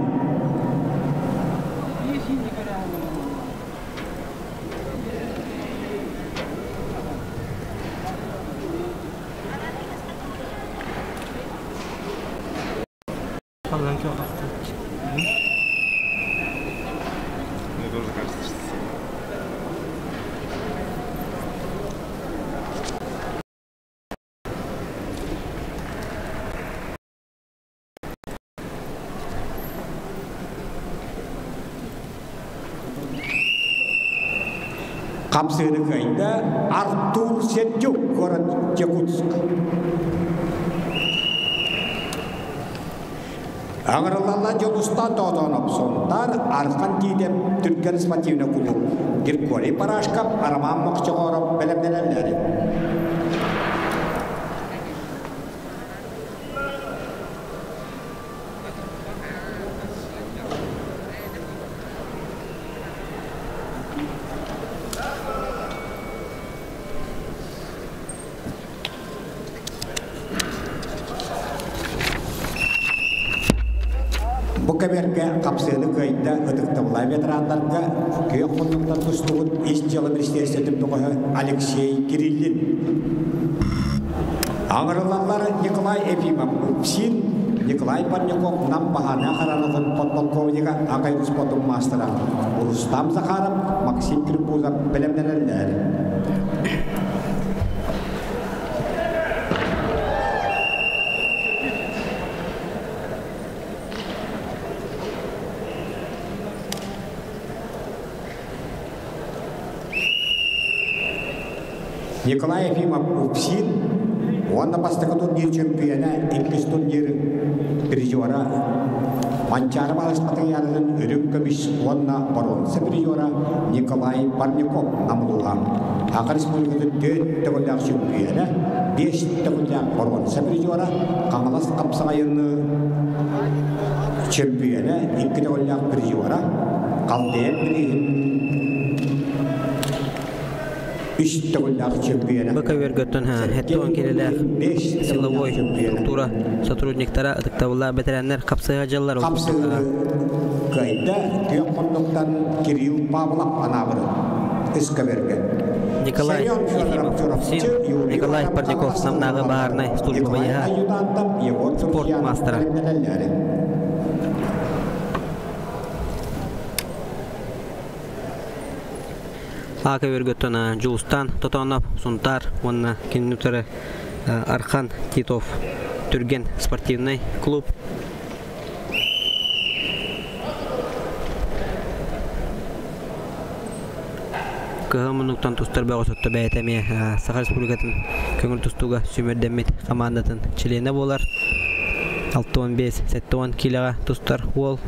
Kapsırı kayda Artur Şetçuk, Gorod Yakutsk. Ağırlarla Çolustan Dodonov sonlar Arkan Didem Türkmen Spativna Kuluk. Girgori Paraşkap, Araman Mokçagorov belemlenenleri. Bu kaberge kapsayını kayıtta ıdıktabılay veteranlarga köyek konumdan tustuğun işçiyalı ministersiyatım toğu Alexey Kirill'in. Ağırlarlar Nikolay Efimov, Upsin, Nikolay Parnikov, Nampahana Karanatın Podpolkovnika, Akay Uspotum Mastera, Rustam Zakharov, Maksim Kripuzov, belemlenenler. Nikolay Efimov Upsin, он на постакотурнир чемпиона, инвестурнир призера. Манчар Маласпатаярдын үрүк көмүш, он на боронса призера Николай Парников намылган. Ак республикадын 4 төгүлдак чемпиона, 5 төгүлдак боронса призера, Камалас Капсагайыны чемпиона, 2 төгүлдак призера, Калден Баковер Гаттонха, Хеттон Келелер, силовой структура сотрудниктара ытыктабыла ветераннар капсыга жаллар. Капсыга кайда түйөккондуктан Кирилл Павлов анабыры Искаверге. Николай Ефимов, Николай Парников, самнагы баарнай служба баяга спорт мастера. Акавер Гаттона, Джулстан, Тотонов, Сунтар, Вонна, Киннутера, Архан Титов, Түрген спортивный клуб. Кыгамынуктан тустар бағысытты бәйтәме Сахар Республикатын көңіл тустуға сөмердемет командатын члене болар. 6-15-7-10 килоға тустар ол.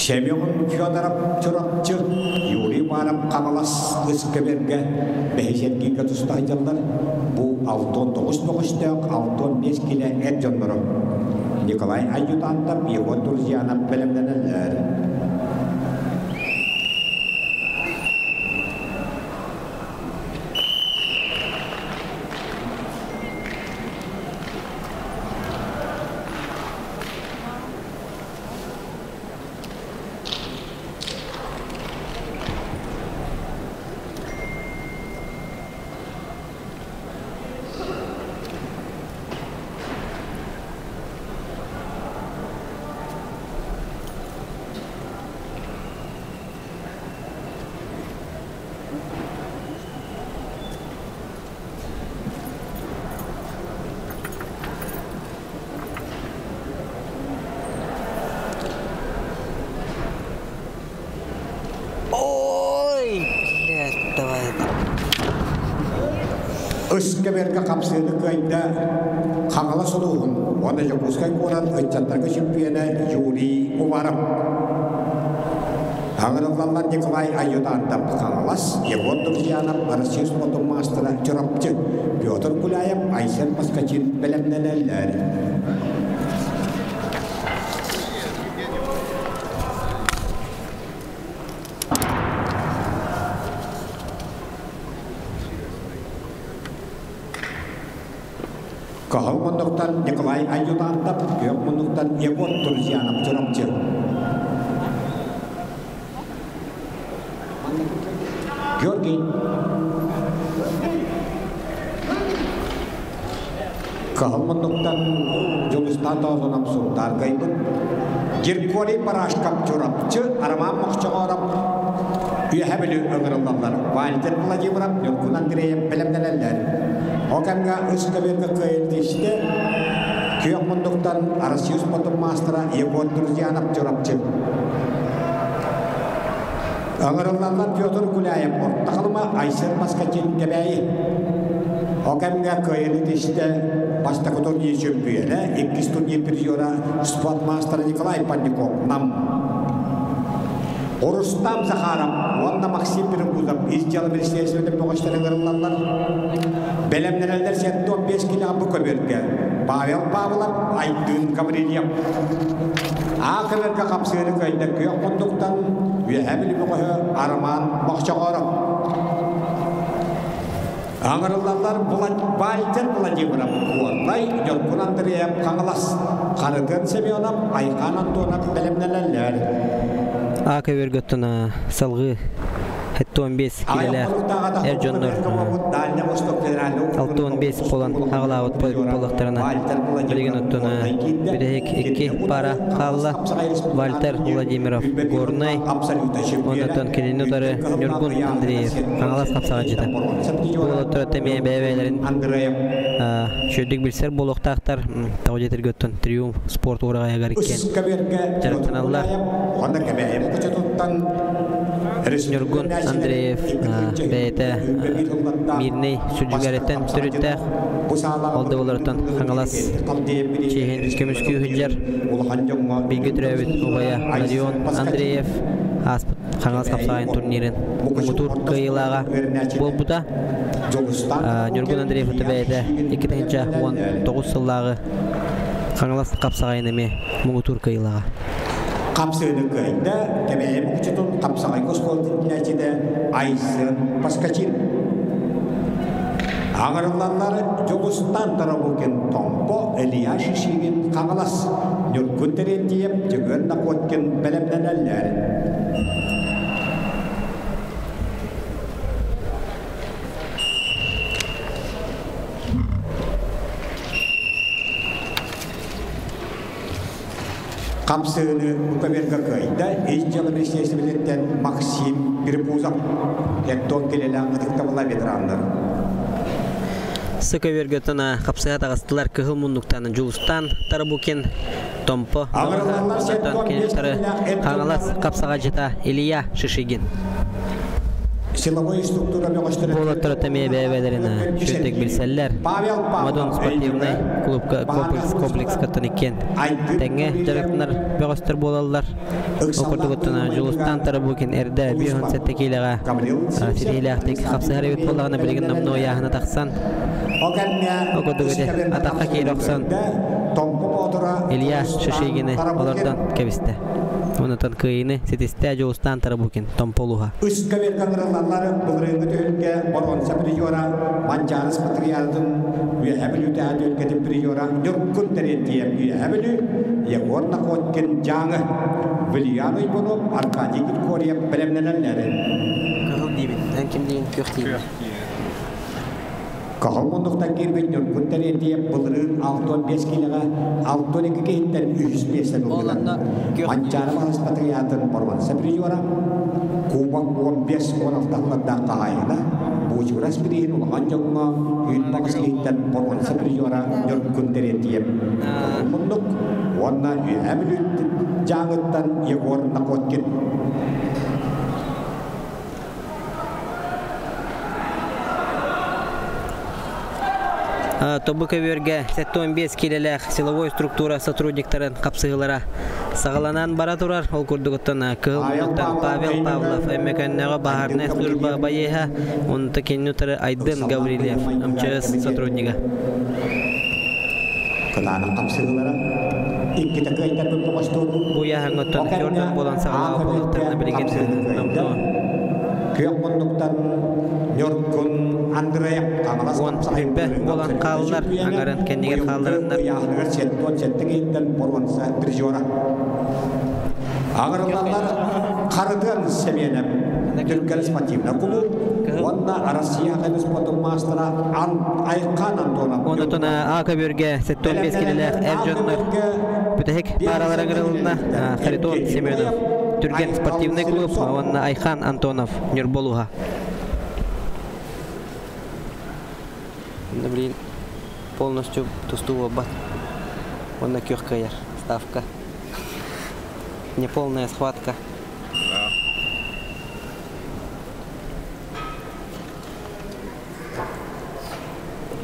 Semyon Fyodorov Çorapçı, Yuri Varap Kamalas Iskaberge, Behişet Giga Tustaycanlar, bu 6-9-9-5 kile et canları. Nikolay Ayutantap, Yevon Turziyanap belemlenenler. Iskıberge kapsayını kayda Kağala soluğun Onda Jokuskay konan Öççatlarga şüphiyene Yuri Umarım Ağırlıklarla Nikolay Ayudan'da Kağalas Yevon Durziyanap Arasiyus Motomastara Çorapçı Piotr Kulayem Aysen Paskaçin Belemneneller Kahal Mondoktan Nikolay Ayudan'da Piotr Mondoktan Yevon Durziyanap Çorapçı Georgi Kahal-Mondoktan Jogistan Tawzonam Sultar Gaibun Girkori Parashkap Chorapçı Aramam Mokhchagorap Üyehabili Öngırıldanlar Valiter Pılacıbırap Yolkunan Direyem Belemneneller Okamga Üskabirga Kayıldişte Kıyok-Mondoktan Arasiyus Motum Mastra Yevon Durziyanap Chorapçı Ağırlarından Piotr Kulayem ortakalma Aysen Paskaçin Gebeyi Okamga Kayıldişte Başta kuturniye çömpüyene, ikis turniye piryora Spotmaster Nikolay Pannikov nam. Orustam Zakharov, Wanda Maxim Pirukuzov, İzcalı Ministersiyonda boğaçların ırılanlar. Belemneneller 15 kilo bu kabirge. Pavel Pavlov, Aydın Gavriliyev. Akıverge kapsayını kayda kıyok konduktan, üyehemili boğağı Arman Mokhchagorov. Ağırlarlar Valiter Pılacıbırap Kuanlay Yolkunan Direyem Kağalas Karıgın Semyonap Aykanan Donap Belemneneller Akıver götüna salgı Hatta 15 kilolar Erjonlar 6-15 polan ağlağıt polaklarına bilgin öttüna birek 2 para kalla Valter Vladimirov Gornay ondan kelini otarı Nurgun Andreyev Kağalas kapsağacıda bu otarı temeye beyvelerin şöydük bilser boloqtaqtar tağıcetir göttün Triumf sport uğrağaya garikken Jarıktanallar Nurgun Andreyev beyte Mirney Sücügaretten Türütte oldu olardan Kağalas Çehin Kömüşkü Hüccar Bilgi Türevit Obaya Radion Andreyev Kağalas kapsağın turnirin Umutur kıyılağa bol buda Nurgun Andreyev beyte 2019 yıllağı Kağalas kapsağın emi Umutur kıyılağa Kapsayını kayda Kemeyem Ukçutun Kapsağın Koskoldin Dinajide Aysen Paskaçin Ağırlarlar Jogustan Tarabukin Tompo Eliya Şişigin Kağalas Nurgun Terentiyem Jogön Nakotkin Belemneneller Kapsayını Mukaverga kayda İzcalı Ministersiyonda Maxim Pirukuzov Ekton Kelelen Atıktavala veteranlar Sıkı vergötüna kapsaya tağıstılar kıhıl munduktan Julustan Tarabukin Tompo Ağırlarlar Kenetleri Kağalas kapsağacıta Eliya Şişigin Болаттары тәмие бәйбәлеріне шөттек білсәлләр Мадон спортивный комплекс каттан екен Тәңе жарықтынар бәғастыр болалар Оқырды көттіна Жулыстан Тарабукин әрді бүйін сәтті кейліға Сидейлі ақтек қапсы әребет болағына білген намны ояғына тақсан Оқырды көде атаққа кейлі оқсан Илья Шишигіні олардан кәбісті Онытан кыйыны сетесте Жулыстан Тарабукин Томполуға Üskabir kanırlarları bulurungu tühülge Boron sapırıyora Mancanız patriyaldın Üyehabili tühülge ülkede piriyora Nurgun terentiyem üyehabili Yagorna kotkin canı Viliyanoy bunu Arkadi git koruyup belemlenenleri Kağıl deyibin, en kim deyin kök deyibin Kahal munduktan girbin Nurgun terentiyem bulurun 6-15 kiloga 6-12 kehitten 100 pesen olulan Mancanız patriyaldın Boron sapırıyora Kubang 15 orang tahlat kahayana bujura spirin ulanjang ma hinpak sekitan poron sapiriora nyorkun terentiem munduk warna ablu jangetan yagor nakotkin Тобыкөверге 15 килелек силовой структура сотрудниктарын капсыгылара сагаланан бара турар. Ол курдугуттан кылмыктан Павел Павлов эмекеннеге баарны служба байеха онты кеннутары Айдын Гаврилев МЧС сотруднига. Кытааны капсыгылара икките кыйдатын томостон. Бу яһаңыттан Жордан болан сагалаа болуктарына билген намно. Күйөкмундуктан Нёркун Андрея Камалас Капсыгы болан калдар аңарын кеннигер калдарындар. Яһыгыр сеттон сеттигинден борванса дирижера. Агырландар карыдын семенеп Türkler спортивна клуб. Онна Россия хабис потом мастера Айкан Антонов. Онда тона Акаберге 15 килелек Эржоннар. Бүтек паралара кырылына Харитон Семенов. Түрген спортивный клуб, онна Айхан Антонов Нюрболуга. Блин, полностью тустую бат. Онна кёркаяр, ставка. Неполная схватка.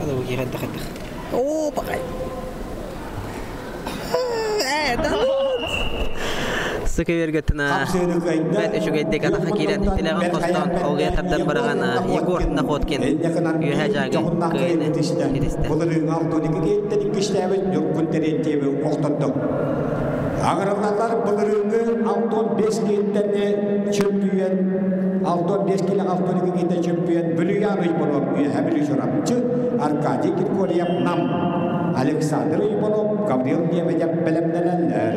هذا وجه غدا خدخ اوه بقى سكيرغتنا بيت شو قد كذا حكينا تلاقي قصتان او غير تبدا برغنا يقول ناخذكن يهاجاغي كاين يدست بولرين алту диге тедикиштебе жоккун терентебе октондо агырландар бولرинге алту 5 кеттене чемпион алту 5 келе алту диге чемпион Бүлüyan Ибонов хабили журапчы Аркадий Киркорьев нам Александр Ибонов Гаврил Немедев белемнелер.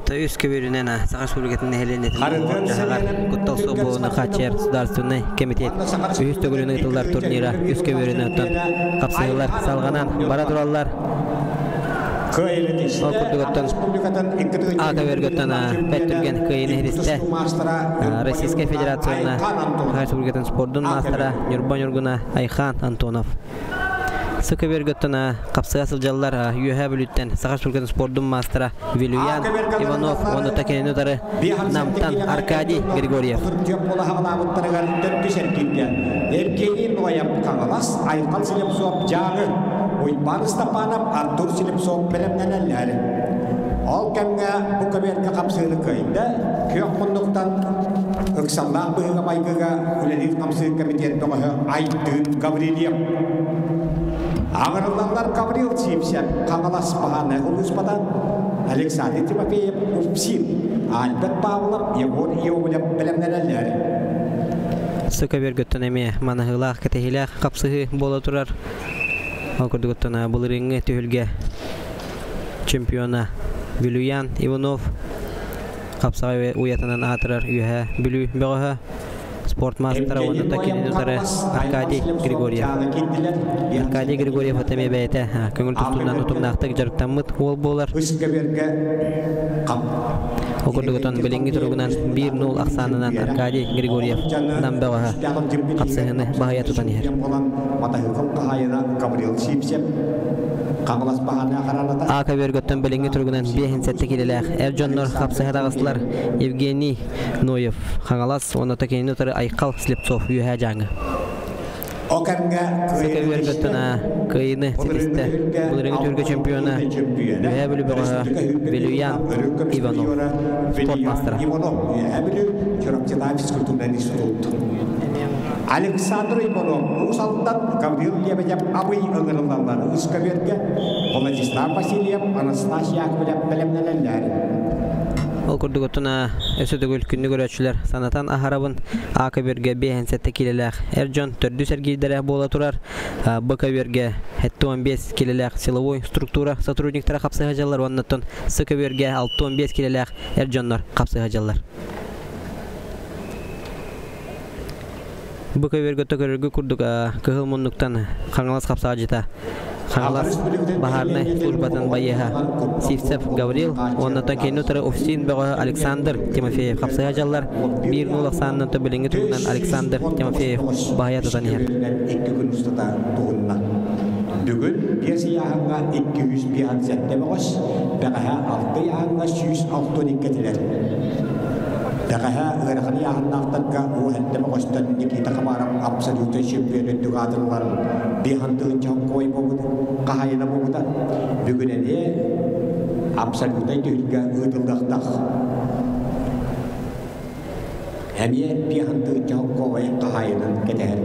Таюшка веренена Сахаш Республикатын нехеленетин жахар Куттал Собоуны Хачер Государственный комитет Үстөгүлүнүн тылдар турнира Үскө веренетин капсыгылар салганан бара тураллар. Окурдуготтон Акаберготтон беттирген кыйын христе Российская Федерацияна Сахаш Республикатын спордун мастера Нюрбан Айхан Антонов. Сыкыберготтона капсыга сылжаллар үйөһө бүлүттен Сахаш Республикатын спордун мастера Бүлüyan Иванов оны такенутары намтан Аркадий Григорьев. Эркейин нояп каңалас Айкан Селепсов жағы Ойбан Стапанов Артур Селепсов белемненелер. Ол кемге бу каберге капсыгы кыйында күйөкмундуктан ыксаллах быга байгыга үлелит капсыгы комитет тоғы Айдын Гаврилев. Агырландар Гаврил Сипсен каңалас бағаны ұлыспадан Александр Тимофеев Упсин Альберт Павлов Егор Иовлев білімнелер. Сыкаберготтон эме манahылах кетехилах капсыгы бола турар. Окурдуготтона булырыңы түйүлге чемпиона Бүлüyan Иванов капсыгы уятынан атырар үйөһө бүлү бөгөһө спорт мастера оны такенутары Аркадий Григорьев. Аркадий Григорьев атаме бәйте көңіл тұстуынан ұтымнақтық жарықтамыт ол болар. Окурдугутон білінгі тұрғынан 1-0 ақсанынан Аркадий Григорьев намбағаға қапсығыны бағая тұтан ер. Акаберготтон білінгі тұрғынан 5-7 келелер. Эржоннор қапсығыдағысылар Евгений Ноев қаңалас, оны такенутары Айқал Слепцов үйәе жаңы. Сыкаберготтона кыйыны сетісті бұлырыңы түргі чемпионы үйәе бүлі бұғыға Бүлüyan Иванов спорт мастера. Александр Иванов Усалдан Гаврил Лебедев Абый ыңырылданлар Үскаберге Владислав Васильев Анастасия Акбелев білімнелер. Ол күрдігіттіна өсөтігіл күнні көрөтшілер санатан ахарабын Акаберге 5-7 келелер. Эржон 4 сәргейдері бола тұрар. Бакаберге 15 келелер силовой структура сотрудниктара қапсыға жалар. Оннаттон Сыкаберге 6-15 келелер Эржоннор қапсыға жалар. Бакаберге төкөрөргө курдук кыгыл мундуктан каңалас капсага жыта Ханлас Бахарны службатын байыға Сивцев Гаврил, оннатан кейіні тұры офисин бөгі Александр Тимофеев қапсыға жаллар 1-0 біліңі тұрғынан Александр Тимофеев бағаятыдан ер. Бүгін бес яғанға 257 бәғаш, бәғаға 6 яғанға 162 тілер. Бәғаға ғырған яғаннақтарға өәнді бәғаштан Никита Қамарам абсолютын шемпионы дүғадырларын бейхандығын чауқ қой болуды, қағайына болуды. Бүгін әне абсолютын түйілге өділдіқтақ. Әме бейхандығын чауқ қой қағайынан кетер.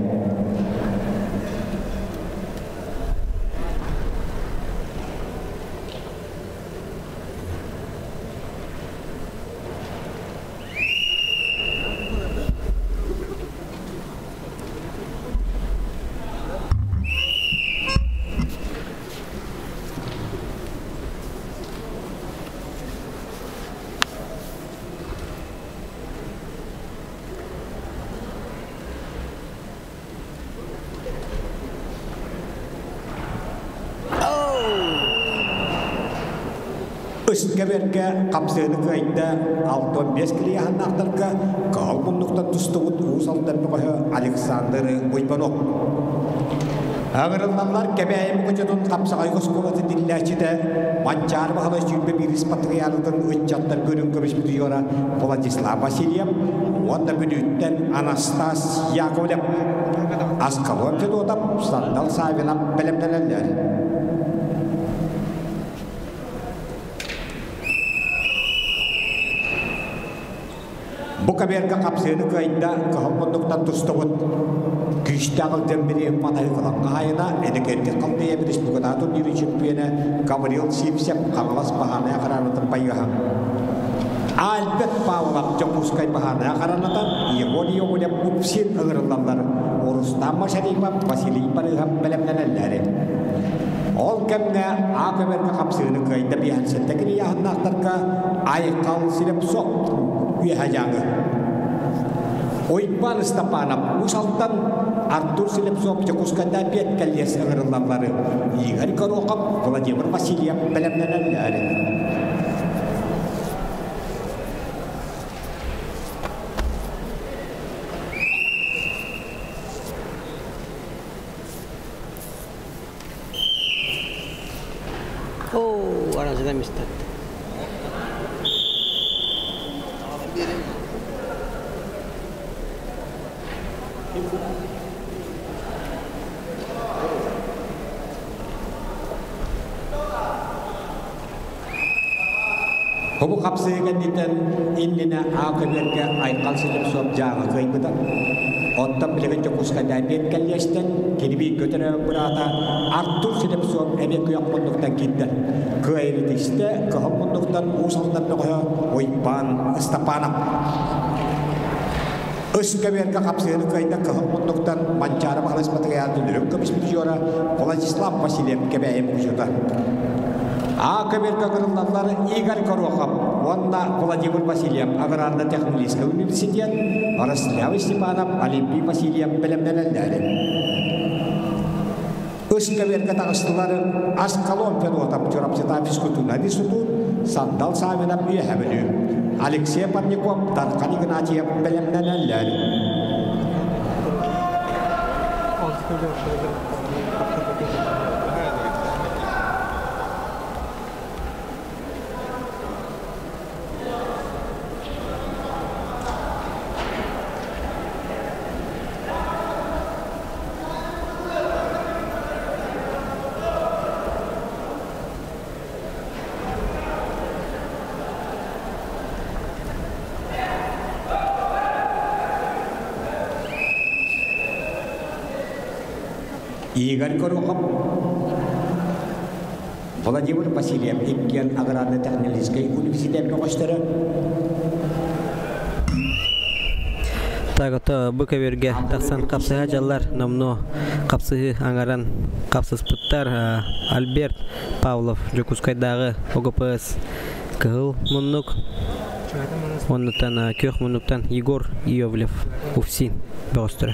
Üskəbərgə qapsığını qəydə 6-15 kiliyahan aqtarqa qalbunluqdan tustuğut uğusaldan müqəhə Aleksandr Uybanov. Ağırınlanlar kəbəyəm qıcadın qapsıqay qosqovatı dilləçidə mancar bağlı jübbe bir ispatriyalıdın üccatlar görün kömüş müdüyora Vladislav Vasilyev, onda büdütten Anastas Yakovlev. Askalon fedodap, sandal savinap belemlenenler. Bu kaberga kapsığını kayda kahvaltıktan tustuğut güçtağıl tembiri matayı kalan kahayına edekette kaldıya bir ispugatun yürü çöpüyene Gavril Sivsev kangalas bahanaya karanatın payıha. Albet Pavlov Jokuskay bahanaya karanatan Yevoni Yevoni Upsin ağırlanlar Orustamma Şerifa Vasiliy Parıham belemlenenleri. Ol kemne akaberga kapsığını kayda bir hansettekini yahanaktarka aykal silep sok Uyahajangı. Oypan Stepanov usaltan Artur Silepsov Jokuskada biat kalyas ağırlanları Igor Korokov Vladimir Vasilyev belemlenenleri. Aracıdan istedim. Hobu kapsaygan diten inlina akaberga aykal Silepsov jaga kaybuda. Ottam bilegan Jokuskada biat kalyastan kinibi götüre burada Artur Silepsov emek yakmunduktan gidden. Kayritiste kahmunduktan usaldan noya Oypan Stepanov. Üskəbərgə kapsığını kayda kahmunduktan mancara bağlas materialını lürüm kömüş müdüyora Vladislav Vasilyev kəbəyəm ucuda. Akaberga kırılanlar Igor Korokov, onda Vladimir Vasilyev Agrarna Texnologiska Üniversitet, Araslav Stepanov, Olimpiy Vasilyev belemlenenleri. Üskəbərgə tağıstıları Askalon Fedotap Çorapseta Fiskutuna Disutun, Sandal Savinov üyehəbülü, Aleksey Parnikov, Tarkan Ignatiev belemlenenleri. Igor Korokov, Vladimir Vasilyev, İkyan Agrarna Texnologiska Üniversitet Noqaştara. Tağıta bu kaberge taqsan kapsıha jallar namno kapsıhı angaran kapsıspıttar Albert Pavlov Jokuskaydağı OGPS kıl munnuk ondan kök munnuktan Igor Iyovlev Ufsin Bostra.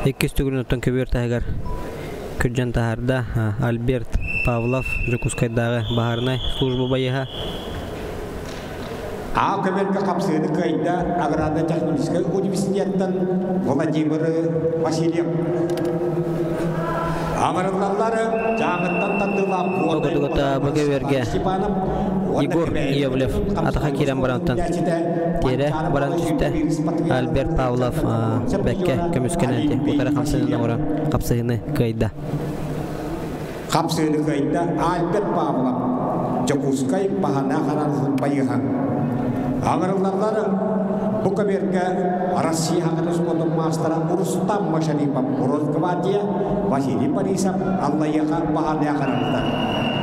200 көбөр тагар Күржан тахарда Альберт Павлов Жокускайдагы баһарнай служба байыга. Көберге қапсыды кайда аграрно-технический университеттен Владимир Васильев. Амарлары жаңыттан тандылап Огодугота бөгөберге Егор Иевлев атаха кирен барантан тере баран түсте Альберт Павлов бәкке көмүскенети утара камсыны оран капсыны кайда Альберт Павлов Жокускай бахана харанын байыхан Аграрлары Букаберге Россия хакыныз потом мастера Рустам Машарипов Росгвардия Василий Борисов Аллаяха бахана харанында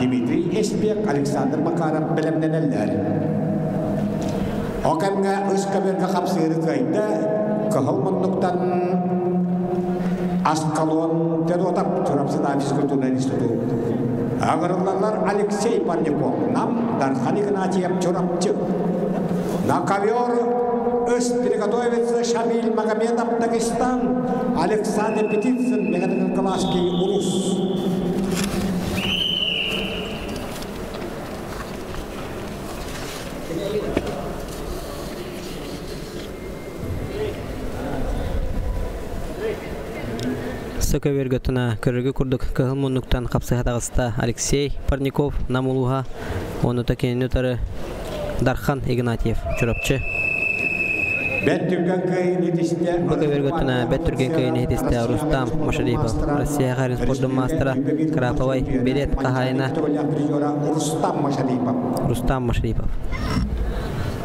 Дмитрий Эспек Александр Макаров белемненелер. Окамга Ускаберге капсыры кайда кахалмандыктан Аскалон теротап Турапсыда физкультурный институт. Аграрлар Алексей Парников нам Дархан Игнатьев Чурапчы. На ковер приготовится Шамиль Магомедов Дагестан, Александр Петицын Меганиколаевский Урус. Сөкөвергөтүнө көрөгө курдук кылмунуктан капсыгатагыста Алексей Парников намулуга оны такенүтары Дархан Игнатьев чурапчы. Сөкөвергөтүнө беттүрген кайын хетисте Рустам Машарипов Россия харин спорттун мастера Краповой билет кахайна Рустам Машарипов.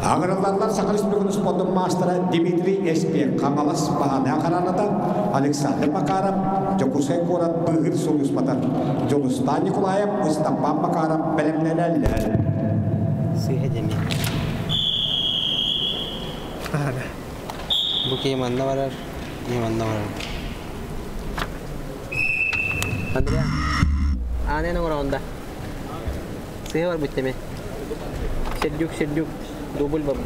Аграрлар Сахалинского спортун мастера Дмитрий Эспек Камалас бахана харанада Александр Макаров Жокусай город Быгыр Сулуспатар Жолустан Николаев Устапан Макаров белемненелер. Сыйхедеми. Буки манна барар, манна барар. Андреа, ане на ураунда. Сыйхар буттеме. Шедюк. Double bubble.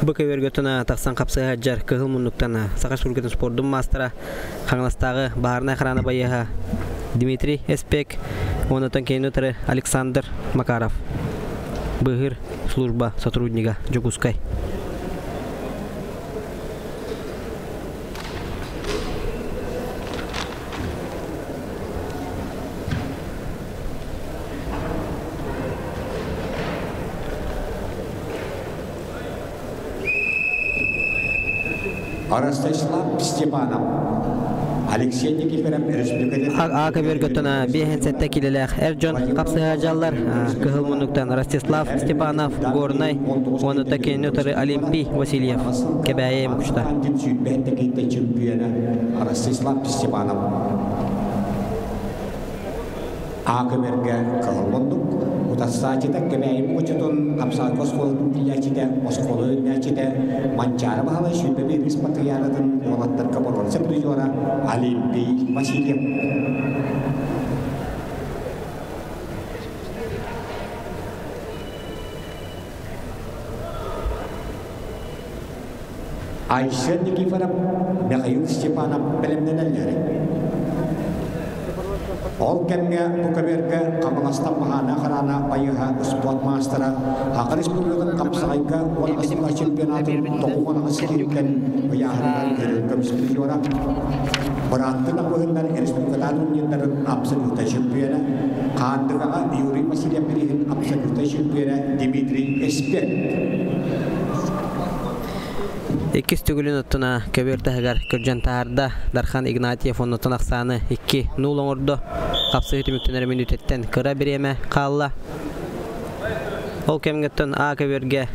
Бөкөвергөтүнө таксан капсыга жар кыгылмундуктан Сакашкургетін спорттун мастера Хаңластагы баарына храны байыга Дмитрий Эспек, онотон кейнөтөрү Александр Макаров. Быгыр служба сотрудника Жокускай. Ростислав Степанов, Алексей Никифоров, Республика. Акабергөтүнө бехенсетте килелер Эржон капсыгажалар кыгылмундуктан Ростислав Степанов Горнай, оны такенөтөрү Олимпий Васильев кебайем кучта. Ростислав Степанов. Акаберге кыгылмундук Утасачида кебайем кучтун капсагос колдун тилячиде осколы нячиде манчары бахала шүбеби республикаянын молаттар каборон сеприжора Олимпий Васильев. Айша Никифоров, Михаил Степанов белемненелер. Ол кемге Букаберге Камаластан бахана харана байыга спорт мастера Хакы Республикатын капсагайга Олимпиада чемпионатын тоқуған аскерилкен баяхынан көрілгім сприжора. Бараттына бөһүннәр республикадан униендерин абсолютта чемпионы Кандыгага Юрий Васильев берген абсолютта чемпионы Дмитрий Эспек. Экис түгүлүн оттуна көбөртәгәр Күржан таарда Дархан Игнатьев оннотон аксаны 2-0 оңордо капсы үтүмүктөнөр минуттен кыра береме калла. Ол кемгеттен А көбөргө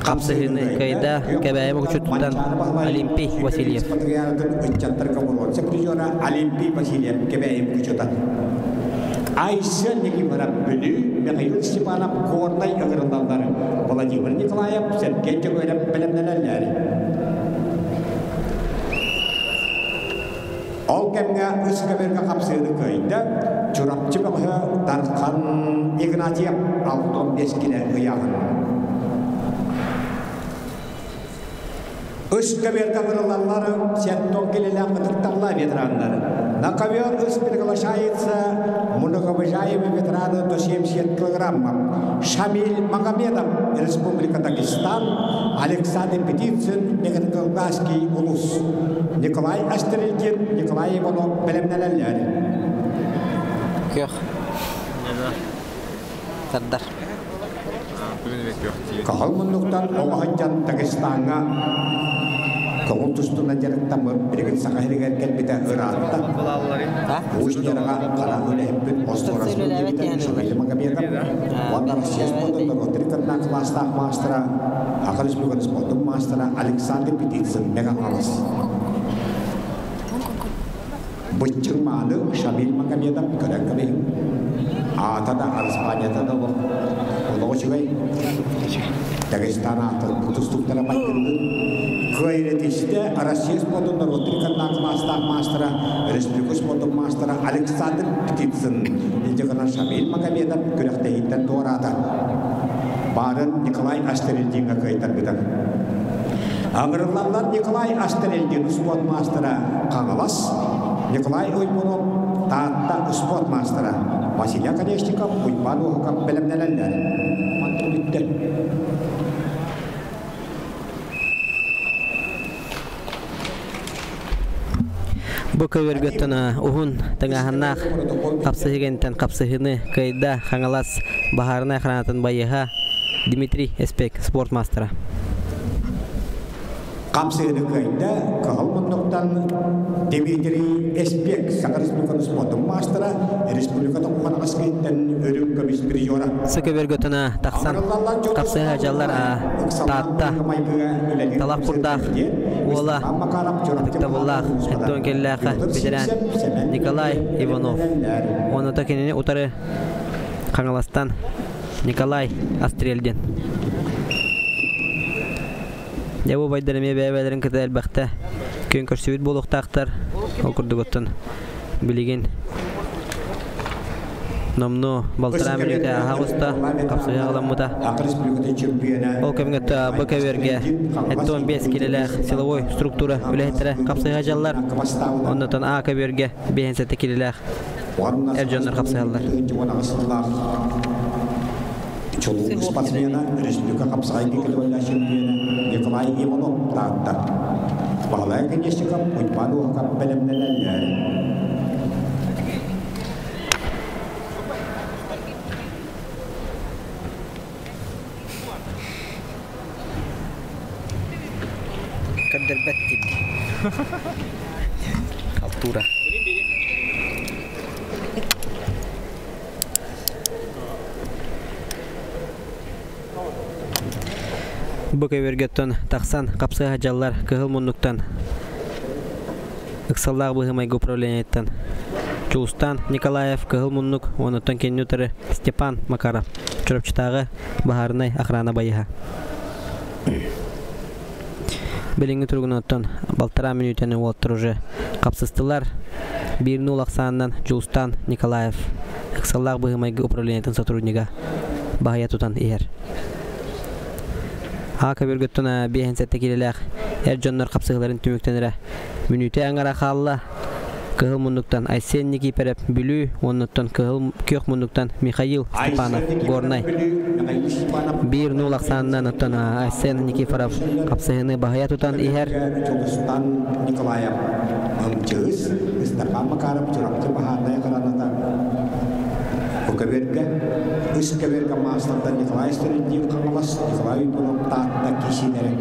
капсыны кайда кебайым учуттан Олимпий Васильев. Олимпий Васильев кебайым учуттан. Айша Никифоров Бülü, Михаил Степанов Горнай аграрлары, Владимир Николаев, Сергей Чегоев белемненелер. Ол кемге үскеберге қапсыды көйді, чурапчы бұғы Дархан Игнатьев 6-15 келі ұяғын. Үскеберге ғырылалары 7-10 келелі қытықтарла ветеранлары. На ковер үс приглашается многоуважаемый ветераны до 70 килограммов. Шамиль Магомедов, Республика Дагестан, Александр Петицын, Некоторый улус. Николай Астрельдин, Николай Иванов, Белемнелелер. Кёх. Сардар. Кахалмындықтан оғахан Дагестанға Кауын тұстына жарықтамы бірігін сақайрығар кәлбеті ұратта. Өз жарыға қара өләйіппін осторасын дебіті Шамиль Магомедов. Ондар сесподын Ротрикатна кластақ мастера, Ақыл Республиканы спортын мастера Александр Петицын мега алыс. Бұтчың маны Шамиль Магомедов көрән көмейім. Атада Испанияда да бұл. Олығы жүгей. Дагестан атыл тұстықтара байкынды. Көйретішті Россия спортында Ротрикатна кластақ мастера, Республика спортын мастера Александр Петицын. Елдегіна Шамиль Магомедов көрәқтейінден доғырады. Барын Николай Астрельдинға көйтер бідір. Аңырылалар Николай Астрельдин спорт мастера Қаңылас, Николай Оймонов Таатта спорт мастера Василия Колесников Уйбан Ухакап Белемнелелер. Манту бітті. Бу көвергөттөна ухун таңаханнах капсыгентен капсыгыны кайда Хаңалас бахарына хранатын байыга Дмитрий Эспек спорт мастера. Капсыгыны кайда Кахалмындықтан Дмитрий Эспек Саңа Республиканы спортын мастера, Республикада оққан аскеттен өрім көміс призора. Көвергөттөна тақсан капсыга жаллар таатта талап курдах Ола, Тактабуллах, Эттон Келляха, ветеран Николай Иванов. Он отакенене утары Хаңаластан Николай Астрельдин. Ябу байдырыме бәйбәлерін кіті әлбәқті көн көрсөйт болуқтақтар ол күрдігіттін білеген Номну балтара минуте ахауста капсыга аламыда. Ол кемгетті БКВРге 15 келелер силовой структура үләйттірі капсыга жаллар. Оннатан АКВРге 57 келелер әржонлар капсыгалар. Чолук спортсмена Республика капсыгай кекелі чемпионы Николай Иванов таатта. Бағалай кенешікап Уйпан Ухакап Белемнелелер. Altura. Bu kövергöттөн тақсан капсыга жаллар кыгыл мундуктан ыксаллаг быгымай управлениеттен Чулустан Николаев кыгыл мундук онуттан кеннютары Степан Макаров чурапчытагы бахарынай охрана байыга. Белинги тургуноттон балтара минутаны уоттыр уже капсыстылар 1-0 аксанынан Чулустан Николаев ыксаллаг быгымай управлениеттен сотруднига бахая тутан иер. Көвергөттөна 5-7 келелер әржонлар капсыгаларын түмүктенере. Мүнүте аңара халла кыгыл мундуктан Айсен Никипереп бүлүү, онуттан кыгыл кök мундуктан Михаил Степанов Горнай. 1-0 аксанынан оттан Айсен Никифоров капсыгыны бахая тутан иер. Николаев Амчыз, Степан Макаров чурапчы бахарнай каранатан. Көвергө Үскеберге мастарда Николай Астрельдин Қаңалас, Николай Иванов таатта кишилери.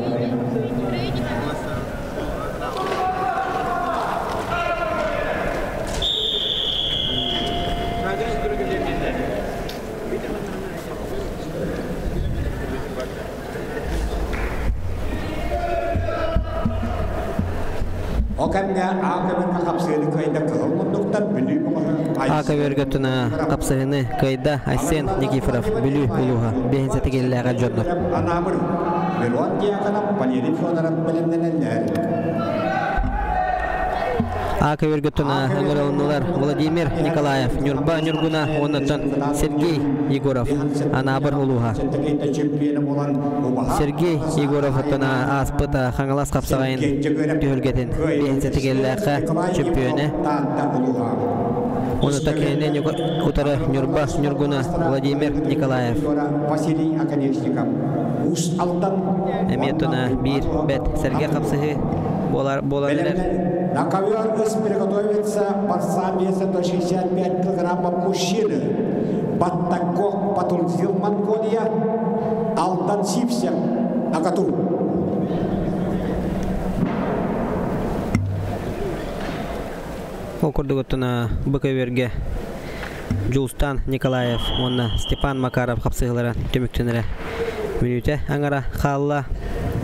Көвергөттөна капсыгыны кайда Айсен Никифоров бүлүү улуга 5-7 келелер жоннор. Ака Верготуна, Ангелонуlar, Владимир Николаев, Нюрба Нюргуна, Онатан, Сергей Егоров, Анабар Улуха. Сергей Егоров отына Аспыта Хангалас Капсагайын түйілгетін бейінсетігелләқі чемпионы. Оны такенен утары Нюрба Нюргуна Владимир Николаев. Әметуна бір бәт Сергей Капсығы боларылар. На ковер приготовится борцам веса до 65 килограммов мужчины. Баттаков Батулзил Монголия, Алтан Сипсев Агату. Окурдугутуна Быковерге Жулстан Николаев, онна Степан Макаров капсыгылары төмөктөнөрө. Минуте аңара халла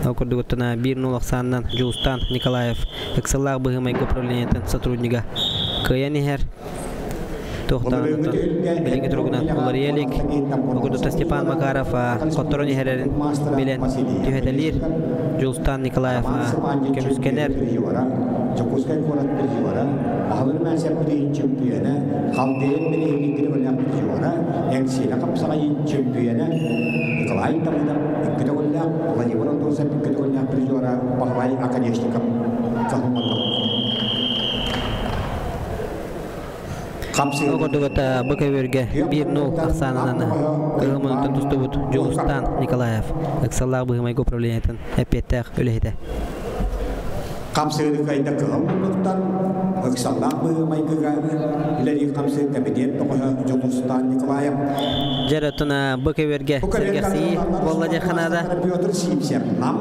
Окурдугутуна 1-0 Жулстан Николаев, Экселлаг быгымай управлениятын сотрудника Каянихер. Тохтанутун билинги тургунан уларыялик. Окурдута Степан Макаров Котторони херерин билен түйетелир. Жулстан Николаев көмүскенер. Жокускай корат переживара, бахалыр мәсәпүдейін чемпионы, қалдейін білейін егілі өләк переживара, әңсейді қапсағайын чемпионы, Николай Тамыда, үккіді өләк, Владимир Андосов, үккіді өләк переживара, Бахалай Акадешников, Кахумандық. Окурдугата Быковерге 1-0 Аксанананы, Кылымынытын тұстыбыт Жулстан Николаев, Экселлаг быгымай управлениятын әпеттәқ өлейді. Kamsı'nın kayda kılımlıktan, Aksallahu Maykıga, ileri Kamsı Kabiniyet Tokoha, Jomustan Nikolayev. Jaratuna Bıkovverge Sergesi, Bollaca Kanada. Piotr Sipsev, Nam,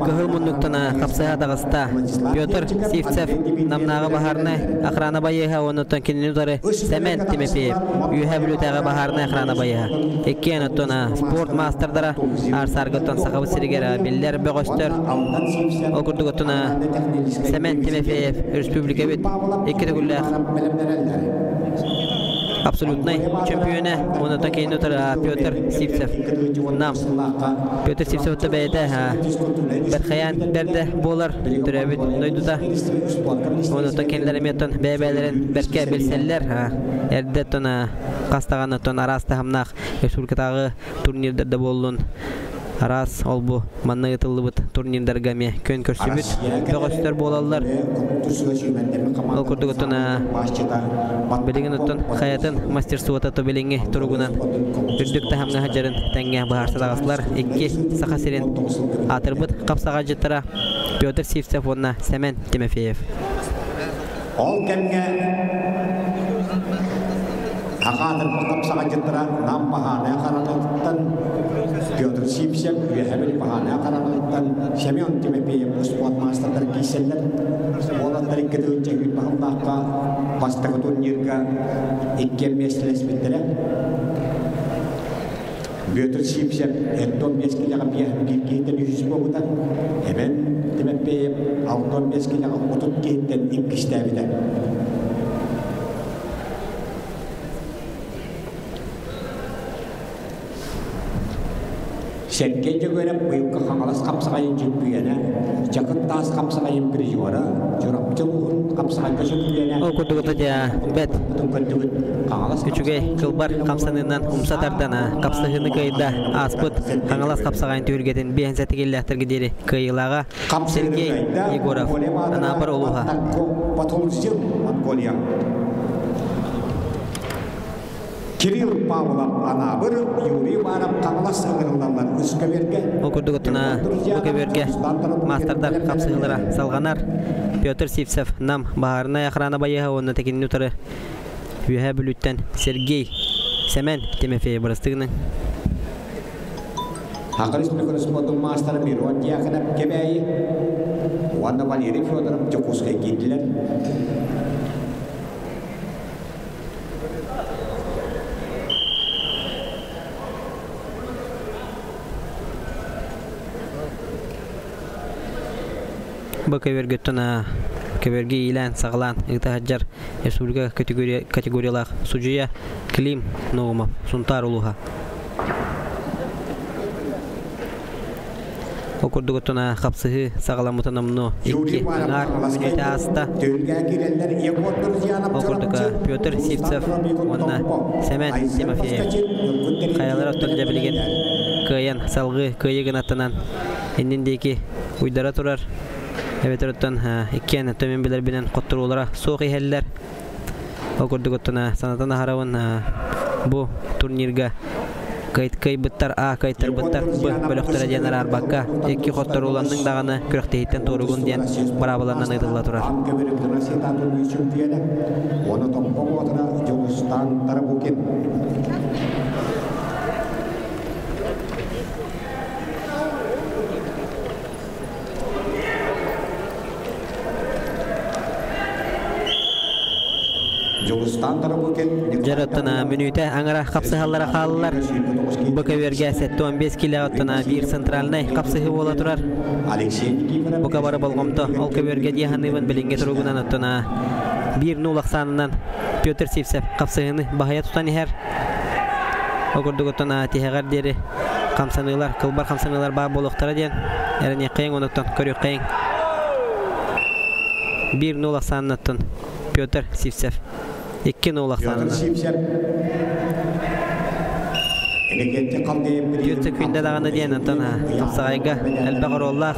Кыгылмундуктана капсыга дагыста Петр Сивцев намнага бахарны охрана байыга онуттан кининутары Семен Тимефеев үйхәбілутәгә бахарны охрана байыга еккен оттона спорт мастердара арсаргыттан сақабы сиригера биллер бөгөстер окурдугуттана Семен Тимефеев республика бит еккеті күлләқ абсолютный чемпионы онуттан кининутары Петр Сивцев нам Петр Сивцев бәйді Берхаян берді болар түрәбіт нойдуда онуттан кенлеріметтен бәйбәлерін берке білселлер әрді тұна қастағаны тұн арасты хамнақ республикатағы турнирдерді болуын Арас олбу манны ытылы быт турнирдергаме көн көрсүбүт бөгөстөр болалар. Ол курдугутуна билеген оттон хаятын мастерствота то билеңе туругунан үрдүк тахамга хажарын тәңге баарсалагаслар 2 саха сирен атырбыт капсага жыттыра Петр Сивцев онна Семен Тимефеев. Ол кемге Акадыр капсага жыттыра нам бахана каралыктан Петр Сипсев, Вехабель Пахана, Каранатан, Семен Тимефеев, спорт мастер Киселлер, Олар тарикеті өтчегіл бағымдаққа бастығы турнирға еккен меселес біттірі. Петр Сипсев, әттон бескелеға бияхым кейттен үйіз болудан, әбен Тимефеев, алтон бескелеға ұтып кейттен иккістәбіді. Sergey görüp büyük hamalas kapsayın cübbüyene, jakın tas kapsayın birjora, jorapçılığın kapsayın cübbüyene. O kudugutuja bet. Küçüge kılbar kapsanından umsatardana kapsayını kayda aspıt hamalas kapsayın tüyürgeten bihense tegellerter gideri kıyılağa Sergey Yegorov anabar oluha. Батулзил Монголия. Кирилл Павлов Анабыр, Юрий Варап Камалас ыңырылданлар үскөберге. Окурдугутуна Бөкөберге мастердар капсыгылара салганар. Петр Сивцев нам баарына охрана байыга онна текинин утары. Үйә бүлүттен Сергей Семен Тимефеев барыстыгының. Хакырыс микроскопты мастер Мирон Дьяконов кебәйи. Ванна Валерий Федоров Чокускай гитлер. Бөкөберге тона Көберге илән сағылан ықтахаджар республика категориялақ судья Клим Ногумов Сунтар улуға. Okurdugutuna kapsıhı sağlamıtanamno 2 anar minüte hasta. Okurduka Pyotr Sivtsev onna Semen Timofeyev. Kayalar atınca bilgen kıyan salgı kıyıgın atanan endindeki uydara turar. Evet öğretmen ikken tömen bilir bilen kotturulara soğuk iheller. Okurdugutuna sanatana haravın bu turnirga kayıt bıttar A kayıtlar bıttar B bölüktara diyenler arbakka iki kottur olanның dağını kürekteyitten torugun diyen barabalarından aydılla turar. Onu tompong otra Jogustan Tarabukin. Jarotana minüte angara kapsıhallara kalırlar. Bu kaverge 15 kilo otana bir sentralnay kapsıhı bola turar. Bu kabarı bolgomto ol kaverge diyanıvan bilinge turugunan otana 1-0 sanından Pyotr Sivtsev kapsıhını bahaya tutan her. Okurduk otana tihegar deri kamsanılar kılbar kamsanılar bağ boluktara diyen erine kıyın onuktan körü kıyın 1-0 sanından Pyotr Sivtsev 2-0 sanından. Pyotr künde dağını diyen antana kapsağayga elbağır ollaq.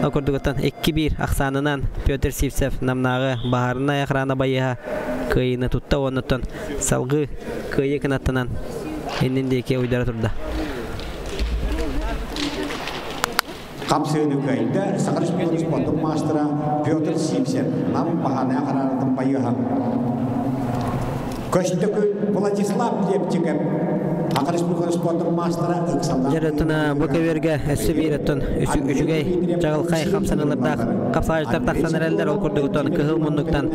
Okurduktan 2-1 aksanından Pyotr Sivtsev namnağı baharına yakrana bayıha kıyını tutta onuttan salgı kıyı kınattınan endindeki uydara turda. Kapsını kayında sakarış bir sponsor master'a Pyotr Sivtsev nam bahane yakrana bayıha. Koştukü Vladislav Levchikov Jarotuna bu kaverge esbiratın üçügey Çağılkay kamsanılarda kapsayışlar taksanırlar okurduktan kıhıl munduktan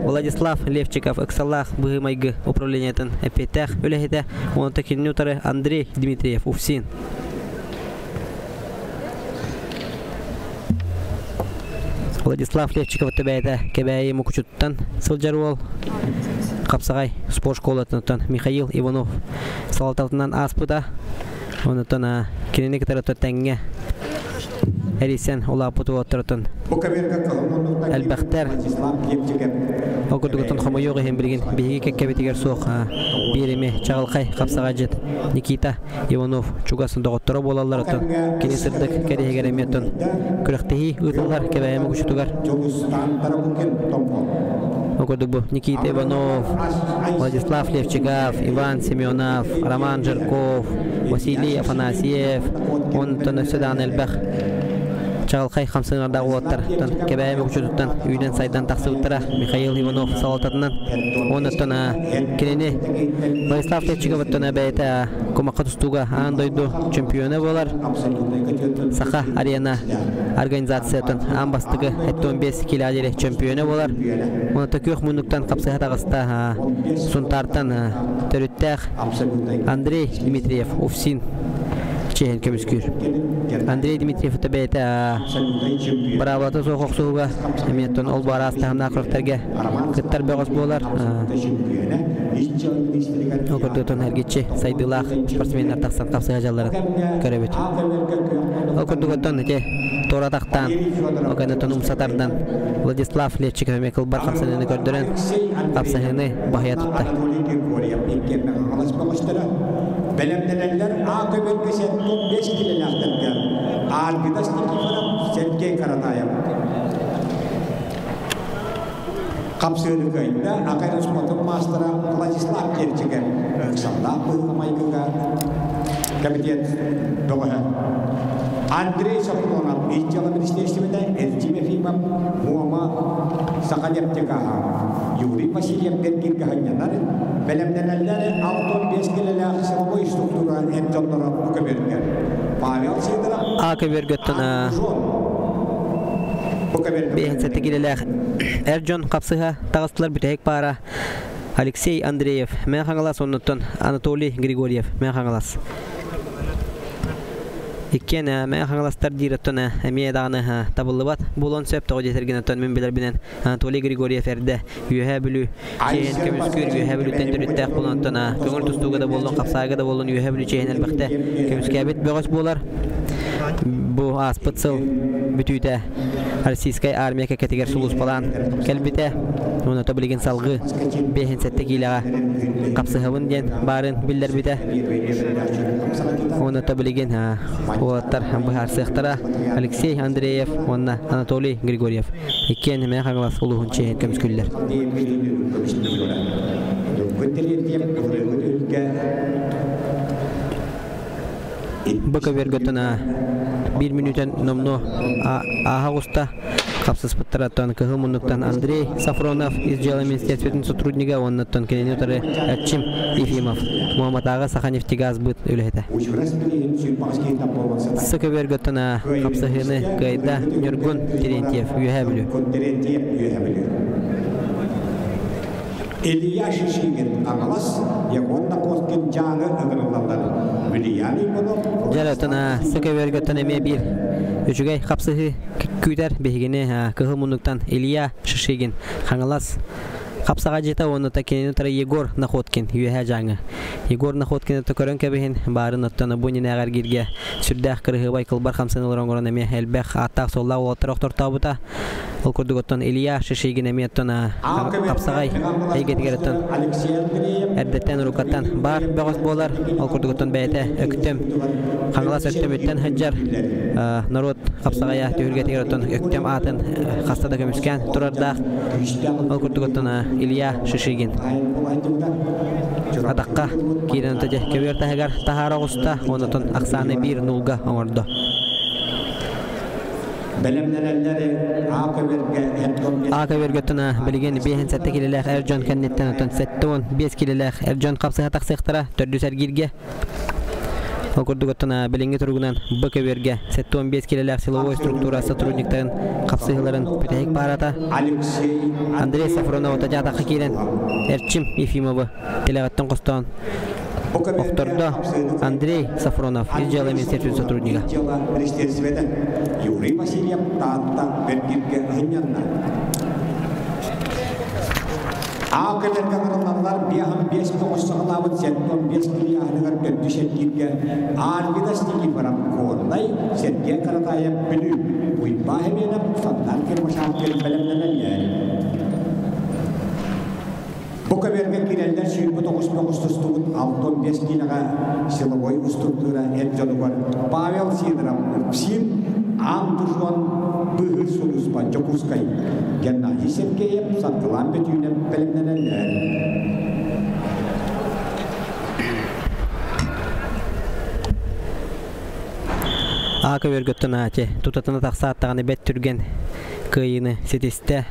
Vladislav Levchikov ıksallah bıhımaygı upravleniyatın epetah ülehede onu tekin nütarı Andrey Dmitriev ufsin. Vladislav Levchikov tebeyde kebeyi mukuçuttan Sıljarol Kapsagay spor şkolatından Mikhail Ivanov salataltından aspıda ondan klinik tarafta tenge Erisen olaputu oturtun Elbakter okuduktan xamoyoğu hem bilgin bihi kekkebetiger soğuk birimi Çağılkay Kapsagaycet Nikita Ivanov çugasın doktora bolallar otun kinesirdik kereye geremiyatun kürektehi ıtıllar kebeyemi kuşutugar Okuduk bu Nikita Ivanov, Vladislav Levchikov, Ivan Semyonov, Roman Zhirkov, Vasiliy Afanasyev, ondan Sedan Elbakh. Çağılkay kamsınlarda oğutlar. Kebeyemi uçuduktan, üyden saydan taksı uttara Mikhail Ivanov salatatından. Ondan kilini Vladislav Levchikov'tan beyte kumaka tustuga andoydu çempiyonu bolar. Saha Arena organizasyonun ambastıgı 15 kilajeli çempiyonu bolar. Onu takıyor munduktan kapsıha tağısta suntartan törüttəq Andrey Dmitriev ufsin Çehin kömüskür. Andrey Dmitriev tebeyte baravatı soğuk soğuğa emniyetten ol bu arasında hamna akırıqtarga kıttar boğaz bolar. Okurduktan her geçi saydılaq sportsmenler taqsan kapsıha jalların köröbüt. Okurduktan Tora taqtan okanatın umsatardan Vladislav Levchikov mekil bar kapsahını gördüren kapsahını bahaya tuttu. Belemlenenler A bölgesi 5 kilometre. Arkadaşlık ifadem Sergey Karatayam. Kapsını kayında akayın sponsor master'a Vladislav Levchikov. Sallah bu amayga kapiten doğa. Andrei Safonov İççalı Ministerstvida Elçimefimam Muama Sakalyaptekaha Yuri Vasilyev Bergirgahanyalar Belemlenenler 65 kilometre sıvı struktura emcanlara bu kaberler. Pavel Sidra Akabergötana Behensetli kilometre Erjon kapsıha tağıstılar bütehek para Alexey Andreyev Mehangalas onundan Anatoly Grigoryev Mehangalas İkkene mehangalastar diretona emiyedağını tabıllıbat bulon söp toğu getirginatön mümbiler binen Anatoly Grigoryev erde yühebülü çeyen kömüskür yühebülü tendürüttəq bulantona köngül tustuğu da bolun kapsayga da bolun yühebülü çeyen elbaqte kömüskabet böğüs bolar bu aspıtsıl bütüde Российская армия категор сулус балан келбите оны табылген салгы бехин сетте килага капсыгын ден барын биллер бите оны табылген олаттар бахар сехтара Алексей Андреев оны Анатолий Григорьев иккен мен ханглас улугун чейин көмскүллер Бака верготана 1 минутен номно Агуста капсыз паттараттан кыгымунуктан Андрей Сафронов из дела министерственного сотрудника он оттан кененютары Ачим Ефимов Мухаммад Ага Саханефтегаз быт үлехете Сыка верготана капсыгыны Гайда Нюргун Терентьев Юхабилю Илья Шишигин Агалас, Ягонна Коскин Джаны Аграландар, Вильяни Моно. Жаратана сыка верготана мебир. Үчүгай капсыгы күйтер бегене кыгымунуктан Илья Шишигин Хангалас. Капсага жета оны такенутара Егор Находкин юха жаңы. Егор Находкин токөрөн кебехин барын оттаны бунин агар кирге сүрдах кырыгы байкыл бар хамсанылырон эме элбех аттак солла отороктор табыта. Ол курдуготтон Илья Шишигин эметтона капсагай эйгетигереттон эрдеттен рукаттан бар бегос болар. Ол курдуготтон бейте өктөм хангалас өктөмөттөн хаджар народ капсагая төгүргетигереттон өктөм атын хастада көмүскөн турарда. Ол курдуготтон Илья Шишигин Адакка кирен тәҗә кебертәгәр тахара уста онытын аксаны 1-0 оңорды. Акыберге тына билген бехин сәтте килеләр Эрҗан кәннеттән отын 7-5 килеләр Эрҗан капсыга таксыктыра 400 гирге Окурдуготтана билинге тургунан Бакаверге 7-15 килеләр силовой структура сотрудниктарын капсыгыларын бүтәйк барата Андрей Сафронов тәҗәдә хакирен Эрчим Ефимова телегаттан костан Окторда Андрей Сафронов из дела министерства сотрудника Юрий Васильев Тата Бергирге Гынянна Акылерге караларлар биям 5-9 сагылабыт 7-15 килияһыгар төттүшеткирге арбидастыги барам корлай серге каратая билүү уйбахемена фаттан кермашамкер белемненен Букаверге киреллер сүйүпү 9-9 тустугут 6-5 килияга силовой структура элжонугар Павел Сидоров Псим Андушон быгыр сулуспа Жокускай Геннадий Сергеев сатылан бетүүнен белемненелер Акыбергөттөн ате тутатына таксааттаганы бет түрген кыйыны сетисте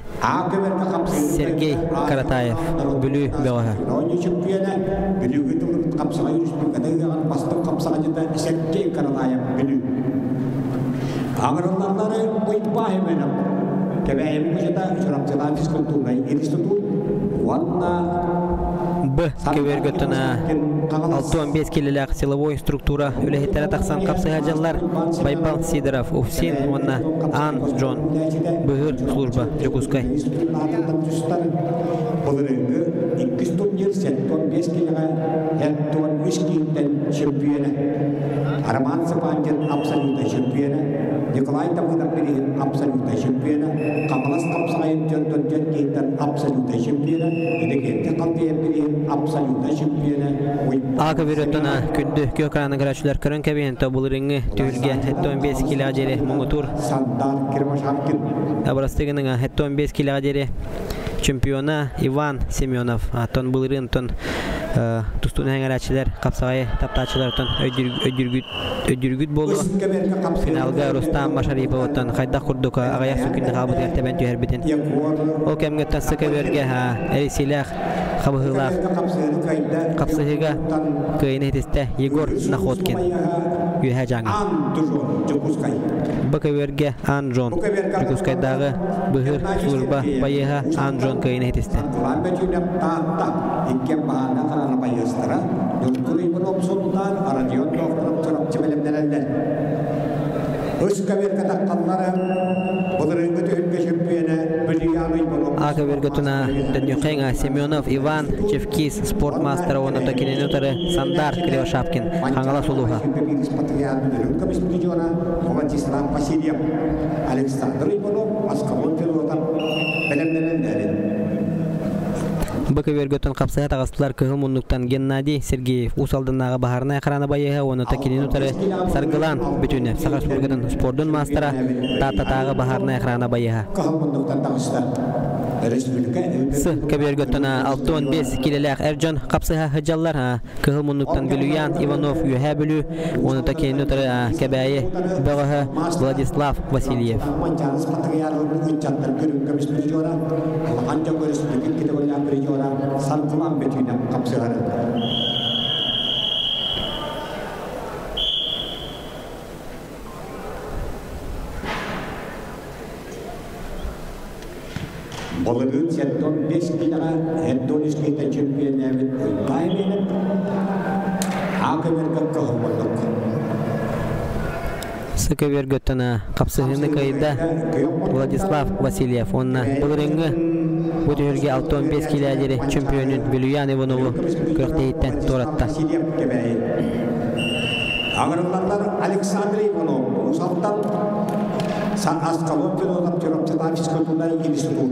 Сергей Каратаев бүлүү бөгөһө бүлүү капсага юриспруденцияга бастык капсага жета Сергей Каратаев бүлүү Аграрлары уйбахеменем кебеем кужета чурапчылар физкультура институт ванна Б кебергөттөна 6-15 килеләр силовой структура үлехеттәре таксан капсыга жаллар Байбал Сидоров Уфсин ванна Ан Джон быгыр служба Жокускай Булырыгы 215 килега хеттон вискиттен чемпионы Арман Сапанжин абсолютно чемпионы Николай Давыдов перейін абсолютно чемпионы Камалас Капсайын жонтон жонкейттен абсолютно чемпионы Едекетті Қалпия перейін абсолютно чемпионы Ага береттона күнді көкраны көрәчілер көрін кәбейін табылырыңы түйілге 15 килега жері мұңытур Сандар Кермашамкин Абырастығының 15 килега жері чемпиона Иван Семенов тон булырын тон тустун хәңәрәчеләр капсагай таптачылар тон өдүргүт болду финалга Рустам Машарипов тон кайда курдука агая сүкүндө кабыт эртебен түйәрбитен ол кемге тасыка берге эрисилах хабыгылах капсыгыга кыйны тесте Егор Находкин юха жаңы Бакаверге Анжон Жокускайдагы быгыр служба байыга Анжон кыйны тесте Bayastara, yolkulu ibn Sultan, Aradion Doktor Çebelemlerler. Özkaber katakkalları, bunların götürünge şüpheyene, Aka vergotuna Danyukenga Semyonov Иван Чевкис спортмастер оны токиненутары Сандар Кривошапкин Хангала Сулуха. Александр Иванов Москвон пилотом Быка вергөтөн капсая тагыстылар кыгыл муннуктан Геннадий Сергеев усалдыннага бахарына экрана байыга оны токиненутары Саргылан бүтүнө Саха Республикатын спордун мастера тататага бахарына экрана байыга. Сы кабергөтөна 65 килелек Эржон капсыга хыжаллар кыгыл муннуктан Билуян Иванов юхабүлү оны токиненутары кабайы бөгөһө Владислав Васильев. Santuman between kapsıları. Bolun setton 5 kinaga heddonis kita champion evet bayinen. Akımer kakkahomalak. Sıkı vergöttöna kapsıhını kayda Владислав Васильев онна bulurungu Ötürge 65 kiloları çempiyonun Bilüyan Ivanov'u kökteyitten toratta. Ağırlarlar Alexander Ivanov uzaktan Askalon pilotam çorapçılar fiskatonlar ilgilisi bu.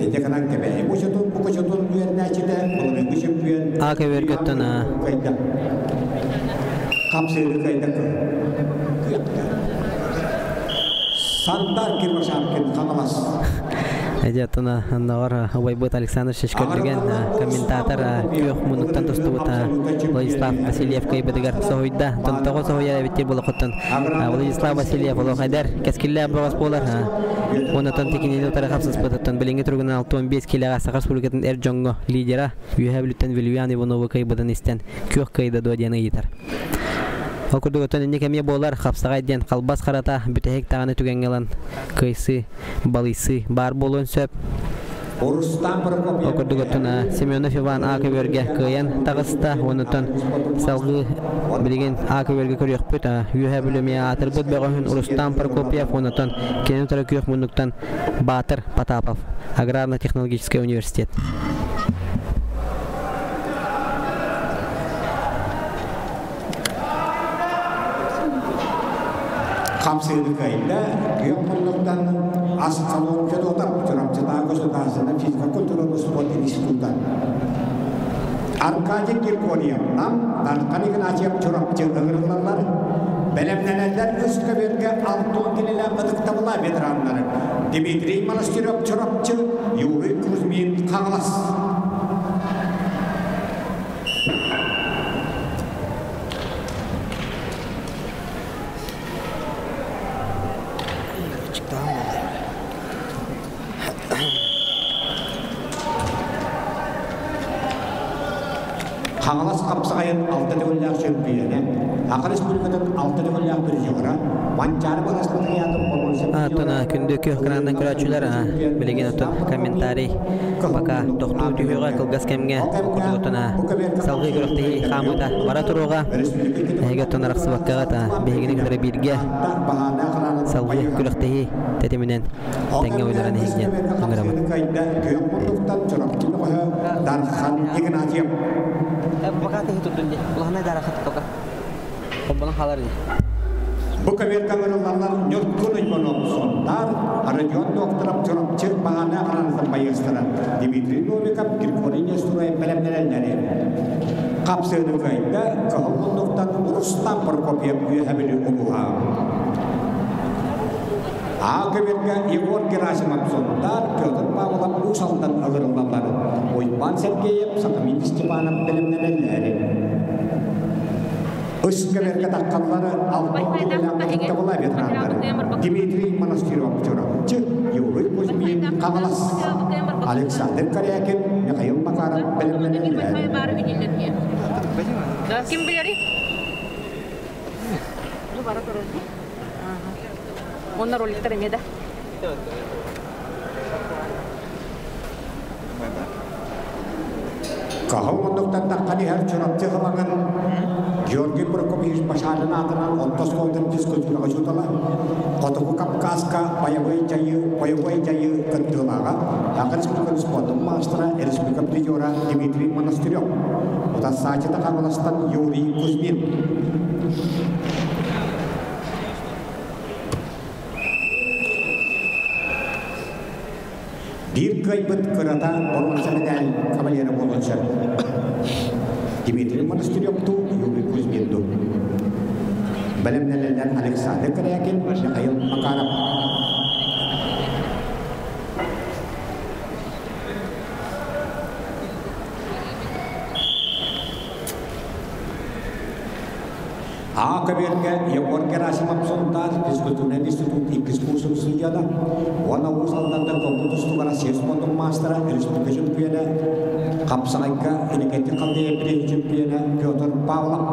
Edekanan kebeği. Bu koşutun güvenliğinde bulungu çempiyon. Aka vergöttöna kapsaydı kayda Sandar Kirvasharkin Kanalas. Ejatuna nawar Вайбут Александр Шешкөрлүген комментатор күйөк мунуктан тустубута Владислав Васильев кайбыдыгар соойда тонтого сооя биттер болокоттон Владислав Васильев олохайдар кескилле богос болар оны тонтикинин тарахапсыз бытаттан билинге тургун 65 килога Саха Республикатын Эржонго лидера Юхаблүтен Вильян Иванову кайбыдан истен күйөк кайда додияны йитар. Окурдуготон инде кемие болар хапсагайден калбас карата бүтехек таганы түгенгелан кыйсы балыйсы бар болон сөп. Окурдуготон Семенов Иван Акыверге кыян тагыста онутон салгы билген Акыверге көрөк бүт юха билеме атырбыт бөгөн Рустам Прокопьев онутон кенетара күйөк мундуктан Батыр Потапов Аграрно-технологический университет. Kapsaydı kayda Gökmenlikten Askalon Kedotak Çorapçılar Gösterisi'nde Fizika Kültürü Spor İnstitüsü'nden Arkadi Kirkoriyam'dan Darkanik'in açıp çorapçı ığırlarlar Belemlenenler üst kabirge altın diliyle bıdıktabıla veteranları Dimitri Manastirov çorapçı Yuri Kuzmin Kağlas Kağlas kapsayın altı döllük şempiyonu. Akar Respublika'dan altı döllük bir jora. Mancar Balası'nın yadım olması. Atona kündükü ekrandan köraçüler bilgin atın komentari. Baka doktor tüyüğe kılgaz kemge okurdugotuna salgı görükteyi xamuda bara turuğa. Egeton araqsı bakkağa behigini kadar birge salgı görükteyi teteminen tenge oynaran heggen angraman. Gökmenlikten çorapçılığı Darhan Ignatiev. Bakatı tutuldu. Ulahna darakat toka. Kombalan halar ni. Bu kabir kangarlarlar yurtkun Ivanov sondar aracın doktoram çorapçı bahane aranızda bayıstıran. Dimitri Novikov Kirkorinya Sturaya belemlenenleri. Kapsaydı kayda kahımlılıktan Rustam Prokopyev yuhabili umuha. Akıbirge Igor Gerasimov sondar Pyotr Pavlov usaldan ağırlarlar. Oyban Sergeyev Sakamin Stepanov belemlenenleri. Üsküdar'da takkanları altın diliyle tabula veteranları. Dimitri Manastirov çorapçı Yuri Kuzmin Kağlas. Alexander Karyakin Mikhail Makarov belemlenenleri. Kim bilir? Onlar rol teremedi. Kahomunduktan takkani her çorapçı kalangan Georgi Prokopyevich başarılı adına ontos koldan psikolojik açıtala Kotoku Kafkaska payaway jayı kentulaga akan sebagai sponsor master Respublika Prijora Dmitri Monasteryov Otak saja tak kawasan Yuri Kuzmin Dirkaybat kereta Bormansa medal Kavalera Bormansa Dmitri Monasteryov tu Yuri Kuzmin tu Balam nalalan Alexander Karyakin Nakayang makarap Kabirga yang organisasi mapsontar disebutnya Institut Ikiskusun Sujada wana usal tanda komputus tu para sias untuk master Respublika Jempiana kapsaika ini kaitan kalde Jempiana Piotr Pavlov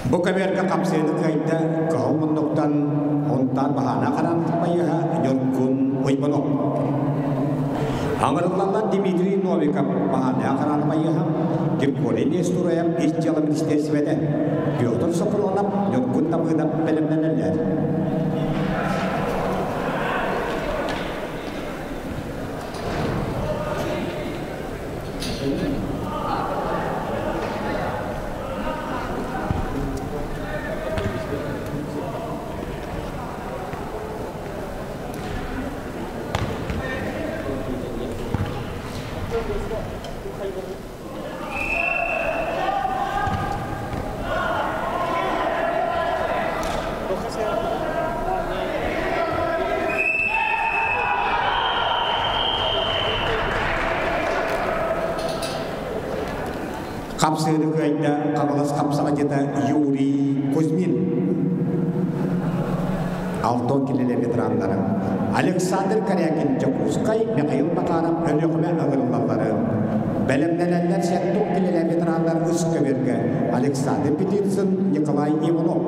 Bukaber ka kapse na kaida kahumunduktan hontan bahana kanan payah nyorkun oibanok. Angar lalat Dimitri Novikov bahana kanan payah dipolini sturayam isjalam istes veden. Piotr Sokolonov nyorkun tabudap pelemnaneler. Kapse kaida kawalas kapsa jeta Yuri Kuzmin Alton kilele veteran daram Alexander Karyakin Jakuskay Mikhail Makarov Ölyokme Ağırlıları Belemnelenler Settok kilele veteranlar Üskaverge Alexander Peterson Nikolay Ivanov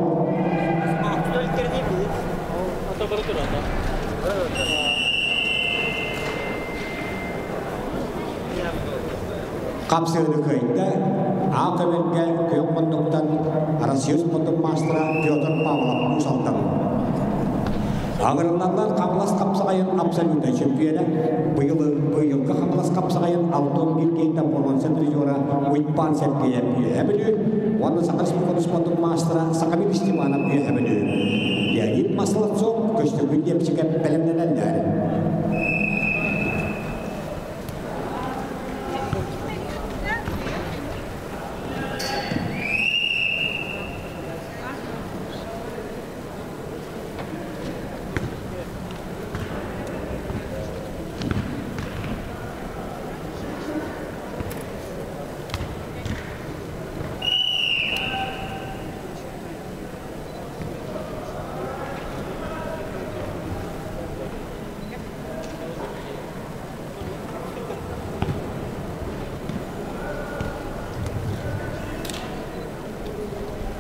Kapse kaida Akaverge Kuyokmondoktan Arasius Potom Mastra Piotr Pavlov Usaltam Ağırlanlar Kamlas Kapsakayan Absoluta Çempiyona Bıyıl Kamlas Kapsakayan Alton Gilgeyta Bormansa Trijora Uitpan Sergeye Piyebilü Wana Sakas Bukonus Potom Mastra Sakabir İstimana Piyebilü Yayit Masalat Sok Köşte Gülge Psikep Pelemnelenler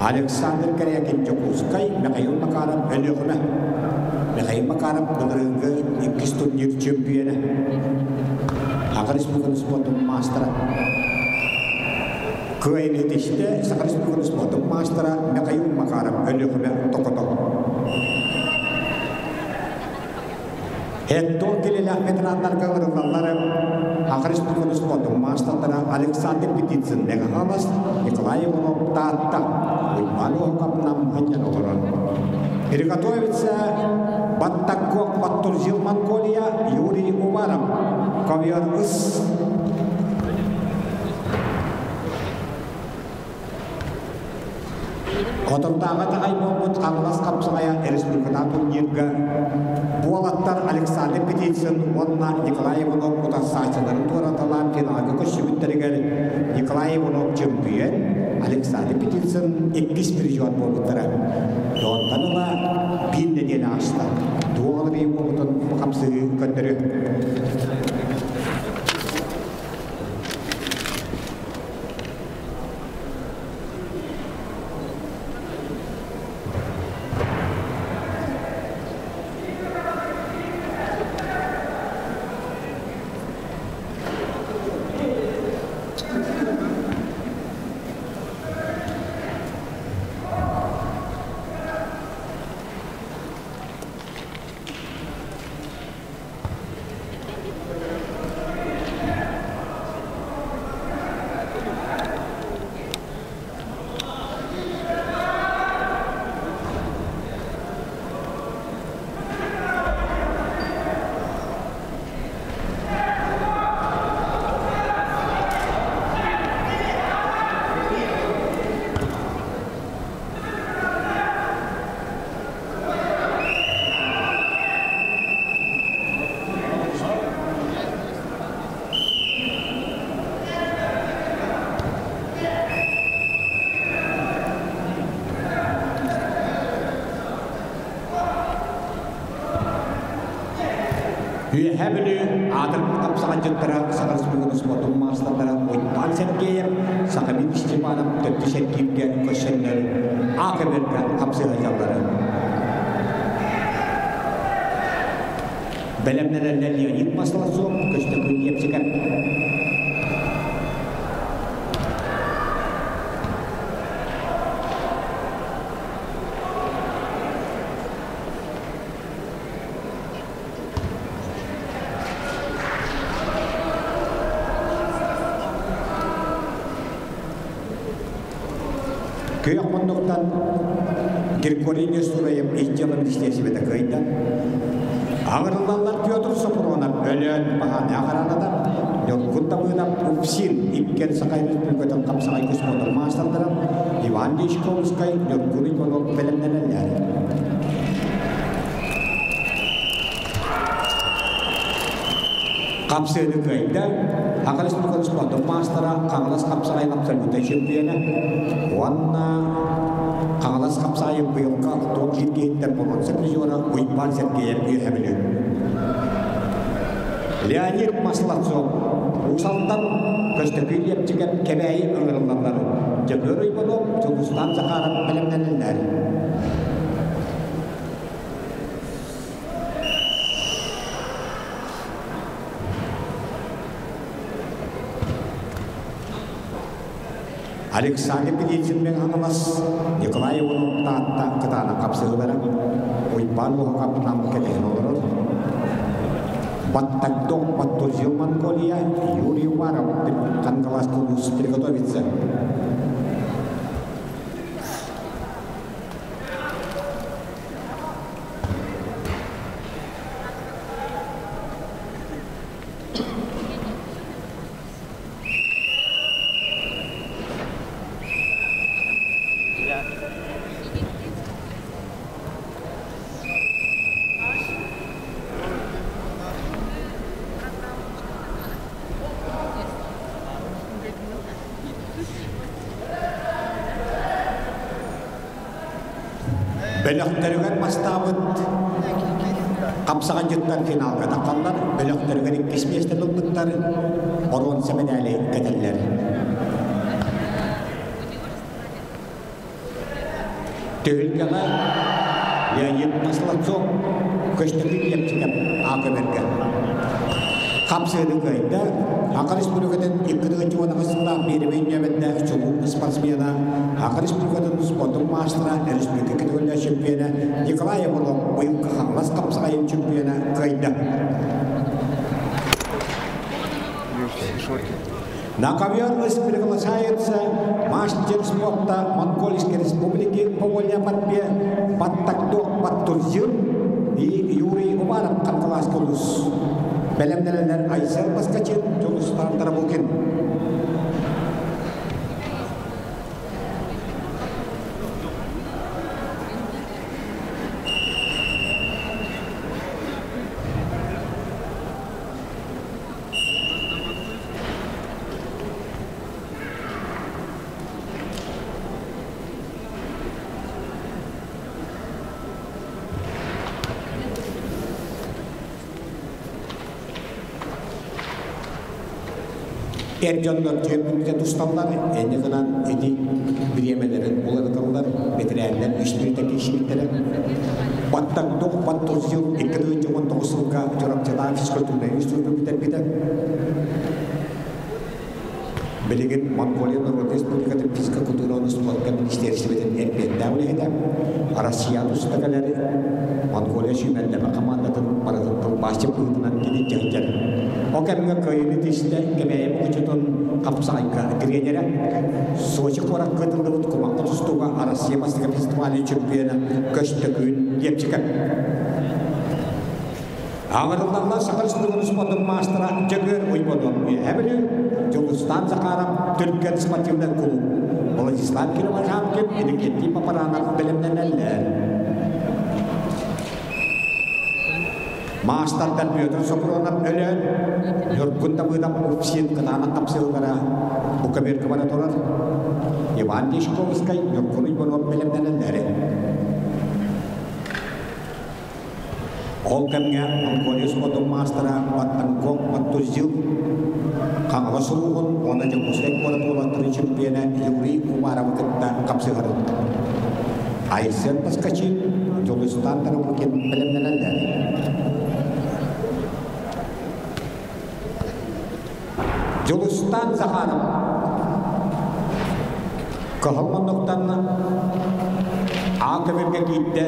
Alexander Karyakin Jokuskay, Mikhail Makarov, Eliokna. Mikhail Makarov, Bunranga, Ikiston Year Champion. Akaris bukan sepotong master. Kue ini tiste, sakaris bukan sepotong master. Mikhail Makarov, Eliokna, Tokotok. Itu kililah veteran terkawal dalam akaris bukan sepotong master. Alexander Pititsen, dengan alas, iklay monop tata. Malu kap nam hanya orang. Iri katoy sa Batagok Paturjil Mongolia Yuri Umaram Kaviar Us. Kotor tamat ay momot anglas kap saya eris berkenatun jirga bualatar Alexander Pititsen wana niklay monop kota saja dan tuara talan kinaga ko shibit terigal niklay monop champion Alexander Pititsen ikis perjuangan bolutara don tanuma pindah dia nasta dua kali momenton makam sekandar We have nu ader kap sanjut tera sakar sebelum sepotong master tera point pansen game sakar ini sejumlah terdesain game questioner akhirnya kap selajar tera. Belam nara nalian ini masalah zoom kesempatan game sekan. Kaya kondoktan Grigorius Surayam ijalan istesi beta kaida. Agarlanlar Piotr Sopronar belen pahan agarana yon kunta muna upsin ikken sakay pagkatang kapsakay ko sa master dalam Ivan Dishkovskay yon kunin ko ng belen na nangyari. Kapsa na kaida akalas mo kan spot master akalas kapsakay kapsakay mutation piana wana akalas kapsakay yung ka to git terpon sa priora uipan sa game you have it lianir masalah so usaltan kastepilya cikan kebay anggaran jabero ipono jugustan sekarang pelan dari Alexander Pititsen dengan amas Nikolai Wonov tata ketana kapsel barang uipan wo kap nam ketenor Batagdok Paturjil Mongolia Yuri Umaram kan kelas kudus Prigozhin. Belok terugan mas tabut kapsakan jutan final katakanlah belok terugan kismis teluk bentar orang semenjali keteler Tölgele Leonid Maslatsov köşteki yapacak akıberge. Kapsaydı kayda Akar Respublika'nın iktidarı çoğunluğunda bir beyniyeminde çoğu sportsmena Akar Respublika'nın sportun maçlara Respublika Kategoriya şampiyonu Nikolay Yabolov bu yıl kahlas kapsayın şampiyonu kayda. Nakavyan Respublika Sayetse Master Sporta Mongolijske Respubliki Powolnya Patpia Patakdo Paturzil di Yuri Umarap kan kelas kelus. Belemneler Aysel pas kecil terus antara mungkin. Ercanlar cebimizde tustanlar, en yakınan edi biriyemelerin, bulanıkanlar, veterinerler, işbirlikteki işbirlikleri. Battak dok, battoz yıl, ekranı cuman tokusulga, corak cetak, fiskotunda, üstünü biter. Belirgin Mongolia Normal Respublika'da Fizika Kultura Onu Sportkan Ministerisi beden erkekten oleydi. Arasiyatı ustakaları Mongolia şümeleme kamandatın paratın başçı kuyutunan gidip cahitler. O kemine köyünü dişte kemeye bu küçütün kapsayka girenere soğucuk olarak katıldı bu kumakta tustuğa Arasiya Mastika Festivali Çöpüyene köşte köyün yepçiken. Ağırlarla sakal sporun sportun master'a cegör uymadığım hemen Julustan sekarang Türkiye sportifnya kulub. Oleh Islam kira macam kim ini kita paparangan dalam nenelan. Master dan Piotr Sopronan ölen. Yorkun tabu tak opsiin ketanak kapsil kara buka bir kepada toran. Ya bandis kau iskai yorkun ibu dalam nenelan dari. Olkamnya Mongolia sportun master'a batang kong batuzil. Kang Rasulullah ona jeung muslim pada tulah tercempiana Yuri Umara kita kapsiharu. Aisyah pas kecil Julustan tanah mungkin benar-benar dari. Julustan Zaharam Kahal noktan Aka mereka kita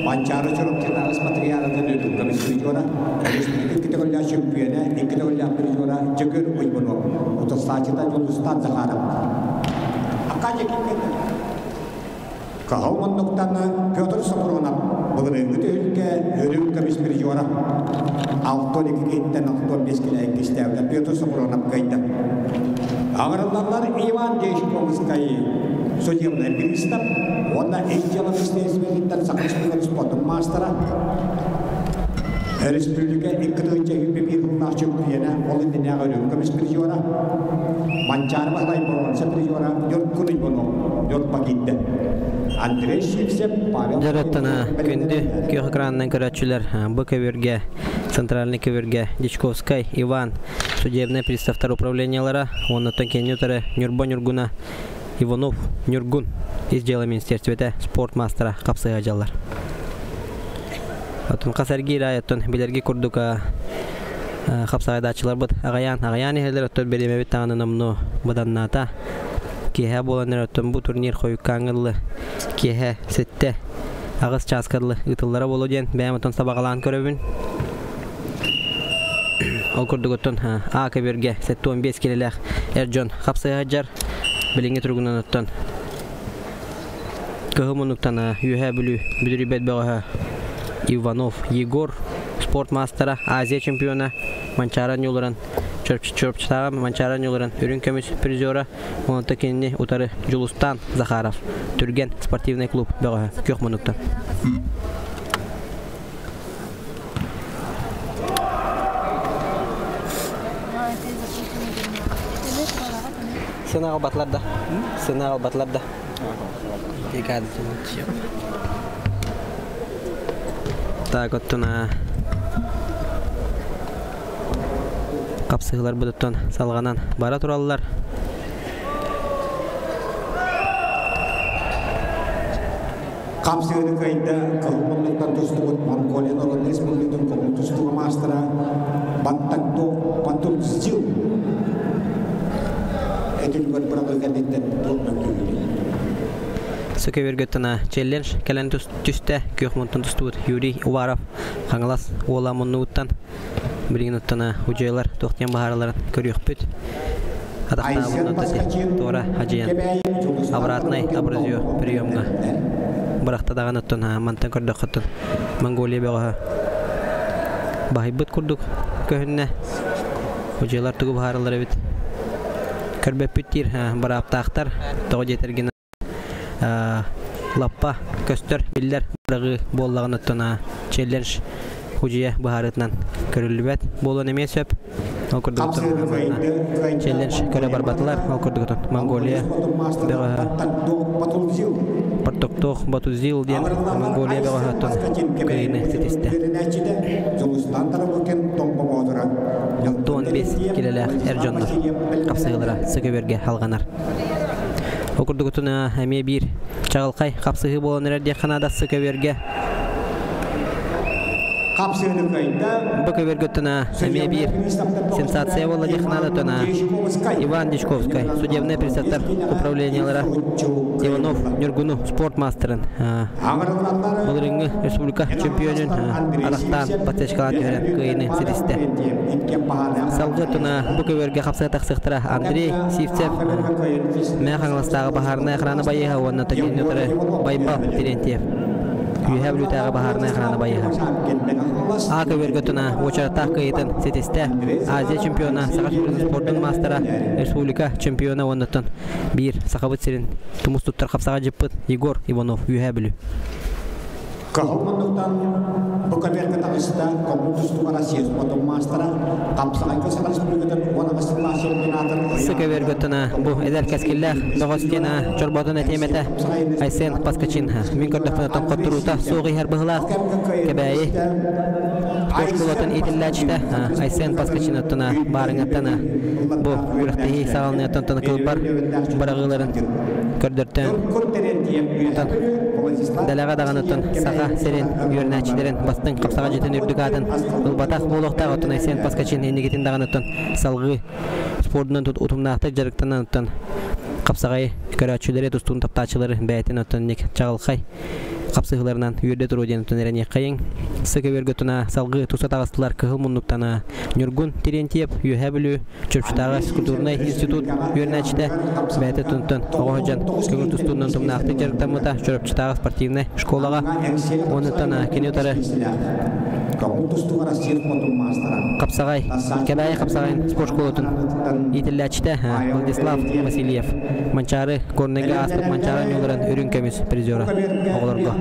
Mancara curug kita alas material itu kami setuju kita kalau lihat champion kita kalau lihat berjuara jaga uibono untuk sahaja Julustan Zaharam akanya kita kahal noktan Piotr Sopronan begitu itu ke hidup kami berjuara auto kita auto biskila kita dan Piotr Sopronan kita agar Ivan Deshkov sekali Sojim dan Minister, wanda Angela Minister dan Sakris dengan sport master. Respublika ikut jadi pemimpin rumah championa, oleh dunia orang kami spiritual. Mancar bahasa Iporon spiritual, jod kuning bono, jod pagitta. Andres Shevchev, Jaratana, kendi köyakrandan karatçılar, bu keverge, центральный keverge, Дичковскай, Иван, судебный пристав второго управления, он на танке Нютера, Нюрбо-Нюргуна. Иванов, Нюргун, из дела министерства спортмастера капсыга жаллар. Отун касарги раятын билерги курдука капсыга дачылар бут агаян эхелер оттор береме бит таганы намну баданната. Кеһе боланнар оттон бу турнир койкаңылы. Кеһе сетте агыс часкарлы ытыллара болу ден бәмөтөн сабагалан көрөбүн. Ол курдуготтон акеберге 7-15 келелек Эржон капсыга жар. Bilingi turgunan ottan kahımunluktana yühe bülürübet bağıha Ivanov Yegor sportmastera Aziya çempiyona mançaran yoluran çörpçütağım mançaran yoluran ürün kömüs prizora onun takinini utarı Julustan Zakharov Türgen sportivnay klub bağıha kökmunluktan Sena batlarda. Sena batlarda. Dikkat edin. Tagottuna kapsıgılar buduttan salganan bara turallar. Kapsaydı kayda kahramanlıktan dostluğun Mongolia Northern Republik'tan dostluğu mastera Bantakto Patul Zil. Itu juga diperlakukan di tentu Sökever götüna challenge kelen tüste kökmonton tustut Yuri Uvarov Kangalas Olamonuttan Birinuttan hujaylar to'xtgan baharalarin ko'ryapmiz. Атақта бұнын Тора Хаджиян Обратный образию приемға Бірақта даған өттін Мантан көрдік өттін Монголия беға Бағайбыт көрдік көхінне Хожайлар түгі бағарылар өбіт Көрбеп бүттір бір аптақтар Тоғы жетерген Лаппа, көстер, биллер Бірағы болдаған өттін Челленж Хожия бағарытынан көрілібет Болуын емес өп Ол көрдігітін челлендж көрі барбатылар Ол көрдігітін Монголия Партоқтоқ Батузил ден Монголия беға өттін көйіні сетесті 15 келелер әржонлар қапсығылыра сөкеберге алғанар Ол көрдігітін әме бір чағылқай қапсығы болын әрде қанада сөкеберге Баковер Готана, Амебир, сенсация была Дихнадатона, Иван Дичковский, судебный председатель управления ЛРА, Иванов, Нюргуну, спортмастерен, Булринга, республика чемпионен, Арахтан, Патешкалат, Каины, Сидисте. Салготона, Баковер Гахапсатах Сахтара, Андрей, Сивцев, Механгластага Бахарна, Охрана Баеха, он на такие Байбал, Терентьев. Юхәблю тағы бағарына қыраны байыға. Ағы бергөтіна очаратақ қайытын сетесті Азия чемпиона, Сақашпырын спорттың мастера, республика чемпиона оныттын. Бір сақабыт серін тұмыс тұттар қапсаға жіппіт Егор Иванов юхәблю. Kahulmanutan bukan biar kita kita komunitas tu para sias untuk master kapsa itu sekarang sebelumnya wana masih binatan. Sökever götüna bu eder kaskiller Dağostina çorbadına temete Aysen Paskaçin min kördöfünü tam kotturuta soğuğu her bıhla kebeyi Koşkulatın itilläçte Aysen Paskaçin öttüna barıngıttana bu yürektehi sağalını öttüna kılıpar barağıların kördörtten Dalaga dağanıttın sağa serin yörnäçilerin bastın kapsağa jeten ürdükatın ılbataq boluqta otun Aysen Paskaçin endigetin dağanıttın salgı sportundan tut utumnaqta jarıktandan öttün kapsağayı körәчүләре тустун таптачылары бәйтен öttün ник чагылқай kapsıqlarından yürde turu den öttün ereне қайын Sökever götüna salgı tusa tağыстылар кыгыл муннуктана Нюргун Терентьев юхәбілу Чөпчүтағы скульптурный институт юрнәчті бәйті түнттін оғыжан көңіл тұстуынан тұмнақты жарықтамыта Чөпчүтағы спортивный школаға оныттана кенетары Kapsağay, Kebay Kapsağay'ın spor şkolutun İtilläçte Vladislav Vasiliyev Mançarı, Kornega Aspık Mançarı yolların ürün kömüz prizora oğlarga.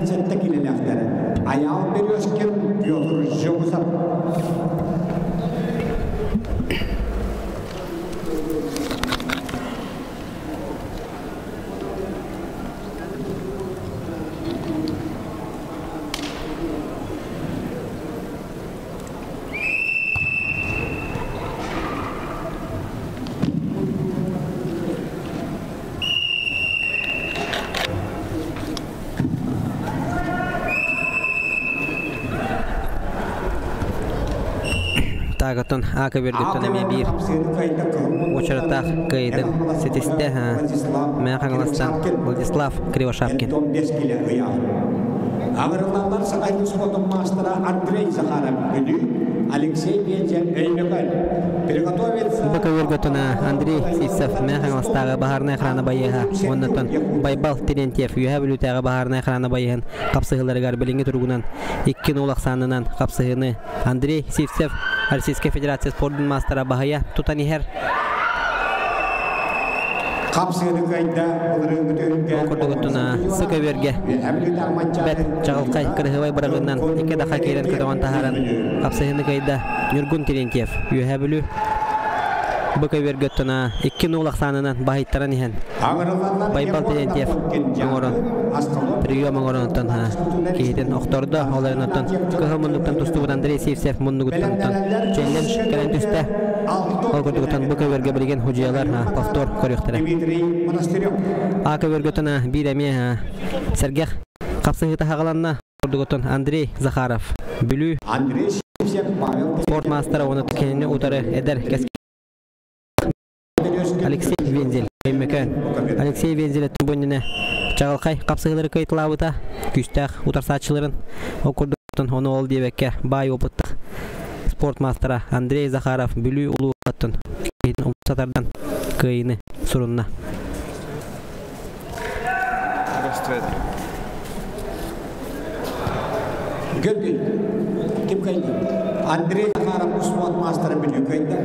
Tağıtın akı vergüttün eme bir uçarataq kayıdın setiste Mekhangalastan Vladislav Krivoshavkin. Ağırlıklar sakayın sportun mastera Andrei Zakharov günü Alexey Vencen Eynökel. Бака vergüttüna Andrei Sivtsev Mekhangalastағы бағарына қыраны байыға. Оннатын Байбал Терентьев юхәбілу тағы бағарына қыраны байығын қапсығылары ғарбеліңі тұрғынан 2 нолақ санынан қапсығыны Andrei Sivtsev Российская Федерация спортын мастера бағая тұтан ехер. Okurdugutuna Sökeverge bet çağılqay kırıhıvay bırağından 2 daqa keyren kıdavan taharan kapsayını kayda Nurgun Terentiev yuhəbülü Sökevergötuna 2 nolaq sanından bahittaran ihen Baybal Terentiev oğoron Priyo oğoronuttan keyden oqtorda oğlarınuttan kıhımınlıktan tustuğun Andrei Sivtsev munluguttan challenge kalentüste Okurdugutun Sökeverge bilgen hujiyalar повтор көрüktürü Aka vergötüna bir eme Sergey Капсыгыта хағаланна Ордуготон Андрей Захаров. Бүлі спортмастера оны кенені утары эдер кәскі. Алексей Вензель. Алексей Вензель әттің бөніне чағылқай қапсығылары көйтілауыта күстәқ утарсатшыларын оқырдықтың оны ол дебекке бай опыттық спортмастера Андрей Захаров бүлі ұлы ұқаттың кейдің ұмсатардан көйіні сұрынна. Гөлгіл, кем қайды? Андрей Захаров спортмастера бүлі көйді.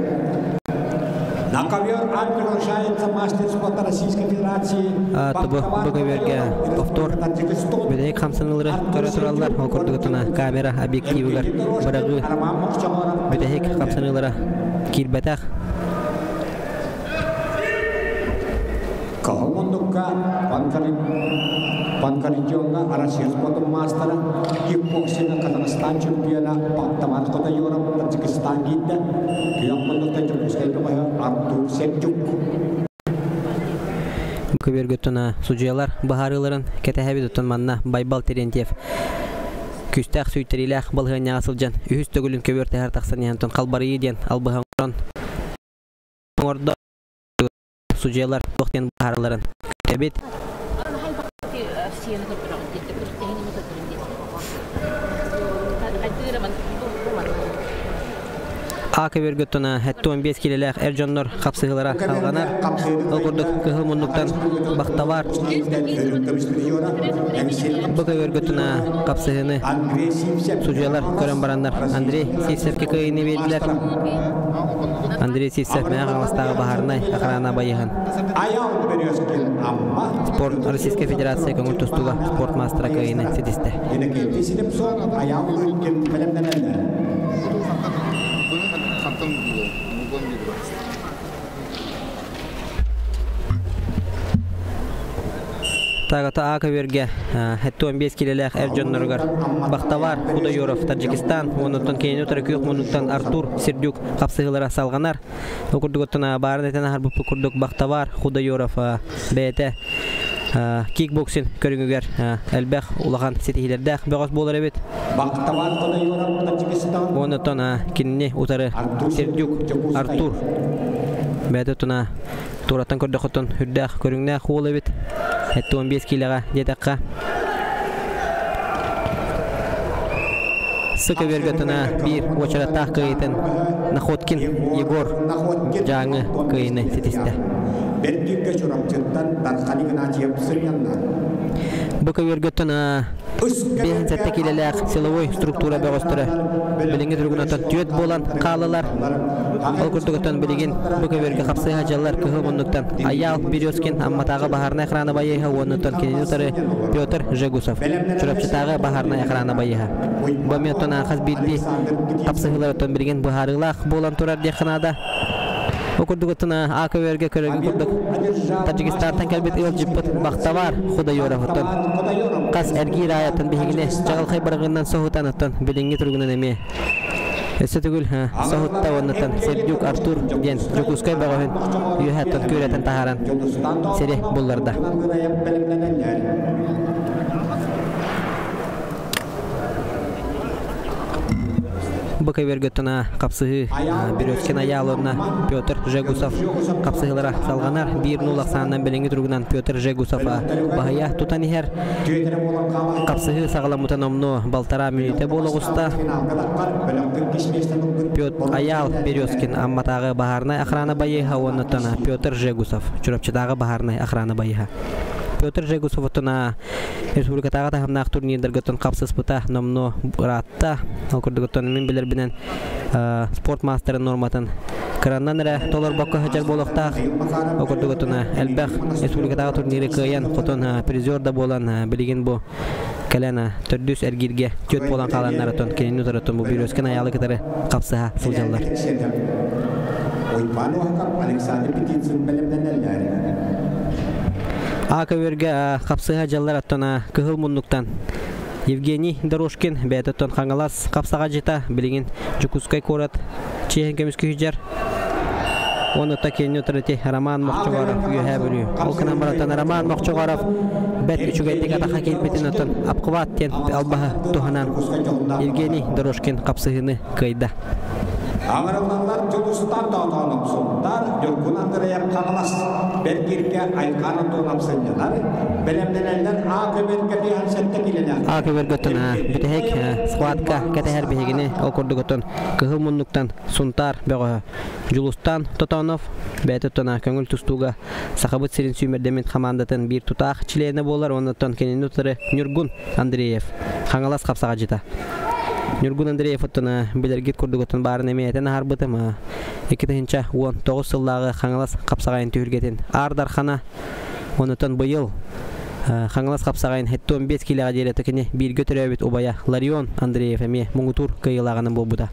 На ковер приглашается мастер спорта Российской Федерации. Бұғаверге повтор. Бедек қамсынылары көретұралар. Оқырдығытына камера объективілер бірігі. Бедек қамсынылары келбәтәқ. Қалмындыққа Панкалинжонға Россия спортын мастера кикбоксинг Қазақстан чемпионы Бақтамар Қода-Еуроп Таджикистан кейді. Күйақмындықта жүргізгенді қойы Артур Сенчук. Көбергөттіна судьялар бағарыларын кәтәхәбет ұттын манна Байбал Терентьев. Күстәқ сөйтеріләқ балғанға асылжан. Үйіз төгілін көберті әр тақсан еңтін қалбары еден албыған құран. Орда судьялар тоқтен бағарыларын көтәбет. Көбергөттіна әтті 15 келеләқ әржонлар қапсығылара қалғанар. Олғырдық күхіл мұндықтан бақтавар. Бұл көбергөттіна қапсығыны судьялар көрін барандар. Андрей Сивсевке көйіні берділер. Андрей Сивсев мәң ағаластағы бағарынай ақырана байыған. Спорт Российской Федерация көңіл тұстуға спортмастера көйіні сетісті. Тағата Ақаверге әтті 15 келеләқ әржонларығар Бақтавар, Қода-Еуроп, Таджикистан, онықтан кейін өтірі күйік мұнықтан Артур Сердюк қапсығылара салғанар. Оқырдығыттына барын әтені харбupы күрдік Бақтавар, Қода-Еуроп бәйті кикбоксин көріңігер әлбәқ ұлаған сетихилердәқ бәғас болар әбет. Бақтавар, Қода-Еуроп, Таджикистан. Онықтан кеніне ұтары Сердюк, Артур бәйті тұна Тураттан көрдіқыттын үрдәқ көріңнәқ ол әбет. Әтті 15 келеға детаққа. Сықы бергітіна бір очараттақ көйетін Находкин Егор жаңы көйіні сетісті. Бұқы бергітіна бейін сәтті келеләқ силовой структура бәғыстыры. Біліңі түргінаттан түйет болан қалылар. Ол күрдігіттен білеген бұқы бергі қапсы ғажалар күхі бұндықтан. Аял Березкин амматағы бағарына экраны байыға онынтан кенен ұтары Петр Жегусов. Чұрапчытағы бағарына экраны байыға. Бұметтон ақыз білді қапсығылар өттен білген бұғарылақ болан тұрар декінада. Окурдугутuna Ақаверге көреген күрдік. Таджикистантан кәлбет ел жіппіт Бақтавар Қода-Еуроп ұттын. Қас әргейр айаттын бігіне жағылқай барғыннан соғытан ұттын білінге түргінен әме. Өсі түгіл соғытта оныттан Сердюк Артур ден жүкускай бағығын үйәттін көретін тағаран сере бұлларда. Бұқайвергөттіна қапсығы Березкин аялығына Петр Жегусов қапсығылара салғанар 1-0 ақсанынан біліңгі тұрғынан Петр Жегусов бағая тұтан ехер қапсығы сағаламутан омны балтара мүніте болы ғыста аял Березкин амматағы бағарнай ақыраны байыға онытына Петр Жегусов чүрапчыдағы бағарнай ақыраны байыға Петр Жегусов отына республикатағы тағымнақ турнирдергіттін қапсыз бұта номно бұратта оқырдығыттын мен білербінен спортмастерын норматын кыраннан әрі толар баққа хачар болуқтақ оқырдығыттына әлбәқ республикатағы турнирі көйен қотын призерда болан білеген бұл кәләна түрдіс әргерге төт болан қаланнарытын кенен ұтарытын бұл Березкин аялы кітары қапсыға сылжалар. Ақаверге қапсыға жаллар аттына күхіл мұндықтан Евгений Дорожкин бәйтіттен қаңылас қапсаға жета білеген жүкускай корат чехен көміскі хүжар. Оны та кені өтіріте Роман Моқчоғаров үйе бөлі. Ол кінан бараттан Роман Моқчоғаров бәт үчүгәйдек атаха келбетин отон апкыбат тен албаха туханан Евгений Дорожкин капсыгыны кыйда. Аңырыланлар жолустан тоонуп сундар, Жолгун Андреев каңалас бергирге айканы тоонап сынжалар. Белемденелер Акыберге биан сетте киленер. Акыбергөтөн бүтехек схватка кетехер бегине окурдуготон кыгыл муннуктан сунтар бөгө Жулустан Тотонов бәтөтөна көңүл тустуга сахабыт сирин сүймердемин командатын бир тутак члене болар, онотон кенен утары Нюргун Андреев каңалас капсага жыта. Нюргун Андреев оттона билергит курдуготон барын эмиетен арбытым 2019 сыллагы каңалас капсагайын түйүргетин Ардархана онотон быйыл Хаңалас капсагайын 15 килога жеретекене бир көтөрөбүт убая Ларион Андреев эми муңутур кыйлаганын болбуда.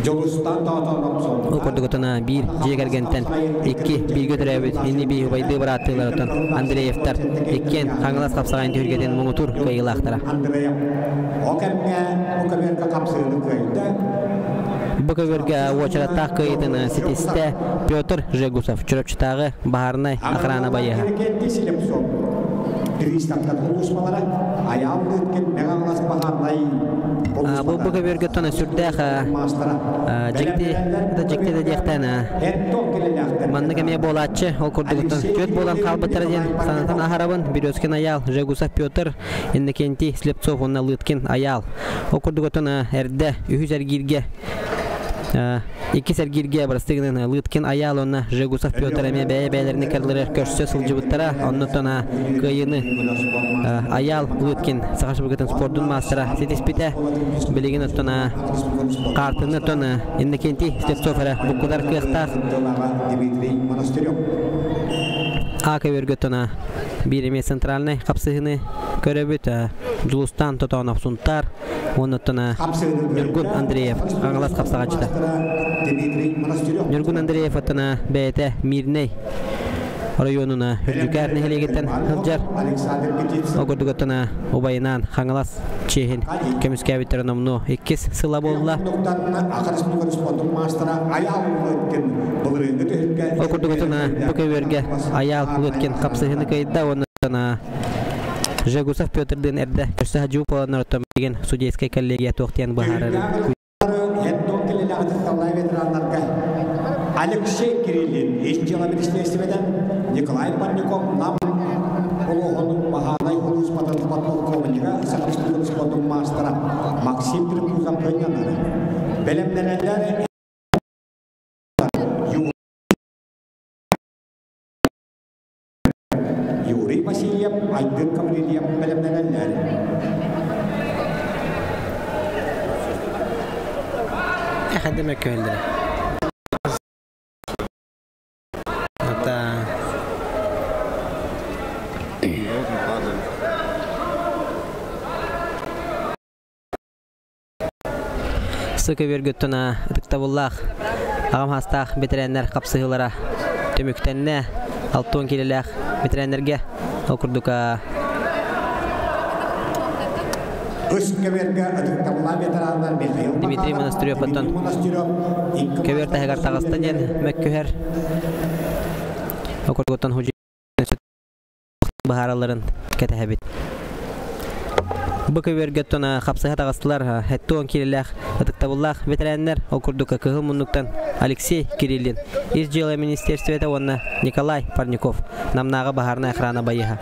Жолустан тоонуп сундар. Окурдуготона бир жегергентен 2 бир көтөрөбүт эни би убайды бараттылардан Андреевтар эккен хаңалас капсагайын түйүргетин муңутур кыйлактара. Андреев Окаберге капсыгыны кыйда. Бөкөгөргө очарата кыйдын ситисте Петр Жегусов чурапчытагы баарнай охрана байыга. Бұл бөкөгөргө тона сүрдэх жекте да дехтана. Манны кеме болатчы ол курдугутан төт болан калбыттар ден санатан ахарабын Березкин аял Жегусов Петр Иннокентий Слепцов онна Лыткин аял. Ол курдугутан эрде үхүзер гирге Iki sergirge barastığının Lıtkin ayal ona Jegusov Pётр эме бәйләрне керләр көрсө сылҗыбыттара оннотона кыйыны ayal Lıtkin Сахашбургатын спорттун мастера сетиспите билеген оттона картыны тона Иннокентий Слепцов бу кудар кыхтар Акыбергөтона биреме центральный капсыгыны көрөбүт Жулустан Тотонов сунтар онотона Нюргун Андреев аңалас капсага чыта. Нюргун Андреев атына бәйте Мирней районуна үрдүкәрне хелегеттен хылжар. Огордуготона убайынан хаңалас чехин көмүскәбиттерин омну 2 сыла болла. Огордуготона бөкөгөргө аял Лыткин капсыгыны кыйда онотона Жегусов Пётрден эрде көсө жууп алынартам деген судейская коллегия токтен бахарары. Алексей Кириллин, исчеловеден Николай Парников, нам Олоғының бағалай құлыс подполковника, сақышты спортың мастера Максим Трипузов көйнянары. Белемденелері Юрий Васильев, Айдын Кавлильев белемденелері. Әхәдеме көйлдері. Sıkı vergüttüna ıdıktavullah ağam hastaq bitirenler kapsıhılara tömüktenne 6-10 kilolaq bitirenlerge okurduka Dimitri Monastyryov потом Keverta hegar tağısta den mökküher okurdutan hucu baharaların ketehebit Bu kevergettona kapsıha tağıstılar 10 kilolaq ıdıktavullah bitirenler okurduka kıhıl munnuktan Алексей Кириллин из дела министерства онна Николай Парников намнага бахарна охрана байыга.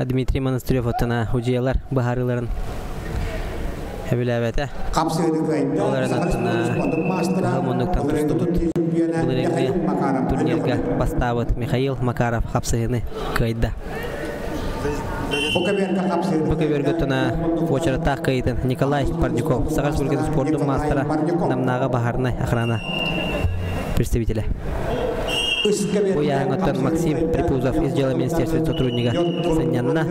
Дмитрий Монастырев оттана хужиялар бахарыларын Хәбиләбәтә. Оларын оттана Мундуктан тустубут. Булыренге турнирга бастабыт Михаил Макаров хапсыгыны кайда. Бөкөгөргө оттана очарата кайдын Николай Парников Сагаш бөлген спорттун мастера намнага бахарнай охрана представителя. Ояңоттан Максим Припузов из дела министерства сотрудника Санянна.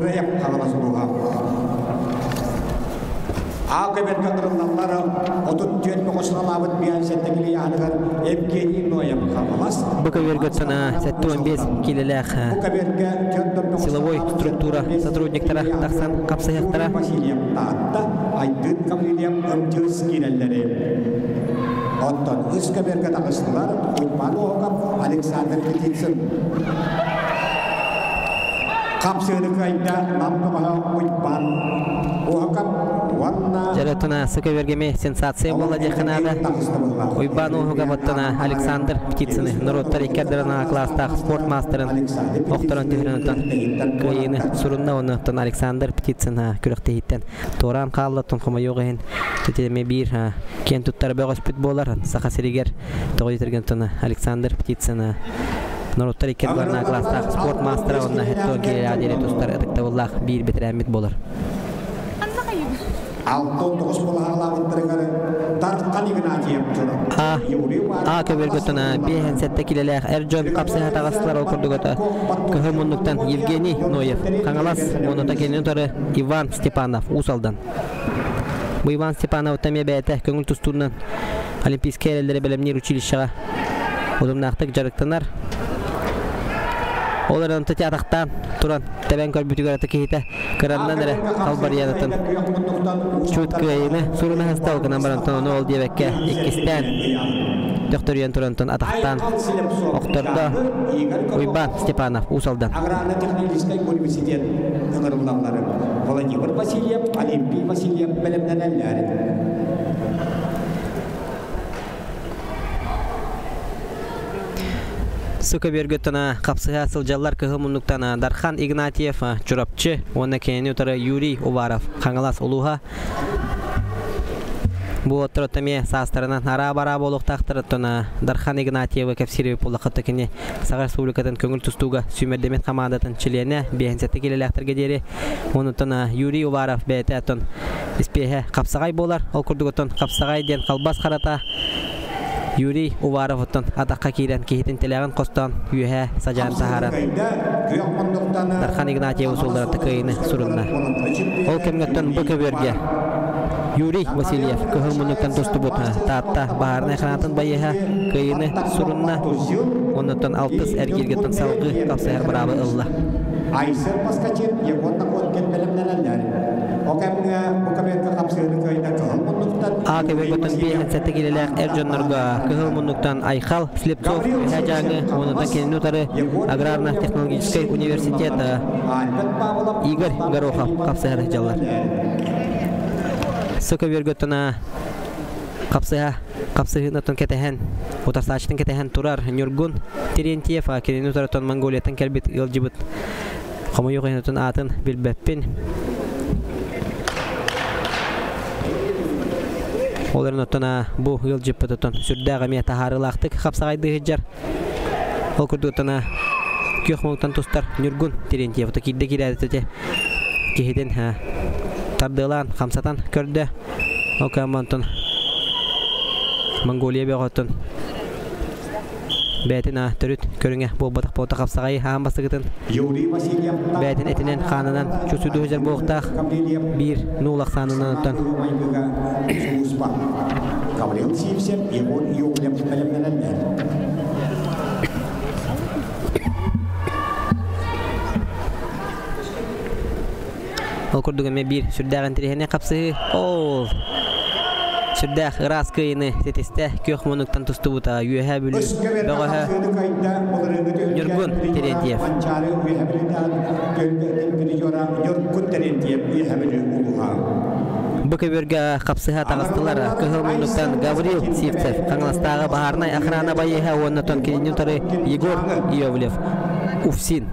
Akıbet kadınlar otun tüyet koşuna labıt bir settekili yanıgar emkeni noyam kalmaz. Bu kavergötana 7-15 kilolak силовой структура сотрудниктара тахсан капсаяктара Айтын кабилиям өмчөс киреллери. Оттон үскаберге тагыштылар. Уйпаны окап Александр Петицин. Капсыдыкайда намдыга уйпан окап ванна. Жаратына сыкавергеме сенсация болла деханада. Уйпан окапаттана Александр Петицин народтар иккердерана класстах спорт мастерын окторон тегренотон кыйыны сурунна онотон Александр Петицин күрөктейттен Торан каллатын комойогын тетеме бир кен туттар бөгөспүт болар саха серигер тогойтергентон Александр Петицин народтар иккердерана класстах спорт мастера онна хеттоге адере тустар ыктабыллах бир бетиремит болар. Алтон тогос болалавын тыргары тартқан игнатием жона. Кебергөтөна бехен сетте килелер Эржон капсыга тагыстылар окурдугота. Көхөмүндүктөн Евгений Ноев, Каңалас, онута кенетары Иван Степанов Усалдан. Бу Иван Степанов темебете көңүл тустурунан Олимпийский элдери белемнер училищега удумнактык жарыктанар. Олардан татактан туран тебен көрбүтүгөрөтө кейте кырандан эре калбар янатын чуткайны суруна хасталгына барантан ол дебекке иккистен докториян турантан атактан октордо Уйбан Степанов Усалдан. Аграрно-технический университет ыңырылдамлары Владимир Васильев, Олимпий Васильев белемненеллери. Сукабергөтана капсыга сылжаллар кыгымындыктана Дархан Игнатьев чурапчы, оны кенени утары Юрий Уваров, Каңалас улуга. Бу отротаме састарынан ара-бара болук тактырыттана Дархан Игнатьев кепсири пулакыты кене Сагар Республикатын көңүл тустууга сүймердемет командатын члене бехенсетте келелekтерге дери. Онутана Юрий Уваров бететон испехе капсагай болар, ол курдуготон капсагай ден калбас карата. Юрий Уваровтан атакка кирен кихитин телегин костан юhe сажан сахара. Дархан Игнатьев усулдары кыйыны сурунна. Ол кемгеттен бу кеберге Юрий Васильев кыгымындыктан достубут таатта баарына ханатын байыха кыйыны сурунна. Оннотон алтыс эргиргеттен салгы капсайар барабы ылла. Айсыр паскачен егонна конкен белемненеллер. Кебергөтөн бехен сетте келелер Эржоннорго кыгылмындыктан Айхал Слепцов хажаңы онута кенутары Аграрно-технологический университет Игорь Горохов капсыгар жаллар. Сокобергөтөна капсыгынатын кетехен утарсачтын кетехен турар Нюргун Терентьев кенутарытон Монголиятын келбит ылжыбыт комойогынатын атын билбеппин. Оларын оттана бу ыл жиппетотон сүрдәгә ме тахарылактык капсагайды хиҗар. Ол курдутана көхмөктан тустар Нюргун Терентьев токидде кирәдәте. Киһиден тардылан хамсатан көрдө. Окамантон Монголия беготон. Бәтина төрүт көрүңә бу батак пота капсагай һәм басыгытын. Бәтин этинен ханынан чусуду хиҗар буктак бир нулак санынан оттан. Gabriel Sivsem Egon Yoglem белемненеллер. Ол курдугаме бир сүрдәгән тирәһенә капсы. Ол сүрдәг рас кыйны тетесте көхмөнүктән тустубута юһә бүлү. Дагыһа Нюргун Терентьев. Бу кеберге капсыга тагыстылар. Көхмөнүктән Гаврил Сивцев, Каңластагы баарнай охрана байыга оннотон кенютары Егор Иовлев. Уфсин.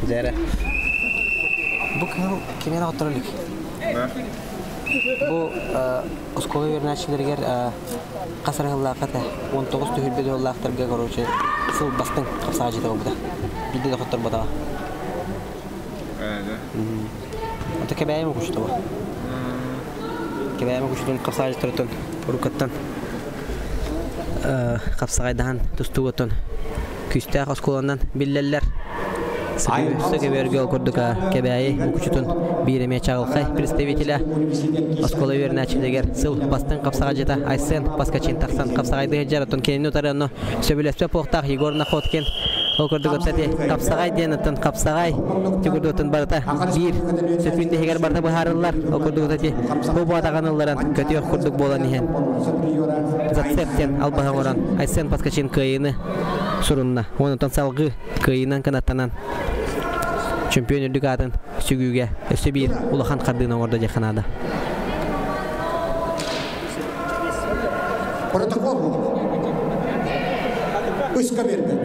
Зәре. Бу кемер оттырылык. Бу осколы вернәчләргә касырыллакта 19 төһүлбе долларга короче сыл бастың капсага җитә буда. Бидә дә хоттыр буда. Ата кебәйме кушты бу. Кебәйме куштын капсага җитә рукаттан. Kapsagaydahan tustuğutun küstah oskolandan billeller sıkı vergi okurduk kebeyi ukçutun birime çağılkay представителя oskola verine çileger sıl bastın Kapsagayda Aysen paskaçın taksan Kapsagayda jaratun kenin utarano söbülespe poqtaq Igor Nakhotkin okurduk ötse Kapsagay diyenatın Kapsagay tugurdutun barata bir söpünde heger barata baharıllar okurduk ötse bu atağanılların kötü okurduk bolan ihen zatsepten albahan oran Aysen paskaçın kayını surunna ondan salgı kayından kanatanan Çempiyon ödükatın sügüge öse bir ulakan kadına orada jakanada. Protokol mu? Üska verdi.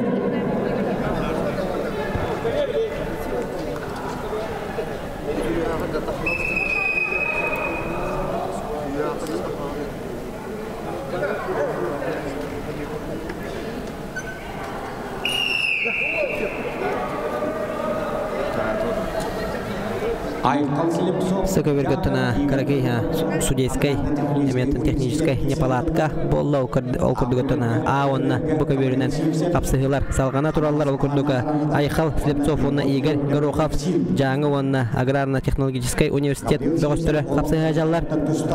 Сыка верготана карагейха судейской, эмиятын технической непалатка болла окурдуготана аонна бука беринен капсыгылар салгана тураллар окурдука Айхал Слепцов онна Игорь Горохов жаңы онна аграрно-технологический университет догостуры капсыга жаллар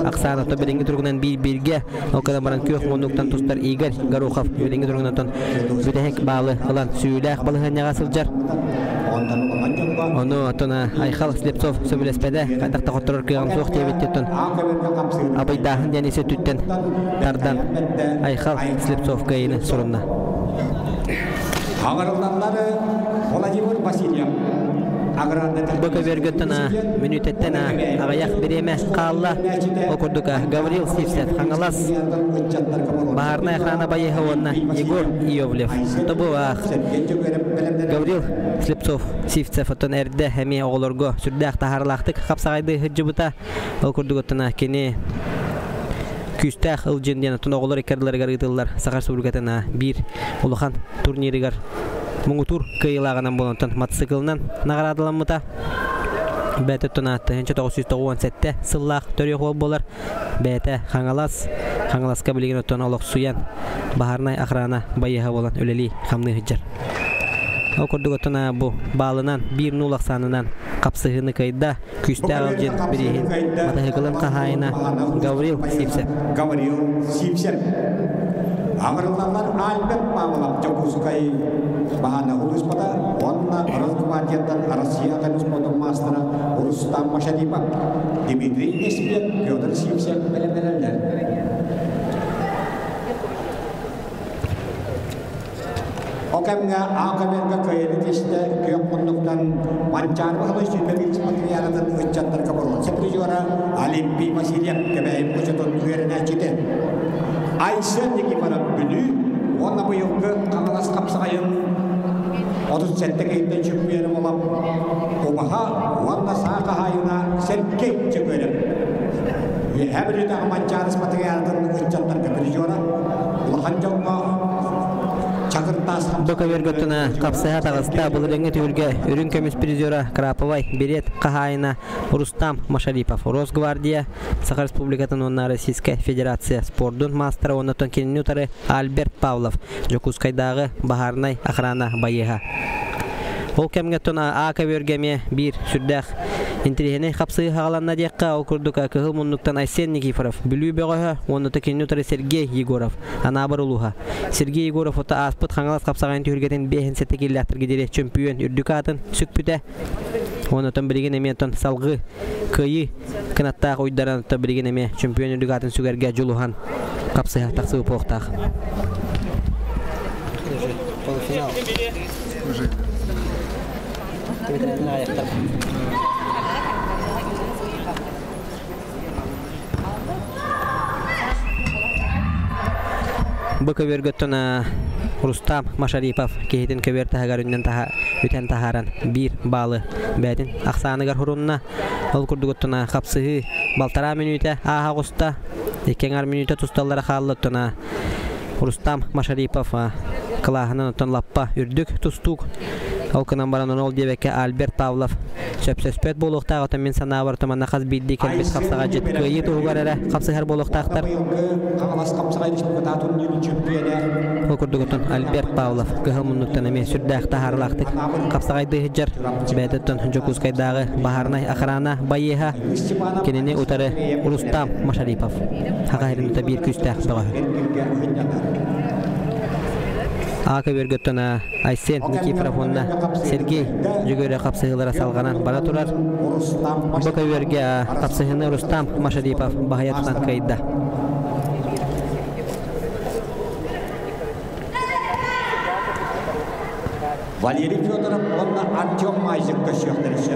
Аксанов то белинги тургунан бирге окада баран күйөк мондуктан тустар Игорь Горохов белинги тургунан бүтехек баалы кылан сүйүлэх балыгыняга сылжар Onu atona Ayxal Slепцов söbülespede kaytakta qoturur kıyağın soğuk tebettetun Abaydahin denisi tütten tardan Ayxal Slепцов kayını sorunna Ağırlanları Vladimir Vasilyev Boka vergöttana minütetten ağayak bireme kalla okurduka Gavril Sivsev hangalas Baharna ekrana bayı havonna Igor Iyovlev Tobu Gavril Slепцов Sivsev oton erde hemi oğulorgo sürdek taharlaqtık Kapsagaydı hıcıbıta okurdugottana keni Küstah ılcın diyen oton oğulor ikardıları garıtıllar Sakar Respublikatına bir ulukan turniri gar Mungutur kıyılağından buluntan matsikılından nağaradılanmıta Bete tonatı 1997'te sılлах törüyor ol bolar Bete Hangalas bilgin oton oluq suyan Baharnay akrana bayıha olan öleli hamlı hıccar Okurduk otona bu bağlınan bir nulaq sanınan kapsıhını kayda küstah ılcın birihin matahıkılın kahayına Gavril Sivsev Ağırlanlar albet bağlam Jokuzkay bahana ulus pada onna arus kematiatan Rusia kanus potom master Rustam Mashadipov Dmitry Nesbek Pyotr Sivsev belebeler Okamga akamerga kayritiste kıyokunduktan mancar bahalı süperilis materyalatın uçatlar kabarol Seprejora Alimpi Vasilyev kebeyim uçatın üzerine çite Aysen deki para bülü, ona bu yılgı Kangalas Kapsagay'ın 37'te kayıttan çöpüyenim olan Obaha, ona sağ kahayına serkek çöpüyenim. Ve her bir de mancarız materyalden uçanlar kapırıcıora, Lahancakma Boka vergöttana kapsıha tağısta bulurenge tüyülge ürün kömüs prizora Krapovay Beret kahayına Rustam Masharipov Rosgvardiya Sakar Respublikatın onna Rossiyska Federatsiya Spordun mastera onnaton kenini utarı Albert Pavlov Jokuskaydağı Baharnay akrana bayıha Ol kemgetona aka vergeme bir sürdek Intrihene kapsığı hağalanna diyekka okurduk akıhıl munnuktan Aysen Nikiforov Bülü beğoha onunla kenini utarı Sergey Yegorov Anabar uluha Sergey Yegorov ota aspıt Hangalas Kapsagayın tühürgeten 5. sette kellektır gideri çempiyon ürdükatın sükpüte onunla bilgin emeyeton salgı kıyı kınattağ uydaran ota bilgin emeye çempiyon ürdükatın sügerge juluhan kapsıha taqsığı poğtağ Polifinaal Boka vergöttona Rustam Masharipov kehitin köberti hagaründen üten taharan bir balı bədin aksanıgar hurunna ol kurdugottona kapsığı baltara minüte aha gusta ekenar minüte tustallara kallıttona Rustam Masharipov kılahının oton lappa ürdük tustuk Olkanan baran ol diyebeke Albert Pavlov. Söp-söspöt boluqtağı otan min sana var tamanna qaz bildi kelbet qapsağa jet kıyı tuğgar era qapsı her boluqtaqtar. Okurdugutun Albert Pavlov qıhıl munnuktan eme sürdaqta harlaqtık. Qapsağaydı hijjar bedeton Jokuskaydağı baharnay akhrana bayeha kenene utarı Rustam Masharipov. Haqayrinta bir küstaq bağı. Aka vergötona Aysen Nikiforovna Sergey Jugore qapsıhılara salğanan bara turar. Boka verge qapsıhını Rustam Masharipov bahayatdan kayda. Валерий Федоров, он Артем Майзик көшөктөрүшү.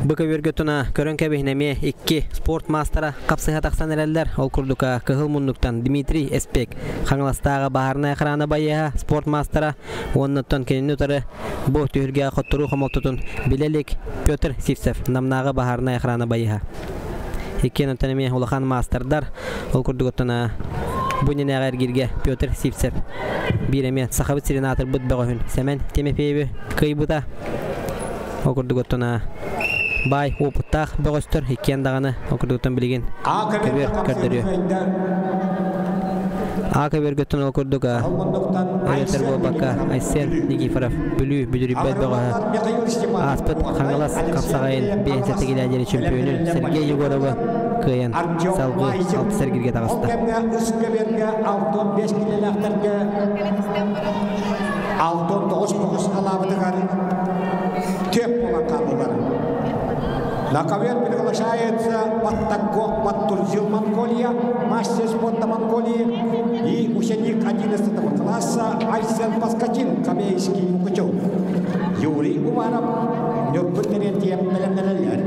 Boka vergötona körönke behneme 2 sport mastera qapsıha taqsan ereller ol kurduka kıhıl munnuktan Dmitri Espek Xanglastağı baharna ekrana bayaha sport mastera onundan kenini utarı bu tühürge qotturu xomoltutun bilelik Pyotr Sivsev namnağı baharna ekrana bayaha. Ikkenin tanemi ulaqan masterdar ol kurdugotana Bunun ağır girge Pyotr Sivsev bir emet sahabı senator budbağın semen Timofeyev kıybuda okurdugotana Bay oputaq bağıştır hikken dağını okurduktan bilgin kabir kardırıyor. Aka vergötün okurduka Öğretir Bolbaka Aysen Nikiforov Bülü Büdürübbet bağı Aspıt Xangalas Kapsağayın Beğenseti gilayları çempiyonun Sergey Yegorova Kıyan Salgı Altı sergirge tağısında. Altın 9 alabıdıgar tep olan kaldılar. Лаковер приглашается под Турзил Монголия, мастер спорта Монголии и ученик 11 класса Айсен Паскачин, Камейский Мукачев. Юрий Уваров, Нюрбуттерен тем белемнерелер.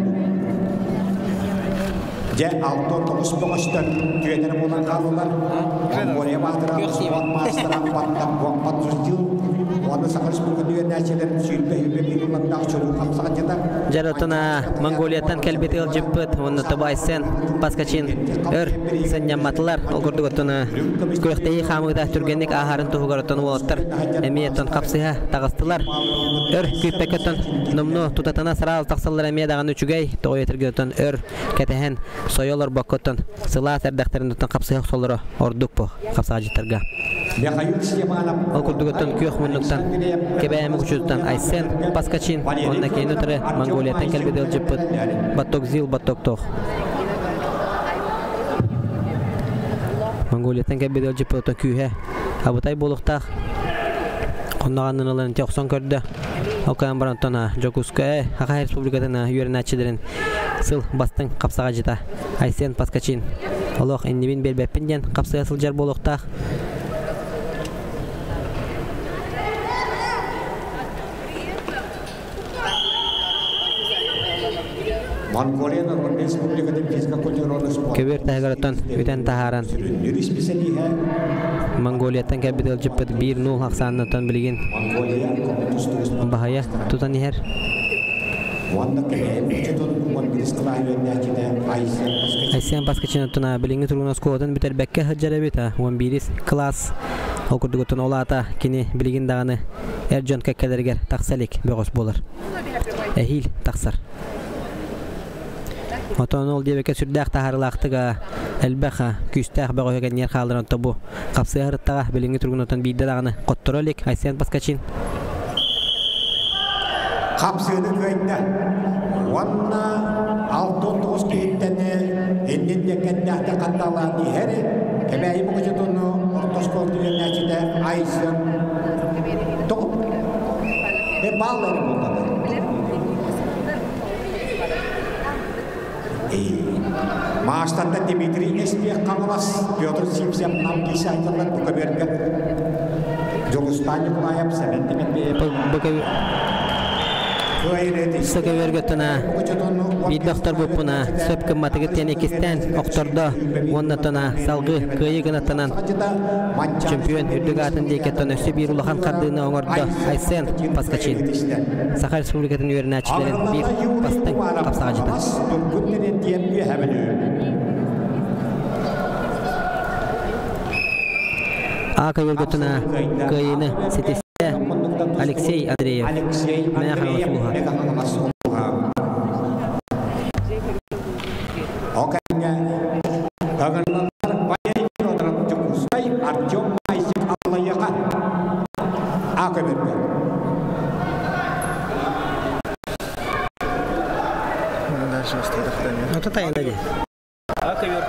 Же алтын 9-9'tır tüyetleri bulan kaldılar. Mongolia bahtıra sport mastera pat Turzil. Onu sakal spor dünyasının sülbe hübebinin dağçılığı kapsağı jeder. Jaratana Mongolia'dan kelbeti aljıppıt onu tabaysen Paskachin sen yammatılar okurdugotuna kurekteyi xamıda türgenlik aharın tuğgaratan olatır emiyetten kapsıha tağıstılar küppeketten numnu tutatana saral taqsallar emiye dağın üçügey toğuyetirgöten ketehen soyolar bakkotan sıla serdakterinden kapsıha soları orduk bu kapsağı jitarga okurdugotun kuyuq munnuktan kebeğimi kuçuzdan Aysen Paskachin onunla keyni tırı Mongolia'dan kelbeti aljıppıt batok zil batok toğ Mongolia'dan kelbeti aljıppıt kuyuhe abutay boluqtaq Qonnağanın alanı teoqson kördü Okayan barantona Jokuskaya Haqa Respublikatına yörenatçilerin sıl bastın kapsağa jita Aysen Paskachin Oloq ennibin belbeppinjen kapsağa sıljar boluqtaq Mongolia'nın Respublika'nın fizika kulturunu spor. Kebir tahgaratan üten taharan. Mongolia'dan kapital cepet 1-0 aksanatan bilgin. Bahaya tutan her. Aysen Paskachin tuna bilgin turgunas kodan biter bekke hajjara bita 11 klas okurdugutun olata kini bilgin dağını Erjon kakkelerger taqsalik beğos bolar. Ehil taqsar. Oton ol diyebeke sürdaq taharlaqtıga elbaqa küstaq beğoygan yer qaldıran tabu qapsı hırıttağa bilingi turgunotan biyde dağını qottorolik Aysen Paskachin Qapsını köyünde Vanna altın toz keyitteni Endinde kendahta qandalani heri Kebeği bu kıcıtını ortos kortuyen necide Aysen Toğup Ve bağları bulmadı Maaştanda Dmitri Espek Qanglas Pyotr Sivsev namgi saytılır bu kaberge Jogustan'ı kulayap semen Dmitri Sıkı vergötüna bir doktor bupuna söp kımmatıgı tenekisten oktorda onatına salgı kıyı gınatanan çempiyon hürdügatın deketten ösü bir ulahan kardığını oңорда Aysen Paskachin Sakha Respublikatın yörenatçilerin bir bastın kapsağa jita Ака Верготуна Каина Сетисте Алексей Андреев. Ну, это тайна, да? А, ковер.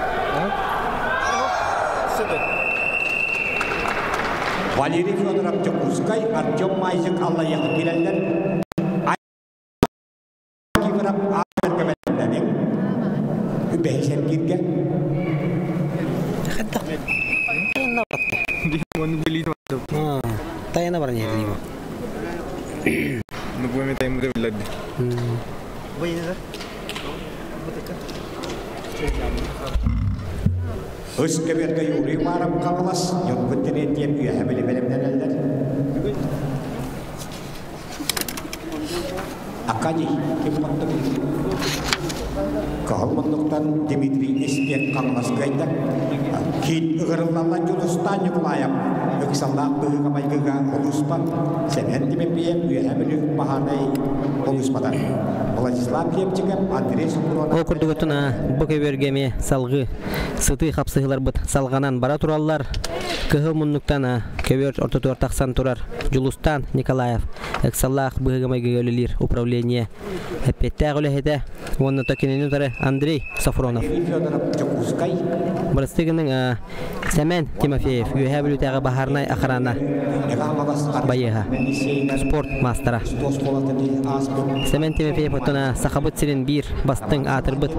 Валерий Федоров Чекускай, Артем Майзик, Алла Яхкиляллер, Акифров, Акер Кабелянин, Бейсен Кирге. Он были Тайна барня либо. Ну, будем тайм говорить. Özkeberge yuri varım kavalas, yok bütüne diye bir hebeli belimden eller. Akaji, kim patlık? Kahılmanlıktan Dimitri İspiyek kavalas gayda. Kit ığırılarla Julustan yuklayam. Yoksallah bığı kamay gıga oluspa. Senen Dimitri bir hebeli bahanay oluspadan. Владислав Лепчиков, Андрей Супронов. Окурдугутуна Букевергеме салгы сыты хапсыгылар бут салганан бара тураллар. Кыгыл муннуктана кевер ортотуар таксан турар. Жулустан Николаев, Эксаллах быгымай гөлелир управление. Эпеттә гөлехете. Онны токинен утары Андрей Сафронов. Брастыгының Семен Тимофеев, Юхабилу тәгы бахарнай ахрана. Байыға. Спорт мастера. Семен Тимофеев отына сахабыт сирен бир бастың атырбыт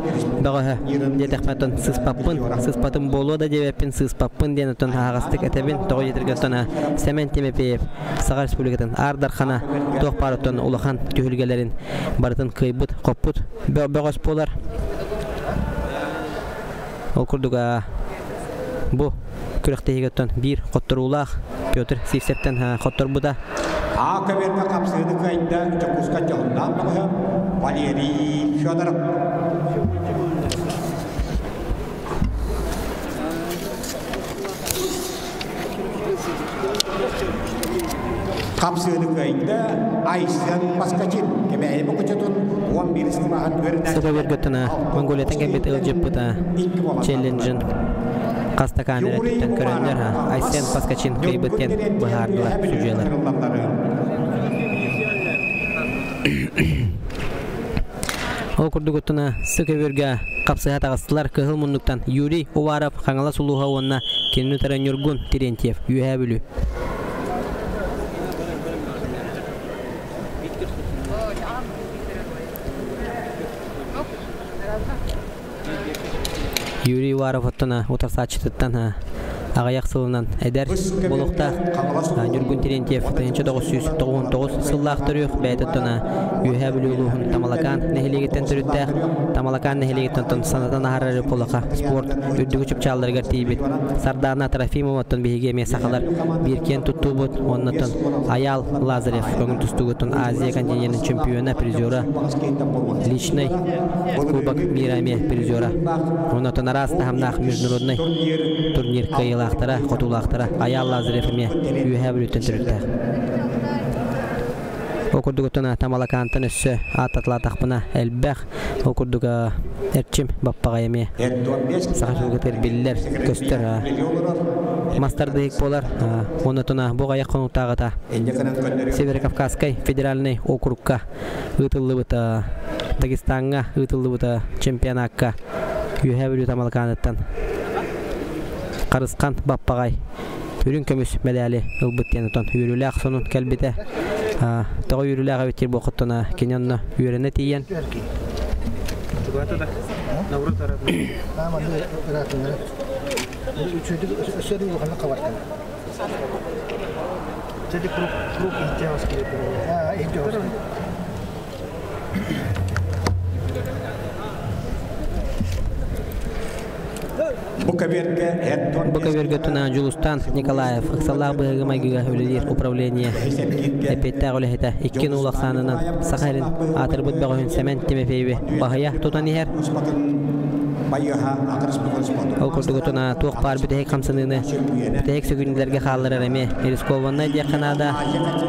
бағығы детекпатын сыспаппын болу да дебеппін сыспаппын ден отын ағастық әтебін тоғы етірге отына Семен Тимофеев Сағар Республикатын Ардархана тоқ бар отын улахан түйілгелерін барытын кыйбыт қоппыт бағыз болар. Ол күрдіға бұ күріқтегі отын бір қоттырулақ Петр Сивсептен қоттыр бұда. Акаверка капсыды кайда Чекуска жолдан бағы Валерий Федоров. Капсыды кайда Айсен Паскачин. Кемей бұқычытын 11 сынағын көрінен. Сыға бергіттіна Монголиядан кәмбет ұлжып бұта челленджін. Қаста камера түттен көрінлер Айсен Паскачин көйбіттен бұғардылар сүжелер. Ол күрдігіттіна сыға берге қапсыға тағыстылар кығыл мұндықтан Юрий Уваров қаңала сұлуға онына кеніні таран Юргун Терентьев үйә білу. Юрий Уваров оттына отарсатчытыттан ағаяқ сылынан әдер болуқта Юргун Терентьев 1999 сыллақ түріқ бәйтіттіна үйә білуілуғын Тамалакан нәхелегеттен түріттәқ Тамалакан нәхелегеттен санатан ағарары полыға спорт үрдігі чүпчалдырғар тейбет Сардана Трофимоваттын бейгеме сақалар біркен тұтту бұд оннатын Аял Лазарев көңін тұстығыттын Азия континентінің чемпионы призера личный кубок мираме призера оннатын арас тахамнақ международный турнир кайылақтара, қотулақтара Аял Лазаревіме үйе білуттен түрікті. Окурдугутуна Тамалакантын өссі аттатыла тақпына әлбәқ окурдуга әрчім баппағайыме сақашылғытыр білілер көстір мастардығық болар онытына бұғаяқ қонуқтағыта Северокавказкай федеральный округка ұтылы бұта Дагестанға ұтылы бұта чемпионатқа үйе білу Тамалаканттан Қарысқан баппағай үрін көміс мәләлі ұлбыттен ұтын үйірілі ақсонын кәлбеті Тоғы үйірілі ағаветтер бұқыттына кененні үйіріні тейен. Буковерге тuna Жулустан Николаев Аксаллах быгымай гыга өлелер управление эпетте голехете 2 улак санынан Сахарин атырбыт багын Семен Тимофееве багая тутанихер Ол курдугутуна туох пар битек хамсыныны битек сөгүнлерге халлар эме Ирискованна дияқанада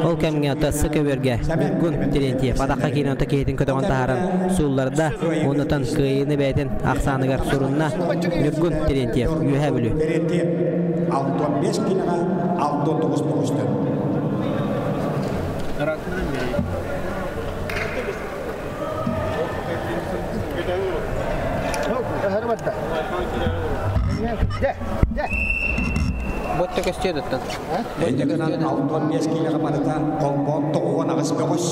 ол кемге ата сыкөберге гүн Терентьев адакка кийин ата кейтин көтөгөн тааран суулларда онотан кыйыны бетин аксаныгар сурунна Нургун Терентьев юһәбүлү 65 кинага 69 болушту. Ботта көстөдөттөн. Эндегенен 65 кинага барата колбон тогон агыс бөгөс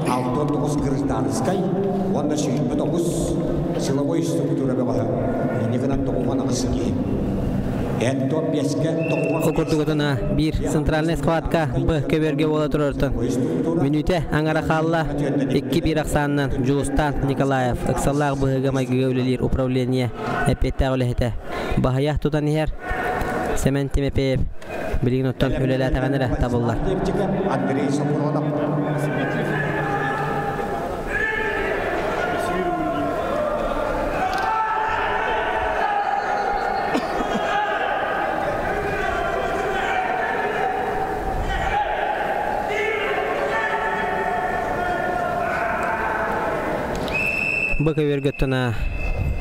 69 гражданскай онда шүйүп тогус силовой структура бага. Эндегенен тогон агыс ки. Окурдугутуна бир центральный схватка Б көберге бола турартын. Минуте аңара халла 2-1 аксанынан Жулустан Николаев ыксаллаг быгы майгылылыр управление эпетте олехте. Бахая тутан хер Семен Тимепеев билигин оттон өлеле таганыра табыллар. Андрей Сафронов Бөкөвергөттөна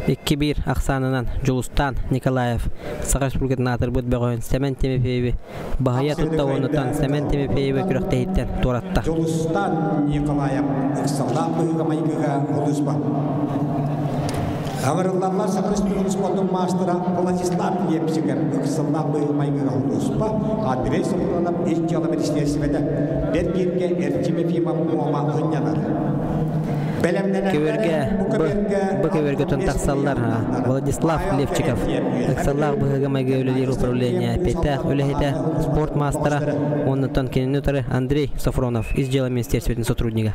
2-1 аксанынан Жулустан Николаев Сагаш Булгатна атырбыт бөгөн Семен Тимепеев Бахая тутта онутан Семен Тимепеев күрөктейттен туратта. Жулустан Николаев ыксаллак быгы майгыга олуспа. Агарларлар Сагаш Булгатна мастера Владислав Лепсигер ыксаллак быгы майгыга олуспа. Андрей Сафронов ишчала министерстведе бергирге Эртимефиев мома хынянар. Бөкөберге такталлар Владислав Левчиков ыксаллар быгы майгылылыр управление Петах өлехете спорт мастера оннотан кененутары Андрей Сафронов из дела министерственного сотрудника.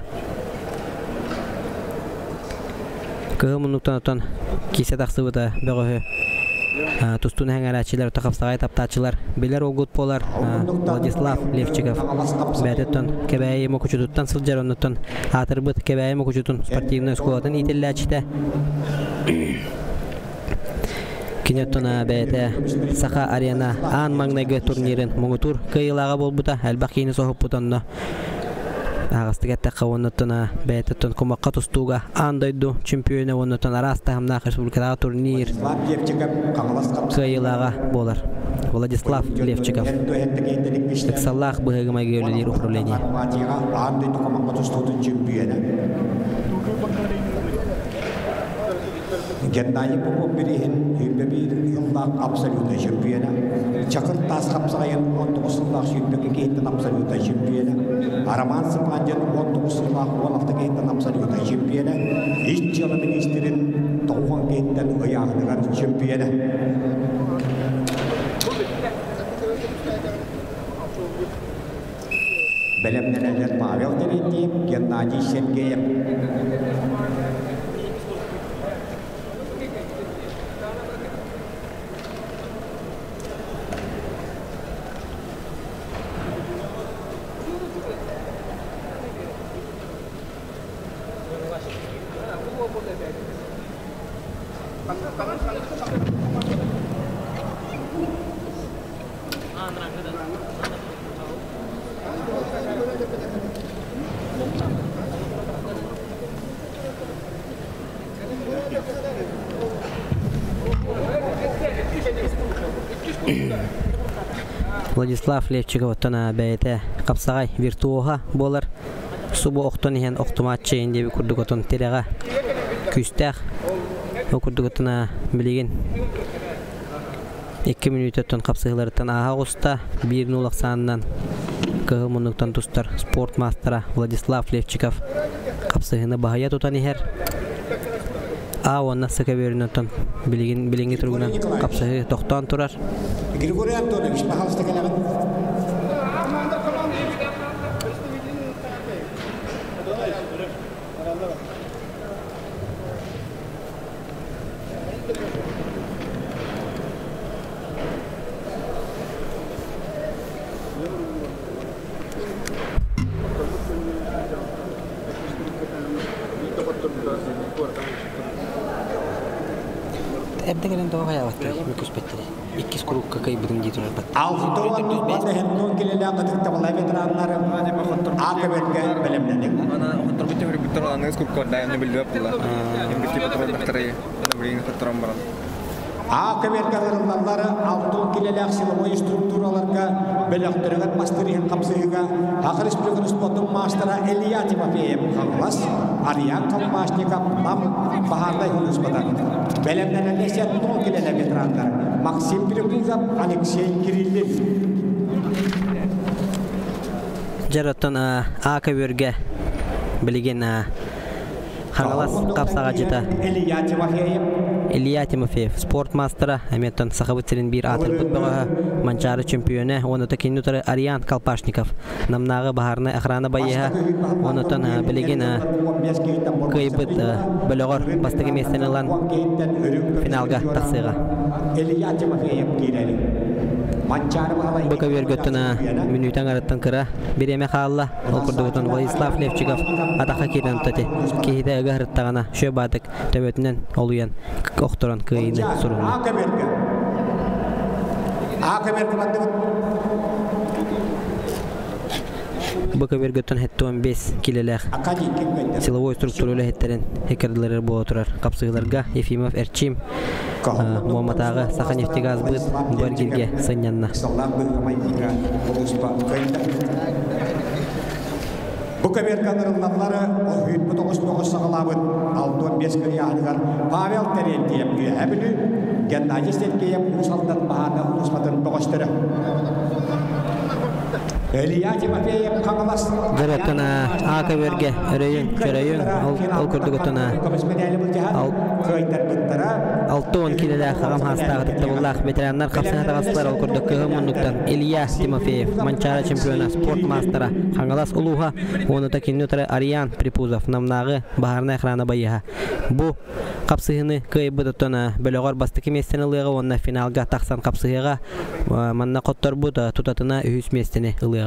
Кыгымынуктан кисе таксыбыта бөгөһө Тустун хәңәрәчиләр тахапсагай таптачылар белер огут полар Владислав Левчиков бәдеттон кебәйе мокучуттан сылҗароннан атырбыт кебәйе мокучутун спортивный школадан ителләчтә кинеттона бәйте Саха арена ан магнайгы турнирын моңутур кыйлага болбута әлбәкине сохып бутанна Агастыгатта кавоннотона бәйтеттон комакка тустуга андайду чемпионы оннотон араста хамна республикада турнир кыйлага болар. Владислав Левчиков ыксаллах быгы майгылылыр управление. Геннадий Попов берген үббебир йыллак абсолютный чемпионы. Чакыр тас капсаган 19-лак сүйүндөгү кейтен абсолютный чемпионы. Араман Сыпанжан 19-лак 16 кейтен абсолютный чемпионы. Иш жылы министрин 9 кейтен ыягыган чемпионы. Белемнелер Павел Терентьев, Геннадий Сергеев. Владислав Левчиков тона бәйте капсагай виртуоха болар. Субу оқтон иһен оқтоматчы инде курдуготон терега күстәх курдуготона билеген 2 минуттан капсыгылардан агуста 1-0 аксанынан кыгымынуктан тустар спорт мастера Владислав Левчиков капсыгыны бахая тутан иһер онна сыкаберинотон билеген тургунан капсыгы токтон турар. Григорий Антонович, пожалуйста, коллега. Evde gelen doğu hayavattı. Müküs bettiri. İkiz kuruk kakayı budun diye durar bat. Altıdan bana hendon kilele katık tabalay veteranları akıbetke bilimledik. Ana otur bitti bir bitti olan nız kuruk da yani bildi yaptılar. Hem bitti bitti bakteriyi. Ana birini kattıran baran. Akıbetke hırınlarları altın kilele aksilama strukturalarga belirtilen masterihin kapsayıga Akı Respublikanın sportun mastera Eliya Timofeyev kalmaz. Aryan Kalmaşnikov nam baharda yunusmadan. Belemden leşet ton kilele veteranlar. Maksim Piripuzov, Alexey Kirillin. Jarotton aka börge bilgen Hangalas kapsaga jita. Eliya Timofeyev sport mastera Hamilton Sakhabutselin bir atır futbola mançarı çempiyonu onu da kinutara Aryan Kalpashnikov namnağı baharna ahrana bayaha onu da bilgen kaybet belogor bastagi mesnelan finalga taksıga. Eliya Timofeyev gireli. Baka vergötüna minüten arattan kıra bir eme khalla okurdugutan Vladislav Levchikov ataka kiren tati kihide agarıttağına şöbadık töbetinden oluyan oktoran kıyını sorunu. Baka vergötün hetto 15 kileler silovoy struktürüyle hetlerin hekerdileri bu oturar kapsıgılarga Efimov Erçim Muhammed Ağa Sakhaneftegaz bıt Bargirge Sanyanna. Bu kaber kanırılanları o hüyüt 19 sağlamın 6-15 kere yağdılar. Pavel Terentiev güğebini Gennady Stetkeyev Usal'dan bahana unutmadan boğuşturur. Eliya Timofeyev kanılas. Zaratana aka börge öreyün köreyün al kurdugutuna Altın kileler xaram hasta tabullah veteranlar kapsana tagaslar al kurduk kıhımınlıktan Eliya Timofeyev mançara çempiyonu sport mastera Hangalas uluha onu da kinutara Aryan Pripuzov namnağı baharna ekrana bayaha. Bu kapsıhını kıyıbı tutana bölüğür bastıki mesleği ılığı finalga taksan kapsıhıga manna qottor bu da tutatına ühüs mesleği ılığı.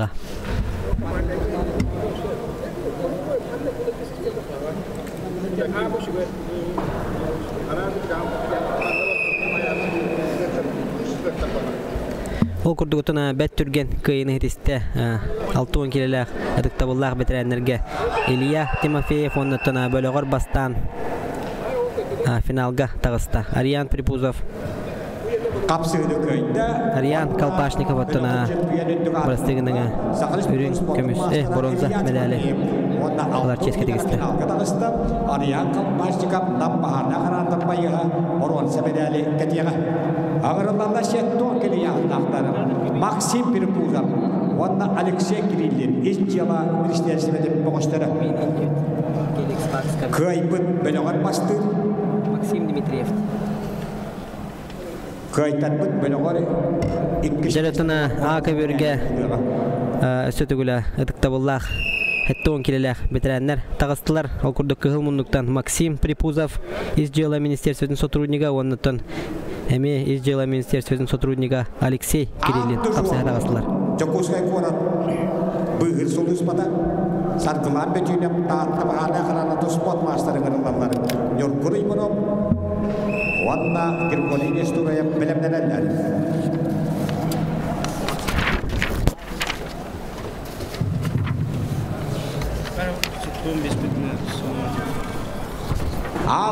O kurdugutuna bet türgen kıyını hitiste 6-10 kileler adıkta bullar betirenlerge Eliya Timofeyev ondatına bölüğür bastan finalga tağısta Aryan Pripuzov Aryan Kalpashnikov attana Brasteginaga ürün kömüs bronza medali Olar çeske digiste Aryan Kalpashnikov nam baharna karandan bayaha bronza medali ketiyaga Ağırlarla şetton kili yağdakları Maksim Piripuzov Onda Alexey Kirillin İşçiyala Ministerisi ve boğuşları Kayıpıt bölüğün bastır Maksim Dmitriyev Kayıpıt bölüğün Jaratana aka börge Sötügüla ıdıkta bullah Hette 10 kileler bitirenler tağıstılar okurduk kıhılmunduktan Maksim Pripuzov İşçiyala Ministerisi'nin sotrudniga ondan Эми изжела министерствоның сотрудника Алексей Кириллин kapsaya tağıstılar. Jokoskay kuarat bıhır solusmada sarkılan betüne taatla bahane karana spot master'ın anılarlar. Yorkuru imanım Vanna Girkoli Nestura'ya bilemdenenler.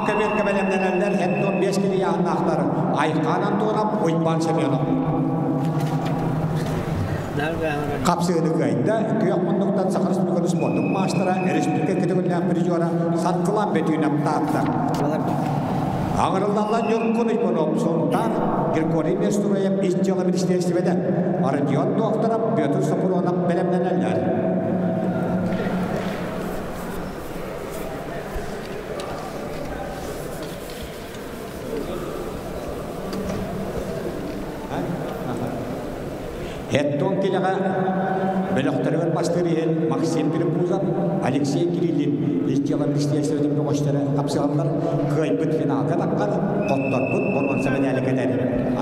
Kabir kebelemdenenler hendon 5 kili yağınaklar. Aykanan doğrap oyban semiyonum. Kapsığını kayında kıyakmunduktan Sakı Respublikanın sportun maçlara Respublika kategoriler bir jora sarkılan betüne taatlar. Ağırlarla yorkun imanım sonundan Girkoli Nestura'ya işçiyala Ministerisi ve de Arıdiyon doktora Piotr Sapuron'a bilemdenenler. Hetton kilaga beloktarın bastırıyan Maksim Piripuzov, Alexey Kirillin İşçiyala Ministerisi ve boğuşları kapsağınlar kayıpıt finalga takkan qottorput bormansa medali kadar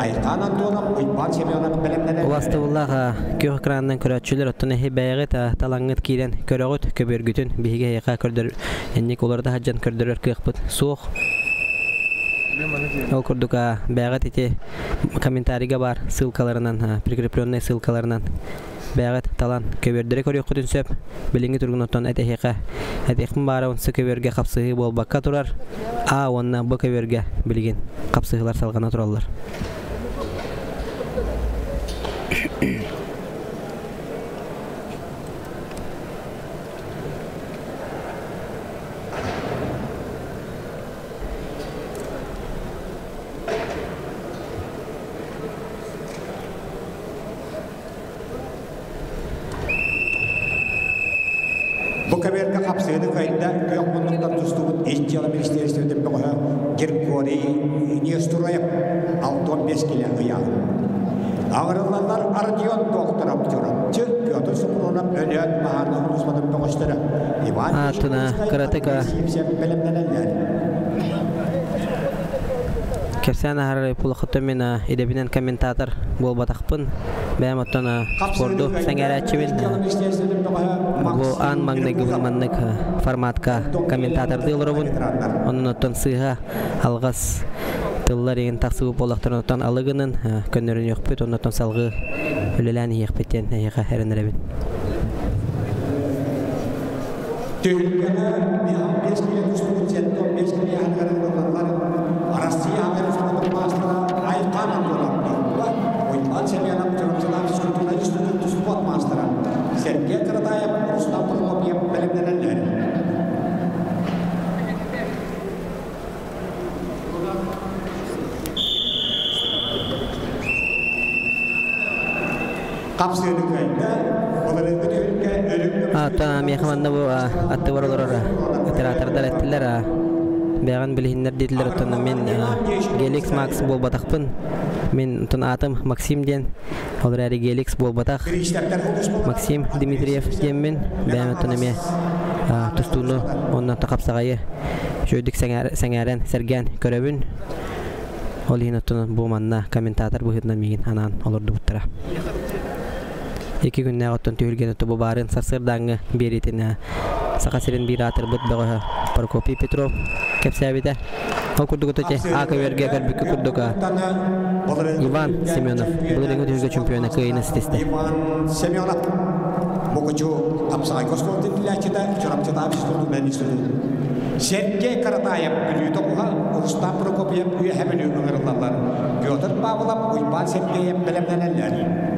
aykanan doğrap uypan semiyona bilemdenler. Ulaştıvullah köy ekranından köratçüler otuna hebeğet talangıt kiren körögüt köbörgütün bihige yaka kördür ennik olarda haccan kördürür kıyıqpıt soğuk Ол курдука бәгат ите комментарийга бар ссылкаларынан, прикрепленный ссылкаларынан бәгат талан көбердере көрөк күтүн сөп билинги тургуноттон этехека этехмин бара онсы көберге капсыгы болбакка турар. Онна бу көберге билген капсыгылар салгана тураллар. Bu kaberge kapsaydı kayda yok bundan tustuğun eşyalı ministerisinde bakıyor Gerkori Nesturayıp 6-15 kilo ayağı. Ağrılar ardiyon doktor aptırıp Piotr Soprona ölüyen maharlı uzmanın bakışları. Atına karateka Kepsen harare pulakıtı mena edebinen komentator bol batakpın benim atana spordu sengeratçı bu an magnek gubernmanlık formatka komentator değilrobun onun attan sıha algas tıllar egen taksıbı polaktan attan alıgının könörün yok püt onun attan salgı ölelani yekpetten yeka herenrebin Tühülgene bir 5 kilo tustuğun cennet 5 kilo hangarın Arasya harus bermasalah aitan antara dua, oiman sebenarnya macam-macam sesuatu itu support master. Sergei Karataya Rustam Prokopiev benar-benar dari. Kapsel kayda, oleh itu dia ölüm. Tamam ya kaman bu atı var olur atır ettiler. Бәгән билһиннәр дитләр тона мен Gelix Max болбатакпын. Мен тон атым Максим ден. Алар әри Gelix болбатак. Максим Дмитриев ден мен бәгән тона ме тустуну оннан тақапсагайы. Жөйдик сәңәрен Сәргән көрәбүн. Ол хина тона бу манна комментатор быһытна мигин анан алырды буттара. Екі күннәгә тон түйелгән тубы барын сасырдаңы беритене. Сакасырын бир атыр бит бага Прокопий Петров кепсәбидә. Окурдугутаче Акаверге калбикке курдука. Иван Семенов булырыңгы дүргө чемпионы кыйны стесте. Иван Семенов Мокочу апсай коскорты дилячида чорапчада бистуну менистуну. Сергей Каратаев бүлүтөкуга Рустам Прокопьев үе хәбелү ыңгырлалар. Петр Павлов Иван Сергеев белемнәнәләр.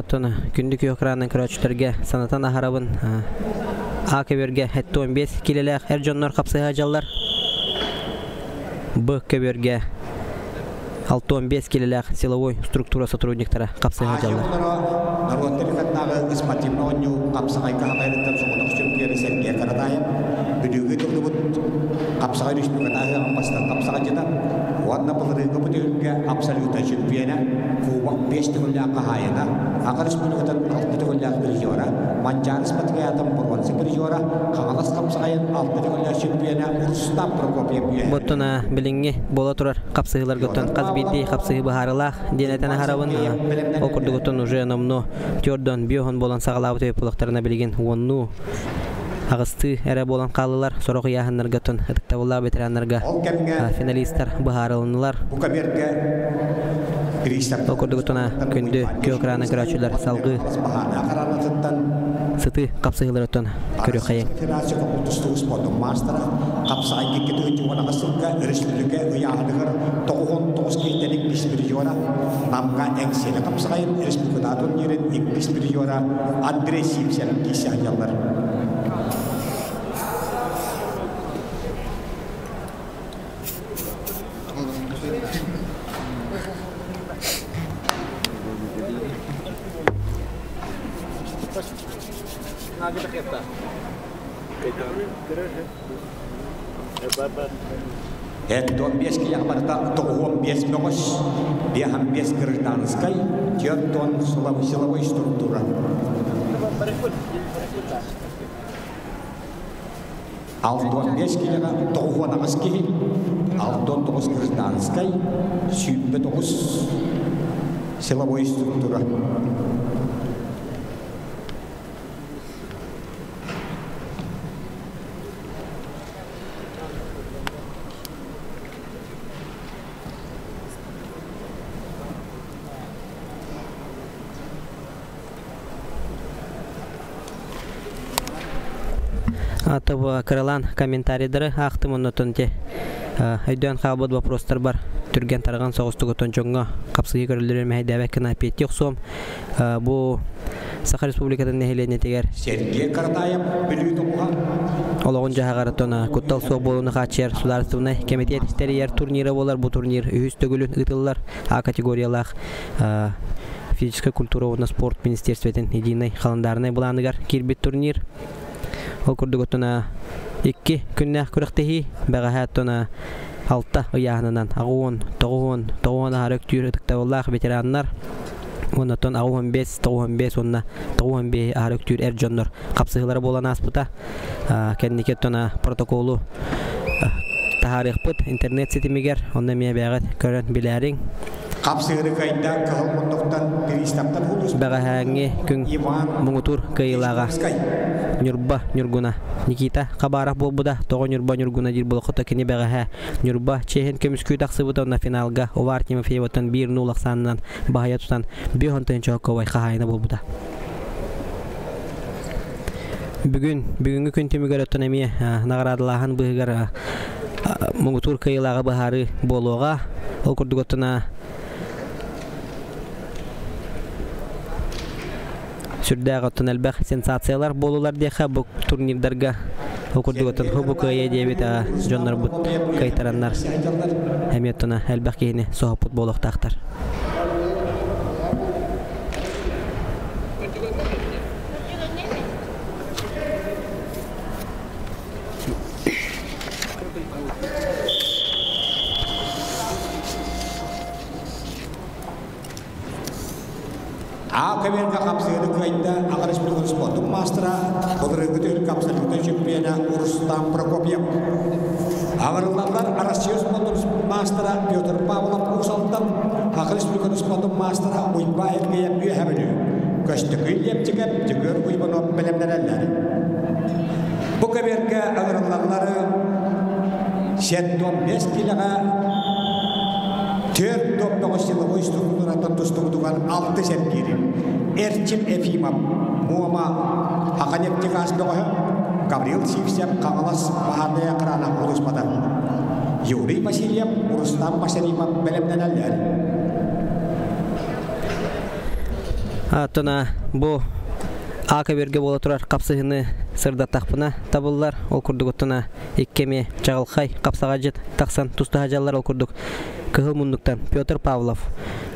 Tona gündük yokranın kıraçlarga sanatan aharabın Akıverge hette 15 kilolar her jonlar kapsayı hajallar. Bu Akıverge 6-15 kilolar силовой структура сотрудниктары kapsayı hajallar. Narwateri katnaga ispatimno onyu kapsay ka hayretan sokonak chempion Sergei Karatayev biduge tubut kapsay rismi katnaga ampastan kapsay jeta warna pelari kebetulan absoluta championa kuwak best kulla kahayana agar resmi katan itu kulla berjuara mancar seperti atam perwan berjuara kalas kapsayan alta kulla championa Rustam Prokopiev Botona bilingi bola turar kapsaylar gotan qazbidi kapsay baharlar dinetana harabın okurdu gotan уже namno Jordan Biohon bolan sağlabı tepulaklarına bilgin wonnu Ağısты әрі болан қалылар, сорық яғынлар ғытын, ұтықтауылар ветеранларға финалистар бұхарылынылар. Оқырды ғытына күнді көкраны күрәчілер салғы сыты қапсығылар өттін көрі қайын. Это без километра, то он без ногос, бегом без гражданской, тертон силовой структура. Алтон 5 килога тоғуан ағыз кейі, алтон 9 гражданскай, сүйбе 9 силовой структура. Атыва кырылан комментарийлары ақтым оннотон те. Өйден қабыд вопростар бар. Түрген тараған соғыстығытын жоңға қапсығы көрілдерін мәйдәбәк кіна петті ұқсуым. Бұл Саха Республикатын нәхелене тегер. Сергей Картаев білуді бұған. Олығын жағағаратона Κουттал соқ болуны қатшер сударыстығына комитет тәрейер турниры болар. Бұл турнир үйіз төгілін ұтылылар. А категориялақ физическая культура оны спорт министерстветін единой қаландарына бұланығар. Кербет турнир. Ол күрдігіттіна 2 күннәқ күріқтегі бәғәхәттіна 6 ұяғынан ағуын, тоғуын арық түйір ұтықтауылақ ветераннар. Оннаттан ағуын 5, онна тоғуын 5 арық түйір әржонлар қапсығылары болан аспыта. Кәннекеттіна протоколу тағарық бұд интернет сетімегер. Онна мия бәғәт көрін біләрің. Қапсығыры қайда қығыл мұндықтан перестаптан болуыз. Бәғәхәңе күн мұңытур қайылаға. Нюрба Нюргуна Никита қабарақ болбуда тоғы Нюрба Нюргуна дир болықыта кені бәғәхә. Нюрба чехен көміскүй тақсыбыда на финалға Овар Тимофееваттан 1-0 санынан бағая тұтан 5-тын чоққавай қағайына болбуда. Бүгінгі күн темігер өттін әме нағарадылағын бұғығар мұңытур қайылаға бұхары болуға. Ол күрдік өттіна Сүрдәғі өттін әлбәқ сенсациялар болулар дейқа бұл турнирдарға оқырдық өттін хұбы көйе дейбет жонлар бұд қайтаранлар әме өттіна әлбәқ кейіне соғапыт болуқтақтар. Каберга қапсығыды қайында Аға Республиканы спортың мастера Құдырығы төл қапсығыды чемпионы Урустам Прокопьев. Ағырыланлар Россия спортың мастера Петр Павлов Усалтан Аға Республиканы спортың мастера Уйбаев Геяп Үйәбілі. Көштігі лептігіп жүгір ұйбанып білімдер әлдері. Бұл каберга ағырыланлары 7-15 килоға 4-9 силовой структуратын тұстығыдыған 6 сәргері. Эрчим Ефимов, Муама, Хақанептік асбеғы, Гаврил Сивсеп, Қағалас, Бахардая қырана ұлыспадан. Юрий Васильев, Урустам Машаримов, бәлемден әлдер. Аттына бұл Ақаберге бола тұрар қапсығыны сырда тақпына табылылар. Ол күрдік ұттына еккеме жағылқай қапсаға жет тақсан тұсты хажалар ол күрдік. Кығыл мұндықтан Петр Павлов,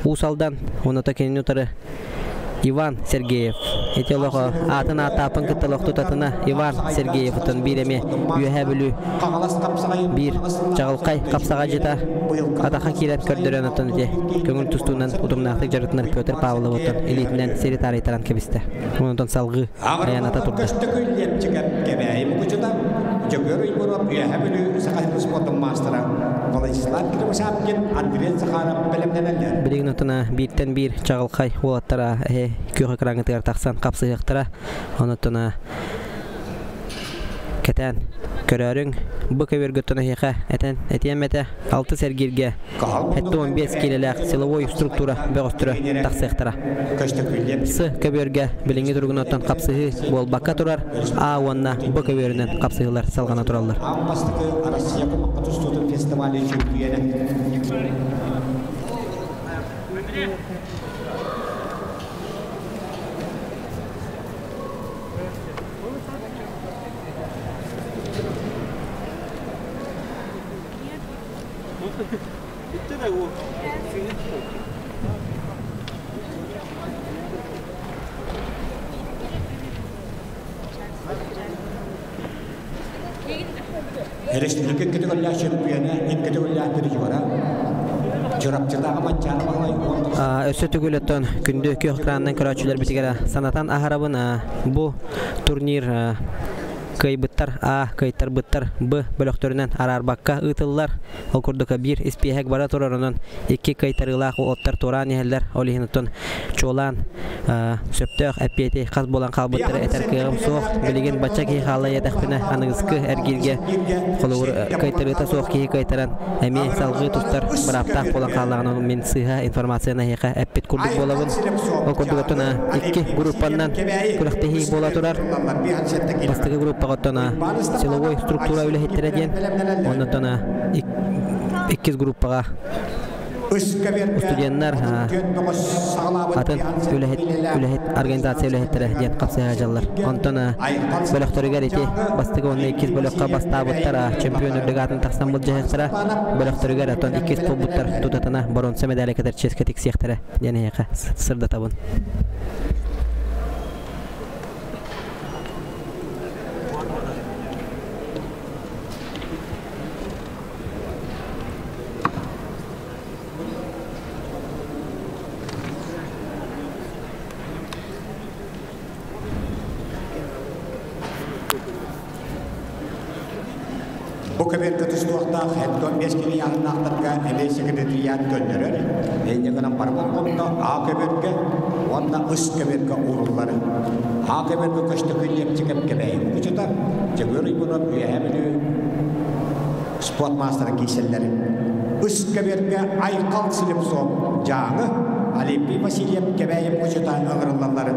Усалдан, оныта кенен ұтары Иван Сергеев. Етелоғы атын атапын күттілік тұтатына Иван Сергеев ұтын біреме үйәе білу бір жағылқай қапсаға жета атақа келет көрдірен ұтын өте. Көңіл тұстуынан ұтымнақтық жарытыныр Петр Павлов ұтын елетінен серетары етаран кебісті. Онытын салғы аяната тұрды. Білігін ұтына бірттен бір жағылқай олаттара күйіқі қыраңытығар тақсан қапсығықтыра. Онытына кәтән көрәрің бұ көбергіттіні хеқа әтен мәті 6 сәргерге әтті 15 келеләқ силовой структура бөғістірі тақсықтыра. Сы көберге біліңі тұрғын оттан қапсығы бол баққа тұрар, а онына бұ көберінен қапсығылар салғана тұралар. Республика категория чемпионы, категория переживара. Журапчыдағы манчары бағалай. Өсі түгілеттен күнді көқтіраннан көрәтшілер бітігері санатан ағарабын бұл турнир кайбыттар кайттар быттар б бөлөктөрүнөн арарбакка ытыллар ол курдука бир испиэхек бара турарынан 2 кайттарылаак оттар туран эхеллер олихинутон чолан сөптөк аппети каз болан калбыттары этеркегим соох билеген бача ки халая дахпина аныгыскы эргирге колур кайттарыта соох ки кайттаран эми салгы тустар бараптак болан каллаган мен сыха информацияны хека аппет курдук болабын ол курдугатон 2 группанан курактехи бола турар бастыгы группа Готона силовой структура үлехеттереден, оннотона 2 группаға студенттер атын үлехет организация үлехеттереден қапсыға жаллар. Онтона бөлөктөрүгөр ити бастыгы онны 2 бөлөккө бастабыттар чемпиондук атын таксан бул жаектара бөлөктөрүгөр атон 2 побуттар тутатына боронса медаликатер ческетик сиектери дене яка сырда табын. Bu kadar tutustuğda hetkon 5 kili yanınaqtırga ele sekreteriyat gönderir. Enge kanan parmak onda A keberge, onda üst keberge uğurları. A keberge kaçta külleyip çıkıp kebeği. Bu çıta, cegörü bunu büyühemeli sport master giyselleri. Üst keberge aykal silip soğuk canı, Alimpi Vasilyev kebeği bu çıta ağırlarları.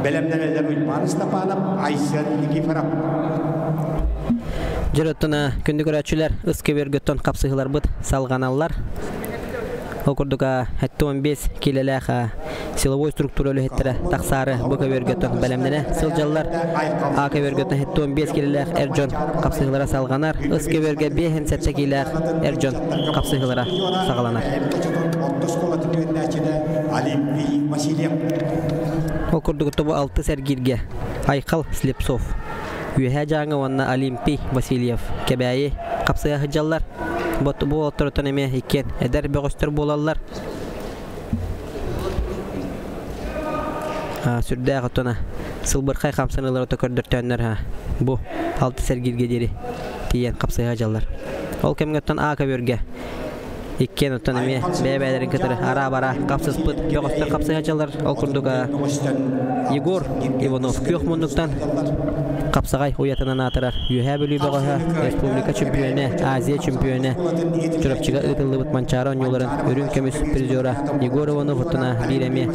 Belemden eller uymanız da bağlam, Aysel Nikifarap. Жырыттына күнді көрәтшілер ұске бергіттон қапсығылар бұд салғаналар. Окурдука 15 келеләқ силовой структура өлігеттері тақсары бұқа бергіттон бәлемдені сылжалар. Ақа бергіттон 15 келеләқ әржон қапсығылара салғанар. Ұске берге 5 сәтті келеләқ әржон қапсығылара сағаланар. Окурдука тобу 6 сәргирге Айқал Слепцов. Үйәһә жаңы онна Олимпий Васильев кәбәйі қапсыға хыджалар. Бұл отырытын әме екен әдәр бөғістер болалар. Сүрді ағытына сылбырқай қамсанылар өті көрдіртөнлер. Бұл 6 сәргерге дері дейін қапсыға хыджалар. Ол кәмге өттен аға бөрге. Екен өттен әме бәй-бәйлерін көтірі ара-бара қапсыз бұд бөғістер қапсыға хыджалар. Ол күрдіға Егор Иванов күйіқ мұндықтан Қапсағай уятынан атырар. Үйәһә бөлі бағаға республика чемпионы, Азия чемпионы. Чұрапчыға ұтылы бұт манчарын yolların өрін көміс призера Егор Иванов ұттына бір әме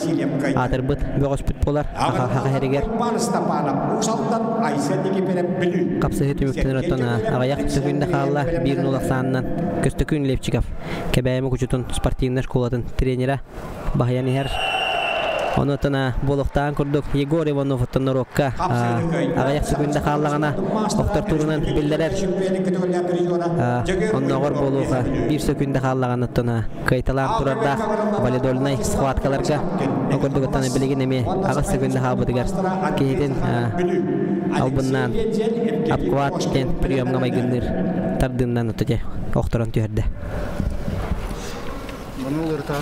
атыр бұт бөғыс бұт болар. Аға әрігер. Қапсығы түміктен ұттына ағаяқ түгінді қалла 1-0 санынан көстікін Лепчиков. Кәбәйімі күчітін спортивнер қолатын тренера Бағаяны әр. Onu tana boluktan kurduk Егор Иванов оттан рокка агаяк сүгүндө каллагана октор турунан билдерер онногор болууга 1 секундда каллаган оттона кайталан турарда валидольный схваткаларга окурдук тана билеген эме ага секундда хабыдыгар кейден албыннан апкват тен приемга майгыныр тардыннан отте окторон түрдө Манулырта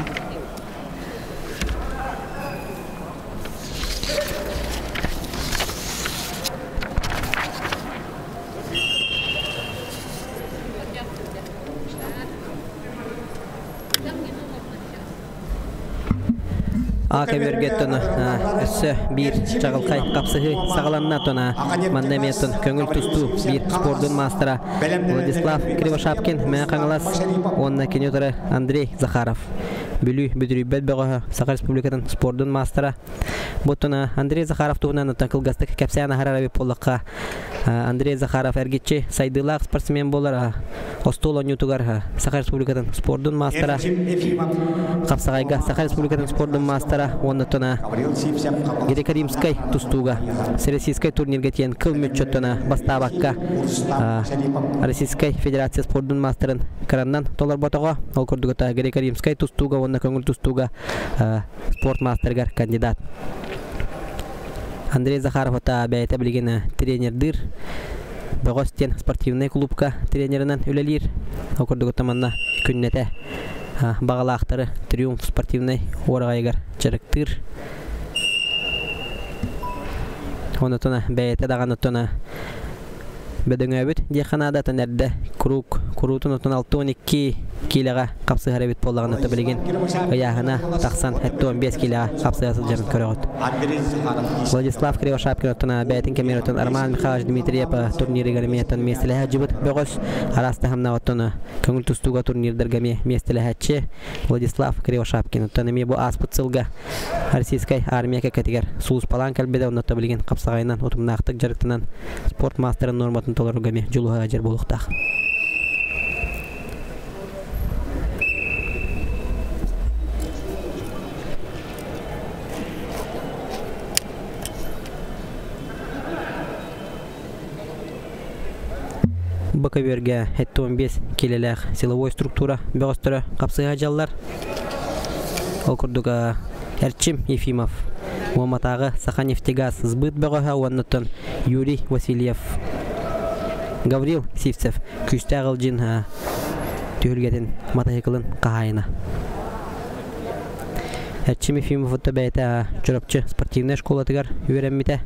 Ака бергеттон өссө бир чагылкай капсыгы сагаланна тона мандеметтон көңүл тусту бир спордун мастера Владислав Кривошапкин мен каңалас онна кенетора Андрей Захаров бүлү бүдүрүбөт бөгө Саха Республикатын спордун мастера бутуна Андрей Захаров туунан таңкылгастык капсана хараби поллакка Андрей Захаров эргичи сайдылак спортсмен болар Остоло Ньютугар Саха Республикатын спордун мастера капсагайга Саха Республикатын спордун мастера оннотона Грекоримской тустуга Российской турнирге тиен кыл мөчөттона бастабакка Российской Федерация спордун мастерын краннан толар ботого ол курдугата Грекоримской тустуга онна көңүл тустуга спорт мастергар кандидат Андрей Захаров та бәйте билген тренердир Бөгөстен спортивный клубка тренерынан үлелир ол курдугата манна күннете бағалақтары Триумф спортивный орағайгар жарықтыр. Онытына бәйеті даған ұттына бәдің өбіт деханада тәнәрді күрутын ұтын 6-12 килаға қапсы ғарабет болағын ұты білеген ғаяғына тақсан 15 килаға қапсы ғасыл жарын көріғыт. Владислав Кривошапкин ұттына бәйтін кемер ұтын Арман Михайлович Дмитриев турнирі ғарыметтен местілігі жібіт бөғіс арасты хамна ұттына көңіл тұстуға турнирдергаме местілігі Владислав Кривошапкин ұттына ме бұл аспыт сылға Российской армияға кәтігер суыз палан кәлбеді ұнытты білген қапсағайынан ұтымнақтық жарықтынан спорт мастерын норматын толырғаме жүлуға жер болуқтақ. Бакаверге 15 келелер силовой структура бөгістірі қапсыға жаллар. Ол күрдігі Әрчим Ефимов, Уаматағы Саханефтегаз сбыт бөгіға уанныттын Юрий Васильев, Гаврил Сивцев, күсті ағылжин түйілгетін матахикылын қағайына. Әрчим Ефимов ұтты бәйті жүріпчі спортивный школатығар үйерәмметі.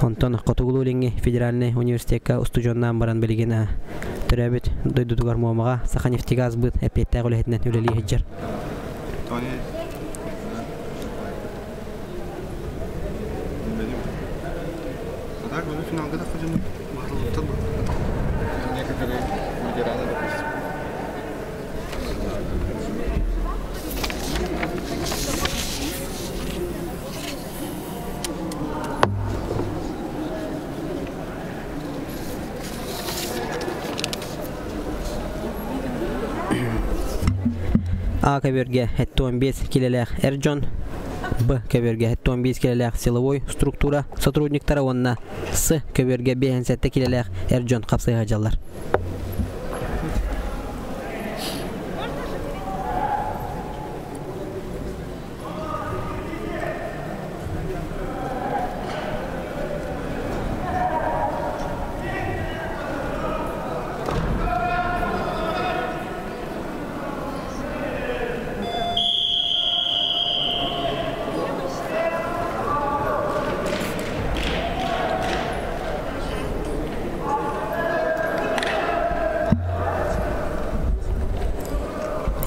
Онтон Котугулу ленге федеральный университетка устужоннан баран белгена төрөбүт дойдутугар момага Саханефтегаз быт эпеттэ гөлетинен үлели хиджер. А каберге 15 килелер Эрджон, Б каберге 15 килелер силовой структура сотрудниктары онна, С каберге 57 килелер Эрджон қапсыға жаллар.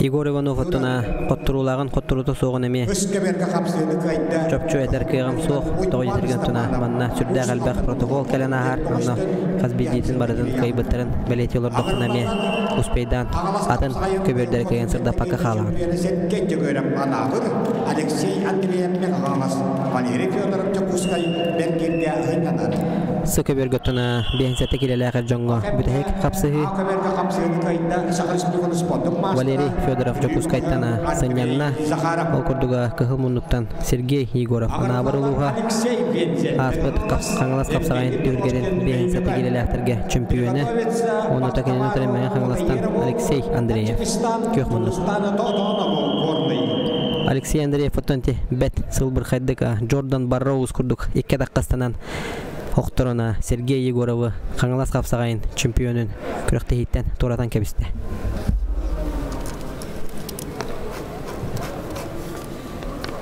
Игорь Иванов оттона қоттырулагын қоттыруты соғын әме чөпчу әтер кыйғам соқ тоғы жетірген тұна манна сүрді ғалбақ протокол кәлін ағар манна қазбедейтін барыдың қайбыттарын бәлеті олырдықтын әме ұспейдан атын көбердері кәген сырда паққа қалағын. Алексей Андреев мен ағамыз Валерий Федоров Чакускай бәркерге ғайнанады. Сөкөберге тұна 57 келелі жоңға бүтәйік қапсығы Валерий Федоров Чакускайтана сынянна ол күрдігі кығыл мұнлықтан Сергей Егоров набырылуға аспыт қаңылас қапсағайын түргерін 57 келелі әқтерге чемпионы оны тәкенен өтірімеген қаңыластан Алексей Андреев көк мұнлық. Алексей Андреев оттанте бәт сылбыр қайдық Джордан Барроуыз күрдік 2 даққастанан Оқтырына Сергей Егоровы қаңылас қапсағайын чемпионын күріқті хейттен торатан кәбісті.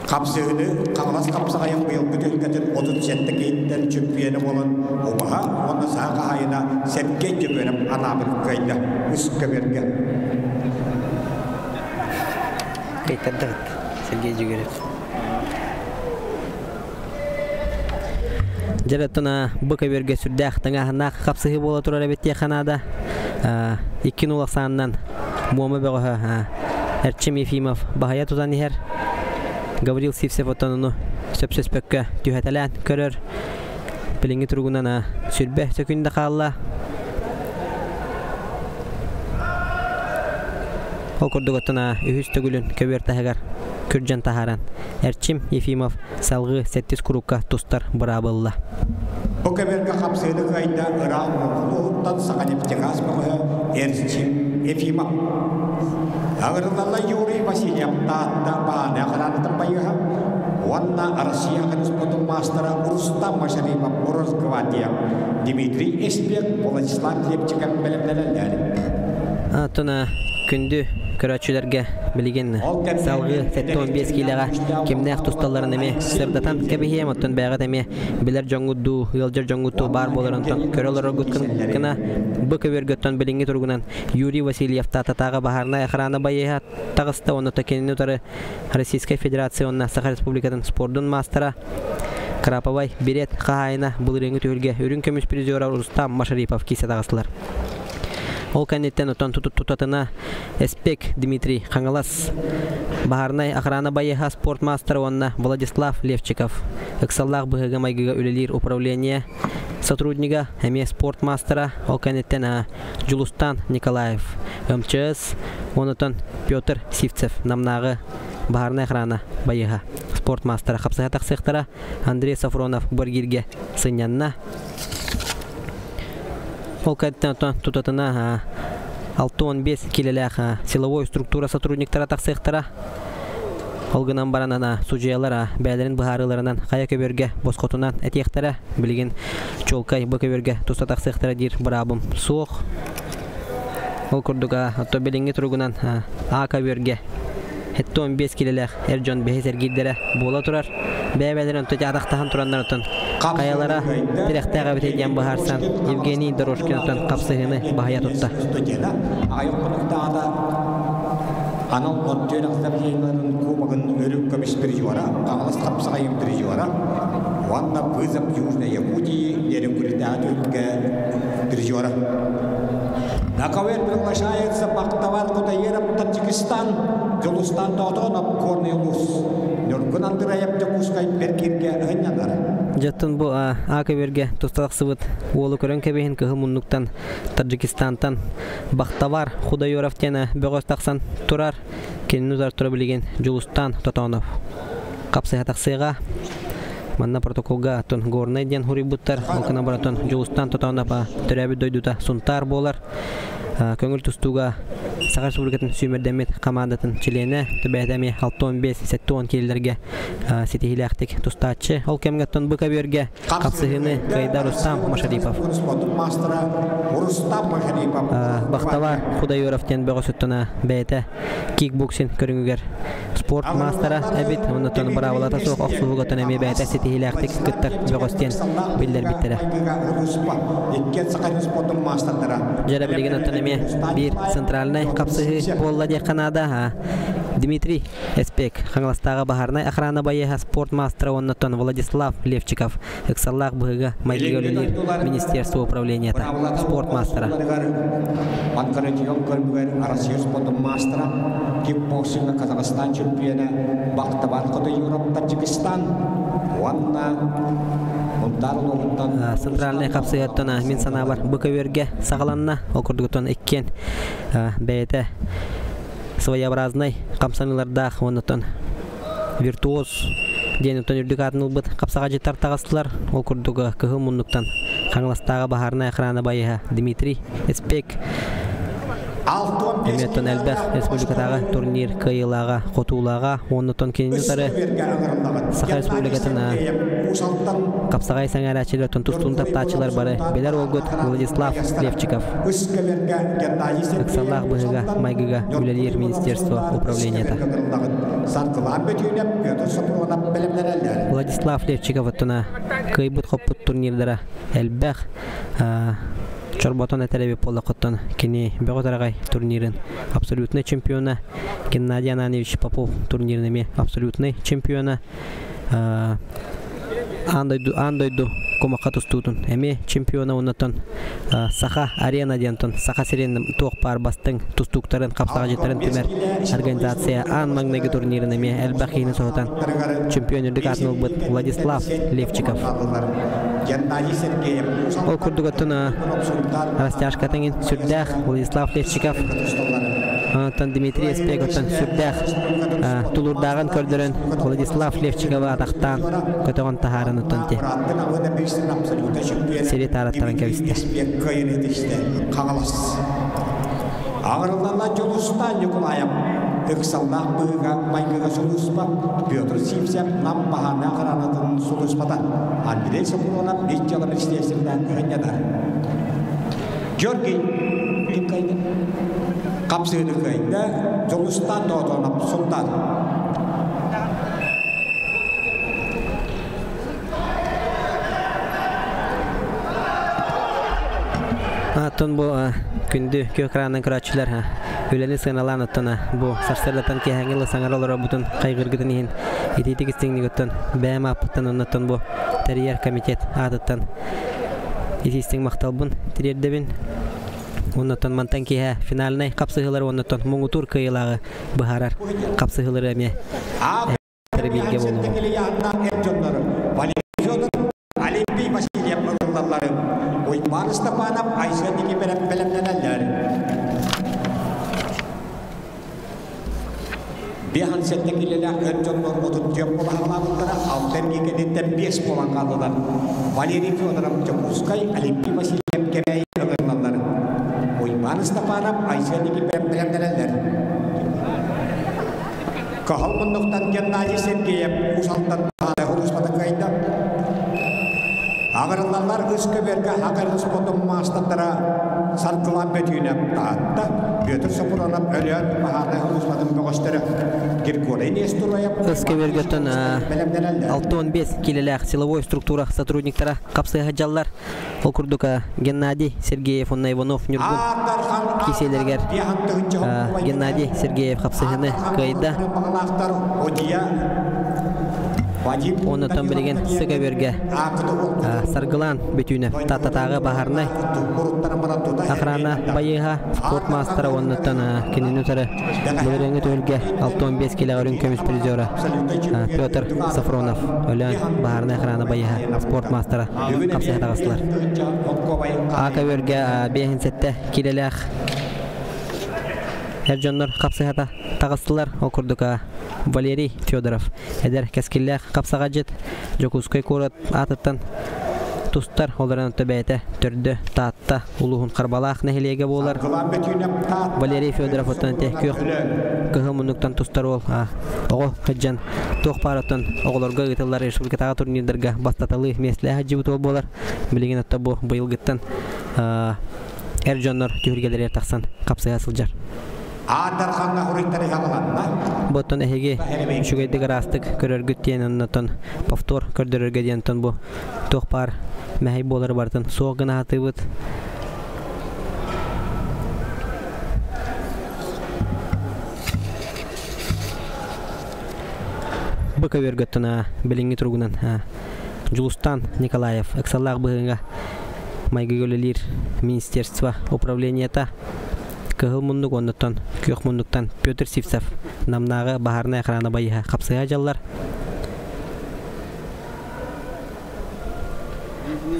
Қапсығыны қаңылас қапсағайын бұйыл күтілгетін 37 кейттен чемпионы болын ұмаға оны саға айына Сергей Егоров анабыр қайда үскі берге. Қайттардығыт Сергей Егоров. Жараттына бұқа берге сүрдәқ таңағынақ қапсығы бола тұрар әбетте қанада 2-0 санынан мұамы бәғі Әрчим Ефимов бағая тұзан ехер Гаврил Сивцев отаныны сөпсөз пөккі түйәтәлән көрір біліңі тұрғынан сүрбә сөкінді қалла ол күрдік отына үйіз төгілін көбер тағығар Күрджан Тахаран, Әрчим Ефимов, салғы 7 күрукка тұстар бұрабылла. Бұқаберге қапсыды қайда ұрақ мұқтан Саханефтегаз бұғы Әрчим Ефимов. Ағырдалла Юрий Васильев таатта бағаны қаранытын байыға. Онна Россия қануспотын мастера Урустам Машарипов Урозгвадия. Дмитрий Эспек, Владислав Лепчиков бәлімдерілдері. Атына күнді көрәчүләргә билеген салгы 15 килога кемнәк тусталларын эме сырдатан кебеһе моттан бәгат эме билер жоңгуду ялжыр жоңгуту бар боларын көрөлөр гуткын кына бөкөвергөттөн билинги тургунан Юрий Васильев татага баһарна охрана байыга тагыста оны текенне тары Российская Федерация Саха Республикадан спордун мастера Краповай берет хайна булреңи төлгө үрүн көмүс призера Рустам Машарипов кисе тагыслар. Ол кәнеттен отан тутатына Эспек Дмитрий Хангалас Бахарнай охрана байыга спорт мастера онна Владислав Левчиков Эксаллах быгыга майгыга үлелир управление сотрудника эме спорт мастера ол кәнеттен Жулустан Николаев МЧС онутан Петр Сивцев намнагы Бахарнай охрана байыга спорт мастера хапсыга таксыктара Андрей Сафронов Боргирге сынянна ол кәнеттен тутатына 6-15 килелях силовой структура сотрудниктара таксыктара Олгынан баранана судьялара бәлерин быһарыларынан кая көбөргө боскотунан этектара билген чолкай бөкөбөргө туста таксыктара дир брабым суох ол курдуга ато билинги тургунан акаберге 15 килелях Эржон Бехесергиддере бола турар бәбәлерин тотадактан тураннартан каялара тиректага бетеген баһарсан Евгений Дорожкинтан капсыгыны баһая тутта Анал контейнер запьян кубаган өрөккөмис пережора, камалас капсагайым пережора. Ванна вызов Южной Якутии, Ерекуритатюрка пережора. На ковер приглашается Бахтавар Кутаеров Таджикистан, Жулустан Тодонов Корнелус. Нюргунан дыраяп жакускай перкирге гынянар. Жаттын бу акаберге тустаксыбыт олу көрөн кебехин кыхымуннуктан Таджикистантан Бахтавар Худайоров тена бөгөс таксан турар кеннузар тура билген Жулустан Тодонов. Капсыга таксыга манна протоколга тон горнай ден хурибуттар окна баратон Жулустан Тодонов төрөбү дойдута сунтар болар. Көңүл тустуга Саха Республикатын сүймердемет командатын члене төбәдәме 6-15-7 килеләргә сетихиләхтик тустачы ол кемгәттон бөкәбергә капсыгыны Кайдар Рустам Машарипов Бахтавар Худайоров тен бөгөсөттөна бәйте кикбоксинг көрүнгөр спорт мастера әбит оннан бравалата соқ аксууга төнеме бәйте сетихиләхтик кыттар бөгөстен биллер биттере Жара билген төнеме бир центральный капсыгы болла де Канада Дмитрий Эспек хаңластагы баһарнай охрана байыга спорт мастера оннан Владислав Левчиков эксаллах быгыга майгылылар министерство управления спорт мастера Банкаретион көрбүгөр Россия спорт мастера кикбоксинг Казахстан чемпионы Бахтавар Кутайоров Таджикистан ванна центральный капсыгаттан мен санабар бөкөбөргө сагаланна окурдугутон эккен бәйте своеобразный камсаныларда оннан виртуоз денутон үрдүкатын улбыт капсага жеттар тагыстылар окурдуга кыхымуннуктан хаңластагы баһарнай охрана байыга Дмитрий Эспек Эметтон Элбэх Республикатагы турнир кыйылага котуулага оннотон кенинутары Саха Республикатына капсагай саңарачылар тустун таптачылар бары белер олгут Владислав Левчиков Эксаллах быгыга майгыга үлелер министерство управлениета Владислав Левчиков оттона кыйбыт хоппут турнирдара Элбэх Чорботон этереби поллакоттон кини бөгөтарагай турнирин абсолютный чемпиона Геннадий Ананевич Попов турниринеме абсолютный чемпиона андойду комакка тустутун эми чемпиона оннотон Саха арена дентон Саха сирен тоқпар бастың тустуктарын капсага жетерин тимер организация ан магнеги турниринеме Элбахини сотан чемпиондук атынылбыт Владислав Левчиков Ол курдугаттана растяжка теңин сүрдәх Владислав Левчиков Антон Дмитрий Эспек оттан сүрдәх тулурдаган көрдөрөн Владислав Левчиков атактан көтөгөн тахарын оттан те Сери тараттаран кебисте Ағырылдана Жулустан Николаев Эксаллах быга майгыга сулуспа Петр Сивцев нам бахана охранатын сулуспата Андрей Сафронов битчала министерстводан гыньядар Георгий Тимкайден kapsını kayda Jolustan doğduğuna sultan. Atın bu gündü kökrandan kıraççılar üleni sığınalan atına bu sarsarlatan ki hangılı sangar olara butun kaygırgıdın ihin ititik istingini götten bəyəm apıttan onattan bu Terrier komitet atıttan itisting maqtalbın tirerdebin onattan mantan ki finalnay kapsıhılar onattan Mungutur kıyılağı baharar kapsıhılar eme terbilge bolu Alimpi masih dia pengenalan Oi baris tepanap Aisyah diki pelem-pelemneneler Bihan settekileler önconlar otun jam pemahamanlara Alten gike tembiyes polangkaludan Valeri Fyodorovich Chakuskay Alimpi masih dia kemei pengenalan Oi baris tepanap Aisyah diki pelem-pelemneneler Kahal mendoktan Gennady Sergeyev usaltan ada hurus pada kaidah Agarlar ıskı verge agarlı spotum mastatlara sarkılan betüne tahatta Götür sopuranap ölüyen mahane hızmadım gösteri Kirkolayın esturaya ıskı vergötün 6-15 kililak силовой структура сотрудниктара kapsayı hacallar okurduk Gennady Sergeyev onunla Ivanov Nurgun kiselerger Gennady Sergeyev kapsayını kayda Onu tam bilgen sıkı verge sargılan bütüne tatatağı baharına akrana bayıha sport mastera onu tan kendini tarı bölünge tölge 6-15 kilogram kömüş prizora Pyotr Safronov ölen baharına akrana bayıha sport mastera kapsaya tağısılar aka verge behin sette kilelak Ercanlar kapsaya tağısılar okurduk Valeri Fyodorov eder keskiller kapsagacet Jokuskay kurat atıttan Tustar olaran töbeyte tördü taatta uluhun karbalaq nehilege bolar Valeri Fyodorov otan tehküq kıhımınlıktan tustar ol oğu hıccan toqparatan oğularga gıtıllar Respublikatağı turnirdarga bastatalı mesle hacı butu bolar bilgin atta bu bayılgıttan Ercanlar tühürgeleri taqsan kapsaya asılcar Botan ehege şugaydık arastık körörgüt diyen ondan повтор kördürörge diyen bu toqpar мәһей болар бартын соğgına hatыбıt Bıka vergötüna bilingi turgunan Julustan Николаев Аксаллах быгынга Майгыгөлелер Министерство управлениета Кыгыл мундук оннуттан, күйөк мундуктан Петр Сивцев намнагы бахарына экраны байыха капсыя жаллар.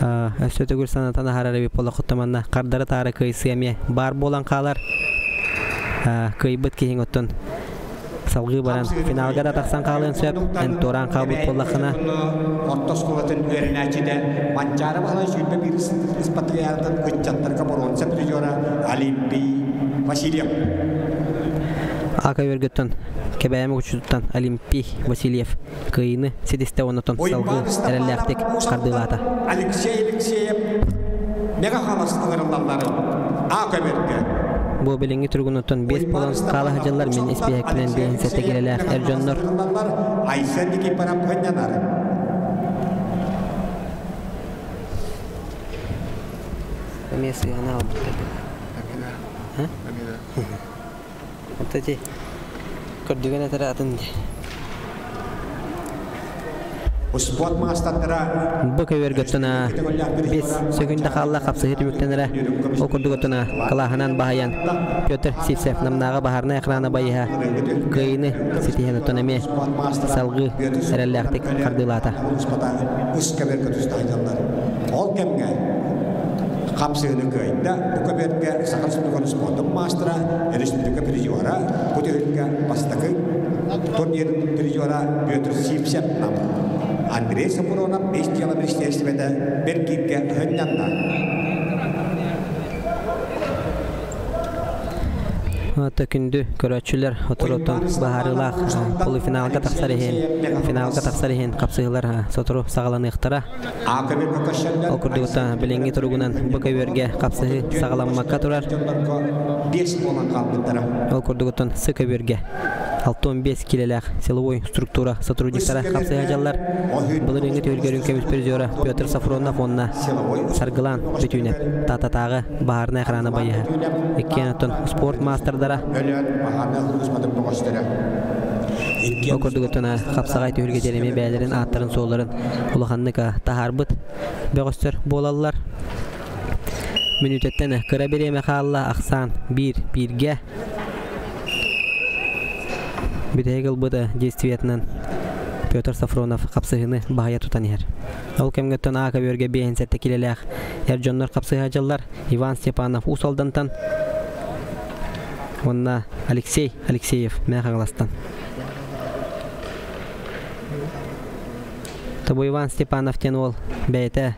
Өстөтө гүрсанатан харараби пола куттаманна кардары тары кыйсыяме бар болан калар. Кыйбыт кийин оттон салгы баран финалга да таксан калын сөп, энторан кабыт поллахына. Ortos kulatin öğrencide mancara bala şüphe bir ispatlayardan kıçatlarga boron septijora Alimpi Vasilyev. Aka vergötön kebəyəmi uçuttan Alimpi Vasilyev kıyını sediste onatın salgı erəlləqtik qardılata. Alexeyev mega xalastıqlarındanları Aka vergö. Bu bilingi turgunutun 5 polan qala hacallar men ispiyaklan beyin sette geleler Ercanlar. Aysendiki para pönyanar. Messi ana aldı. Ha? Amida. Kerdügene teratın. Sport mastatlara Bıka vergötüna 5 sekunda qalla qapsa hitmüktenere okurdugotuna kalahanan bahayan Pyotr Sivtsev namnaga baharna ekrana bayıha kıyını sitihen otonami salgı erəlləqtik qardılata. Iska vergötüstä ajanlar. Ol kemge kapsını köyde bu kaberge sakal sundukan sport mastra Respublika Prijuara putihga pastakı turnir Prijuara Pyotr Sivtsev nam Andrei Sapuronov Estiala Ministerstvede Berkirke Hönnyanna. Tökündü köröçüler oturutan baharılaq polifinalga taqsarihin finalga taqsarihin kapsıgılar soturu sağalanı iqtara okurdugutan bilingi turugunan bıka verge kapsıgı sağalanmakka turar 5 olan kalbıttara. Ол көрдөгөтөн СКБерге 6-15 килелек силовой структура сотрудниктары капсая жаллар. Бұл реңге төлгөрүн кемис призера Петр Сафронов онна Саргылан бүтүнеп тататагы баарына экраны байы. Эккенотон спорт мастerdara. Ол көрдөгөтөн капсагай төлгө жереме бәйлерин аттарын соларын улаханныка тахарбыт бөгөстөр болалар. Минуттен кыра береме халла Аксан 1-1ге Битегел быда действиятынан Петр Сафронов капсыгыны бая тутанер. Ол кемгөттөн АКБерге бейинсетте килелек Эржоннор капсыга жаллар Иван Степанов усалдантан онна Алексей Алексеев мәгаңластан. Табу Иван Степанов тен ол бәйті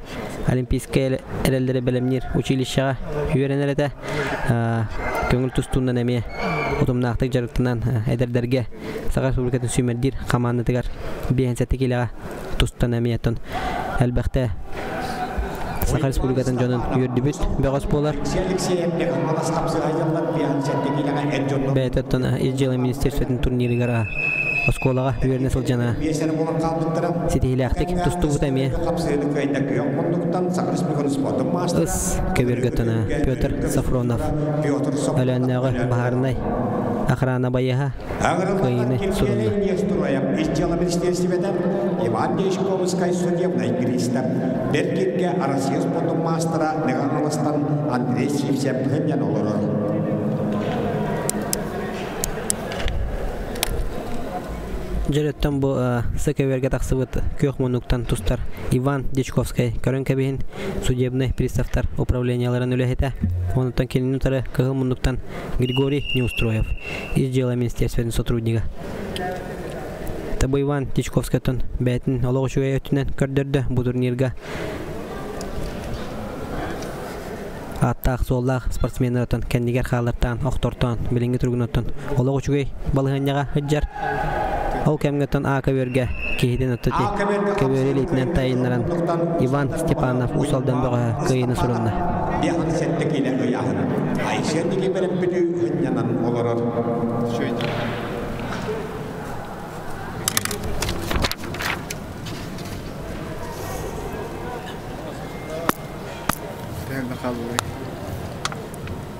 Олимпийская әрелдері білімнер училищаға үйеренер көңіл тұстуынан әме ұтымнақтық жарықтынан әдердерге Сағар Республикатын сүймердер қаманытығар бейінсәтті келеға тұстан әме еттін. Әлбәқті Сағар Республикатын жонын үйерді бүт бәғас болар. Бәйті Ижжелы министерстветін турнирі ғара Осколаға үйеріне сылжана сетихиляқтық тұсты бұтаме ұс көбергөттіні Петр Сафронов әләннәғі бағарынай ақырана байыға көйіні сұрынды. Иван Дешковскай судебный пристав Беркетке Россия спортом мастера Неганаластан Андрей Сивсеп Геньян олырыр. Жареттан бұл СКБерге тақсыбыт көк мұнуктан тұстар Иван Дечковскай көрін кәбейін судебный приставтар управленияларын үләхеті. Онытан келін ұтары кығыл мұнуктан Григорий Неустроев Ижжела министерстветін сотруднига. Табы Иван Дечковскайтын бәйтін олығы шуай өтінен көрдірді бұл турнирға. Аттақ соллақ спортсменлерден кәндігер қалырттан, оқтортан, білінгі тұрғынаттан олығы шуай балығанняға хүджар. Ол кәмгөттен АКБерге кейден өттіті көбері лейтенант тайынларан Иван Степанов усалдан бұға көйіні сұрынна. Бияхан сәтті келі ұяғын. Айшендіге беріп бүді хүннянан олырыр.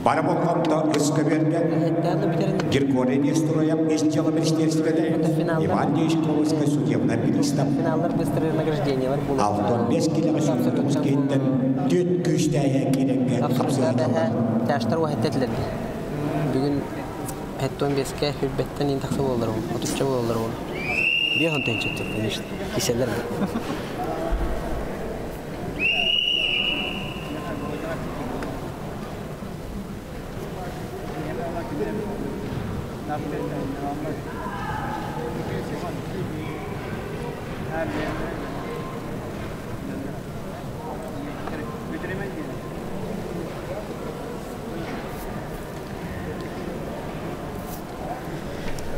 Бары болғанда СКБерге Григорий Нестроев Ижжела министерстведі Иван Дешковскай судебный пристав. Алтон 5 келіға сүйінтіміз кейттен төт күштәйі керенге қапсығаталар. Тәштар уәхеттетілерді. Бүгін 15-ке хүрбеттен ең тақсы болдыр ол, отырча болдыр ол. Bir hantayın çıktı, hisseler mi?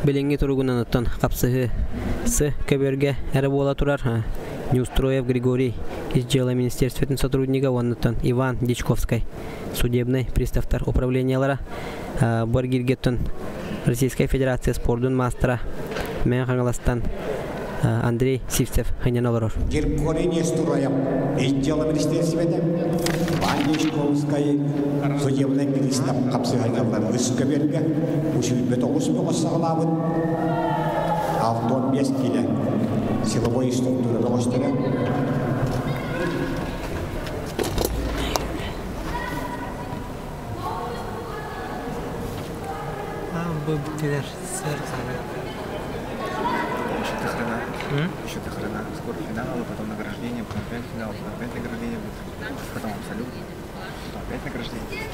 Bilingi turgundan atan kapsığı сы көберге әрі бола тұрар. Неустроев Григорий Ижжела министерстветін сотруднига оннытан Иван Дечковскай судебный приставтар управлениялара Боргиргеттен Российской Федерации спортын мастера мен қаңыластан Андрей Сивцев хынян олорор. Григорий Нестроев Ижжела министерстветін Иван Дечковскай судебный пристав қапсығайналар үс көберге үшілбет оғыз сағылабын Алтон 5 келі силовой структура доғыстыры. Бұл бүттелер сэр сары. Еще до хрена. Скоро финал, потом награждение, потом опять финал, потом опять награждение будет. Потом абсолют, потом опять награждение.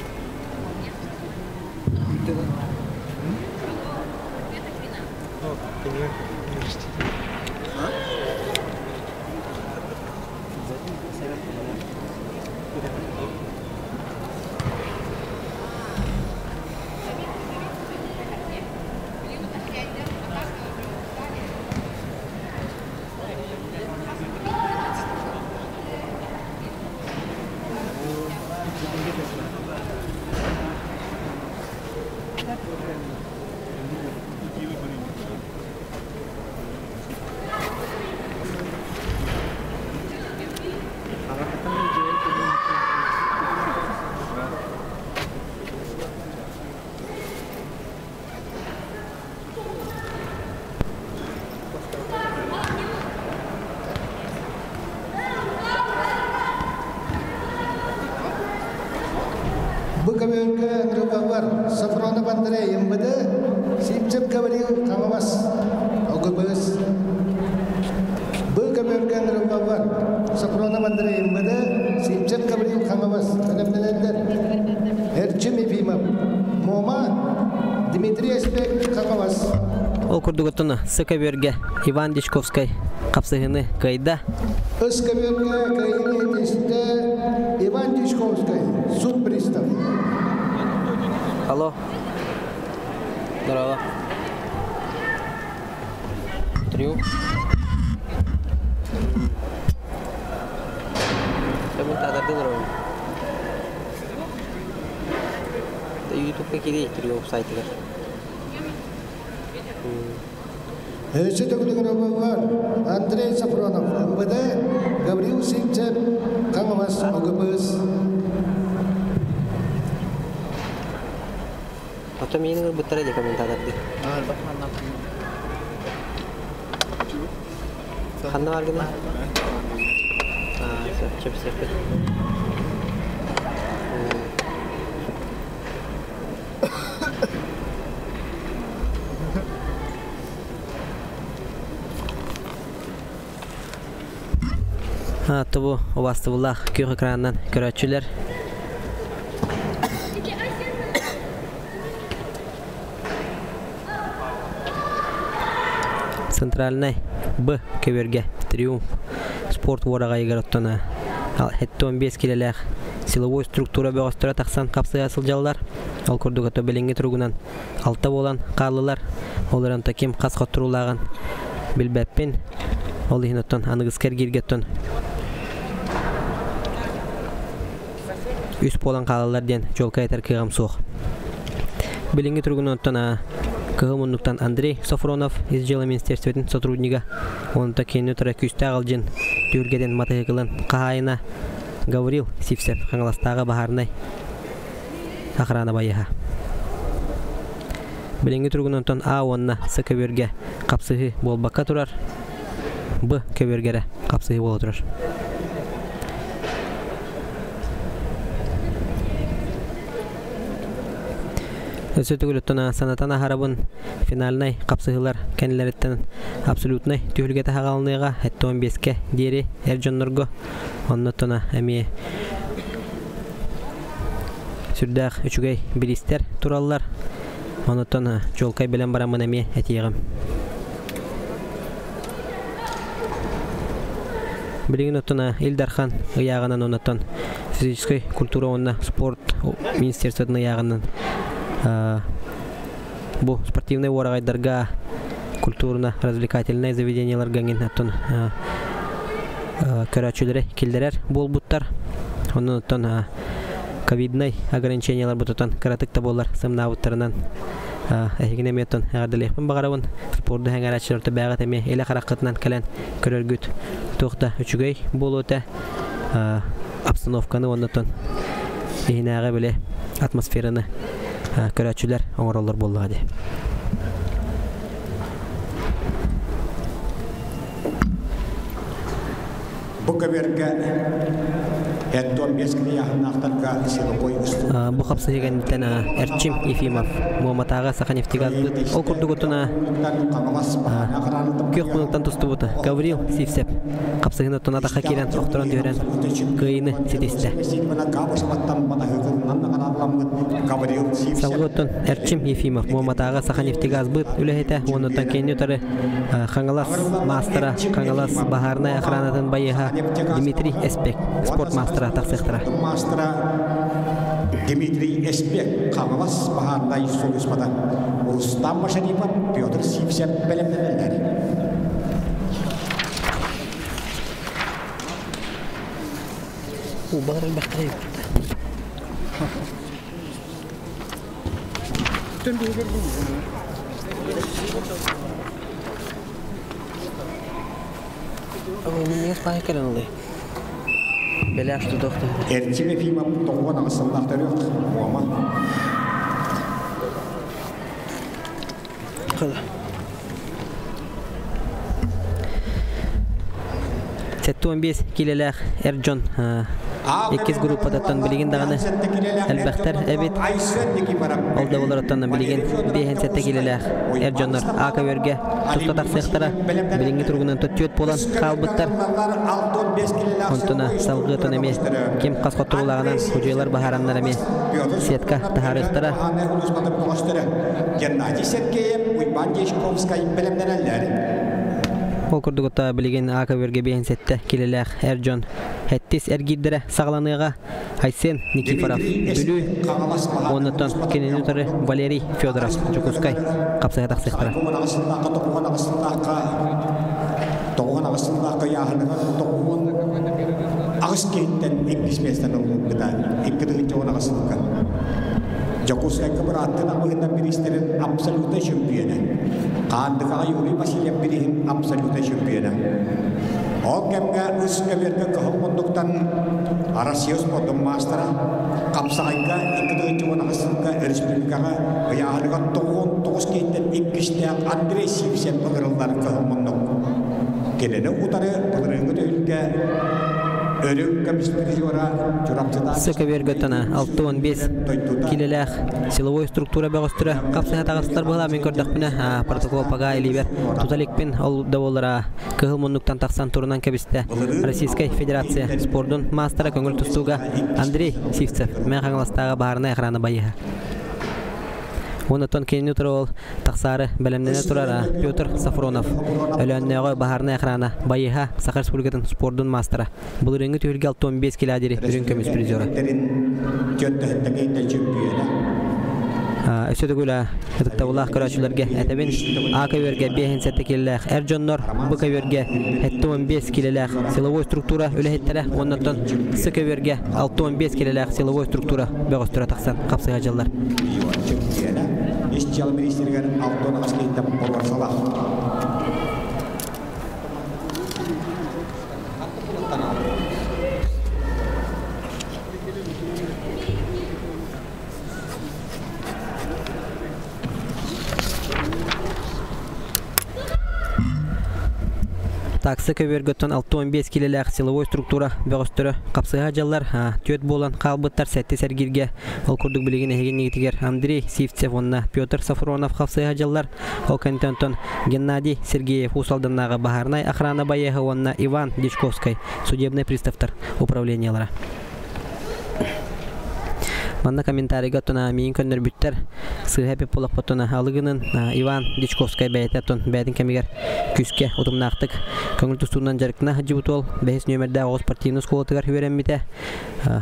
Bukabirga Rubabar, Safrona Bandre, Yambada, Sipchip Kavali, Kamawas, Ogubus. Bukabirga Rubabar, Safrona Bandre, Yambada, Sipchip Kavali, Kamawas, Kanamelander, Erchimi Pima, Moma, Dmitry Espek, Kamawas. Окурдуготуна Сыкаберге Иван Дичковский капсыгыны кайда. Сыкаберге кайны тесте Иван Дичковский, суд пристав. Алло. Здорово. Трю. Kamu tak ada dulu. YouTube kiri Trio site kan. Это Гугуровар, Андрей Сафронов, МВД, Гаврил Симчев, Камавас, ОГБС. Потом я не буду тратить комментаторы. Ханна варгина? Чеп сепет. Тобу овастыбылах көк экранынан көрәтчілер. Центральный Б көберге Триумф спорт ворага егероттона. Хетті 15 келелек силовой структура бөғастыра тақсан қапсы асыл жалдар. Ал көрдігі төбеліңгі тұрғынан алта болан қалылар. Оларан таким қасқа тұрулаған білбәппен. Ол ихноттон анығызкер кергеттон. Үс болан қалалар ден жолка етер кығам соқ. Білінгі тұрғын оттан кығымынлықтан Андрей Сафронов из жела министерстветін сотруднига. Онында кені тұры күсті ағылжын дүргеден матығылын қағайына Гаврил Сивсеп қаңыластағы бағарынай ақыраны байыға. Білінгі тұрғын оттан онына С көберге қапсығы болбаққа тұрар. Б көбергері қапсығы болы тұрар. Сөтігіліттіна санатана харабын финалнай қапсығылар кәнілеріттен абсолютнай түйілгеті хағалыныға әтті 15-ке дері әржоннырғы оннаттына әмей сүрдәқ үшігей білістер туралылар оннаттына жолқай білен барамын әмей әтейғім. Білігін оттына Илдархан ұяғынан оннаттан физической культура онна спорт министерствотын ұяғынан Бу спортивный ворагайдарга культурно-развлекательное заведениялар гангин аттон көрәчүләре килдерер болбуттар. Оннан оттан ковидный ограничениялар бутутан каратык таболар сымнавыттарынан әһигене меттон ягадылыпын багарабын спортды хәңәрәчләртә бәгат эме эле каракытынан калан көрөргүт тохта үчүгөй болота обстановканы оннан ихнәгә беле атмосфераны көрәтчүләр оңыралар болуға де. Бұл көберге әттон бескіне яғынақтарға силовой ұсту. Бұл қапсы егенліктен Әрчим Ефимов Мұхамматаға Саха нефтегаз бұд. Ол күрді күттіна көк мұнықтан тұсты бұды. Гаврил Сивсеп қапсығын ұттына таққа керен оқтыран дөрен қиыны сетесті. Салғы ұттын Әрчим Ефимов Мұхамматаға Саха нефтегаз бұд. Үләхеті оныттан кейіне ұтары қаңылас мастера, қаңылас бағарына ақыранатын байыға Дмитрий Эспек, спорт мастера тақсықтыра. Дмитрий Эспек, қағылас бағардай соғыспада. Рустам Машарипов, Петр Сивсеп бәлемдемелдері. Бағар әлбәқтірі өкті. Tüm bilgileri Ama niye spahikerin oluyor? Beli açtı doktor. Erçime firma toğuan asıllar yok. Ama Kala. Settu 15 kilolar Erjon. İkiz gruppadan bilgin dağını elbette evet oldu olaraktan bilgin behen sette kilolar Erjonlar aka verge tustatak sektara bilgin turgundan tutuyot bolan kalbıttar ontuna salgıtan emi kim kasqoturulağынан hujaylar baharanlar emi setka taharıhtara Gennadiy Sergeyev Uyban Jeshkovskay bilimlenenler Okurdugutta bilgin aka verge behen sette kilolar Erjon Hettis ergiddere sağlanığa Aysen Nikiforov bülü ondan kenenutları Valeri Fyodorov Jukuskay kapsaydak sektara. Toğun ağasındaki yağınıға toğun ağız keyitten İngiliz mesleğine olmadı. İkidin çoğun ağasındaki. Jukuskay kıbırattın ağırından bir isterin absolute şampiyonu. Kandığa yolu Vasilyev birinin absolute şampiyonu. O kemge üstüne verdi kahımunduktan Arasiyos modun mastera kapsayga ikide çoğun ağasındaki Respublikaga yağınıға toğun toğuz keyitten İngiliz'de Andrei Sivsev bağırıldan kahımunduk. Gelene utarı pıdırıngı döyülge örüm kapistiri jora çorapçıda Sıkı vergötana 6-15 kilolar silovoy struktura bağıstıra kapsaya tağısılar bağla min gördük bine protokol paga eliver tutalikpin ol davolara kıhılmunduktan taqsan turunan kabiste Российская Федерация спордун мастера көңіл тұстуға Андрей Сивцев мен қаңластағы бағарына экраны байыға. Онытон кейіні тұры ол тақсары бәлемдене тұрара Петр Сафронов өләннеғі бағарына экраны байыға Сақар Республикатын спордун мастера. Бұл реңі түйілге 6-15 киладері бүрін көміс призоры. Өсөді көйлі ұтықтауылақ көрәшілерге әтәбін ақа өрге бейін сәтті келіләқ әржоннор бұқа өрге 7-15 келіләқ силовой структура өлі хеттері оннаттан сықы өрге 6-15 келіләқ силовой структура бәғыстыра тақсан қапсыға жаллар. İşçi ministerigen Altona Askey'de Borvar Salah. Таксы көбергөттөн 6-15 килелек силовой структура бөгөстөрө капсыга жаллар төт болан калбыттар сәтте сәргирге ол курдук билеген эген негитигер Андрей Сивцев онна Петр Сафронов капсыга жаллар ол кантонтон Геннадий Сергеев усалданнага бахарнай охрана байега онна Иван Дичковский судебный приставтар управлениялары. Манна комментарийга тона миин көннөр бүттер сыһапе полак потона алыгынын Иван Дичковский бәйтәтон бәдин кемигер күскә утумнактык көңүл тустунан жарыкна хаҗыбутол бәһис нөмердә оз партийны сколотыгар хөрәммите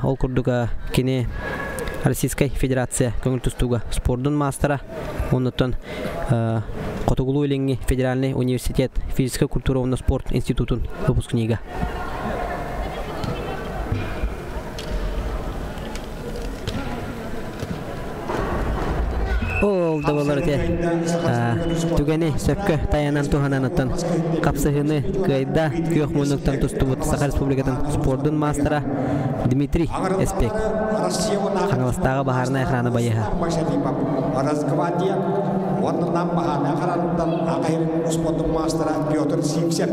ол курдуга кини Российская Федерация көңүл тустуга спордун мастера оннотон Котугулу Ленги Федеральный университет физическая культура и спорт институтун выпускнига. Ол давалар те түгәне сөккө таянан тухананаттан капсыгыны кайда күйөк мунуктан тустубут Сахар Республикатын спордун мастера Дмитрий Эспек Хаңластагы бахарына экраны байыга. Разгвардия оннан бахарына экраныдан акайрын спордун мастера Петр Сивцев.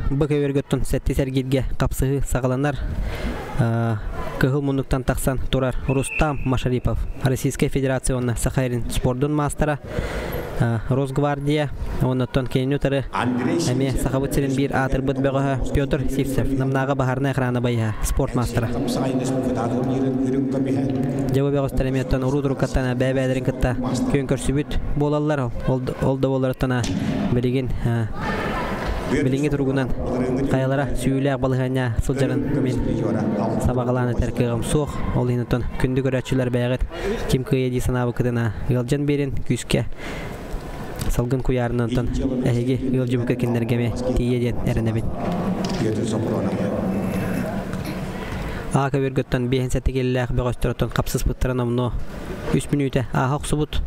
Быка вергөттөн сәтте сәргирге капсыгы сагаланар кыгыл мундуктан таксан турар Рустам Машарипов Российская Федерация онна Сахарин спордун мастера Росгвардия оннотон кейнютары әме сахабытсырын бир атырбыт бөгөһө Петр Сивцев намнага бахарына экраны байыга спорт мастера. Жабы бөгөстөрөмөттөн урудуру каттана бәбәдерин кытта көн көрсүбүт болалар ол да болараттана билигин Билинги тургунан каялара сүйүләк балыгана сылжарын мен сабагаланы теркегем сох ол интон күндү көрөчүлөр бәягыт ким кыйди санабы кыдына ялжан берин күскә салгын куярнан тон әһиги ялжыбы кекендергеме тиеден эренебин Петр Сапронов. Ака бергөттөн бehen сәте келләк бөгөстөрөтөн капсыз пыттырын омно 3 минута ахак субут.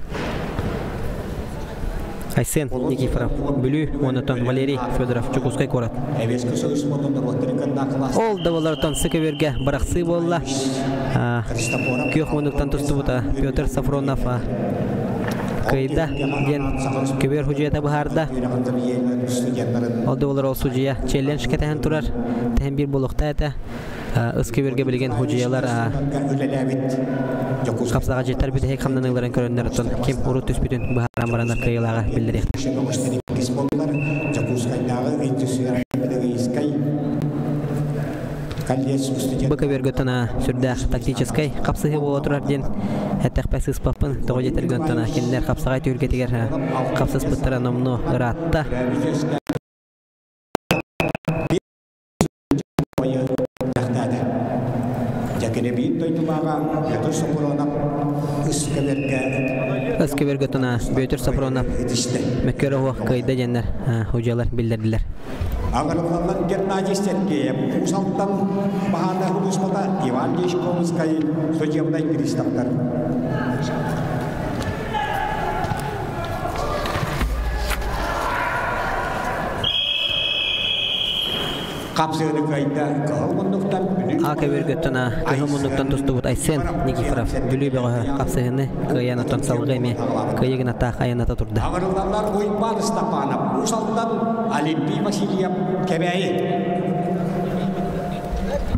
Айсен Никифоров бүлүү, онотон Валерий Федоров Чукускай корат. Ол давалартан сыкыверге бараксы болла. Күйөк мундуктан тустубута Петр Сафронов кайда ген көбөр хужета бахарда. Ол давалар ол судья челлендж кетен турар. Тем бир болукта эте. Ыскыберге билген хужиялар капсага жетер бите хек хамданыларын көрөннөртөн ким урут түспүтүн бахаран барандар кыйлага билдирет. Бакабергөтана сүрдах тактической капсыгы боло турар ден эттек пасыз папын того жетергөтана киндер капсага түргетигер капсыз пыттыра номно ратта. Ыскыбергөтана Петр Сафронов Меккерова кайда жендер хужалар билдирдилер. Агарланлар Геннадий Сергеев, Усалтан Бахана Худусмата, Иван Дешковский, судебный пристав. Ака бергөттана кыһымындыктан тустубут Айсен Никифоров бүлүбөгө капсыгыны кыянатан салгыме кыйыгына та аяната турда. Агарланлар Ойпан Стапанов, Усалтан Олимпий Васильев Кебей.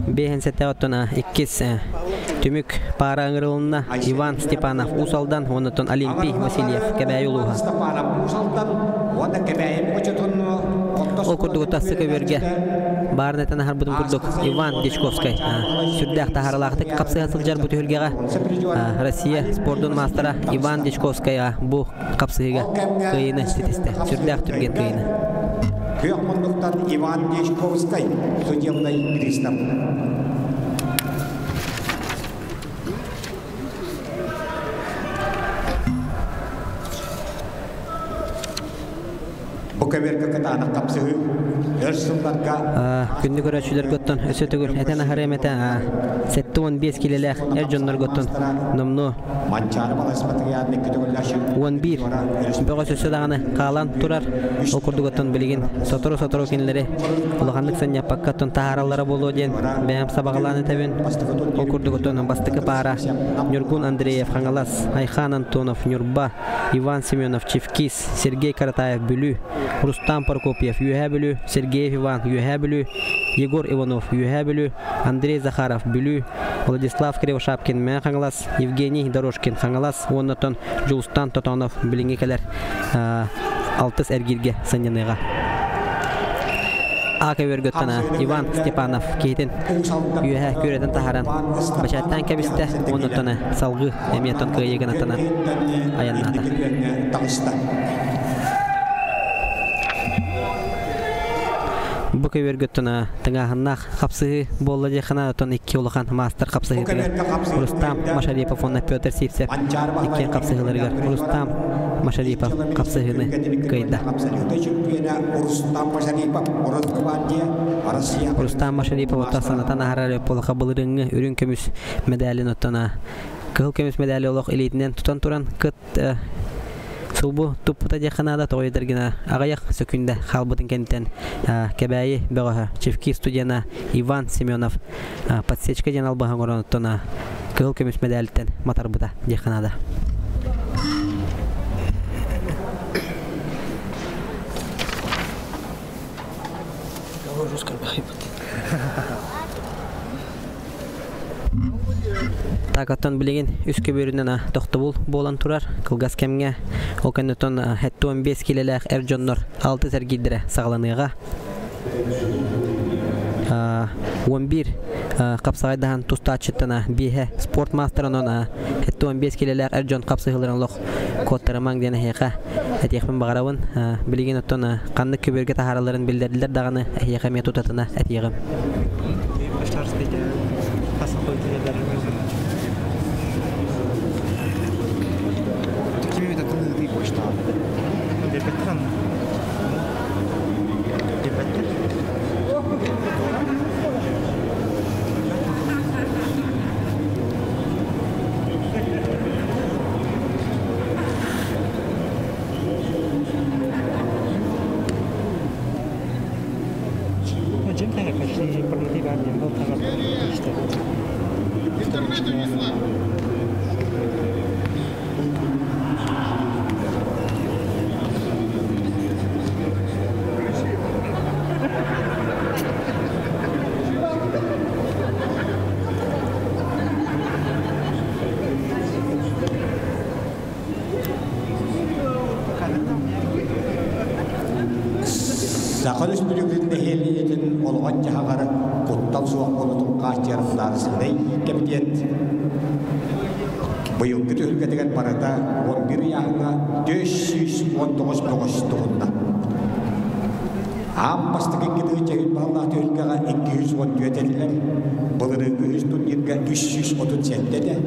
Бehen сеттеоттона 2 түмүк пара ыңырылына Иван Степанов Усалдан, онотон Олимпий Васильев Кебей улуга. Ол курдугута сыкыберге баарнетен харбудун курдук Иван Дечковский сүрдәк тахарлактык капсыга сылжар бу төлгега Россия спордун мастера Иван Дечковский бу капсыга кыйыны сетисте сүрдәк түрген кыйыны. Күйөкмондуктан Иван Дечковский судебный пристав. Күнді көрәтшілер көттін өсі түгіл әтен ахарым әтен сәтті 15 келеләк әр жонлар көттін номну 11 бөгіс өсі дағаны қалан тұрар ол күрді көттін білген сотыру кенлері ұлғандық сан яппақ көттін тағаралары болу ден бәйім сабағаланы тәбін ол күрді көттін бастықы пара Нюргун Андреев Хангалас Айхан Антонов Нюрба Иван Семенов Чевкис Сергей Каратаев Бүлі Рустам Прокопьев Юхэ Бүлі Сергеев Иван Юхэ Бүлі Егор Иванов Юхэ Бүлі Андрей Захаров Бүлі Владислав Кривошапкин Мен Хангалас Евгений Дорожкин Хангалас Оннотон Жулстан Тотонов Білінге келер Алтыс әргерге сыненыға Ака бергөттана Иван Степанов кейтен Юхэ көретін тахаран Башаттан кәбісті Оннотона салғы әметтон күйеген атана аяннады Бұқы бергөттіна тыңағыннақ қапсығы болы декіна өтін 2 ұлыған мастер қапсығы Рустам Машарипов, онна Петр Сипсев 2 қапсығыларығар Рустам Машарипов қапсығыны көйді. Рустам Машарипов отасынатан ағарары полыға бұлырыңы үрін көміс медалін өттіна Кығыл көміс медалі олық елейтінен тұтан тұран күт Субу туппута деханада тоғыдыргina ағаяқ сөкінде қалбытын кенттен кәбәйі бөғі Чевки студияна Иван Семенов подсечка ден албаған орынытына кығыл көміс медаліттен матарбыта деханада. Такаттан билеген үскө бөрүнөн токтубул болан турар кылгас кемге ол көнөтөн 15 келелек эр жоннор 6 сергидире сагаланыга 11 капсагайдан тустачыттана бихе спорт мастеронон 15 келелек эр жон капсыгыларын лох коттарамаң дене хека этехмен багарабын билеген оттон канды көбөргө тахараларын билдирдилер даганы хека метутатына этегим Sakın üstünlüklerinde heliyetin olğan cahaları kuttal soğuk konutun kaçyarımları sınday kemiyet. Bu yılgı tülgedigen parada 11 yağına 419 doğunda. Am bastıgı gidiği çekin bağla tülgega 214 ediler. Bulırı 200 tünirge 337 de.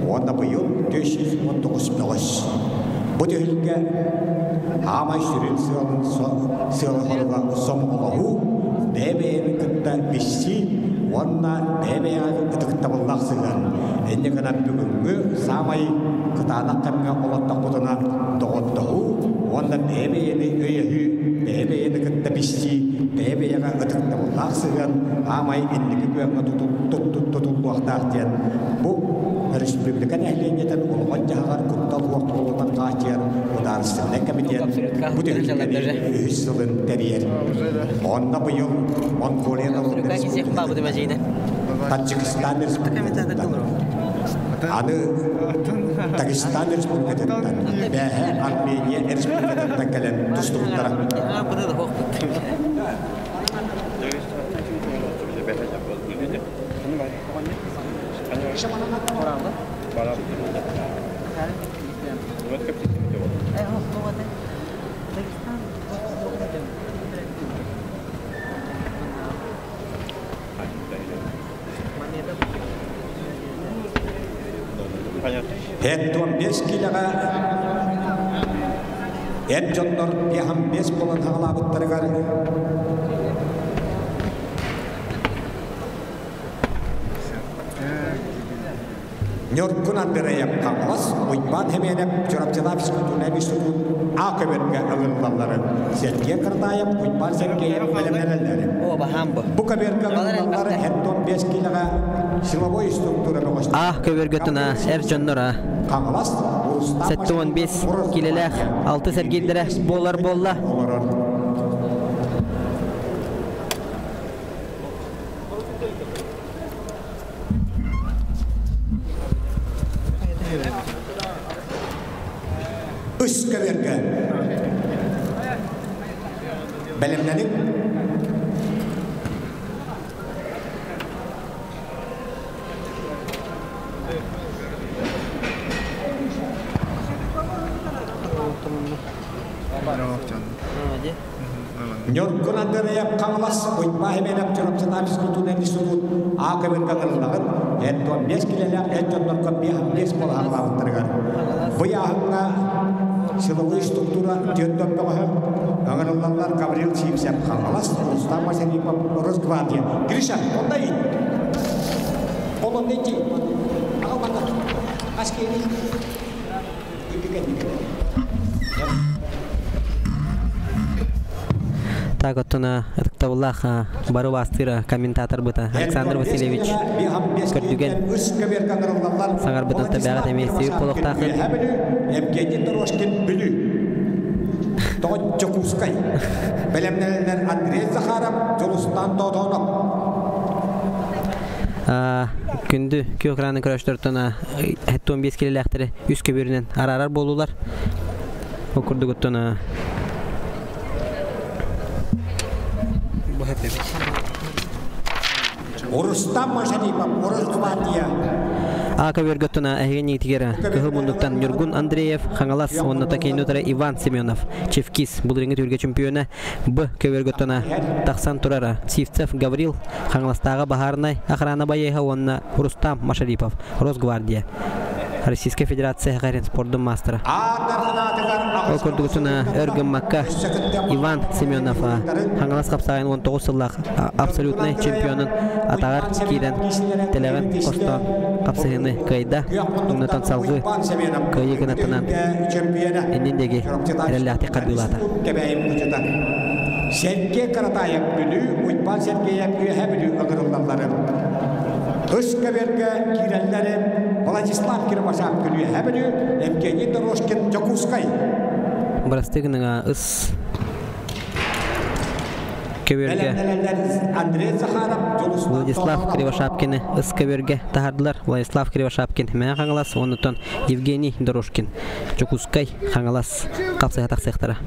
Onda bu yıl 419 doğuz. Bu tülge Hamay sürün sığırlığa somuğulahu bebeğini kıtta bişçi onunla bebeğini kıtıkta bulmak sığır. Ende kadar bugünkü samay kıtağına kemge olatta kutuna doğuddahu onunla bebeğini öyehü bebeğini kıtta bişçi bebeğini kıtıkta bulmak sığır. Hamay endeki güvenme tutuldu aktardiyen bu Respublikan ehliyeten olğan jahagar kuttal waqt olunan qaçyar udarsınne komitiyen bu tülkeni üsülün teriyer. Onda bu yıl Mongolia'da Tacikistan Respublikası'ndan adı Dagestan Respublikası'ndan ve Armenia Respublikası'ndan gelen tustuluklara. Hettuan beş kilaga et jonnor piham beş bolan hağlabıttırgar Nyorkun andirayap kanglas, uйбан hemenep çorapçılar psikotuna bir sukun akıbetge ağırlanları. Sergiye kırdayap, uйбан sergiye bilimlerleri. Bu kaberge ağırlanları hetton 5 kilaga siloboy struktura boğuştu. Köbergötüna Erjonnora. Kanglas, Settu 15 kileler, 6 sergilere bolar bolla. Üskü verge. Bilimlenik. Nyorkun andirayap kanglas, uйбан hemenep çorapçılar psikotuna bir sukun akıbetge ağırlanır. Hetton 5 kileler, hetton norka piham 5 bol ağırlanır. Bu yağınla Siloboy struktura diodon baha angalanlar Gabriel Chipsep khalas ustama seni Rus Gvardiya Grishan ondayın Polondaki Almanya askeri Takotuna Tavullah baru bastira komentator buta Alexander Vasilyevich Körtügen sangar butan tabiat emesi polok takip Evgeny Doroshkin bülü Toçkuskay Belemlerden Andrei Zakharov Jolustan Dodonov Gündü kökranın kuraştırtına hette 15 kilometre üst köbürünen ararar bolular okurdu gutuna bu hep Orustam Mashanipov Orus Gvardiya Aka vergotuna ehgeni tigera kehumunduktan Nurgun Andreev Hangalas onna takeinutara Ivan Semyonov Chevkis bulringi Türkiye çempiyonu B kevergotuna Taksan Turara Sivtsev Gavril Hangalastagı Baharnay Akhrana Bayeha onna Rustam Masharipov Rosgvardiya Российская Федерация Гагарин спортдың мастера. Окурдугусуна Өргім Макка Иван Семенов Хаңалас қапсағын 19 сыллақ абсолютный чемпионын атағар кейден телеген Костан қапсағыны қайда ұңнатан салғы қайығын атынан әндендегі әрелләқті қадылады. Sergey Karatayap bülü, Uйбан Sergey'e büyü he bülü ağırlanları. Ышкаверге киреллери Владислав Кривошап күлі әбілі Евгений Дорошкин Жакускай. Брастыгныңа ыс Кеверге Владислав Кривошапкин ыс кеверге тахардылар. Владислав Кривошапкин мен қаңылас, онытын Евгений Дорошкин Жакускай қаңылас қапсыға тақсықтара.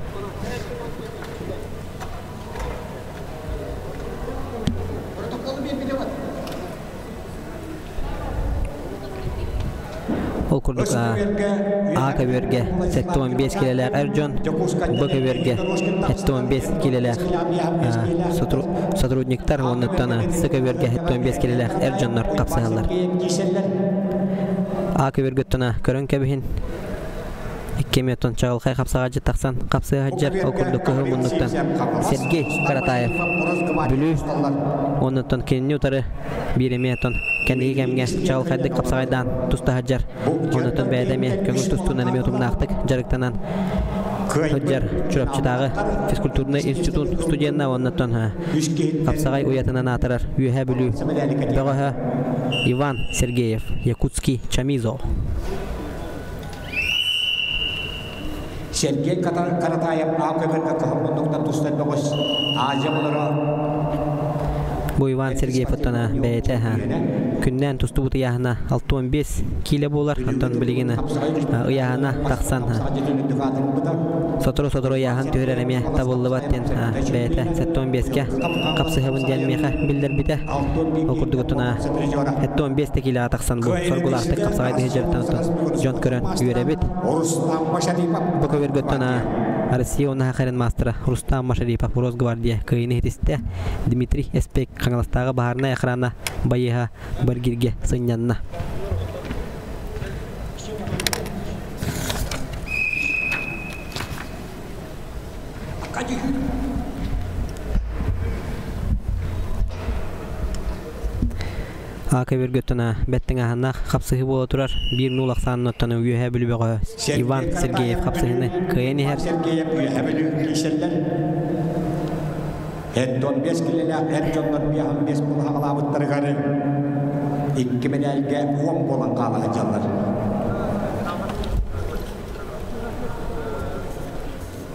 Ол курдук А кеверге 15 келелер Эрджон, Б кеверге 15 келелер сотрудниктар, оннуттан С кеверге 15 келелер Эрджоннор капсыгалар. А кеверге тона көрөн кебихин 2 метон чагылкай капсыга жытаксан капсыга жар. Ол курдук мунуттан Сергей Каратаев бүлүү, оннуттан кенни утары 1 метон кәндегі кәмге чағылқайды қапсағайдан тұста хаджар. Онытын бәйдәме көңіл тұстуынан әме ұтымнақтық жарықтанан хаджар чүрапчыдағы физкультурный институт студентна онытын қапсағай уятынан атырар. Үйе бүлі бағыға Иван Сергеев, Якутский Чамизо. Сергей Каратаев ақыберге қағымындықтан тұстан бағыз ажымылыра. Бу Иван Сергеев оттана бәйті күннен тұсты бұты яғына 65 келі болар. Антон білігіні ұяғына тақсан сотыру яғын түйір әріме табылы баттен бәйті 75-ке қапсы ғабын ден меға білдір біті. Ол күрді күттіна 75 келі атақсан бұл соргулақты қапсағайды хеджерттен жон көрін үйері біт. Бұл көвер күттіна Россия онна хақарин мастера Рустам Машарипов Росгвардия кайны хетисте Дмитрий Эспек қаңыластағы бағарына яқырана байыға біргерге сынянна. Акавер göttüna бәттің ағына қапсығы бола тұрар. 1-0 ақсанын өттіні үйе білі бәғі Иван Сергеев қапсығыны көйен ехер. Сергеев үйе білі кейсерлер. 15 келелер, 15 бұл ғалабыттыр ғары. 2 медальге 10 болан қалаға жалар.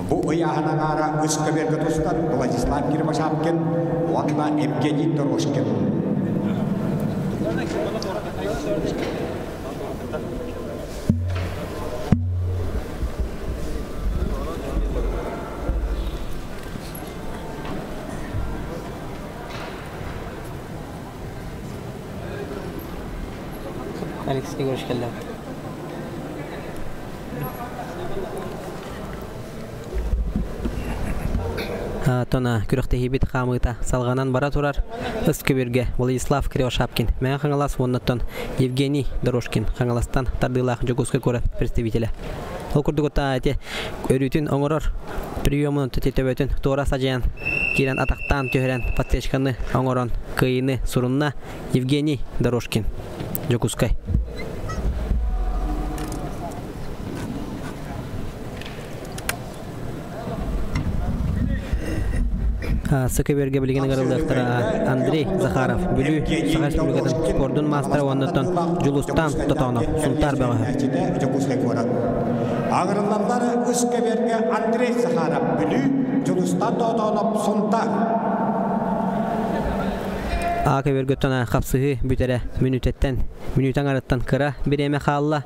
Бұл ұяғына ғара Үскөбергі тұстар Владислав Кривошапкин, онна Евгений Дорошкин. Алекс Егорович келді. Тона күріқті хебет қамыта салғанан бара тұрар. Үскөберге Владислав Кривошапкин. Мән қаңалас оннаттан Евгений Дорошкин. Қаңаластан тардылақ Жакускай көрі представителі. Ол күрдігіта әте өрітін оңырыр. Приемын түтетөбөтін тура сажаян. Керен атақтан төхерен подсечканы оңырын кайыны сұрынна Евгений Дорошкин. Жакускай. Сыкыберге білгені ғарылдықтыра Андрей Захаров бүлі Саха Республикатын спордың мастера оннаттан Жулустан Тотонов сұнтар бәғі. Ағырыларлары Үскөберге Андрей Захаров бүлі Жулустан Тотонов сұнтар. Ақыберге тона қапсығы бүтері минутан арыттан кыра біреме қалла.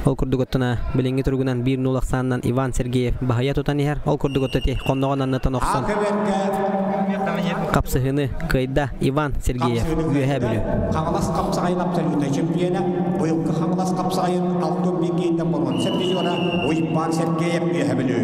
Ол күрдігіттіна білінгі тұрғынан 1-0 ақсанынан Иван Сергеев бағая тұтан ехер. Ол күрдігітті қондығын аннытан оқсан. Қапсығыны қайда Иван Сергеев үйе білі. Қаңылас қапсығайын абсолютно чемпионы. Бұйылғы қаңылас қапсығайын алтын бекейді болған сәпізора Иван Сергеев үйе білі.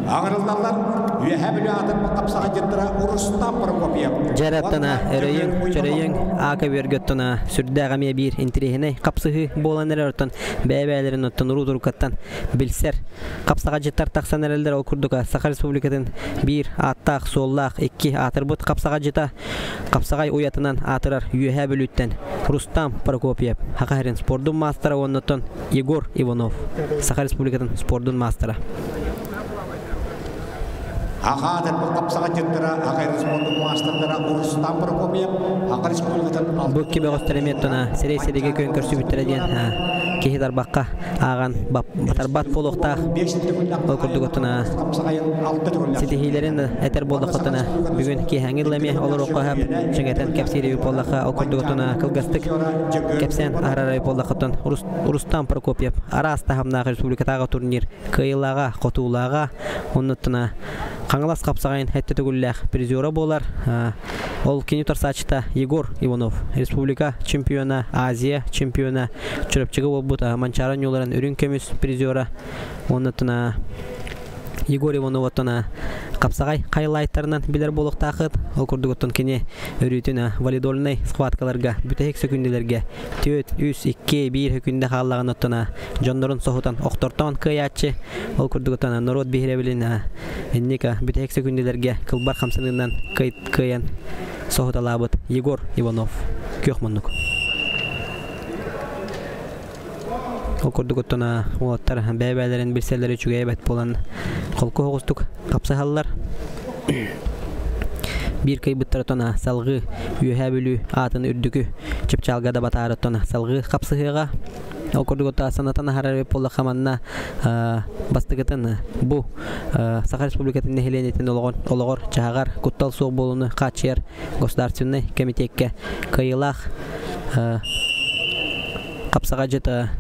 Ағырылдалар үйе білі атырма қапсыға жеттіра Урустан Прокопьев. Жараттана өрейін ақа бергіттіна сүрдәғаме бір интерехіне қапсығы болан әрі ұрттан бәйбәлерін ұттан ұру-дұрқаттан білсер. Қапсыға жеттар тақсан әрелдер ол күрдіға Саха Республикатын 1 аттақ, соллақ, 2 атыр бұт қапсыға жета. Қапсығай уятынан атырар үйе біліттен Рустам Прокопьев. Хақарин спордың мастера оннытын Егор Иванов. Саха Республикатын спордың мастера. Aqadır bu qapsağa jıttıra, aqay respondum masterlara Urustan Prokopiev, aqay respublikatan Bu kibe gösteremiyetona sereye könkörсү бүттереден кеһи дарбакка аган батарбат болуктак окурдуготуна ситихилерин этер болдукотуна бүгүн кехаңирлеме олорокка чеңетен кепсири боллака окурдуготуна кылгастык кепсен арарай болдукотун Урустан Прокопьев араста хамнагы республикатагы турнир кыйлага котуулага оннутуна Қаңылас қапсағайын әтті түгілләқ призиора болар. Ол кені тарсачыта Егор Иванов, республика чемпиона, Азия чемпиона, чүріпчігі ол бұд Манчаран yolların үрін көміс призиора. Онытына Егор Иванов оттына қапсағай қайлайттарынан білер болық тақыд. Ол күрдігіттін кені үрітіні валидолынай схваткаларға, бүтәйік сөкінделерге, төт, үс, 2-1 хөкінде қалағын оттына жондырын соғытан оқтортан көйатчы. Ол күрдігіттін народ бейіребілін Энника бүтәйік сөкінделерге кылбар қамсынынан көйен соғыталабыд Егор Иванов. Көк мұнық. Ол күрдігіттіна олаттар бәйбәлерін білселері чүгей бәт болан қолқы оғыстық қапсағалылар. Bir kay bıttırtona salgı üyhəbülü atını ürdükü çıpçalgada batarıtona salgı kapsıhıға. Okurdugota sanatana hararı polla xamanna bastıgıtın bu Sakar Respublikasının nehilenетін olağır çağar kuttal soğuk bolunu qaçıyar Gosdarçınны комитетке kayılaq kapsağa jıtı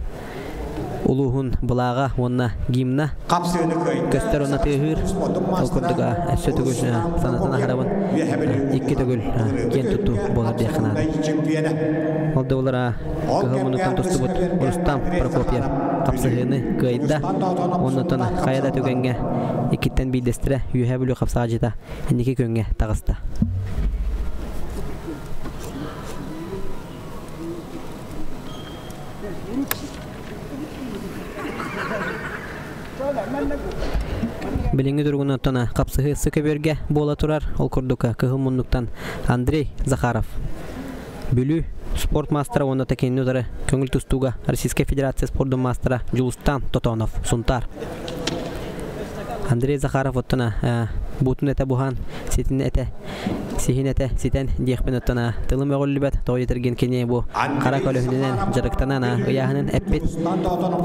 Uluğun bulağa onunla gimna göster ona tığır okurduğa sötügül sanatına harabın iki tügül gen tutu bolar diye kanadı. Oldu olara kıhımını tustu bud Urustan Prokopiev kapsağını kıyda onunla kayada tügenge ikitten bir destire yühebülü kapsağa jita indiki könge tağısta. Bilingi durgunun tona kapsığı sıkı bölge bola turar ol kurduka kıhımınlıktan Andrey Zakharov. Bülü sport mastera onda tekenini uzarı köngül tustuga Российская Федерация спорта мастера Julustan Totonov suntar. Andrey Zakharov ottana butun ete buhan sitin ete sihin ete siten diyekben ottana tılım öğüllübet toğuyetirgen kene bu karakol öhününen jarıktanana ıyahının eppet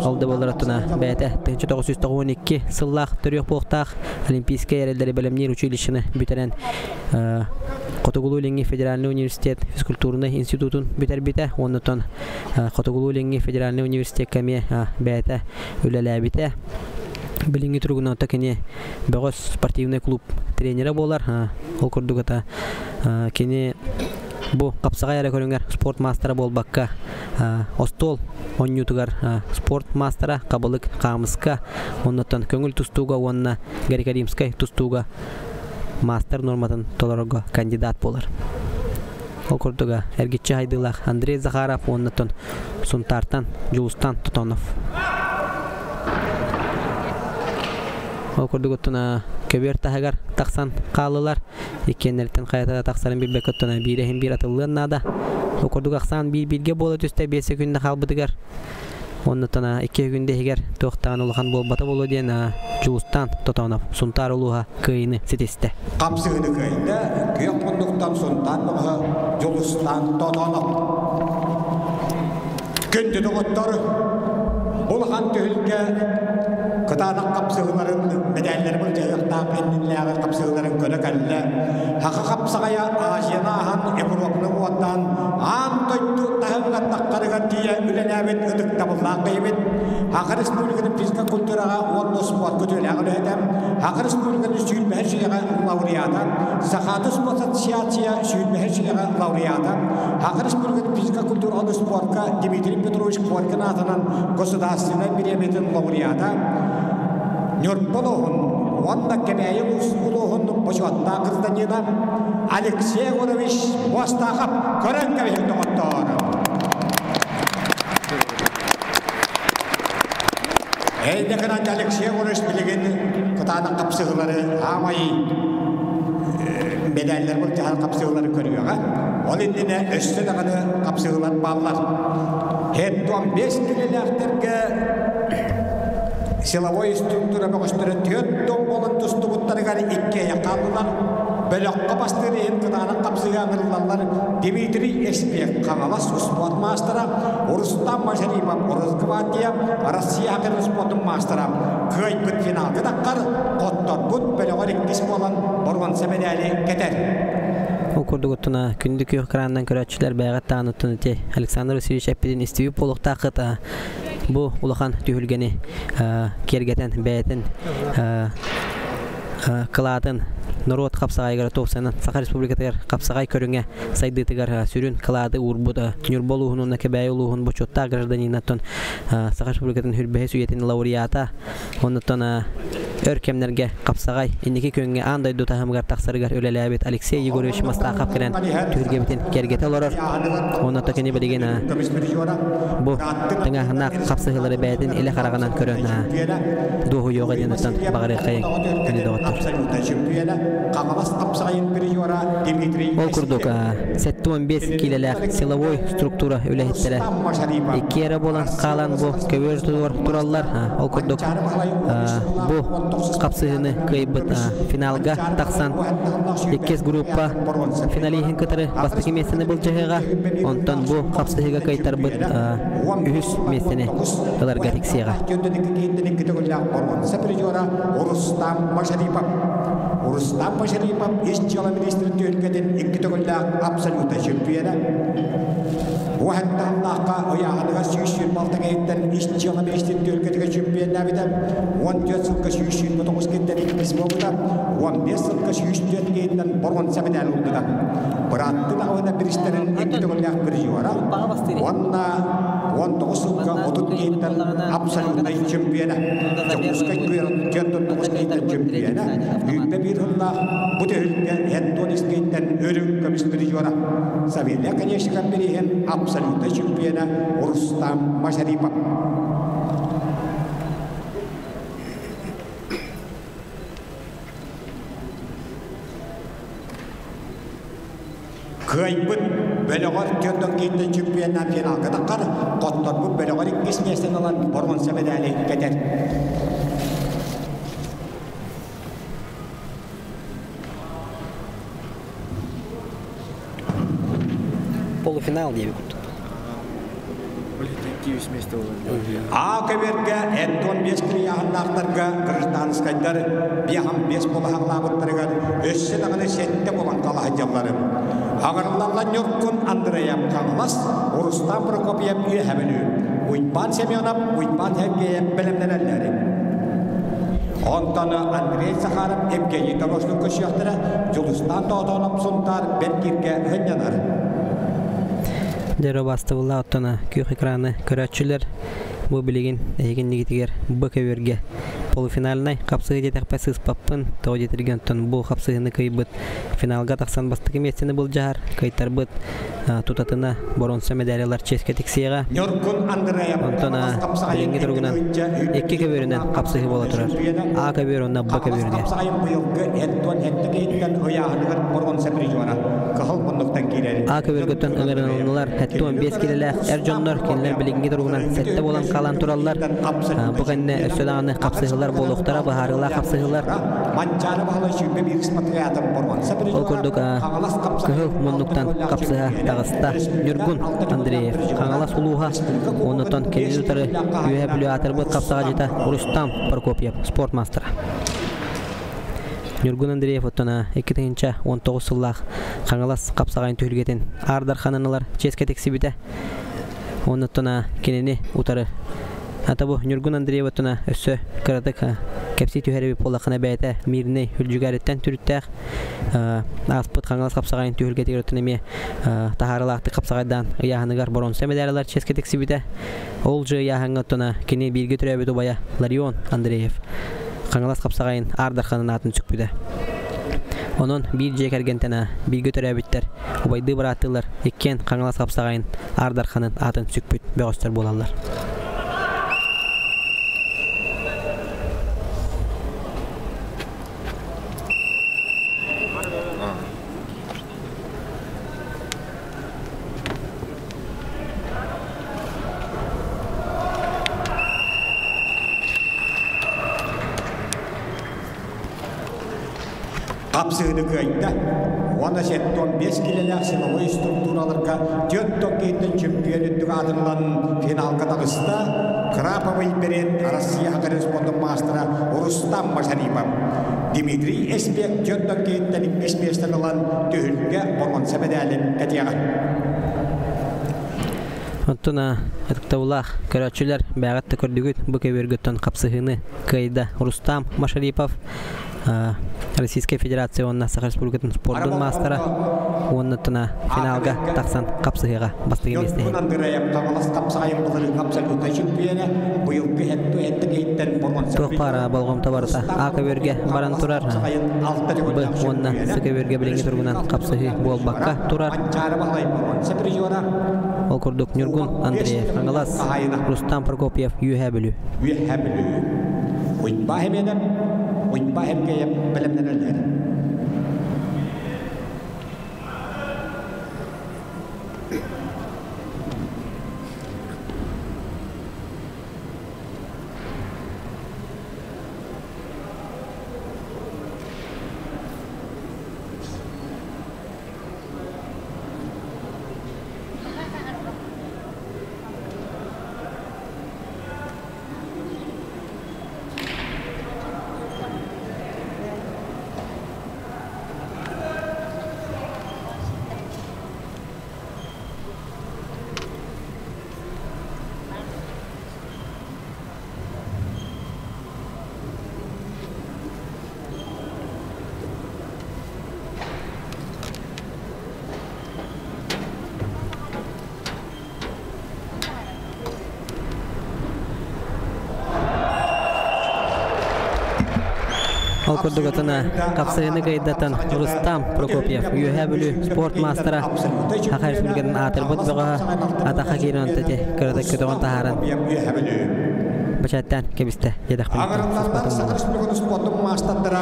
oldu bolar ottana bete 1992 sıllah törüyor boğtaq Olimpiyske yerelleri bölümler uçuyuluşunu büteren Kotogulu Lengi Federalny Universitet Fizkulturny Institutun biter ondan Kotogulu Lengi Federalny Universitet kamiye bete ülelebite Bilingi turguna takene Begos sportivный klub treneri bolar. Ol kurdugata kene bu kapsağa yara körünger sport mastera bolbakka Ostol onyutugar sport mastera kabalık kamıska ondan köngül tustuga onna Garikarimskay tustuga master normatın tolaraga kandidat bolar. Ol kurduga ergitçi haydılaq Andrey Zakharov ondan suntartan Julustan Totonov. Okurdugutuna köber tahagar taksan qalılar ikenlerden qayata taksarın bir bekotuna birehim bir atıllığına da okurdug aksan bir bilge bola düste 5 sekünde qalbıdıgar onnatana 2 günde heger toqtan olğan bolbata bolu diyen Julustan Totonov suntar uluğa kıyını sitiste Qapsığını kıyında kıyaq bunduktan suntan Julustan Totonov gündü doğutları olğan tühülge Kıtanak kapsığıların medalleri bu cayakta kendinlere kapsığıların kölekelle Hakkı kapsağaya Asiyanahan Evropa'nın odan Am toytu tahımgat nakkarıgat diye ülenabet ödük tabullağ kıybet Hakkı Respublika'nın fizika kulturağa oğlu sport kötüyle ağlı edem Hakkı Respublika'nın süyülme her şeye lauriyata Sakatı sport siyasiye süyülme her şeye lauriyata Hakkı Respublika'nın fizika kultur oğlu sportka Dimitri Petrovich Kvorkin atanan Gosudarственной премиятын лауреата Нюртполохун, онна кемейі ұлығын бұшуатта қызданена Алексей Горович Бостақап көрін кәбейді құттығыр. Әйдекінен Алексей Горович білеген құтаны қапсығылары амайы медаллер бұл жағын қапсығылары көріуіға. Ол ендіне өсті дағыны қапсығылар баллар. Хеттуан 5 түлелердерге силовой структура бөкөстөрө төттөн болон tustubutları ikkeye kaldılar. Bölökka bastırıyın kıdana kapsıyanırlarlar. Dimitri Espek Kanalas Sport Master'a, Orus'tan Maşaripap, Orus Kıvatiya, Rusya Akırı Sport'un Master'a. Kıyıpıt final gıdakkar, Kottor Bud, Bölökar ikkisi olan Borgon Semedeli Keter. Okurduk otuna kündük yukarıdan körətçilər bəğət tanıtın ete. Aleksandr Vasilyevich Epidin istivi poluq taqıt bu ulakan tühülgeni kergeten bəyətin kıladın Norot kapsagay gara topsanan Sakha Respublikatır kapsagay körüngə saydıtıgar sürün kıladı urbuda Nürboluğunun nakəbəyoluğun boçotta gражданинаттан Sakha Respublikatın hürbəyə süyetin laureata ondan örkemlerge kapsagay indiki köngə anday dotahımgar taqsarıgar ölələbet Aleksey Yegorovich Mastaqab kiren tühülgebetin kergete olor ondan takeni bilegen bu tыңahına kapsagıları bəyətin ele qarağanan körən doğu yoğa denətən bağırı qayın günü doğatır. Ol kurduk 7-15 kilolar silovoy struktura ülehittere. İki yere bolan kalan bu köver turallar. Ol kurduk bu kapsığını kıybıt finalga taksan. İkiz grupa finalihin kıtırı bastıki mesini bulcahıga. Ondan bu kapsığıga kaytar bıt ühüs mesini kılarga tiksiyaga. Rustam Maşaripov işçiler ministri ülkeden iki togolda absoluta şampiyona. Bu hatta Allah'a oyağına süyüşün baltagaydan işçiler ministri ülkeden şampiyona biden 14 yılga süyüşün motosiklette ikimiz oldular. 15 yılga süyüşün gaydan Borgon Semedel oldular. Bıraktı da ona bir işlerin iki togolda bir yora. Onda 19 yılga odut gaydan absoluta şampiyona. Çokuskay kuyarın cennet tokuskaydan şampiyona. Hükme bir hılla bu devletde Antonis gaydan ölüm kamis bir yora. Sabirle kanyeşikan birihen absoluta şampiyona Rustam Maşaripov. Kıyıpıt Bölöğür Tiyordon gaydan şampiyona final gıdakkar Kottor bu Bölöğür ikkis mesten olan Borgon Semedeli Keter. Полуфинал diye bir kutu. Akıberge Anton Beskriya hanlarga Kırgızistanskaylar bir ham beş bola hanlamatlarga össüdağını sette bolan kalahacalları. Ağırlarla Nyorkun Andreyev Kanlas, Rustam Prokopyev üyehemeli. Uypan Semyonov, Uypan Evgeyev bilimlerelleri. Ondan Andrei Sakharov, Evgeniy Dorosluk köşüyakları, Julustan Dodonov Suntar, Berkirge hınyanar. Dero bastıvılla otana kök ekranı körətçüler bu biligin eginligitiger bu köverge polufinaline kapsığı jetek pasız pappın to jetirgenton bu kapsığını kıybıt finalga taksan bastıkı mesini buljar kaytar bıt tutatına bronze medalyalar çesketiksiyaga ontona bilingi turgunan iki köverinen kapsığı bola turar a köver onna bu köverge a kövergötön ıngırınlar hatta 15 kilolar erjonlar kenler bilingi turgunan sette bolan kalan turallar bu kanne ösödağını kapsıgılar boluqtara baharılar kapsıgılar ol kurduk kıhıl munnuktan kapsığa tağısta Nurgun Andreyev Kanalas uluha ondan kendini tutarı üye biliyor atırбыт kapsığa jeta Rustam Prokopyev Sport Master'a Nurgun Andreyev otana 2019 yıllar Kanalas kapsağayın tühülgeten Ardar Hananalar Çesketek Sibite ondan kendini utarı hatta bu Nurgun Andreyev otana össö karadık Kepsi tüheri polakına bəyətə mirni hülcügərittən türüttəq aspıt Kanalas kapsağayın tühülgeti görüntünemi taharılaқты kapsağaydan yağınıgar bronze medalyalar çesketek sibite olcu yağınğı otana kini bilgi türəbet obaya Larion Andreyev Kanalas kapsağayın Ardarxanın atını çükbüde onun bir jekergentena bilgi türəbetlər obaydı bırattılar ikken Kanalas kapsağayın Ardarxanın atını çükbüt bəğüstər bolallar Kapsığını kayıtta. Ona setton 5 kilolar sınavı strukturalarga Tiyotto keyten çempiyon ettik adırlan final katalista Krapova İberen Rusya Hakkari Sportun Mastera Rustam Masharipov Dimitri Espek Tiyotto keyten 25'ten olan tühülge borman sebedalin katiyagan. Оттона Таула көрәтчеләр бәгатта көрдүгүт бу кебергөттөн капсыгыны кайда Рустам Машарипов Российская Федерация онна Саха Республикатын спорттун мастера оннотуна финалга таксан капсыгыга бастыгы эместе. Топара болгом табарта акыберге баран турар. Бу онна сыкыберге биленге тургунан капсыгы болбакка турар. Окурдук Нюргун Андреев Ангалас Рустам Прокопьев Юхабелю. Uybahem kaya belemneler. Окурдугатана капсыгыны кайдатан Рустам Прокопьев Юхабелю спорт мастера Саха Республикатын атырбыт бага атака кирен тете кырдык көтөгөн тахаран бачаттан кебисте жедакпын спорттун мастера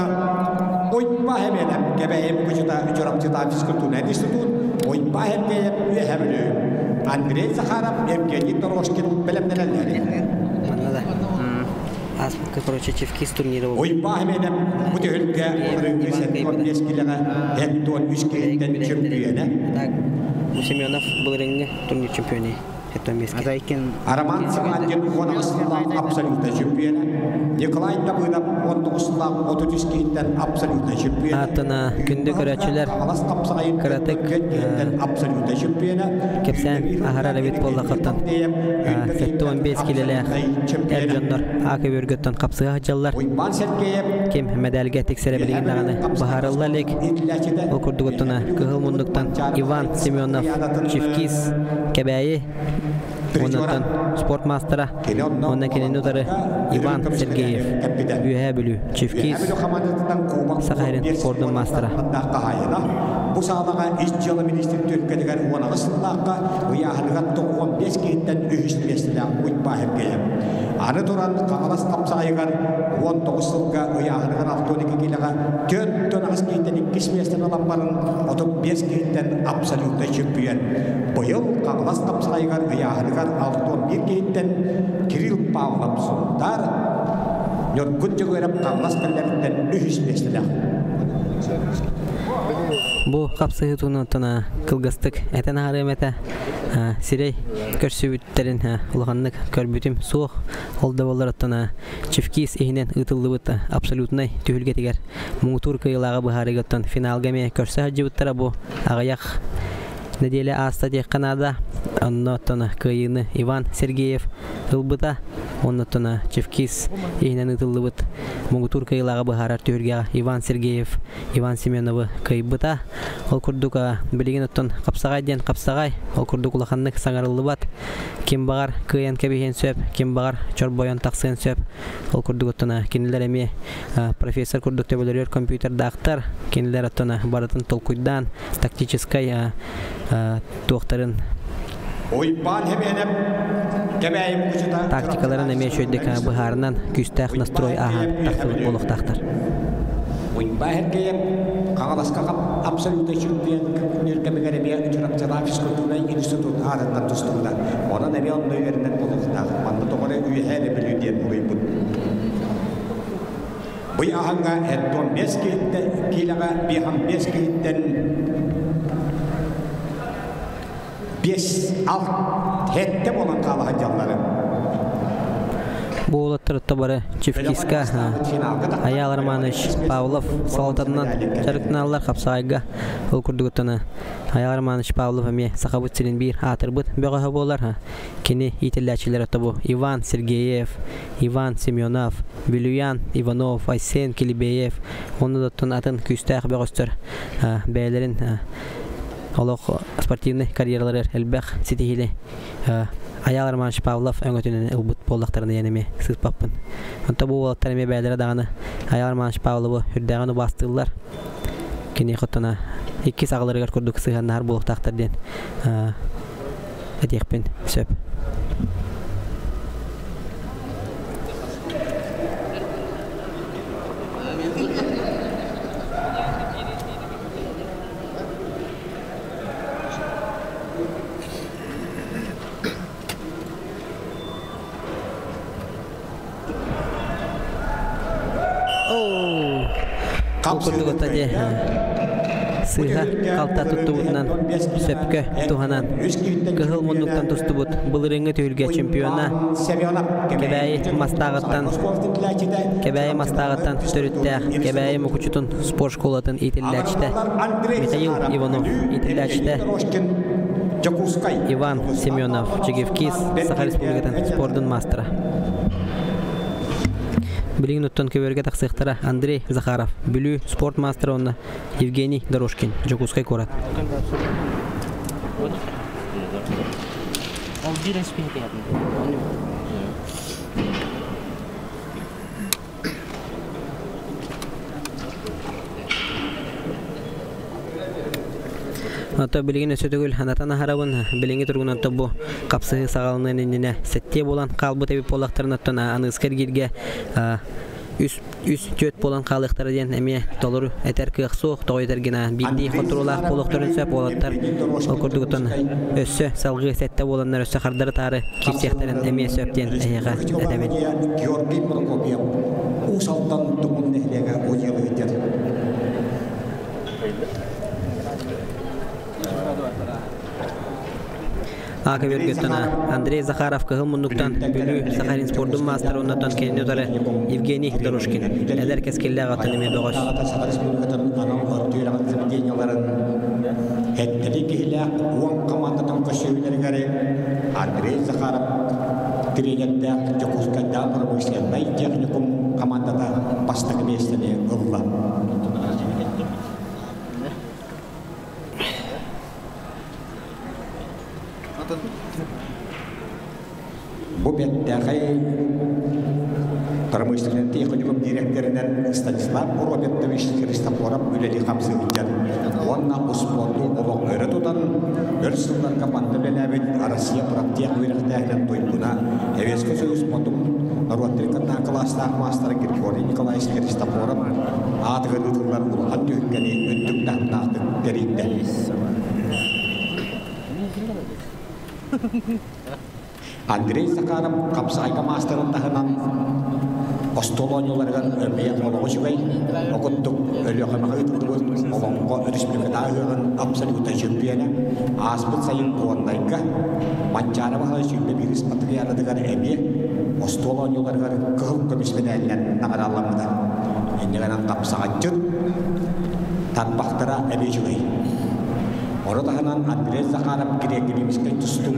Uybahem gebeyim kucuda Jorapçıda Fiskültüne Institut Uybahem Yuhabelü Andrei Zakharov Evgeniy Toroshkin bilimnelerleri Короче, Чевкис турниры болды. Uybahem bu tühülge Rıngı Setton Beskilega Etton Üskeyitten çempiyonu. Semyonov бұл ринге турнир чемпионы. Араман Симадин 16-лақ абсолютно чемпионы. Николай Давыдов 19-лақ 32-кейттен абсолютно чемпионы. Атына күнді көрәтшілер Каратек абсолютно чемпионы. Кепсен Ахара Левит боллақаттан Сеттон 5 келелер Эрджондар Акы өргөттен қапсыға жаллар. Кем медальге тексере білген дағаны Бахарылла лек Окурдуготтана Кығыл мұндықтан Иван Семенов Чевкис Кебәйі Оннан спорт мастера, оннан кенен удары Иван Сергеев, Юхабелю, Чевкис, Сахарин спорттун мастера. Bu sağlağa işçiyalı ministrlik ülkedeler onağı sınlaqqa uyağınıqa 15 keyitten ühüstmesine uytbahip geyim. Anı duran qağalas kapsayıgar 19 yılga uyağınıqan 6-12 kilaga 4 keyitten 2 mesten alambarın 35 keyitten absolutda çöpüyen. Bu yıl qağalas kapsayıgar uyağınıqan 6-11 keyitten Kiril Pavlov Sundar Nörgünce görüp qağalas kellerinden ühüstmesine. Bu kapsayı tunutuna kılgıstık eten haremete sirey körsübütlerin ulğanlık körbütüm soğuk oldu olaratına Çevkis ehinen ıtıllıbıt absolutnay tühülgetiger muğtur kıyılağı bu harigatan final game körse hacıbıttara bu ağayak nedeli asta diye kanada onunla kıyını Ivan Sergeyev ılbıta onunla Çevkis ehinen ıtıllıbıt muğtur kıyılağı bu harar tühülgeğe Ivan Sergeyev Ivan Semyonov'u kıyıbıta ol kurduk bilgin otun kapsağayden kapsağay ol kurduk ulağanlık sanarıllıbat kim bağar kıyan kebihen söp kim bağar çorboyan taksın söp ol kurduk otuna keniler emi profesör kurduk tebeleriyor kompüter daktar keniler otuna baratın tolkuydan taktiçiskay doktorun Тактикаларын эме шөйдік бұхарынан күстәқ настрой аға тақтылық болық тақтар. Uybahem Qağalasqa absolutda çempion nörkemegere bir Jorapçıda Fiskültüne Institut adından tustuğunda. Ona nemi onun yerinden buluqda. Mandı doğru üyehele biliyor diyen bu. Bu ahanga etton beskitte kilaga biham beskitten 5-6 hette bolan kalaha jalları. Bu olatırıtta bara Çiftkiska Ayalar Manış Pavlov Salatandan Çarıknalar Kapsayga ol kurdugutana Ayalar Manış Pavlov eme Sakabutsilin bir atırбыт böğe bolar kini itelläçiler tabu Ivan Sergeyev Ivan Semyonov Vilyan Ivanov Aysen Kilibeyev onu da tun atın küstaq böğöstür beylerin Oloq sportivni kariyeraları elbaq sitihili Ayalar Manış Pavlov öngötünün ılbıt bollaqtarını yenemi sızpapın. Onta bu olatlarımı bәлдері dağını Ayalar Manış Pavlov'u hürdağını bastırdılar. Kini qıttana 2 sağlarıgar kurduk sığanlar buluqtaqtar den. Edekpin söp. Kurduk tadi sıha kalta tuttuğundan söpkö tuhanan kıhıl munduktan tustubut bılırıngı tüylge çempiyona kebayi mastağıttan törütte kebayi mukuçutun spor şkolatın itilläçte Mikhail Ivanov itilläçte Ivan Semyonov Çegevkis Sakha Respublikatan sportun mastera Bilin nuttan köverge taqsıqtara Andrey Zakharov, Bülü sport masteri onna Evgeniy Doroshkin, Jokuskay korat. Ata bilgin ösötөгүл анатана харабын билинги тургунан тобу капсыгы сагалынын инине сетте болан калбы тебип болактарын аттан аныскер кирге үс төт болан калыктары ден эме толору этер кыаксоок тойтергина бидди контролах болокторун сөп болаттар окурдугутан өссө салгы сетте боланнар өссө кардары тары кирсектерин эме сөптен эйга эдебит Георгий Прокопьев усалдан тумун нехлеге оjelыйтер Akabir götüne Andrey Zakharov kıhıl munduktan Bülü Sakharin sportun masteri ondan kendini ötürü Evgeniy Doroshkin eder keskelle ağatın eme doğuş. Sakha Respublika'nın anam örtüyülen zemgenyaların hetteli kihile uan komandadan koşuyuları gari Andrey Zakharov Trinidad Jokuskay'da profesyonel teknikum komandada bastık mesleği ılla. Bu bettəği Pромышленный техникум директорынан Станислав Робертович Христофоров үләди қамсы үткен. Онна ұспорты олық өрі тұтан, өрсілдер команда бәләбет Россия практик өріқтәғінен тойдуна. Әвескі сөз потым Норватрикатан кластағы мастер Григорий Николаевич Христофоров адығыр ұтылар ұлған түйіккені үттік тағынақтық дәрейді. Andrey Zakharov kapsayga masterin tahanan Ostolonyolardan örmeğe oloğu şüvey okuttuk ölüyakamağa ıtıldığı olanğa Respublika'nın absoluta şüphiyene asbıt sayın kuandayga mancara bahalı şüphe bir ispatı yaradıgar emeğe Ostolonyolardan kıhıl komisyonelden nağarallamıda endiğenen kapsayacın tanbaktıra emeğe şüvey Oradahanan Andrey Zakharov gireğimizde tustuğu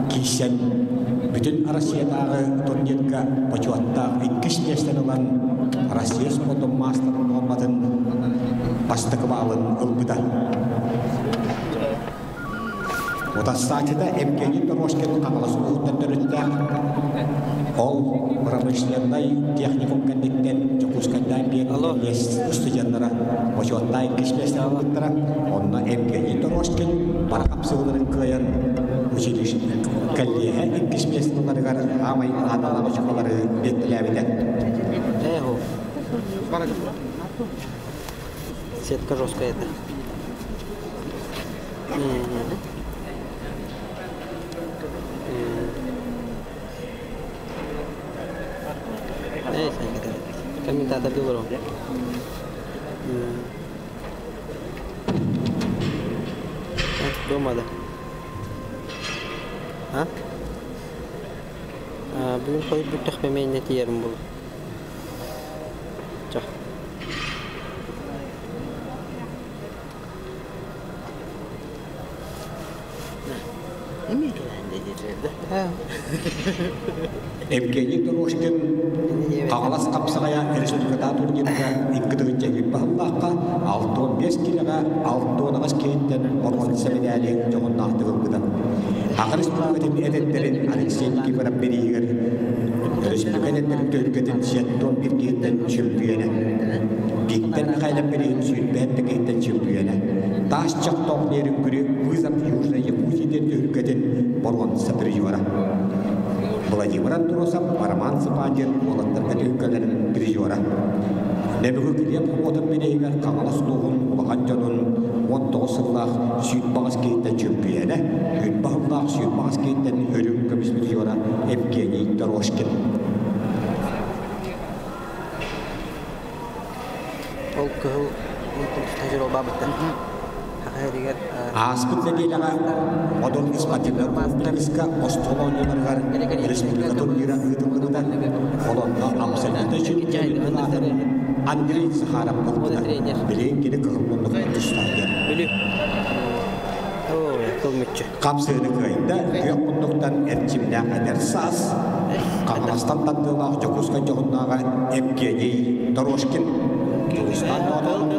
kişen bütün Rusya'дағы turniyetka pacuatta ikkis mesten olan Rusya sportu masterin olmadın bastıkı bağlın ılbıda. O da saatida Evgeniy Doroshkin'in kanalısı uğuttan dönütte ol pромышленный техникум кандидаттен Jokuskay'dan bir üstücanlara pacuatta ikkis mesten ılbıttıra onunla Evgeniy Doroshkin para kapsıgıların kılayan училище каллеге ikkis местлерге амай адалама чукалары беттилебилет. Сетка жесткая это. Комментатор дулар. Дома да. Ha? Bugün koyup bir takmemeyin neti yerim bulu. Çok. Emin gelende yedirdi. Evgeniy Doroshkin Qağlas Qapsagaya Respublikada turgenda 2-nji bahallaqqa 6-15 kiloga 6-10 keyitten organ seminari joğunnaaqtığıbıdan. Aqır Respublikadın edetlerin Alexey Kifarov beriger Respublikadın tölgeden 7-11 keyitten çömpüyene. Bikten qaylap berin sürbette keyitten çömpüyene. Taşçaq toqnerin gürü vızap Южной Якутии tölgeden organ sapırıcıvara. Vladimir Anturosov, Роман Сапандин, Олаттарга түйкөлөрүн призера. Небүгү килеп отуп берейгер Каңалас Лугун, Улаханжанын 19 жылдак сүйт багыс кейтте чемпионы, үт багындак сүйт багыс кейттен өрүм көмүс призера Евгений Дорошкин. Ол кыл тажрыба бабыттан. Аспытлегелага модон испативлер комплекска остолоньяларгар республика турнира ыдымлыгыдан олонга абсолютно чемпиондар Андрей Захаров болду. Билен киде кырмындык тустайыр. Биле. Ой, кылмыччы. Капсыны кайда кыймындыктан эрчимдә кадәр сас. Каңластан таттылар Жокуска жогуннага Евгений Дорошкин. Жокустан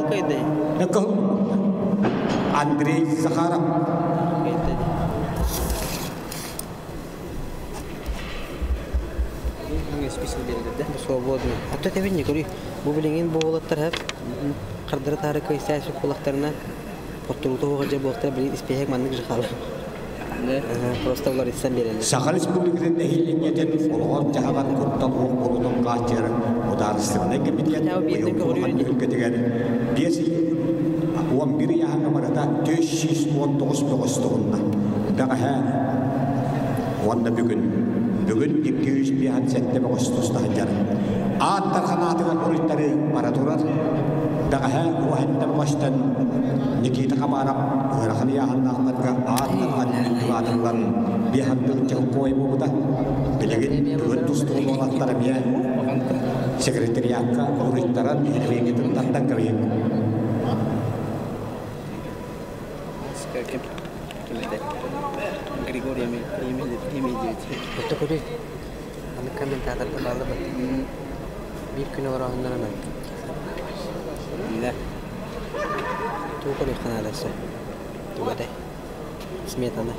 кайда? Андрей Захаров. Свободно. А то тебе не говори. Бублинген боолаттар хап. Кырдыры тары кайсасы кулактарына оттурутуга же боктар бир испехек мандык жахал. Просто олар исем берели. Сахар Республикасында хилленген олгон жаган куттан болудун качыр ударыстыгына кемиткен. Өлкөдөгөр бес 11 yaşında marada 419 doğustuğunda. Daha onda bugün 200 bir hadsette Ağustos'ta hacar. Ağatlar kanatına kurutları maratorar. Daha o hatta baştan Nikita Kamarap Rahani Yahanlarga ağatlar adımlar bir handıl çok koy bu da. Bilgin tustuğun olanlar bir sekreteriyaka kurutların ilmeği tutandan kırayım. Григорий Емельевич. Что курить? Аны комментатор кабалы бар. Bir gün orağından hemen. Ne? Tuğ kanalası. Tuğ de. Smetana.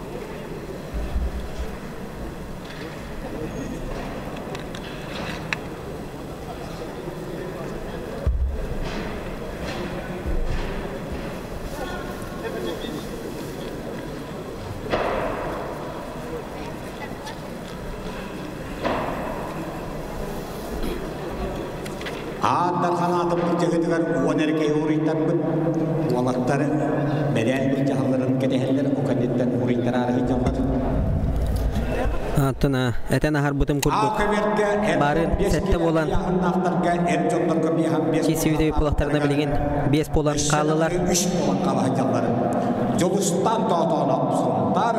Ağatlar kanatım bir cehedigar uvan erkeği uğraytar bud. Uvalaktar bedel bir cahalların kedeheller o kandetten uğraytar arahi camlar. Tuna, eten ahar butum kurduk. Bari sette bolan Çiğsivide polaklarına bilgin 5 polan kalılar. 3 polan kalı camları. Jolustan doğduğuna sunlar.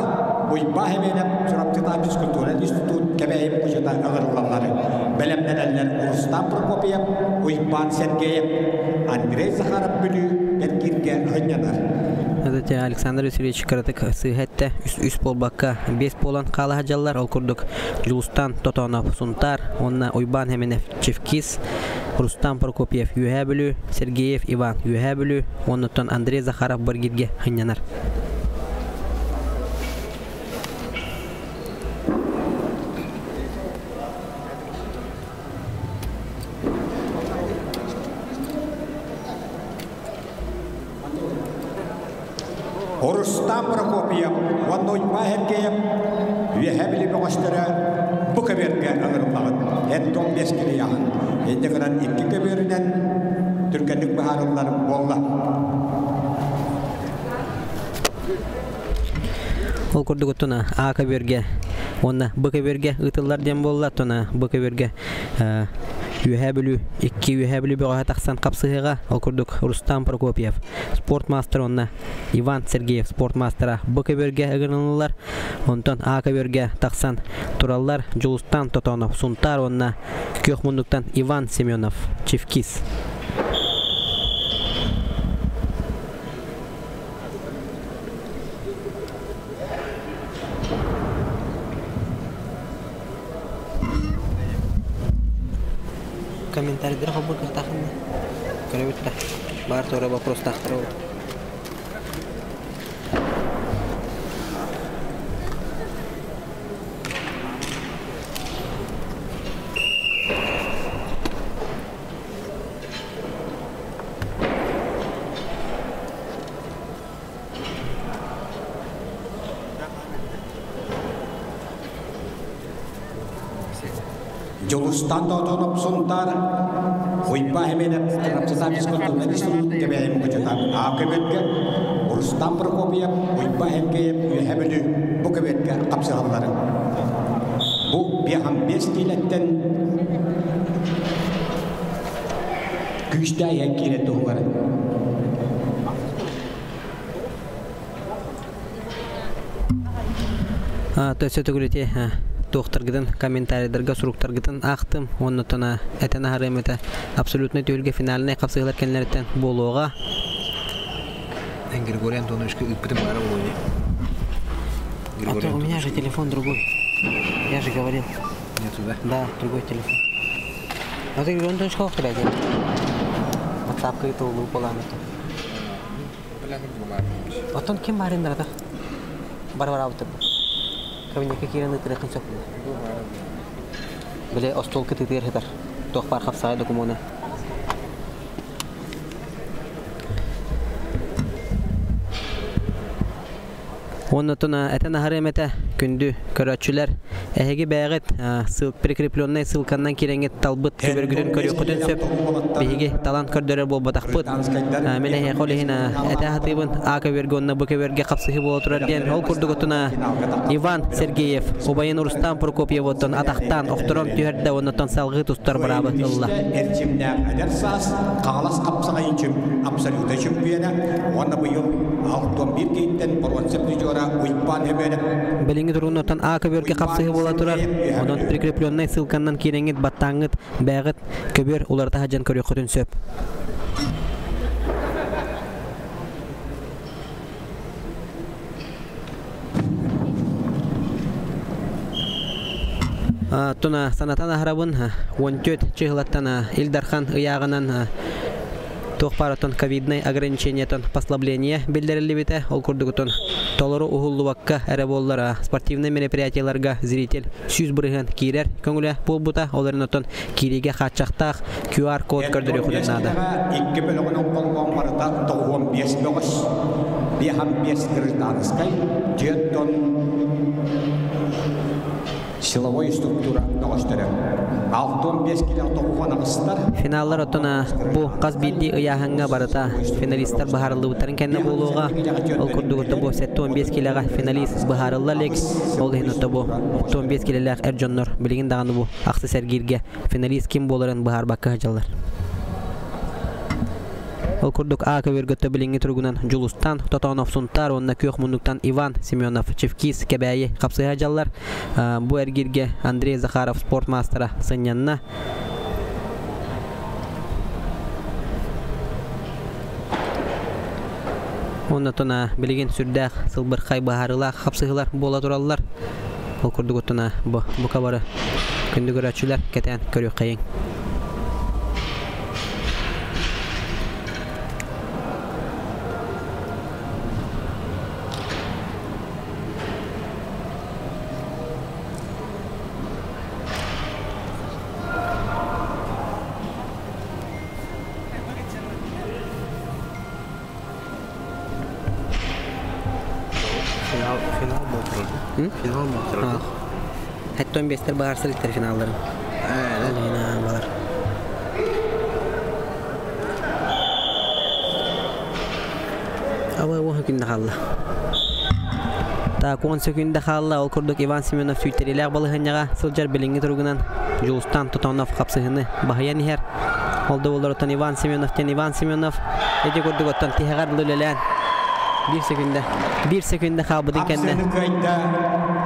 Uyba hemen Surapçıda Psikoloji Institut kebeğim kuşata ağırlanları. Belemnedenler Rustam Prokopyev, Uyban Sergeyev, Andrei Zakharov bülü etkirge hınyanar. Evet, Alexander Vasilievich Karatık sıhhatte üst pol bakka 5 polan kalı hajallar ol kurduk. Julustan Totonov Suntar, onna Uyban Hemenev Çevkis, Rustam Prokopyev Yuha bülü, Sergeyev Ivan Yuha bülü, ondan Andrei Zakharov birgirge hınyanar. Rustam Prokopyev, Vandoy Mahergeyev, Yuhabili Bogostara, Bukaverga ağırlığı, et 15 kilo yakın. Endikadan 2 kömüründen Türkenlik baharınları bolla. Ol kurduk tuna A kabirge, onna bu kabirge ıtıllar dem bolla tuna bu kabirge Ühäbülü 2 ühäbülü bir taksan kapsıga okurduk Rustam Prokopiev Sportmaster onna Ivan Sergeyev Sportmaster'a bu köbörge agırlanırlar. Ondan A köbörge taksan turallar Julustan Totonov Suntar onna Kökmunduktan Ivan Semyonov Çifkis. Комментарий дырга бу кыртахын. Көрөбүттө. Бар тора вопрос тактырып. Julustan Totonov Suntar Huipa hemenet Rapsasabis Kotunan Isu Kebem Kujutan Akebetke Rustam Prokopiev Huipa Hemkeyev Yuhebelü Bu kebetke kapsahalları Bu bir hambeskiletten Güçte yenkile doğuları Төсөтөгүлүте доктор комментарийлерге суруктаргытын актым. Оннотона этена харемете абсолютно төлгө финалына капсыйлар кенлерден болууга. Григорий Антонович ыпытым бары болуй. У меня же телефон другой. Я же говорил. Нет сюда? Да, другой телефон. А ты Григорий Антонович как тогда делал? WhatsApp это улупаланы. Потом кем мариндрата? Барбара Аутер. Кабинетке кирен тирекин сок. Биле остолка титер хетер. Тох бар хапсай докумона. Оннотона этена харемете күндү көрөчүлөр эһеги бәгыт прикрепленный ссылкандан киреңет талбыт көбөргүдөн көрөкөтөн сөп биги талант көрдөрөр болбатакпыт мене хехолихина эте хатыбын а көбөргөннө бу көбөргө капсыхы боло турар ден ол курдуготуна Иван Сергеев Убайын Рустам Прокопьевоттон атактан окторон түһөрдө оннотон салгы тустар барабы ылла эрчимнэ адерсас калас капсагайынчым абсолютно чемпиона онна быйыл алтон бир кейттен бронза жора уйпан эбелеп Белинги турунотан А көбөргө капсыгы бола турар. Онон прикрепленный ссылкандан киреңит баттаңыт бәгыт көбөр уларда хаҗан көрөкөтөн сөп. Туна санатан ахрабын 14 чыгылаттан Илдархан ыягынан Тохпаратон ковидный ограничениятон послабление билдирилибите ол курдугутун толору ухуллубакка эреболлара спортивный мероприятияларга зритель сүз бырыгын кирер көңүлө булбута оларынотон кириге хатчактак QR код көрдөрү кудунада. 2 бөлөгүнүн болгон барда 95 бихам бес гражданской жеттон силовой структура доштора. Алтон 5 кило тоғуған ағыстар. Финаллар отына бұл қаз билді ұяғанға барыта финалистер бағарылы бұтарын кәнді болуға ол күрдігіті бұл 15 килоға финалист бағарылы лек ол ғиноты бұл 15 килолақ әржоннор білген дағаны бұл ақсы сәргерге финалист кем боларын бағар баққа жалар. Ол күрдік А көбергөтті білінгі тұрғынан Жулустан, Тотонов Сунтар, онна Көкмундуктан Иван Семенов, Чевкис, Кебәйі қапсыға жаллар. Бұ әргерге Андрей Захаров спортмастера сынянна. Онна тона білген сүрдәқ сылбыр қай бағарылақ қапсығылар бола тұралылар. Ол күрдік отына бұқа бары күнді көрәтшілер кәтен көрек қайын. Final mı? Hatta 15'ler bağırsızlıktır finalların. Yine bağır. Ama bu hükümde kaldı. Так 10 секунда халла ол курдук Иван Семенов сүйттерилер балыгынняга сылжар билинги тургунан Жулстан Тутонов капсыгыны бахаян ихер. Олды болар отан Иван Семенов эти курдук оттан тихагар лөлелен 1 секунда халбыдын кенне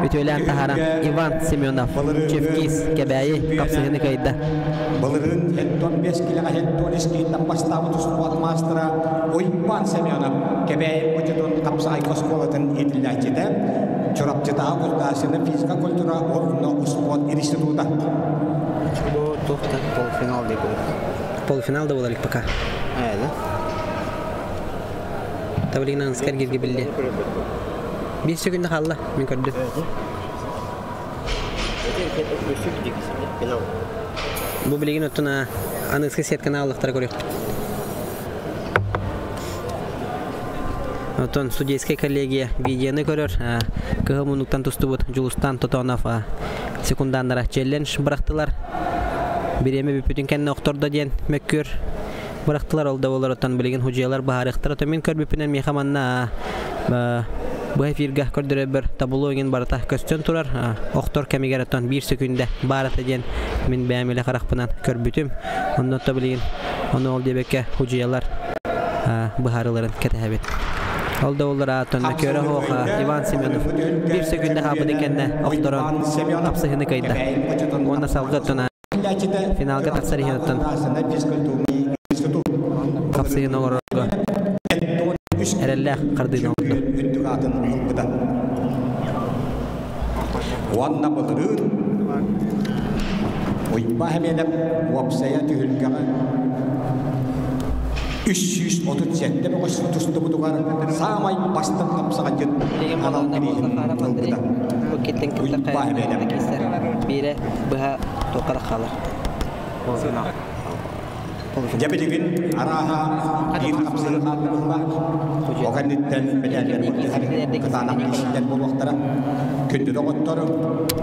үтөлен тахаран Иван Семенов Чевкис кебайы капсыгыны кайда. Балырын хеттон 5 килога хеттон эскиттен бастабы спорт мастера Иван Семенов кебайы көчөтөн капсай косколатын этилдәчеде чорапчыта курдасыны физика культура орны спорт института. Бу тохта полуфинал деп. Полуфиналда болалык пока. Да. Таблигнан скаргирге билди. 1 секунда халла мен көрдүм. Бу билеген оттона анысы сет каналдыктар көрөк. Оттон судейская коллегия видеоны көрөр. Кыгымунуктан тустубут Жулстан Тутонов секунданнара челлендж бырактылар. Биреме бүпүтүн кенне октордо ден мөккөр бырактылар олда болор оттон билеген хужиялар баарыктыр. Мен көрбүпүнөн мехаманна bu эфирге көрдөрө бир таблоген барата көстөн турар. Октор кемигераттан 1 секунда барата ден мен бәмеле каракпынан көрбүтүм. Онда таблиген оны ол дебекке хужиялар баарыларын кетебет. Олда олар аттан көрө хоха Иван Семенов 1 секунда хабыды кенне окторон тапсыгыны кайда. Онда салгаттан финалга таксарыгыттан тапсыгыны орго Эреллах кардын олду. Ванна балырын ойба хеменеп вапсая түгілгіға 337 бөкөсін тұсты бұдығар самай бастан қапсаған жет канал керейін олғыда. Ойба хеменеп. Бире бұға тоқара қалар. Jabedegin araha di kapsel kalma okan ditten bedalen ketanak kisiden bol waqtara kundu doktor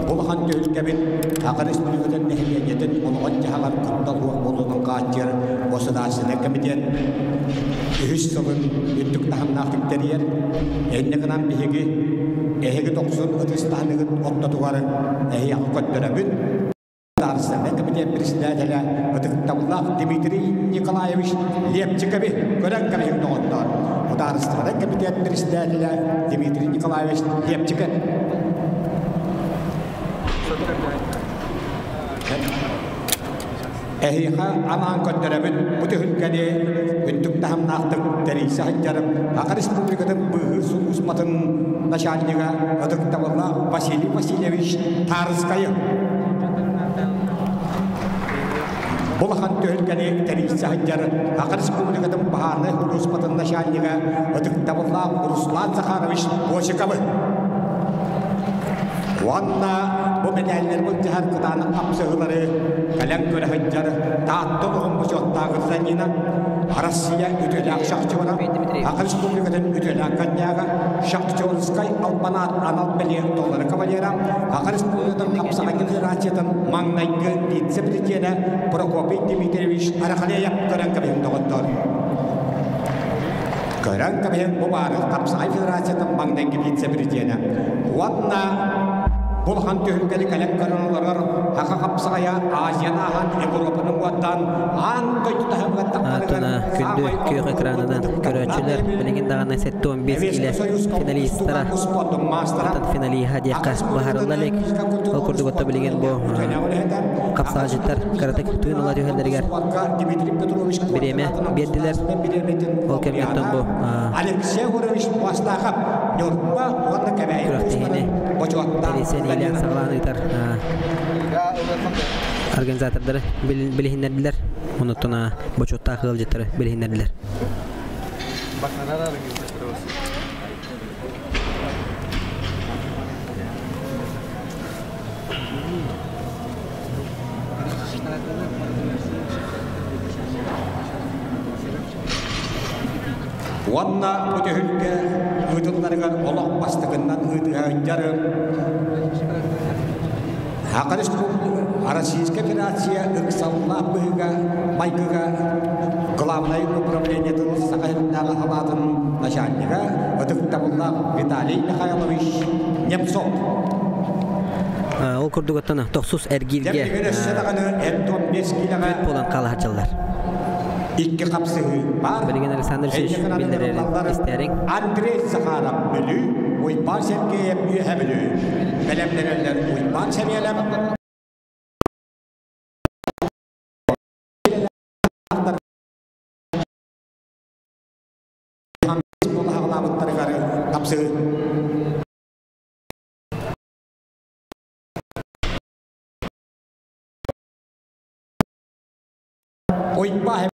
bolhan tölkebin akaris buluden nehiyeten olgan jahalar kuttal bolunun qaçır osadasına kemiden ühüsün yuttuk tahamnaqtik teriyer enneganan bihigi ehigi 90 ötüstanıgın oqtatugar ehi aqotdörabün Дарсына комитет председателя Владимир Дмитрий Николаевич Лепчикови көрәккәбе ноғаттар. Дарсына комитет председателя Дмитрий Николаевич Лепчиков. Эхиха аман көндөрөбүн бүтүлкәне үттүк тахамнактык дәрисә хәҗәрәп Ак республикадан быгыз усматын начальнигы Владимир Василий Васильевич Тарская Болхан тölkәне дәрисә хәҗәрәп Ак республикадан баһарны усматын начальнигы Владимир Руслан Захарович Бошиков Ванна bu medaller bu cihar kıtanı kapsağıları kalem göre hıccar taatlı olun bu çoğuttağırsan yine Arasıya ötülak şakçı var Akıl Respublikadan ötülak kanyaga şakçı olskay albanat anal beliyek doları kavalera Akıl Respublikadan kapsağı federasiyatan mannaygı ditsepritiyene Prokopi Dimitrievich Arakhaliya yaptıran kabin doğutlar Gören kabin bu barıl kapsağı federasiyatan mannaygı ditsepritiyene Vanna Bulhan tühülgeli kalem karanalar haka kapsaya Asya'nahan Avrupa'nın vattan an kötütahım Atona kündü köyük ekranından görücüler bilgin dağına setti 15 ile finalistlara atan finali hadiyaka baharılalık okurdu gotta bilgin bu kapsacıtlar karatek tüyün ola tühülderiger bireme berdiler o kemiyattan bu Alexey Horovich Vostakap Nurba Vatna Kebayi Kürahtihini Eliseni ile sağlanıdır organizatörleri bilihinlerdiler unuttuğuna boçotta akılcıtları bilihinlerdiler Vanna bu tühülge Hıdınlarıgan olaq bastıgından hıdıncarım Haka Respublika Российская Федерация ыксаллах быга майкыга главное управление сахарындағы халатын начальника өтік Табыллах Виталий Михайлович Немцов. Ол күрдүгөттөн токсус эргилге төт болан калачалар. İki kapsı var. Bilgen Alexander Şiş bildirerin isterin. Andrei Zakharov bölü, Uypan Sergeyev üye bölü. Belemlenenler Uypan Sergeyev. Kapsı. Uypan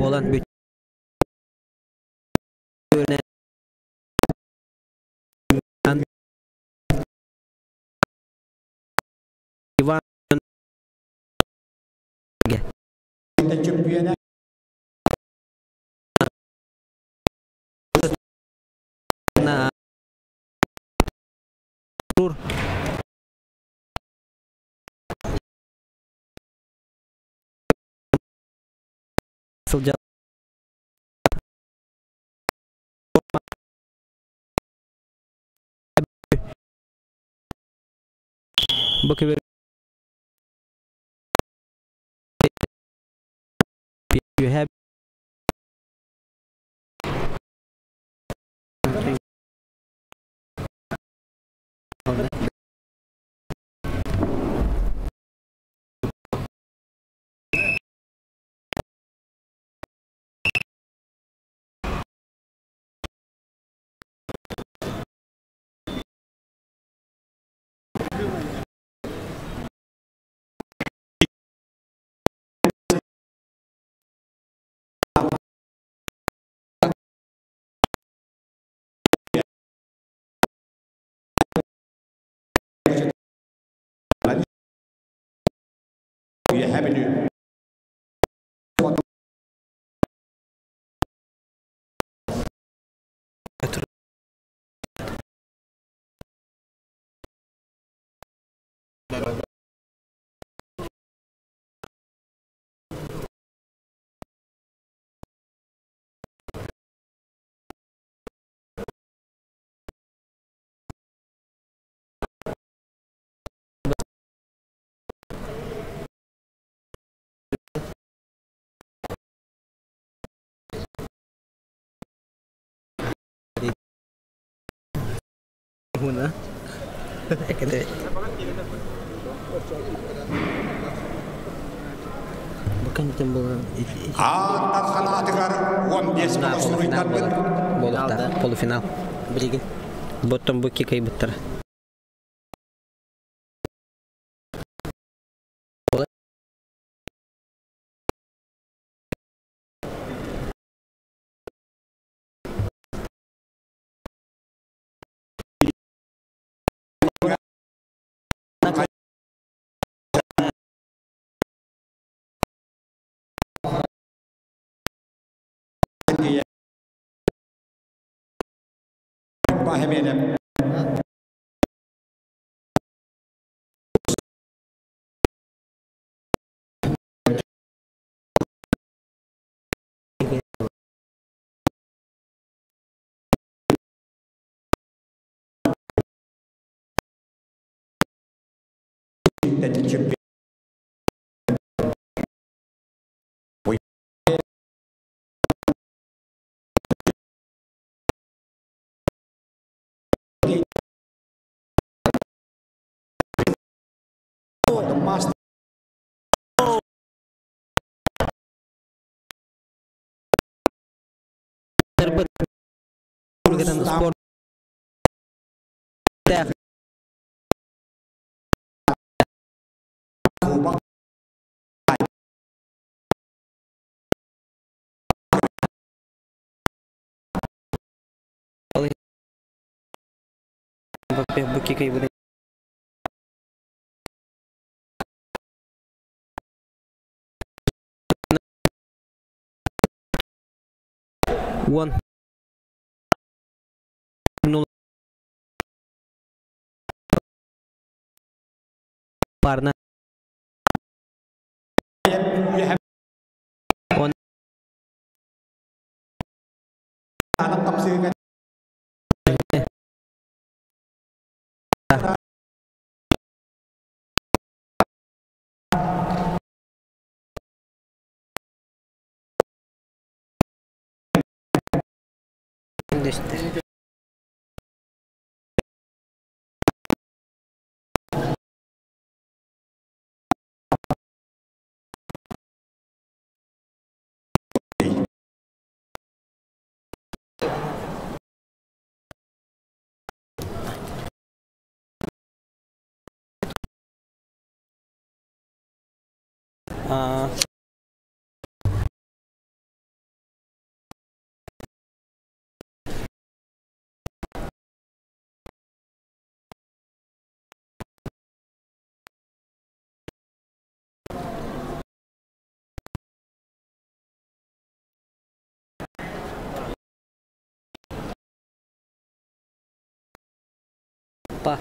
Bolan Ivan na Sejak Bukit you have Avenue. Huna. Bukan tembulan. Kanaatıgar 15 konuşturuydan bir. Bolukta, polufinal. Bilgin. Bottom bu iki kaybettir. Hemen Terbat kegiatan sport Bukit kayak One. Parna. One. Anak tafsir Understand. Pa.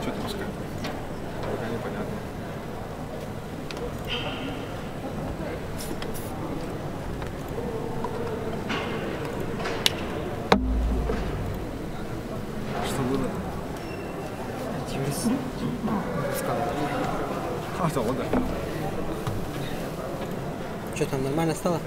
Что-то пускай. Пока непонятно. Что было? Да, вот да. Что там, нормально стало?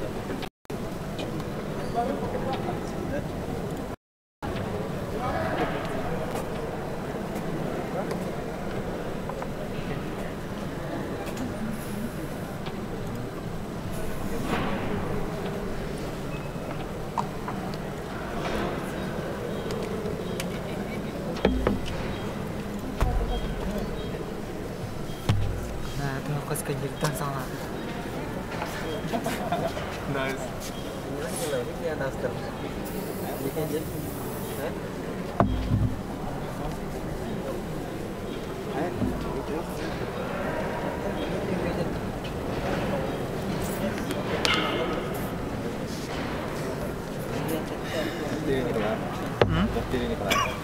Nice.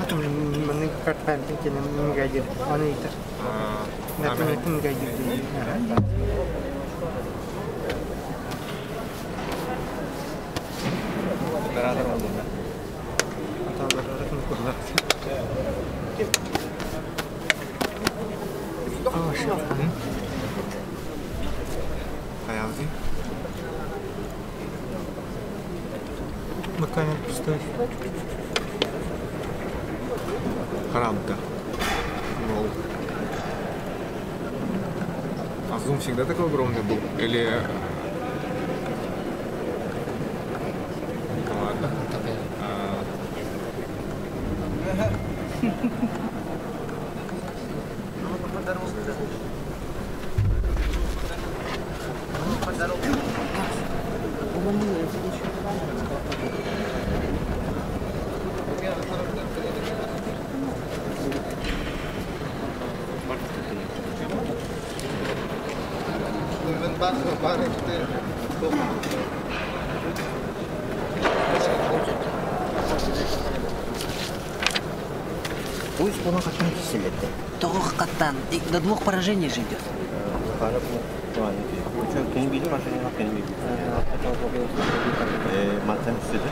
Atau meningkat penting kena menggaji wanita. Nanti itu menggaji dia. Оператор модульна. Atau berarti mengkurlah. Oh, siapa? Kayak sih? Makanya pustah. Харамка. Лол. А зум всегда такой огромный был? Или... Ладно. Пусть он как-то силит. Toch katan, до двух поражений же идет. Кем били поражение, кем били. Мантан сюда.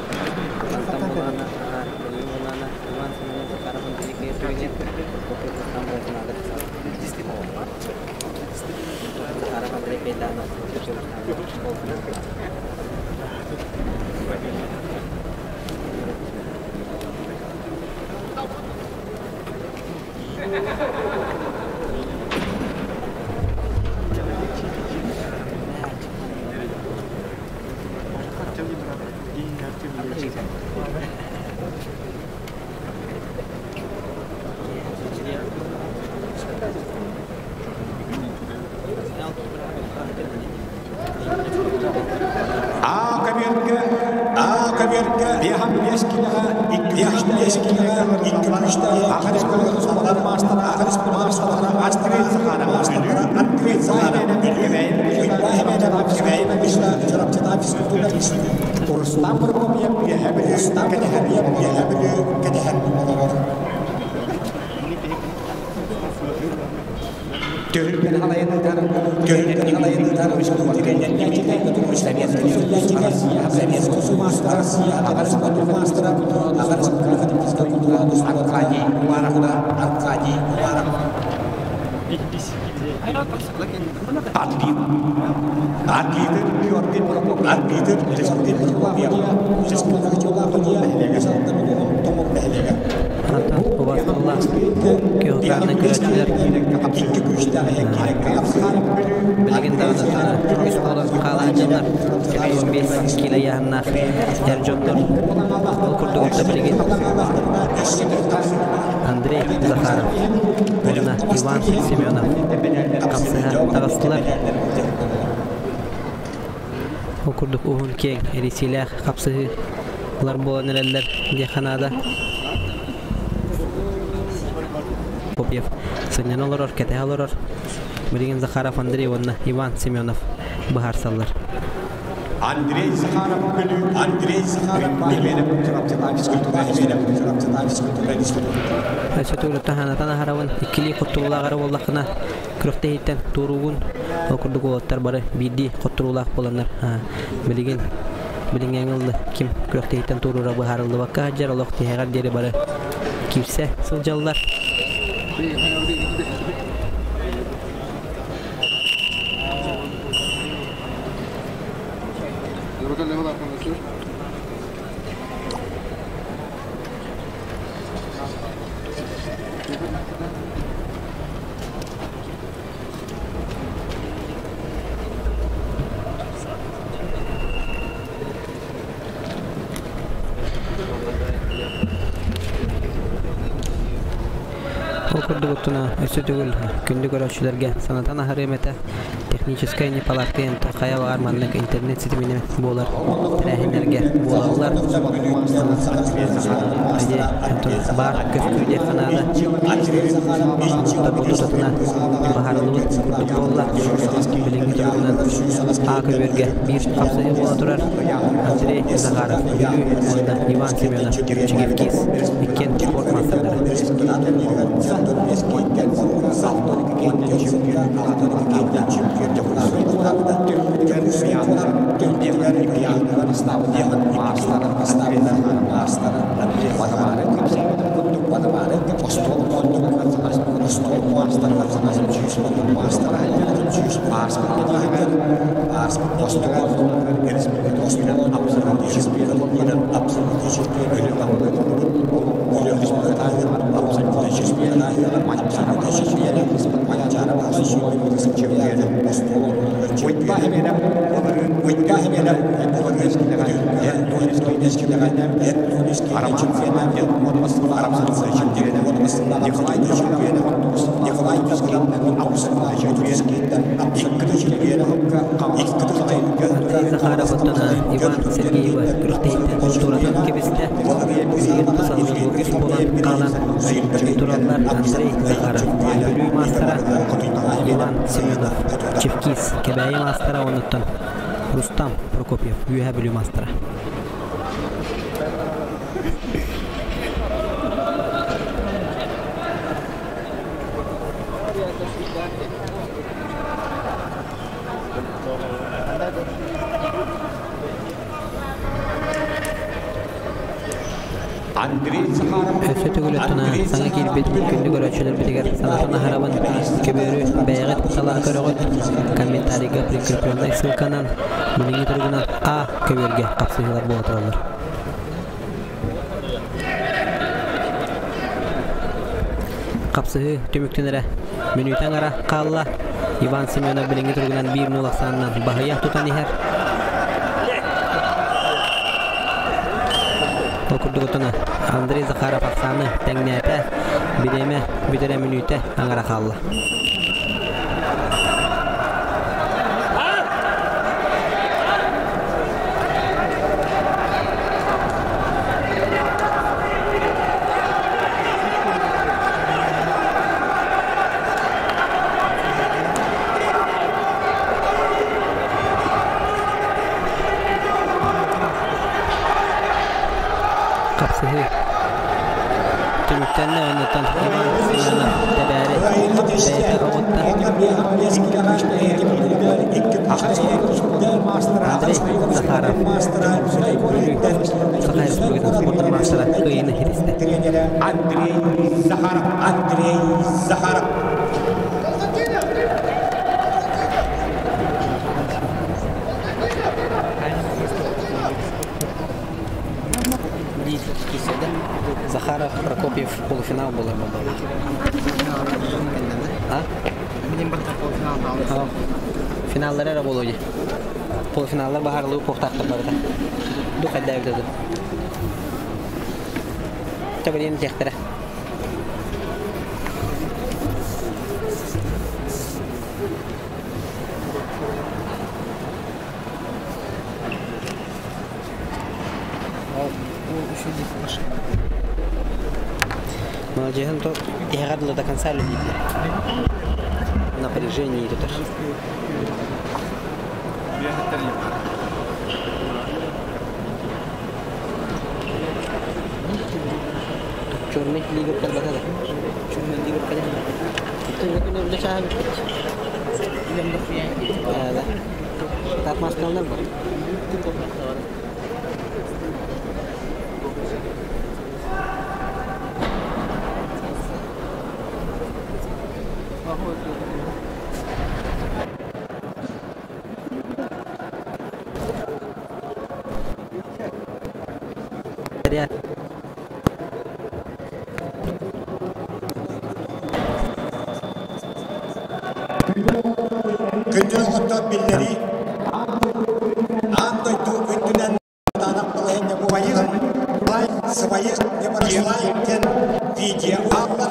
Kaverga deham yeskilaga ikkinchida aqish bo'lgan so'zlar master aqish bo'lgan so'zlar master atqi zahara Rustam Prokopyev Rustam Görünmeyen halayını tanım, Bilgin dağınatına üst olan kalacaklar 15 kilo yanına yarjoklar okurdukta bilgin Andrei Zakharov Ona Ivan Semyonov kapsıha tağıstılar okurduk uğun keng erisiyle kapsıhı ular boğan ereller dekanada Popyev Sönyen olur, kete olur Bilgin Zakharov Andrei Ona Ivan Semyonov Bahar sallar Andrei Zakharov benim taraftan Sötüğülü tahanatana haravan ikili kuttuğulağı bollakına kürükte hitten turuğun okurduk oğutlar barı bidi kuttuğulağı bolanlar bilgin yangıldı kim kürükte hitten turuğura baharıldı bakka hacar olaq tehegar deri barı kimse sılcalılar Okurdugutuna ösütügül gündük öğretçilerge sanatan ahırımete tekniçiskay nepalarkı kaya ve armanlık internet sistemine boğular terehinlerge boğular bar köfküde kanada bututatına baharlığı kurduk boğular bilingi durumdan akı bölge bir kapsayı boğa durar Andrei Zakharov onda Ivan Semyonov Çigevkis ikken sport masterları Zakharov ottana Ivan Sergeyeva kürükteyitten kulturatan kebisinde bilgin pasallığı üst bolan kalan turallar Andrei Zakharov bölüy mastara Ivan Semyonov Çevkis kebeyi mastara onuttan Rustam Prokopyev üye bölüy mastara Hösötü gülöttüna sana kilbet günlü göröçülür biliger sanatına haraban köbörü beyget salan körögöt kommentariga prikreplonda ссылканан билинги тургунан A köbörge капсыйлар болот алар. Капсыгы төмөктөнөрө минутан ара калла Иван Семенов билинги тургунан 1-0 санынан бахыя тутан ихер. Okurdugutuna Andrei Zakharov Aksаны тәңнәтә биреме битере минуты аңара калла. Tümüktenle oynatan Ivan Simonov teberi beyte robotta Andrei Zakharov Sakay Respublikasının sportun maçlara kıyını hiriste. Andrei Zakharov. Захаров, Прокопьев, полуфинал был. А? Финаллары да болуды. Полуфиналлар бахарлуу поктактыр барды. Ду кайда өтөдү. Табарин тектер. Молодежь, то играли до конца людей. Напряжение идет. Черный лигер когда да? Черный лигер когда? Ты не понял, что это? Идем до фианки. Да. Так маска на бок. Күндүн оттот билleri андай ту күндүнен танап кылган бу байы бай свайы демаршылай кен видео алла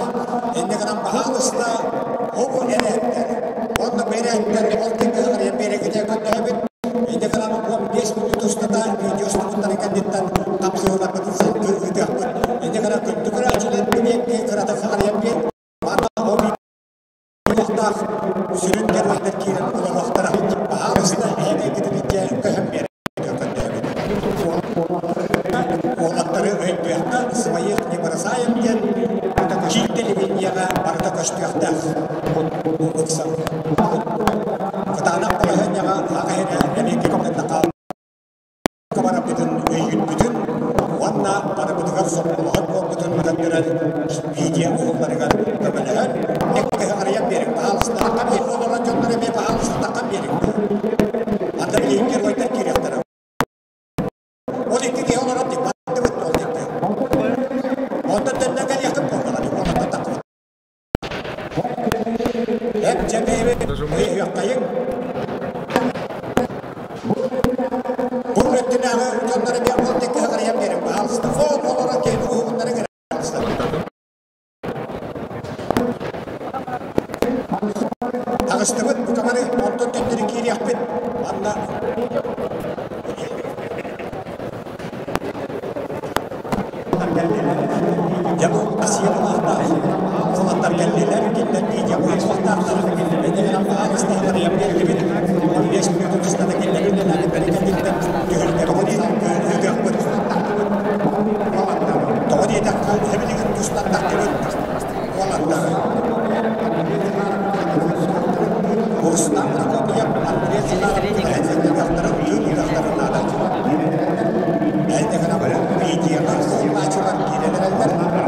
эндегенен баалыста обу эреттер онда береттер олтыгы берегеде көтөбүт эндегенен 15 минут устата видеосун кутарган диттен капсулалар бутсан көрүдүк эндегенен күндүгүрө ачылып бинекке кырата фарыямбе sürüngen vakit kiren kulaklara bağlısta eve gidince köhember oğlakları öğretmekte своих не бросаем ген жил телевидениеге барда көштүктө уксан кытана колоняга агайра эмеке комнатта кал кабара бүтүн өйүн бүтүн ванна бара бүтүгөр сокулган бүтүн мадаттырар видео оголларга көмөлөр экке арыяп берип алыста акам олора жондор эме алыста акам берип анда эңгер ойта керектер ол экке олора деп баттыбыт ол деп онда теннеге якып болгон онда такып эп жебеби якайын бул өттүнагы жондор эме ол экке арыяп берип алыста фол олора келип угундары алыста Ağustos'ta bu kamarı monton tendiri kiri yapıp anla Jabu Asya'da mahta Salatlar geldiler gittiler diye Jabu Asya'da ben de ama Ağustos'ta yapıyor gibi 15 minut üstünde geldiler ben de gittim görüldü Todi yapıyor Todi de hemen üstüne takıyor Vallahi Ruslan Prokopyev Andrei Zakharov Zakharov Zakharov Ayda kana video açılan kireler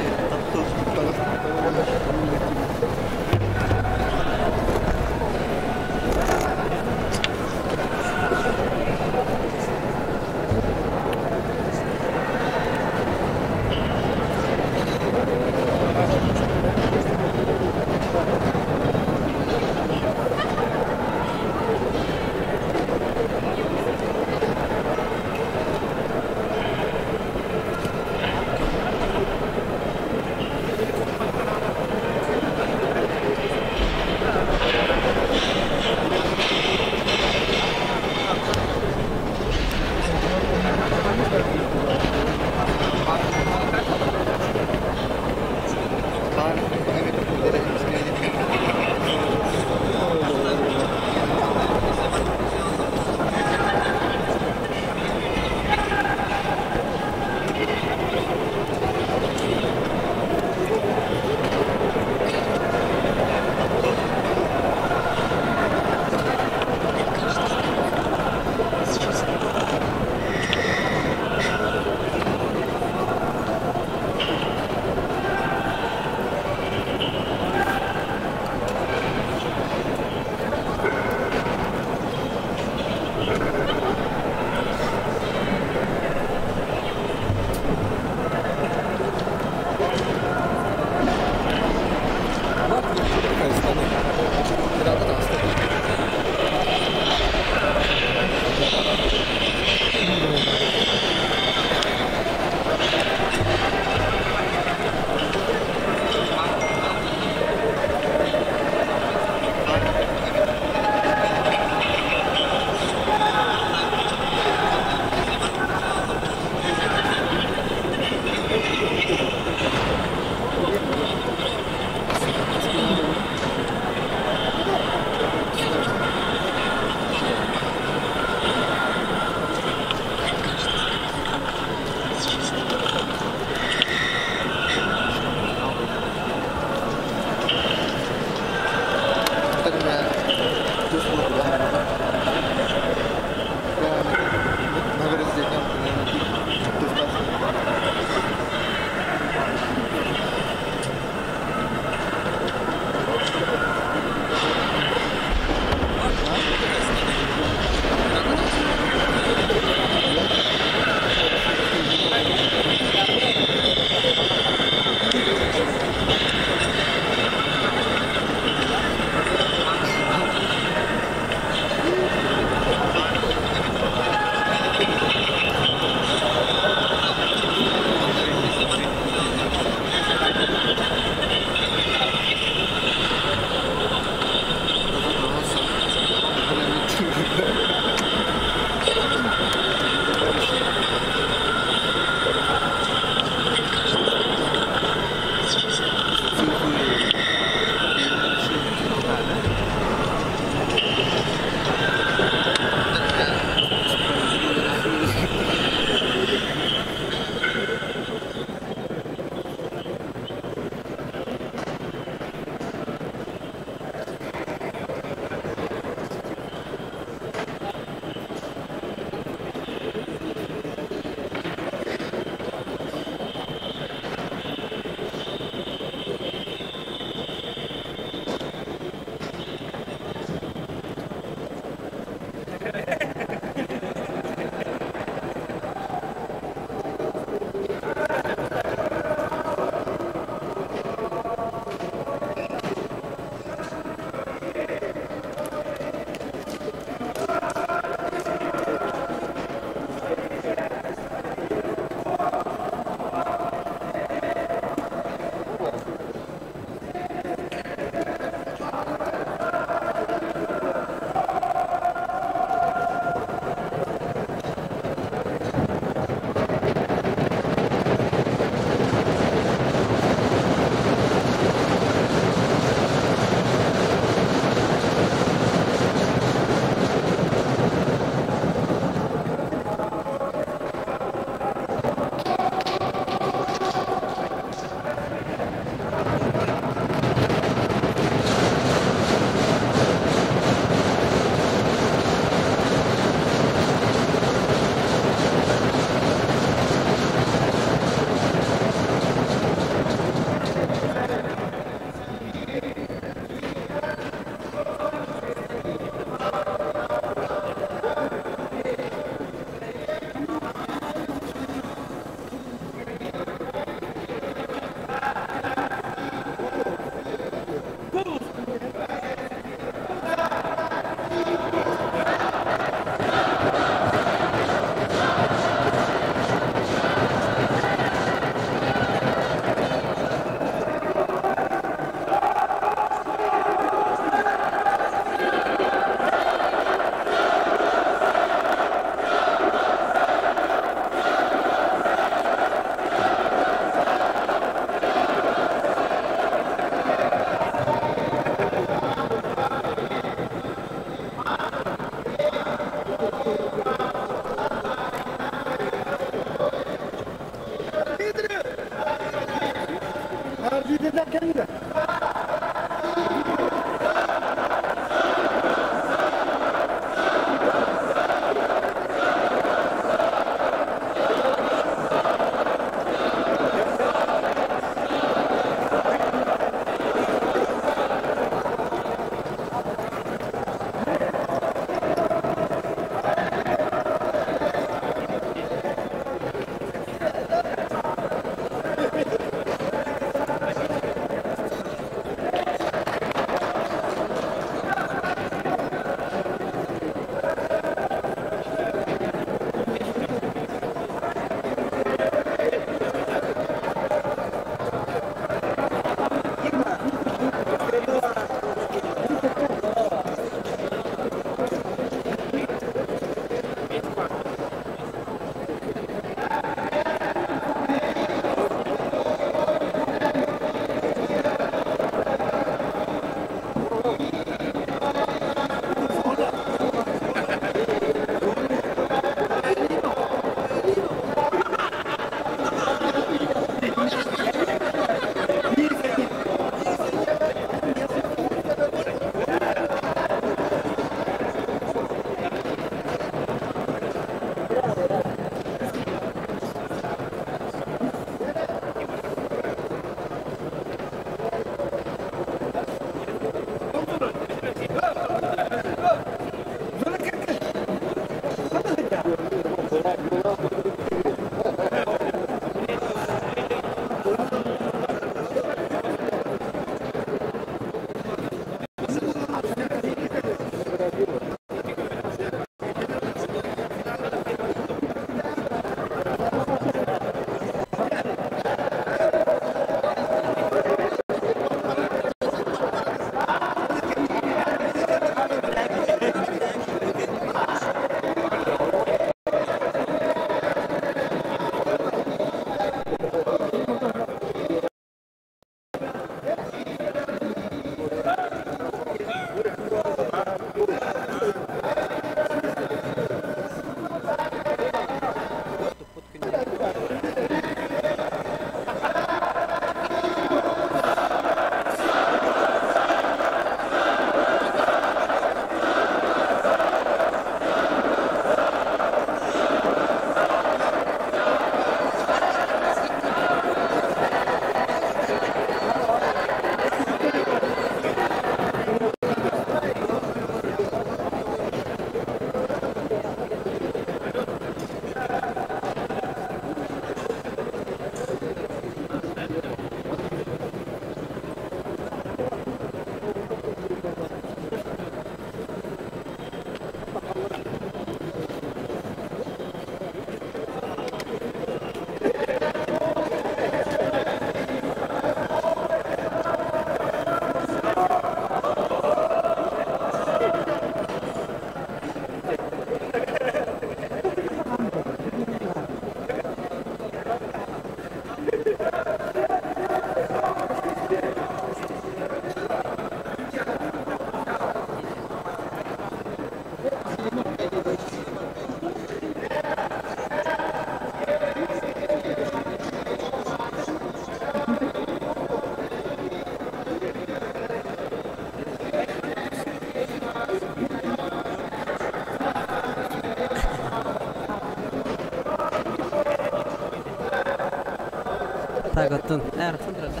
Taqattın. Ərəqsən duranda.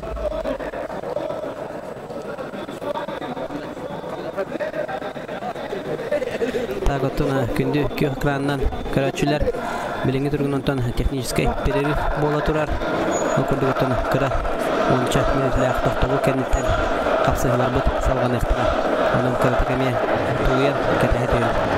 Taqattın gündü köy ekranından görəçülər bilingi turgunundan texnический перерыв bola turar. Okurduktan kıra 10 minutlar toxtalı kendinden qapsılar bud salğan ixtira. Onun kırıtı kemiye tuğuyan kətəhət oyun.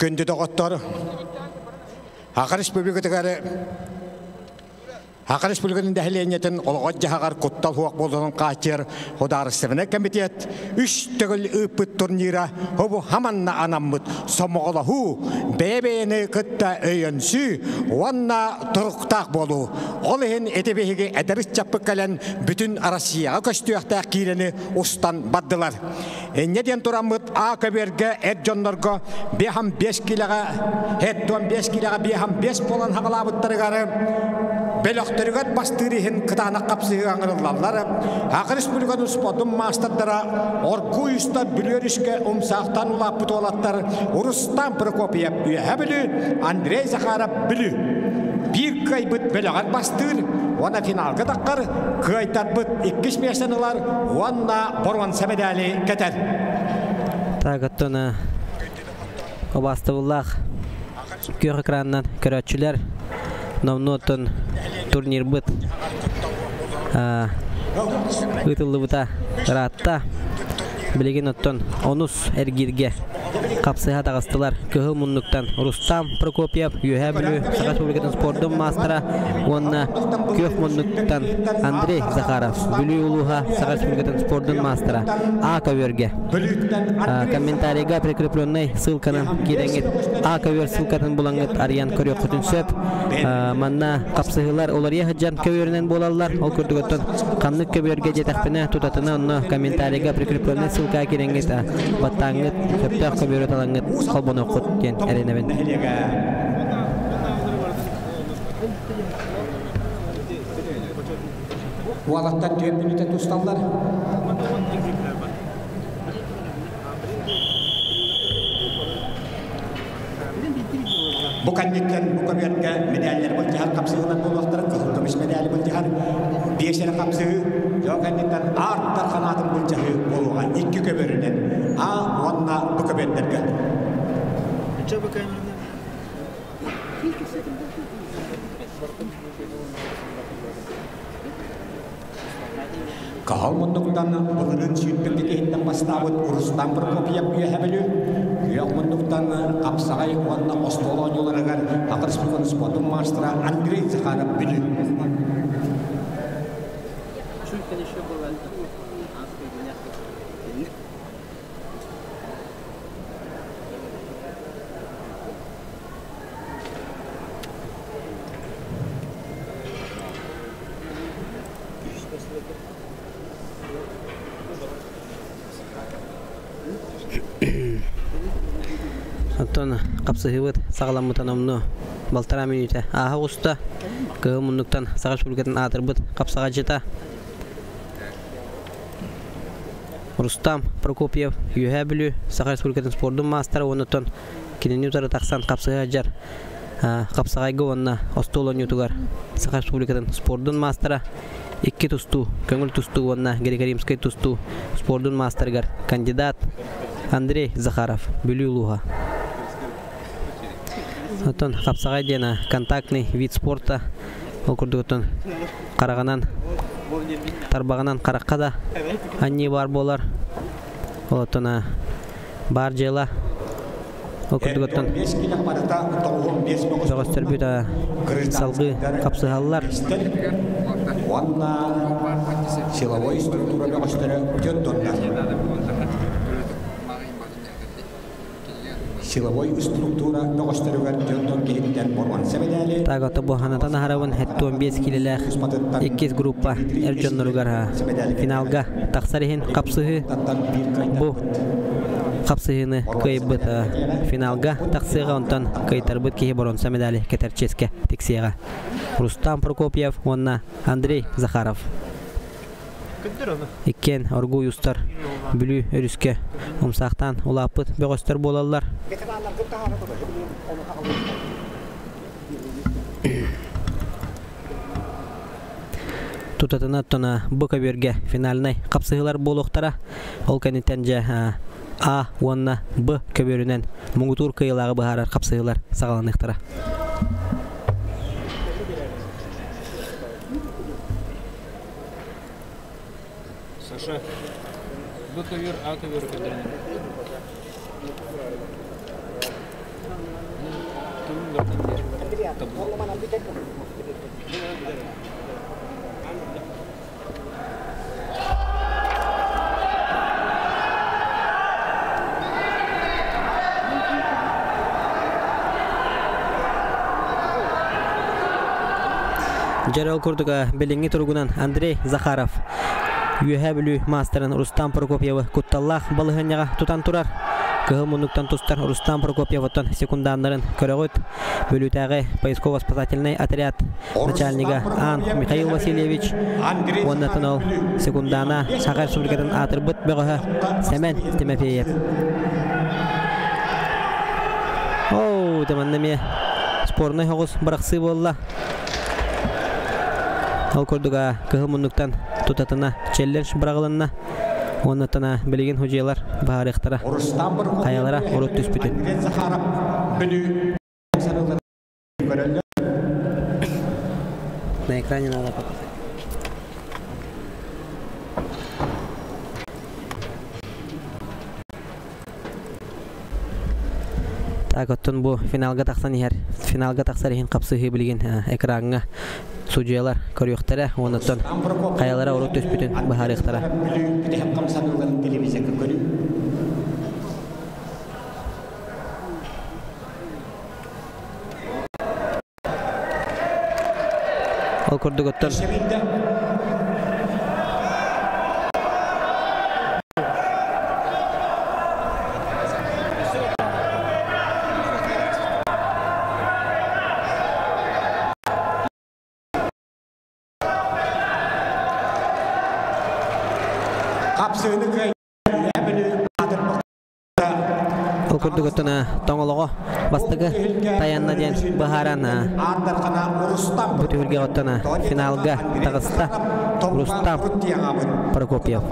Күнді доғыттар. Ақыр Республикатын дәхіленетін олғат жағар құттал хуақ болуының қатер Хударыстығына комитет 3 түгіл үппіт турнира хобу хаманна анаммыт сомоғылаху бәйбәйіні күтті өйінсі уанна тұрықтақ болу. Ол ең әтебейге әдіріс чаппы кәлін бүтін Россияға көстіяқтақ кейлені ұстан баддылар. Неден тұраммыт Ақаберге әджонларға 5 килаға, әттуан 5 килаға 5 болан хағалабыттырғары Белоқтырығат бастырыхын қытағына қапсығы аңырылалары, Ақыр Республиканың спортын мастаддара, оргуйыста бүлерішке ұмсақтан ұлаппыт олаттар, Урустан Прокопьев үйәбілі, Андрей Захаров білі. Bir кайбыт белоғат бастыр, оны финалға таққар, қайтар бұт 2 месенілар, оны борван сәмедәлі кәтер. Тағыттыны обасты бұллақ көр экранынан көрәтшілер Навнотон турнир быт ытылы бұта ратта білеген оттон онус әргерге қапсыға тағыстылар көхіл мұнлықтан Рустам Прокопьев үйә білі Сақа Республикатын спорттың мастера онына көк мұнлықтан Андрей Захаров білі ұлуға Сақа Республикатын спорттың мастера А-коверге комментарийға прикрепленный ссылканын кереңет А-ковер ссылкатын бұлаңыт Ариян көрек құтын сөп манна қапсығылар олар ехаджан көверінен болалар ол көрдігіттен қамнық көверге жетақпіне тұтатына онына комментарийға прикрепленный ссылка кереңет баттаңыт көптақ көбері талаңыт қалбаны құт кен әренебен. Уалаттан 4 минуттен тұсталдар. Бұқаннеттен бұқаберге медаллер бұл жихар қапсығынан болуақтырын, күміс медалі бұл жихар, 5 қапсығы, жоғаннеттен арттар қанатын бұл жихы болуға 2 көберінен, онына бұқабердерге. Қағал мұндықтан бұлырын сүйттікті кейттен бастауыт Урустан Прокопьев үйәбілі, күйек мұндықтан қапсағай онына остолон оларығар Ақыр Республиканың спортын мастера Андрей Захаров білі. Антон қапсығыбыт сағаламытан омны балтара минуте аға ұста кығы мұндықтан Сақа Республикатын атырбыт қапсаға жета Рустам Прокопьев үйә білі Сақа Республикатын спорттың мастера онытын кенені ұтары тақсан қапсыға жар қапсағайғы онына остолон ютуғар Сақа Республикатын спорттың мастера 2 тұсту, көңіл тұсту онына Григоримскай тұсту спорттың мастерғар кандидат Андрей Захаров білі ұлуға. Оттон қапсағай дена контактный вид спорта ол күрдігіттен қарағанан тарбағанан қараққа да анне бар болар оттона бар жайла ол күрдігіттен жоғыстыр бүті салғы қапсығалылар силовой структура жоғыстыры силовой структура доғыстырығар жөндон кейттен борван сәмедәлі. Тағаты бұханатан ағарауын әтті 15 келеләқ 2 группа әржонларығар финалға тақсарихин қапсығы бұ қапсығыны көйбіт финалға тақсыға онтан көйтарбыт кейі борон сәмедәлі кәтәрческе тексеға. Рустам Прокопьев, онна Андрей Захаров. Иккен оргу юстар бүлі өріске ұмсақтан ұлапыт бөғістер болалар. Тұтатына тұна бұқаберге финалінай қапсығылар болуқтара ол кәнеттен жа А, онна Б көберінен мұңғытур кайылағы бұхарар қапсығылар сағаланықтара. Саша, Б-ковер, А-ковер көдірінен. Жарал курдуга белинги тургунан Андрей Захаров. Юхабилю мастерын Рустам Прокопьевы кутталлах балыгынняга тутан турар. Кыгылмунуктан тустар Рустам Прокопьевтан секунданнарын көрөгөт. Бөлүтәге поисково-спасательный отряд начальника Ан Михаил Васильевич. Оннатын ол секундана Сахар Республикатын атырбыт бөгөһө Семен Тимофеев. Оу, деманнаме спорный хогус бараксы болла. Ал көрдүга кыгылмунуктан тутатына челлендж барагылынна. Оннатана билеген хуҗалар барыктара. Каялара урут түспүтүн. На экране надо показать. Так, оттон бу финалга таксан ихер. Финалга таксар ихин капсыгы билген экранга судьялар көрөктөрө, оннотон каялара урут түспүтүн барыктара. Ол көрдүгөттөн Okurdugotuna tongologo бастыгы таянна ден бахарана бүтүлге оттана финалга тагыста Рустам Прокопьев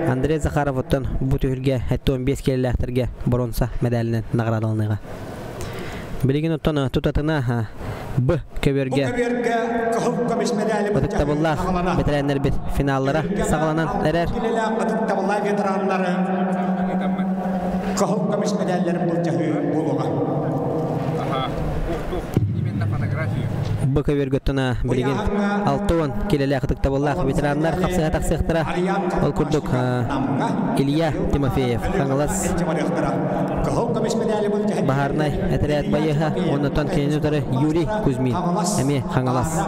Андрей Захаров оттан бүтүлге 15 келелерге бронза медалинен наградалыныга билеген оттана тутатына Б көберге Батыктабыллах ветерандар бит финаллара сагаланан эрер. Б көбергөттүнө билген алтын келеле Батыктабыллах ветерандар капсыга таксыктыра. Ол курдук Илья Тимофеев Хангалас Бахарнай отряд байыга оннотон кенетары Юрий Кузьмин эми Хангалас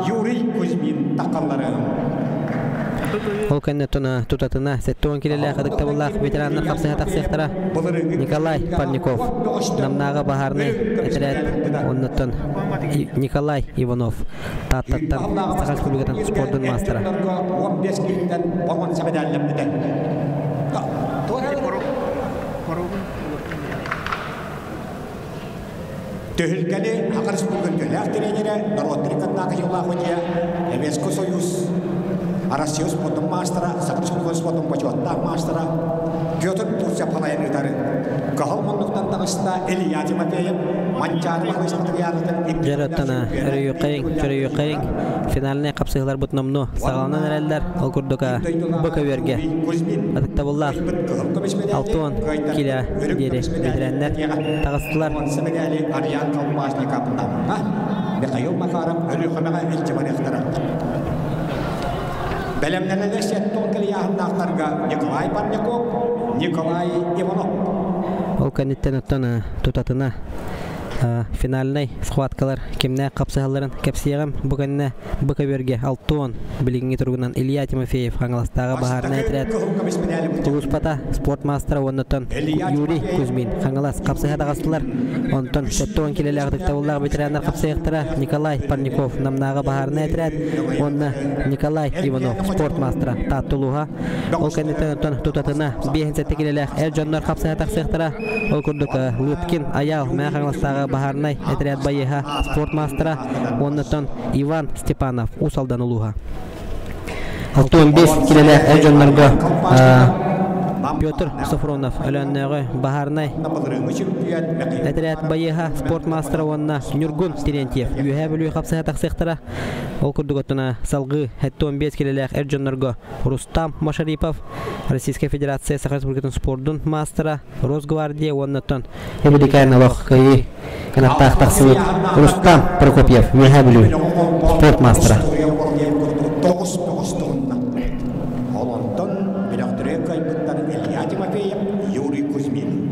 Юрий Кузьмин такаллары Ол кенетона тутатына 7 келеле Батыктабыллах ветерандар капсыга таксыктыра. Николай Парников намнага Бахарнай отряд оннотон Николай Иванов Таттаттан Сахар Республикатын спорттун мастера. Төхілгәлі Сахар Республикатын тренері Народрикатнағы жылға құдия Эвеско Союз Арасиус спорттун мастера Сахар Республикатын спорттун почеттар мастера Петр Турция палайынытары Кахал мұндықтан тағысында Илья Тимофеев Манчаны мағылыстандырыярдың Жараттана Рюйқайын финальный капсыгылар бутномну сагаланан әрәлдер ол күрдіка Б көверге Батыктабыллах алтын келе дері ветерандар тағыстылар Ариан Калмашник апындамына Михаил Макаров өліқымеға үлчімін ектірі Бәлемнәлі сеттон келе яғындақтарға Николай Парников, Николай Иванов Ол кәнеттен оттан тутатына финальный схваткалар кемне капсыгаларын кепсиягам бүгенне Б-көверге алтын билигинге тургунан Илья Тимофеев Хангаластагы Бахарнай отряд Тулуспата спортмастера оннотон Юрий Кузьмин Хангалас капсыга тагыстылар. Онтон 7 келеле Батыктабыллах ветерандар капсыяктыра Николай Парников намнагы Бахарнай отряд онна Николай Иванов спортмастера Таттулуга ол кенеттен оттон тутатына 5 келеле Элжоннор капсыга тагыстыра ол курдук Луткин Аял мен Хангаластагы Бахарнай отряд байыга спортмастера оннотон Иван Степанов Усалдан улуга 15 келеле Элжоннорго Петр Сафронов Аляннагы Бахарнай Этрят Байыха спортмастера онна Нюргун Терентьев Юха бүлүй қапсыға тақсықтыра Ол күрдігіттіна салғы 15 келелек Эрджоннарго Рустам Машарипов Российская Федерация Сахар Республикатын спордун мастера Росгвардия оннаттан Эбедикайна лох кайы канаттақ тақсығыт Рустам Прокопьев Юха бүлүй спортмастера Юрий Кузьмин.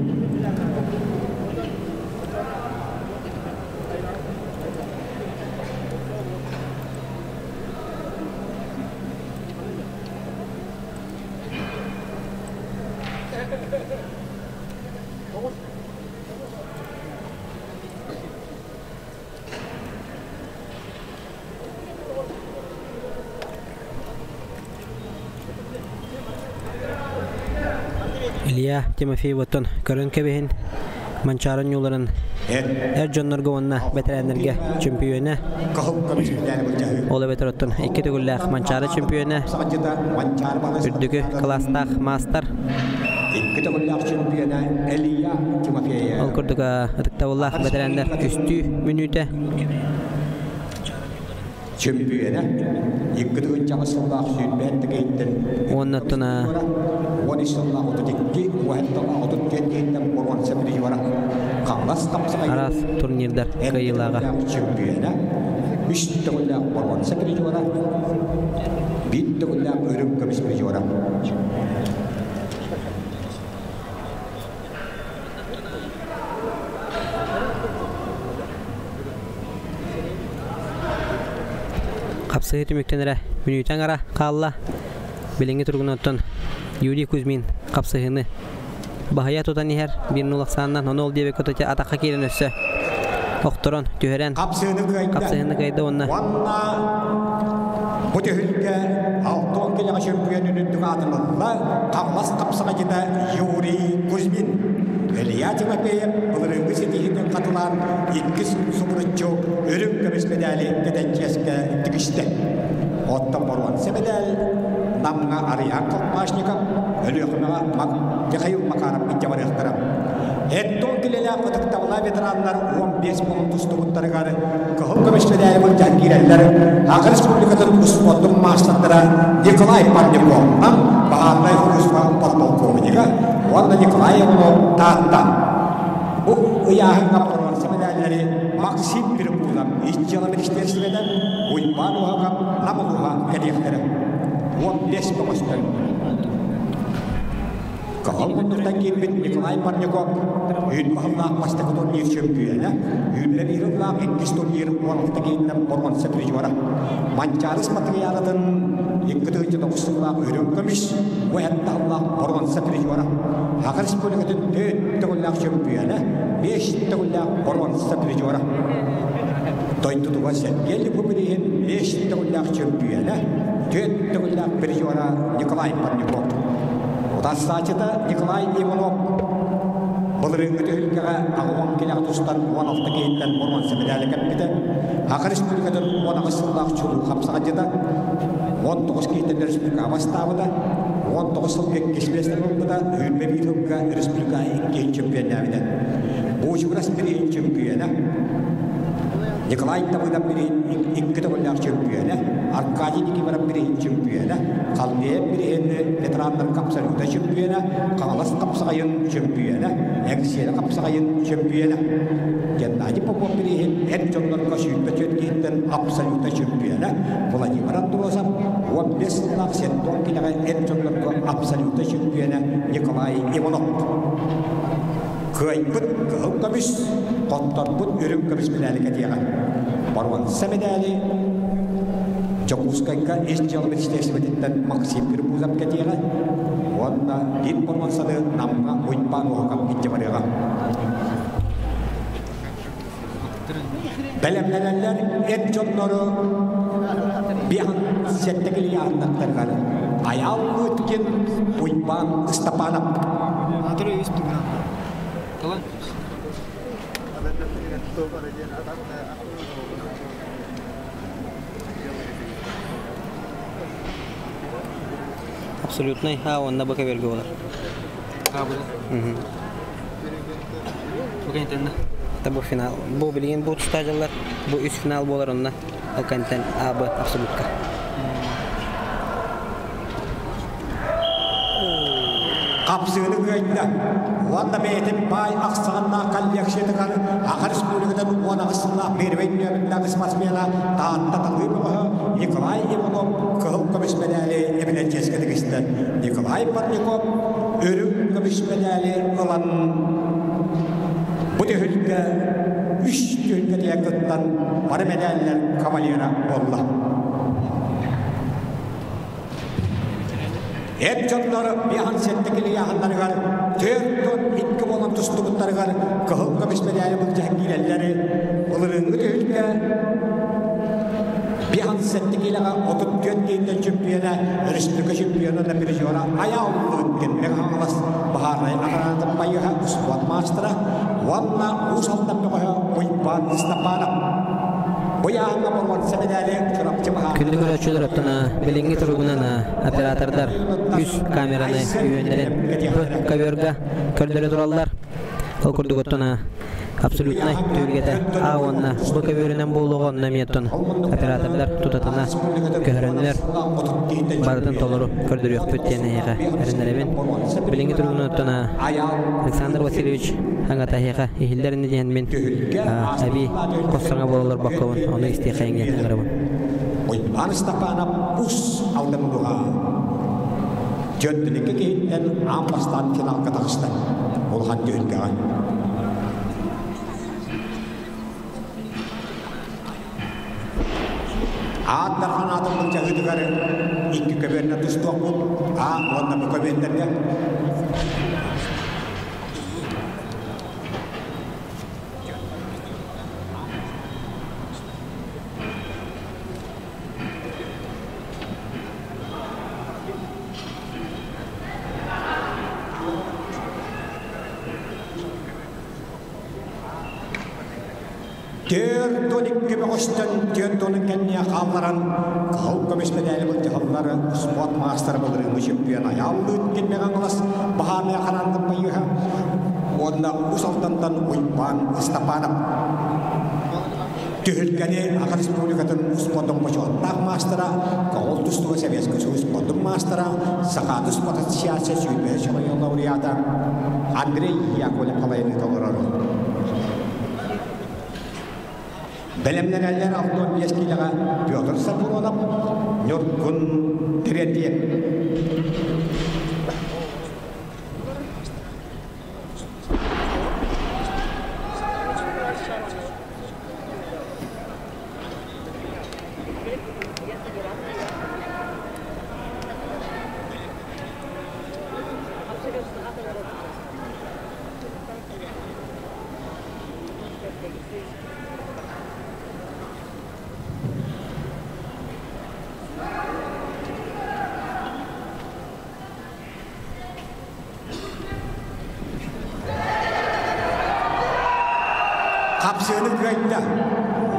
Илья Тимофеевтон көрін кебехин манчарын юларын Эрджоннарга онна ветераннерге чемпионы Ола ветероттон 2 төгүлләк манчары чемпионы Үрдүгү класстах мастер 2 төгүлләк чемпионы Илья Тимофеев. Ол көрдүгө ытыктабыллах ветераннер үстү мүнүтө чемпионы 2 төгүлләк сыллак сүйбәттеге иттен. Оннаттына Арас турнирдар кайылага Капсыгы түмүктенере мүнүтен ара калла Белеңге тургуноттон Юрий Кузьмин капсыгыны Бахая тутан ихер 1-0 10 дебек оточа атакка кирен өссө. Окторон түһөрен капсыгыны кайда онна. Бу төһүлгө 6 келе чемпионын дүгатылында калмас капсыга жита Юрий Кузьмин. Илья Тимофеев булырыгы сетихинден катылан 2 сумруччу өрүм көмөс медали кеденческе тигишти. Оттон борван себедел намга Ариан Колпашников Өлөкмага Михаил Макаров итебарыктырам. Эттон келелер кытыктабыла ветерандар 15 болун тустугуттарыгары кыл көмөшмедәле бул жангиреллер Ак Республикатын спорттун мастерлары Николай Панников баһардай хурусва подполковнига Ванда Николаевну Таттан. Бу уяһынга борон семедәлләре Максим Пирпулов ичҗала министрлыгында Уйпанова Намуга кедехтер. 15 болуштан. Калгындырдан кийин Николай Парников үйүн баһаллаак бастагы турнир чемпионы, үйүнлер ирыллаак 2 турнир уалыкта кейинден боргон сеприжора. Манчарыс материалатын 2-9 өрөм көмүш, уятталлаак боргон сеприжора. Ак Республикатын 4 чемпионы, 5 боргон сеприжора. Тойтутуга Сергей Бубрин 5 чемпионы, 4 призера Николай Парников. Удастачыда Николай Иванов. Булырын өтөлгөгө агым келе тустан 16 кейинден боргон семедали кепти. Ак Республикадан 10 сыллак чулуу капсага жада 19 кейинден республика бастабыда 19 жыл кешместер болбуда үйүнбе бирүүгө республика 2 чемпионы. Бу журас 1 чемпионы. Николай Тавыда бiri 2 төгүлләк чемпионы, Аркадий Никифоров бiri чемпионы, Калдеев бiri ветерандар капсалыда чемпионы, Калас капсагайын чемпионы, Эксел капсагайын чемпионы. Геннадий Попов бiri Эрджоннар кашыйта чөткенден абсолютта чемпионы, Владимир Андросов 15 сеттон килеге Эрджоннар абсолютта чемпионы Николай Иванов. Кайбыт кылкабис Коттарбут өрүм көмүс медали кетияган. Барван семедали Жокускайга эсчал министрликтен Максим Пирпузап кетияган. Онда дин барван сады намга Уйпан окап итебарыга. Белемлелер этчоннору бихан сеттегили яндактарган. Аял өткен Уйпан Стапанов. Абсолютный, он на боковерге olur. Bu final. Bu bilgin bu tutajlar bu 3 final bolar onda. Alkanten AB absolutka. Kapsığını göğütte. Vanda beytim bay aksağına kalyakşeti kan. Akar Respublika'dan ona aslında bir beyniyeminde kısmasmayla dağıtta takıyı bu. Nikolay Ivanov kıhıl komismedali emine ceskedi kişiler. Nikolay Parnikov örüm komismedali olan bu tühülge 3 tühülge diye kıttan bana medaller kavalyera bolla. Hep çocukları bir an settekili yahanları var. Tüyörtün itki olan tustubutları var. Kıhıl komismedali bu cehengilelleri. Olurungu tühülge bir an settekili 34 giyinde çöpüyene, Respublika şöpüyene bir jora ayağı olurken meğanlas baharı akaranatın bayıha usbat master'a valla usaldan bir uypan istapana. Küllük ölçüler öttüna, bilingi turgunana, operatörler, yüz kameranı üyönlerin, bu kaverga, kördere durallar, o kurduk öttüna, absolutna tüylgede, ağonna, bu kaverinen boğuluğunna miyettun, operatörler tutatına, köhrenler, barıdın toluru, kördere yok püttiyene heqa, erinleremin, bilingi turgun öttüna, Aleksandr Vasilyevich, Hangata heqa, ihillerini diyenmin, abi, kostana boğulur bakavun, onu isteyeceğin getirlerabın. Uypan istapana bus aldan doğa. Jöntülükü kehitten ambastan final Kazakhstan. Olhan tüylgağın. Ağatlar hanatın mıncahı dıgarı. İki köberine tüstü okul. Onda bu köberlerden. Tertonik gibi koştan tertonik kendine kalmaran kavuk komismedeli buldu halları spot master bulurun şampiyona yallıt gelmeyen olas bahamaya karanlık bayıha onda usaltandan uypan istapanap tühülgeni Akar Respublika'nın spotun başı otak master'a kavul tustuğu seviyesi kısı spotun master'a sakatı spotun siyaset süyütmeye şamayın lauriyata Andrei Yakovlev kalayını tolurarı. Belemden eller altın yeskilaga Pyotr Sapuronov Nurkun Terentiev. Kapsığını güveytte.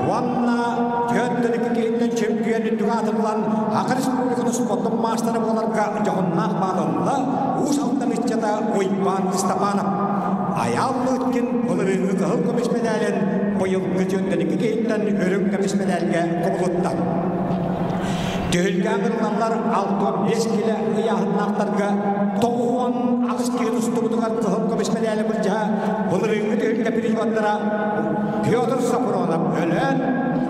Valla Jöntülükü kehitten çempiyonu dugatılan Akar Respublika'nın spotun master'ı olarga johunnak bağlanla usaldan iççada uypan istapanap. Ayallı etken olurunu kıhıl komismedalin boyulgu Jöntülükü kehitten örüm komismedalge kopuluttan. Tühülgän kırılanlar 6-5 kilo ıyahınnaklarga toğuan ağız kehit ustuğudugan kıhıl komismedali bulcaha olurunu tühülgä pirijvatlara Pyotr Sapuronov ölen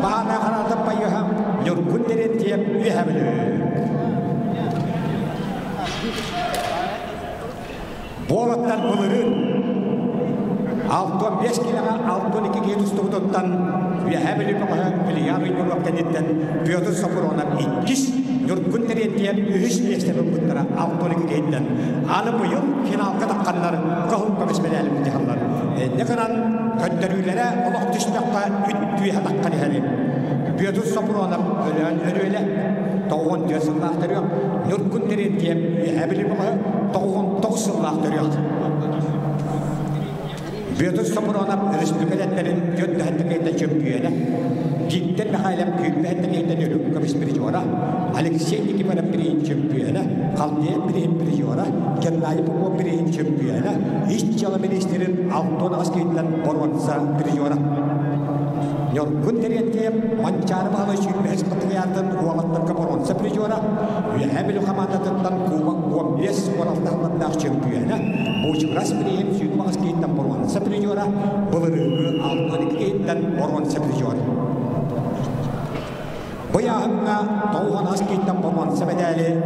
bahana kanalda bayıham Nurkun Terentiev üyehemeli. Bu olatlar bulurun 6-5 kiloga 6-12 kehit ustuğuduktan üyehemeli bakıha Bilyan Uygunluq kenditten Pyotr Sapuronov ikkis Nurkun Terentiev ühüs üyestemi bunlara 6-12 kehitten anı bu yıl finalga takkanlar kahul komismedali bulcahallar. Ne kadar kötülüklere olak düşmekte üttüye takkan ihali. Pyotr Sapuronov öyle toğun diyorsunlar aktarıyor. Nurkun Terentiev üyehemeli bakıha toğun toğsunlar aktarıyor. Büyütür Soprona Respublikaletlerin yönde hatta çempiyonu. Cidden mehalem küçük hatta dönüp kapış bir jora. Alexey Nikiforov birinci çempiyonu. Kaldiye birinci jora. Kendileri bu birinci çempiyonu. İşçiler ministerin altın askerinden borvansa bir jora. Yorgun teriyatke mancar bağlı şüphes patriyatın kualatlar kaporon seprijora ve hemil kamandatından kuam yes kualatlar çempiyona bu çuras biriyim şüphe askerinden borvan seprijora bulurunu altınlıkten borvan seprijora bu yağınla doğan askerinden borvan sepedali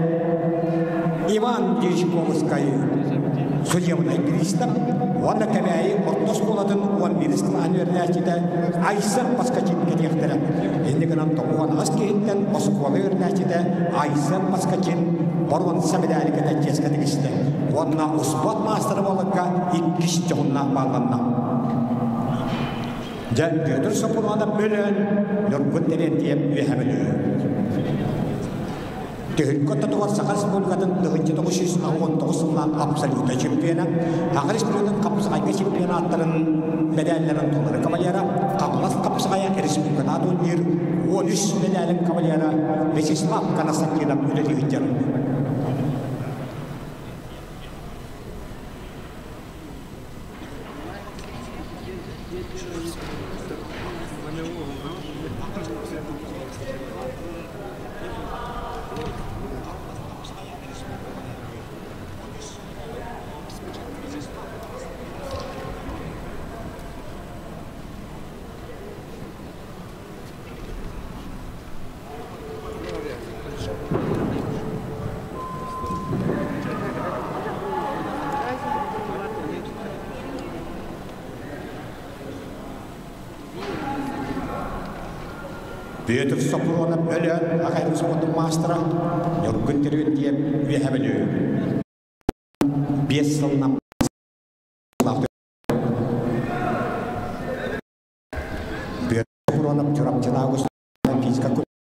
Ivan Dishkovskayı Судебный пристав, он на камере ортосколадын он Мирскл университеті Айсар паскачин кетектері. Ендігінен тоғуан аскереттен Москвалы университеті Айсар паскачин борон самедалі кетен жескетігісті. Онна ұспат мастыры болыққа 2 жылына бағынна. Götür Soprona bölün, Nurgünderen deyip üyemeli. Tehlikot tuvar sakas bulgadın 1919'dan absoluta çempiyona, Ağrı Respublika'nın kapsayıcı çempiyonatların medallerin doları kavalyara, Kavlas kapsayıcı Respublika'nın 13 medalin kavalyara, Vesislav Kanasaklı'nın ülkeli Büyütür Soprona bölün, Ağrı Respublika'nın mastera, Nurgünderen deyip üyemeli. 5 yılına Büyütür Soprona çorapçıda Ağustos'tan fizika kulübü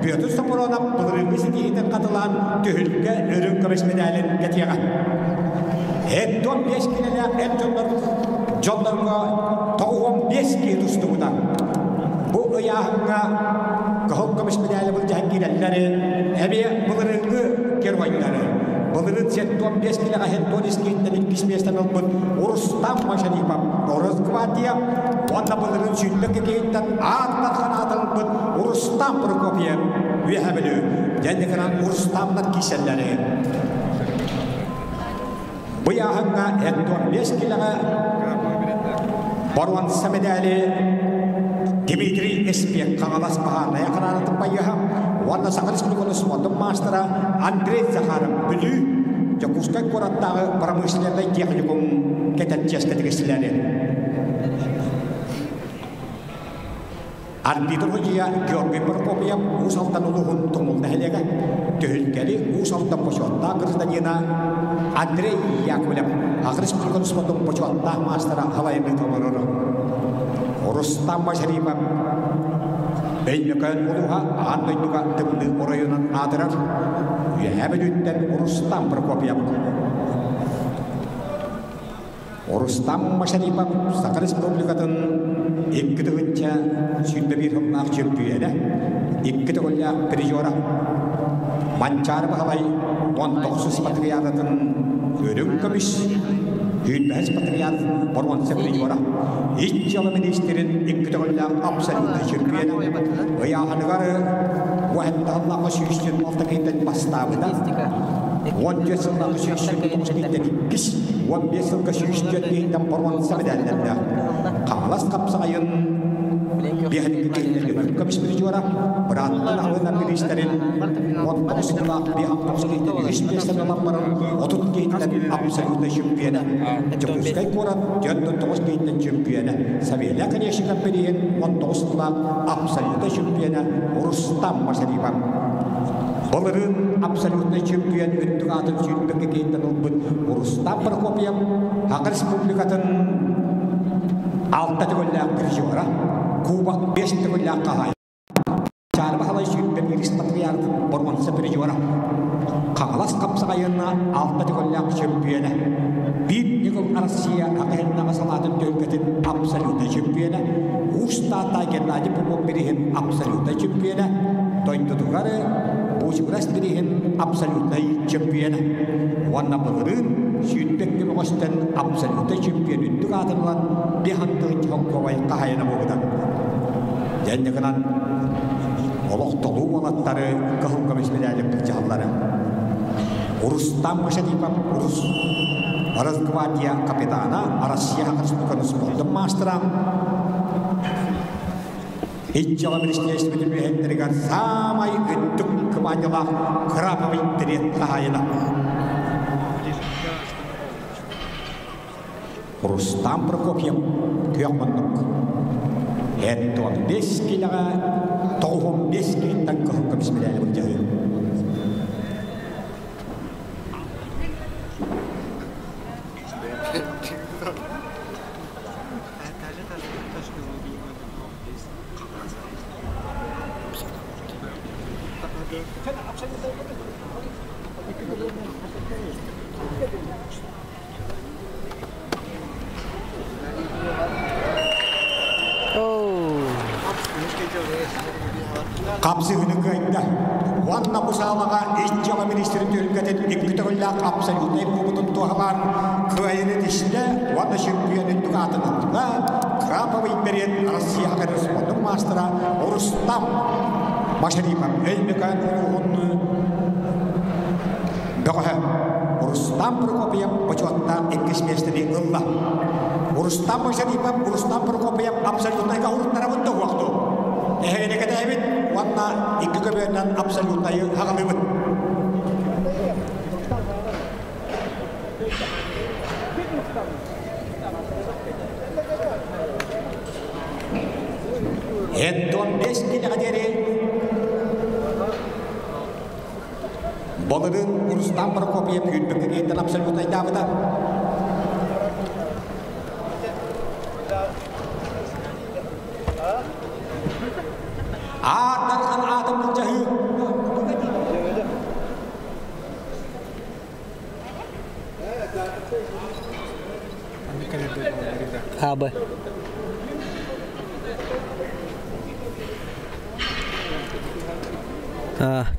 Büyütür Soprona bulurulması diyeten katılan tühülge ürün kömüş medalin getiren. Et 15 kineler et jonlarga 15 kilo tustuğudan. Bu ayağına kahok kömüş medali bul cahangirelleri, ebe bulurulgu kervayları. Bulurun set 15 kiloga et 12 kilodan 25'ten olbun Urustam maşanipap. Oruz Kıvatiya, onda bulurun süllük kekeyitten ağırlar kanatın Urustam Prokopyev üyemeli. Kendikenen Urustam'dan kişileri. Bu yağınga et 15 kiloga Borvan Samedali Dimitri Espek Kağalas Bahar'la yakalanatın bayağı. Onda Ağrı Respublika'nın Suvatın Mastera Andrei Zakharov Bülü Jakuskay Korat'tağı Paramışlar'da teknikum ketetçes ketikisileri. Arbitr hoca Georgi Prokopyev usaltan uluğun tumulda helega tühülkeli usaltan poşotta kırızdaniyana Andrei Yakovlev Ağrı Respublika'nın Suvatın poşotta Mastera halayını tolurur. Rustam Başaripov Beynöken uluğa anlayıcıga tıblı orayının adırar. Üyemedütten Rustam Prokopyev. Rustam Başaripov Ağrı Respublika'nın iki tığınca sütte bir hımlar çempiyonu. İki tığınca prijora. Mancar bahalay 19 patriyatın ürün kömüş. Hüdbez patriyat borvan seprijora. İç yalı ministerin iki tığınca absoluta çempiyonu. Ve yağınıgarı Wahanda Allah'a süyüştün altta kayıttan bastavıda. 10 yaşında süyüştün altta kayıttan Ikkis 15 yılga sүйüşкен кейінден борванса бәдәлдәнді. Қағылас қапсағайын бейхінгі кейіндерге көміс бір жуара, бұраттың ағына бірістерін 19 жылақ бейхақтауыз кейінден 35 жылаппарын 30 кейінден абсолютно чемпионы. Жүкізгай қорат 49 кейінден чемпионы. Савелия, конечно, бірейін 19 жылақ абсолютно чемпионы Рустам Машарипов. Болырын абсолютно чемпион өттік атын сүйінбекке кейінден ұлбыт Рустам Прокопьев Хақ Республикатын 6 түгілләк бір жора, Куба 5 түгілләк қағай. Чарбы қалай сүйінбек Ирис Патриарх Борманса бір жора. Қағалас қапсағайына 6 түгілләк чемпионы. Bir yıl Россия ақайындағы салатын төлкетін абсолютно чемпионы. Устата Геннадий Попов береген абсолютно чемпионы. Тойнтудуғары Бузибрас береген абсолютно чемпионы. Ванна бұлырын сүйінбекке мұғыстан абсолютно чемпионы үттік атырылан бейхантығын жоққовай қағайына болудан. Жәнігінен олықтылу олаттары қығыл көмесмеләлік жағалары. Рустам Машарипов, Разгвардия капитана, Россия Республиканы спорттың мастера. Итчала министерство бітірмегендерігер самай үттік командалар Краповый дирет қағайына. Рустам Прокопьев түйақмандық. Әттуан 5 келіға 95 келіттен қығылғы бісмеләлі бұл жағы. Kapsı hünüköyді. Vanna pusalaға итчала министрі төлгетін екі түгілләк абсолютный көбітін туғалар көйірет ішінде Vanna чемпионы түгатыныңдыға Краповый берет Россия Республикасының мастера Рустам Машарипов. Әлмекан ұлғынны бұғы Рустам Прокопьев почетта 2 местені ұлла. Рустам Машарипов, Рустам Прокопьев абсолютный ғауыттара бұнды уақыту. Ehene kadevit, wanna ikkebenan absolut ayo hakalibet. Hedon deski kadere. Bolırın Rustam Prokopyev yürütmekten absolut ayo davada. Atarkan atom menjahit. Apa?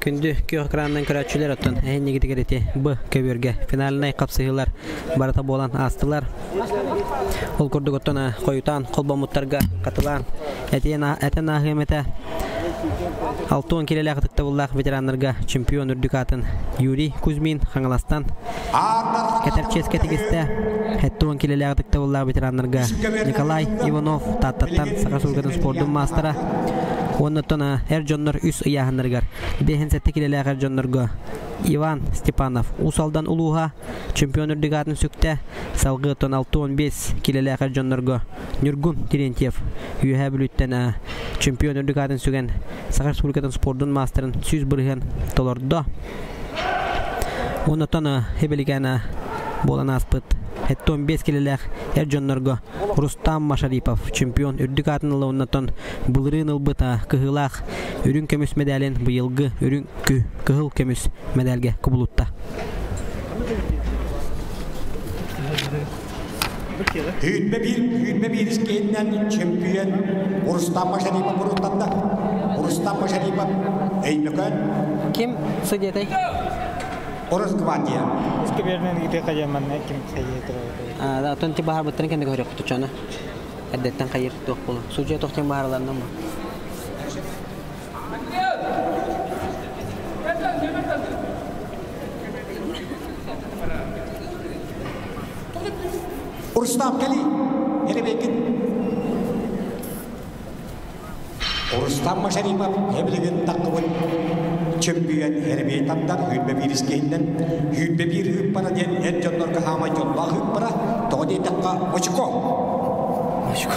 Күнді көк экранынан көрәтшілер оттан әйін негедігереті бұ көберге финалынай қапсығылар барата болан астылар. Ол көрдік оттан қойытан қолбамыттарға қатылан әтен ағыметі 6 келелі ақтықта боллақ ветеранларға чемпион үрдікатын Юрий Кузьмин қаңыластан кәтәрчес кәтігісті 10 келелі ақтықта боллақ ветеранларға Николай Иванов таттаттан Сақасулғатын спордың мастера. Оннотон Эрджоннор үс ыяханнаргар. Бехен сетте келеләгәр Джоннорга Иван Степанов усалдан улуга чемпион үрдигатын сүктә салгы тон 6-15 келеләгәр Джоннорга Нургун Терентьев юһә бүлүттән чемпион үрдигатын сүгән Сакар Республикатын спордын мастерын сүз бирген толорда. Оннотон хебелигән болан аспыт 15 келеләк Эрджоннорга Рустам Машарипов чемпион үрдік атынылы оннатон бұлырын ұлбыта кығылақ үрін көміс медалін бұйылғы үрін кығыл көміс медалге күбілутта. Hütme bir iskenden çempiyon Rustam Машарипов bұрыттанда. Rustam Машарипов Эймекан. Kim судьятай? Разгвардия. Сквернен где каяманна ким кайетро. Да, тон ти бахар баттан кенде горек тучана. Аддеттан кайер тох бул. Судья тохтен бахарлардан ма. Урустам кали, хелебекин. Урустам Машарипов, хебелеген таккыбын. Чемпион хелебей тамдар, хүлбе бир искейден, хүлбе бир хүппара ден, эджоннорга хама жолла хүппара, тоди такка очко. Очко.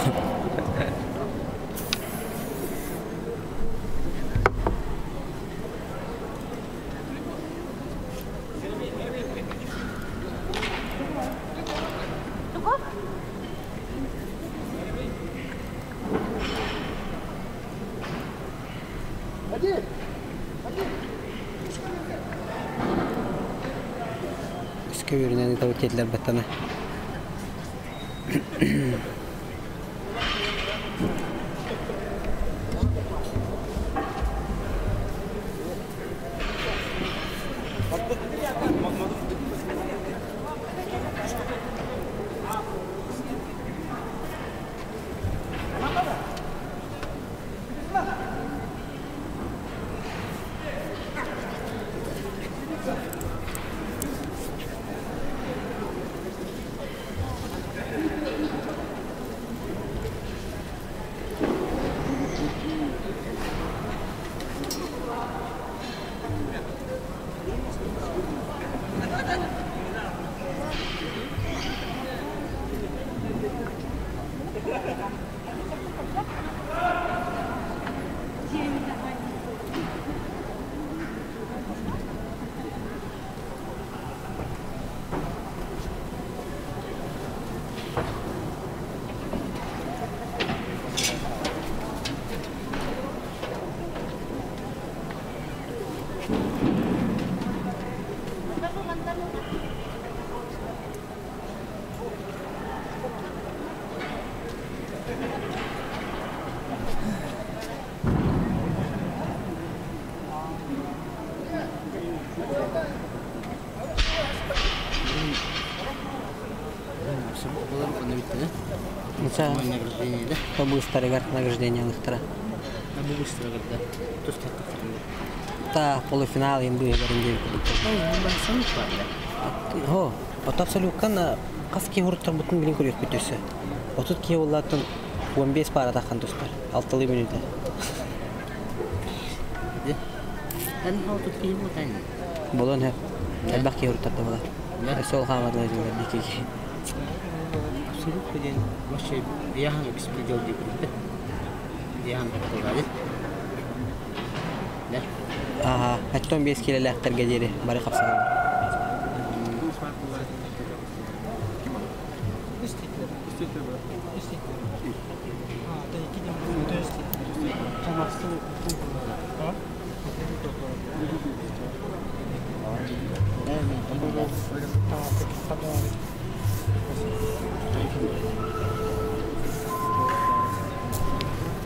Köyüründen de tavuk yediler battana. Побыстро награждение Лыхтара. Та полуфинал им были варенье. О, вот абсолютно на каски уртар бутун билин көрөк бүтөсө. Отут ки уллатын 15 пара такан достар. 6 минут. Ан хатут ки бутан. Болон хеп. Элбаки уртар да булар. Сол хамадлар дикеги. Kemudian masih dia hanya bisa jauh di berita dia hanya terkait dah atau bias kira lah tergajir balik kapsa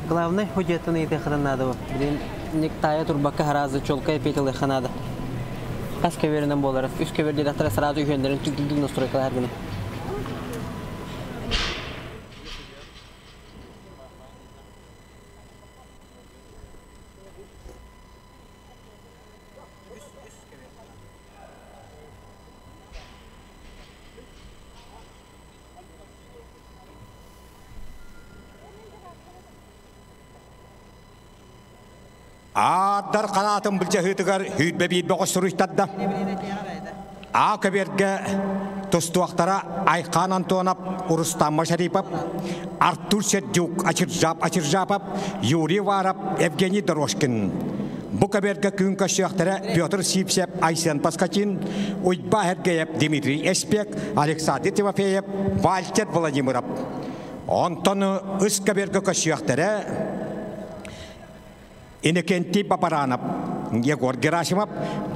Главное, хоть это не их надо. Блин, никто турбака раза челка и петел их надо. Как каверным боларов, из каверди до сразу гендерин тут настройка аргина. Дар канатын билжахытыгар хүйтбе бийбе кошуруйттадда. Каберге тостуактара Айхан Антонов, Урустам Машарипов, Артур Сердюк, Ачиржапов, Юрий Варов, Евгений Дорошкин. Бу каберге күн кашыактара Петр Сипсеп, Айсен Паскатин, Уйба Хергеев, Дмитрий Эспек, Александр Тимофеев, Вальтер Владимиров. Онтону ыс каберге кашыактара Иннокентий Папаранов, Егор Герасимов,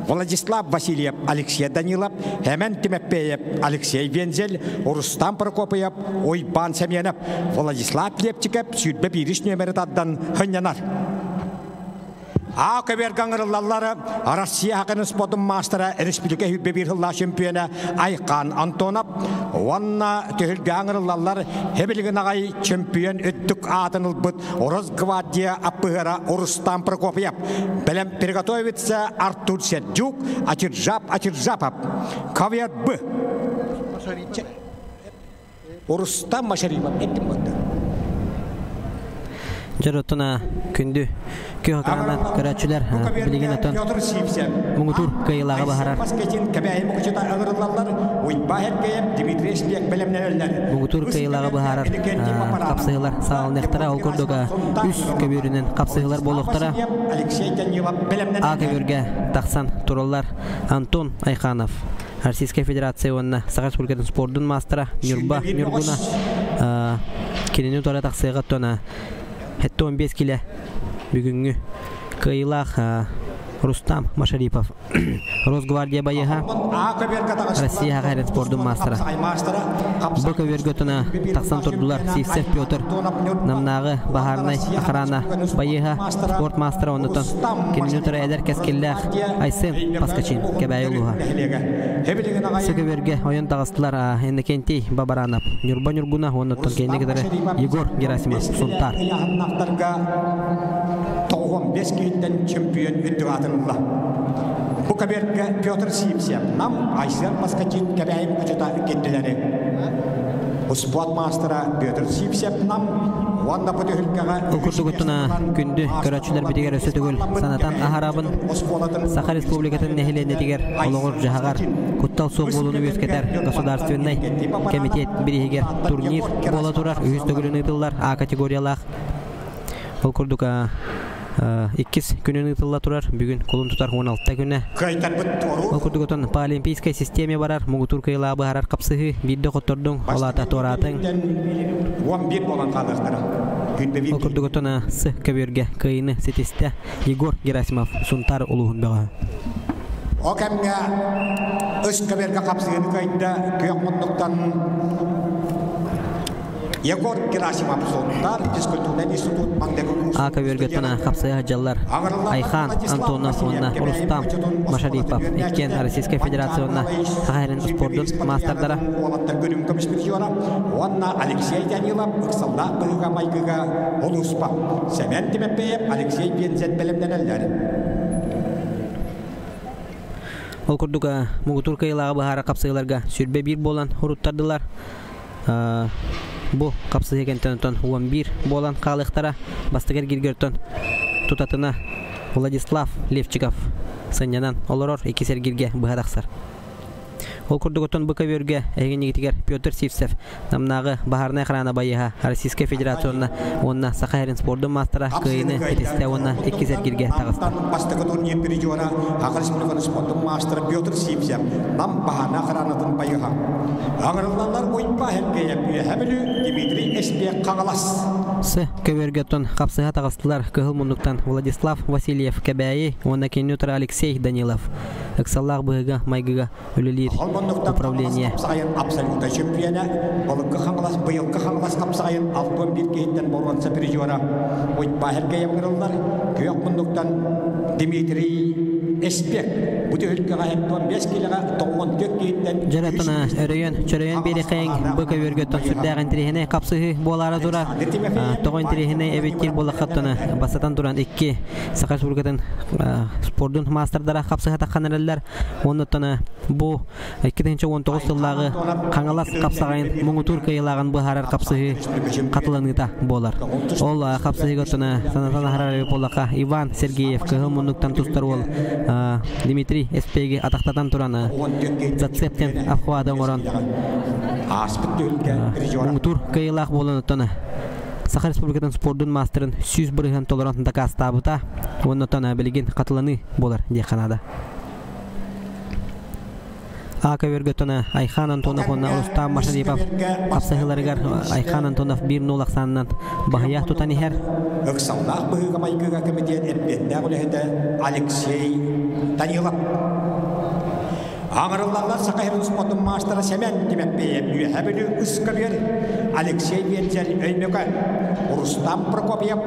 Владислав Васильев, Алексей Данилов, Хемен Тимофеев, Алексей Вензель, Рустам Прокопьев, Ойбан Семенов, Владислав Лепчиков, Сүйтбе Бириш нөмірі хынянар. Кабергаңырылалары Россия хақының спортын мастера республика хүтбе бір хылла чемпионы Айхан Антонов, онна төхілгаңырылалар хебелген ағай чемпион өттік атыныл бұд Орыз Гвардия аппығыра Рустам Прокопьев, білім приготовится Артур Сердюк, Ачиржапов, Кавер Б. Rustam Машарипов ettim oldu. Jarotuna kündü köhkandan köräçüler bilgin atan Muğutur kayılağı baharar. Muğutur kayılağı baharar kapsayılar sağlınektara ol kurduga üst köbürünün kapsayılar boluktara A köbürge taksan turollar Anton Ayxanov Российская Федерация онна Сағаш Бөлгетін спордың мастера Нюргуна келені тора тақсайға тона Хетті 15 келі бүгінгі кайылақ Рустам Машарипов Росгвардия байыға Россия ғайрен спордың мастера Бұл көвергетіна тақсан тұрдылар Сейсев Петр Намнағы Бахарнай Ақырана байыға спорт мастера онытын келені тора әдер кәскелләқ Айсен Паскачин кәбәй ұлыға Сөкөберге ойын тағыстылар Эннекентей Бабаранов Нюргуна онытын кейінегідері Егор Герасимов Сунтар Тоғын 5 кейттен чемпион үдді атынылы. Бұл кәберге Петр Сипсев, нам Айсен Паскачин кәбәйім күчіта кеттілері. Бұл спорт мастера Петр Сипсев, нам Окуртугутуна күнді көрәтшілер бітігер өсі түгіл санатан ахарабын Саха Республикатын нәхілене тигер олығыр жағағар Куттал соқ болуны өскетер государственный комитет бірігер турнир бола тұрар үйіз түгілін ұйтылар А категориялақ Ол күрдіка 2 күнін ұйтылла тұрар бүгін қолын тұтар 16 күні Ол күрдігітін по олимпийской системе барар Мұғытур кайылағы бағарар қапсығы бидді қоттордың олата торатың Ол күрдігітін сы көберге кайыны сетесті Егор Герасимов Сунтар ұлығын баға О кәмге үш көберге қапсығыны кайында көйек мұндықтан Егор Герасимов Сунтар физкультурный институт А көбергетіні қапсыға жаллар Айхан Антонов онна Рустам Машарипов Иккен Российская Федерация онна Қағайрын спордың мастардара Онна Алексей Данилов Үксалда қығыға майқыға олуспа Сәмен Тимепеев Алексей Бензет білімден әлдері Ол күрдігі Мұғытур кайылағы бағара қапсығыларға сүрбе бір болан ұруттардылар Бұл қапсыз екентен 11 болан қалықтара бастығыр кергертен тұтатына Владислав Левчиков сынянан олырор екесер кирге бұғадақсар. Ол күрдігіттен бұқа өрге әйген егетігер Петр Сивсев намнағы Бахарнай Қырана байыға Российская Федерацияны онна Саха спордың мастера күйіні әтесті онна екесер кирге тағыстар. Бастығы турнир перейдіуіна Ақыр Республиканы спордың мастера Петр Сивсев нам Бахарнай Қыранатын байыға. Аңырыланлар ойынпа әмгейіп әбілі Дмитрий Эспек қағалас. Сы көбергеттен қапсыға тағыстылар кығыл мұндықтан Владислав Васильев кәбәйі, онна кеннютер Алексей Данилов. Эксаллах бұғыға майгыға өлілер управление. Абсолютно чемпионы, болыққы қаңғылас, бұйылқы қаңғылас қапсайын 61 кейттен болғанса пережуара. Ойынпа әмгейіп аңырылар, көйек мұндықтан Дмитрий Эспек. Бұты өлкіға 15 келіға 94 кейттен Жаратына өрейін бері қайын бұқа өргеттен сүрдәғін тірехіне қапсығы болары дұра. Тоғын тірехіне әбеттер болы қаптыны басатан дұран 2 Сақа Республикатын спордың мастардара қапсыға таққан әрелер. Оныттаны бұл 2019 жыллағы қаңалас қапсағайын Мұғытур кайылағын бұхарар қапсығы қатылыңыта болар. Ол қапсығы көттіні санатан ағарар болақа Иван Сергеев кығыл мұндықтан тұстар ол Дмитрий Эспеге атақтатан тұраны зацептен афуадан оран Мұғытур кайылақ болын ұттаны Саха Республикатын спордың мастерын 100 бірігін толырантында қастабыта оныттаны білген қатыланы болар дейқанада. Ака өргөтіні Айхан Антонов онна Рустам Машарипов қапсығыларығар Айхан Антонов 1-0 ақсанынан бағаяқ тұтан ехер. Үксаллақ бұғыға майқыға комитет әтбетті құлығыды Алексей Данилов. Аңырылларлар Сақайрын спортың мастера Сәмен Тимеппеев үйәбілі үскілер Алексей Бензел өймекі Рустам Прокопьев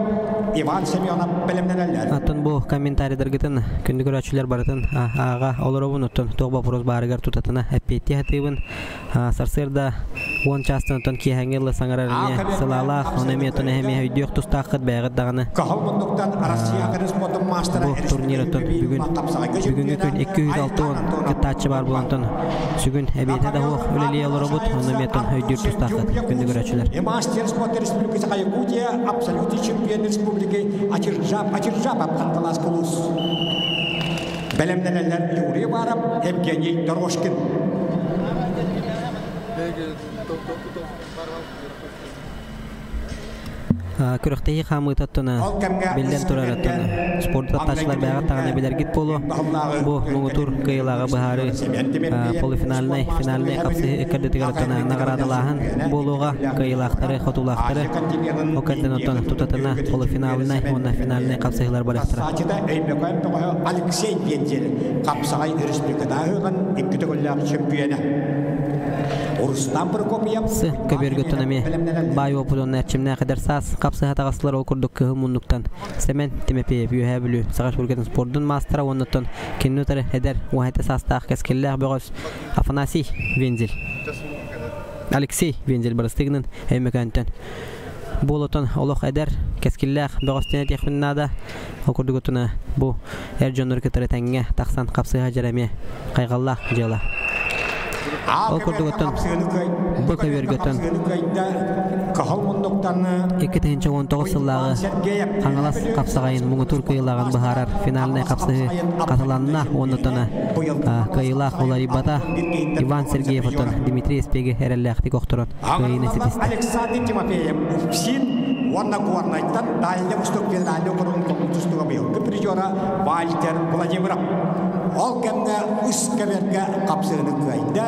Иван Семенов білімнен әлер. Атын бұл комментарийдер гетін күнді көрәтшілер барытын аға олар оғын ұттын тоғба пұрыз барығар тұтатына әппетті әтейбін сарсырда он частынтон киһәңгеллы саңарарыне сылала онеметон эһеме өйдүк тустакыт бәгыт даганы бу турниротон бүгүнгү күн 206 кытачы бар булантон сүгүн эбете да хук үлелие олоробут онеметон өйдүк тустакыт күндү көрөчүлөр мастер спорт республикасы Якутия абсолютный чемпион республики Ачиржап Абханкалас Кулус Белемнелер Юрий Баров, Евгений Дорожкин. Күрәктәге хамытаттына белдән турараттына спортта ташлар бәгә тагына белергит болу бу муңутур кыйлагы баһары полуфинальный финальный капсы кадетигәртәнә наградалаһын болуга кыйлактары хотулактары окәндән тутатына полуфинальный онда финальный капсыйлар барактыра Алексей Вензель капсагай республикада гын 2 төгөлләр чемпионы Урустан Прокопьев көбергөтөнөме бай опудон нәчимнә кадәр сас капсы хатагаслар окурдук кыһы муннуктан семен тимепе бүйәбүлү сагаш бурган спорттун мастера оннотон киннутары эдер уһайта састах кескелләр бөгөс Афанасий Вензель Алексей Вензель барыстыгынын эймекәнтен болотон олох эдер кескелләр бөгөстене технинада окурдугутуна бу эрҗоннор кетере тәңгә таксан капсы хаҗараме кайгалла жыла Окурдугутун бу көбергөтөн 2019 жыллары Хаңалас капсагайын муңутур кыйлаган баһарар финальный капсыгы каталанна оннотона кыйлак уларибата Иван Сергеевтон Дмитрий Спеге эрелләхти кохторон кыйны сетисте Александр Тимофеев Упсин Ванна Куарнайтан Дальня Восток Федеральный округун коммунистуга быйыл призера Вальтер Владимиров Ол кемне үс кеберге капсыгыны кыйда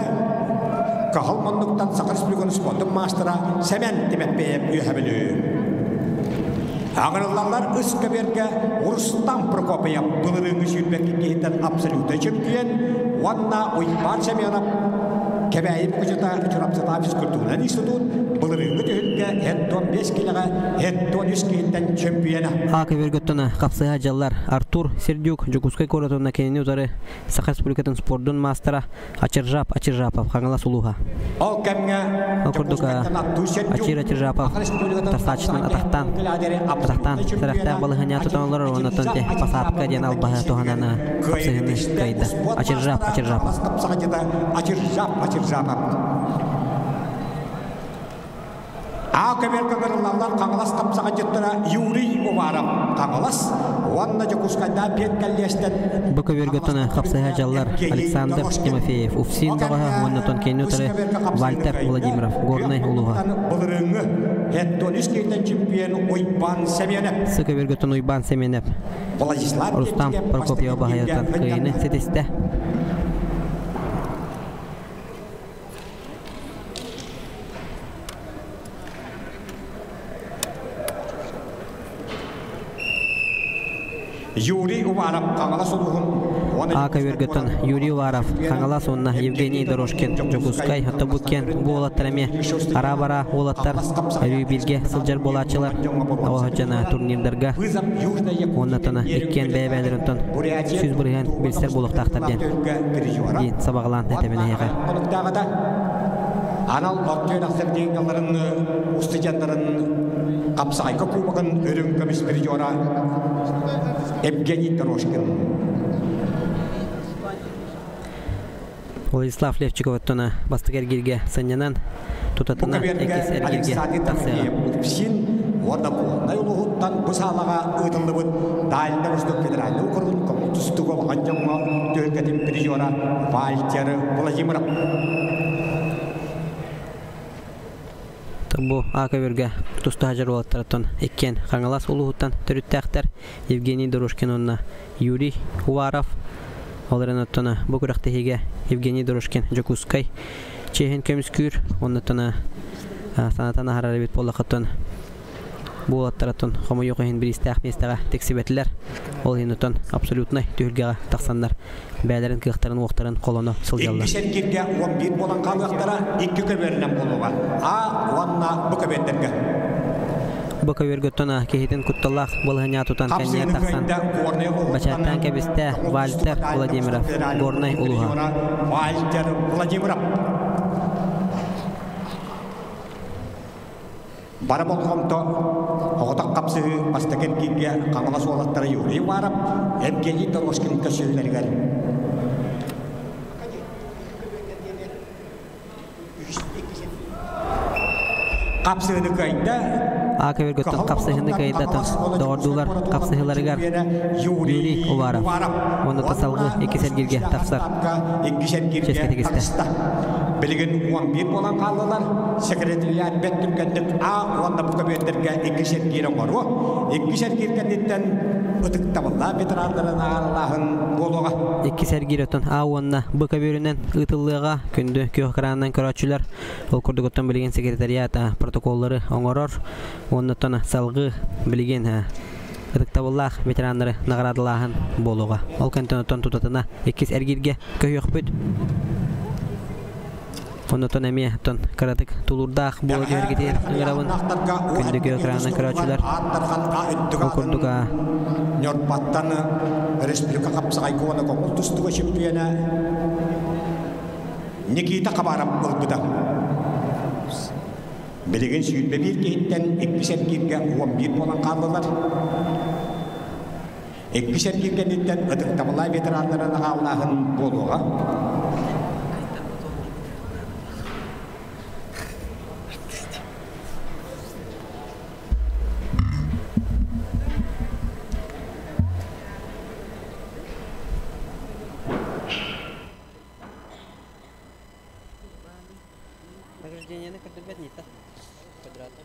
Кахалманлыктан Сакар Республиканы спорттун мастера Семен Тимепеев үйәбілі. Ағырыллар үс кеберге Урустан Прокопьев бұлырыңы сүйінбекке кейтен абсолютный чемпион Ванна Уйпар Семенов Кебәйіп күжета Чурапсата физкультурный институт бұлырыңы түйінге Эддон 5 келіға Эддон 3 кейтен чемпионы. Кебергөттіні қапсыға жаллар Артур Сердюк Жукускай коратуына кенені ұтары Сақар Республикатын спорттың мастера Ачиржапов Хаңала Сулуға. Ол кәмге Окурдука Ачиржапов Тарсачынан атақтан сәрәқтәк балығыня тұтанылар онытын те пасатқа ден албаға тоғананы қапсығыны қайды. Ачиржапов. Кеберге кырыллар Каңалас капсага жеттера Юрий Уваров Каңалас Ванна Жакускайда Петкаллестен Бу кебергөтөне капсыга жаллар Александр Тимофеев Уфсин дагы оннотон кеннутары Вальтер Владимиров Горный улуга Булырыңы Эттонискейтен чемпион Уйбан Семенев Сыкебергөтөн Уйбан Семенев Рустам Прокопьев багаятан кыйны сетисте Юрий Уваров Хаңалас улуғын Кебергөтөн Юрий Уваров Хаңалас онна Евгений Дорожкин Жокускай Атабукен бу олаттараме ара-бара олаттар әйүй билге сылжар болачылар жана турнирдарга оннатана эккен бәйбәлеринтон сүз бұрыған билсер болуқтақтар ден сабағылан әтемене еға Анал оттойн ақсыр дейінгаларын устыжандарын қапсағайқа кубағын өрің көміс призера Евгений Дорожкин. Владислав Левчиков оттона бастыгер гирге саннянан тутатына экес эргирге тақсыға. Син орда болғандай ұлығыттан бұсалаға ұйтылды бұд дайында Восток Федеральный округын коммунистуға баған жаңға төлгетін призера Вальтер Владимиров. Бу Кеберге туста хажар болаттараттан эккен Хаңалас улуғыттан төрүттәқтер Евгений Дорожкин онна Юрий Уваров оларын оттана бу күрәқтехеге Евгений Дорожкин Жокускай Чехин көміскүр оннаттана санатана харары бит болақыттан бу олаттараттан қомы йоқайын бір истәқ местаға тексебетлер ол хинуттан абсолютный түйілгеға тақсандар бәлерін кықтарын оқтарын қолыны сылжалдар. Иккешеркерге 11 болан қалықтара 2 көберінен болуға. Онна бұ көбеттерге. Бұ көбергөттіні кейтін күтталақ бұлғыня тұтан кәнер тақсан. Бачаттан кәбісті Вальтер Владимиров, Горный улуға. Вальтер Владимиров. Bara bolgomto ogotak kapsı pastaken giga kamala solatları yuri varap emkeyi toroskin kasılları gal. Kapsını kayda Akabir götün kapsahını kayda doğurdular kapsahıları gar Yuri Ovara. Onu tasalgı iki sergirge tafsar. Çeskete giste. Bilgin 11 olan kaldılar. Sekreteriyat bettürkendik A onda bu kabetlerge iki sergire var o. İki sergirkenitten ötük taballa veteranların Allah'ın boluğa. İki sergireton A onda bu kabirinen ıtıllığa kündü köhkırandan köröçüler. Ol kurdukottan bilgin sekreteriyat protokolları oңорор. Ondan salgı bilgin ıtıktабыллах veteranları nagradılahın boluğa. Ol kantonoton tutatına iki sergirge köhökpüt. Ondan emiye ton karatık tulurdağ bolu görgütür ıgıravın kündü köhkırandan köröçüler. Ol kurduka Nyorpattan Respublika kapsay kona kongus tuga şempiyona Nikita kabarap bulduda. Bilgin süyütme bir kehitten ekbişer girge 11 olan kaldılar. Ekbişer girgenitten ödük tabılay veteranlarına Allah'ın boluğa. Награждение кадырбет не та. Квадрата.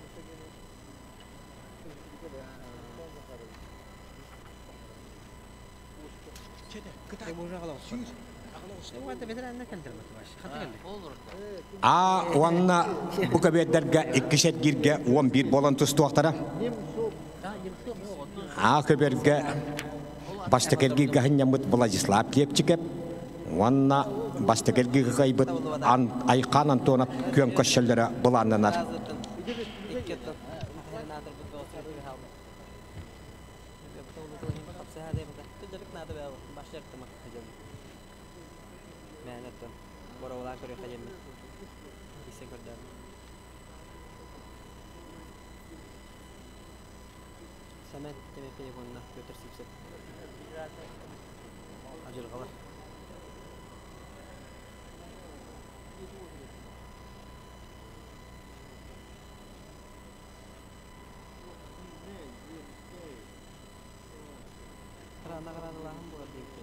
Wanna bu kabetlerge ikişer girge 11 bolan tustuaqtara. Köberge baştaker girge hanyamut Vladislav Klepchikep. Wanna baştaker girge kaybet ayqan Antonov kön koşullara bulanlar. Samet TMP bununla götürsüksek. Acil kalır. Karana-karanalarım burada büyük.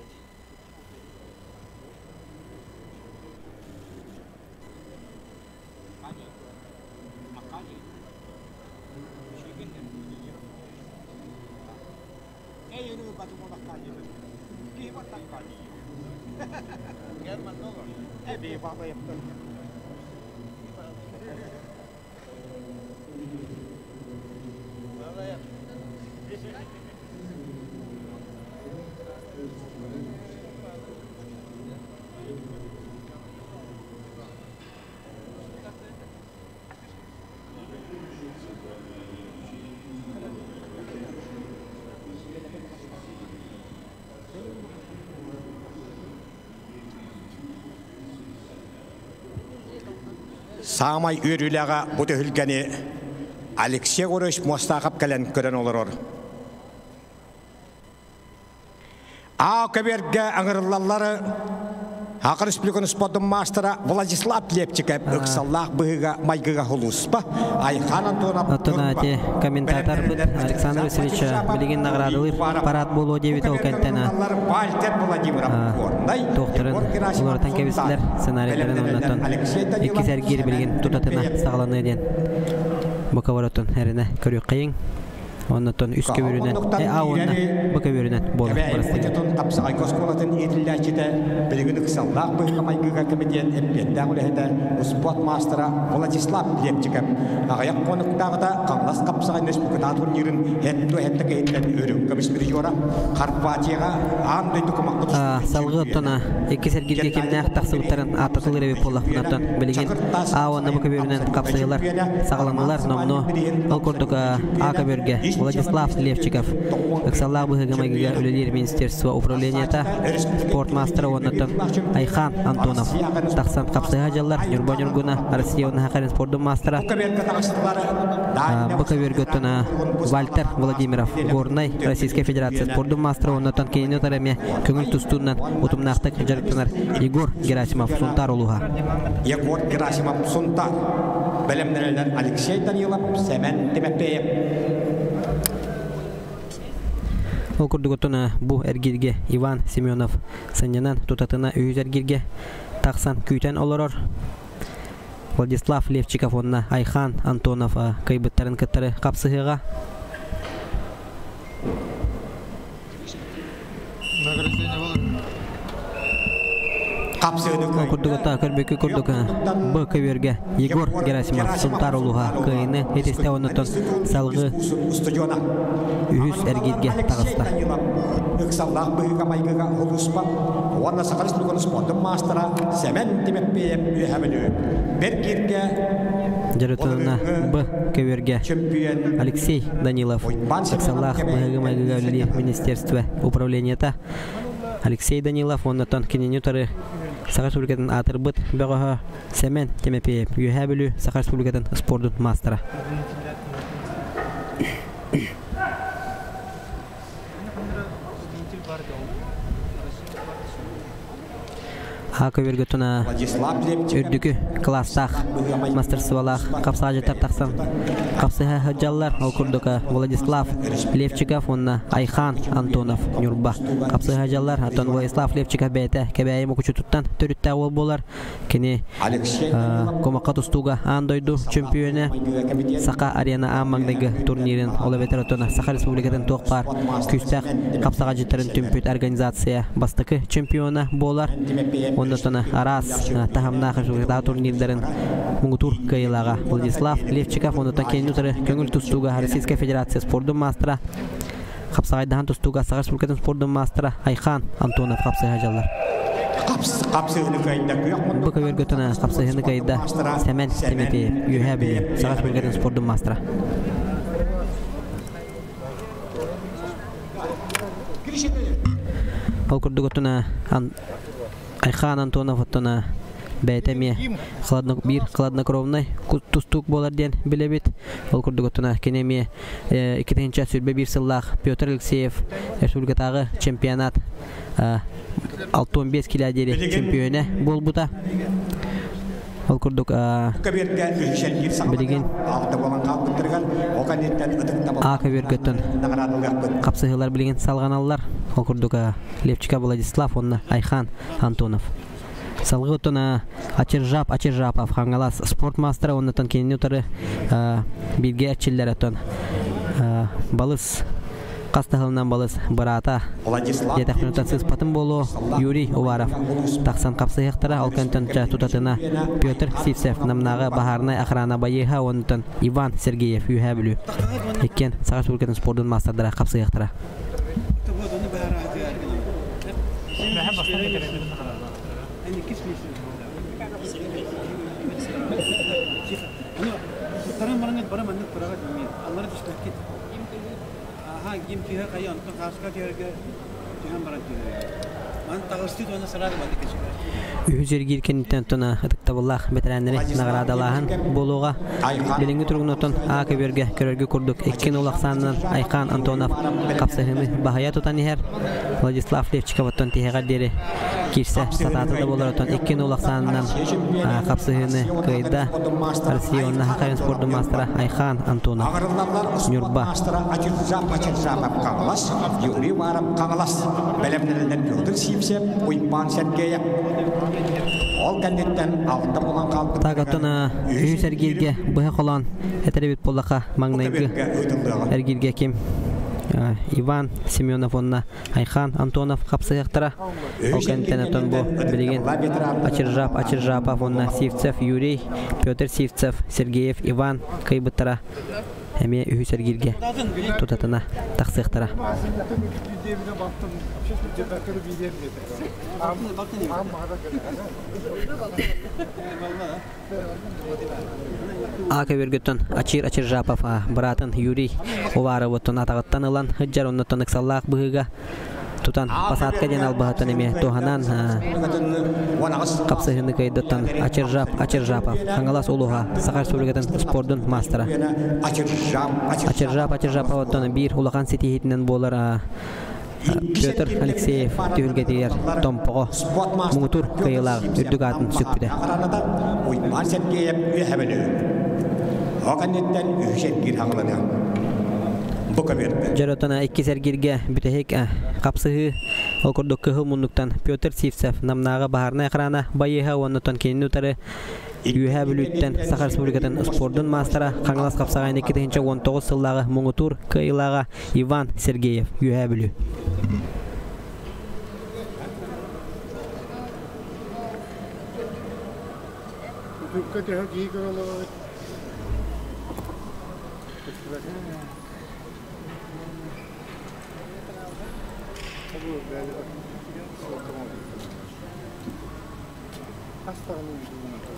Samay ürülaga bu tühülgeni Alexey Gorosh mustaqab kalen kören olur. Köberge ağırlalları Haqar Respublikanın spodun mastera Vladislav Klepchikep ıksallah bıhıga maygıga huluspa Ayhan Antonov Atonati komentator bud Alexander Vasilyevich bilgin nagradılır parat bolu debit olkentena doktorun ulardan kebisler senaryoların ondan iki sergir bilgin tutatına sağlanı eden bu kavaratın herine körüyor kayın ondan üst köbürünen ondan bu köbürünen bolu burası kapsay koskolatın edillerçide bilgin kısallah bıhıga maygıga komediyen empiyette ulehede spot mastera Vladislav Klepchikep ayak konuktağda kanlas kapsay Respublika turnirin hette kehitten ürün kabisbiri jora Karpatiyaga andaydı kumaklık salgı tona iki sergirge kimne taksıbıtların atatılır evi pollakınatan bilgin ondan bu köbürünen kapsayılar sağlanılar nomno al korduk a köbürge Владислав Левчиков. Аксаллах Быгамагига Улилир Министерства управления спортмастера оннотон Айхан Антонов. Тахсан Капсахаджаллар Нюрбанюргуна Россия Нахарин спортом мастера. Бакаверготона Вальтер Владимиров. Горной Российской Федерации спортом мастера оннотон Кейнотареме Күңіл Тустуннан Утумнахтак Жарктанар Егор Герасимов Сунтар Улуха. Егор Герасимов Сунтар. Белемнерелер Алексей Данилов Семен Тимепеев. Окурдуготона бу эргирге Иван Семенов саннянан тутатына үйүз эргирге таксан күйтен олорор. Владислав Левчиков онна Айхан Антонов кайбыттарын кыттары капсыгыга. Окурдугота көрбөкү көрдүк бу каверге Егор Герасимов Сунтар Улуха кыйны этесте оннотон салгы үйүз эргирге тагыста. Ыксаллах быгыга майгыга олуспа. Уанна сакарыс бүгін спортым мастера Семен Тимепеев үйәбілі. Бергирге Жарытына б каверге Алексей Данилов Ыксаллах быгыга майгыга Улилир Министерства управления Алексей Данилов оннотон киненютары Саха Республикатын атырбыт бөгөһө Семен Тимепеев үйәбілі Саха Республикатын спортын мастера. Каверготуна үрдүкү класстах мастерстволах капсажытар таксан капсыха хаджаллар окурдука Владислав Левчиков онна Айхан Антонов Нюрба капсыха хаджаллар атон Владислав Левчиков бете кебейим окучутуттан төрүттө ол болар кини комакка тустуга андойду чемпионы Сака арена аммагдагы турнирин ола ветератона Саха Республикатын тоқпар күстак капсага жытарын түмпүт организация бастыкы чемпионы болар. Оннотона Арас тахамна хашугда турнирдарын муңутур кайылага Владислав Левчиков оннотон кейнутары көңүл тустуга Российская Федерация спортын мастера капсагайдахан тустуга Саха Республикатын спортын мастера Айхан Антонов капсага жаллар. Бу каверготона капсаганы кайда Семен Тимепеев үйәбілі Саха Республикатын спортын мастера. Ол курдуготона Айхан Антонов оттона бәйтәме хладнокровный тустук болар ден билебит. Ол курдуготона кенеме 2-нче сүрбе бир сыллах Петр Алексеев республикатагы чемпионат 6-15 килодери чемпионы болбута. Ол курдук билеген кавергөттөн капсыгылар билеген салганаллар. Ол курдук Левчика Владислав онна Айхан Антонов. Салгытона Ачержапов хангалас спортмастера оннотон кененютары бирге ачиллер атон балыс Кастахылынан балыс барата детахнутан сыспатын болу Юрий Уваров таксан капсыяқтара алкантан тутатына Петр Сивцев намнага бахарнай охрана байыха онтан Иван Сергеев үйәбілі еккен Саха Республикатын спортын мастардара капсыяқтара. Гимтиха каян то хаска терге тихан баратты. Ман тагысты тоны сарады бадык. Үзергир кенттен тона тактабаллах ветераннары наградалаһын болуга билинги тургунотон каберге көрөргө курдук. Эккен улаксаннан Айхан Антонов капсыгыны бахая тутанихер Владислав Левчиковтон тиһага дере кирсе сататыда болоротон эккен улаксаннан капсыгыны кайда Россия Нахарин спортын мастера Айхан Антонов Нюрба Юрий Уваров Каңалас белемнерден Петр Сивцев Уйпан Сергеев Ол кандидаттан алты болан қалды. Тагатона үйүс эргирге быха колон этеребит боллака маңнайгы эргирге ким Иван Семенов онна Айхан Антонов капсыяқтара. Ол кандидаттан бу билеген Ачержапов онна Сивцев Юрий Петр Сивцев Сергеев Иван кайбыттара. Эме үйүс эргирге тутатына таксыяқтара. Ака бергөттөн Ачир Жапов братын Юрий Уваровтон атагыттан ылан хыджар оннотон ыксаллаак быыга тутан пасатка ден албахатын эме туханан капсыгыны кайдыттан Ачир Жапов Хангалас улуга Сахар Республикатын спордун мастера Ачир Жаповтон бир улахан сетихитинен болар Петр Алексеев түйілгетегер томпығы мұңытур қиылағы үрдік атын сүкпіде. Жаротана 2 сәргерге бүтәхек қапсығы оқырдық қығы мұндықтан Петр Сивцев намнаға бағарына экрана байыға оннытан кенін ұтары Үйәбі бүліттен Сахар Республикатын спордың мастера Қаңылас қапсағайын 2019 сыллағы мұңытур қиылаға Иван Сергеев үйәбі бүлі.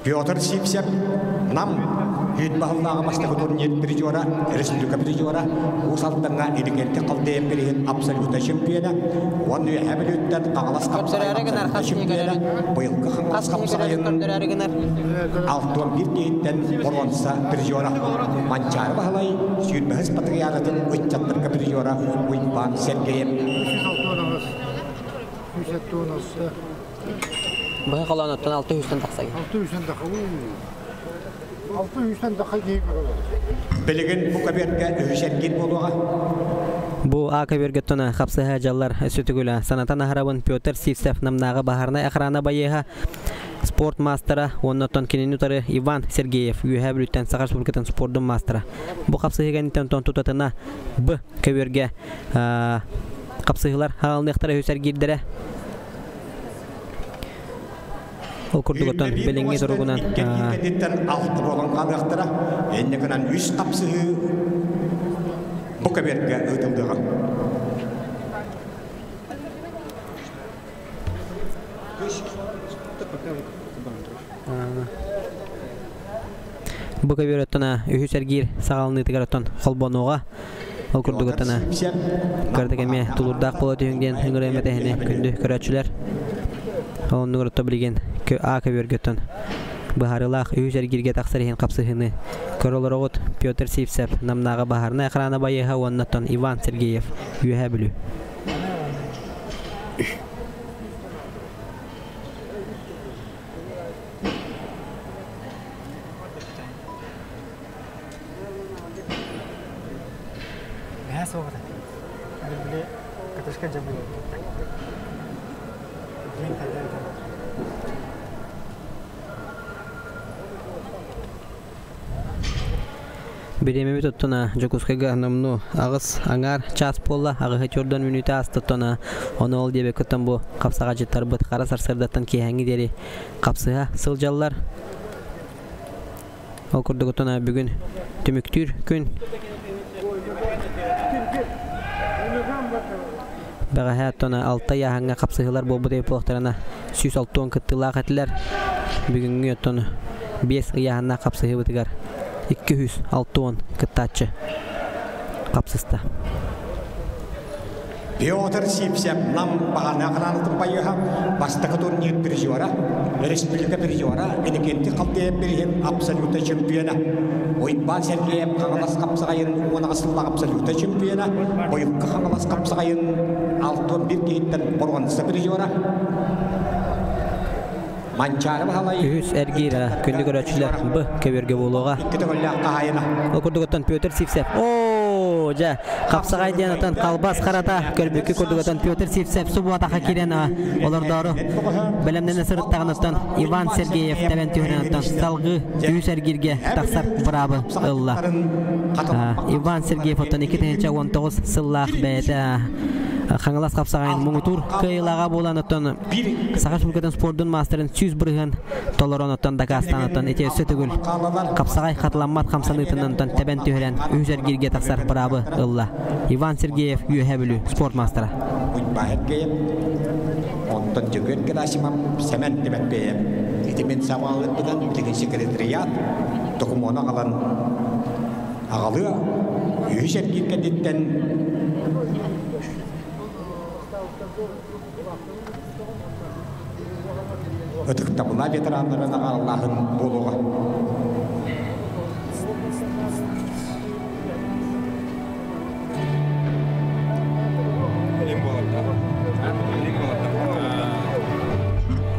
Петр Сивцев нам хүйт бағылдағы бастығы турнир призера, республика призера, ұсалтыңға елігенті қалдайын берген абсолютно чемпионы, оны әбілеттен қағалас қапсағайын чемпионы, бұйылғы қаңғалас қапсағайын алтуан бір кейттен бұрғанса призера. Манчары бағылай, сүйінбәғіз патриаратын өтчаттырғы призера, Уйбан Сергеев. Бұғы қалауын өттен 600-тен тақсай. 600-тен тақы, 600-тен тақы кейіп қалауын. Білігін бұл көберге үйшенген болуға. Бұл ақабергеттіні қапсыға жаллар сөтігілі. Санатан ағырабын Петр Сивцев намнағы бағарына әқырана байыға спорт мастера, оннаттан кенен ұтары Иван Сергеев, үйәбі бүліттен Сахар Республикатын спордың мастера. Бұл қапсыға гәнеттен тұтатына бұл көберге қапсығылар ағалынықтары өсер кердері. Ол күрдігіттен беліңе тұрғынан алты болған қадықтыра әнекінен үш қапсығы бұқа берге өтілдіға. Бұқа береттіна үйі сәргер сағалыны тігіреттен қолбонуға ол күрдігіттіна көрдігіме тұлырдақ болы түйіңден үңір әметәхіне күнді көрәтшілер Onun nurta bilgen aka börgötön baharılaq üyüzergirge taqsarihin qapsıhını körolorogot Pетр Сивцев namnağa baharına ekrana bayıha onnaton Ivan Sergeyev üyəbülü. Ne soğukta? Bile katışka camı. Беремеме тоттона жокускага намну агыс аңар час полла агы чордон минута астыттона оны ол дебе көтөн бу капсага жеттар быт кара сарсырдаттан кийәңги дери капсыга сылжаллар ол курдугутона бүгүн түмүктүр күн бага хаттона алта яһанга капсыгылар болбу деп полтарына 106 кыттылак әтләр бүгүнгө тоны 5 яһанна капсыгы бытыгар 206 кыттачы капсыста Петр Сивцев нам бағана қанатын байыға бастығы турнир призера, республика призера, энекенті қалдайып берген абсолютно чемпионы. Уйбан Сергеев қаңылас қапсығайын, оны қысылға абсолютно чемпионы, бойылқы қаңылас қапсығайын, 61 кейттен бұрғанысы призера. Үз әргейра күнді көрәтшілер бұ көберге болуға. Ол күрдігіттен Петр Сивцев. Ооо, жа, қапсағай денатан қалбас қарата көрбекке күрдігіттен Петр Сивцев субуа тақа керен олардары. Бәлемден сұрыттағынаттан Иван Сергеев тәбен түйінаттан салғы үз әргерге тақсар бұрабы ұлла. Иван Сергеев оттан 2019 сыллақ бәйті Қаңылас қапсағайын мұңытур қиылаға боланыттан Сахар Республикатын спордың мастерін сүз бұрыған толороноттан Дагастановтан ете өсі түгіл қапсағай қатыламмат қамсанытыннан тәбән түйірен үзергерге тақсар бұрабы ұлла. Иван Сергеев үйәбілі спорт мастера. Онтан жүгін кірасымам сәмен демет бейім. Етімен самалын бұдан білген секретарият kumona kalan ağalı yüzet gitkeditten ötük tabuna veteranlarına Allah'ın buluğa.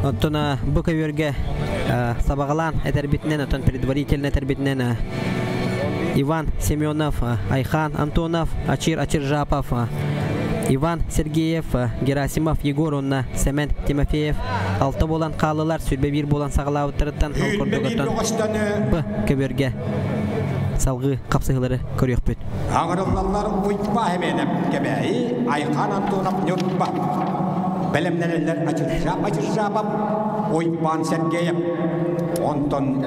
Оттона бука верге сабагалан этербитнен оттон предварительно этербитнен Иван Семенов, Айхан Антонов, Ачир Ачиржапов, Иван Сергеев, Герасимов, Егоровна, Семен Тимофеев, алты болан қалылар, сүрбе бир болан сағалауыттырыттан алқордығыттан Б көберге салғы қапсығылары көрек бүт. Ағырылалар ұйтпа әменіп кебәйі, Айхан Антонов нүртпа. Бәлемнәлелер Ачиржапов, Ойпан Сергеев, Онтон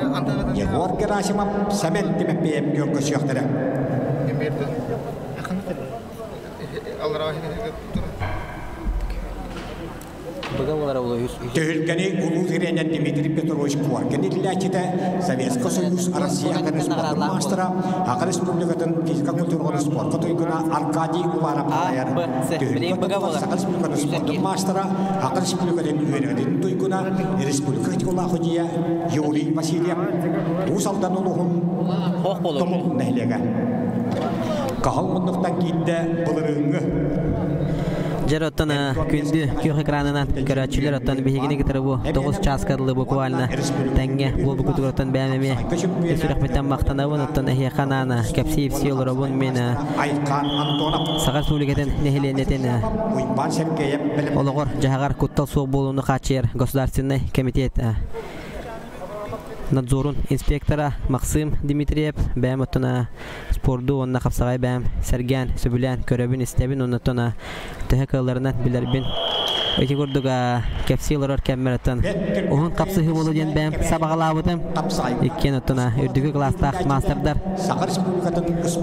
Егор Герасимов, Семен Тимофеев көргі сүйіқтірі. Төхілгені ұлу зіренен Дмитрий Петрович Куарген илләчеті Советский Союз Россия ақыры спорт мастера ақыры республикатын физика культурғаны спортқа тойгына Аркадий Уларов аяр. Төхілгені республиканы спорт мастера ақыры республикатын үйренетін тойгына республика Тикулахудия Юрий Васильев Усалдан ұлығын Томыл нәйлеге. Қағыл мұндықтан кейді бұлырыңы. Жароттан күнді күйік экранынан көрәтшілер оттан бейгіне кетірі бұ 9 час қадылы буквально тәңге бұл бұқытық оттан бәмеме сүріқметтен мақтанауын оттан әхе қананы кәпсейіп сейолыр обын мен Сағар Республикатын нехеленетін олығыр жағағар күттал суық болуыны қатшер Государственный комитет надзорун инспектора Максим Дмитриев бәм оттана спорду онна қапсағай бәм сәрген сөбілән көрәбін істебін оннаттана тәхәкаларынан білербін өте көрдіға кәпсейларар кәммәраттан оғын қапсығы болу ден бәм сабағалабытым еккен оттана үрдігі кластақ мастердар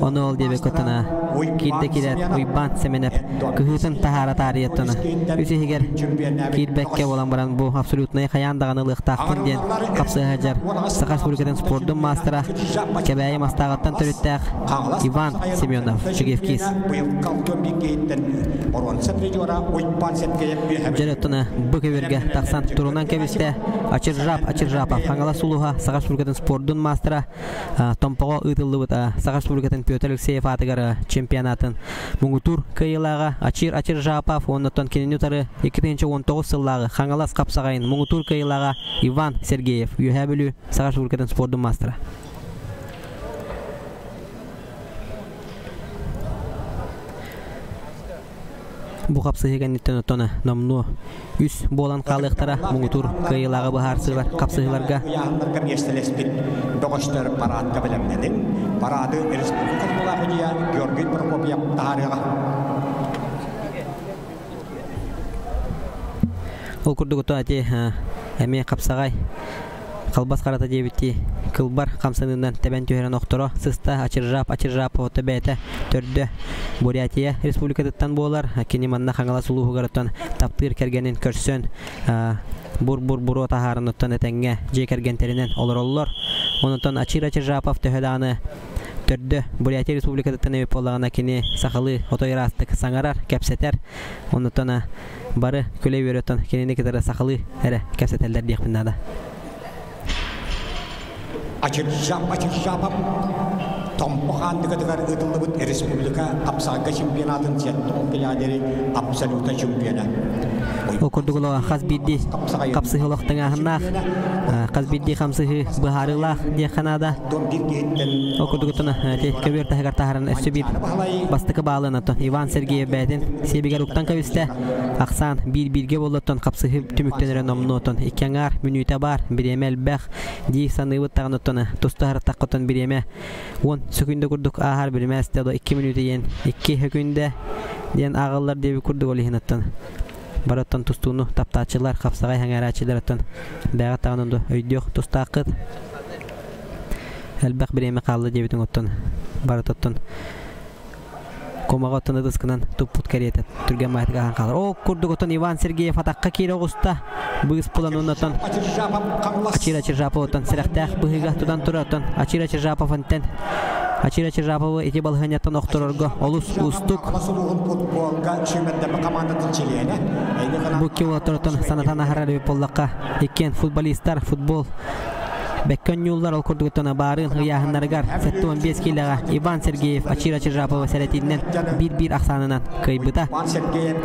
оны ол дебек оттана кейді келет ойбан сәменеп күхітін тахара тарияттана өте егер кейдбәкке болан баран бұл абсолютный қаяндағаны лықтақпын ден қапсығы жар Сақа Республикатын спорттың мастера кәбәйі мастағаттан түріттәқ Иван Семенов Шегевкис. Жареттіні бүкі берге тақсан тұрынан кәбесті Ачиржапов Хаңала Сулуға Сақа Республикатын спорттың мастера Томпаға ұйтылды бұд Сақа Республикатын Петр Алексеев атығары чемпионатын Мұңғытур кайылаға Ачиржапов оннаттан кенен ұтары 2019 сыллағы Хаңалас қапсағайын Мұңғытур кайылаға Иван Сергеев Юхәбілі Саға Республикатын спорттың мастера. Бұ қапсығы кәнеттен ұттаны номну үс болан қалықтара мұңғытур қайылағы бұхарсығылар қапсығыларға. Яғындарға местелеспет доғыштар парадқа білімненің парады республика Құлағыдия Георгий Прокопьев тарыға. Ол күрді күті әте әме қапсағай қалбас қарата дебетті кылбар қамсынынан тәбән түйерен оқтыры сыста Ачиржап оты бәйті түрді Бурятия республикатыттан болар кені манна қаңала сұлуғы ғарыттан таптыр кәргенін көрсін бұр отағарын ұттан әтәңге жей кәргентерінен олар онытан Ачиржапов төхеданы түрді Бурятия республикатыттан өп олағына кені сақылы отойрастық саңарар кәпсетер онытан бары көлей өреттан кенені кетері сақылы әрі кәпсетелдер дейқпіндады. Ачиржапов Томпохандыгадыгар ыдылды бұд республика апсаға чемпионатын сеттің пилядері абсолютно чемпиона. Окурдугуло Хазбидди капсыгылыктың ахыннах Хазбидди хамсыгы быхарылах деханада окурдугутуна көбөр тахагартахарын өссөбир бастыкы баалынатын Иван Сергеев бәдин себигер уктан кабисте Аксан бир-бирге болоттон капсыгы түмүктөнөрөн номнотон икеңар мүнүтө бар биремел бэх ди саныбыттагынытын тустахар таккотон биреме 10 секунда курдук ахар биреместе 2 минут ен 2 секунда ден агыллар деби курдук олихинаттан бараттан тустууну таптаачылар капсагай хаңарачылараттан бага тагынды өйдөх тустакыт элбек биреме калды дебитин оттон бараттан Комаға отын ыдыскынан туппут кәриеті түрген майытыға қалар. О, күрдік отын Иван Сергеев атаққа кейі оғыста. Бұғыз пұлан оннатон. Ачира Чержапов отын сірақтақ бұғыға тудан тұр отын. Ачира Чержапов антен. Ачира Чержаповы эти балғанеттан оқтырырға олыс ұстық. Бұқки олатырытын санатан ағарары боллаққа екен футболистар, футбол. Бәккөн юллар ол күрдігіттіні барын ғияғынларығар сәтті 15 келіға Иван Сергеев Ачира Чержапова сәлетінен бір ақсанынан көйбіта.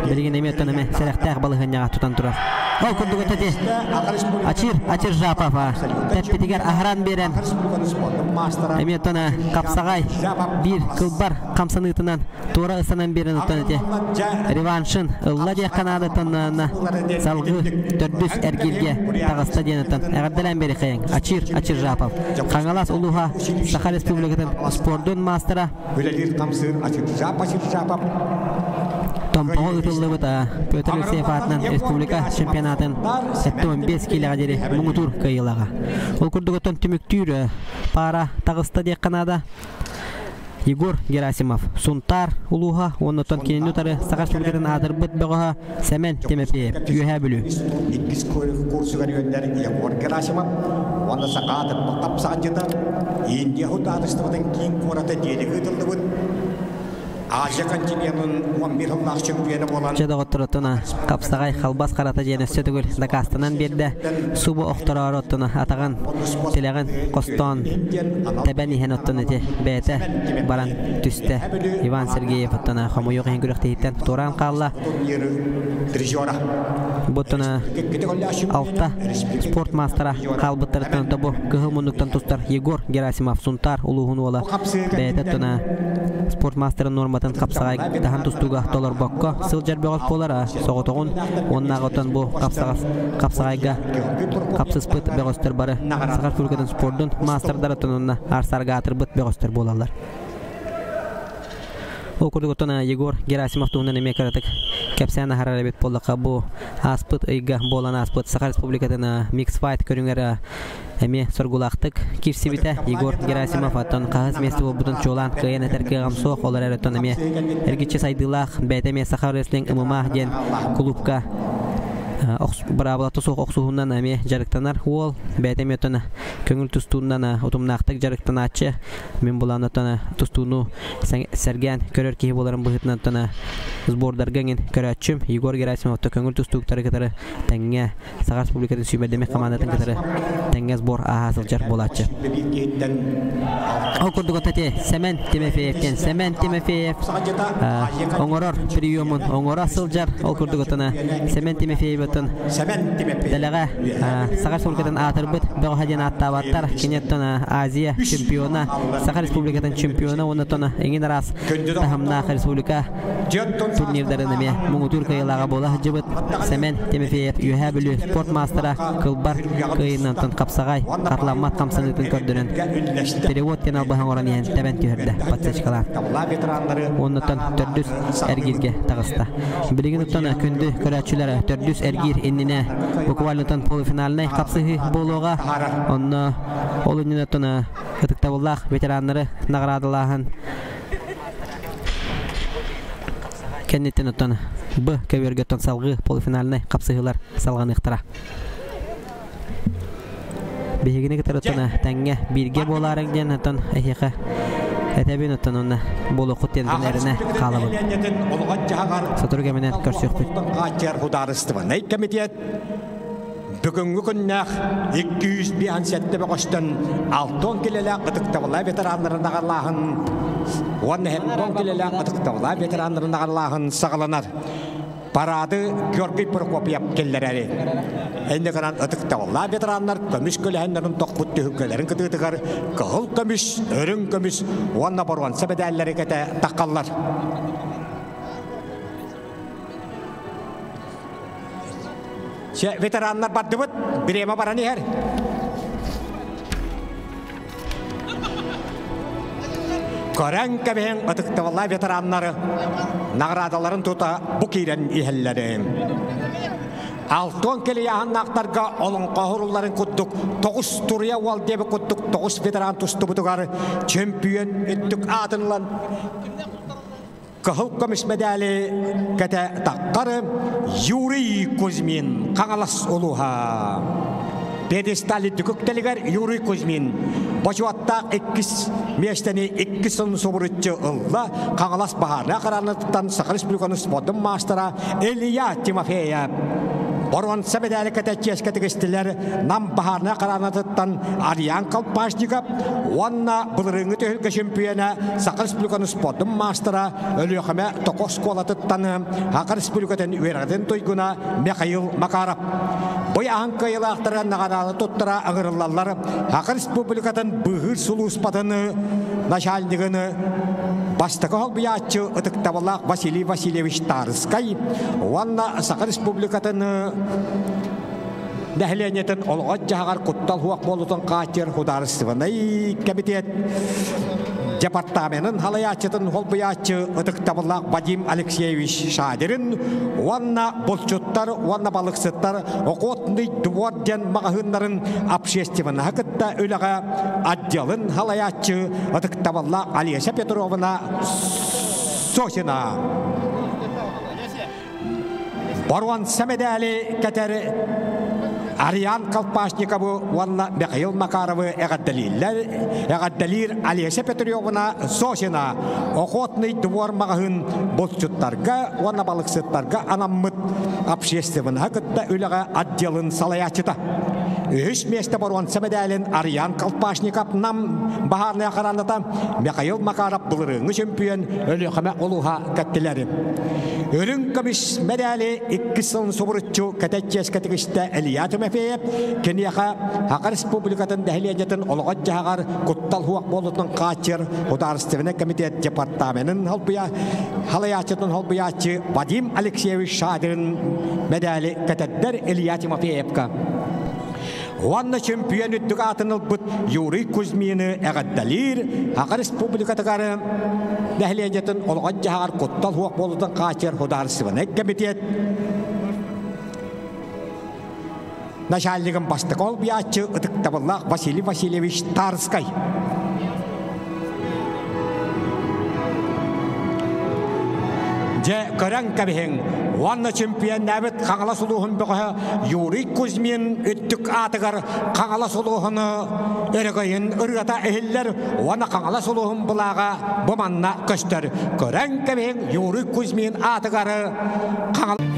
Білген әметтініме сәріқтәқ балығынняға тұтан тұрар. Ол күрдігітті Ачир Жапова тәппетігер ағыран берен әметтіні қапсағай бір қылбар қамсанытынан тура ұсанан берен ұттаныте. Реваншын ұлла де қанады тұнына салғы түрдіс әргелге тағыста денеттін. Әғірділен бері қайын. Ачир Жапов. Қаңалас ұлуға Саха Республикатын спордың мастера. Томпағыл үтілі бұта Петр Алексеев атынан республика чемпионатын 15 келіға дері мұңытур қайылаға. Ол күрдігіттен түміктүйрі пара тағыста дек қанада. Егор Герасимов, Сунтар, Улуха, оннотон кененутары Саха Республикатын адыр бұт бұғыға Сәмен Темепеев, үйе бүлі. Иккіз курсуға өндері Егор Герасимов, оны сақатып бұқтап сағанжыда, Индия ғұдадыстығын кейін қораты делігі ұтылды бұд. Азия континентінің 11 жылдақ чемпионы болан. Жадағыттырытына қапсағай қалбас қарата жені сөтігіл дақастанан берді. Субы оқтыра орыттына атаған тілеген қостан тәбән ехен оттын еті бәйті баран түсті. Иван Сергеев оттына қамы йоқ ең күріқті еттен туран қалла. Бұттына алта спорт мастера қалбыттырыттан табу күхіл мұндықтан тұстар Егор Герасимов, Сунтар, Улуғын ола бәйті тұна спорт мастерын норматын қапсағай таған тұстуға долар баққа сыл жарбеғат болара соғытығын оннағытын бұл қапсағайға қапсыз бұт бәғыстыр бары Саха Республикатын спордың мастердарытын онна арсарға атыр бұт бәғыстыр болалар. Ол күрдігіттіні Егор Герасимов туғынан әме қаратық кәпсәні харары бет болдыққа бұл аспыт ұйға болан аспыт Саха Республикатыны микс-файт көріңері әме сұргулақтық кирсибіті Егор Герасимов аттан қағыз месті ол бұдың чолан қиын әтәркі ғамсоқ олар әріттен әме әргетші сайдылақ бәйтәме Саха Республикатын ұмыма ден клубқа Бравалаты соқ оқсуғынан әме жарықтанар ол бәйтәме өттіні көңіл тұстуынан ұтымнақтық жарықтанатшы мен болан өттіні тұстуыну сәрген көрер кейі боларын бұғытын өттіні сбордарғанген көрәтшім Егор Герасимов өтті көңіл тұстуықтары кітары тәңге Саха Республикатын сүйбәдеме қамандатын кітары тәңге сбор ағасылжар болатшы. Ол күрдік өттіте Сәмен Темефеевтен Сәмен Темефеев оңырыр приемын оңыра сылжар ол күрдік өттіні Сәмен Темефеев Дәліға Саха Республикатын атырбыт бұғаден аттаваттар кенеттіні Азия чемпионы Саха Республикатын чемпионы оны тоны еңін арас тахымна Республика турнирдарын әме мұңытур қайылаға бола жыбыт Сәмен Темефеев үйе бүлі спорт мастера қылбар қайынан тын қапсағай қатламат қамсанытын көрдірін перевод тен албаған оран ен тәбән түйірді патсачкалар оны тын түрдіс әргерге тағыста білеген ұттаны күнді көрәтшілері түрдіс әргер еніне буквально-тан полуфиналіне қапсығы болуға оны ол үніне тұны ұтықта болақ ветеранлары нағырадылағын кәнеттен ұттаны бұ көверге ұттан салғы полуфиналіне қапсығылар салған ұқтыра бейгіне кітір ұттаны тәңге бірге боларың ден ұттан әйеқі әтәбен ұттан оны болу құттендін әріне қалыбын сатырға менен көрсек бұд бүгінгі күннәқ 200 бейан сәтті бұғыштың 6 келелі қытықтауыла ветеранларын ағарлағын 10 келелі қытықтауыла ветеранларын ағарлағын сағыланар. Парады Георгий Прокопьев келдер әрі. Әнді қанан ұтықтауыла ветеранлар көміш көләйіндерін тоқпұтты хүккелерін күтігітігір қығыл көміш, өрін көміш, онна борған сәбедәлері кәті таққалар. Ветеранлар барды бұд, біреме бараны әр. Көрән кәбен ұтықтауыла ветеранлары нағырадаларын тұта бұ кейрен ихеллері. Алтон келі яғаннақтарға олың қағыруларын күттік, 9 турия уал дебі күттік, 9 ветеран тұсты бұтығары чемпион өттік адынлан. Kahıl komis medali kete takkarı Yuri Kuzmin Kangalas oluha. Pedestali dükükteliger Yuri Kuzmin. Başuatta ikkis meşteni ikkisin soburutçu ılla Kangalas baharına karanlıktan Sakar Respublikanın spodun mastera Eliya Timofeyev. Boron sebedeli kateçes kategoristiler nam baharına karanlıktan Aryan Kalpashnikov Wanna bılırıngı tühülge şempiyona Sakar Respublikanın spodun mastera Ölüyökeme Tokos kolatıttan Sakar Respublikanın üyeradın tuyguna Mikhail Makarov. Bu yahankı yılaktıran nağanalı tuttura ağırlarlar Sakar Respublikanın bıhır sulu ispatını naşalnigini Bastıkı holbiyatçı ıtıktavalak Vasily Vasilyevich Tarskay Wanna Sakar Respublikanın Nehlenetin olğat jahagar kuttal huak bolutun kaçır hudarısıvınay komitet Departamentin halayatçıtın holbiyatçı ıtıktavalak Vadim Alexeyevich Şadirin Wanna bolçuttar, wanna balıksıttar Okotnıy duvarden mağahınların apşestivini hakıtta ölağa adjalın halayatçı ıtıktavalak Aliyasa Petrovna Sosina Barwan Samedali Kater Aryan Kalpashnikov'u Wanna Mikhail Makarov'u egaddalir Aliyasa Petrovna Sosina Okotnıy duvar mağahın bolçuttarga wanna balıksıttarga anammıt apşestivini hakıtta ölağa adjalın salayatçıta Üç meste Barwan Samedalin Aryan Kalpashnikov nam baharına karanlıta Mikhail Makarov bılırıngı şempiyon ölüyökeme oluha kattileri. Örün komis medali ikkisin soburutçu kateçes kategoriste Eliya Timofeyev Kenyaha Sakar Respublikatın dehliyetin olğat jahagar kuttal huak bolutun kaçır hudarıstıvına komitet departamentin halayatçıtın holbiyatçı Vadim Alexeyevich Şadirin medali katedder Eliya Timofeyevka. Wanna şempiyon üttük atınıl bıt Yuri Kuzmin'i egaddalir Sakar Respublikatıgarı dehliyetin olğat jahagar kuttal huak bolutun kaçır hudarıstıvına komitet Naşalligin bastık ol biyatçı ıtıktavalak Vasily Vasilyevich Tarskay. Je karang kabiheng wanna çempiyon navet Kangala suluhun bıqı Yuri Kuzmin üttük atıgar Kangala suluhunu ergayın ırgata ehiller wanna Kangala suluhun bulağa bumanna köster. Karang kabiheng Yuri Kuzmin atıgarı Kangala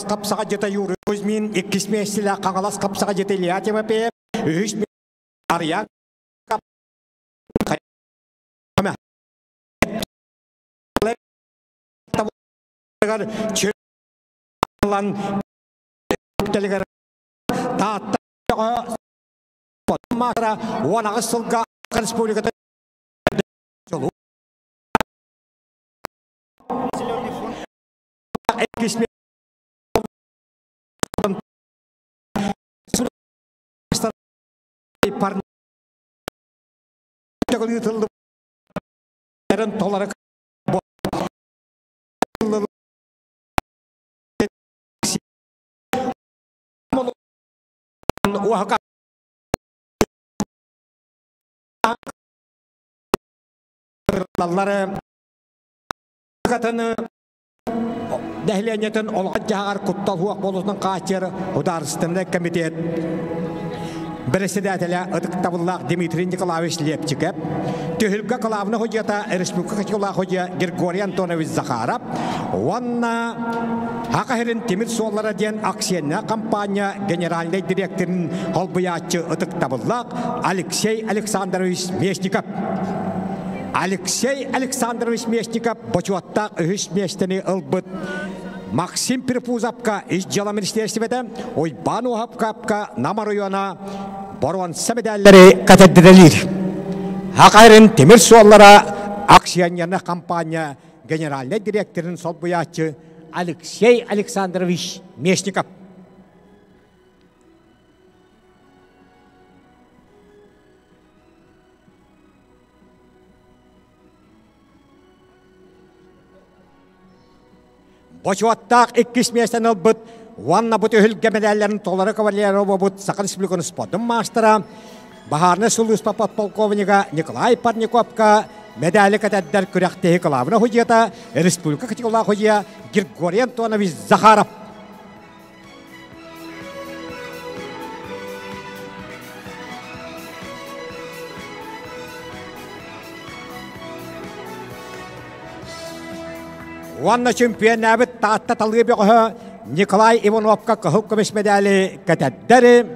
kapsağa jeta Yuri Kuzmin ikkis mesila Kangalas kapsağa jeta Eliya Timofeyev üç Aryan lan telegar ta matra wana asalga Respublikada ikkis parna yutuldu eren tolarak wahaka lallara katını dehliyetin olğat jagar kuttal huak bolusunun kaçır hudarısında komitet Председателя Ыдыктабыллах Дмитрий Николаевич Лепчиков, Тюхилька Калавна Ходьята, Республика Качула Ходья Григорий Антонович Захаров, Ванна Хакахерин Тимир Солара Ден Аксиена компания генеральный директор Холбуячы Ыдыктабыллах Алексей Александрович Мешников. Алексей Александрович Мешников Бочуаттак үхіс местені ылбыт. Максим Перепузапка из дела министерствета, Ойбану Хапкапка Намаруйона Борон Самедаллери катедралир. Хакайрин Тимир Соллара акционерная компания генеральный директор Солбуячы Алексей Александрович Мешников. Бочуаттак иккис местен ылбыт, ванна бут өһүлгө медалларын толары кавалеры бут Саха Республиканы спортын мастера, Бахарны Сулус подполковника Николай Парниковка медали катаддар күрәктеһи кылабына ходията Республика категория ходия Григорий Антонович Захаров. Ванна чемпионабыт таатта талгыбыгы Николай Ивановка кахуккамеш медали катаддары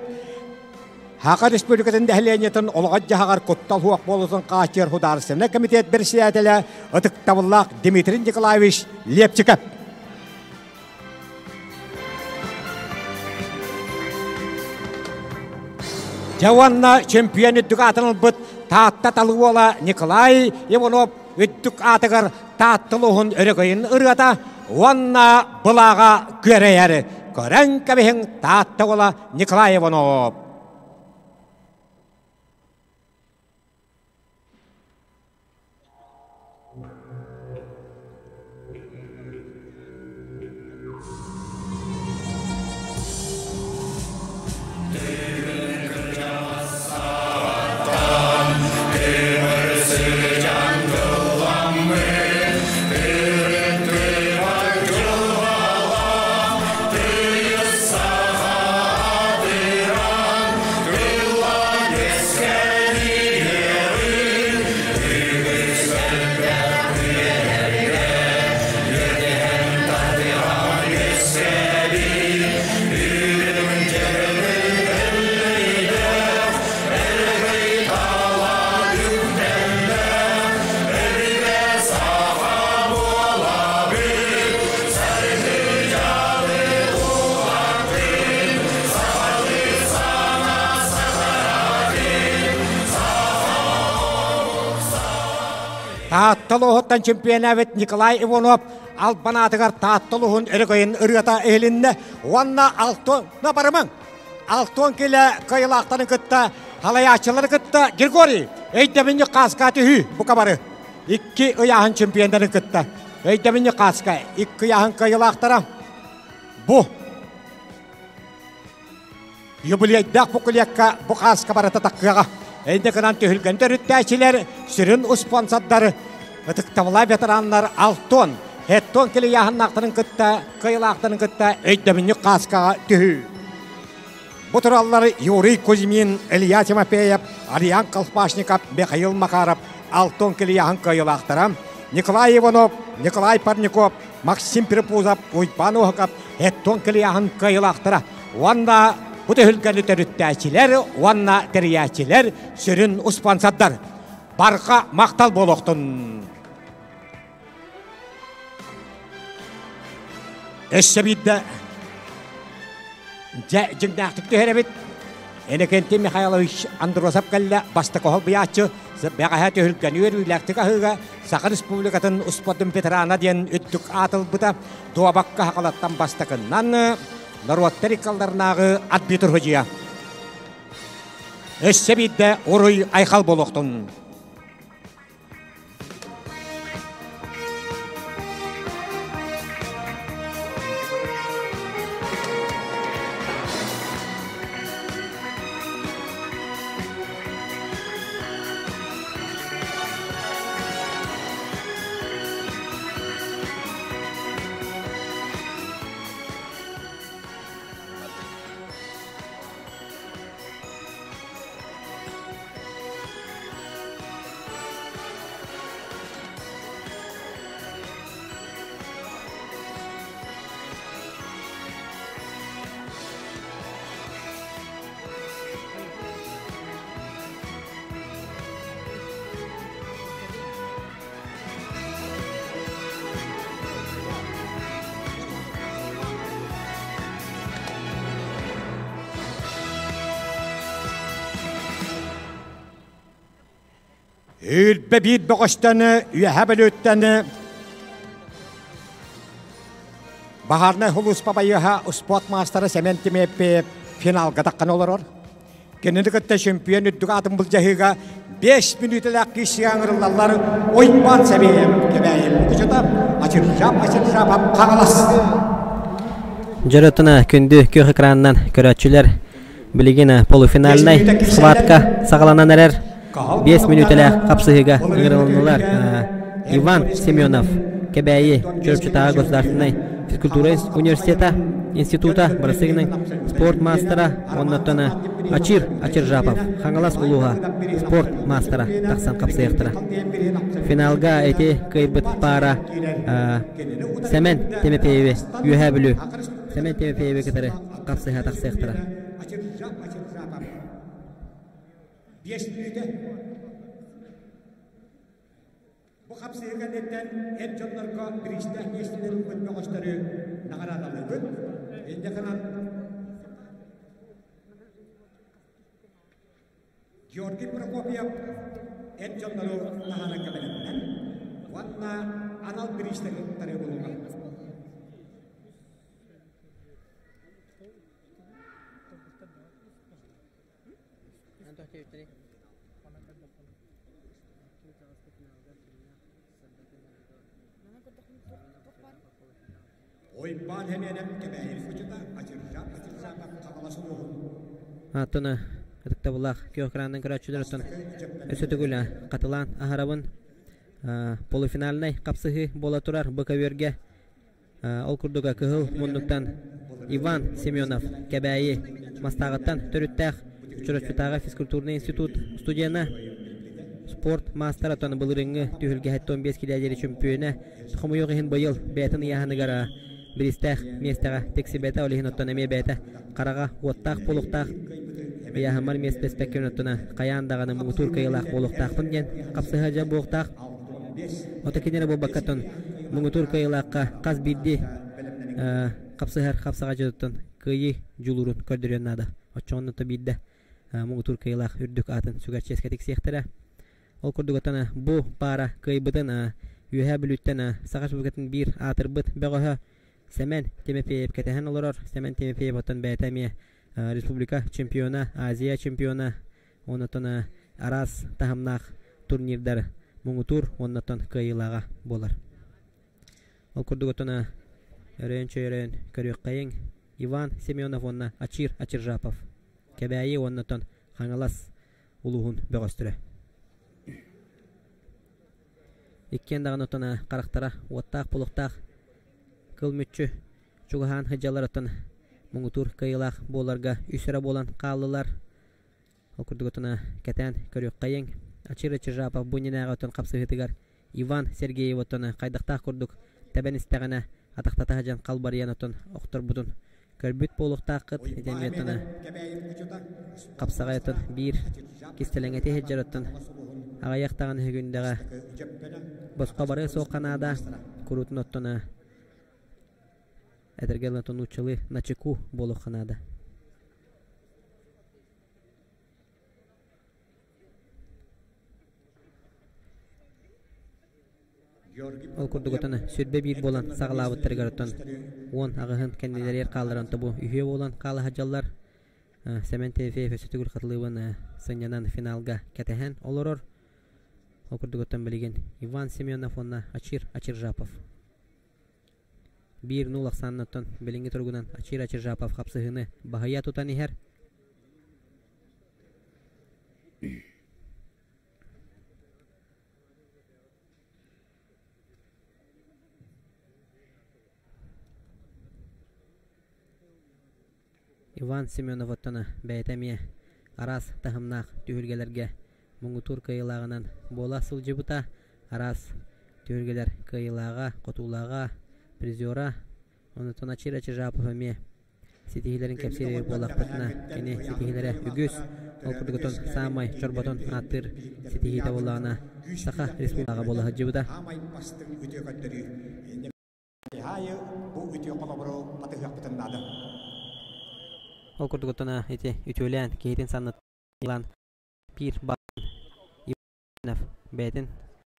Хака Республикатын дәһленетен олгат жагар коттал хуак болусын качыр хударсына комитет председателя Ыдыктабыллах Дмитрий Николаевич Лепчиков. Жаванна чемпион үттүк быт таатта талгыла Николай Иванов үттүк атыгар тааттылығын өрігейін ұрғата, онна бұлаға көрейәрі. Көрән кәбіхін таатты ола Николай Иванов. Тааттылығыттан чемпионавет Николай Иванов албанатығар тааттылығын өрігейін ұрғата әлінне. Онна алтона барымың. Алтон келі қайылақтарын күтті, халаячылары күтті. Григорий, өйдеміне қасқа түхі бұқа бары. Икки ұяғын чемпиондарын күтті. Өйдеміне қасқа, икки ұяғын қайылақтары. Бұ. Юбилейдақ бұқылекқа бұ қасқа бары татаққыға. Әйді қынан түйілгенді рүттәчілер, сүрін ұспансаддары, ұтықтавыла ветеранлар алтон, әттон келі яғыннақтының күтті, қиылақтының күтті, өйдіміне қасқаға түйі. Бұ тұралары Юрий Кузьмин, Илья Тимофеев, Ариан Колпашников, Михаил Макаров, алтон келі яғын қиылақтары, Николай Иванов, Николай Парников, Максим Перепузов, Ойбан Ухаков, әттон келі яғын қиылақтары. Онда bu tühülgeli törüttəçilər, vanna teriyəçilər, sürün uspansadlar. Barqa maqtal boluqtun. Eşsebiddə cüngdəqtik tühərəbit. Enekenti Mikhailovich Androsov gəllə bastı qohul biyatçı. Bəqəhə tühülgəni örüyləktik ahıqa. Saqa Respublikatın uspadın veterana diyen üttük atıl buda. Doğabaqqa haqalattan bastıqından Нарваттari қалдарнағы адбитір хөжия. Өссебейді орой айқал болуқтың. Ülbe bir boğuştanı, üyehabelütteni. Baharna Hulus Babayıha Sport Master'ı sementimeppi finalga takkan olur. Genellikle şampiyon üddük adım bulcahıga 5 minütelek kişiyen ırılallar oypan seviyem kebeyim. Küçüda açıracağım kağalas. Jarotuna kündü kök ekranından körətçülər biligin polufinalinay svatka sağlanan erer 5 minütelek kapsıhıga ırılallar. Иван Семенов кебәйи Чөрчетағы государственной физкультура университета института барысыгының спорт мастера оннаттана Ачир Жапов хаңалас улуға спорт мастера тақсан қапсыяқтыра. Финалга эти кайбыт пара Сәмен Темепееве үйәбілі Сәмен Темепееве кітірі қапсыға тақсыяқтыра. Bu kapsayıganetten en çonlarga girişte geçtilerin kötme koşları nağaradalıdır. Ende kanan Georgi Prokopyev en çonları nağaraka belirlen. Vanna anal girişte tarı bulungan. Oypan hemenem kebeğin kucuda açıracağım kavalasın olun. Atına Tıkta bulaq kökrandan körətçülər ötən ösötügülə qatılan aharabın polufinalinay qapsığı bola turar Bakaverge ol kurduga kıhıl munduktan Иван Семенов кәбәйі мастағыттан төріттәқ Чөрөчпетағы физкультурный институт студияна спорт мастер атаны бұлырыңы түйілге 15 килядері чемпионы тұқымы yoğығын бұйыл бәтін яғыныгара Бірістәқ местаға тексі бәті олығын оттан әме бәті қараға оттақ болуқтақ яғымар мест бәспәккен оттана қаяндағаны мұғытур кайылақ болуқтақпын ген қапсыға жа болуқтақ отакенері бұл баққатын мұғытур кайылаққа қаз бидді қапсыға жөттін күйі жүлұрын көрдірен нады отчоғынны бидді мұғытур кайылақ үрдік атын сүгәрческе тексектірі ол күрдік отана бұл пара кайбытын үйә біліттен сағаш бұғатын бір атыр бұт бәғыға Сәмен Темепеев кәтәһен олырар. Сәмен Темепеев отан бәйтәме республика чемпиона, Азия чемпиона, онытын арас тахымнақ турнирдар мұңытур, онытын кайылаға болар. Ол күрдік отына өрен-чөрен көрек қайын Иван Семенов онна Ачир Жапов. Кәбәйі онытын қаңалас ұлығын бәғастыры. Иккен дағын отына қарақтара, оттақ, бұлықтақ, Кылмүтчү чугахан хыджаларатын мұңытур кайылақ боларға үсірі болан қалылар. Ол күрдігітіні кәтән көрек қайын. Ачир Жапов бұнинағы өтін қапсығытығар. Иван Сергеев өтіні қайдақтақ күрдік. Тәбән істәғіні атақтата жан қалбариян өтін оқтыр бұдын. Көрбіт болуқтақ қыт едеметтіні қапсыға өтін бір кестелеңеті хеджар өтін. Ағаяқтағын хүгіндіға босқа бары соққанада күрутын өттіні Әтергелі тонучылы начеку болу қанады. Ол күрдік өтіні сүрбе бір болан сағылауы тіргер өтін. Он ағығын кәнделер қалырын тұбу үйе болан қалы хажалар. Сәмен Темепеев өсетігіл қатылығын сыңянан финалға кәтәхен олырыр. Ол күрдік өтін білеген Иван Семенов онна Ачир Жапов. 1-0 ақсаннаттан білінгі тұрғынан Ачир Жапов қапсығыны бағая тұтан ехер. Иван Семенов оттаны бәйтәме арас тахымнақ түйілгелерге мұңытур кайылағынан бола сылжы бұта арас түйілгелер кайылаға, қотулаға, призера, онытын Ачир Жапов әме сетихилерін кәпсері болақпытына кені сетихилері үгіз ол күрдігітін самай чорботын аттыр сетихиді болағына сақа республикаға болағы жібіда. Ол күрдігітін үтілен кейтін саннат бір Beytin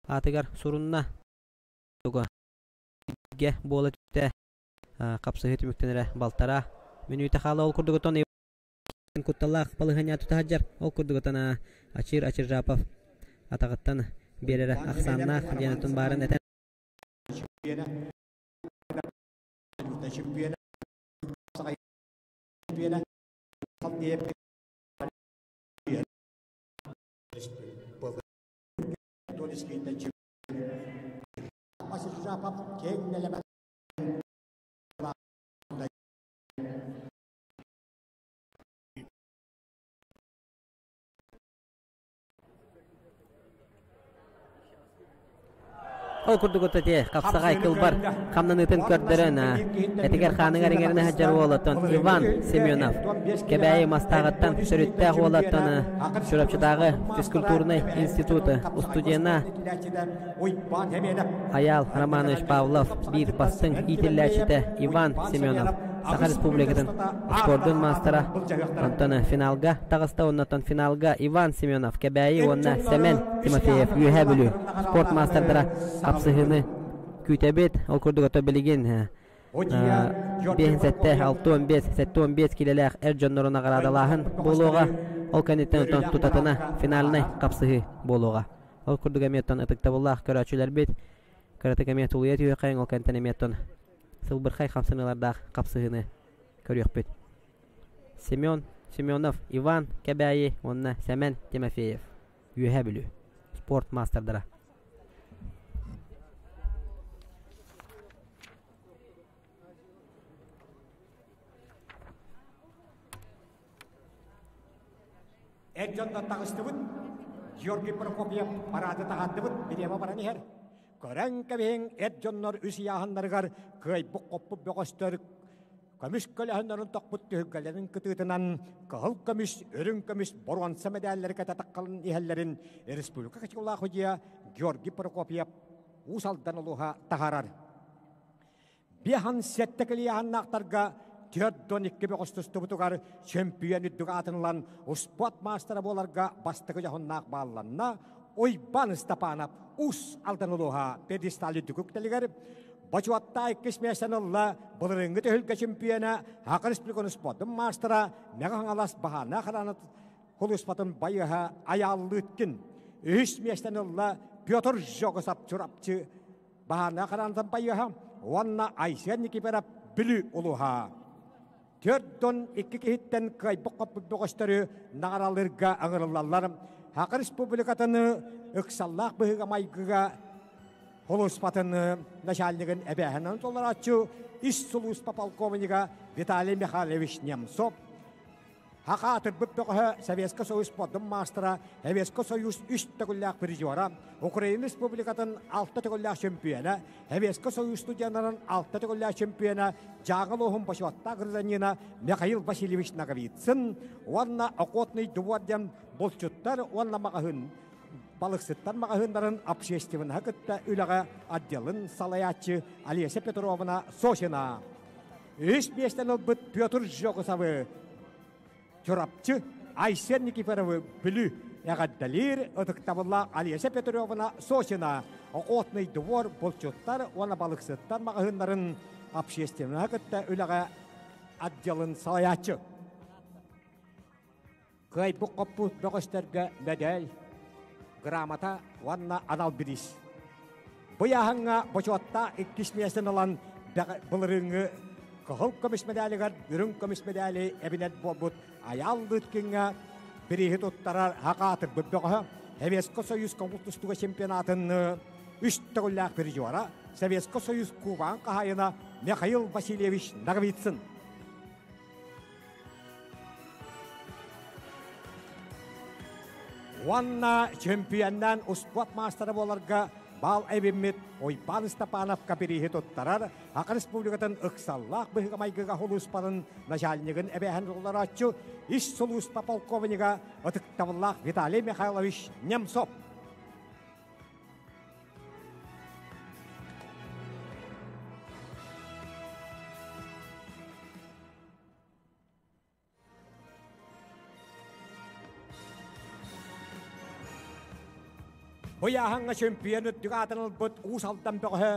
atıgar sorunna tuga ge bola tütte kapsa hütümüktenere baltara menüte hala ol kurdugoton kutalak palahanya tutahajar ol kurdugotan açır rapaf ataqattan berere aksanna janatun baran eten masih rapap keng neleman ol kurdugotate kapsagay kılbar kamnanıtın körderen etiger xanıgar ingerine hajar olaton Ivan Semyonov kebayi mastağattan sürütte olaton şurapçıdağı физкультурный институты устудена Ayal Романович Павлов bir bastın itillәчите Ivan Semyonov Saha Respublikатын спордун мастера онтон финалга тагыста оннотон финалга Иван Семенов кебәйи онна Семен Тимофеев юһә бүлү спорт мастердара капсыгыны күтәбет ол курдугото билеген бензетте 6-15 килеләр эрҗоннорына карадалаһын болуга ол канеттен тутатына финалны капсыгы болуга ол курдугаметтон ытыктабуллах көрәчүләр бит каратекамет улыят юкаң ол кантенеметтон Сылбырхай хамсыныларда капсыгыны көрөкпүт. Семенов, Иван Кебәйи, онна Семен Тимофеев. Юһә бүлү. Спорт мастердара. Эджонда тагыстыбыт, Георгий Прокопьев парады тагаттыбыт, бидема бараны хер. Көрән кәбең Эджоннор үсияһыннаргар кый буккоппу бөгөстөр көмүш көләһыннарын токпут төггәләрен кытытынан кыл көмүш өрүн көмүш боруан сәмәдәлләр кататаккалын иһәлләрен республика качыла хоҗия Георгий Прокопьев усалдан улуга тахарар. Бихан сеттекелияннактарга 4-12 бөгөстөстүбүтүгар чемпион үддүгатынлан успот мастера боларга бастыгы жаһыннак балланна Ойбан Стапанов ус алданылуға педесталі дүкіктелігер. Бачуатта кесмесенілі бұлырыңғы төхілгі чемпионы Хақы Республиканы спортын мастера мәғін алас бағана қаранат құл спортын байыға аялы өткен. Үш месенілі Петр Жоғысап чұрапчы бағана қаранатын байыға онна Айсен Никиперап білі ұлуға. 4-2 кехіттен қайбық бұғыстары нағаралырға аңырылаларым. Хақы Республикатыны ықсаллақ бұғыға майғыға холуспатыны начальнигін әбәхінен толар атчу Ис-Сулуспа полковнига Виталий Михайлович Немцов. Хақы атыр бұппеғі Советский Союз спорттың мастера, Советский Союз 3 төгілләқ призера, Украина Республикатын 6 төгілләқ чемпионы, Советский Союз студиянарын 6 төгілләқ чемпионы, Жағыл оғын башуатта гражданина Михаил Васильевич Наговицын, онна охотный дуаден болчуттар, онна мағahын, балықсыттар мағahындарын общественный хақытта үліға отделын салаятчы Олеся Петровна Сосина. Үш бестен ұлбыт Петр Жоғысавы Чурапчы Айсен Никифоровы білі яғаддалир ұтықтабылла Олеся Петровна Сосина. Охотный двор болчуттар, онна балықсыттар мағahындарын общественный хақытта үліға отделын салаятчы. Кай бұққаппу бөғістерге медаль, грамота, ванна анал біріс. Бұяғыңа бұчуатта иккішмесін алан бұлырыңы қығыл көміс медалігер, үрін көміс медалі әбінет болбұт, аялды өткенге бірігі тұттарар хақатыр бұббеғі, Советский Союз коммунистуға чемпионатын 3 төгілләқ бір жуара, Советский Союз Кубан қағайына Михаил Васильевич Наговицын. Ванна чемпионнан успот мастера боларга бал эбиммит Ойбан Стапанов капирихи туттарар Хақы Республикатын ықсаллақ бұғыға майгыға холуспарын начальнигін әбәхін жолдар атчу Ис-Сулуспа полковнига ұтықтабыллақ Виталий Михайлович Немцов. Бояханга чемпион өттүгатыныл бут уус алдан бөгө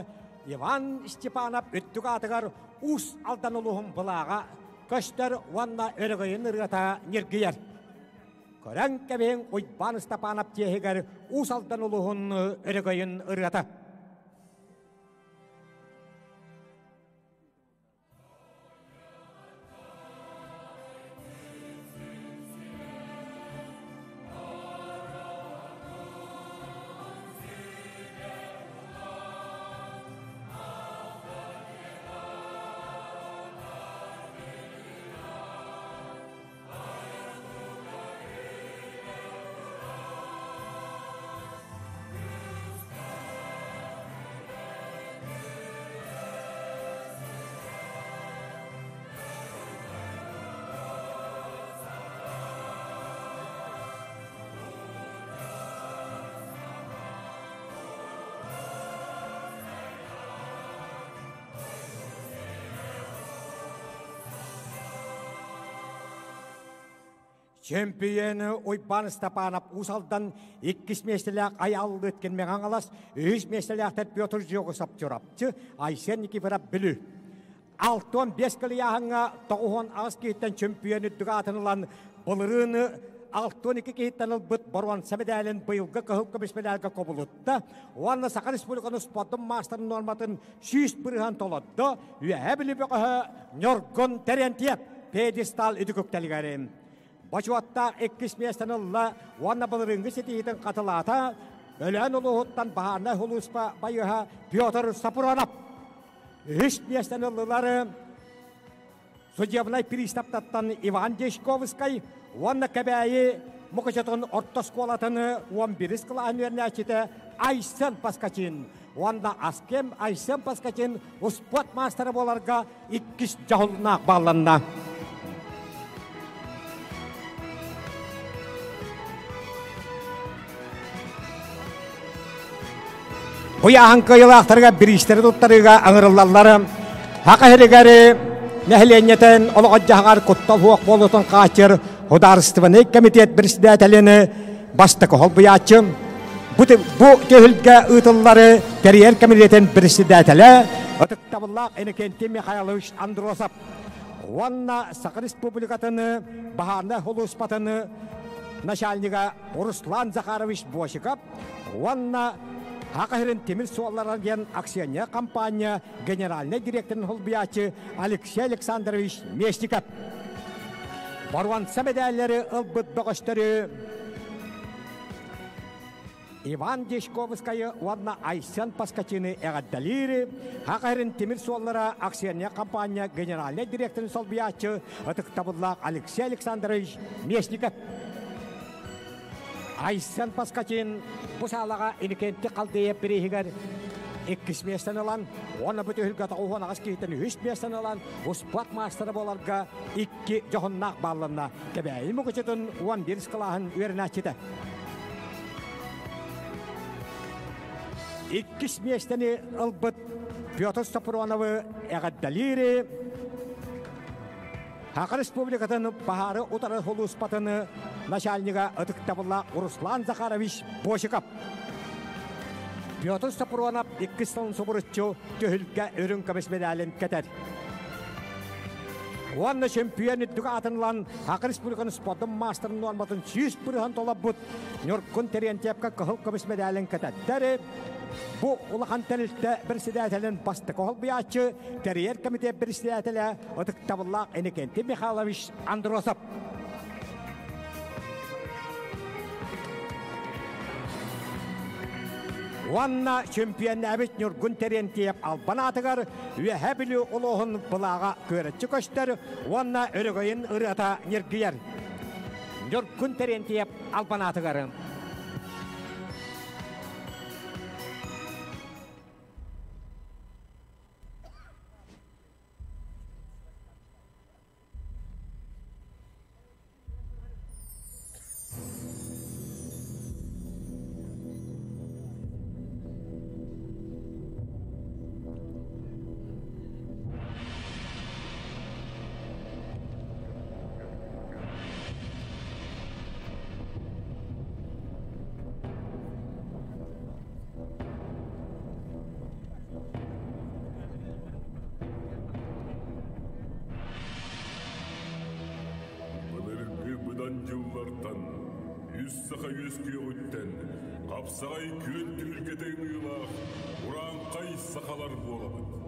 Иван Степанов өттүгатыгар уус алдан улуһун былага көстөр ванна өргөйүн ыргата нергияр. Көрән кәбен Ойбан Степанов тиехигер уус алдан улуһун өргөйүн ыргата. Чемпионы Ойбан Степанов усалдан 2 меселек аялды өткен меған алас, 3 меселектер Петр Жоғысап жұрапты, Айсен Никифоров білі. 6-5 кілі яғыңа 9 ағыз кейттен чемпионы дүғатынылан бұлырыны 6-12 кейттен ұлбыт Боруан Сәмедәлін бұйылғы қығылқы бесмелерге қобылытты. Оғанна Сақар Республиканы спортын мастырын норматын 100 бірған толыдды. Үйе білі бұқығы Норгон Терентиеп педестал үді көктәлігәрім. Бачуатта 2 местанылла уанна былырыңғы сетейдің қатылата, өлән ұлығыттан бағарна хулуспа байыға Петр Сапуранов. 3 местаныллылары судебнай перестаптаттан Иван Дешковскай, уанна кәбәйі мұқычатын орта сколатыны 11 қылан өрнәчеті Айсен Паскачин. Уанна Аскем Айсен Паскачин ұспот мастары боларға 2 жағылынақ баланна. Бұяғын қиылақтарға бірістері тұттарыға аңырылалары, хақы әрігәрі нәхіленетін олығыт жағар құттал хуақ болытын қачыр Хударыстываны комитет бірістәтеліні басты қол бұячы. Бұ төхілгі ұтылары кәрiyер комитетін бірістәтелі ұтықтабыллақ әнекенті Михайлович Андросов. Уанна Сақыр Республикатыны бағарны хулуспатыны начальниға Руслан Захарович Бошиков. Уанна Хақырын темір суаллардан акционер компания генеральный директорын хулбиячы Алексей Александрович Мешников. Боруан Сәмедәлері ұлбыт бұғыштары Иван Дешковскайы уанна Айсен Паскачины әғаддалиры. Хақырын темір суаллара акционер компания генеральный директорын хулбиячы ұтықтабыллақ Алексей Александрович Мешников. Айсен Паскачин бұсалаға инекенті қалдыя перейгер 2 местен алан, оны бұты үлгі тауған ағыз кейтін 3 местен алан, ұспат мастары боларға 2 жоғыннақ балына кәбәйі мұғычытын 11 қылағын өрін әчеті. 2 местені ұлбыт Петр Сапуроновы әғаддалиры, Хақы Республикатын бағары ұтары хулуспатыны начальниға ұтықтабылла Руслан Захарович Бошиков. Петр Сапуронов 2 сылын сұбырытчы төхілгі өрін көмес медалін кәтер. Уанна чемпион үттігі атынлан Хақы Республиканы спортын мастырын норматын 100 бірған толап бұд Норгон Терентиепқа қығыл көмес медалін кәтер. Бұ ұлақан тәлілді бірсідәтелін басты қоғыл бұячы кәрiyер комитет бірсідәтелі ұтықтабыллақ әнекенті Михайлович Андросов. Уанна чемпион әбіт Норгон Терентиеп албанатығар үйе білі ұлығын бұлаға көрітші көштер уанна өрігойын ұрата нергияр. Норгон Терентиеп албанатығары. жыллартан, үс саха өске өттен, қапсағай көн түлкетен ұйлақ, ұранқай сақалар болабыд.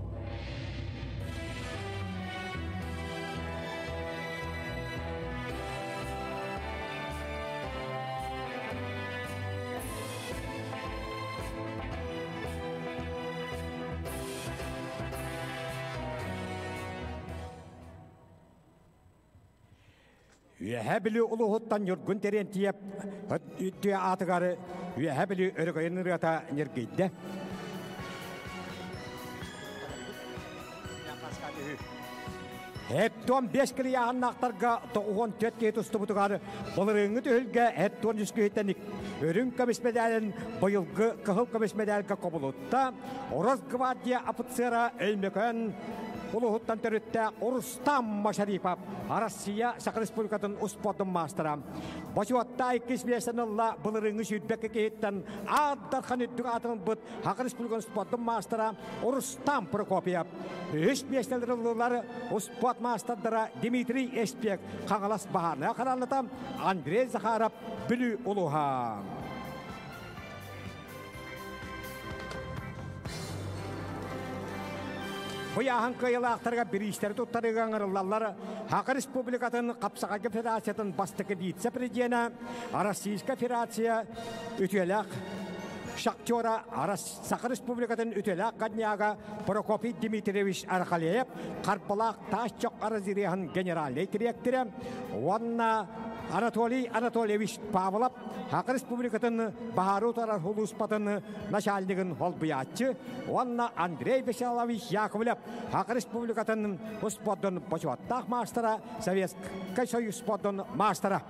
Üyehebili uluğuttan yurgun teren tiyep, üttüye atıgarı, üyehebili örgayın ırgata nirgeydi. Hepton 5 kili yağın naqtarga 94 kei tustu butugarı, bulurыңы tühülge hepton 100 kehittenik. Örün komismedalin bayılgı kıhıl komismedalga kobulutta, Oruz Gvardiya apıtsıra ölmekön, Uluğuttan törütte Urustam Maşaripap, Россия Сақыр Республикатын ұспадым мастыра. Башуатта 2-5-ла бұлырыңы сүйтбекі кейттен аддархан үттігі атының бұд Хақыр Республикатын ұспадым мастыра Урустам Прокопиев. 3-5-лері ұспад мастардыра Дмитрий Эспек қаңалас бағаны қаралыта Андрей Захаров Бүлі Улуға. Бұяғын қиылақтарға бір іштері тұттарыған ұрылалары Хақыр Республикатын Қапсағағы Федерациятын бастықы вице-президенті Российска Федерация үтелік шақтера Сақыр Республикатын үтелік қадняға Прокопий Дмитриевич Арқалиев Қарпалақ таш чоқ аразирияғын генеральный директоры Онна Анатолий Анатольевич Павлов Хақыр Республикатын Бахару Тарар Хулуспатын начальнигін холбиятчы Онна Андрей Вячеславович Яковлев Хақыр Республикатын ұспадын почуаттақ мастера Советский Союз ұспадын мастера.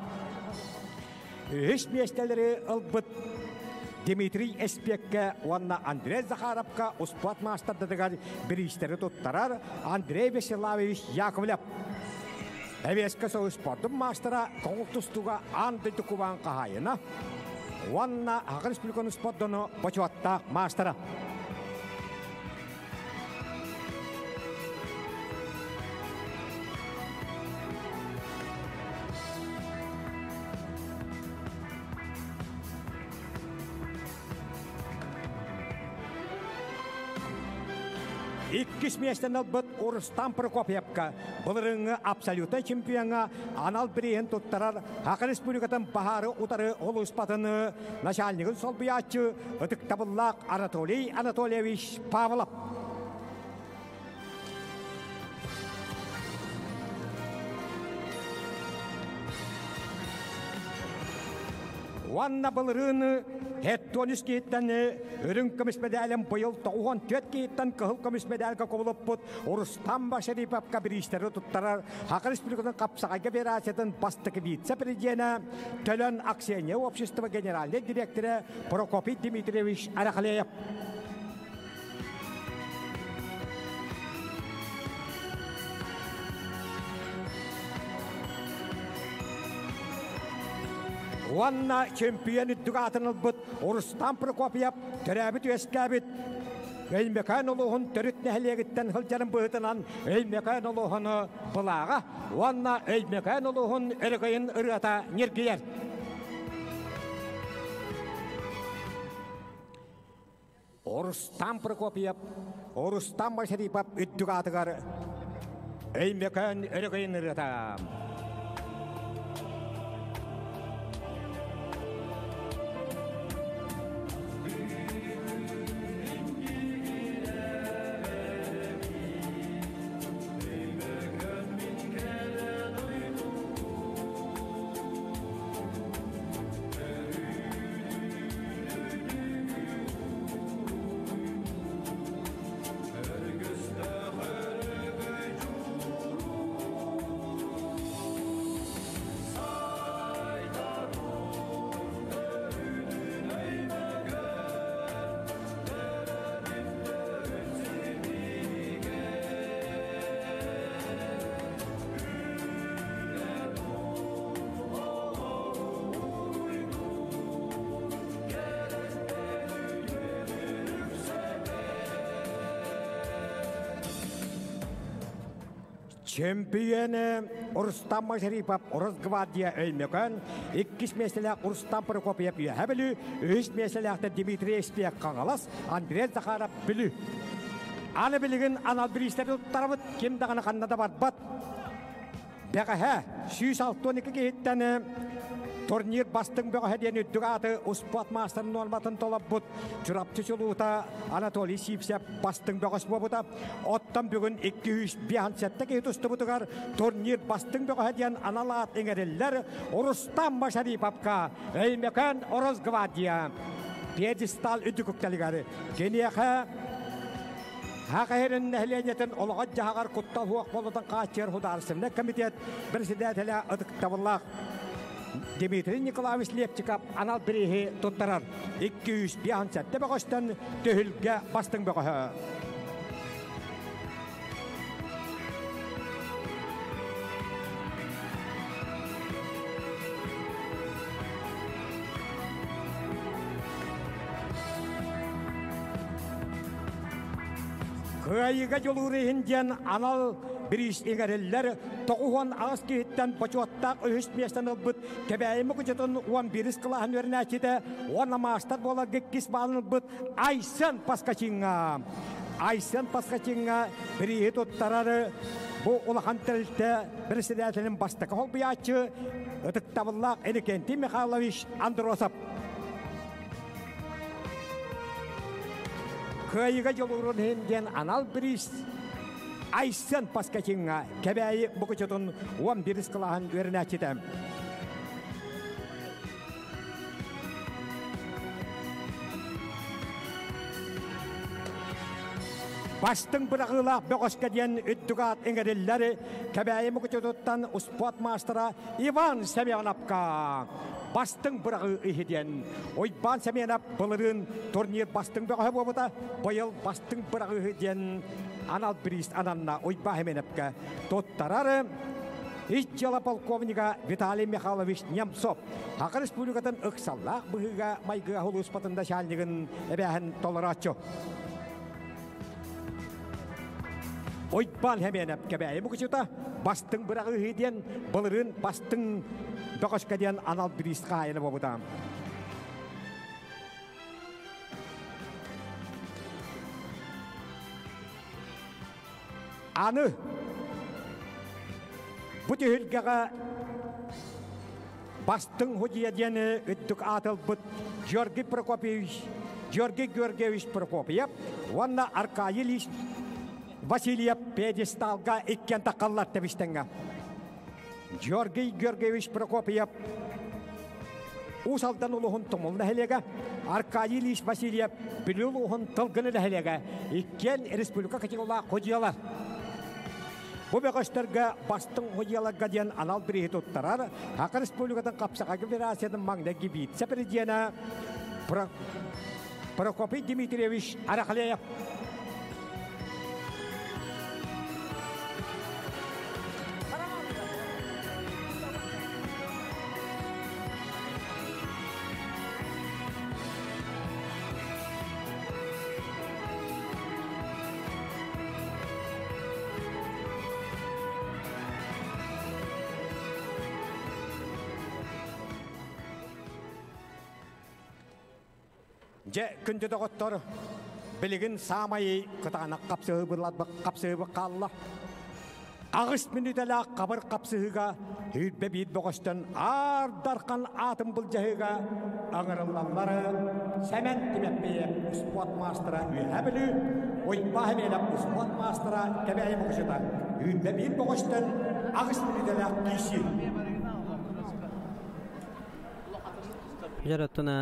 Үш местелері ұлбыт Дмитрий Эспекке, онна Андрей Захаровка ұспад мастердыдығар бір істері тұттарар Андрей Вячеславович Яковлев. Советский Союз ұспадын мастера қоңықтыстуға анды түкуан қағайына. Онна Хақыр Республиканы ұспадыны почуаттақ мастера. Иккис местен албыт Урустам Прокопьевка, бұлырыңы абсолютный чемпионға анал бірейін тұттарар Хақыр Республикатын Бахары ұтары олу ұспатыны начальнигін сол бұятчы ұтық табыллақ Анатолий Анатольевич Павлов. Ванна бұлырыны Хеттонис кейттен өрін көміспедәлім бұйыл 94 кейттен кығыл көміспедәлгі көбіліп бұд Урустам Башарипапқа бір іштері тұттарар Хақыр Республикатын Қапсағағы Федерациятын бастықы вице-президенті Төлін Аксения общества генеральный директоры Прокопий Дмитриевич Арақалиев. Онна чемпион үттіғатын ұлбыт Урустам Прокопьев түрәбіт өскәбіт. Өлмекән ұлығын түріт нәхілегіттен ғылжарын бұғытынан өлмекән ұлығыны бұлаға. Онна өлмекән ұлығын өргейін ұрғата нергелер. Урустам Прокопьев, Урустам Башарипов үттіғатығар өлмекән өргейін ұрғата. Чемпионы Рустам Машарипов Росгвардия өлмөкөн, 2 меселек Рустам Прокопьев үйәбілі, 3 меселекті Дмитрий Спек қаңалас, Андрей Захаров білі. Аны білігін анал білістері ұттарабыт, кем дағаны қаннада бар бат. Бәғі 162 кейттені турнир бастың бөғі ден үттіг аты ұспат мастырын норматын толап бұд. Жүрапты сұлуыта Анатолий Сипсеп бастың бөғі сұбы бұда. Оттан бүгін 205 сәтті кейт ұсты бұдығар турнир бастың бөғі ден аналат еңерелер Рустам Машариповқа өлмекен Росгвардия. Пьедестал үді көктелігері. Кенеқі Хақайрын нәхленетін олғад жағар құттал хуақ болудан қачер хударсымны комитет бірсідәтілі ұдықтабыллақ. Дмитрий Николаевич Лепчиков анал бірегі тұттарар. 205 сәтті бөғістен төхілге бастың бөғі. Кайыға жолурыхінден анал біріш еңерелер тоғуан ағыз кейттен бачуаттақ өйіс местен ұлбыт кәбәйімі күчетін 11 қылағын өрін әчеді оны мастар бола геккіз балын ұлбыт Айсын Паскачинға. Айсын Паскачинға бірігі тұттарары бұл ұлақан тілді бірсідәтінің бастықы ол бұячы ұтықтабыллақ Энекенти Михайлович Андросов. Кайыға жолурын хенден анал біріс Айсын Паскачинға кәбәйі бұқычытын 11 қылағын өрін әчеді. Бастың бірағылақ бөғіске ден үттігат еңерелері кәбәйі мұқытыттан ұспат мастыра Иван Семеновқа. Бастың бірағы үйден. Ойбан Семенов бұлырын турнир бастың бөғі болыда. Бойыл бастың бірағы үйден анал біріст ананна Ойба Семеновқа. Тоттарары Итчала полковника Виталий Михайлович Немцов. Хақы республикатын ұқсаллақ бұғыға майғыға ғылы ұспатында шалнығын әбәхін толыратчы. Ойбан Семенов кәбәйі мұқычыта бастың бірағы үйден бұлырын бастың Бөғішкәден анал бірістіға айылы болуда. Аны бұт үйілгіға бастың хүдиедені үттік атыл бұт Георгий Георгиевич Прокопьев, онна Аркадий Васильев пьедесталға иккен тақаллар тәбістіңгі. Георгий Георгиевич Прокопьев усалдан улуғын тұмыл нәхелеге, Аркадий Васильев білі улуғын тұлғыны нәхелеге, иккен республика категория қодиялар. Бұл бәғіштерге бастың қодияларға ден анал бірегі тұттарар, Хақы республикадан қапсаға федерацияның маңдagi вице-президенті Прокопий Дмитриевич Арахлеев. Күнді доғыттыр білігін самайы күтағына қапсығы қалла. Ағыс мінуделі қабыр қапсығыға үйдбе бейд бұғыштың ардарқан атын бұл жағыға аңырылалары сәмен демеппейе ұспуат мастыра үйәбілі ойба әмеліп ұспуат мастыра кәбәйі бұғышыда үйдбе бейд бұғыштың ағыс мінуделі кейсі. Жараттына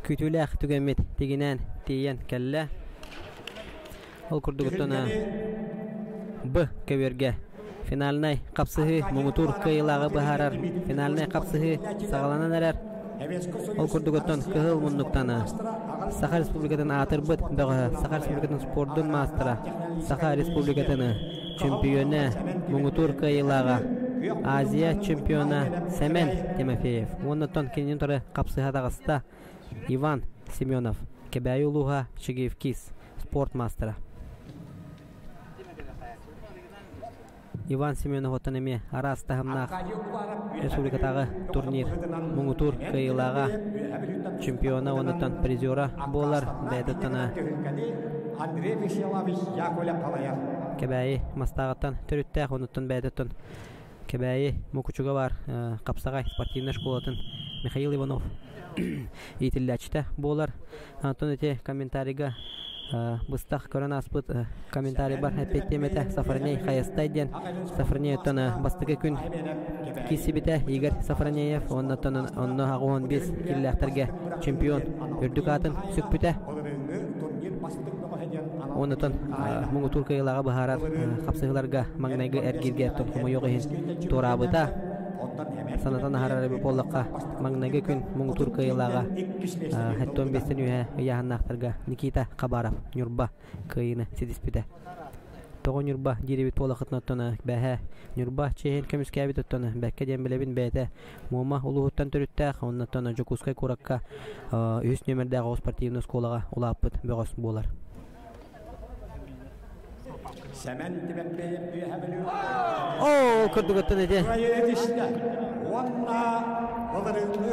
Kütülək tügəmət deginen teyən kəllə. Ол күрдігіттіні Б көверге. Финалнай қапсығы мұңытур кайылағы бұхарар. Финалнай қапсығы сағаланан әрәр. Ол күрдігіттін кығыл мұндықтаны. Саха Республикатын атыр бұд бұғы. Саха Республикатын спордың мастыра. Саха Республикатыны чемпионы мұңытур кайылағы. Азия чемпионы Сәмен Тимофеев. Оннаттан кенен тұры қапсыға дағыста Иван Семенов. Кәбәйі ұлуға Шегев Кис. Спорт мастера. Иван Семенов отанеме арастахымнах республикатағы турнир Муңутур кыйылага чемпиона онытан призера болар бәдеттана Андрей Веселович Яковлев Палаяр. Кебәйи мастағаттан түріттәқ онытан бәдеттен Кебәйи мукучуга бар Қапсағай спортивный школатын Михаил Иванов итилләчті болар. Антон өте комментарийға Быстақ көрін аспыт комментарий бар. Әпеттеметі Сафарней Хаястайден. Сафарней өттіні бастығы күн кесібіті Игорь Сафарнеев. Онны ағуын біз келләқтірге чемпион үрдік атын сүкпіті. Онытын Муңутур кыйылаға бұхарат қапсығыларға маңнайғы әргерге тұнқымы йоқ ехін торабыта. Санатан ағарары болыққа маңнайғы күн Муңутур кыйылаға әттон бестен үйе ұяғыннақтарға Никита Қабаров Нюрба кыйыны седіспіті. Тоғы Нюрба деребет болықытын оттаны бәхә Нюрба чейін көміскәбет оттаны бәкке ден білебін бәйті Муыма ұлығыттан түріттәқ оннаттаны Жокускай Куракка үс нөмірдәғы спортивны сколаға ұлаппыт бөғыс болар. О, күрдігіттін әде.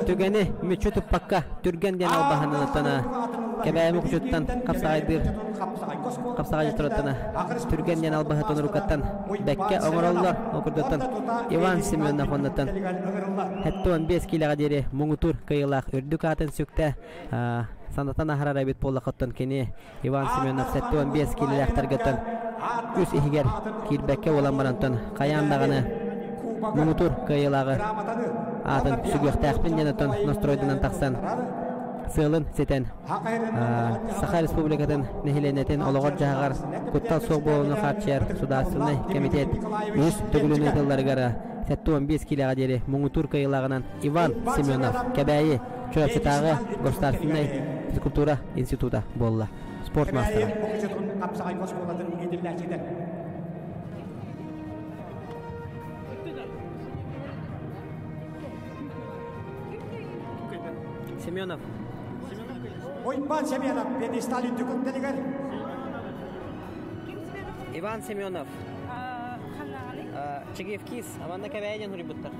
Түгені мүчі тұппаққа түрген ден албағанын ұттана. Кәбәйімі құшыттан қапсағайдыр. Қапсағай жыстыраттана. Түрген ден албағатын ұрықаттан. Бәкке оңыралылар оқырдыттан. Иван Семенов оннаттан. Әтті 15 келеға дері Муңутур кыйылақ үрдік атын сүкті. Санатан ағарар әбет болақыттан кені Иван Семенов сәтті 15 келеләқтарғыттан. Үс ихигер кирбәкке olan барантан қаяндағыны Муңутур кыйылағы атын сүгіқтәқпен денеттен настройдынан тақсан сылын сетен Саха Республикатын нехиленетін олығыр жағар күттал соқ болуыны қатшер Сударственный комитет үс түгілін етілдерігара сәтті 15 келеға дері Муңутур кыйылағынан Иван Семенов кәбәйі чөпсетағы Государственный физкультура института болла. Спорт мастера. Семенов. Иван Семенов, пьедесталь түгінделігер. Иван Семенов. Чигевкис, аманда кәбәйден үрібіттір.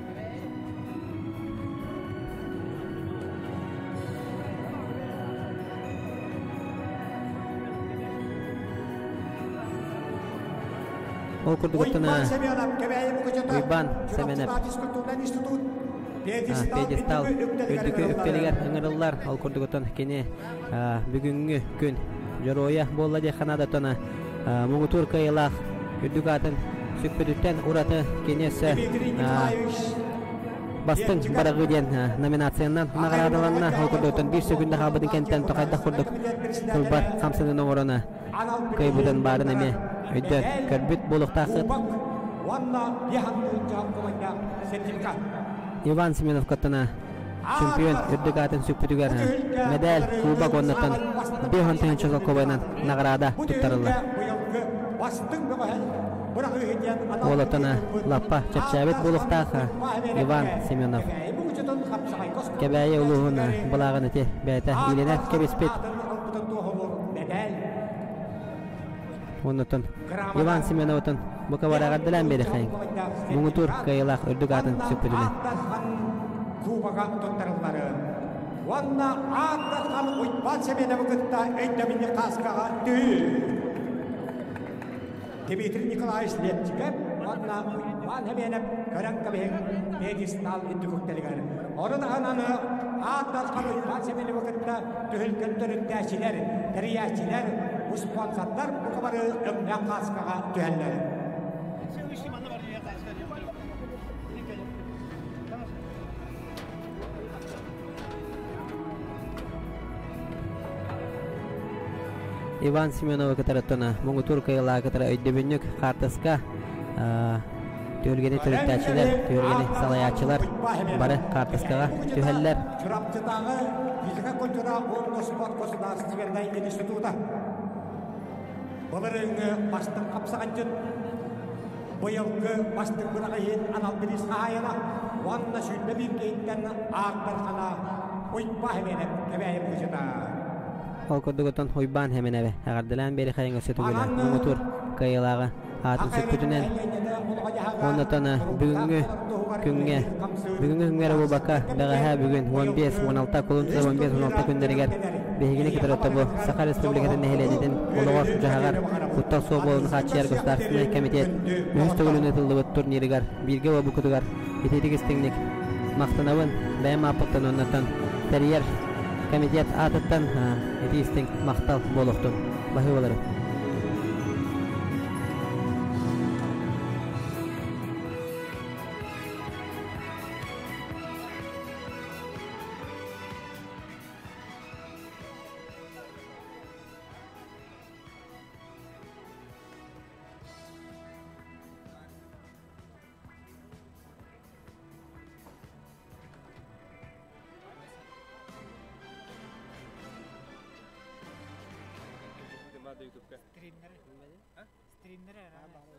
Ол күрдігіттіні Иван Семенов пьедестал үрдікі үптелігер ұңырылар. Ол күрдігіттін кені бүгінгі күн жороя болла де қанадаттыны Муңутур кыйылақ үрдік атын сүкпедіттен ұраты кенесі бастың барығы ден номинациянан нағарадыланына ол күрдігіттін бір сөкінді қабыдың кенттен тоқайдақ күрдік күлбар қамсының оңырыны көйбудын барын әме өйден көрбіт болуқтақыт Иван Семенов каттына чемпион үрдік атын сүкпедігер медаль кубак оннаттан бейхон түйіншіға көбайнан нағарада тұттарылы. Олатына лаппа чапчабет болуқтақы Иван Семенов кәбәйі ұлығына бұлағын өте бәйті иленер кәбеспет оннаттан Иван Семеновтан бұқабараға ділән бері қайын Муңутур кыйылақ үрдік атын сүкпеділен. Кубаға тұттарылары. Онна ағырған Иван Семенов күтті өйдеміне қасқаға дөй. Дмитрий Николаевич Лепчиков, онна Иван Семенов көрін көбейін пьедестал үтті көктелігер. Орын ғананы ағырған Иван Семенов күтті түхілкен түріндәшілер, тірияшілер, спонсордар бұқыбары өңне қасқаға түйәлілер. Иван Семенов катараттана Муңутур кыйылаа катара өйдөбүнүк картаска төгөлгени төрөттәчилер, төгөлгени салаячылар бары картаскага төгөлләр. Чураптыдагы физика культура орно спорт государственный института. Буларың бастың капсаганчын быйылгы бастың бирагайын анал бирис хайына ванна шүннө бир кейттен агдыргана ойпахменеп кебейим күжөта. Ол көрдігіттен Иван Семенов ағардылан бері қайын өсі түгілі Муңутур кыйылағы Atın süpütünen onatana бүгүнгү күнгө bu baka бага бүгүн 15-16 колун 15-16 күндеригер бегине китеротто бу Саха Республикатын нехеледен ологор жагар куттак соо болун хачияр государственный комитет үстөгүлүнө тылдыбыт турниригер бирге бу кутугар итетигистиңник мактанабын бәйм апыктан оннатан терьер комитет атыттан итистиң мактал болохтун бахыбалары. Streamer. Streamer.